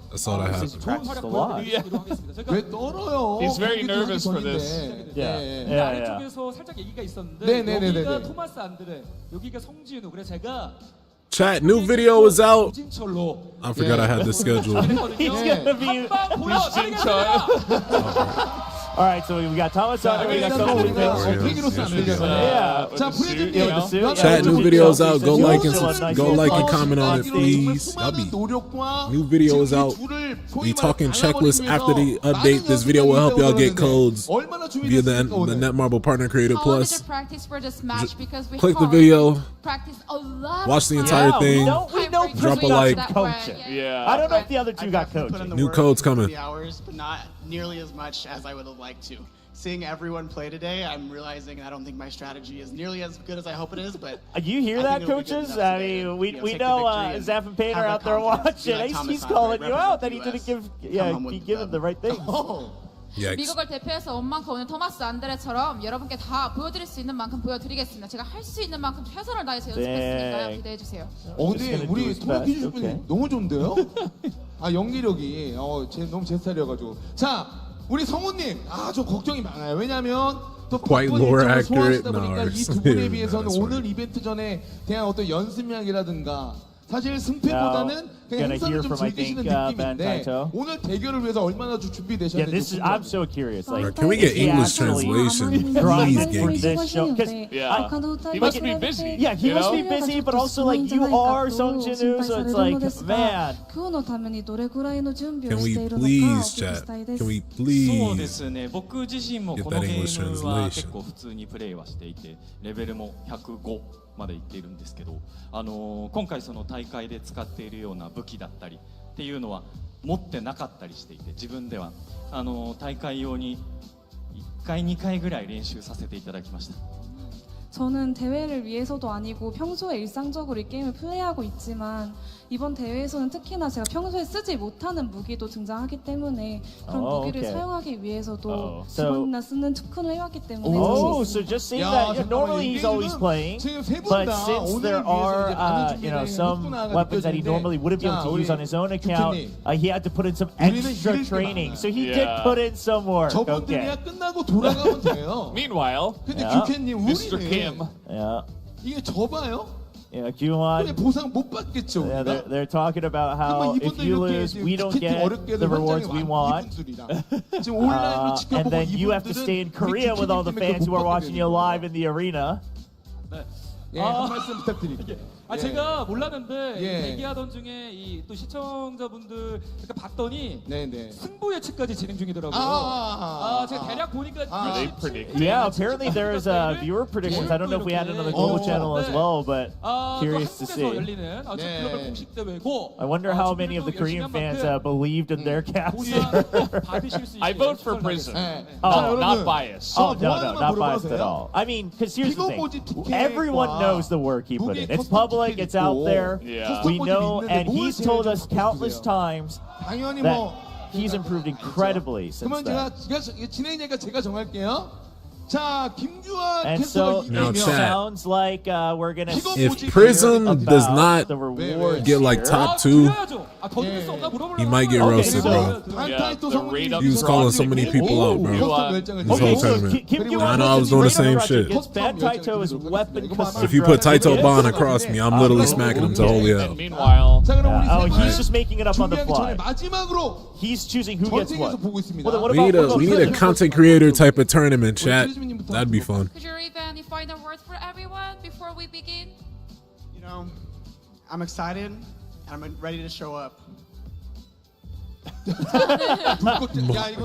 That's all that happened. Practiced a lot. 왜 떨어요? He's very 경기 nervous for 전인데. this. 네. Yeah. 살짝 얘기가 있었는데 네네네네. 여기가 토마스 안드레, 여기가 성진우. 그래서 제가 Chat, new video is out. 진철로 I forgot I had this scheduled. He's gonna be. All right, so we got Thomas 자, Andre, we got 일단 Sung 우리가 Jin-woo. 어떻게로서 안 되겠어요. Yeah. 자, Yeah, 프레드님. Chat, new videos out. Go like and comment on it, please. Y'all be new video is out. We talking checklist after the update. This video will help y'all get codes via the Netmarble Partner Creator Plus. Click the video, watch the entire thing, drop a like. Yeah. I don't know if the other two got coaching. New codes coming. Hours, but not nearly as much as I would have liked to. Seeing everyone play today, I'm realizing I don't think my strategy is nearly as good as I hope it is. But You hear I that, think it'll be good coaches? enough I today mean, we to, we take the know victory and Zapp and Payne are have out the there confidence, watching. like Thomas He's Andre calling you out that he represents didn't the give, US. he give him the right things. Yikes. 미국을 대표해서 온 만큼 오늘 토마스 안드레처럼 여러분께 다 보여드릴 수 있는 만큼 보여드리겠습니다. 제가 할 수 있는 만큼 최선을 다해서 연습했으니까요. 기대해 주세요. 근데 우리 토마키 주분이 너무 좋은데요? 연기력이 너무 제 스타일이어가지고. 자, 우리 성우님, 좀 걱정이 많아요. 왜냐하면 또 Quite lore accurate. 소화하시다 보니까 이 두 분에 비해서는 오늘 이벤트 전에 대한 어떤 연습량이라든가 사실 승패보다는 그냥 gonna hear 행사를 좀 from, I think, 즐기시는 Van 느낌인데 Taito. 오늘 대결을 위해서 얼마나 좀 Yeah, 준비되셨는지 this is. I'm so curious. Like, Can we get is he English actually translation? trying Please, for Genki. this show? 'Cause Yeah. He must be busy. Yeah, he you must know? be busy, but also like you are Sung Jin-woo, so it's like, man. Can we please, chat? Can we そうで please? すね、僕自身も Get この that ゲ English ームは translation. 結構普通にプレイはしていて、レベルも105までいっているんですけど、今回その大会で使っているような武器だったりっていうのは持ってなかったりしていて、自分では大会用に1回2回ぐらい練習させていただきました。 저는 대회를 위해서도 아니고 평소에 일상적으로 이 게임을 플레이하고 있지만 이번 대회에서는 특히나 제가 평소에 쓰지 못하는 무기도 등장하기 때문에 그런 무기를 okay. 사용하기 위해서도 So- 직원이나 쓰는 특훈을 해왔기 때문에 Oh, 자신 so just saying 야, that 잠깐만요. normally he's 이게 always 지금 playing, 지금 세 분 but 다 since 오늘 there 위해서 이제 많은 are, 준비를 some 했구나가 weapons that he 느껴지는데, normally wouldn't be able 자, to use 우리 on his own account, 규태님. he had to put in some 우리는 extra 이길 게 training. 많아. So he Yeah. did put in some work. 저분들이야 Okay. 끝나고 돌아가면 돼요. Meanwhile, 근데 Yeah. 규태님 Mr. 우리는 Kim. Yeah. 이게 져봐요? Yeah, 근데 Kyuhan. 보상 못 받겠죠 Yeah, 우리가? they're talking about how 그러면 if 이분들 you 이렇게 lose, we don't 티켓팅 get 어렵게 the rewards we want. 이분들이랑 지금 온라인으로 지켜보고 And then you have to 이분들은 stay in 우리 Korea with all the 규태님 때문에 fans who are 못 watching 받게 you 되는 live 거예요. in the arena. 예, 한 말씀 부탁드립니다. 아 제가 몰랐는데 예. 얘기하던 중에 이 또 시청자분들 이렇게 봤더니 네네. 승부 예측까지 진행 중이더라고요. 제가 대략 보니까 Are they predicting? Yeah, apparently there's viewer predictions. I don't know if we had it on the global channel as well, but curious to see. 열리는 글로벌 공식 대회고. I wonder how many of the Korean fans believed in their caps. 받으실 수 I 있게 vote for Prism. Oh, Not biased. Oh, no, not biased at all. I mean, because here's the thing. Everyone knows the work he put in. It's public, it's out there. Yeah. We know, and he's told us countless times 당연히 that 뭐 he's improved incredibly since 그러면 then. 제가 진행자니까 제가 정할게요. 자, 김규환 And 캐스터가 so Now, it 이기면 chat. sounds like we're gonna see If Prism does not the rewards get like here. top 2, 더 드릴 수 없나 물어보려고. he might get Okay, roasted, so- bro. Yeah, the rate up He was calling so many people out, bro. Okay, This whole so tournament. Kim I know I was doing the same shit. Van Taito's weapon custom If you put drug Taito is- Bond across me, I'm literally smacking him to holy hell. And meanwhile, 자, 그럼 우리 Oh, 세 he's just making it up on the 준비하기 fly. 전에 마지막으로 He's choosing who gets 전쟁에서 what. 보고 있습니다. What We need about we need a content creator type of tournament, chat. That'd be fun. Could you read any final words for everyone before we begin? You know, I'm excited and I'm ready to show up.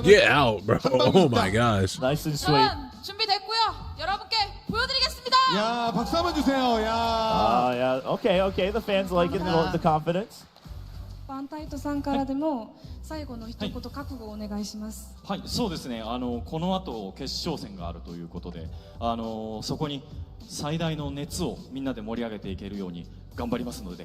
Get out, bro. Oh my gosh. Nice and sweet. 여러분 준비됐고요. 여러분께 보여드리겠습니다. 야, 박수 한번 주세요. 야. Yeah. Okay. The fans liking the confidence. ファンタイトさんからでも最後の一言覚悟をお願いします。はい、そうですね。この後決勝戦があるということで、そこに最大の熱をみんなで盛り上げていけるように頑張りますので、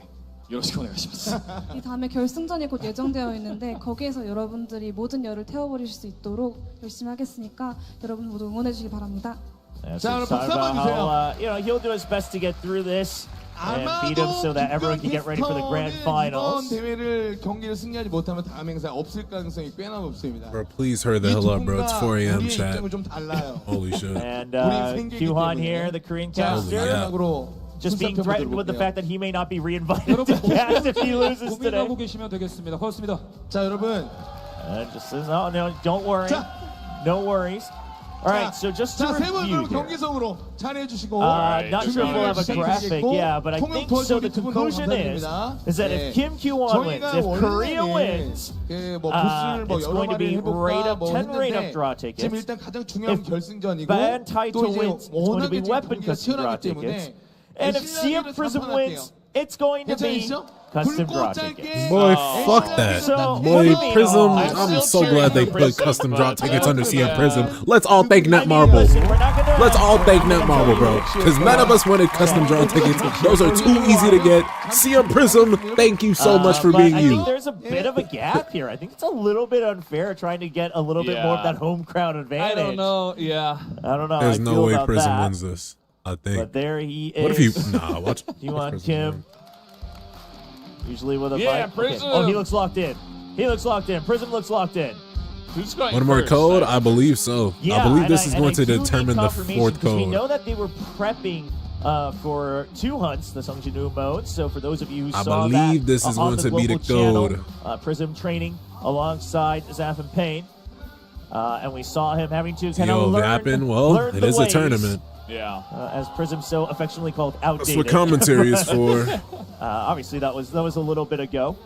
よろしくお願いします。 이 다음에 결승전이 곧 예정되어 있는데 거기에서 여러분들이 모든 열을 태워버릴 수 있도록 열심히 하겠으니까 여러분 모두 응원해 주시기 바랍니다. Yeah, 자, so 그럼 it's talking 박수 한번 about 주세요. how he'll do his best to get through this and beat him so that everyone can get ready for the grand 이번 finals. 대회를 경기를 승리하지 못하면 다음 행사 없을 가능성이 꽤나 높습니다. Bro, please hurry the hell up, bro. It's 4 a.m. 우리의 chat. 입장은 좀 달라요. Holy shit. And 우리 생기기 Kyuhan 때문에. here, the Korean 자, caster, 마지막으로 just being 순서 threatened with the 들어볼게요. fact that he may not be reinvited to cast if he loses today. 고민하고 계시면 되겠습니다. 고맙습니다. 자, 여러분. Just says, no, don't worry. No worries. All right, so just to 자, 세 review 분은 here. 경기석으로 자리해 주시고. Not sure if we'll have a graphic, yeah, but I think so. The conclusion is that if Kim Kyu-won wins, if Korea wins, it's going to be rate up 10 rate up draw 지금 tickets. 일단 가장 중요한 If 결승전이고 Van 또 Taito 이제 wins, it's going to be 워낙에 weapon 경기가 custom draw 치열하기 tickets. 때문에 And if CM Prism wins, it's going to be 괜찮으시죠? custom draw 굵고 tickets. 짧게 Boy, fuck that. So, Boy, moving Prism, on. I'm so glad they put custom drop tickets under CM Prism. Let's all thank I mean, Netmarble. listen, we're not gonna- Let's all thank Netmarble, bro. Because none of us wanted custom draw tickets. Those are too easy to get. CM Prism, thank you so much for but being I you. think there's a bit of a gap here. I think it's a little bit unfair trying to get a little bit more of that home crowd advantage. I don't know. Yeah. I don't know. There's how I no feel way about Prism that. wins this, I think. But there he is. What if you... Nah, watch. You watch want Prism Kim? win. Usually with a Yeah, fight. Prism. Oh, he looks locked in. He looks locked in. Prism looks locked in. Who's going One more first? code? I believe so. Yeah, I believe and this is and going I to do need determine the confirmation fourth because we code. know that they were prepping for 2 hunts, the Songjinu mode. So for those of you who I saw believe that this is on going the to be the global code. channel, Prism training alongside Zaf and Payne. And we saw him having to kind of learn. Well, learn it the is a ways, tournament. Yeah. as Prism so affectionately called outdated. That's what commentary is for. Obviously, that was a little bit ago.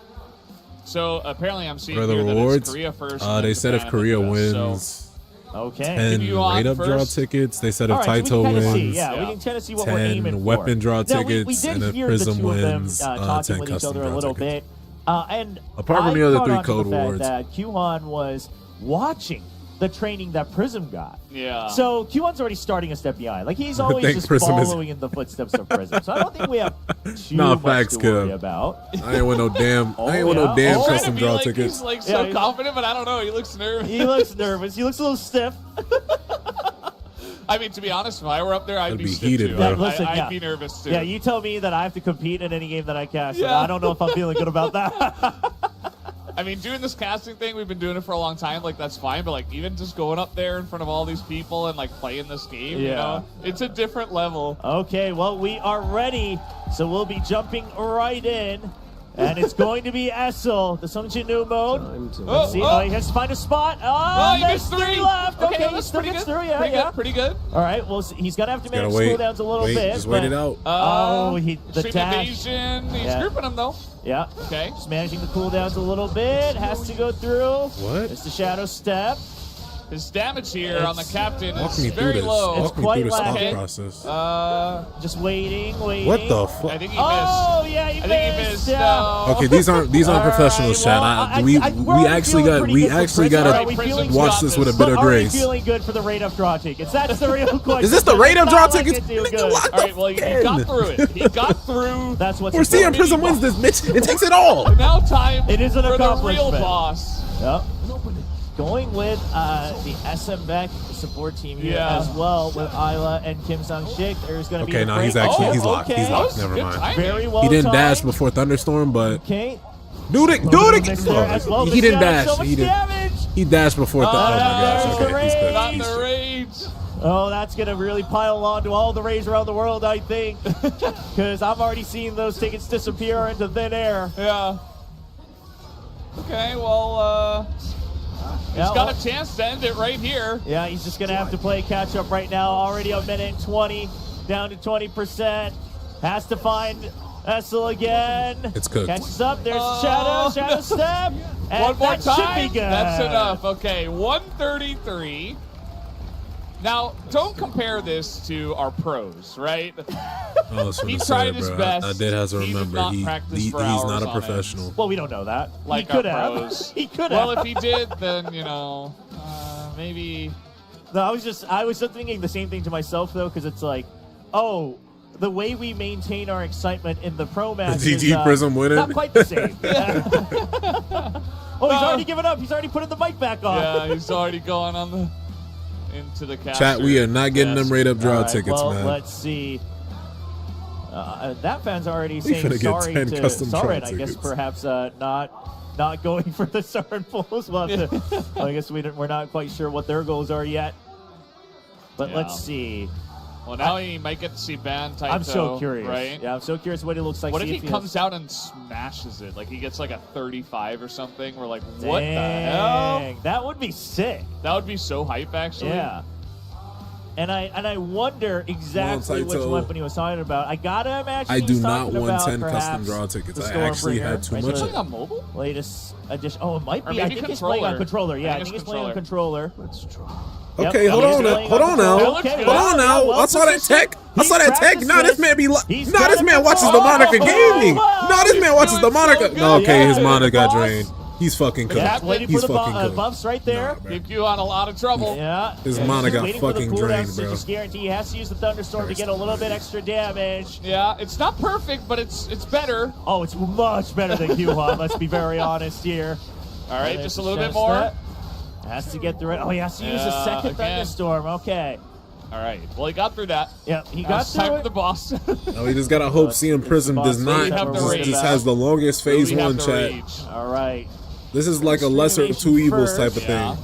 So apparently, I'm seeing For the here rewards, that it's Korea first. they said if Korea wins, okay, 10 rate-up draw tickets. They said if Taito wins, we can kind of see what we're aiming 10 for. weapon draw Now, tickets, we did and if hear Prism the two wins, of them, talking 10 with each custom other a draw little tickets. bit. And Apart from the other 3 caught code on to the fact awards. that Kyuhan was watching the training that Prism got. Yeah. So Kyuhan's already starting a step behind. Like he's I always think just Prism is- following in the footsteps of Prism. So I don't think we have too Nah, much facts, to worry Kev. about. I ain't want no damn. I ain't want no damn Trying custom to be draw like tickets. He's like so Yeah, confident, but I don't know. He looks nervous. He looks nervous. He looks a little stiff. I mean, to be honest, if I were up there, I'd That'd be be stiff heated, too. bro. I'd be nervous too. Yeah, you tell me that I have to compete in any game that I cast. Yeah. I don't know if I'm feeling good about that. I mean, doing this casting thing, we've been doing it for a long time. Like, that's fine. But, like, even just going up there in front of all these people and, like, playing this game, you know, it's a different level. Okay, well, we are ready. So we'll be jumping right in. And it's going to be Essel, the Songjinu mode. Let's see. Oh, he has to find a spot. Oh, he there's missed 3 left. Okay, he that's still pretty gets good. through. Yeah, Pretty yeah. good. Pretty good. All right, well, he's going to have to manage wait. cooldowns a little Wait, bit. just wait it out. The Stream dash. evasion. He's Yeah. grouping him, though. Yeah. Okay. Just managing the cooldowns a little bit. Has to go through. What? It's the shadow step. His damage here on the captain Walk is me through very this. low. It's Walk me quite through the stop lacking. process. Just waiting. What the fuck? I think he Oh, missed. yeah, he I think he missed. missed. Yeah. No. Okay, these aren't professionals, well, Chad. We actually gotta watch this with a bit of Are we grace. feeling good for the rate up draw tickets? That's the real question. Is this the rate up It's draw not like tickets? it too Nigga, good. what All right, well, he got through it. He got through. That's what's We're seeing important. Prism wins this, bitch. It takes it all. Now time It is an for the accomplishment. real boss. Yep. Going with the SM Beck support team here Yeah. as well with Isla and Kim Sang-shik. There's going to be Okay, a now break. he's actually Oh, he's locked. okay. He's locked. That was Never good mind. timing. Very well He didn't dash timed. before Thunderstorm, but Okay. do it Mixed there as well. he didn't Michelle, dash. so much He didn't. damage. He dashed before. Oh my gosh. there's the Okay, he's good. Not He's the good. rage. Oh, that's going to really pile on to all the rays around the world, I think. Because I'm already seeing those tickets disappear into thin air. Yeah. Okay, well, he's got a chance to end it right here. Yeah, he's just going to have to play catch up right now. Already a minute 20, down to 20%. Has to find Essel again. It's cooked. Catches up. There's Shadow step. And One more that should time. be good. That's enough. Okay, 133. Now, don't compare this to our pros, right? I was He finna tried say, his bro. best. I did have to He did remember. not He's practice for not hours a on professional. Well, we don't know that. Like he could our have. pros. He could Well, have. if he did, then, you know, maybe. No, I was just thinking the same thing to myself though, because it's like, oh, the way we maintain our excitement in the pro match is GG Prism winning. not quite the same. Oh, he's already given up. He's already putting the mic back on. Yeah, he's already going on the into the caster. Chat, we are not getting them rate up draw All right, tickets, well, man. let's see. That fan's already We saying finna get sorry 10 to custom draw Soren. I guess tickets. perhaps not going for the Soren pulls. Well, I guess we're not quite sure what their goals are yet. But Yeah. let's see. Well, now he might get to see Ban Taito. I'm so curious. Right? Yeah, I'm so curious what it looks like. What if See he has- comes out and smashes it? Like he gets like a 35 or something. We're like, what the hell? Dang, that would be sick. That would be so hype, actually. Yeah. And I wonder exactly which Taito. weapon he was talking about. I gotta imagine I do he's not talking want about 10 custom perhaps draw tickets. the I actually Stormbringer, had too right? much So of it. on mobile? Latest edition. Oh, it might Or be. I maybe think he's playing on controller. controller. Yeah, I I think think it's he's playing on controller. Let's try. Okay, hold on now. Hold on now. Hold on now. I saw that tech. I saw that tech. Nah, this man be. Nah, this man watches the Monica Gaming. Nah, this man watches the Monica. No, okay, his Monica got drained. He's fucking Yeah, cooked. waiting He's for the fucking cooked. buffs right there. Keep you on a lot of trouble. Yeah. His Yeah, mana he's got waiting for the fucking cooldowns drained, to bro. just guarantee he has to use the Thunderstorm to get a little bit extra damage. Yeah, it's not perfect, but it's better. Oh, it's much better than Q-Hop. Let's be very honest here. All right, There's just a the little bit shadow more. step. Has to get through it. Oh, he has to use a Yeah, second again. Thunderstorm. Okay. All right. Well, he got through that. Yeah, he Now got it's time through for it. the boss. No, we just gotta hope CM Prism does not. Just has the longest phase We have one the chat. rage. All right. This is like a lesser of two evils type of Yeah. thing.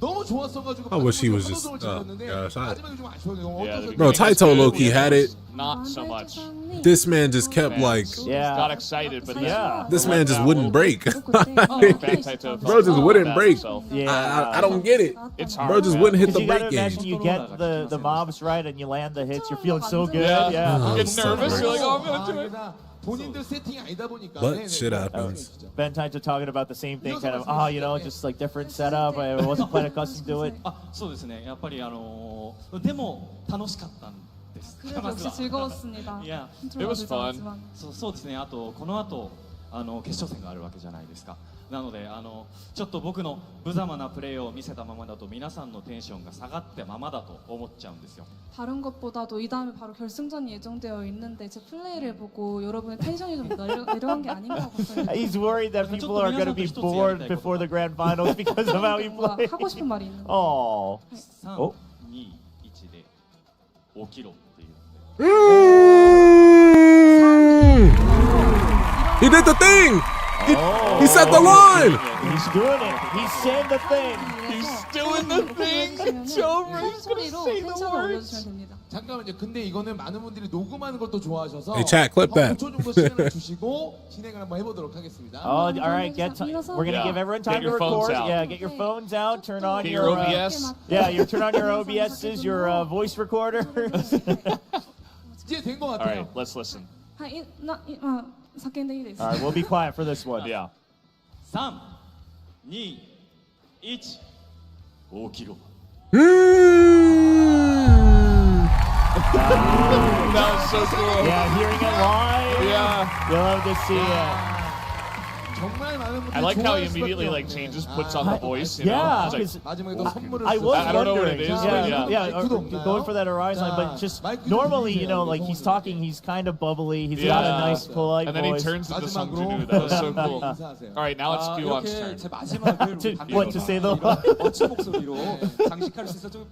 너무 좋았어가지고 I wish he was just. 환호성을 Oh 질렀는데 gosh, 마지막에 좀 아쉬워요. bro, Taito low-key had it. Not so much. This man just kept like. Got excited, but This man just wouldn't break. Bro just wouldn't break. I don't get it. It's Bro hard. just wouldn't hit the You gotta break game. imagine you get the mobs right and you land the hits. You're feeling so good. Yeah. Yeah. Get nervous. You're like, oh, I'm gonna do it. 본인들 세팅이 아니다 보니까. But shit happens. Ben Taito talking about the same thing, kind of, you know, just like different setup. I wasn't quite accustomed to it. そうですね。やっぱりでも楽しかったんです。 그래도 역시 즐거웠습니다. Yeah. It was fun. そうですね。あとこの後決勝戦があるわけじゃないですか。なのでちょっと僕の無様なプレーを見せたままだと皆さんのテンションが下がったままだと思っちゃうんですよ。 다른 것보다도 이 다음에 바로 결승전이 예정되어 있는데 제 플레이를 보고 여러분의 텐션이 좀 내려간 게 아닌가 같아요. He's worried that people are going to be bored before the grand finals because of how he plays. 하고 싶은 말이 있는데. Oh. 3、Oh. 2、1で起きろっていう。 He did the thing. He set the line. He's doing it. He's saying the thing. He's doing the thing. It's over. He's gonna 소리로 say the 텐션을 words. 올려주시면 됩니다. 잠깐만요. 근데 이거는 많은 분들이 녹음하는 걸 또 좋아하셔서 Hey, chat, clip that. 5초 정도 시간을 주시고 진행을 한번 해보도록 하겠습니다. Oh, all right. We're gonna give everyone time to record. Yeah, get your phones out. Turn on Get your your OBS. Yeah, you turn on your OBSs, your voice recorder. 이제 된 것 All 같아요. right, let's listen. 叫んでいいです。 All right, we'll be quiet for this one. Yeah. 3、2、1、起きろ。 That was so cool. Yeah, hearing it live. Yeah. You'll love to see it. 정말 많은 분들이 I like how he 좋아할 immediately 수밖에 like 없네. changes, puts on the voice. You know? Yeah, It's like, because 마지막에 또 선물을 I was I don't know what wondering. it is, yeah, but yeah. 마이크도 없나요? going for that horizon line, but just normally, you know, like he's talking, he's kind of bubbly. He's got a Yeah. nice, polite and then he voice. turns into Sungju. That was so cool. All right, now it's Guwon's turn. 제 마지막을 What to say the 멋진 목소리로 장식할 수 있어 좀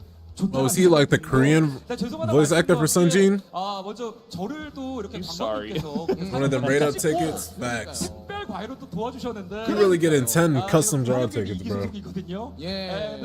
Oh, was he like the Korean voice actor for Sunjin? 아 먼저 저를 또 이렇게 sorry. 관광객께서 One of them rate up tickets? Facts. 특별 과외로 또 도와주셨는데 You really getting 10 custom draw tickets, bro. 이거든요. 예.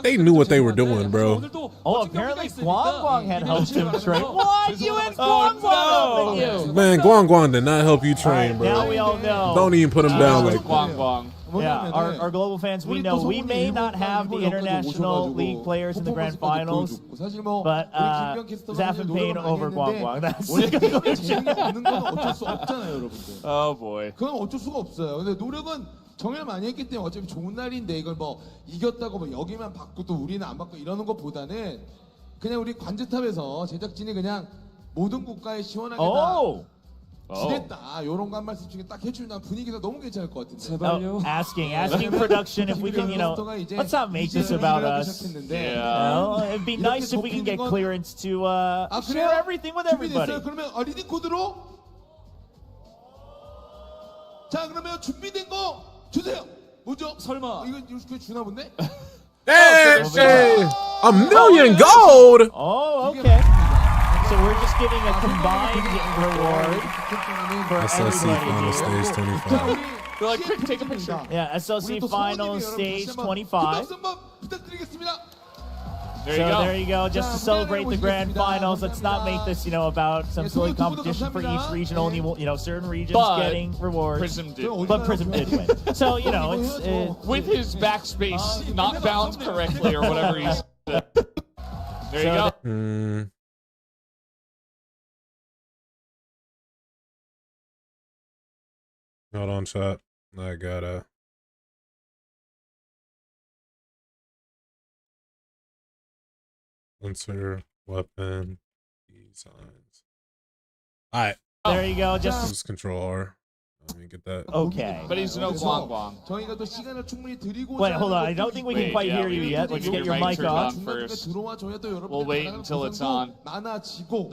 They knew what they were doing, bro. Oh, apparently Guang Guang had helped him train. What? You and Guang Guang helped you? Man, Guang Guang did not help you train, bro. Now we all know. Don't even put him down like Guang Guang. Yeah, our global fans, we know we may not have the international league players in the grand finals, but Zaf and Payne over Guang Guang. That's 재미없는 건 어쩔 수 없잖아요, 여러분들. Oh boy. 그건 어쩔 수가 없어요. 근데 노력은 정말 많이 했기 때문에 어차피 좋은 날인데 이걸 뭐 이겼다고 뭐 여기만 받고 또 우리는 안 받고 이러는 것보다는 그냥 우리 관제탑에서 제작진이 그냥 모든 국가에 시원하게 다 지냈다 이런 거 한 말씀 중에 딱 해주면 분위기가 너무 괜찮을 것 같은데. asking production if we can, you know, let's not make this about us. Yeah. It'd be nice if we can get clearance to share everything with everybody. 준비됐어요? 그러면 리딩 코드로 자 그러면 준비된 거 주세요. 뭐죠? 설마 이거 주나 본데? Hey, hey, a million gold. Oh, okay. So we're just giving a combined reward for SLC final everybody stage here. 25. They're like, quick, take a picture. Yeah, SLC final stage 25. There you go. There you go. Just to celebrate the grand finals. Let's not make this, you know, about some silly competition for each region. Only, you know, certain regions getting rewards. Prism did win. But Prism did win. So, you know, it's with his backspace not bound correctly or whatever he said. There you go. Hold on, chat. I gotta. Sensor, weapon, designs. All right. There you go. Just control R. Let me get that. Okay. But he's no Guang Guang. 저희가 또 시간을 충분히 드리고. Wait, hold on. I don't think we can quite hear you yet. Let's get your mic on. First. We'll wait until it's on.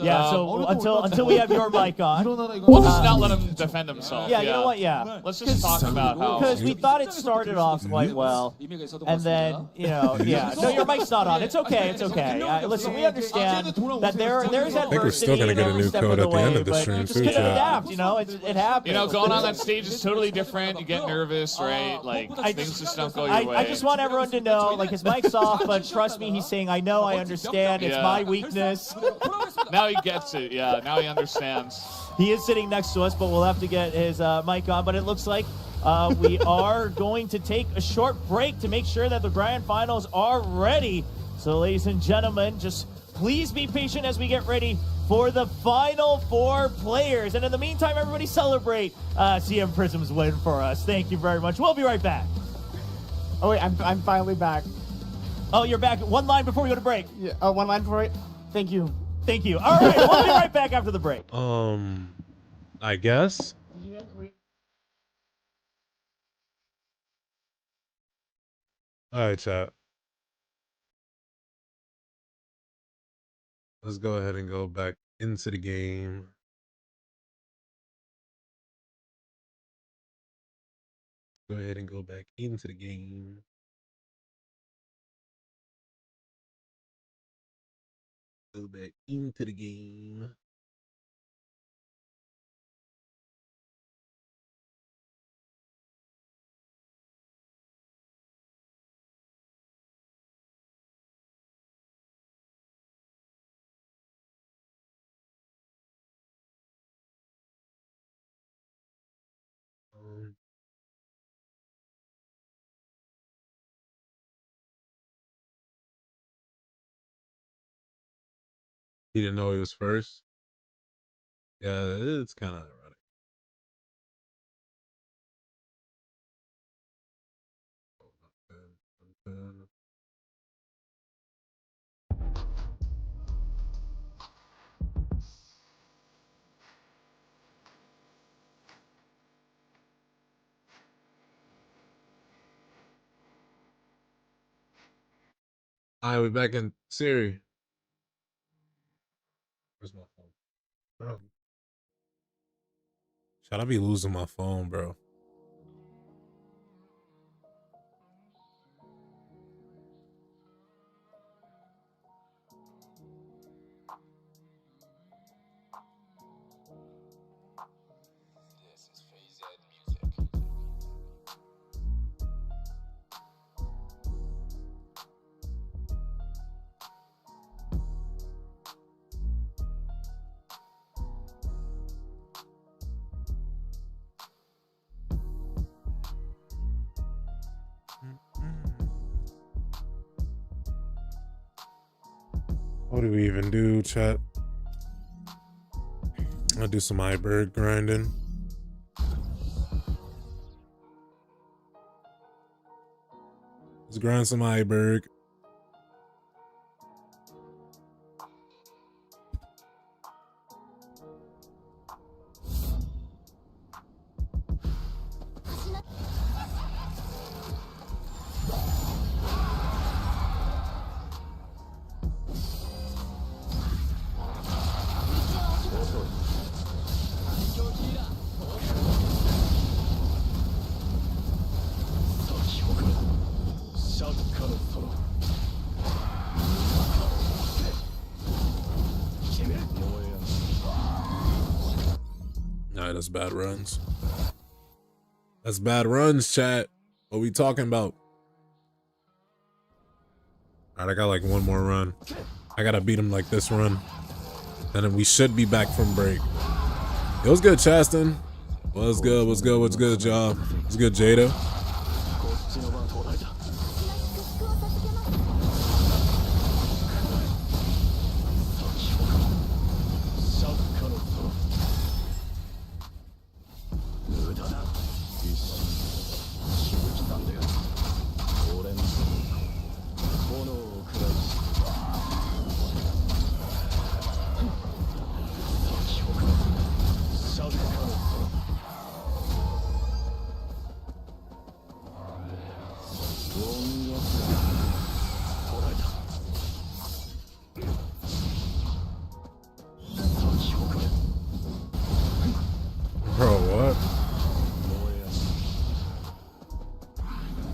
Yeah, so until we have your mic on. We'll just not let him defend himself. Yeah, you know what? Yeah. Let's just talk about how. Because we thought it started off quite well, and then, you know, yeah. No, your mic's not on. It's okay. It's okay. Listen, we understand that there's adversity. I think we're still gonna get a new code at the end of the stream just too, couldn't chat. adapt, you know. It happens. You know, going on that stage is totally different. You get nervous, right? Like, things just don't go your way. I just want everyone to know, like, his mic's off, but trust me, he's saying, I know, I understand, it's my weakness. Now he gets it, yeah, now he understands. He is sitting next to us, but we'll have to get his mic on. But it looks like we are going to take a short break to make sure that the grand finals are ready. So, ladies and gentlemen, just please be patient as we get ready for the final 4 players. And in the meantime, everybody celebrate CM Prism's win for us. Thank you very much. We'll be right back. Oh, wait, I'm finally back. Oh, you're back. One line before we go to break. Yeah, oh, one line before it. Thank you. Thank you. All right, we'll be right back after the break. I guess. All right, chat. Let's go ahead and go back into the game. Go ahead and go back into the game. Go back into the game. He didn't know he was first. Yeah, it's kind of ironic. All right, we're back in Siri. Where's my phone? Bro. Should I be losing my phone, bro? This is phase music. What do we even do, chat? I'll do some iceberg grinding. Let's grind some iceberg. Nah, that's bad runs. That's bad runs, chat. What we talking about? All right, I got like one more run. I gotta beat him like this run. And then we should be back from break. It was good, Chaston. What's good? What's good? What's good, job? What's good, Jada?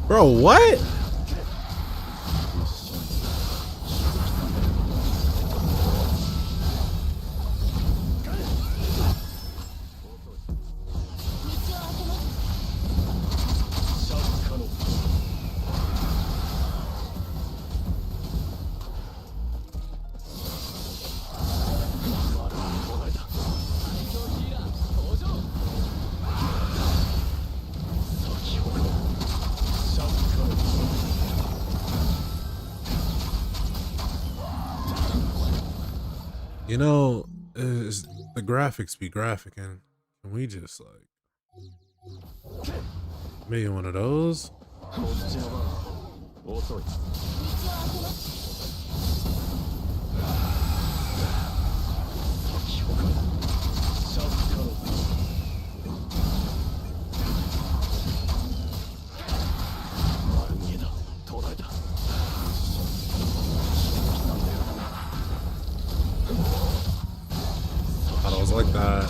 Bro, what? You know, the graphics be graphic, and can we just like maybe one of those? Thought it was like that.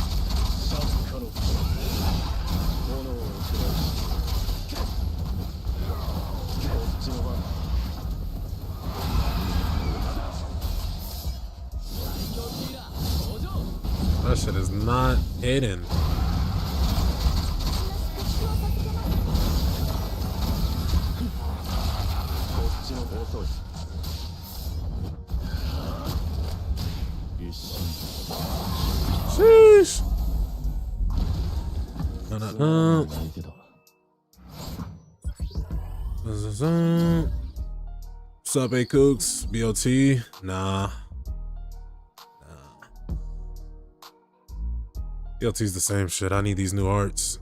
That shit is not hidden. Sheesh. What's up, A Kooks? BOT? Nah. BOT's the same shit. I need these new arts.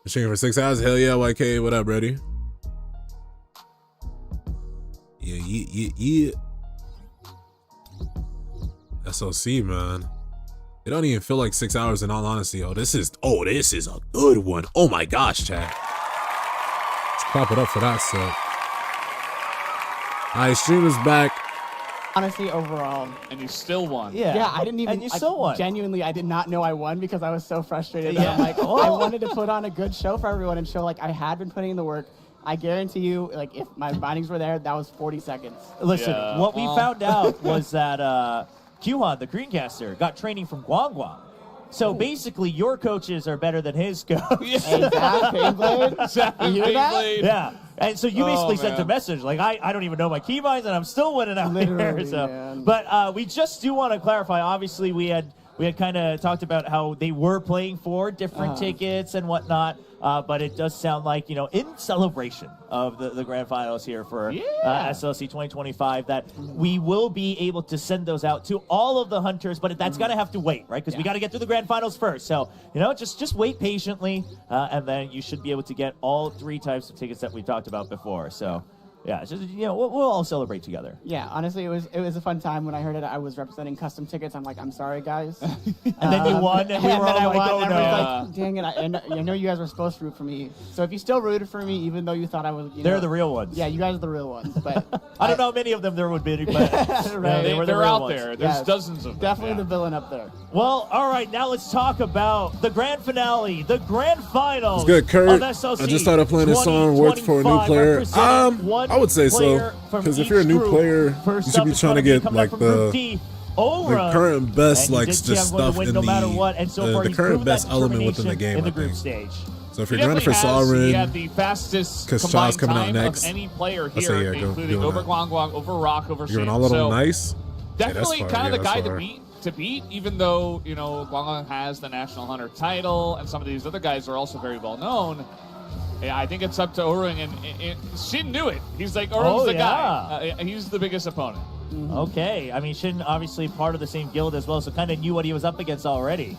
Machine for 6 hours? Hell yeah, YK. What up, Brady? Yeah. SLC, man. It don't even feel like 6 hours in all honesty. This is a good one. Oh my gosh, chat. Let's clap it up for that set. Alright, stream is back. Honestly, overall. And you still won. Yeah, I didn't even. And you still won. Genuinely, I did not know I won because I was so frustrated. That I'm like, I wanted to put on a good show for everyone and show like I had been putting in the work. I guarantee you, like if my bindings were there, that was 40 seconds. Listen, what we found out was that Kyuhan, the Greencaster, got training from Guangguang. So basically, your coaches are better than his coach. Exactly. You hear that? Yeah. And so you basically sent a message like, I don't even know my keybinds, and I'm still winning out here. So, but we just do want to clarify. Obviously, we had kind of talked about how they were playing for different tickets and whatnot. But it does sound like, you know, in celebration of the grand finals here for SLC 2025, that we will be able to send those out to all of the hunters, but that's got to have to wait, right? Because we got to get through the grand finals first. So, you know, just wait patiently, and then you should be able to get all 3 types of tickets that we talked about before. So, yeah, it's just, you know, we'll all celebrate together. Yeah, honestly, it was a fun time. When I heard it, I was representing custom tickets. I'm like, I'm sorry, guys. And then you won, and we were all like, oh, no. Like, dang it, I know you guys were supposed to root for me. So if you still rooted for me, even though you thought I was, they're the real ones. Yeah, you guys are the real ones. But I don't know how many of them there would be, but they're out there. There's dozens of them. Definitely the villain up there. Well, all right, now let's talk about the grand finale, the grand finals. It's good, Kurt. Of SLC I just started playing this song. Worked for a new player. I would say so. Because if you're a new player, you should be trying to get like the current best like just stuff in the current best element within the game. I think. So if you're grinding for Sovereign, he had the fastest combined time of any player here, including over Guangguang, over Rock, over Shin. You're all a little nice. Definitely kind of the guy to beat, even though, you know, Guangguang has the National Hunter title, and some of these other guys are also very well known. Yeah, I think it's up to Orung, and Shin knew it. He's like, Orung's the guy. He's the biggest opponent. Okay, I mean, Shin obviously part of the same guild as well, so kind of knew what he was up against already.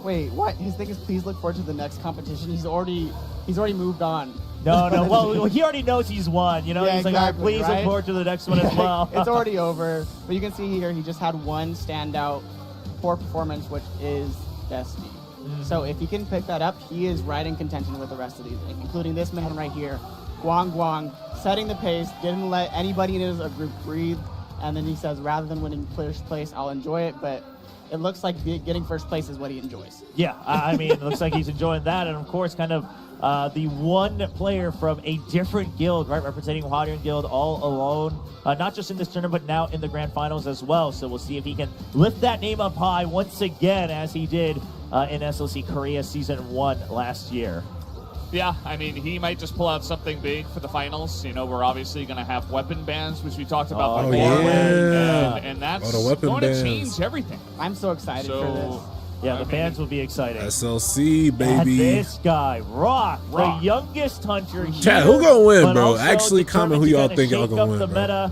Wait, what? His thing is, please look forward to the next competition. He's already moved on. No. Well, he already knows he's won. You know, he's like, all right, please look forward to the next one as well. It's already over. But you can see here, he just had one standout poor performance, which is Destiny. So if he can pick that up, he is right in contention with the rest of these, including this man right here, Guangguang, setting the pace, didn't let anybody in his group breathe, and then he says, rather than winning first place, I'll enjoy it, but it looks like getting first place is what he enjoys. Yeah, I mean, it looks like he's enjoying that, and of course, kind of the one player from a different guild, right, representing Hwadryun Guild all alone, not just in this tournament, but now in the grand finals as well. So we'll see if he can lift that name up high once again, as he did in SLC Korea Season 1 last year. Yeah, I mean, he might just pull out something big for the finals. You know, we're obviously going to have weapon bans, which we talked about before. And that's going to change everything. I'm so excited for this. Yeah, the fans will be excited. SLC, baby. And this guy, Rock, the youngest hunter here. Chat, who gonna win, bro? Actually, comment who y'all think y'all gonna win, bro.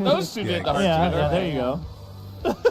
Those two did the heart Yeah, together. yeah, there you go.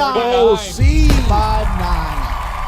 Oh, see. 5-9.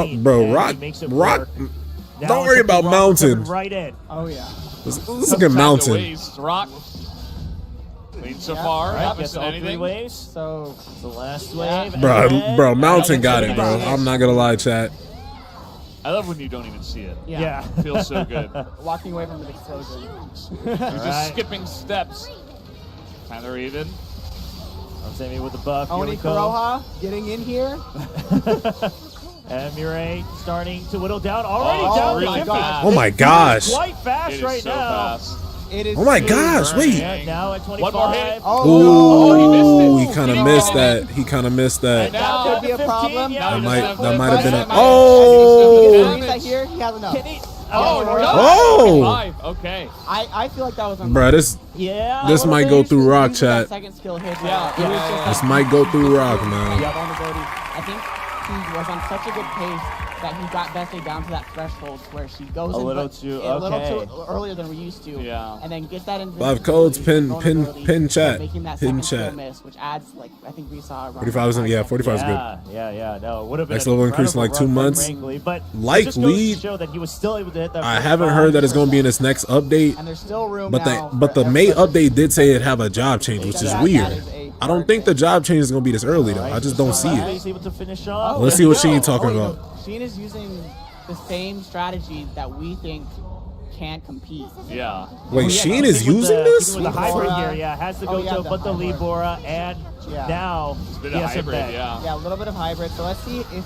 bro, Rock. Don't worry about Mountain. Right in. Oh yeah. Let's look at Mountain. Rock. Lean so far. Right, Haven't gets seen all three anything. waves. So The last wave. Bro, Mountain got it, bro. I'm not gonna lie, chat. I love when you don't even see it. Yeah. It feels so good. walking away from the explosion. You're Right. just skipping steps. Kind of even. Sammy with the buff. Here Oni we go. Kuroha getting in here. And Mirai starting to whittle down. Already Oh, down to really 50. fast. Oh my gosh. Quite fast It is right so now. fast. It is Oh my so gosh, burning. wait. Yeah, now at 25. One more hit. Oh, Ooh, no. he kind of missed that. He kind of missed that. Now That could be a 15, problem. yeah. That might have been a. Oh! Oh, Here, he has enough. Can he- Oh, no. no. Oh. 5. Okay. I feel like that was on. bro, this Yeah. this might go through rock, Usually that chat. second skill hit. Yeah. It was just This like might go through rock, man. vulnerability. I think he was on such a good pace that he got Bessie down to that threshold where she goes A in little but too- a little okay. too earlier than we used to. Yeah. And then gets that in. 5 codes, pin chat, Making that pin second skill chat. miss, which adds like I think we saw around 45 is yeah, 45 is good. Yeah. No, it would have been Next an level increase in like 2 incredible run, months. frankly, but Like it just goes to lead. show that he was still able to hit that I 45. haven't heard that it's gonna be in this next update, And there's still room but now. the May update did say it'd have a job change, which is weird. I don't think the job change is gonna be this early though. I just don't see it. He's able to finish off. Let's see what Sheen talking about. Sheen is using the same strategy that we think can't compete. Yeah. Wait, Sheen is Keeping with using the- this? keeping with the hybrid here, yeah. Has the Oh, yeah, GOJO, the but the hybrid. Libora, and Yeah. now Bit he of has some hybrid, back. yeah. Yeah, a little bit of hybrid. So let's see if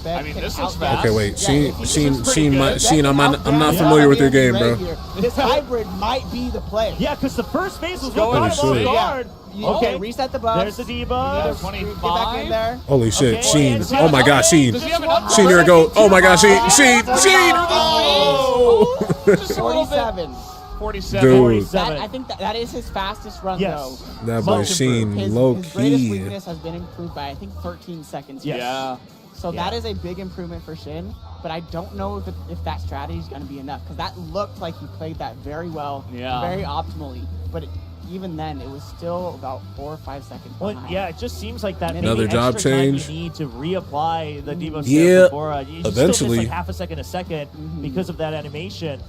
Beck I mean, can this looks out- fast. Okay, wait, Yeah, Sheen, if he Sheen, looks Sheen, pretty might, good, Sheen. Beck I'm can not out- familiar with your game, right bro. here. This hybrid might be the play. Yeah, because the first phase was Going what caught him shit. off guard. Okay, reset the buff. There's the debuff. Get back in there. Holy shit, Okay, Sheen! and Oh my gosh, Sheen! Does he have enough? Sheen, here it go! Oh my gosh, Sheen! Oh! Just a little bit. 47. 47. Dude. 47. I think that is his fastest run, Yes. though. That boy Much Sheen, His low greatest key. weakness has been improved by, I think, 13 seconds. Yes. Yeah. So Yeah. that is a big improvement for Shin, but I don't know if that strategy is going to be enough, because that looked like he played that very well, Yeah. very optimally. But even then, it was still about 4 or 5 seconds Well, behind. yeah, it just seems like that. Another maybe job extra time change. You need to reapply the Devo Yeah, before, you eventually. still miss like half a second because of that animation.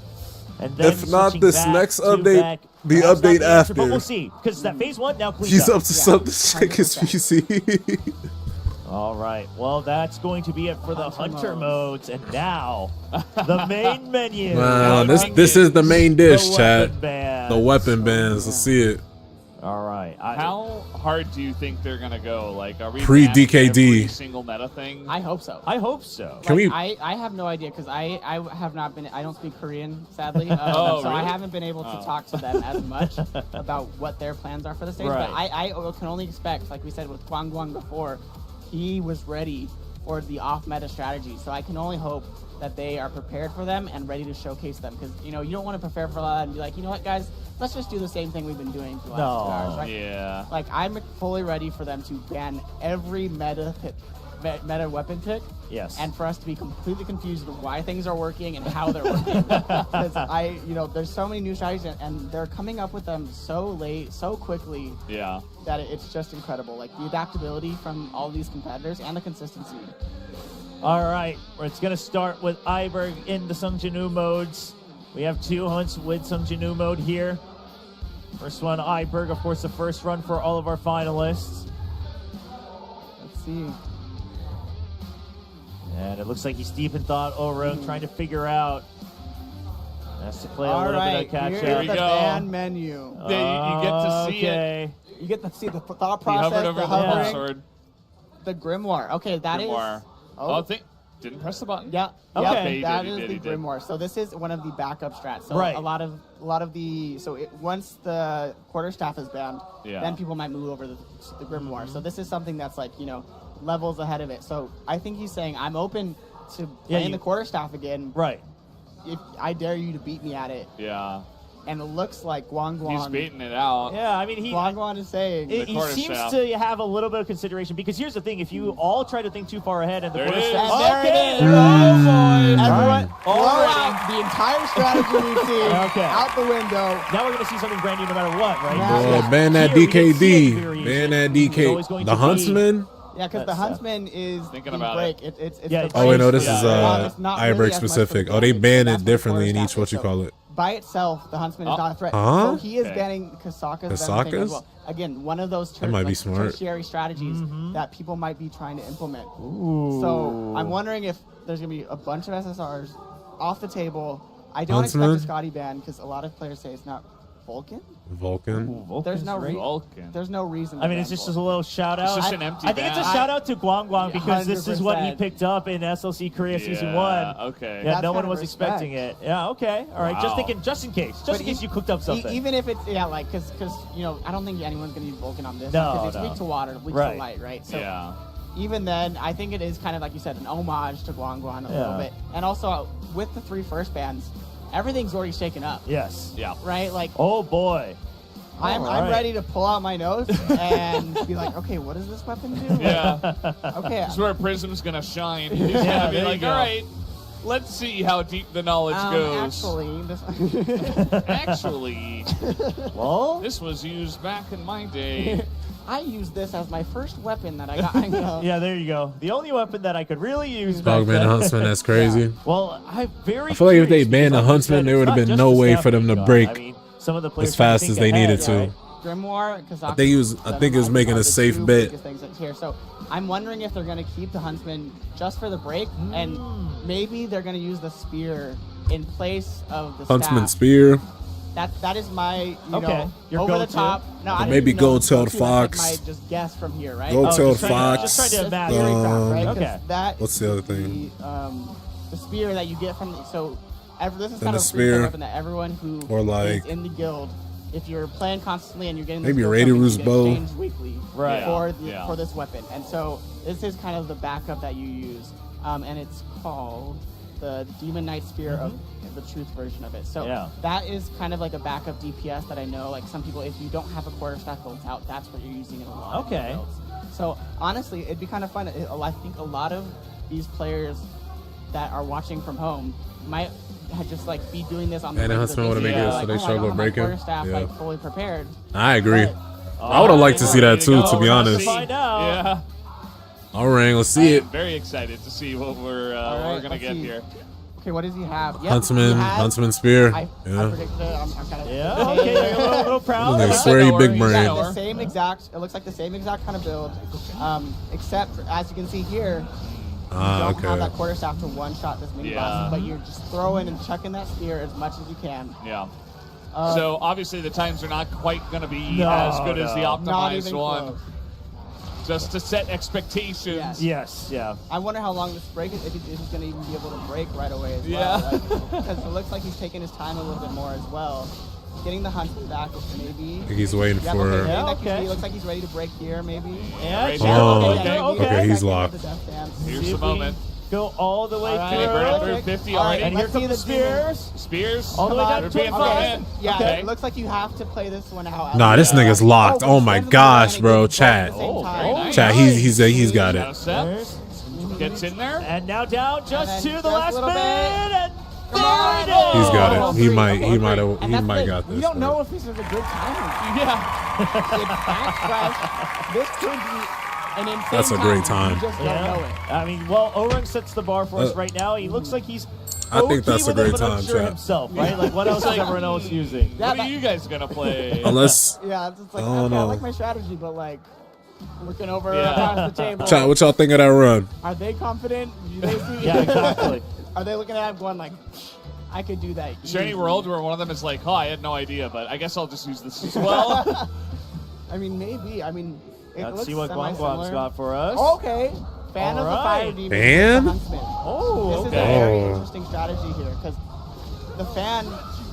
And then If not switching this back next to update, back. the Perhaps not update answer, but after. we'll see, because that phase one now cleans He's up. up to something to check his 100%. PC. All right, well, that's going to be it for the Hunter modes, and now the main menu. Wow, this is the main dish, The chat. weapon bands. The weapon bands. Let's see it. All right. How hard do you think they're gonna go? Like, are we Pre-DKD. banning every single meta thing? I hope so. I hope so. Can we- I have no idea, because I have not been, I don't speak Korean, sadly. Oh, so I really? haven't been able to talk to them as much about what their plans are for the stage. Right. But I can only expect, like we said with Kwang Guang before, he was ready for the off-meta strategy. So I can only hope that they are prepared for them and ready to showcase them. Because, you know, you don't want to prepare for that and be like, you know what, guys, let's just do the same thing we've been doing for the last 2 hours. Right? Yeah. Like, I'm fully ready for them to ban every meta weapon pick. Yes. And for us to be completely confused with why things are working and how they're working. Because there's so many new strategies and they're coming up with them so late, so quickly. Yeah. That it's just incredible. Like the adaptability from all these competitors and the consistency. All right, it's going to start with Iberg in the Sung Jinu modes. We have 2 hunts with Sung Jinu mode here. First one, Iberg, of course, the first run for all of our finalists. Let's see. And it looks like he's deep in thought, Oro, trying to figure out. Has to play a All little right, bit of catch here's up. the ban menu. You get to see it. You get to see the thought He process, hovered over the the hovering, sword. the grimoire. Okay, that is. Grimoire. Oh, Didn't press the button. Yeah. Okay. Yeah, that He is did, the he did. grimoire. So this is one of the backup strats. So Right. a lot of the once the quarterstaff is banned, Yeah. then people might move over the grimoire. So this is something that's like levels ahead of it. So I think he's saying I'm open to playing the quarterstaff again. Right. If I dare you to beat me at it. Yeah. And it looks like Guang Guang. He's beating it out. Yeah, I mean, Guang Guang is saying. He seems to have a little bit of consideration, because here's the thing: if you all try to think too far ahead, and the There it quarterstaff, is. There it is. Oh boy! Everyone, throw Already. out the entire strategy we've seen Okay. out the window. Now we're going to see something brand new, no matter what, right? Yeah. Boy, ban that Here we can see a DKD. variation. Ban that It's always DK. going The to be- Huntsman. Yeah, because the That's, Huntsman is Thinking the about break. it. It's Yeah, the it's Oh wait, no, break. this is It's not really Iberg as much for specific. the Oh, they damage. banned That's it what the differently in each quarterstaff what you is. call it. by itself, the Huntsman is not a threat. Huh? So he is banning Kasaka's as well. Again, one of those tertiary strategies that people might be trying to implement. So I'm wondering if there's going to be a bunch of SSRs off the table. I don't expect a Scotty ban because a lot of players say it's not Vulcan. There's no reason. I mean, it's just a little shout out. It's just an empty I think it's a shout out to Guang because this is what he 100%. picked up in SLC Korea Season 1. Okay. Yeah, That's no one kind of was expecting it. Yeah, okay. All right. Wow. Just in case you cooked up something. Even if it's like because you know I don't think anyone's gonna use Vulcan on this No, because it's no. weak to water, weak to light, right? So even then, I think it is kind of like you said, an homage to Guang a little bit, and also with the 3 first bands, everything's already shaken up. Yes. Yeah. Right. Like. Oh boy. I'm ready to pull out my notes and be like, okay, what does this weapon do? Yeah. Okay. This is where Prism's gonna shine. He's gonna be like, all right, let's see how deep the knowledge goes. Actually, well, this was used back in my day. I used this as my first weapon that I got. Yeah, there you go. The only weapon that I could really use. Dogman Huntsman, that's crazy. Well, I feel like if they banned the Huntsman, there would have been no way for them to break some of the as fast as they needed to. Grimoire, I think he was making a safe bet. Here. So I'm wondering if they're going to keep the Huntsman just for the break, and maybe they're going to use the spear in place of the Huntsman staff. spear. That is my you know your over the go-to? top. No, I Maybe gold-tailed That's fox. like my just guess from here, right? Gold-tailed fox. Just trying to imagine. Right? Okay. What's the other thing? The spear that you get from this is Then kind the of a spear, weapon that everyone who or like is in the guild, if you're playing constantly and you're getting maybe this Raider's bow. exchange weekly Right. for this weapon, and so this is kind of the backup that you use, and it's called the Demon Knight Spear of the Truth version of it. So that is kind of like a backup DPS that I know, like some people, if you don't have a quarterstaff built out, that's what you're using in a lot of builds. So honestly, it'd be kind of fun. I think a lot of these players that are watching from home might just like be doing this on the And Huntsman would have made it so they struggle with breaking. Quarterstaff like fully prepared. I agree. I would have liked to see that too, to be honest. Yeah. All right, let's see it. Very excited to see what we're gonna get here. Okay, what does he have? Yep, Huntsman spear. I predicted it. I'm kind of okay, a little proud. I swear you big brain. The same exact. It looks like the same exact kind of build, except as you can see here, you don't have that quarterstaff to one-shot this mini boss, but you're just throwing and chucking that spear as much as you can. Yeah. So obviously the times are not quite going to be as good as the optimized one. Close. Just to set expectations. Yes. Yeah. I wonder how long this break is, if he's going to even be able to break right away as well. Because it looks like he's taking his time a little bit more as well. Getting the Huntsman back, maybe. He's waiting for. He looks like he's ready to break here, maybe. Yeah. Okay, he's locked. Here's the moment. Go all the way Can he burn through 50 already? And here come the spears. Spears. All the way down to 25. Yeah, it looks like you have to play this one out. Nah, this nigga's locked. Oh my gosh, bro. Chat. Chat, he's got it. Gets in there. And now down just to the last bit. And he's got it. He might got this. We don't know if this is a good timing. Yeah. This could be an insane That's a great time. You just don't know it. I mean, well, Oren sets the bar for us right now. He looks like he's I think that's a great time, unsure chat. himself, right? Like, what else is everyone else using? What are you guys gonna play? Unless it's just like, I don't I know. like my strategy, but like looking over across the table. Chat, what y'all think of that run? Are they confident? Do they see? Yeah, exactly. Are they looking at it going like, I could do that? Is there any world where one of them is like, oh, I had no idea, but I guess I'll just use this as well? I mean, maybe. I mean, let's see what Guang's got for us. Okay. Fan of the fire demon. Fan? Oh, this is a very interesting strategy here because the fan,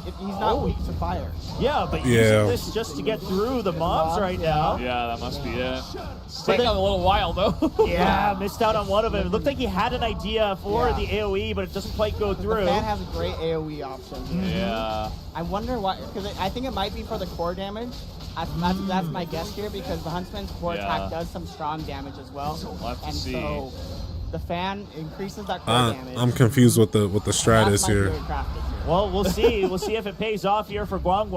he's not weak to fire. Yeah, but using this just to get through the mobs right now. Yeah, that must be it. It's taking a little while, though. Yeah, missed out on one of them. It looked like he had an idea for the AoE, but it doesn't quite go through. The fan has a great AoE option. Yeah. I wonder why, because I think it might be for the core damage. That's my guess here because the Huntsman's core attack does some strong damage as well. We'll have to see. So the fan increases that core damage. I'm confused with the strat is here. Well, we'll see. We'll see if it pays off here for Guang.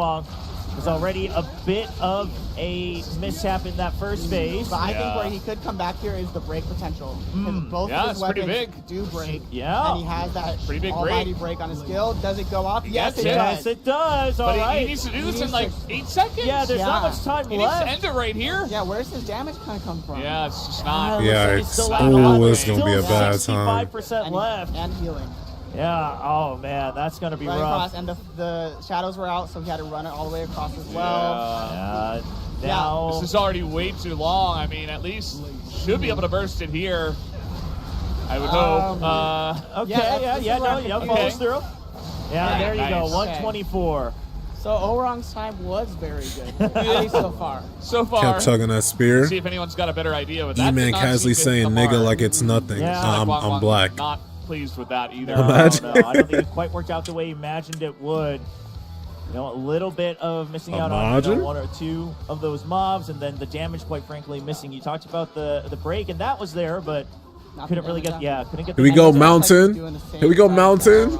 There's already a bit of a mishap in that first phase. But I think where he could come back here is the break potential. Because both of his weapons do break. Yeah. And he has that pretty big almighty break on his skill. Does it go off? Yes, it does. Yes, it does. All But right. he needs to do this in like 8 seconds. Yeah, there's not much time he left. needs to end it right here. Yeah, where's his damage going to come from? Yeah, it's just not. Yeah, it's it's gonna be a bad time. 65% left. And healing. Yeah, oh man, that's going to be Running rough. across, and the shadows were out, so he had to run it all the way across as well. Now This is already way too long. I mean, at least should be able to burst it here. I would hope. Okay, follows through. Yeah, there you go, Nice. 124. So Orang's time was very good, at least so far. So far. Kept chugging that spear. See if anyone's got a better idea with that. E-Man did not casually seem to saying come nigga hard. like it's nothing. Yeah, I'm black. Not pleased with that either. No, Imagine. no, I don't think it quite worked out the way he imagined it would. You know, a little bit of missing out on one or two of those mobs, and then the damage, quite frankly, missing. You talked about the break, and that was there, but couldn't really get, couldn't get the Here we go, damage. Mountain. Here we go, Mountain.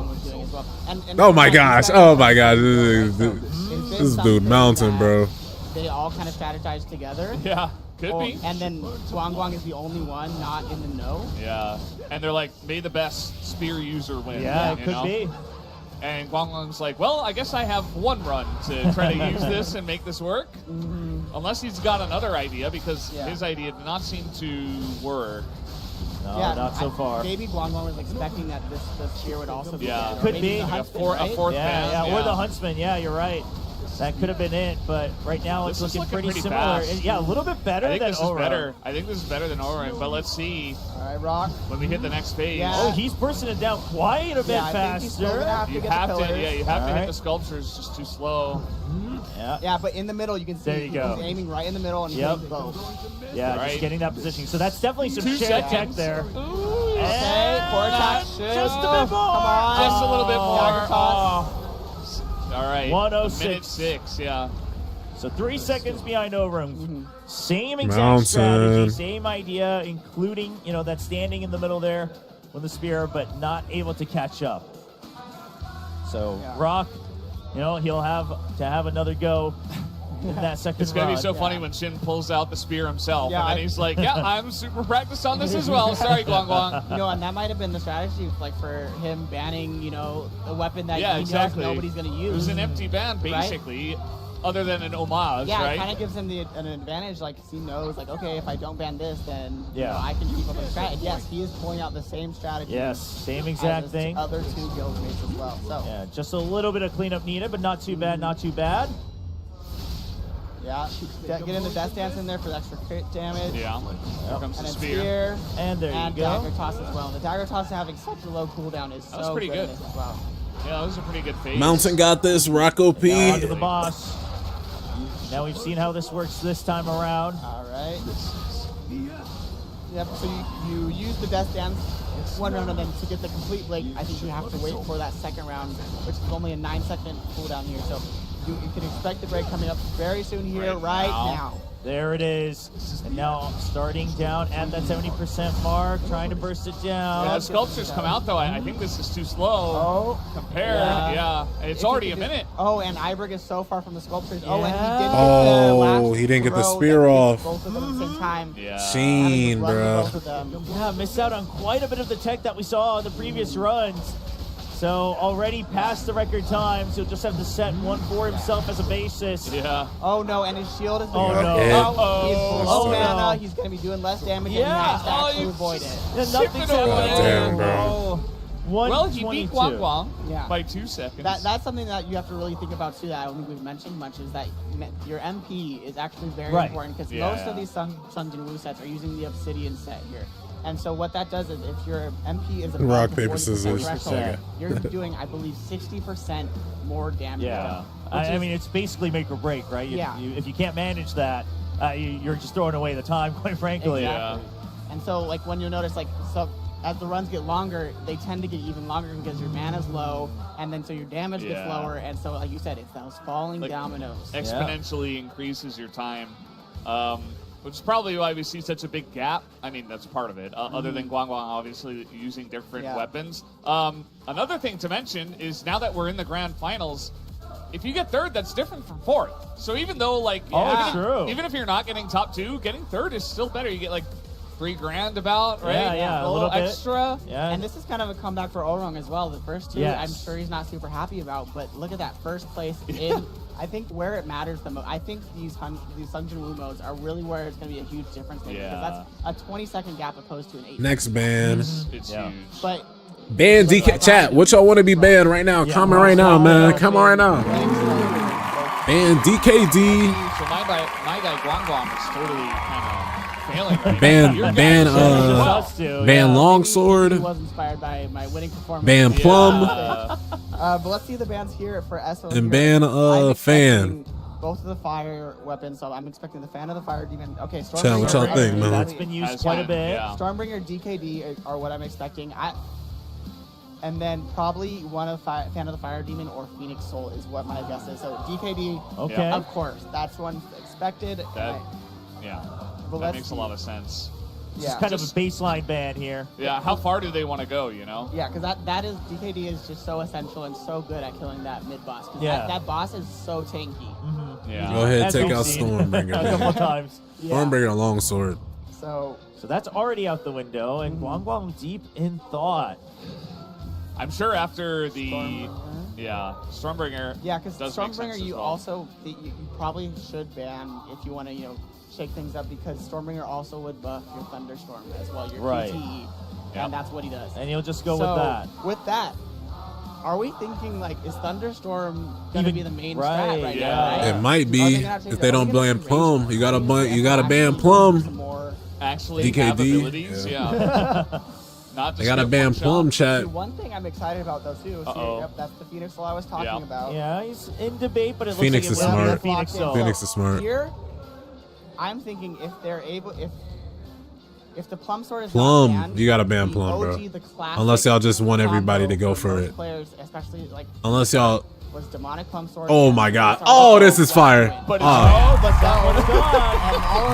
Oh my gosh. Oh my gosh. This dude, Mountain, bro. They all kind of strategize together. Yeah, could be. And then Guang is the only one not in the know. Yeah, and they're like, may the best spear user win. Yeah, it you could know? be. And Guanglong's like, well, I guess I have one run to try to use this and make this work. Unless he's got another idea, because his idea did not seem to work. No, not so far. Maybe Guang was expecting that the spear would also be there. Could Maybe be. the Huntsman, right? a fourth man. Or the Huntsman. Yeah, you're right. That could have been it, but right now it's This is looking looking pretty pretty similar. fast. Yeah, a little bit better I think than this is Ora. better. I think this is better than Oren, but let's see. All right, Rock. When we hit the next phase. Yeah. Oh, he's bursting it down quite a bit I think he's still faster. gonna have to You get have the to, pillars. you have to hit Alright. the sculptures. It's just too slow. Yeah, but in the middle, you can see There you go. he's aiming right in the middle and Yep. hitting both. Yeah, Right. just getting that positioning. So that's definitely some 2 shared tech seconds. there. Okay, core attack should. Just a bit more. Come on. Just a little bit more. Dagger toss. All right. 106. Minute 6, yeah. So 3 seconds behind Overeem. Same exact Mountain. strategy, same idea, including, you know, that standing in the middle there with the spear, but not able to catch up. So Rock, you know, he'll have to have another go in that second It's going to run. be so funny when Shin pulls out the spear himself, Yeah, and then he's like, yeah, I'm super practiced on this as well. Sorry, Guang Guang. You know, and that might have been the strategy, like for him banning, you know, a weapon that Yeah, he exactly. knows nobody's going to use. It was an empty ban, basically, other than an homage, Yeah, right? it kind of gives him an advantage. Like he knows, like, okay, if I don't ban this, then you Yeah. know, I can keep up with the strategy. Yes, he is pulling out the same strategy. Yes, same as exact his thing. Other two guild mates as well. So Yeah, just a little bit of cleanup needed, but not too bad, not too bad. yeah, get in the death dance in there for the extra crit damage. Yeah. Here comes And the then spear. And there and you go. dagger toss as well. The dagger toss having such a low cooldown is That was so pretty good. in this as well. Yeah, that was a pretty good phase. Mountain got this. Rocco P. Now on to the boss. Now we've seen how this works this time around. All right. Yep. So you use the death dance one round, and then to get the complete leg, I think you have to wait for that second round, which is only a 9-second cooldown here. So you can expect the break coming up very soon here, right now. There it is. And now starting down at that 70% mark, trying to burst it down. Yeah, the sculptures come out, though. I think this is too slow compared. Yeah. It's already a minute. Oh, and Ibrig is so far from the sculptures. Oh, and he didn't get the Oh, last he didn't get the throw spear that hit off. Both of them at the same time. Yeah. Sheen, bro. Both of them. Yeah, missed out on quite a bit of the tech that we saw in the previous runs. So already past the record times, he'll just have to set one for himself as a basis. Yeah. Oh no, and his shield is Oh, no. He's Oh, low mana, no. he's going to be doing less damage, Yeah. and he has to Oh, actually you avoid it. And nothing's Chip it away. happening. Damn, bro. Oh, Well, he beat 122. Guang Guang Yeah. by 2 seconds. That's something that you have to really think about too, that I don't think we've mentioned much, is that your MP is actually very Right. important, because Yeah, most yeah. of these Sun Jin-Woo sets are using the Obsidian set here. And so what that does is, if your MP is above Rock, the paper, 40% scissors. threshold, Okay. you're doing, I believe, 60% more damage. Yeah. Which I is- mean, it's basically make or break, right? Yeah. If you can't manage that, you're just throwing away the time, quite frankly. Exactly. And so, like, when you'll notice, like, so as the runs get longer, they tend to get even longer because your mana's low, and then so your damage gets Yeah. lower, and so, like you said, it's those falling Like, dominoes. Exponentially increases your time. Which is probably why we see such a big gap. I mean, that's part of it. Other than Guang Guang obviously using different Yeah. weapons. Another thing to mention is now that we're in the grand finals, if you get third, that's different from fourth. So even though, like, even if you're not getting top 2, getting third is still better. You get like $3,000 about, right? Yeah, a little bit extra. Yeah. And this is kind of a comeback for Orong as well. The first 2, I'm sure he's not super happy about, but look at that first place in. I think where it matters the most. I think these Sungjin Woo modes are really where it's going to be a huge difference. Because that's a 20-second gap opposed to an 8. Next ban. It's huge. But ban DK chat. What y'all want to be banned right now? Comment right now, man. Comment right now. Ban DKD. So my guy Guang Guang is totally kind of failing right ban ban Longsword. He was inspired by my winning performance. Ban Plum. But let's see the bans here for SLC. And ban Fan. Both of the fire weapons, so I'm expecting the Fan of the Fire Demon. Okay, Stormbringer. What y'all think, man? That's been used quite a bit. Stormbringer, DKD are what I'm expecting. And then probably one of Fan of the Fire Demon or Phoenix Soul is what my guess is. So DKD, of course, that's one expected. That makes a lot of sense. Yeah, kind of a baseline ban here. Yeah, how far do they want to go? You know? Yeah, because that is DKD is just so essential and so good at killing that mid boss. Because that boss is so tanky. Yeah. Go ahead, take out Stormbringer. A couple times. Stormbringer, Longsword. So that's already out the window, and Guang Guang deep in thought. I'm sure after the Stormbringer. Yeah, because Stormbringer, you also you probably should ban if you want to shake things up, because Stormbringer also would buff your Thunderstorm as well, your QTE, and that's what he does. And you'll just go with that. With that, are we thinking like is Thunderstorm gonna be the main strat right now? Right? It might be if they don't ban Plum. You gotta ban Plum. Actually, DKD. have abilities, Not they gotta ban Plum, chat. One thing I'm excited about though too. That's the Phoenix Soul I was talking about. Yeah, he's in debate, but it Phoenix looks is like it will smart. be a Phoenix Soul. Phoenix is smart. Here, I'm thinking if they're able, if the Plum Sword is Plum, not banned, you gotta ban the Plum, bro. OG, the classic Unless y'all just want everybody to go for it. Players, especially like unless y'all. was Demonic Plum Sword. Oh my God! Oh, this is fire.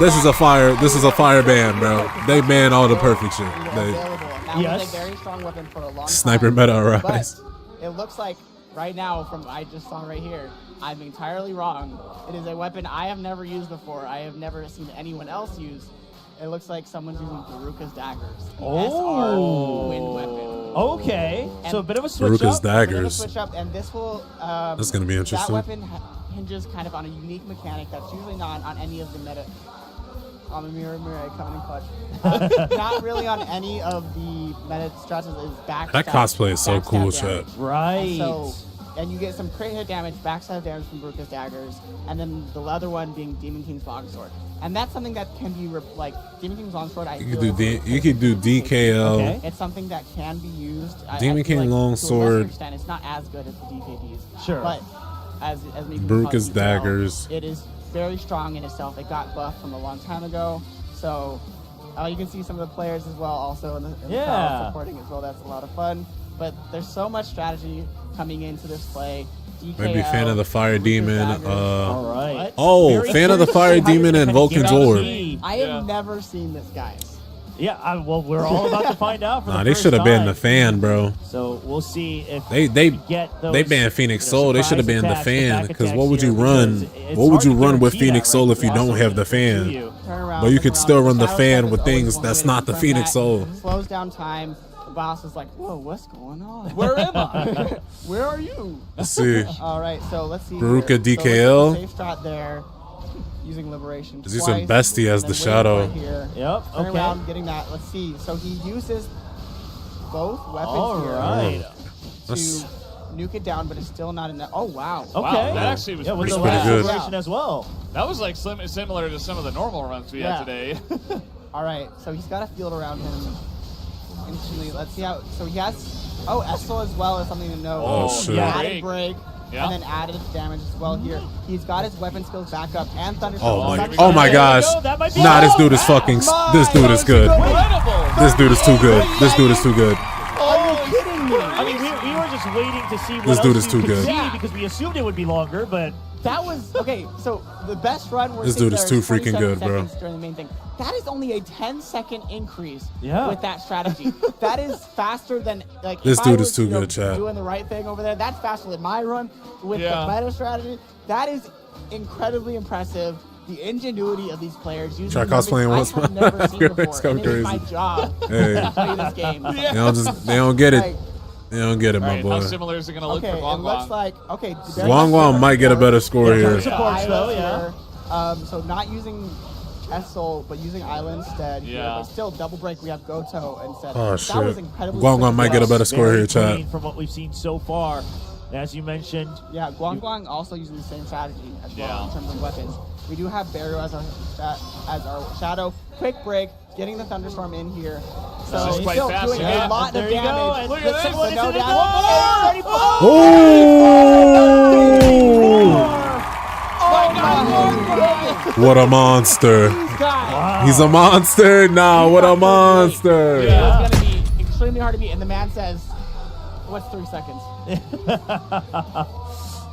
This is a fire. This is a fire ban, bro. They ban all the perfect shit. That was a very strong weapon for a long Sniper time. meta arise. But it looks like right now, from I just saw right here, I'm entirely wrong. It is a weapon I have never used before. I have never seen anyone else use. It looks like someone's using Baruka's daggers. SR wind weapon. Okay, so a bit of a switch Baruka's up. daggers. Switch up, and this will. That's gonna be interesting. That weapon hinges kind of on a unique mechanic that's usually not on any of the meta. On the mirror, coming in clutch. Not really on any of the meta strats is backstab. That cosplay is so cool, damage. chat. Right. And you get some crit hit damage, backstab damage from Baruka's daggers, and then the other one being Demon King's Longsword. And that's something that can be like Demon King's Longsword. You could do DKL. Okay. It's something that can be used. Demon King Longsword. It's not as good as the DKDs. Sure. But as Baruka's daggers. It is very strong in itself. It got buffed from a long time ago. So you can see some of the players as well also in the crowd supporting as well. That's a lot of fun. But there's so much strategy coming into this play. DKL, Maybe Fan of the Fire Demon. All right. Oh, Fan of the Fire Demon and Vulcan's Orb. I have never seen this, guys. Yeah, well, we're all about to find out. Nah, they should have been the Fan, bro. So we'll see if they get those, they banned Phoenix Soul. They should have been the Fan, because what would you here, run? What would you run with Phoenix Soul if you don't have the Fan? But you could still run the Fan with things that's not the Phoenix Soul. Slows down time. The boss is like, whoa, what's going on? Where am I? Where are you? Let's see. All right, so let's see. Baruka here. DKL. So safe strat there. Using Liberation. He's using Bestie as the shadow. Yep. Turn around, getting that. Let's see. So he uses both weapons here to nuke it down, but it's still not enough. Oh wow. Okay. Wow, that actually was with the pretty good. Liberation as well. That was like similar to some of the normal runs we had today. All right. So he's got a field around him. Instantly. Let's see how. So he has. Oh, Estel as well is something to know. Oh shit. Added break. And then added damage as well here. He's got his weapon skills back up and Thunderstorm. Oh my gosh. Nah, this dude is fucking. This dude is good. This dude is too good. This dude is too good. Are you kidding me? I mean, we were just waiting to see what This dude else is too we could good. see because we assumed it would be longer, but That was okay. So the best run was This dude is too freaking good, bro. During the main thing, that is only a 10-second increase Yeah. with that strategy. That is faster than like This if dude I is was, too you know, good, chat. doing the right thing over there. That's faster than my run with the meta strategy. That is incredibly impressive. The ingenuity of these players using Try cosplaying once. I have never seen before. It's going And it is my crazy. job Hey. to play this game. They don't get it. Like, They don't get it, my All right, boy. how similar is it going to look okay, for it Guang looks Guang? like okay. Guang Guang might get a better score here. Supports though, yeah. So not using Essel, but using Island instead. Here, Yeah. but still double break. We have GOJO instead. Oh, That shit. was incredibly. Guang Guang might get a quick. better score Very here, chat. clean from what we've seen so far. As you mentioned. Yeah, Guang Guang also using the same strategy as well in terms of weapons. We do have Barrier as our shadow. Quick break, getting the thunderstorm in here. So This is he's quite still fast, doing yeah. a lot There of you go, damage. and look at this. But no It's damage. What a monster. He's a monster. Nah, what a monster. Yeah. It's going to be extremely hard to beat. And the man says, what's 3 seconds?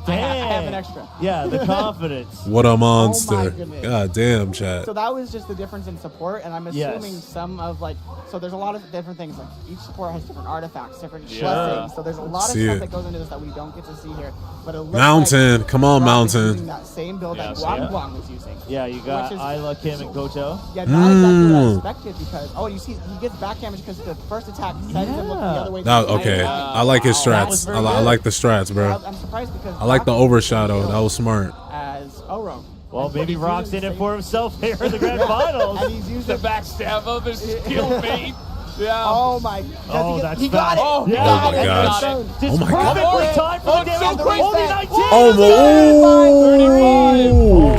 I have an extra. Yeah, the confidence. What a monster. goodness. God damn, chat. So that was just the difference in support, and I'm assuming Yes. some of like, so there's a lot of different things. Like each support has different artifacts, different Yeah. blessings. So there's a lot of See stuff it. that goes into this that we don't get to see here. But it looks Mountain. like Come on, Rock is Mountain. using that same build that Yeah, Guang see it. Guang was using. Yeah, you got Which is- Isla, Kim, and GOJO. Yeah, not exactly what I expected because you see he gets back damage because the first attack sends him looking the other way. That, to the okay. right. I like his That was strats. very I good. like the strats, bro. I'm surprised because I like the Rock is overshadow. That was smart. as Oro. Well, maybe He's Rock's using in the it same- for himself here in the grand finals. And he's using The backstab of his skill mate. Yeah. Oh my! Oh, that's he got fast. it. Oh, He yeah. got Oh my it. gosh. Got it. Just Oh my God. perfectly timed for the Oh, damage. so Only reset. 19.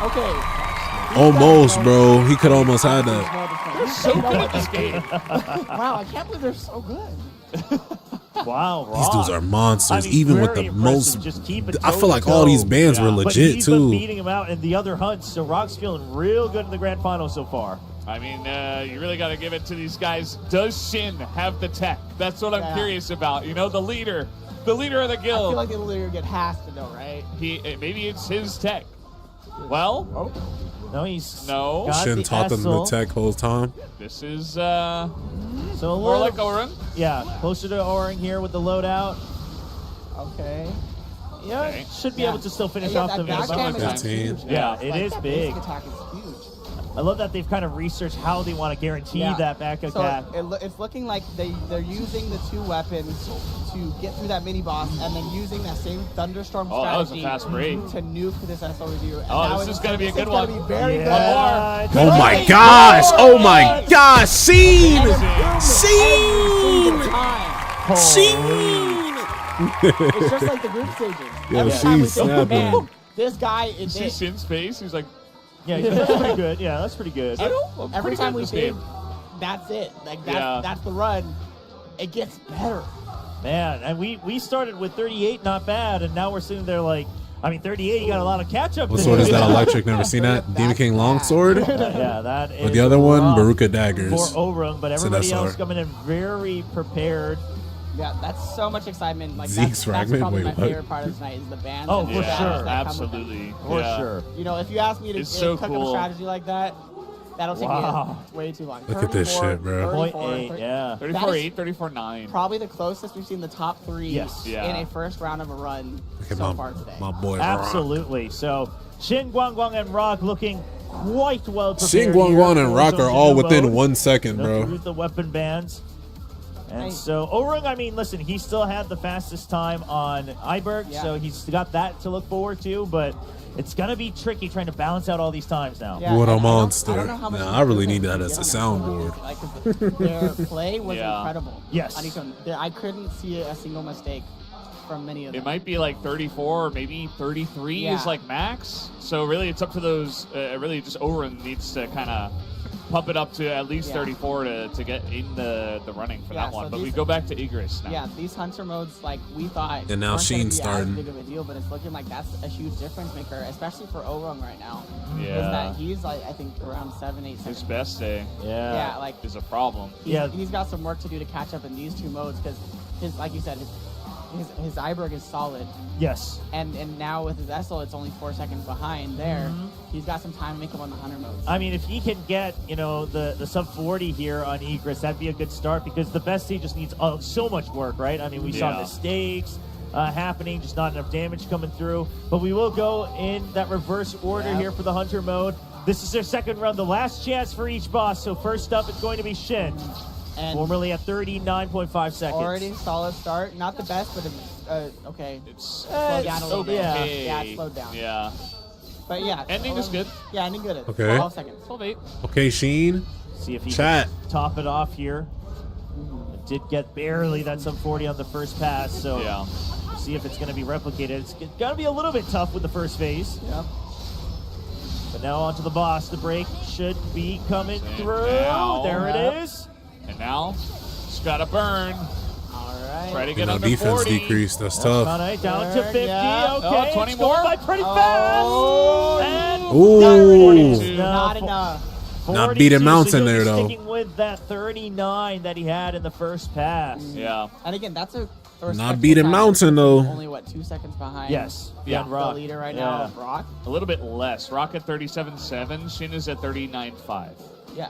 Okay. Almost, bro. He could almost had that. They're so good at this game. Wow, I can't believe they're so good. Wow, Rock. These dudes are monsters, I mean, even with very the impressive. most. Just keep it I feel like all these bands were But legit he's been too. beating him out in the other hunts, so Rock's feeling real good in the grand final so far. I mean, you really got to give it to these guys. Does Shin have the tech? That's what I'm Yeah. curious about. You know, the leader of the I feel guild. like they'll literally get Haas to know, right? Maybe it's his tech. Well, No, he's no. got Shin the taught them the Essel. tech whole time. This is So a more little, like Oren. yeah, closer to Oring here with the loadout. Okay. Yeah, Okay. should be Yeah. able to still finish Yeah, off the that back match. damage is 15. huge. Yeah, Like, it is that big. basic attack is huge. I love that they've kind of researched how they want to guarantee Yeah. that back So attack. it's looking like they're using the two weapons to get through that mini boss, and then using that same thunderstorm Oh, that was a strategy fast break. to nuke this SL review. And Oh, now this it's- is gonna be a good this is one. gonna be very Yeah. good. Oh my gosh! Oh my gosh! Scene! Scene! Time. Scene! It's just like the group stages. Yo, Every time we she's think, snapping. man, this guy is See it. Shin's face? He's like, Yeah, that's pretty good. Yeah, that's pretty good. I'm Every pretty time good we at this think game. that's it, like Yeah. that's the run, it gets better. Man, and we started with 38, not bad, and now we're sitting there like, I mean, 38, you got a lot of catch up. What to sword do. is that? Electric. Never seen that. Demon King Longsword. Yeah, that is. Or the other one, rough Baruka Daggers. for Orung, but It's an everybody SR. else coming in very prepared. Yeah, that's so much excitement. Like Zeke's that's fragment? probably Wait, my what? favorite part of tonight is the bands. Oh, and the for battles sure. that come with them. Absolutely. For Yeah. sure. You know, if you ask me to It's so cook up a cool. strategy like that, that'll take Wow. me way too long. Look at this 34, shit, bro. 34, 0.8, yeah. 34-8, 34-9. Probably the closest we've seen the top three Yes. Yeah. in a first round of a run Look at so far today. my boy. Absolutely. So, Shin, Guang Guang, and Rock looking quite well prepared. Shin, Guang here Guang, and for Rock Ozone are all Duo within mode. 1 second, bro. Through the weapon bands. And Hey. so Orung, I mean, listen, he still had the fastest time on Iberg, Yeah. so he's got that to look forward to, but it's going to be tricky trying to balance out all these times now. Yeah, What a and monster. I don't know how much Nah, I really need improvement that we as get a on that soundboard. Like, 'cause their play was Yeah. incredible. Yes. On each one. I couldn't see a single mistake from many of them. It might be like 34 or maybe 33 is Yeah. like max. So really, it's up to those. Really, just Oren needs to kind of pump it up to at least Yeah. 34 to get in the running for Yeah, that one. so But we these- go back to Igris now. Yeah, these hunter modes, like we thought, And now weren't gonna Sheen's be starting. as big of a deal, but it's looking like that's a huge difference maker, especially for Orung right now. Is Yeah. that he's like I think around 7-8 His seconds. best day Yeah, like is a problem. he's got some work to do to catch up in these two modes because his, like you said, his his Iberg is solid. Yes. And now with his SL, it's only 4 seconds behind there. He's got some time to make him on the hunter mode. I mean, if he can get, you know, the sub 40 here on Egress, that'd be a good start because the bestie just needs so much work, right? I mean, we saw mistakes happening, just not enough damage coming through. But we will go in that reverse order here for the hunter mode. This is their second round, the last chance for each boss. So first up, it's going to be Shin. And formerly at 39.5 seconds. Already solid start. Not the best, but okay. It's slowed down a little bit. Yeah, it slowed down. Yeah. But yeah. Ending is good. Yeah, ending good. Okay. 12 seconds. 12-8. Okay, Sheen. See if he Chat. can top it off here. It did get barely that sub 40 on the first pass, so yeah. See if it's going to be replicated. It's going to be a little bit tough with the first phase. Yeah. But now onto the boss. The break should be coming through. Now, there it is. And now, it's got to burn. All right. Try to get under defense 40. decreased. That's tough. Down to 50. Yeah. Okay. 20 it's more. going by pretty fast. And Ooh. Not enough. Not beating Mountain so he'll there, be though. Sticking with that 39 that he had in the first pass. Yeah. And again, that's a Not beating Mountain, though. Only, what, 2 seconds behind? Yes. Yeah. The leader right now, Rock. A little bit less. Rock at 37.7. Shin is at 39.5. Yeah.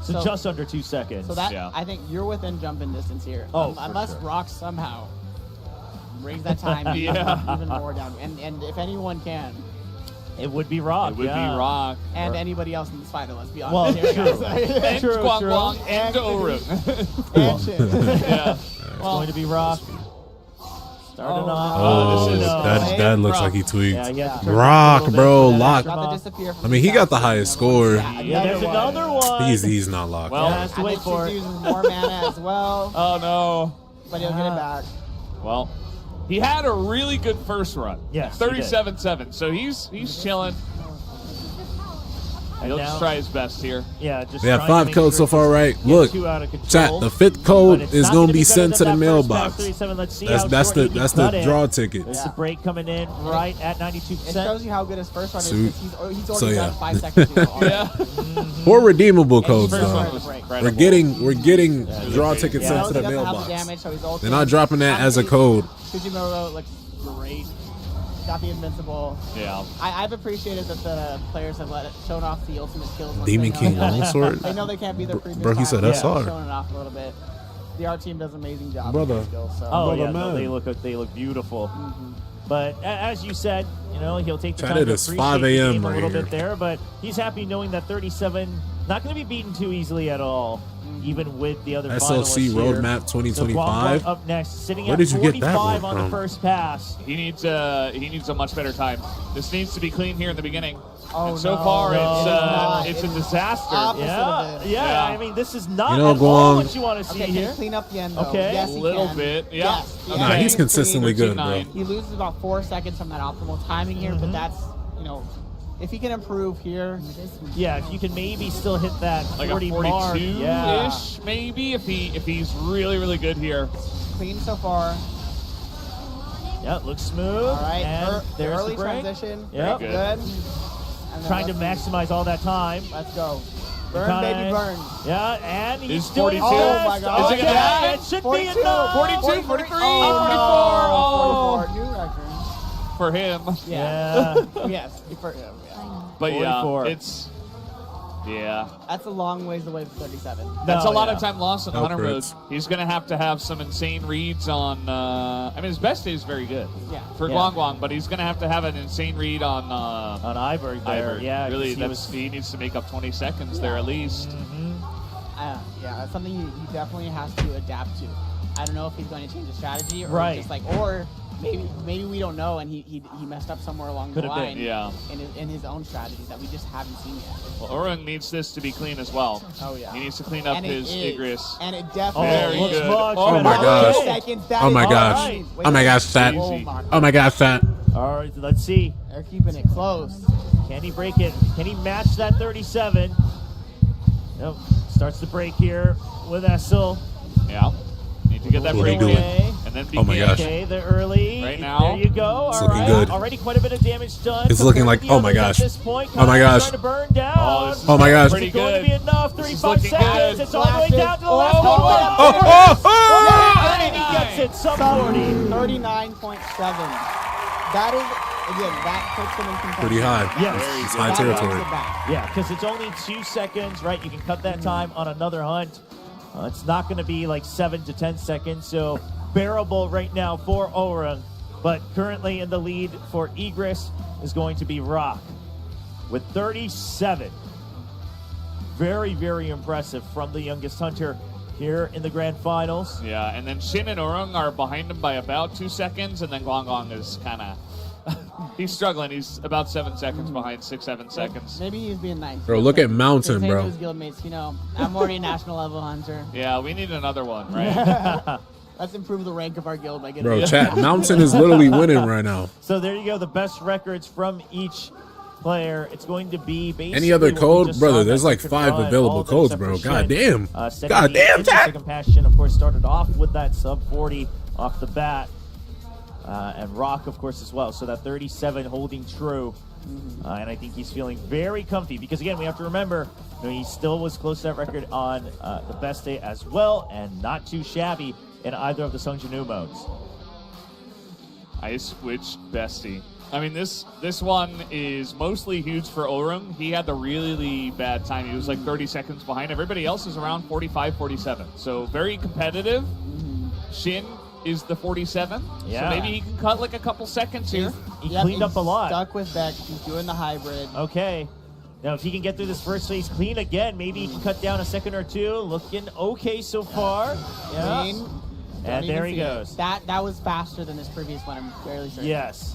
So just under 2 seconds. So that I think you're within jumping distance here. Oh, unless sure. Rock somehow brings that time even more down. And if anyone can, it would be Rock. It would be Rock. And anybody else in this fight, let's be honest. Well, true. And Guang Guang and Orung. And Shin. Yeah. It's going to be Rock. Starting off. Oh, that looks like he tweaked. Yeah, Rock, bro, lock. About to disappear from I mean, he got the highest score. Yeah, there's another one. He's not locked. Well, has to wait for it. He's using more mana as well. Oh, no. But he'll get it back. Well, he had a really good first run. Yes, 37.7. So he's chilling. He'll just try his best here. Yeah, just They have 5 codes so far, right? Look, chat. The 5th code is going to be sent to the mailbox. That's the draw ticket. It's the break coming in right at 92%. It shows you how good his first run is. He's already So, done 5 seconds ago. Yeah. 4 redeemable codes, first though. one was great. We're getting draw tickets sent to the He doesn't have mailbox. damage, so he's They're not dropping that as a code. Fujimoto looks great. Got the invincible. Yeah. I've appreciated that the players have shown off the ultimate skills. Demon King Longsword? They know they can't be the previous Bro, he said time, SR. showing it off a little bit. The art team does an amazing job. Brother. With their skills, so. Oh Brother, yeah, no, man. they look beautiful. But as you said, you know, he'll take the Chat, time it to is appreciate 5 the a.m. game a right little here. bit there. But he's happy knowing that 37 not going to be beaten too easily at all, even with the other SLC finalists Roadmap here. 2025. So up next, sitting Where at did you get that 45 one on the from? first pass. He needs a much better time. This needs to be clean here in the beginning. Oh, and so no. far, No, it's it a is disaster. opposite of it. Yeah, I mean, this is not You know, at all Guang. what you want to see Okay, can here. you clean up the end, though? Okay. Yes, he A little can. bit, yeah. Yes, he Nah, can. he's consistently good, bro. 13-9. He loses about 4 seconds from that optimal timing here, but that's, you know, if he can improve here. Yeah, if you can maybe still hit that Like 40 a mark. 42-ish, Yeah. maybe, if he's really, really good here. Clean so far. Yeah, it looks smooth. All right, And there's early the break. transition. Yep. Very good. And then Trying to let's- maximize all that time. Let's go. Burn, baby, burn. Yeah, and he's Is doing 42. his best. Oh, my God. Is it gonna happen? It should 42, be enough. 42, 43, 44. Oh, 44. New record. For him. Yeah. Yes, for him. Yeah. But 44. yeah, it's... Yeah. That's a long ways away from 37. That's No, a lot yeah. of time lost on No Hunter mode. crits. He's going to have some insane reads on... I mean, his best is very good Yeah. for Yeah. Guang Guang, but he's going to have an insane read on Iberg there. Iberg. Yeah, Really, 'cause he needs to make up 20 seconds there at least. Yeah, that's something he definitely has to adapt to. I don't know if he's going to change the strategy or Right. just like, or maybe we don't know and he messed up somewhere along Could the have been, line. yeah. In his own strategies that we just haven't seen yet. Well, Orung needs this to be clean as well. Oh yeah. He needs to clean up And it his is. Igris. And it Oh, definitely Very looks good. much Oh better. my gosh. Seconds, that Oh is my all gosh. right. Oh my gosh, fat. Oh my Oh my gosh, fat. All right, let's see. They're keeping it close. Can he break it? Can he match that 37? Nope. Starts the break here with Essel. Yeah. Need to get that What are you break in. doing? And then Oh my begin. gosh. Okay, the early. Right now. There you go. It's All looking right. good. Already quite a bit of damage done. It's looking compared like- to the oh my others at gosh. this point. Oh my gosh. Starting to burn down. Oh, this is Oh my gosh. pretty It's going to good. be enough. This is 35 looking seconds. good. It's all the way down to the last Oh, couple. Oh, oh, oh! And he gets it sub 40. 39.7. That is, again, that puts them in contention. Pretty high. Yes. It's high territory. Yeah, because it's only 2 seconds, right? You can cut that time on another hunt. It's not going to be like 7 to 10 seconds, so bearable right now for Orung. But currently in the lead for Egress is going to be Rock with 37. Very, very impressive from the youngest hunter here in the grand finals. Yeah, and then Shin and Orung are behind him by about 2 seconds, and then Guangguang is kind of he's struggling. He's about 7 seconds behind, 6-7 seconds. Maybe he's being nice. Bro, look at Mountain, Saying bro. to his guildmates, you know, I'm already a national level hunter. Yeah, we need another one, right? Let's improve the rank of our guild by getting. Bro, chat. Mountain is literally winning right now. So there you go, the best records from each player. It's going to be basically Any other what we code, just brother? saw There's that like second 5 run, all available of them codes, except bro. for Shin. God damn. God damn, chat. Compassion, of course, started off with that sub 40 off the bat. And Rock, of course, as well. So that 37 holding true. And I think he's feeling very comfy because, again, we have to remember, you know, he still was close to that record on the best day as well, and not too shabby in either of the Sungjinu modes. I switched bestie. I mean, this one is mostly huge for Orung. He had the really bad time. He was like 30 seconds behind. Everybody else is around 45, 47. So very competitive. Shin is the 47. Yeah. So maybe he can cut like a couple seconds here. He cleaned up a lot. Stuck with Beck. He's doing the hybrid. Okay. Now, if he can get through this first phase clean again, maybe he can cut down a second or two. Looking okay so far. Yeah. Clean. And there he goes. That was faster than his previous one, I'm fairly certain. Yes.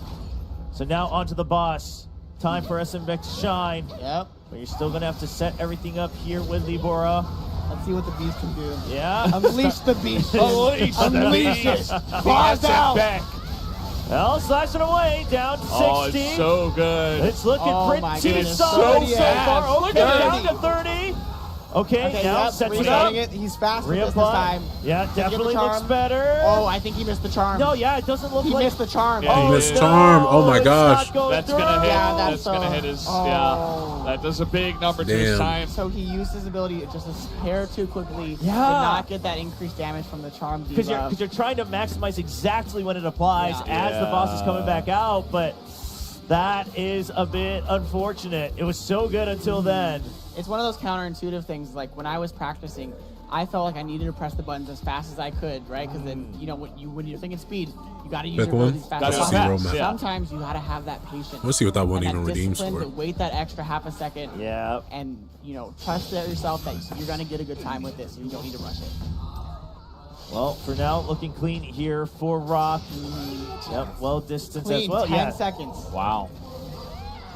So now onto the boss. Time for SMX to shine. Yep. But you're still going to have to set everything up here with Libora. Let's see what the beast can do. Yeah. Unleash the beast. Unleash Unleash it. it. Claws out. Well, slashing away down to 60. Oh, it's so good. It's looking Oh my pretty goodness. solid So so far. Oh, look at it, 30. down to 30. Okay, now yep, sets it resetting up. it. He's fast with this Reapply. time. Yeah, Did he get the definitely looks charm? better. Oh, I think he missed the charm. No, yeah, it doesn't look He like... missed the charm. Yeah, He missed no, charm. Oh my it's gosh. not going That's through. gonna hit. Yeah, that's gonna hit his. Oh. Yeah, that does a big number to his Damn. time. So he used his ability just a hair too quickly. Yeah. Did not get that increased damage from the charm debuff. Because you're trying to maximize exactly when it applies Yeah. as the boss is coming back out, but that is a bit unfortunate. It was so good until then. It's one of those counterintuitive things. Like when I was practicing, I felt like I needed to press the buttons as fast as I could, right? Because then, you know, when you're thinking speed, you got to use Pick your one. abilities fast. That's as a zero possible. map. Yeah. Sometimes you got to have that patience. Let's see what that one and even that redeems discipline for. to wait that extra half a second. Yeah. And, you know, trust yourself that you're going to get a good time with this. And you don't need to rush it. Well, for now, looking clean here for Rock. Yep, well distance Clean, as well. 10 seconds. Wow.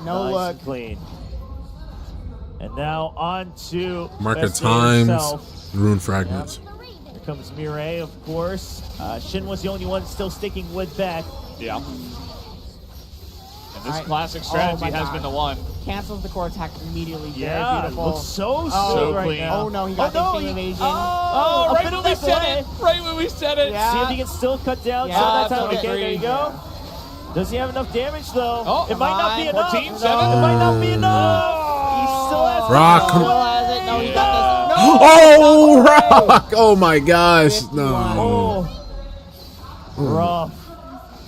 No Nice look. and clean. And now on to Market Best Day times, himself. rune fragments. Here comes Mireille, of course. Shin was the only one still sticking with Beck. Yeah. And this Alright. classic Oh strategy my has God. been the one. Cancels the core attack immediately. Yeah, Very beautiful. looks so Oh, smooth right clean. now. Oh no, he got no, the evasion. Oh, a right bit when of we that said delay. it. Right when we said it. Yeah. See if he can still cut down Yeah, some of that that's time. okay. Okay, there you go. Does he have enough damage though? Oh, it might not be come enough. 14, It 7. might not be enough. He still has Rock. Still has it. No, he got this. No. Oh, Rock! Oh my gosh. No. Oh, rough.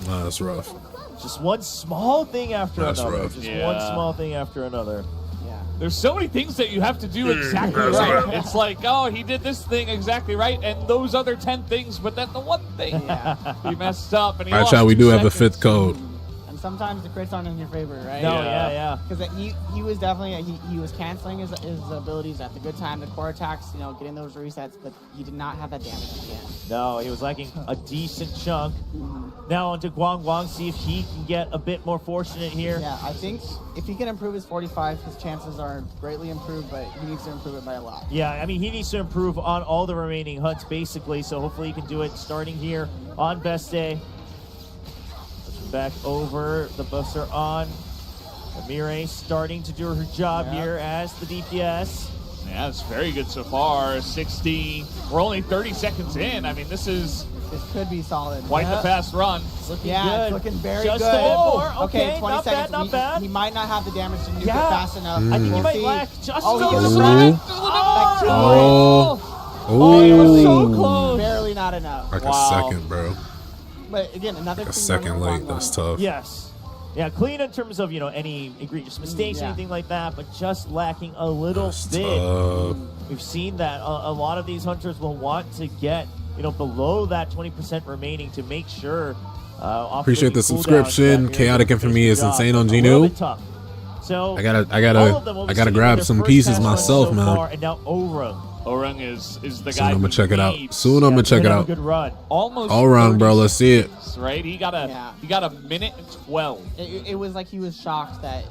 No, that's rough. Just one small thing after That's another. rough. Just Yeah. one small thing after another. Yeah. There's so many things that you have to do exactly That's right. right. It's like, oh, he did this thing exactly right, and those other 10 things, but then the one thing he messed up, and he All right, lost chat, we 2 do have a seconds. 5th code. And sometimes the crits aren't in your favor, right? No, Yeah. yeah. Because he was definitely he was canceling his abilities at the good time, the core attacks, you know, getting those resets, but he did not have that damage at the end. No, he was lacking a decent chunk. Now on to Guangguang, see if he can get a bit more fortunate here. Yeah, I think if he can improve his 45, his chances are greatly improved, but he needs to improve it by a lot. Yeah, I mean, he needs to improve on all the remaining hunts, basically, so hopefully he can do it starting here on Best Day. Pushing back over, the buffs are on. Amire starting to do her job here as the DPS. Yeah, it's very good so far. 60. We're only 30 seconds in. I mean, this is This could be solid. quite the fast run. Looking Yeah, good. it's looking very Just good. a bit more. Okay, 20 not seconds. bad, not bad. He might not have the damage to nuke it Yeah. fast enough. I think he We'll might see. lack just Oh, a he little just bit. like Oh. 2 Oh. points. Oh, you were so Oh. close. Barely not enough. Like Wow. a second, bro. But again, another Like a thing second on late. Guang That's Guang. tough. Yes. Yeah, clean in terms of, any egregious mistakes or anything like that, but just lacking a little bit. We've seen that a lot of these hunters will want to get, below that 20% remaining to make sure. Appreciate the subscription. Chaotic Infamy is insane on Genu. So I gotta grab some pieces myself, man. And now Orung is the Soon guy. I'm gonna check it out. needs- Soon I'm gonna check it out. Good run. Almost. All run, bro. Let's see it. Right? He got a minute and 12. It was like he was shocked that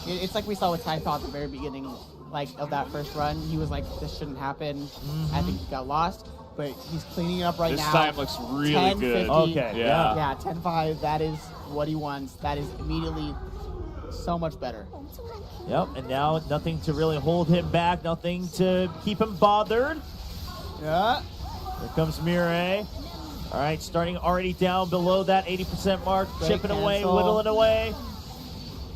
it's like we saw with Ty Thaw at the very beginning, like of that first run. He was like, "This shouldn't happen." I think he got lost, but he's cleaning it up right This now. time looks really 10, good. 50. Okay, yeah, 10-5. That is what he wants. That is immediately so much better. Yep, and now nothing to really hold him back, nothing to keep him bothered. Yeah. Here comes Mireille. All right, starting already down below that 80% mark, Great chipping away, cancel. whittling away.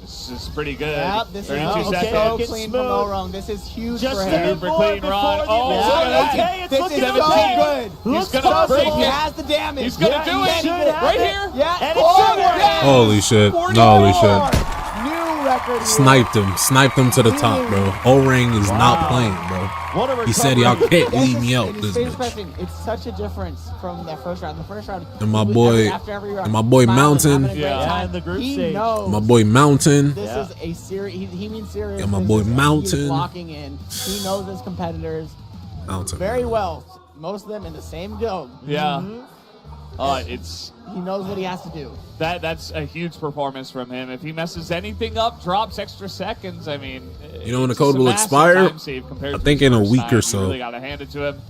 This is pretty good. Yep, this is 32 so seconds. clean from Orung. This is huge Just for a him. bit more clean before run. the Oh, end. look at that. Okay, it's This looking is so okay. good. He's Looks gonna possible. break He it. has the damage. He's gonna do he it. should have Right it. here. Yeah, And oh, it should work. yeah. Holy shit. Holy shit. New record here. Sniped him to the top, bro. O-Ring is not playing, bro. What a He said y'all recovery. can't leave me out And this his bitch. expression, it's such a difference from that first round. The first round, And my he- boy- after every round, and my boy smiling, Mountain. having a great Yeah, time. in the group he stage. knows My boy Mountain. this Yeah. is a serious. He means serious. Yeah, my boy business, and Mountain. He's locking in. He knows his competitors Mountain. very well. Most of them in the same guild. Yeah. It's He knows what he has to do. that's a huge performance from him. If he messes anything up, drops extra seconds. I mean, You know when the it's code a will massive expire? time save compared I to think his in a first week time. or You so. really got to hand it to him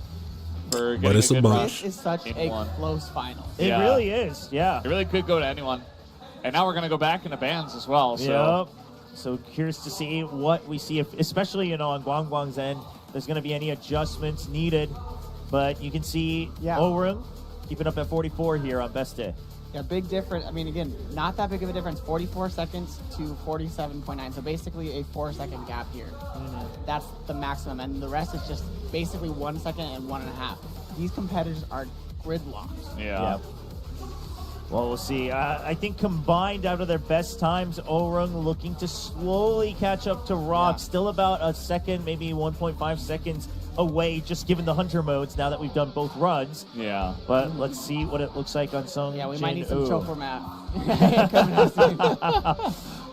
for But getting it's a good bunch. rush. This is such in a one. close final. It Yeah. really is, yeah. It really could go to anyone. And now we're going to go back into bands as well. So Yep. So curious to see what we see, if, especially on Guang Guang's end. There's going to be any adjustments needed, but you can see Orung keeping up at 44 here on best day. Yeah, big difference. I mean, again, not that big of a difference. 44 seconds to 47.9. So basically a 4-second gap here. That's the maximum. And the rest is just basically 1 second and 1.5. These competitors are gridlocked. Yeah. Well, we'll see. I think combined out of their best times, Orung looking to slowly catch up to Rock. Still about a second, maybe 1.5 seconds away, just given the hunter modes now that we've done both runs. Yeah. But let's see what it looks like on Sung. Yeah, we might need some Jin-woo. choker map.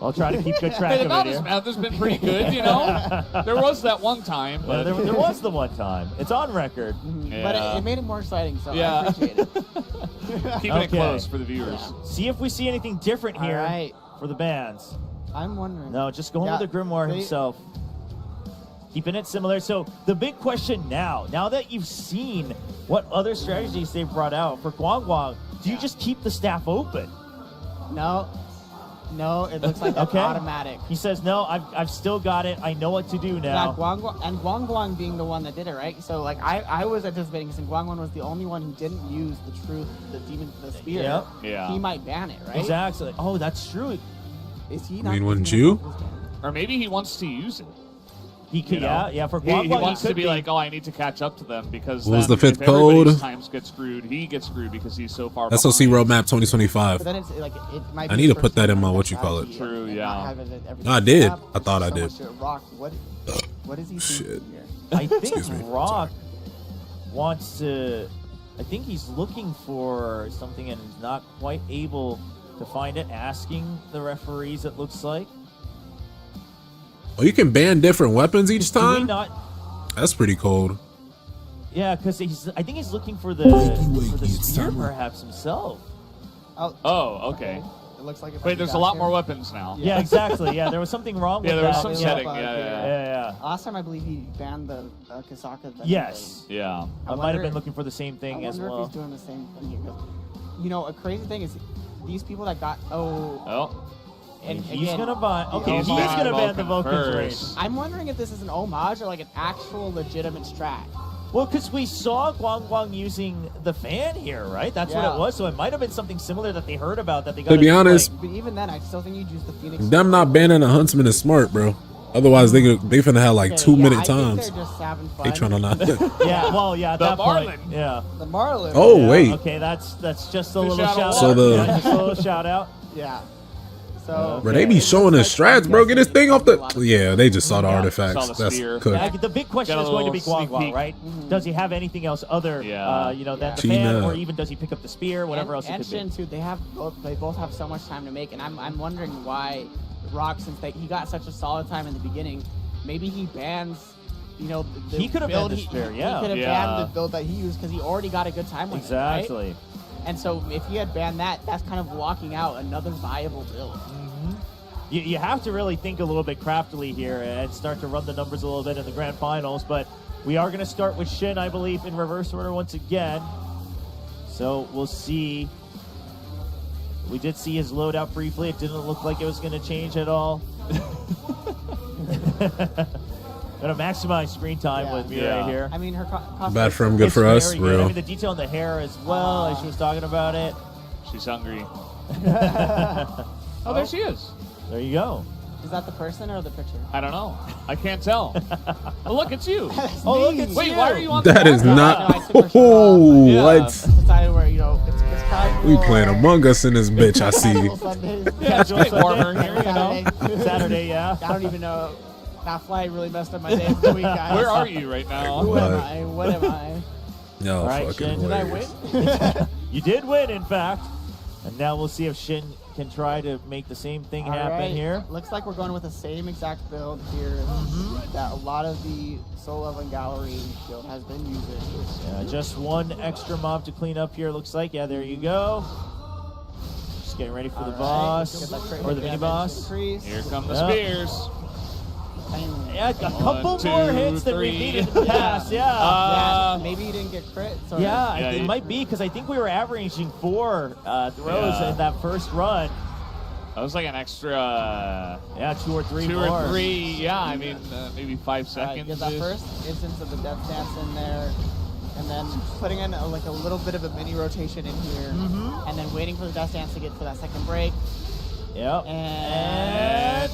I'll try to keep good track Hey, of the it here. math has been pretty good, you know? There was that one time, but There was the one time. It's on record. But it made it more exciting, so Yeah. I appreciate it. Keeping it close for the viewers. See if we see anything different here All right. for the bands. I'm wondering. No, just going Yeah, with the Grimoire they- himself. Keeping it similar. So the big question now that you've seen what other strategies they've brought out for Guang Guang, do you just keep the staff open? No, it looks like that's automatic. He says, no, I've still got it. I know what to do now. Yeah, Guang Guang being the one that did it, right? So like I was anticipating, since Guang Guang was the only one who didn't use the spear. Yep. Yeah. He might ban it, right? Exactly. Oh, that's true. Is he I not? mean, wouldn't you? Or maybe he wants to use it. He could, You know? yeah. For He Guang Guang, wants to could be like, oh, I need to catch up to them because What was then the fifth if everybody's code? times get screwed, he gets screwed because he's so far SLC behind. Roadmap 2025. But then it's like it might I be need to the put first that in time my that whatchamacallit. strategy True, and yeah. not have it every No, I did. snap. I thought I So did. much shit. Rock, what is he thinking here? I think Excuse me. Rock wants to. I think he's looking for something and is not quite able to find it. Asking the referees, it looks like. Oh, you can ban different weapons each Do we time? not? That's pretty cold. Yeah, because I think he's looking for the spear, perhaps himself. Oh, okay. It looks like Wait, there's a lot more weapons now. Yeah, exactly. Yeah, there was something wrong with Yeah, there was that. some Yeah. setting. Yeah. Last time I believe he banned the Kasaka. Yes. Yeah. I might have been looking for the same thing I as wonder well. if he's doing the same thing here. 'Cause, you know, a crazy thing is these people that got and he's again, gonna ban. the Okay, he's homage- gonna ban the Vulcan first. raid. I'm wondering if this is an homage or like an actual legitimate strat. Well, because we saw Guang Guang using the fan here, right? That's what Yeah. it was. So it might have been something similar that they heard about that they got. To be honest, But even then, I still think you'd use the Phoenix. them not banning a huntsman is smart, bro. Otherwise, they finna have like 2-minute times. They're just having fun. They trying to not. Yeah, well, yeah, at The that point, Marlin. yeah. The Marlin. Oh Yeah, wait. Okay, that's just a Fish little out of shout So out. the- Yeah, just a little shout out. Yeah. So. Bro, they be showing the strats, bro. Get this thing off the. Yeah, they just saw the artifacts. Saw the That's spear. cooked. Yeah, the big question Got a is going to be little sneak Guangguang, peek. right? Does he have anything else other, Yeah. you know, than the Gina. fan, or even does he pick up the spear, whatever else it and could be? Shin too. They both have so much time to make, and I'm wondering why Rock, since he got such a solid time in the beginning, maybe he bans. You know, the He could have build banned the spear, yeah. He could have Yeah. banned the build that he used because he already got a good time with it, right? Exactly. And so if he had banned that, that's kind of locking out another viable build. You have to really think a little bit craftily here and start to run the numbers a little bit in the grand finals, but we are going to start with Shin, I believe, in reverse order once again. So we'll see. We did see his loadout briefly. It didn't look like it was going to change at all. Gonna maximize screen time with me right here. I mean, her cost. Bad for him, good It's for us. very good. I Real. mean, the detail on the hair as well, as she was talking about it. She's hungry. Oh, there she is. There you go. Is that the person or the picture? I don't know. I can't tell. Oh, look, it's you. Oh, look, it's Wait, you. why are you on That the is background? not. Oh, Yeah. what? Decided where, you know, it's casual. We playing Among Us in this bitch. I see. Casual Sundays. Yeah, it's getting warmer here, you know. Saturday, yeah. I don't even know. That flight really messed up my day for the week, guys. Where are you right now? Who am I? What am I? Yo, All right, fucking Shin. Did I hilarious. win? You did win, in fact. And now we'll see if Shin can try to make the same thing All happen right. here. Looks like we're going with the same exact build here that a lot of the Soul Level Gallery guild has been using. Just one extra mob to clean up here, looks like. Yeah, there you go. Just getting ready for the boss, Get that crit or the damage mini boss. increase. Here come the Yeah. spears. Bam. Yeah, a couple two, more hits than we've three. needed in the past, yeah. Yeah, maybe you didn't get crits. Or Yeah, Yeah, it you- might be, because I think we were averaging 4 throws Yeah. in that first run. That was like an extra Yeah, 2 or 3 2 more. or 3. Yeah, I mean, maybe 5 All right, seconds. get that is- first instance of the Death Dance in there, and then putting in like a little bit of a mini rotation in here, and then waiting for the Death Dance to get for that second break. Yep. And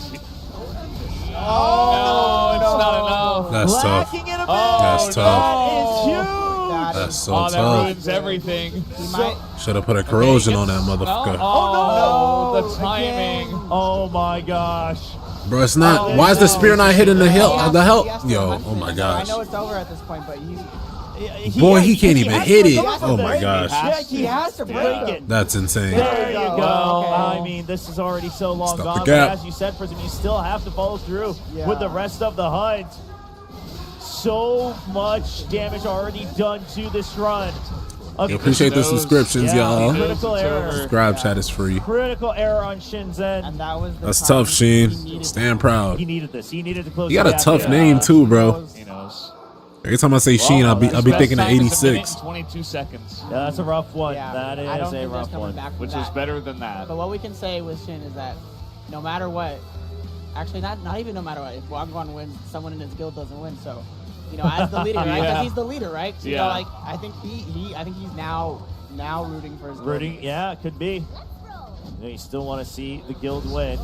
No, it's not enough. That's tough. Lacking in a bit. That's tough. That is huge. That's so Oh, that tough. ruins everything. he might. Should have put a corrosion on that No? motherfucker. Oh, no, the timing. Oh my gosh. Bro, it's not. Why is the spear not hitting the hill? The He help? has to Yo, hunt oh my it. gosh. I know it's over at this point, but he's. Boy, he can't even has hit to it. go for Oh the my break. gosh. Yeah, he has to break it. That's insane. There you go. Okay. I mean, this is already so long Stop gone. the gap. But as you said, Prism, you still have to follow through Yeah. with the rest of the hunt. So much damage already done to this run. We appreciate the subscriptions, y'all. Critical error. Subscribe chat is free. Critical error on Shin's end. And that was the That's time tough, Sheen. he needed Stand proud. He needed this. He needed to close. You got the a gap tough here. name too, bro. He knows. Every time I say Sheen, I'll be Best thinking of time is a minute 86. and 22 seconds, Yeah, that's a rough one. Yeah, That I don't is a think there's rough coming one. back from which that. is better than that. But what we can say with Shin is that no matter what, actually not even no matter what, if Wagwan wins, someone in his guild doesn't win. So, you know, as the leader, right? Because Yeah. he's the leader, right? So, you Yeah. know, like I think I think he's now rooting for his guild. Rooting, yeah, it could be. You know, you still want to see the guild win.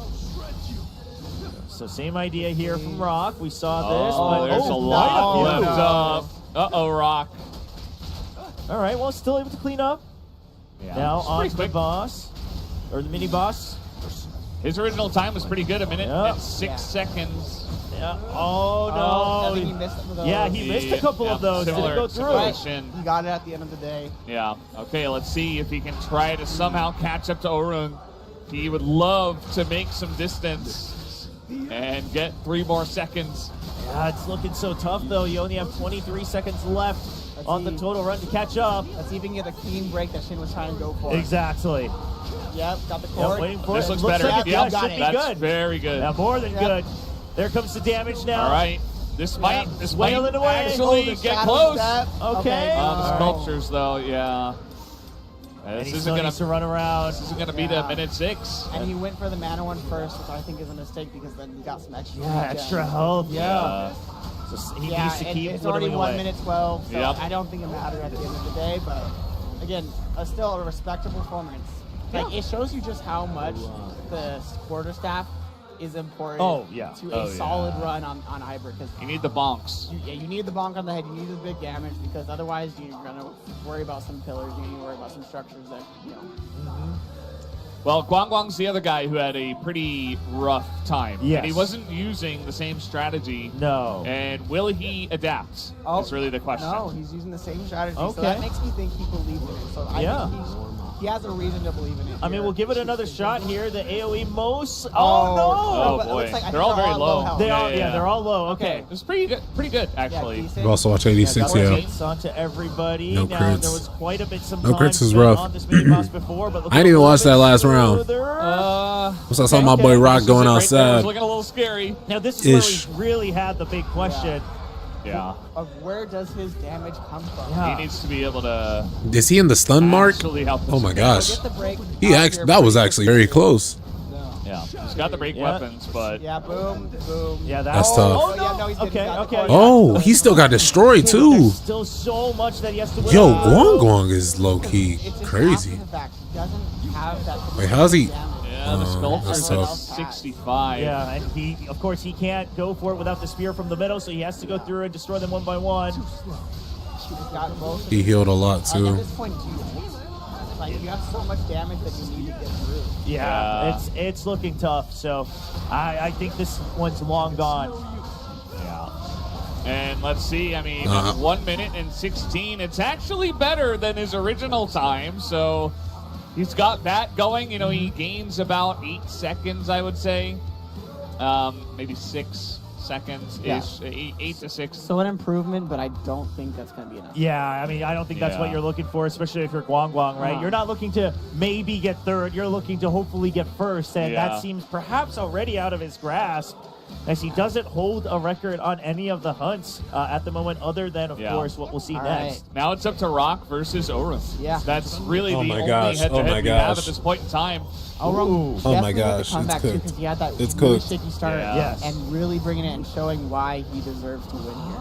So same idea here from Rock. We saw this, Oh, but there's a lot no. left up. Uh-oh, Rock. All right, well, still able to clean up. Yeah. Now It's on pretty to the quick. boss, or the mini boss. His original time was pretty good, a minute Yeah. and 6 seconds. Yeah. Oh I no. think he missed some of those. Yeah, he missed a couple of those. Didn't Similar go through. situation. He got it at the end of the day. Yeah. Okay, let's see if he can try to somehow catch up to Orun. He would love to make some distance and get 3 more seconds. Yeah, it's looking so tough though. You only have 23 seconds left on the total run to catch up. Let's see if he can get the clean break that Shin was trying to go for. Exactly. Yep, got the Yep, cord. waiting for This it. looks Looks better. like it Yeah, should be that's good. very good. Yeah, more than Yep. good. There comes the damage now. All right. This might Wailing away. actually the get shadow close. step. Okay. The Alright. sculptures, though, yeah. And This he isn't still gonna needs to run around. This isn't gonna be the Yeah. minute 6. And he went for the mana one first, which I think is a mistake because then he got some extra. Yeah, extra health. Yeah. So he Yeah, needs to keep it's already whittling 1 away. minute 12, so Yep. I don't think it mattered at the end of the day. But again, still a respectable performance. Like it shows you just how much the quarterstaff is important to a solid run on Hybrid. You need the bonks. You need the bonk on the head. You need the big damage because otherwise you're gonna worry about some pillars. You're gonna worry about some structures that Well, Guangguang's the other guy who had a pretty rough time. Yes. And he wasn't using the same strategy. No. And will he adapt? That's really the question. No, he's using the same strategy. Okay. So that makes me think he believes in it. So I think he has a reason to believe in it. I mean, we'll give it another shot here. The AoE most. Oh, no! boy. They're all very low. They're all low. Okay. It's pretty good, actually. We also watch 86, Onto everybody. No now, crits. there was quite a bit No crits is spent rough. on this mini boss before, but I didn't even watch that last round. What's I saw my boy Rock going outside. It's looking a little scary. Now this is where we really had the big question. Yeah. Of where does his damage come from? He needs to be able to. Is he in the stun mark? Help Oh my gosh. Get the break He out actually here that was pretty actually very close. Yeah. He's got the break weapons, but. Yeah, boom, boom. Yeah, That's tough. Oh, yeah, no, he's good. Okay. Oh, he still got destroyed too. There's still so much that he has to win. Yo, Guang is low key crazy. He doesn't have that. Wait, how's he? Yeah, the sculptor's at tough. 65. 65. Yeah, and he, of course, he can't go for it without the spear from the middle, so he has to go through and destroy them one by one. He healed a lot At too. this point, like you have so much damage that you need to get through. Yeah, it's looking tough. So I think this one's long gone. Yeah. And let's see, I mean, 1 minute and 16. It's actually better than his original time, so he's got that going. You know, he gains about 8 seconds, I would say. Maybe 6 seconds-ish, 8 to 6. So an improvement, but I don't think that's going to be enough. Yeah, I mean, I don't think that's what you're looking for, especially if you're Guang, right? You're not looking to maybe get third. You're looking to hopefully get first, and that seems perhaps already out of his grasp, as he doesn't hold a record on any of the hunts at the moment, other than, of course, what we'll see next. Now it's up to Rock versus Orun. Yeah. That's really the only gosh. head-to-head we have at this point in time. Oh my gosh, it's cooked. He had that It's really cooked. sticky start and really bringing it and showing why he deserves to win here.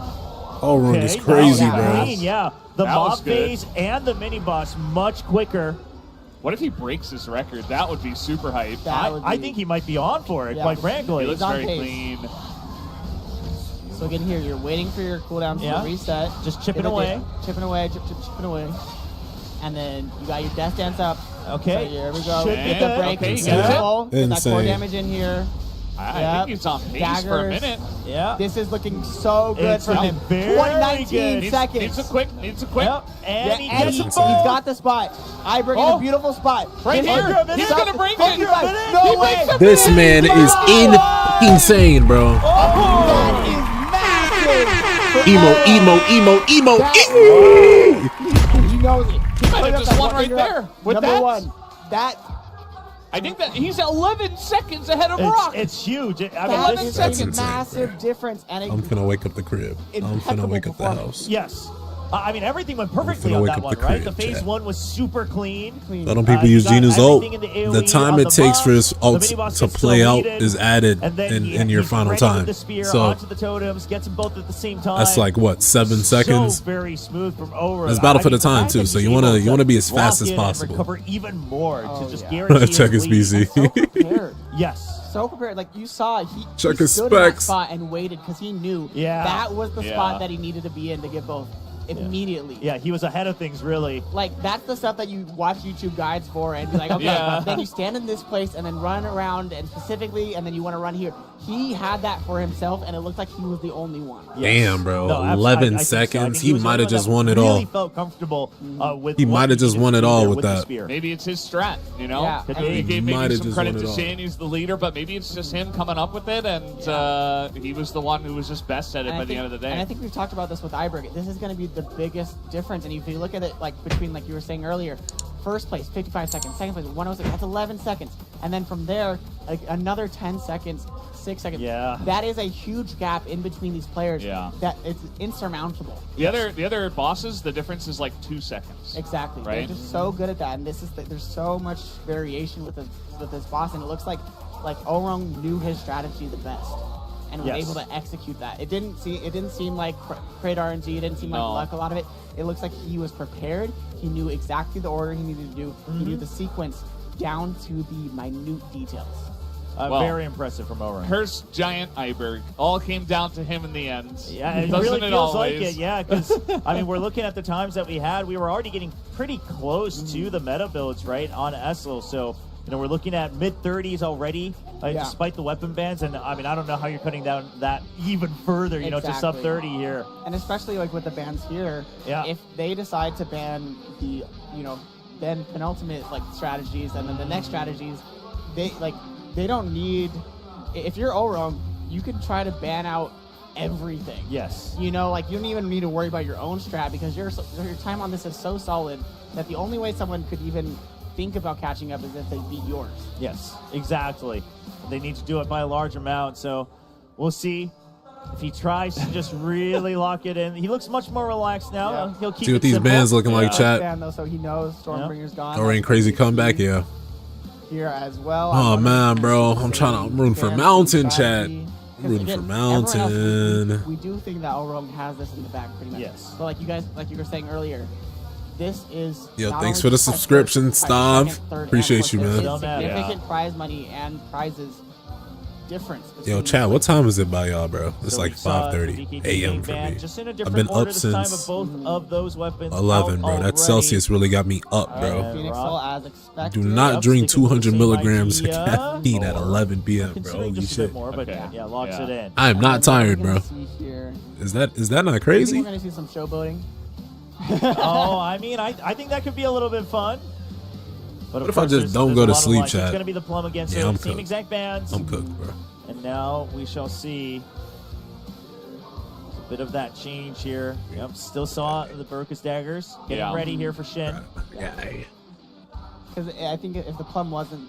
Orun is crazy, that was bro. clean, yeah. The That was mob good. phase and the mini boss much quicker. What if he breaks his record? That would be super hype. I think he might be on for it, quite frankly. He looks He's on very pace. clean. So again here, you're waiting for your cooldowns to reset. Just chipping away. Chipping away, chipping away. And then you got your death dance up. Okay. So here we go. Should Get be the good. break. Okay, Get that core Insane. damage in here. I think he's on pace for a Daggers. minute. Yeah. This is looking so good It's for him. very 19 good. seconds. Needs a quick. Yep. And he and gets he's the ball. got the spot. Iberg in a beautiful spot. Right This is here. good. He's This gonna is break fucking it. right. No way. This man is insane, bro. That is massive. Emo. He knows it. He might put have up just that won one right finger there up. with Number that. one. That I think that he's 11 seconds ahead of Rock. It's huge. I mean, that this is That's a insane, massive difference. And I'm finna wake up the crib. I'm finna wake up the house. Yes. I mean, everything went perfectly finna on wake that up one, the right? crib, The phase chat. one was super clean. Let them people You use got Genu's ult. everything in The AoE time on it the takes buff. for his The ult mini-boss to gets play out deleted, is added and then in your he's final ready time. with the spear So onto the totems, gets them both at the same time. that's like what, 7 seconds? So very smooth from Orun. It's battle for the the time fact too, that so he's you able wanna to be as fast lock as in possible. And recover even more to just guarantee Check his his lead. BC. prepared. Yes. So prepared. Like you saw, he Check his stood in that specs. spot and waited because he knew that was the spot that he needed to be in to get both immediately. Yeah, he was ahead of things, really. Like, that's the stuff that you watch YouTube guides for and be like, okay, then you stand in this place and then run around and specifically, and then you want to run here. He had that for himself, and it looked like he was the only one. Damn, bro. No, 11 I think so. I seconds. think He might have was just one won that it all. really felt comfortable with He what might have just needed won to it do all there with the that. spear. Maybe it's his strat, you know? Yeah. He gave Might maybe have some just credit won to it all. Shane, he's the leader, but maybe it's just him coming up with it, and he was the one who was just best at it by the end of the day. And I think we've talked about this with Iberg. This is going to be the biggest difference. And if you look at it, like, between, like you were saying earlier, first place, 55 seconds. Second place, 106. That's 11 seconds. And then from there, like, another 10 seconds, 6 seconds. Yeah. That is a huge gap in between these players. Yeah. That it's insurmountable. The other bosses, the difference is like 2 seconds. Exactly. Right? They're just so good at that. And this is there's so much variation with this boss, and it looks like Orun knew his strategy the best. And was able to execute that. It didn't seem like great RNG. It didn't seem like luck. A lot of it. It looks like he was prepared. He knew exactly the order he needed to do. He knew the sequence down to the minute details. Well, very impressive from Oren. Hearst Giant Iberg all came down to him in the end. Yeah, it Doesn't really it feels always? like it. Yeah, because I mean, we're looking at the times that we had. We were already getting pretty close to the meta builds, right, on Essel. So we're looking at mid-30s already, despite the weapon bans. And I mean, I don't know how you're cutting down that even further. To sub 30 here. And especially like with the bans here, if they decide to ban the then penultimate like strategies and then the next strategies, they don't need. If you're Orong, you can try to ban out everything. Yes. You don't even need to worry about your own strat because your time on this is so solid that the only way someone could even think about catching up is if they beat yours. Yes, exactly. They need to do it by a large amount, so we'll see if he tries to just really lock it in. He looks much more relaxed now. Yeah. He'll keep See what it these simple. bands looking like, chat. Ban, though, so he knows Stormbringer's gone. Oren crazy comeback, yeah. Here as well. Oh man, bro, I'm rooting for Mountain, chat. I'm rooting for Mountain. We do think that Orong has this in the back pretty much. Yes. But like you were saying earlier, this is. Yo, thanks for the subscription, Stav. Appreciate you, man. Significant prize money and prizes difference. Yo, chat, what time is it by y'all, bro? It's like 5:30 a.m. for me. I've been up since 11, bro. That Celsius really got me up, bro. Do not drink 200 milligrams of caffeine at 11 p.m., bro. Holy shit. Locks it in. I am not tired, bro. Is that not crazy? We're gonna see some showboating. I mean, I think that could be a little bit fun. But what if I just don't go to sleep, chat? It's going to be the plum against I'm the same cooked. exact bands. I'm cooked, bro. And now we shall see a bit of that change here. Yep, still saw the Burkus daggers. Getting ready here for Shin. Because I think if the plum wasn't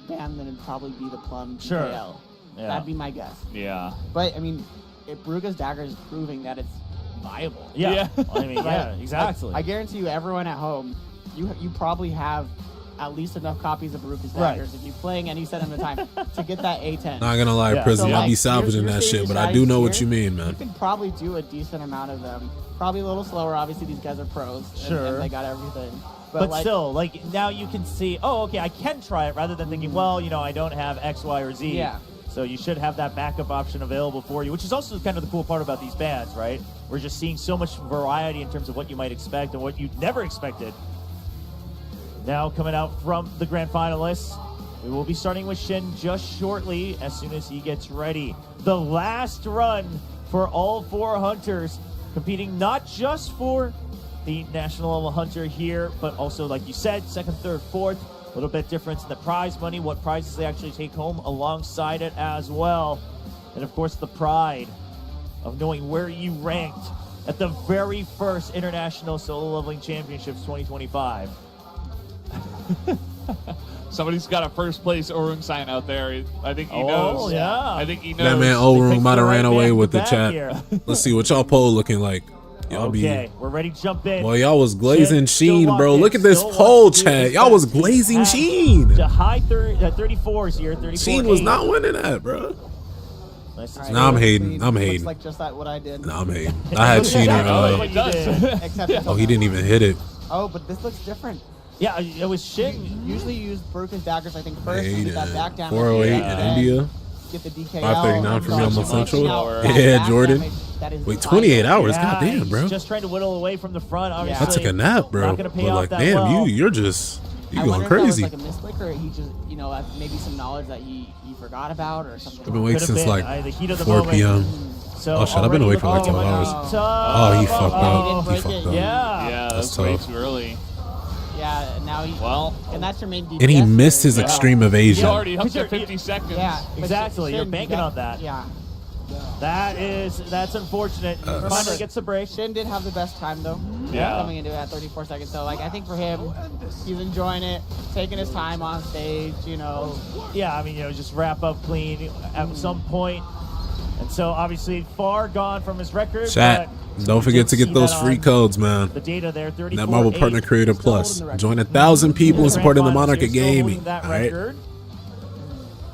banned, then it'd probably be the plum Sure. DKL. Yeah. That'd be my guess. Yeah. But, I mean, if Baruka's dagger is proving that it's viable. Yeah. I mean, yeah, exactly. I guarantee you, everyone at home, you probably have at least enough copies of Baruka's daggers if you're playing any set of the time to get that A10. Not gonna lie, Prison, I'll be salvaging that shit, but I do know what you mean, man. You can probably do a decent amount of them. Probably a little slower. Obviously, these guys are pros. And they got everything. But still, like, now you can see, oh, okay, I can try it rather than thinking, well, I don't have X, Y, or Z. Yeah. So you should have that backup option available for you, which is also kind of the cool part about these bands, right? We're just seeing so much variety in terms of what you might expect and what you never expected. Now coming out from the grand finalists, we will be starting with Shin just shortly as soon as he gets ready. The last run for all four hunters, competing not just for the national level hunter here, but also, like you said, second, third, fourth. A little bit difference in the prize money, what prizes they actually take home alongside it as well. And of course, the pride of knowing where you ranked at the very first International Solo Leveling Championships 2025. Somebody's got a first place Orung sign out there. I think he knows. Yeah. I think he knows. That man Orung might have ran away with the chat. Let's see what y'all poll looking like. Y'all Okay, we're ready to jump in. Boy, y'all was glazing Sheen, bro. Look at this poll, chat. Y'all was glazing Sheen. To high 34s here. 34. Sheen was not winning that, bro. Nah, I'm hating. I'm hating. Like just like what I did. Nah, I'm hating. I had Sheener. Except Oh, he didn't even hit it. Oh, but this looks different. Yeah, it was Shin. Usually you use Baruka's daggers, I think, first. And get that back damage. 408 in India. Get the DKL. 539 for me on my central. That Yeah, back Jordan. damage, that is Wait, 28 hours? Yeah, Goddamn, bro. he's just trying to whittle away from the front. Obviously, I took a nap, bro. Not gonna pay But off like, that damn, well. you're going crazy. That was like a misclick, or he just, has maybe some knowledge that he forgot about or something. I've been awake since like the heat of the 4 moment. p.m. So Oh shit, I've been awake for like 12 hours. Oh, he fucked up. He fucked up. Yeah, That's that's way tough. too early. Yeah, and now he. Well, and that's your main DPS. And he missed his extreme evasion. He's already up to 50 seconds. Yeah, exactly. You're banking on that. Yeah. That's unfortunate. Finally gets a break. Shin did have the best time though. Yeah. Coming into it at 34 seconds. So like I think for him, he's enjoying it, taking his time on stage, Yeah, I mean, just wrap up clean at some point. And so obviously far gone from his record. Chat, but don't forget to get those free codes, man. the data there, 34. That Marvel Partner Creator Plus. Join 1,000 people in supporting the Monarch of Gaming. That All right. record.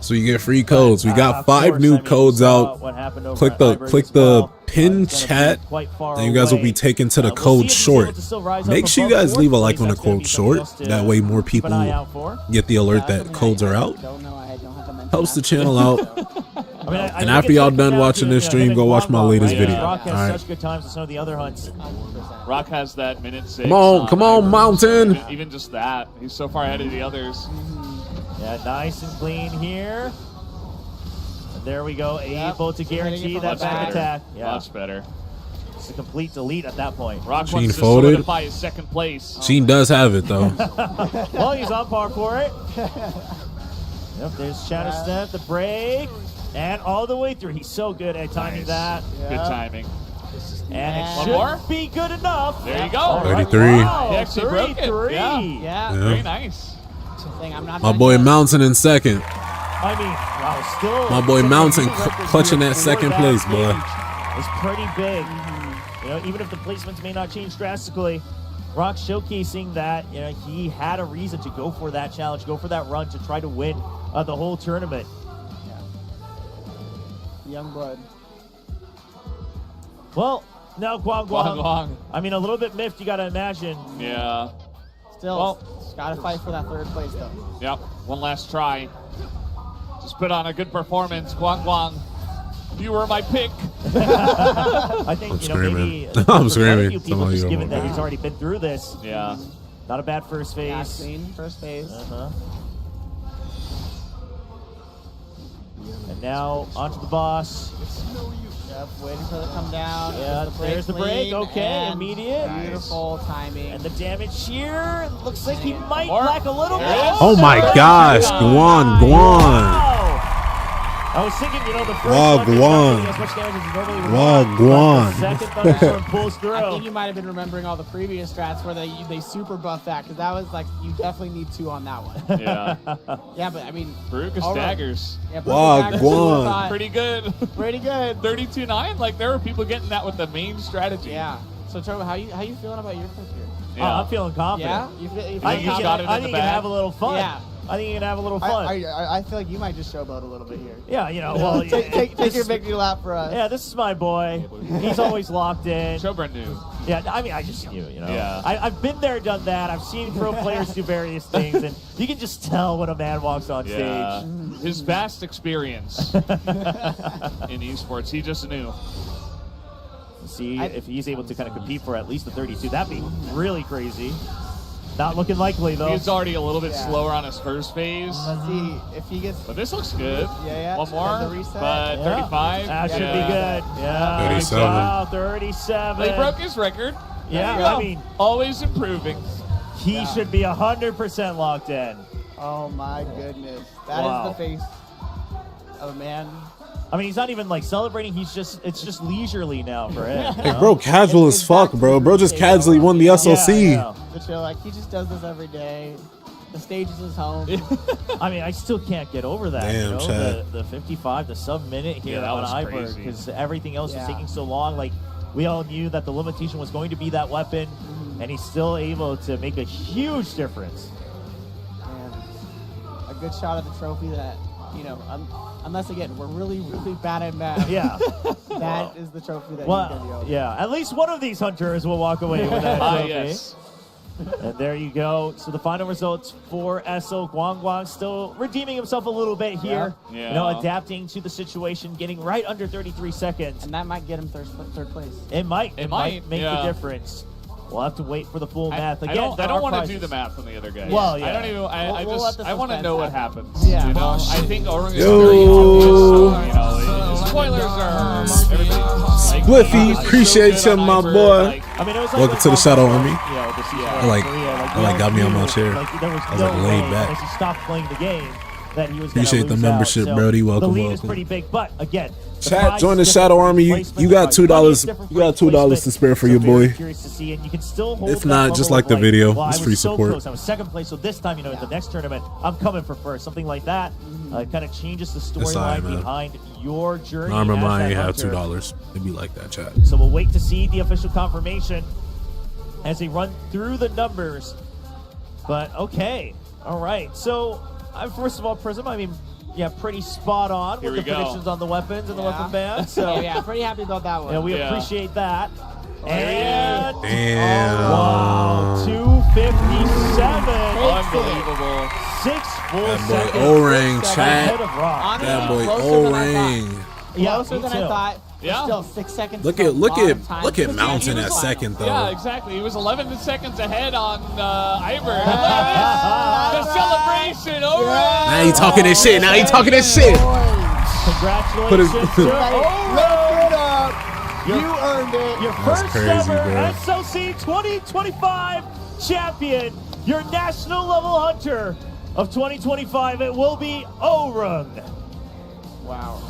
So you get free codes. We got Of 5 course, new I mean, codes saw out. what happened over Click at the Library as well. pin It's gonna be chat, quite far and you guys will be away. taken to the We'll code see if he's short. able to still rise Make up sure you above guys fourth leave a place. like on the That's gonna code be something short. else to That way more keep an eye people out for. get the alert that codes are out. Don't know. I don't have to mention. Helps the channel out. I mean, And after y'all done watching this stream, go watch my latest video. Rock has All right. such good times with some of the other hunts. Rock has that minute 6. Come on, Mountain. Even just that, he's so far ahead of the others. Yeah, nice and clean here. And there we go, able to guarantee that back attack. Yeah. Much better. It's a complete delete at that point. Rock Sheen wants to folded. solidify his second place. Sheen does have it though. Well, he's on par for it. Yep, there's Shadow Step, the break, and all the way through. He's so good at timing that. Good timing. And it One should more? be good enough. There you go. 33. Wow, He actually broke it. 33. Yeah. Very nice. My boy Mountain in second. I mean, wow, still. My boy Mountain clutching that second place, boy. It's pretty big. You know, even if the placements may not change drastically, Rock showcasing that he had a reason to go for that challenge, go for that run to try to win the whole tournament. Young blood. Well, now Guang Guang. I mean, a little bit miffed, you got to imagine. Yeah. Still, gotta fight for that third place though. Yep. One last try. Just put on a good performance, Guang. You were my pick. I think, maybe I'm for screaming. a few people, just given that he's already been through this. Yeah. Not a bad first phase. Yeah, clean first phase. And now onto the boss. Yep, waiting for it to come down. Yeah, there's the break. Okay, and immediate. Beautiful timing. And the damage here looks like he might lack a little bit. Oh my gosh, Guan. I was thinking, the first Wagwan. one as much damage as you normally would Wagwan. want. The second thunderstorm pulls through. I think you might have been remembering all the previous strats where they super buffed that, because that was like, you definitely need 2 on that one. Yeah. Yeah, but I mean, Barukas all right. daggers. Yeah, Wagwan. Pretty good. Pretty good. 32-9. Like, there were people getting that with the main strategy. Yeah. So, Trevor, how you feeling about your pick here? Yeah. I'm feeling confident. Yeah? You feel I think you can have a little fun. Yeah. I think you can have a little fun. I feel like you might just showboat a little bit here. Yeah, well, take your victory lap for us. Yeah, this is my boy. He's always locked in. Showburn knew. Yeah, I mean, I just knew, Yeah. I've been there, done that. I've seen pro players do various things, and you can just tell when a man walks on stage. His vast experience in esports, he just knew. See if he's able to kind of compete for at least the 32. That'd be really crazy. Not looking likely, though. He's already a little bit slower on his first phase. Let's see if he gets. But this looks good. Yeah. One more. The reset. But 35. That should be good. Yeah. 37. Wow, 37. He broke his record. Yeah, I mean, always improving. He should be 100% locked in. Oh my goodness, that is the face of a man. I mean, he's not even like celebrating. It's just leisurely now for him. Like, bro, casual as fuck, bro. Bro just casually won the SLC. But you're like, he just does this every day. The stage is his home. I mean, I still can't get over that. Damn, Chad. The 55, the sub-minute here that on was Iver, crazy. because everything else was taking so long. Like, we all knew that the limitation was going to be that weapon, and he's still able to make a huge difference. And a good shot of the trophy that, unless, again, we're really, really bad at math. Yeah. That is the trophy that he's going to be over. Yeah, at least one of these hunters will walk away with that trophy. Yes. And there you go. So the final results for SO Guang still redeeming himself a little bit here. Yeah. Adapting to the situation, getting right under 33 seconds. And that might get him third place. It might. It might make the yeah. difference. We'll have to wait for the full math. Again, I don't want to do the math on the other guys. Well, yeah. I don't even. I want to know what happens. Yeah. I think Oren is very into this. Spoilers are Spliffy, appreciate you, my boy. I mean, it was like Welcome to the Shadow Army. I got me on my chair. There was I was no like laid way, back. As he stopped playing the game, that he was Appreciate the membership, Brody. Welcome, the lead welcome. is pretty big, but again, Chat, join the Shadow Army. You got $2. You got $2 to spare for your boy. Curious to see, and you can still hold If that not, level just like of, the video. well, It's I was free so support. close. I was second place, so this time, in the next tournament, I'm coming for first. Something like that kind of changes the alright, storyline man. behind your journey. I remember as I that ain't have hunter. $2. It'd be like that, chat. So we'll wait to see the official confirmation as they run through the numbers. But okay, all right. So first of all, Prism, I mean, yeah, pretty spot on Here with the we go. predictions on the weapons and the weapon ban. So yeah, pretty happy about that one. yeah, we appreciate that. And Damn. wow, 257. Unbelievable. 6 full That boy seconds. O-Ring, chat. Ahead of Rock. That boy Closer than I O-Ring. thought. Yeah, Closer me than too. I thought. Yeah. Still 6 seconds. Look from at bottom time. Mountain at Final. second though. Yeah, exactly. He was 11 seconds ahead on Ivor. And look at this. The celebration. All right. Now he talking this shit. Now he talking this shit. Congratulations to Lift O-Ring. it up. You earned it. Your That's first crazy, ever bro. SLC 2025 champion, your national level hunter of 2025. It will be O-Ring. Wow.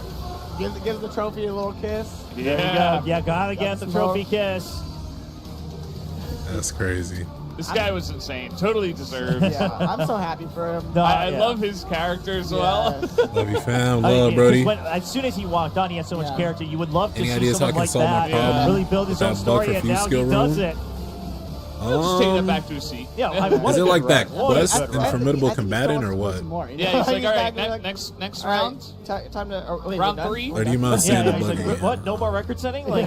Gives the trophy a little kiss. There you go. Yeah, gotta get the trophy kiss. That's crazy. This guy was insane. Totally deserved. Yeah, I'm so happy for him. No, I yeah. love his character as well. Love you, fam. I mean, Love, 'cause Brody. as soon as he walked on, he had so much character. You would love to Any see ideas how I someone can like solve my that problem really build his with own that buck story, and refuse now he skill does room? it. Just take that back to a seat. Yeah, Is it like that What a quest good in run. Formidable I think he Combatant still or wants to what? do some more, you know? Yeah, he's like, He's all back right, and next all right, round. time to. Oh, wait, Round we're done? 3? Or do you mind seeing Yeah, the he's bug like, again? what? No more record setting? Like,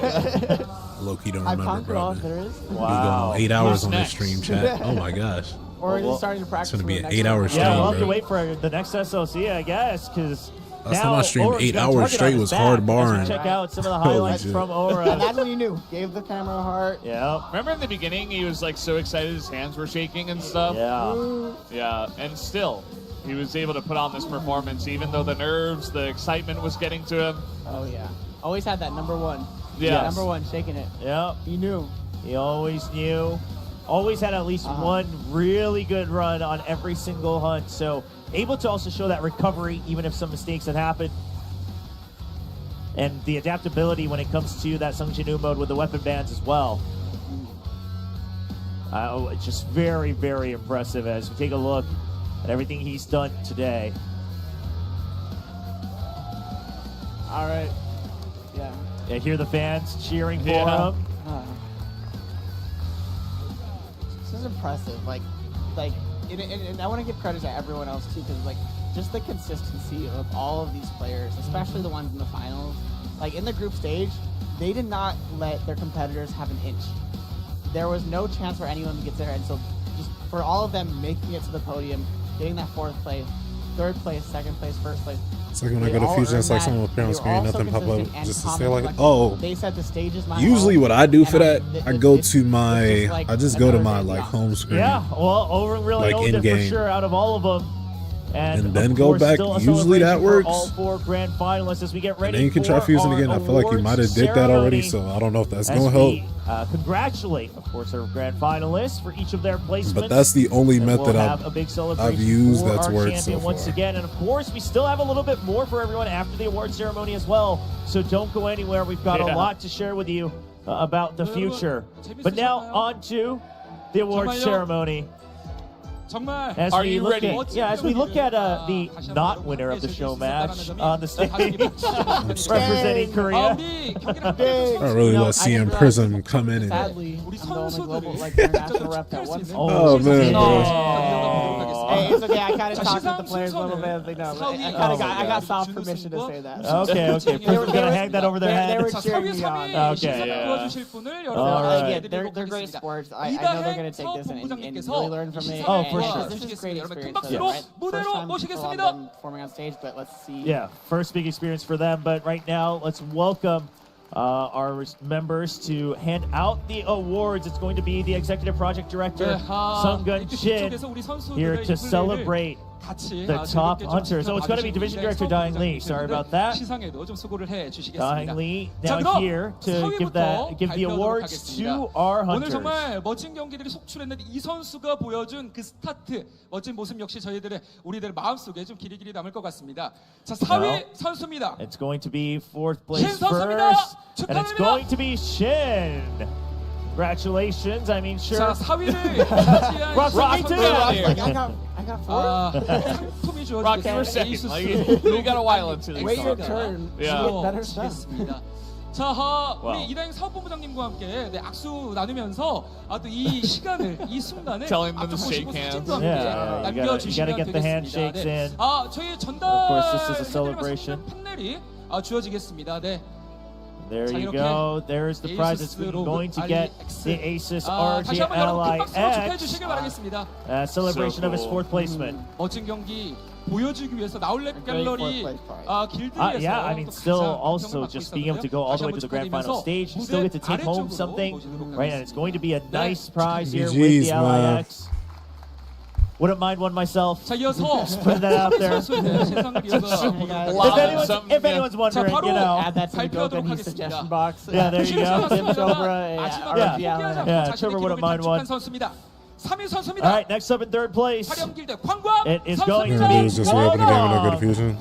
Low-key don't I've remember, conquered all bro. there is. wow. 8 hours Who's on this next? stream, chat. Oh my gosh. Or is Well, he starting to practice? gonna for be the an next 8-hour one? stream, Yeah, we'll have bro. to wait for the next SLC, I guess, because Last time I streamed Oren's 8 got a hours target straight on his was back hard as we barring. Check out some of the Holy highlights shit. from And Oren. that's when you knew. Gave the camera a heart. Yeah. Remember in the beginning, he was like so excited his hands were shaking and stuff? Yeah. Yeah, and still, he was able to put on this performance, even though the nerves, the excitement was getting to him. Oh yeah. Always had that number one. Yes. Number one, shaking it. Yeah. You knew. He always knew. Always had at least one really good run on every single hunt. So able to also show that recovery, even if some mistakes had happened. And the adaptability when it comes to that Sung Jin-woo mode with the weapon bands as well. It's just very, very impressive as we take a look at everything he's done today. All right. Yeah. And hear the fans cheering for Yeah. him. This is impressive. And I want to give credit to everyone else too, because just the consistency of all of these players, especially the ones in the finals. Like in the group stage, they did not let their competitors have an inch. There was no chance for anyone to get there, and so just for all of them making it to the podium, getting that 4th place, 3rd place, 2nd place, 1st place. It's like when I they go to all Fusion, it's earned like someone will appear on that. screen, They were all nothing so pop up, consistent and just to calm say and like, collected. oh. They said the stage is my Usually home, what I do for and that, I go to my, it's just like I just go to my another like job. home screen. Yeah, well, Oren really Like owned it for in-game. sure out of all of them. And of then go course, back. still a Usually that celebration works. for all 4 grand finalists as we get ready And then you can try for fusing our again. I feel like you awards might have did that already, ceremony. so I don't know if that's As gonna help. we, congratulate, of course, our grand finalists for each of their placements. But that's the only And method we'll have a big celebration I've used for that's our worked champion so once far. again. And of course, we still have a little bit more for everyone after the award ceremony as well. So don't go anywhere. We've got a lot to share with you about the future. But now on to the award 정말요? ceremony. 정말 As Are we you look ready? At, yeah, as we look at the not winner of the show match on the stage, representing Korea. I really let CM Prism come in and. Sadly, I'm the only global international rep that won. Oh man, bro. Hey, it's okay. I kind of talked with the players a little bit. They know. I got soft permission to say that. Okay. Prism's gonna hang that over their head. They were cheering me on. Okay, yeah. All right. They're great sports. I know they're going to take this and really learn from it. Oh, for And sure. This is a great experience for them, right? First time for a lot of them performing on stage, but let's see. Yeah, first big experience for them. But right now, let's welcome our members to hand out the awards. It's going to be the Executive Project Director, Sung-gun Shin, here to celebrate the top hunters. Oh, it's going to be Division Director Daeng Lee. Sorry about that. Daeng Lee now here to give the awards to our 오늘 hunters. 정말 멋진 경기들이 속출했는데 이 선수가 보여준 그 스타트 멋진 모습 역시 우리들 마음속에 좀 길이길이 남을 것 같습니다. 자, 4위 선수입니다. It's going to be 4th place 신 선수입니다. first, and it's 축하드립니다. going to be Shin. Congratulations. I mean, sure. 자, 4위를 차지한 Rock, 신 me too. 선수입니다. I got 4. 상품이 Rock, you were 주어지겠습니다. second. 에이수스 Like, we got a while into this. Wait your turn. Yeah. You get better stuff. 주시겠습니다. 자, 우리 이다영 사업본부장님과 함께 악수 나누면서 또 이 시간을, 이 순간을 Telling them 앞쪽 to shake 보시고 hands. 사진도 함께 Yeah, you 남겨주시면 gotta get the 되겠습니다. handshakes in. 저희 Of course, this is a 전달 celebration. 판넬이 주어지겠습니다. 네. There you go. There's the prize that's going to get the ASUS RG Ally X celebration of his 4th placement. 멋진 경기 보여주기 위해서 나울랩 갤러리 길드에서 yeah, I mean, still also just being able to go all the way to the grand final stage, you still get to take home something, right? And it's going to be a nice prize here with the Ally X. Wouldn't mind one myself. Just put that out there. If anyone's wondering, you know, add that to the GoJo suggestion box. Yeah, there you go. Tim Chopra, yeah, Trevor wouldn't mind one. All right, next up in 3rd place, it is going to be just reopen the game with no good fusion.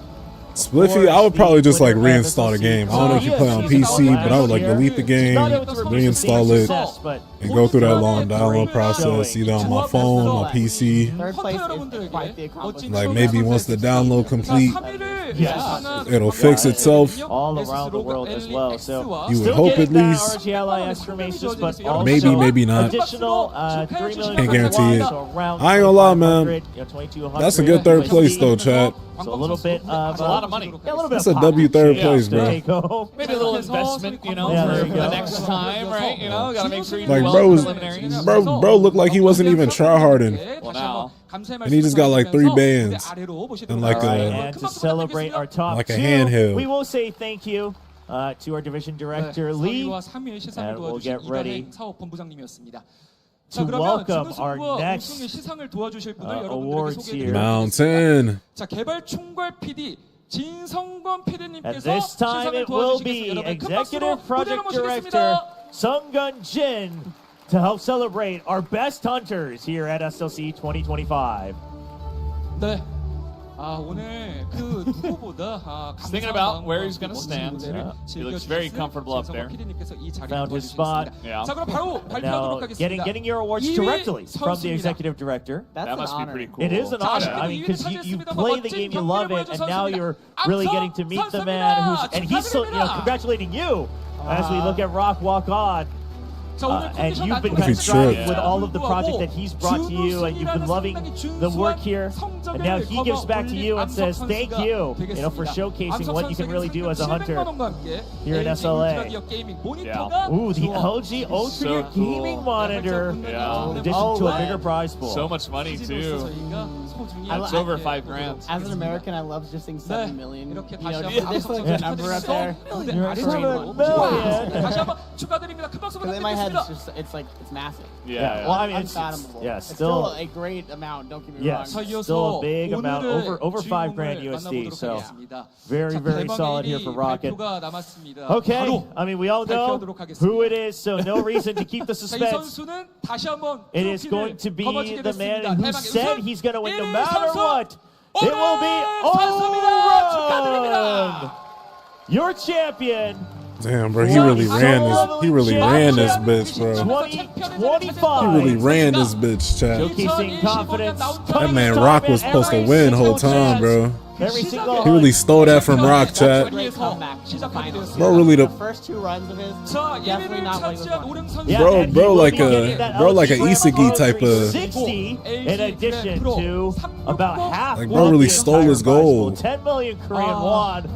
Spliffy, I would probably just like reinstall the game. I don't know if you play on PC, but I would like delete the game, reinstall it, and go through that long download process, either on my phone, my PC. Like maybe once the download complete, it'll fix itself. All around the world as well. So you would hope at least. Maybe not. Can't guarantee it. I ain't gonna lie, man. That's a good 3rd place though, chat. So a little bit of a lot of money. Yeah, a little bit. That's a W 3rd place, bro. Maybe a little investment, you know, for the next time, right? You know, gotta make sure you like do bro, well preliminaries. bro looked like he wasn't even tryharding. Well, now. And he just got like 3 bands and like and to celebrate our top like a 2, handheld. we will say thank you to our division director Lee, and we'll get ready to welcome our next awards here. Mountain. And this time it will be Executive Project Director Sunggun Jin to help celebrate our best hunters here at SLC 2025. 네. 오늘 그 누구보다 Thinking about where he's going to stand. He looks very comfortable up there. Found his spot. Yeah. 자, 그럼 바로 발표하도록 Now, 하겠습니다. getting your awards directly from the executive director. That must be pretty cool. It is an honor. I mean, because you play the game, you love it, and now you're really getting to meet the man and he's so, congratulating you as we look at Rock Walk On. And you've been kind of striving with all of the project that he's brought to you, and you've been loving the work here. And now he gives back to you and says thank you, for showcasing what you can really do as a hunter here in SLA. Yeah. Ooh, the LG Ultra gaming monitor. Yeah. In addition to a bigger prize pool. So much money too. It's over $5,000. As an American, I love just seeing 7 million. This a number up there. 다시 한번 축하드립니다. 큰 박수 In my head, 부탁드리겠습니다. it's massive. Yeah. Well, I mean, unfathomable. it's still a great amount. Don't get me wrong. Still a big amount, over $5,000 USD. So very, very solid here for Rocket. Okay, I mean, we all know who it is, so no reason to keep the suspense. It is going to be the man who said he's going to win no matter what. It will be Oren, your champion. Damn, bro, he really ran this bitch, bro. 2025. He really ran this bitch, chat. Showcasing confidence. That man Rock was supposed to win the whole time, bro. He really stole that from Rock, chat. Bro, really the first 2 runs of his, definitely not what he was wanting. bro like a Isagi type of. 60 in addition to about half. Like, bro really stole his gold. 10 million Korean won.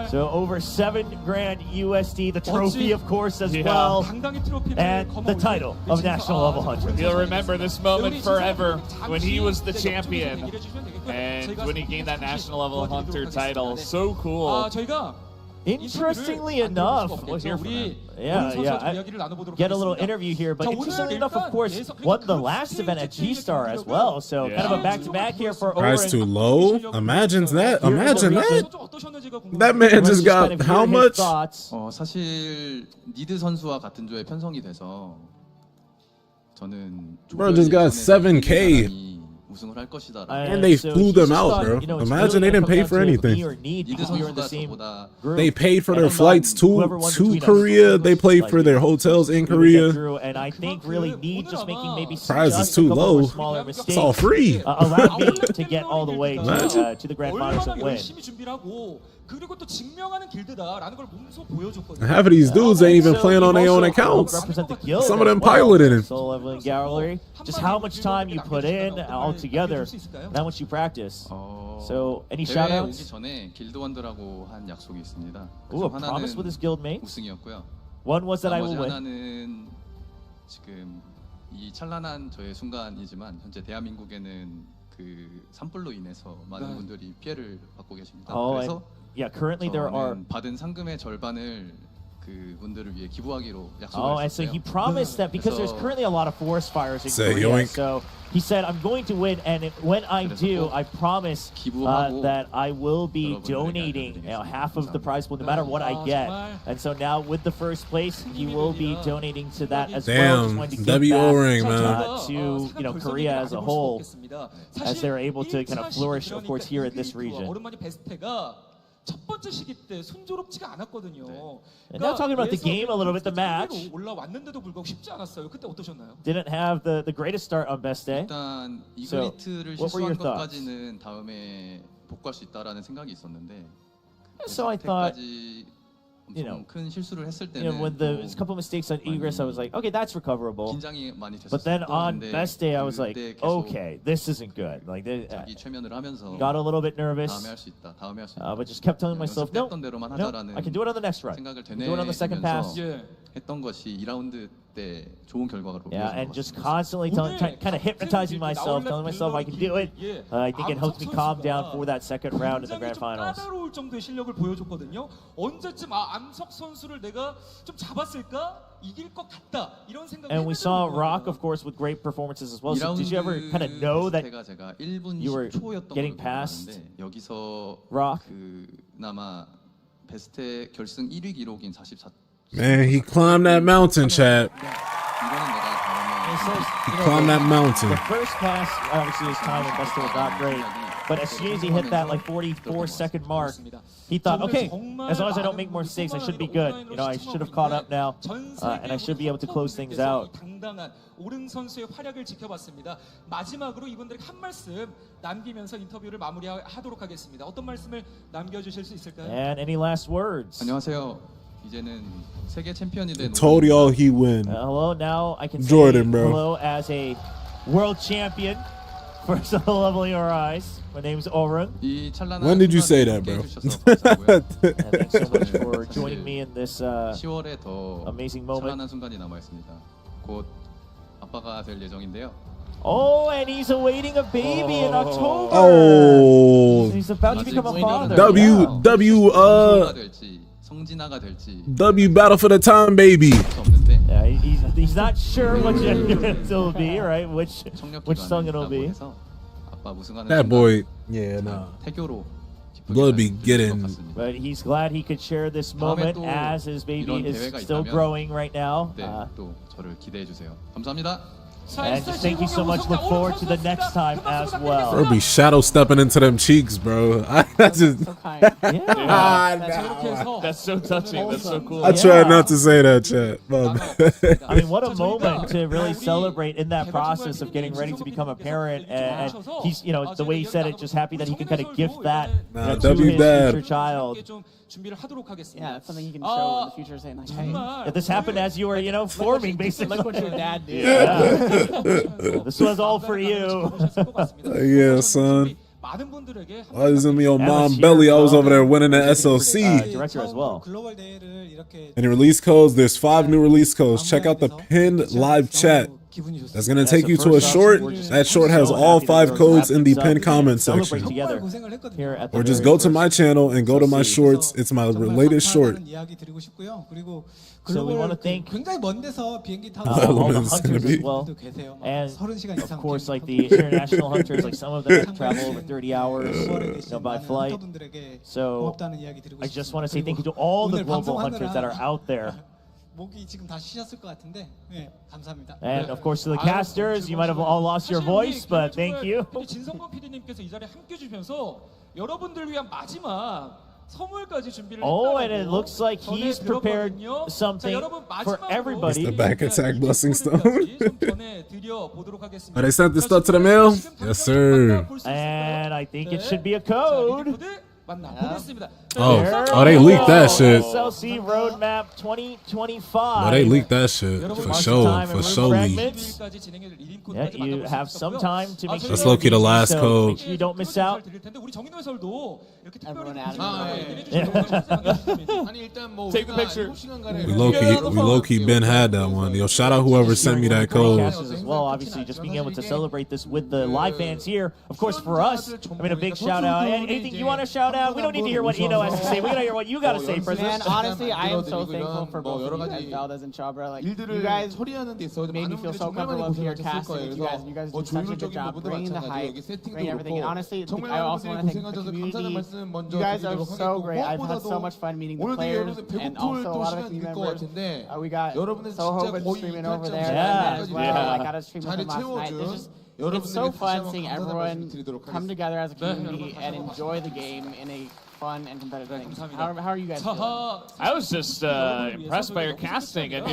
So over $7,000 USD. The trophy, of course, as well, and the title of National Level Hunter. You'll remember this moment forever when he was the champion and when he gained that National Level Hunter title. So cool. Interestingly enough, get a little interview here, but interestingly enough, of course, won the last event at G-Star as well, so kind of a back-to-back here for Oren. Price too low? Imagine that. That man just got how much? 사실 니드 선수와 같은 조에 편성이 돼서 저는 Bro just got 7K. And they flew them out, bro. Imagine they didn't pay for anything. They paid for their flights to Korea. They paid for their hotels in Korea. And I think really Need just making maybe prize is too low. It's all free. Allowed me to get all the way to the grand finals and win. 그리고 또 증명하는 길드다라는 걸 몸소 보여줬거든요. Half of these dudes ain't even playing on their own accounts. Some of them piloted it. Soul Leveling Gallery. Just how much time you put in all together, and how much you practice. So, any 대회 오기 shoutouts? 전에 길드원들하고 한 약속이 있습니다. Ooh, a promise with his guildmates. 우승이었고요. One was that I will 나머지 win. 하나는 지금 이 찬란한 저의 순간이지만 현재 대한민국에는 그 산불로 인해서 많은 네. 분들이 피해를 받고 계십니다. Oh, 그래서 and, yeah, currently there are. 저는 받은 상금의 절반을 그 분들을 위해 기부하기로 약속을 Oh, and so 했었어요. he promised that because there's currently a lot of forest fires in Say Korea. yoink. So he said, I'm going to win, and when I do, I promise that I will be donating half of the prize pool, no matter what I get. And so now with the first place, he will be donating to that as well. Just Damn, wanted to give W back, O-ring, man. to Korea as a whole, as they're able to kind of flourish, of course, here in this region. 오랜만에 베스트가 첫 번째 시기 때 순조롭지가 않았거든요. And now talking about the game a little bit, the match 올라왔는데도 불구하고 쉽지 않았어요. 그때 어떠셨나요? didn't have the greatest start on best day. 일단 So, 이글리트를 what were your 실수한 thoughts? 것까지는 다음에 복구할 수 있다라는 생각이 있었는데 So I thought, you know, 큰 실수를 했을 you know, 때는 when the a couple mistakes on Egress, I was like, okay, that's recoverable. 긴장이 많이 됐었어요. But then on 근데 best day, I was like, 그때 계속 okay, this isn't good. Like, 자기 최면을 하면서 got a little bit nervous, 다음에 할 수 있다. 다음에 할 수 있다. but just kept telling myself, no, 연습했던 대로만 no, 하자라는 I can do it on the next run. 생각을 I can do it on the second pass. 되뇌면서 했던 것이 2라운드 때 좋은 결과로 Yeah, 이어진 and 것 just 같습니다. constantly kind of hypnotizing myself, telling myself I can do it. I think it helps me calm down for that second round in the grand finals. 까다로울 정도의 실력을 보여줬거든요. 언제쯤 암석 선수를 내가 좀 잡았을까? 이길 것 같다. 이런 생각이 And we saw Rock, of course, with great performances as well. So did you ever kind of know that 제가 1분 you were 10초였던 getting 걸로 past 기억하는데 여기서 Rock? 그나마 베스트 결승 1위 기록인 44. Man, he climbed that mountain, chat. 이거는 내가 He da음에 climbed that mountain. The first pass, obviously, his time in best was not great. But as soon as he hit that like 44-second mark, he thought, okay, as long as I don't make more mistakes, I should be good. You know, I should have caught up now, and I should be able to close things out. 당당한 오른 선수의 활약을 지켜봤습니다. 마지막으로 이분들에게 한 말씀 남기면서 인터뷰를 마무리하도록 하겠습니다. 어떤 말씀을 남겨주실 수 있을까요? And any last words? 안녕하세요. 이제는 세계 챔피언이 된 Told y'all he win. Hello, now I can Jordan, say bro. hello as a world champion for Soul Leveling Our Eyes. My name's Orun. When did you say that, bro? And thanks so much for joining me in this 10월에 더 amazing moment. 찬란한 순간이 남아 있습니다. 곧 아빠가 될 예정인데요. Oh, and he's awaiting a baby in October. Oh. He's about to become a father. 성진아가 될지 W battle for the time, baby. Yeah, he's not sure what gender it'll be, right? Which song it'll be. 아빠 우승하는 That boy, yeah, nah. 태교로 Blood be getting. But he's glad he could share this moment as his baby is still growing right now. 네, 또 저를 기대해 주세요. 감사합니다. And just thank you so much. Look forward to the next time as well. Bro be shadow stepping into them cheeks, bro. I just. That's so touching. That's so cool. I tried not to say that, chat. My bad. I mean, what a moment to really celebrate in that process of getting ready to become a parent. And he's, you know, the way he said it, just happy that he can kind of gift that to his future child. Yeah, it's something you can show in the future, saying like, hey, If this happened as you were, you know, forming, basically. look what your dad did. Yeah. This was all for you. Yeah, son. I was in your mom belly. I was over there winning the SLC. Director as well. And the release codes, there's 5 new release codes. Check out the pinned live chat. That's going to take you to a short. That short has all 5 codes in the pinned comment section. Or just go to my channel and go to my shorts. It's my latest short. So we want to thank 굉장히 먼 데서 비행기 타고 all the hunters as well, and of course, like the international hunters, like some of them travel over 30 hours, you know, by flight. So I just want to say thank you to all the global hunters that are out there. 목이 지금 다 쉬셨을 것 같은데, 네, 감사합니다. And of course to the casters, you might have all lost your voice, but thank you. 진성범 PD님께서 이 자리에 함께 주시면서 여러분들 위한 마지막 선물까지 준비를 Oh, and it looks like he's prepared something for everybody. It's the back attack blessing stone. Oh, they sent this stuff to the mail? Yes, sir. And I think it should be a code. 만나보겠습니다. Oh, they leaked that shit. SLC Roadmap 2025. Well, they leaked that shit for sure. For sure leaked. Yeah, you have some time to make sure. That's low-key the last so code. Make sure you don't miss out. Take the picture. We low-key Ben had that one. Yo, shout out whoever sent me that code. As well, obviously, just being able to celebrate this with the live fans here. Of course, for us, I mean, a big shout out. Anything you want to shout out? We don't need to hear what Eno has to say. We gotta hear what you gotta say, President. Man, honestly, I am so thankful for both of you, Valdez and Chabra. Like, you guys made me feel so comfortable up here casting with you guys did such a good job bringing the hype, bringing everything. And honestly, I also want to thank the community. You guys are so great. I've had so much fun meeting the players and also a lot of the team members. We got Soho been streaming over there as well. I got a stream with him last night. It's so fun seeing everyone come together as a community and enjoy the game in a fun and competitive thing. How are you guys doing? I was just impressed by your casting and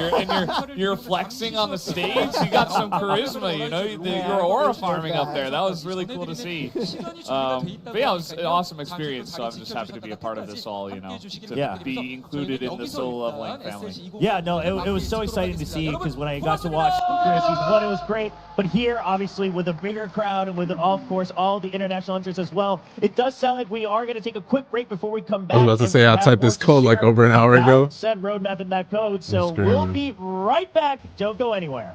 your flexing on the stage. You got some charisma, you know. You're aura farming up there. That was really cool to see. But yeah, it was an awesome experience. So I'm just happy to be a part of this all, you know, to be included in the solo leveling family. Yeah, no, it was so exciting to see because when I got to watch Season 1, it was great. But here, obviously, with a bigger crowd and with, of course, all the international entrants as well, it does sound like we are going to take a quick break before we come back. I was about to say I typed this code like over an hour ago. Said roadmap in that code, so we'll be right back. Don't go anywhere.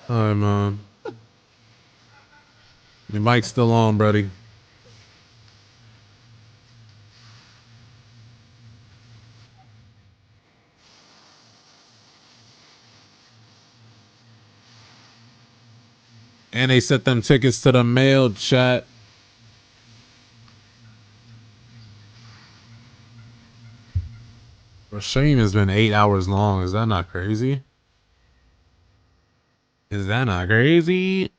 Alright, man. Your mic's still on, buddy. And they sent them tickets to the mail, chat. The stream has been 8 hours long. Is that not crazy? Is that not crazy?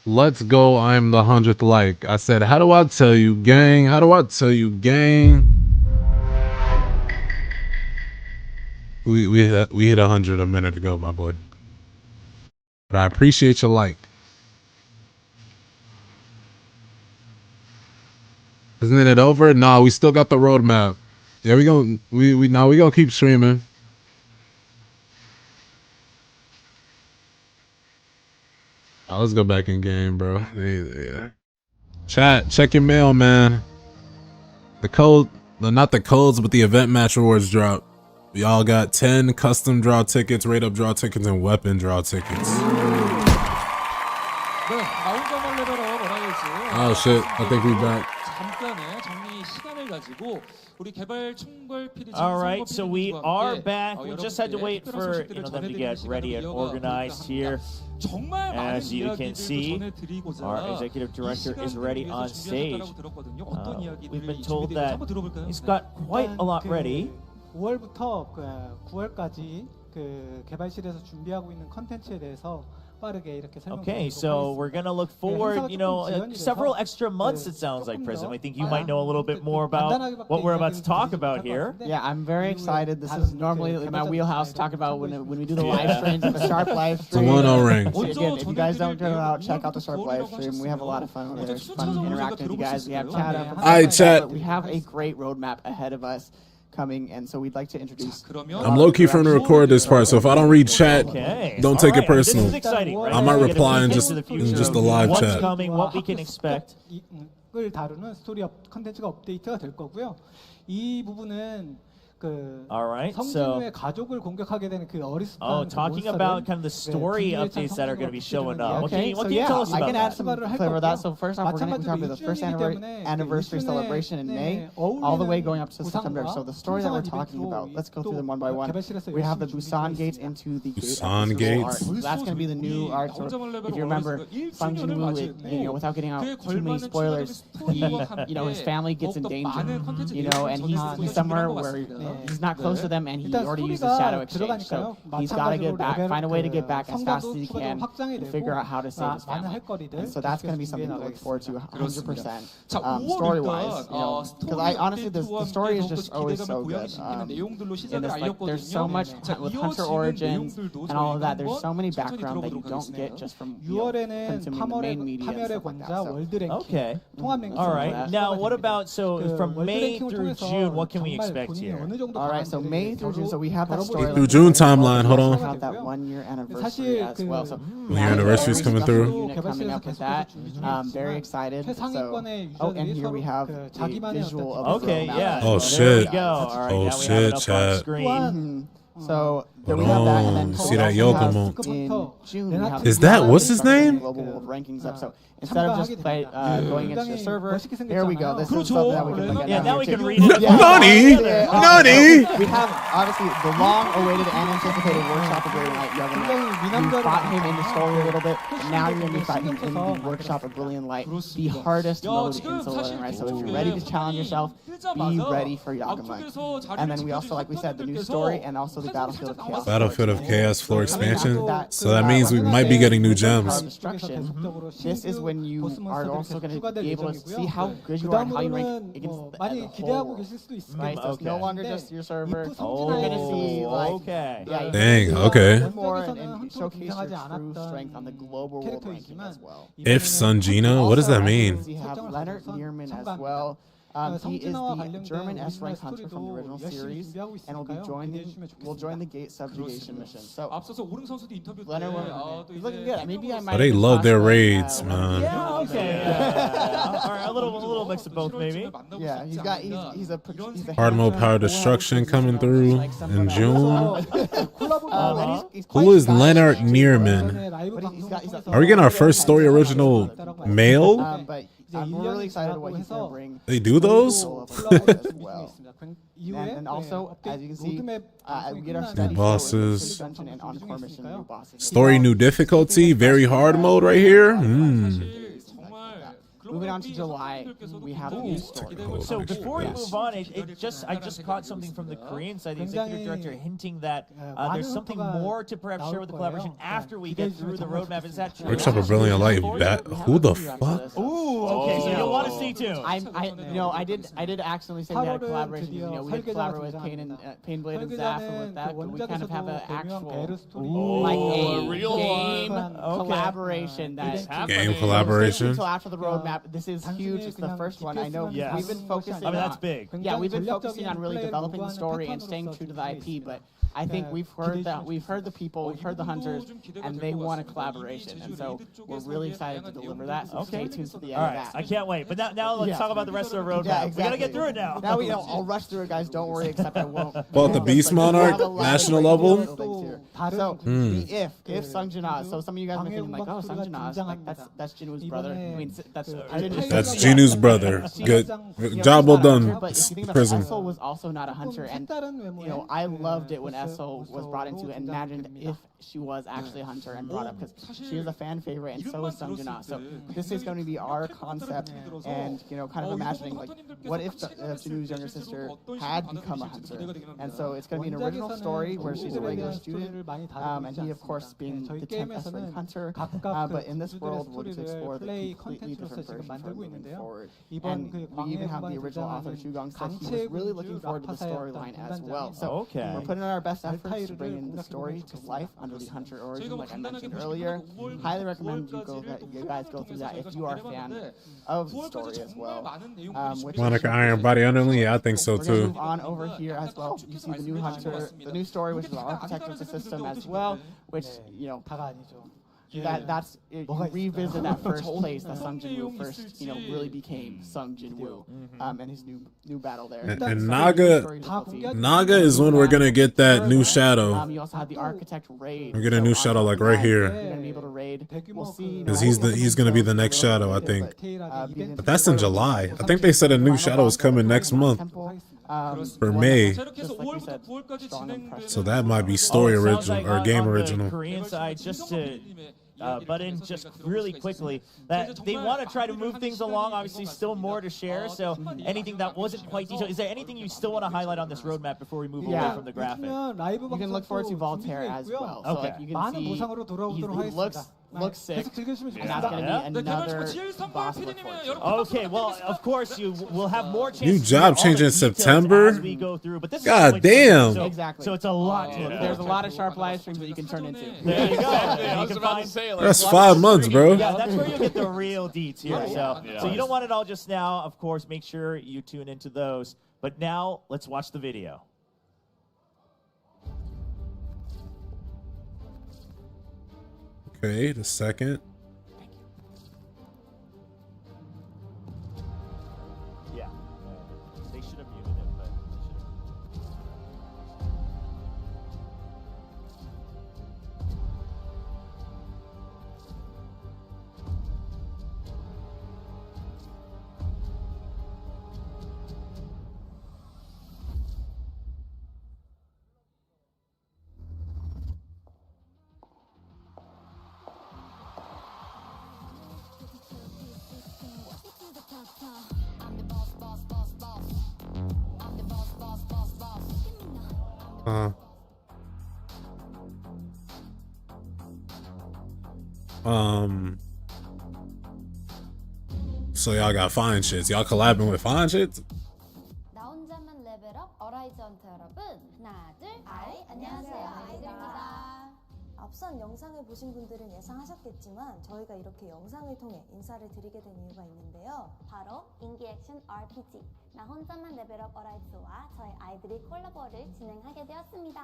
Let's go. I'm the 100th like. I said, how do I tell you, gang? How do I tell you, gang? We hit 100 a minute ago, my boy. But I appreciate your like. Isn't it over? Nah, we still got the roadmap. Yeah, we gonna keep streaming. Oh, let's go back in game, bro. Yeah. Chat, check your mail, man. The code, not the codes, but the event match rewards drop. We all got 10 custom draw tickets, rate up draw tickets, and weapon draw tickets. Oh shit, I think we back. All right, so we are back. We just had to wait for them to get ready and organized here. As you can see, our executive director is ready on stage. We've been told that he's got quite a lot ready. 5월부터 9월까지 개발실에서 준비하고 있는 컨텐츠에 대해서 Okay, so we're going to look forward, several extra months, it sounds like, President. I think you might know a little bit more about what we're about to talk about here. Yeah, I'm very excited. This is normally my wheelhouse to talk about when we do the live streams, the Sharp live stream. It's a 1-0 ring. Again, if you guys don't check it out, check out the Sharp live stream. We have a lot of fun over there. It's fun interacting with you guys. We have chat up. All right, chat. We have a great roadmap ahead of us. coming, and so we'd like to introduce. I'm low-key trying to record this part, so if I don't read chat, don't take it personal. This is exciting, right? I might reply in just the live What's chat. coming, what we can expect. 을 다루는 스토리 컨텐츠가 업데이트가 될 거고요. 이 부분은 그 성진우의 가족을 공격하게 되는 그 어리숙한 talking about kind of the story updates that are going to be showing up. What can you tell us about I can add that? some flavor of that. So first off, we're going to talk about the first anniversary celebration in May, all the way going up to September. So the story that we're talking about, let's go through them one by one. We have the Busan Gates into the Busan Gates. That's going to be the new art. So if you remember, Sung Jin-woo, without getting out too many spoilers, his family gets in danger, and he's somewhere where he's not close to them, and he already used the shadow exchange. So he's got to get back, find a way to get back as fast as he can, and figure out how to save his family. And so that's going to be something to look forward to 100%. Story-wise, because I honestly, the story is just always so good. There's so much with Hunter origins and all of that. There's so many background that you don't get just from consuming the main media and stuff like that. Okay. All right. Now, what about from May through June? What can we expect here? All right, so May through June, so we have that story. Through June timeline, hold on. We have that 1 year anniversary as well. So 1 year anniversary is coming through. Coming up with that. Very excited. So, and here we have the visual of the roadmap. Oh shit. Oh shit, chat. So there we have that, and then see that Yokomo. In June, we have is that what's his name? Global World Rankings up. So instead of just going against your server, here we go. This is something that we can look at. Yeah, now we can read it. Nani! Nani! We have obviously the long-awaited and anticipated workshop of Brilliant Light. You fought him in the story a little bit. Now you're going to be fighting him in the workshop of Brilliant Light, the hardest mode in solo learning, right? So if you're ready to challenge yourself, be ready for Yagami. And then we also, like we said, the new story and also the Battlefield of Chaos. Battlefield of Chaos floor expansion. So that means we might be getting new gems. This is when you are also going to be able to see how good you are and how you rank against the whole world. Right? So it's no longer just your server. You're going to see like dang, okay. More and showcase your true strength on the global world ranking as well. If Sungina, what does that mean? We have Leonard Nierman as well. He is the German S-rank hunter from the original series, and will join the Gate subjugation mission. So Leonard, he's looking good. Maybe I might. But they love their raids, man. Yeah, okay. All right, a little mix of both, maybe. Yeah, he's a hard mode power destruction coming through in June. Who is Leonard Nierman? Are we getting our first story original male? I'm really excited what he's going to bring. They do those? And also, as you can see, we get our new bosses. Story new difficulty, very hard mode right here. Moving on to July, we have a new story. So before we move on, I just caught something from the Korean side. The executive director hinting that there's something more to perhaps share with the collaboration after we get through the roadmap. Is that true? Workshop of Brilliant Light. Who the fuck? Ooh, okay. So you'll want to see too. I did accidentally say we had a collaboration. We did collaborate with Pain Blade and Zaf and with that, but we kind of have an actual a real game collaboration that game collaboration until after the roadmap. This is huge. It's the first one. I know we've been focusing. I mean, that's big. Yeah, we've been focusing on really developing the story and staying true to the IP, but I think we've heard the people, we've heard the hunters, and they want a collaboration, and so we're really excited to deliver that. So stay tuned to the end of that. I can't wait. But now let's talk about the rest of the roadmap. Yeah, exactly. We gotta get through it now. Now I'll rush through it, guys. Don't worry, except I won't. About the Beast Monarch national level. So if Sung Jin-ah, so some of you guys might think like, oh, Sung Jin-ah, like that's Jinwoo's brother. I mean, that's Jinwoo's brother. Good job, well done. But if you think about Prison. it, Essel was also not a hunter, and I loved it when Essel was brought into it, and imagined if she was actually a hunter and brought up, because she is a fan favorite, and so is Sung Jin-ah. So this is going to be our concept, and kind of imagining like, what if Jinwoo's younger sister had become a hunter? And so it's going to be an original story where she's a regular student, and he, of course, being the 10th S-rank hunter. But in this world, we're going to explore the completely different 지금 만들고 있는데요. And 이번 그 we 광해 even have the 공간에 original author 등장하는 Shugang said he was 강체 really 군주 looking forward to the storyline as well. So Okay. we're putting in our best efforts to 알타이르를 bring in the 공략해보면 story to 좋겠습니다. life under the Hunter origin, 저희가 뭐 like I 간단하게 mentioned 보시면 earlier. 5월부터 Highly recommend you guys go through that if you are a fan of the story as well. Monica Iron Body Underling, yeah, I think so We're gonna too. move on over here as well. You see the new Hunter, the new story, which is the architect of the system as well, which you know. 다가 아니죠. That's you revisit that first place that Sung Jin-woo first really became Sung Jin-woo, and his new battle there. And Naga is when we're gonna get that new shadow. You also have the architect raid. We're getting a new shadow like right here. You're gonna be able to raid. We'll see. Because he's gonna be the next shadow, I think. But that's in July. I think they said a new shadow is coming next month. For May. So that might be story original or game original. Korean side, just to butt in just really quickly, that they want to try to move things along. Obviously, still more to share. So anything that wasn't quite detailed, is there anything you still want to highlight on this roadmap before we move away from the graphic? You can look forward to Voltaire as well. So like you can see, he looks sick, and that's going to be another boss to look forward to. Okay, well, of course, you will have more chances. New job changing in September? As we go through, but this God is damn. So, Exactly. So it's a lot to look There's a forward lot of sharp live streams that you can turn into. There you go. I was about to say, like, That's 5 months, bro. Yeah, that's where you get the real deets here. So you don't want it all just now. Of course, make sure you tune into those. But now, let's watch the video. Okay, the second. Yeah. They should have muted it, but they should have. So y'all got fine shits. Y'all collabing with fine shits? 나 혼자만 레벨업 어라이즈 헌터 여러분 하나 둘 안녕하세요 아이들입니다. 앞선 영상을 보신 분들은 예상하셨겠지만 저희가 이렇게 영상을 통해 인사를 드리게 된 이유가 있는데요. 바로 인기 액션 RPG 나 혼자만 레벨업 어라이즈와 저희 아이들이 콜라보를 진행하게 되었습니다.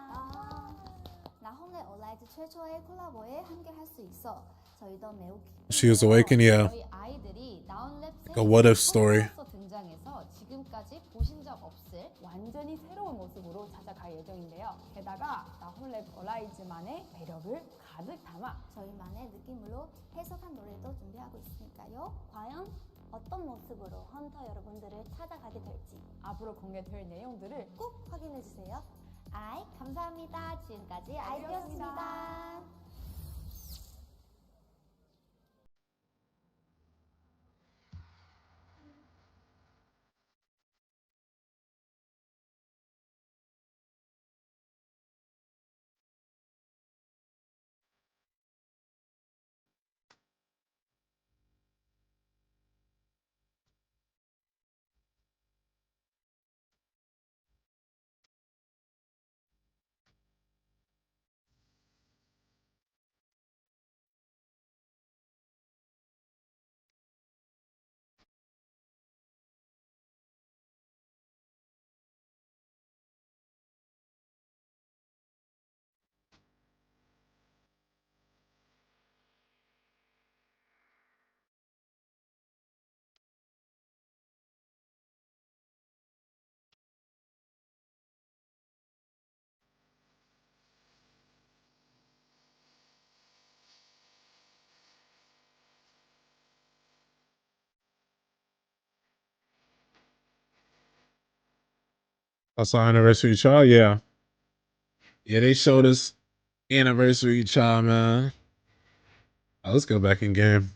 나 혼자 어라이즈 최초의 콜라보에 함께 할 수 있어 저희도 매우 She was awakened, yeah. 저희 아이들이 나온랩 Like a what if story. 등장해서 지금까지 보신 적 없을 완전히 새로운 모습으로 찾아갈 예정인데요. 게다가 나홀랩 어라이즈만의 매력을 가득 담아 저희만의 느낌으로 해석한 노래도 준비하고 있으니까요. 과연 어떤 모습으로 헌터 여러분들을 찾아가게 될지 앞으로 공개될 내용들을 꼭 확인해주세요. 아이 감사합니다. 지금까지 아이디였습니다. That's our anniversary child, yeah. Yeah, they showed us anniversary child, man. Oh, let's go back in game.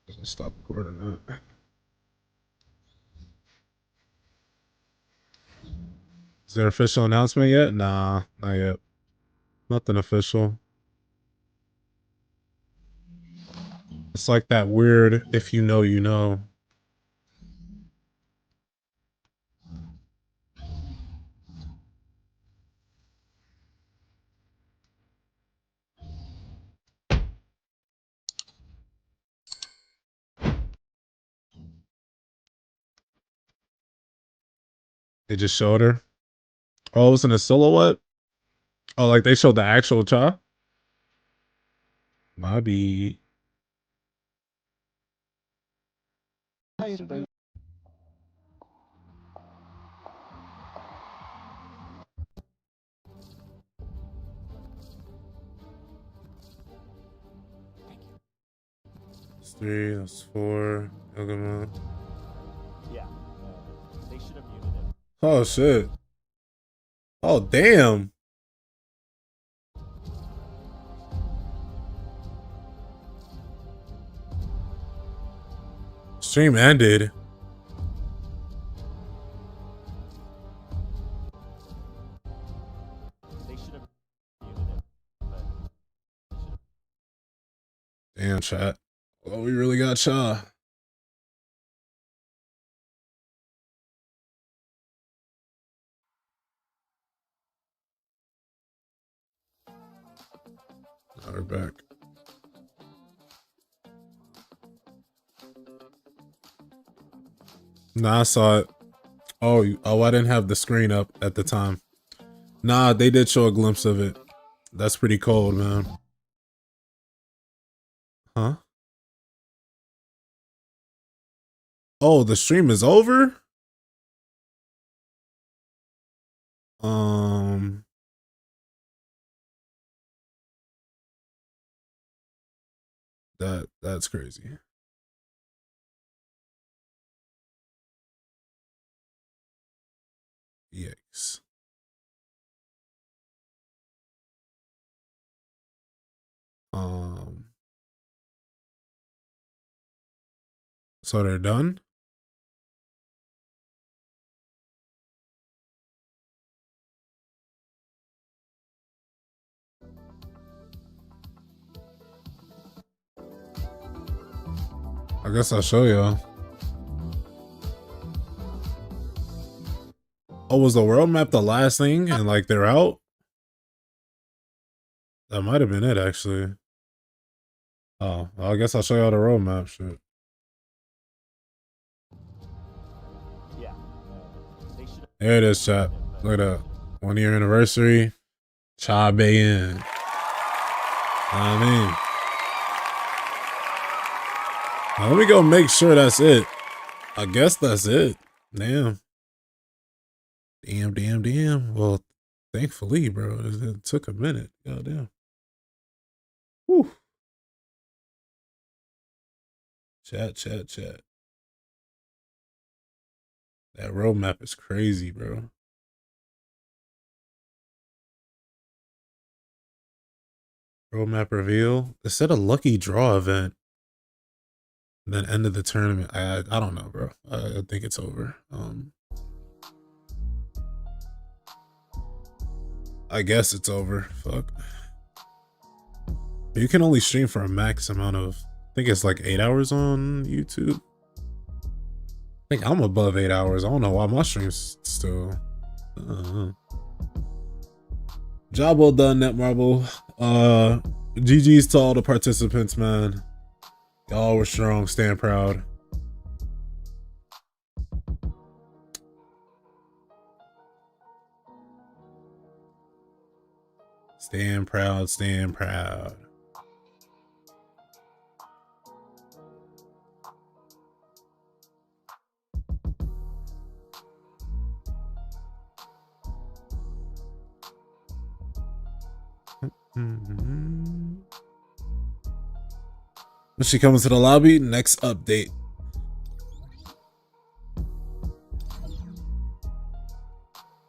Let's stop recording that. Is there official announcement yet? Nah, not yet. Nothing official. It's like that weird if you know, you know. They just showed her. Oh, it was in a silhouette? Oh, like they showed the actual Cha? Bobby. That's 3, that's 4. NoGoodEman. Yeah. They should have muted it. Oh shit. Oh damn. Stream ended. They should have muted it. Damn, chat. Oh, we really got Cha. Now we're back. Nah, I saw it. Oh, I didn't have the screen up at the time. Nah, they did show a glimpse of it. That's pretty cold, man. Huh? Oh, the stream is over? That's crazy. Yikes. So they're done? I guess I'll show y'all. Oh, was the world map the last thing and like they're out? That might have been it actually. Oh, well, I guess I'll show y'all the roadmap shit. Yeah. They should have. There it is, chat. Look at that. 1 year anniversary. Cha Bayin. I mean. Now, let me go make sure that's it. I guess that's it. Damn. Damn. Well, thankfully, bro. It took a minute. Goddamn. Whew. Chat. That roadmap is crazy, bro. Roadmap reveal. It said a lucky draw event. And then end of the tournament. I don't know, bro. I think it's over. I guess it's over. Fuck. You can only stream for a max amount of, I think it's like 8 hours on YouTube. I think I'm above 8 hours. I don't know why my stream's still. Job well done, Netmarble. GG's to all the participants, man. Y'all were strong. Stand proud. Stand proud. When she comes to the lobby, next update.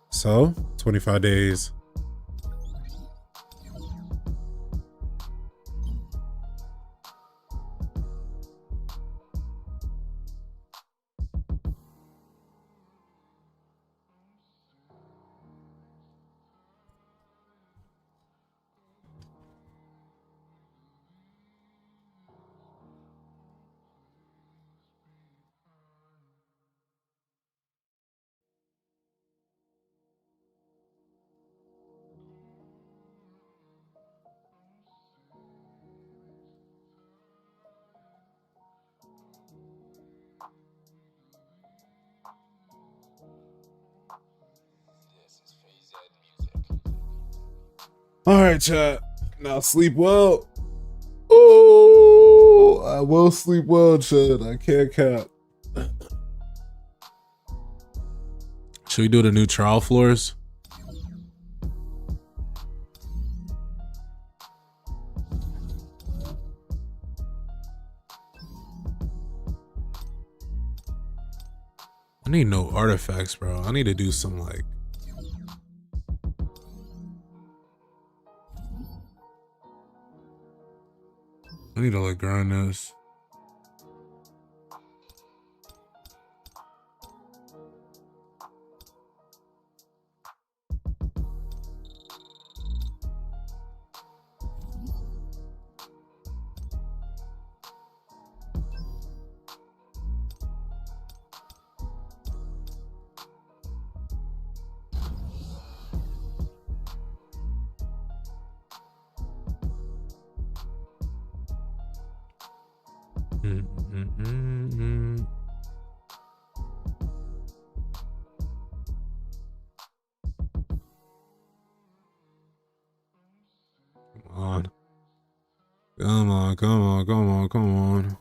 So, 25 days. All right, chat. Now sleep well. Oh, I will sleep well, chat. I can't cap. Should we do the new trial floors? I need no artifacts, bro. I need to do some like. I need to like grind this. Come on, come on, come on, come on.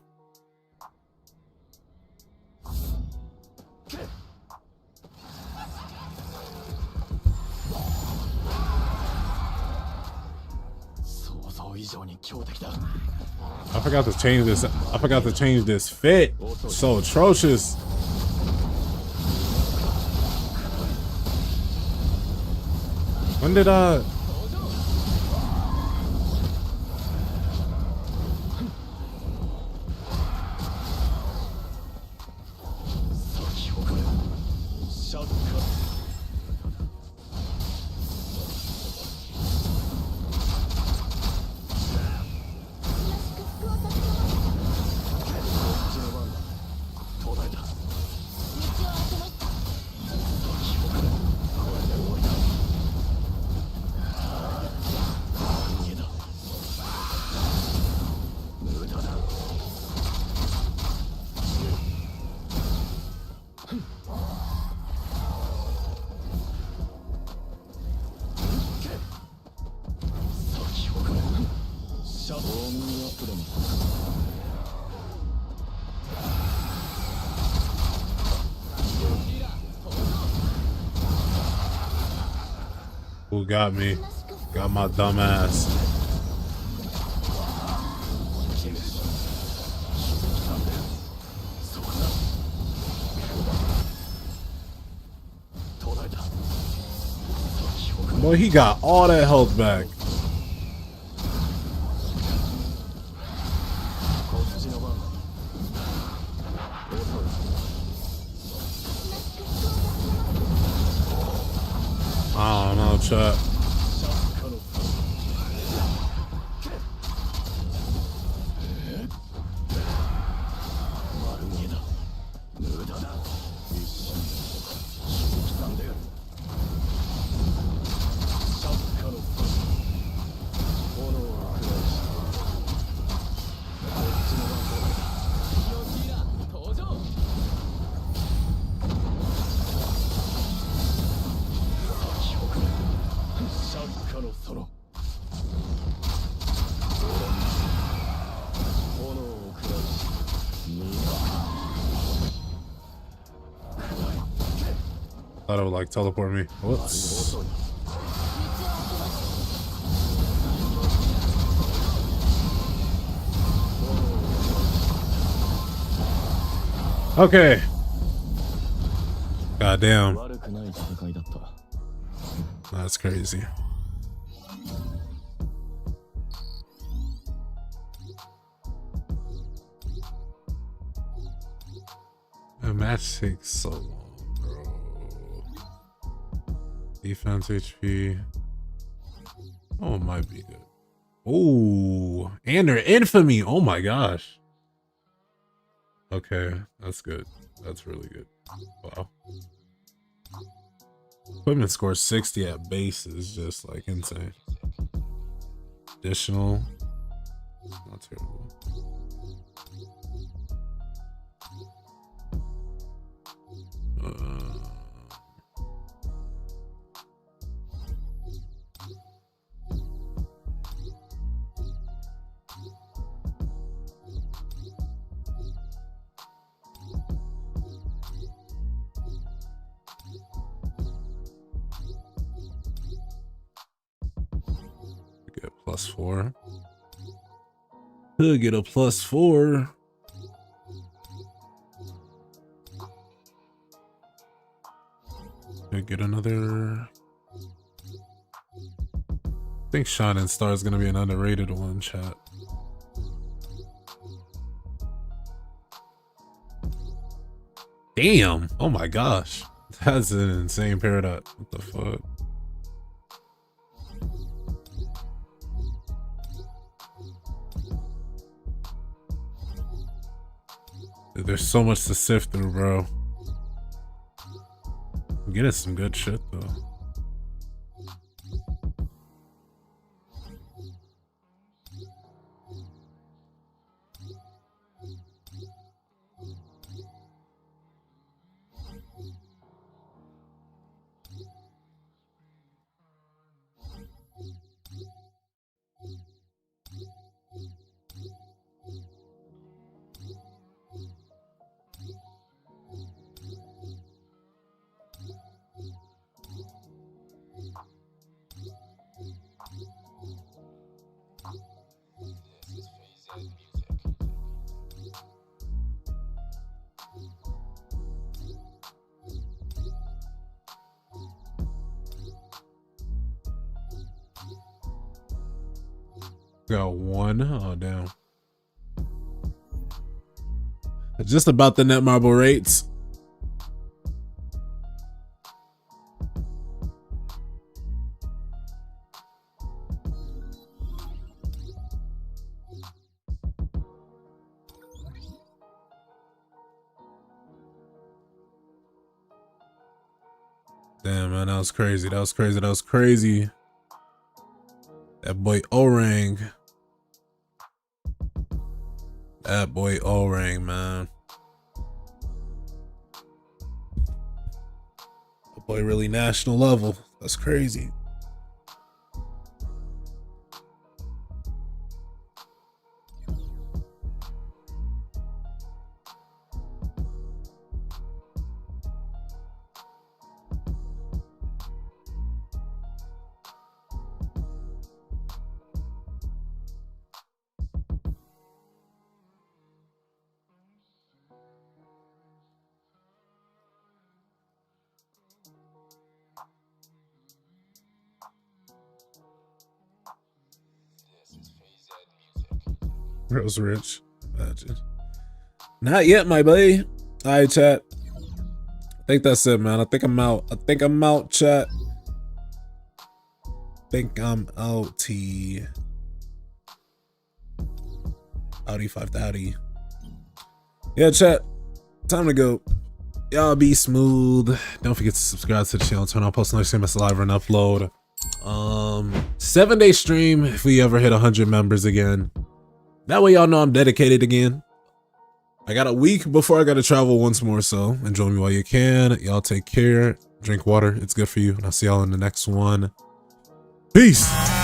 I forgot to change this. I forgot to change this fit. So atrocious. When did I? Who got me? Got my dumb ass. Boy, he got all that health back. I don't know, chat. Thought it would like teleport me. Whoops. Okay. Goddamn. That's crazy. A match takes so long, bro. Defense HP. Oh, it might be good. Oh, and their infamy. Oh my gosh. Okay, that's good. That's really good. Wow. Equipment score 60 at base is just like insane. Additional. Not terrible. +4. Could get a +4. Could get another. I think Shining Star is gonna be an underrated one, chat. Damn! Oh my gosh, that's an insane paradox. What the fuck? Dude, there's so much to sift through, bro. I'm getting some good shit though. Got one. Oh damn. Just about the net marble rates. Damn, man, that was crazy. That was crazy. That was crazy. That boy O-Ring. That boy O-Ring, man. That boy really national level. That's crazy. Girl's rich. Imagine. Not yet, my boy. All right, chat. I think that's it, man. I think I'm out. I think I'm out, chat. Think I'm out. Outie 530. Yeah, chat. Time to go. Y'all be smooth. Don't forget to subscribe to the channel. Turn on post notifications, live and upload. 7-day stream if we ever hit 100 members again. That way y'all know I'm dedicated again. I got a week before I gotta travel once more, so enjoy me while you can. Y'all take care. Drink water. It's good for you. And I'll see y'all in the next one. Peace.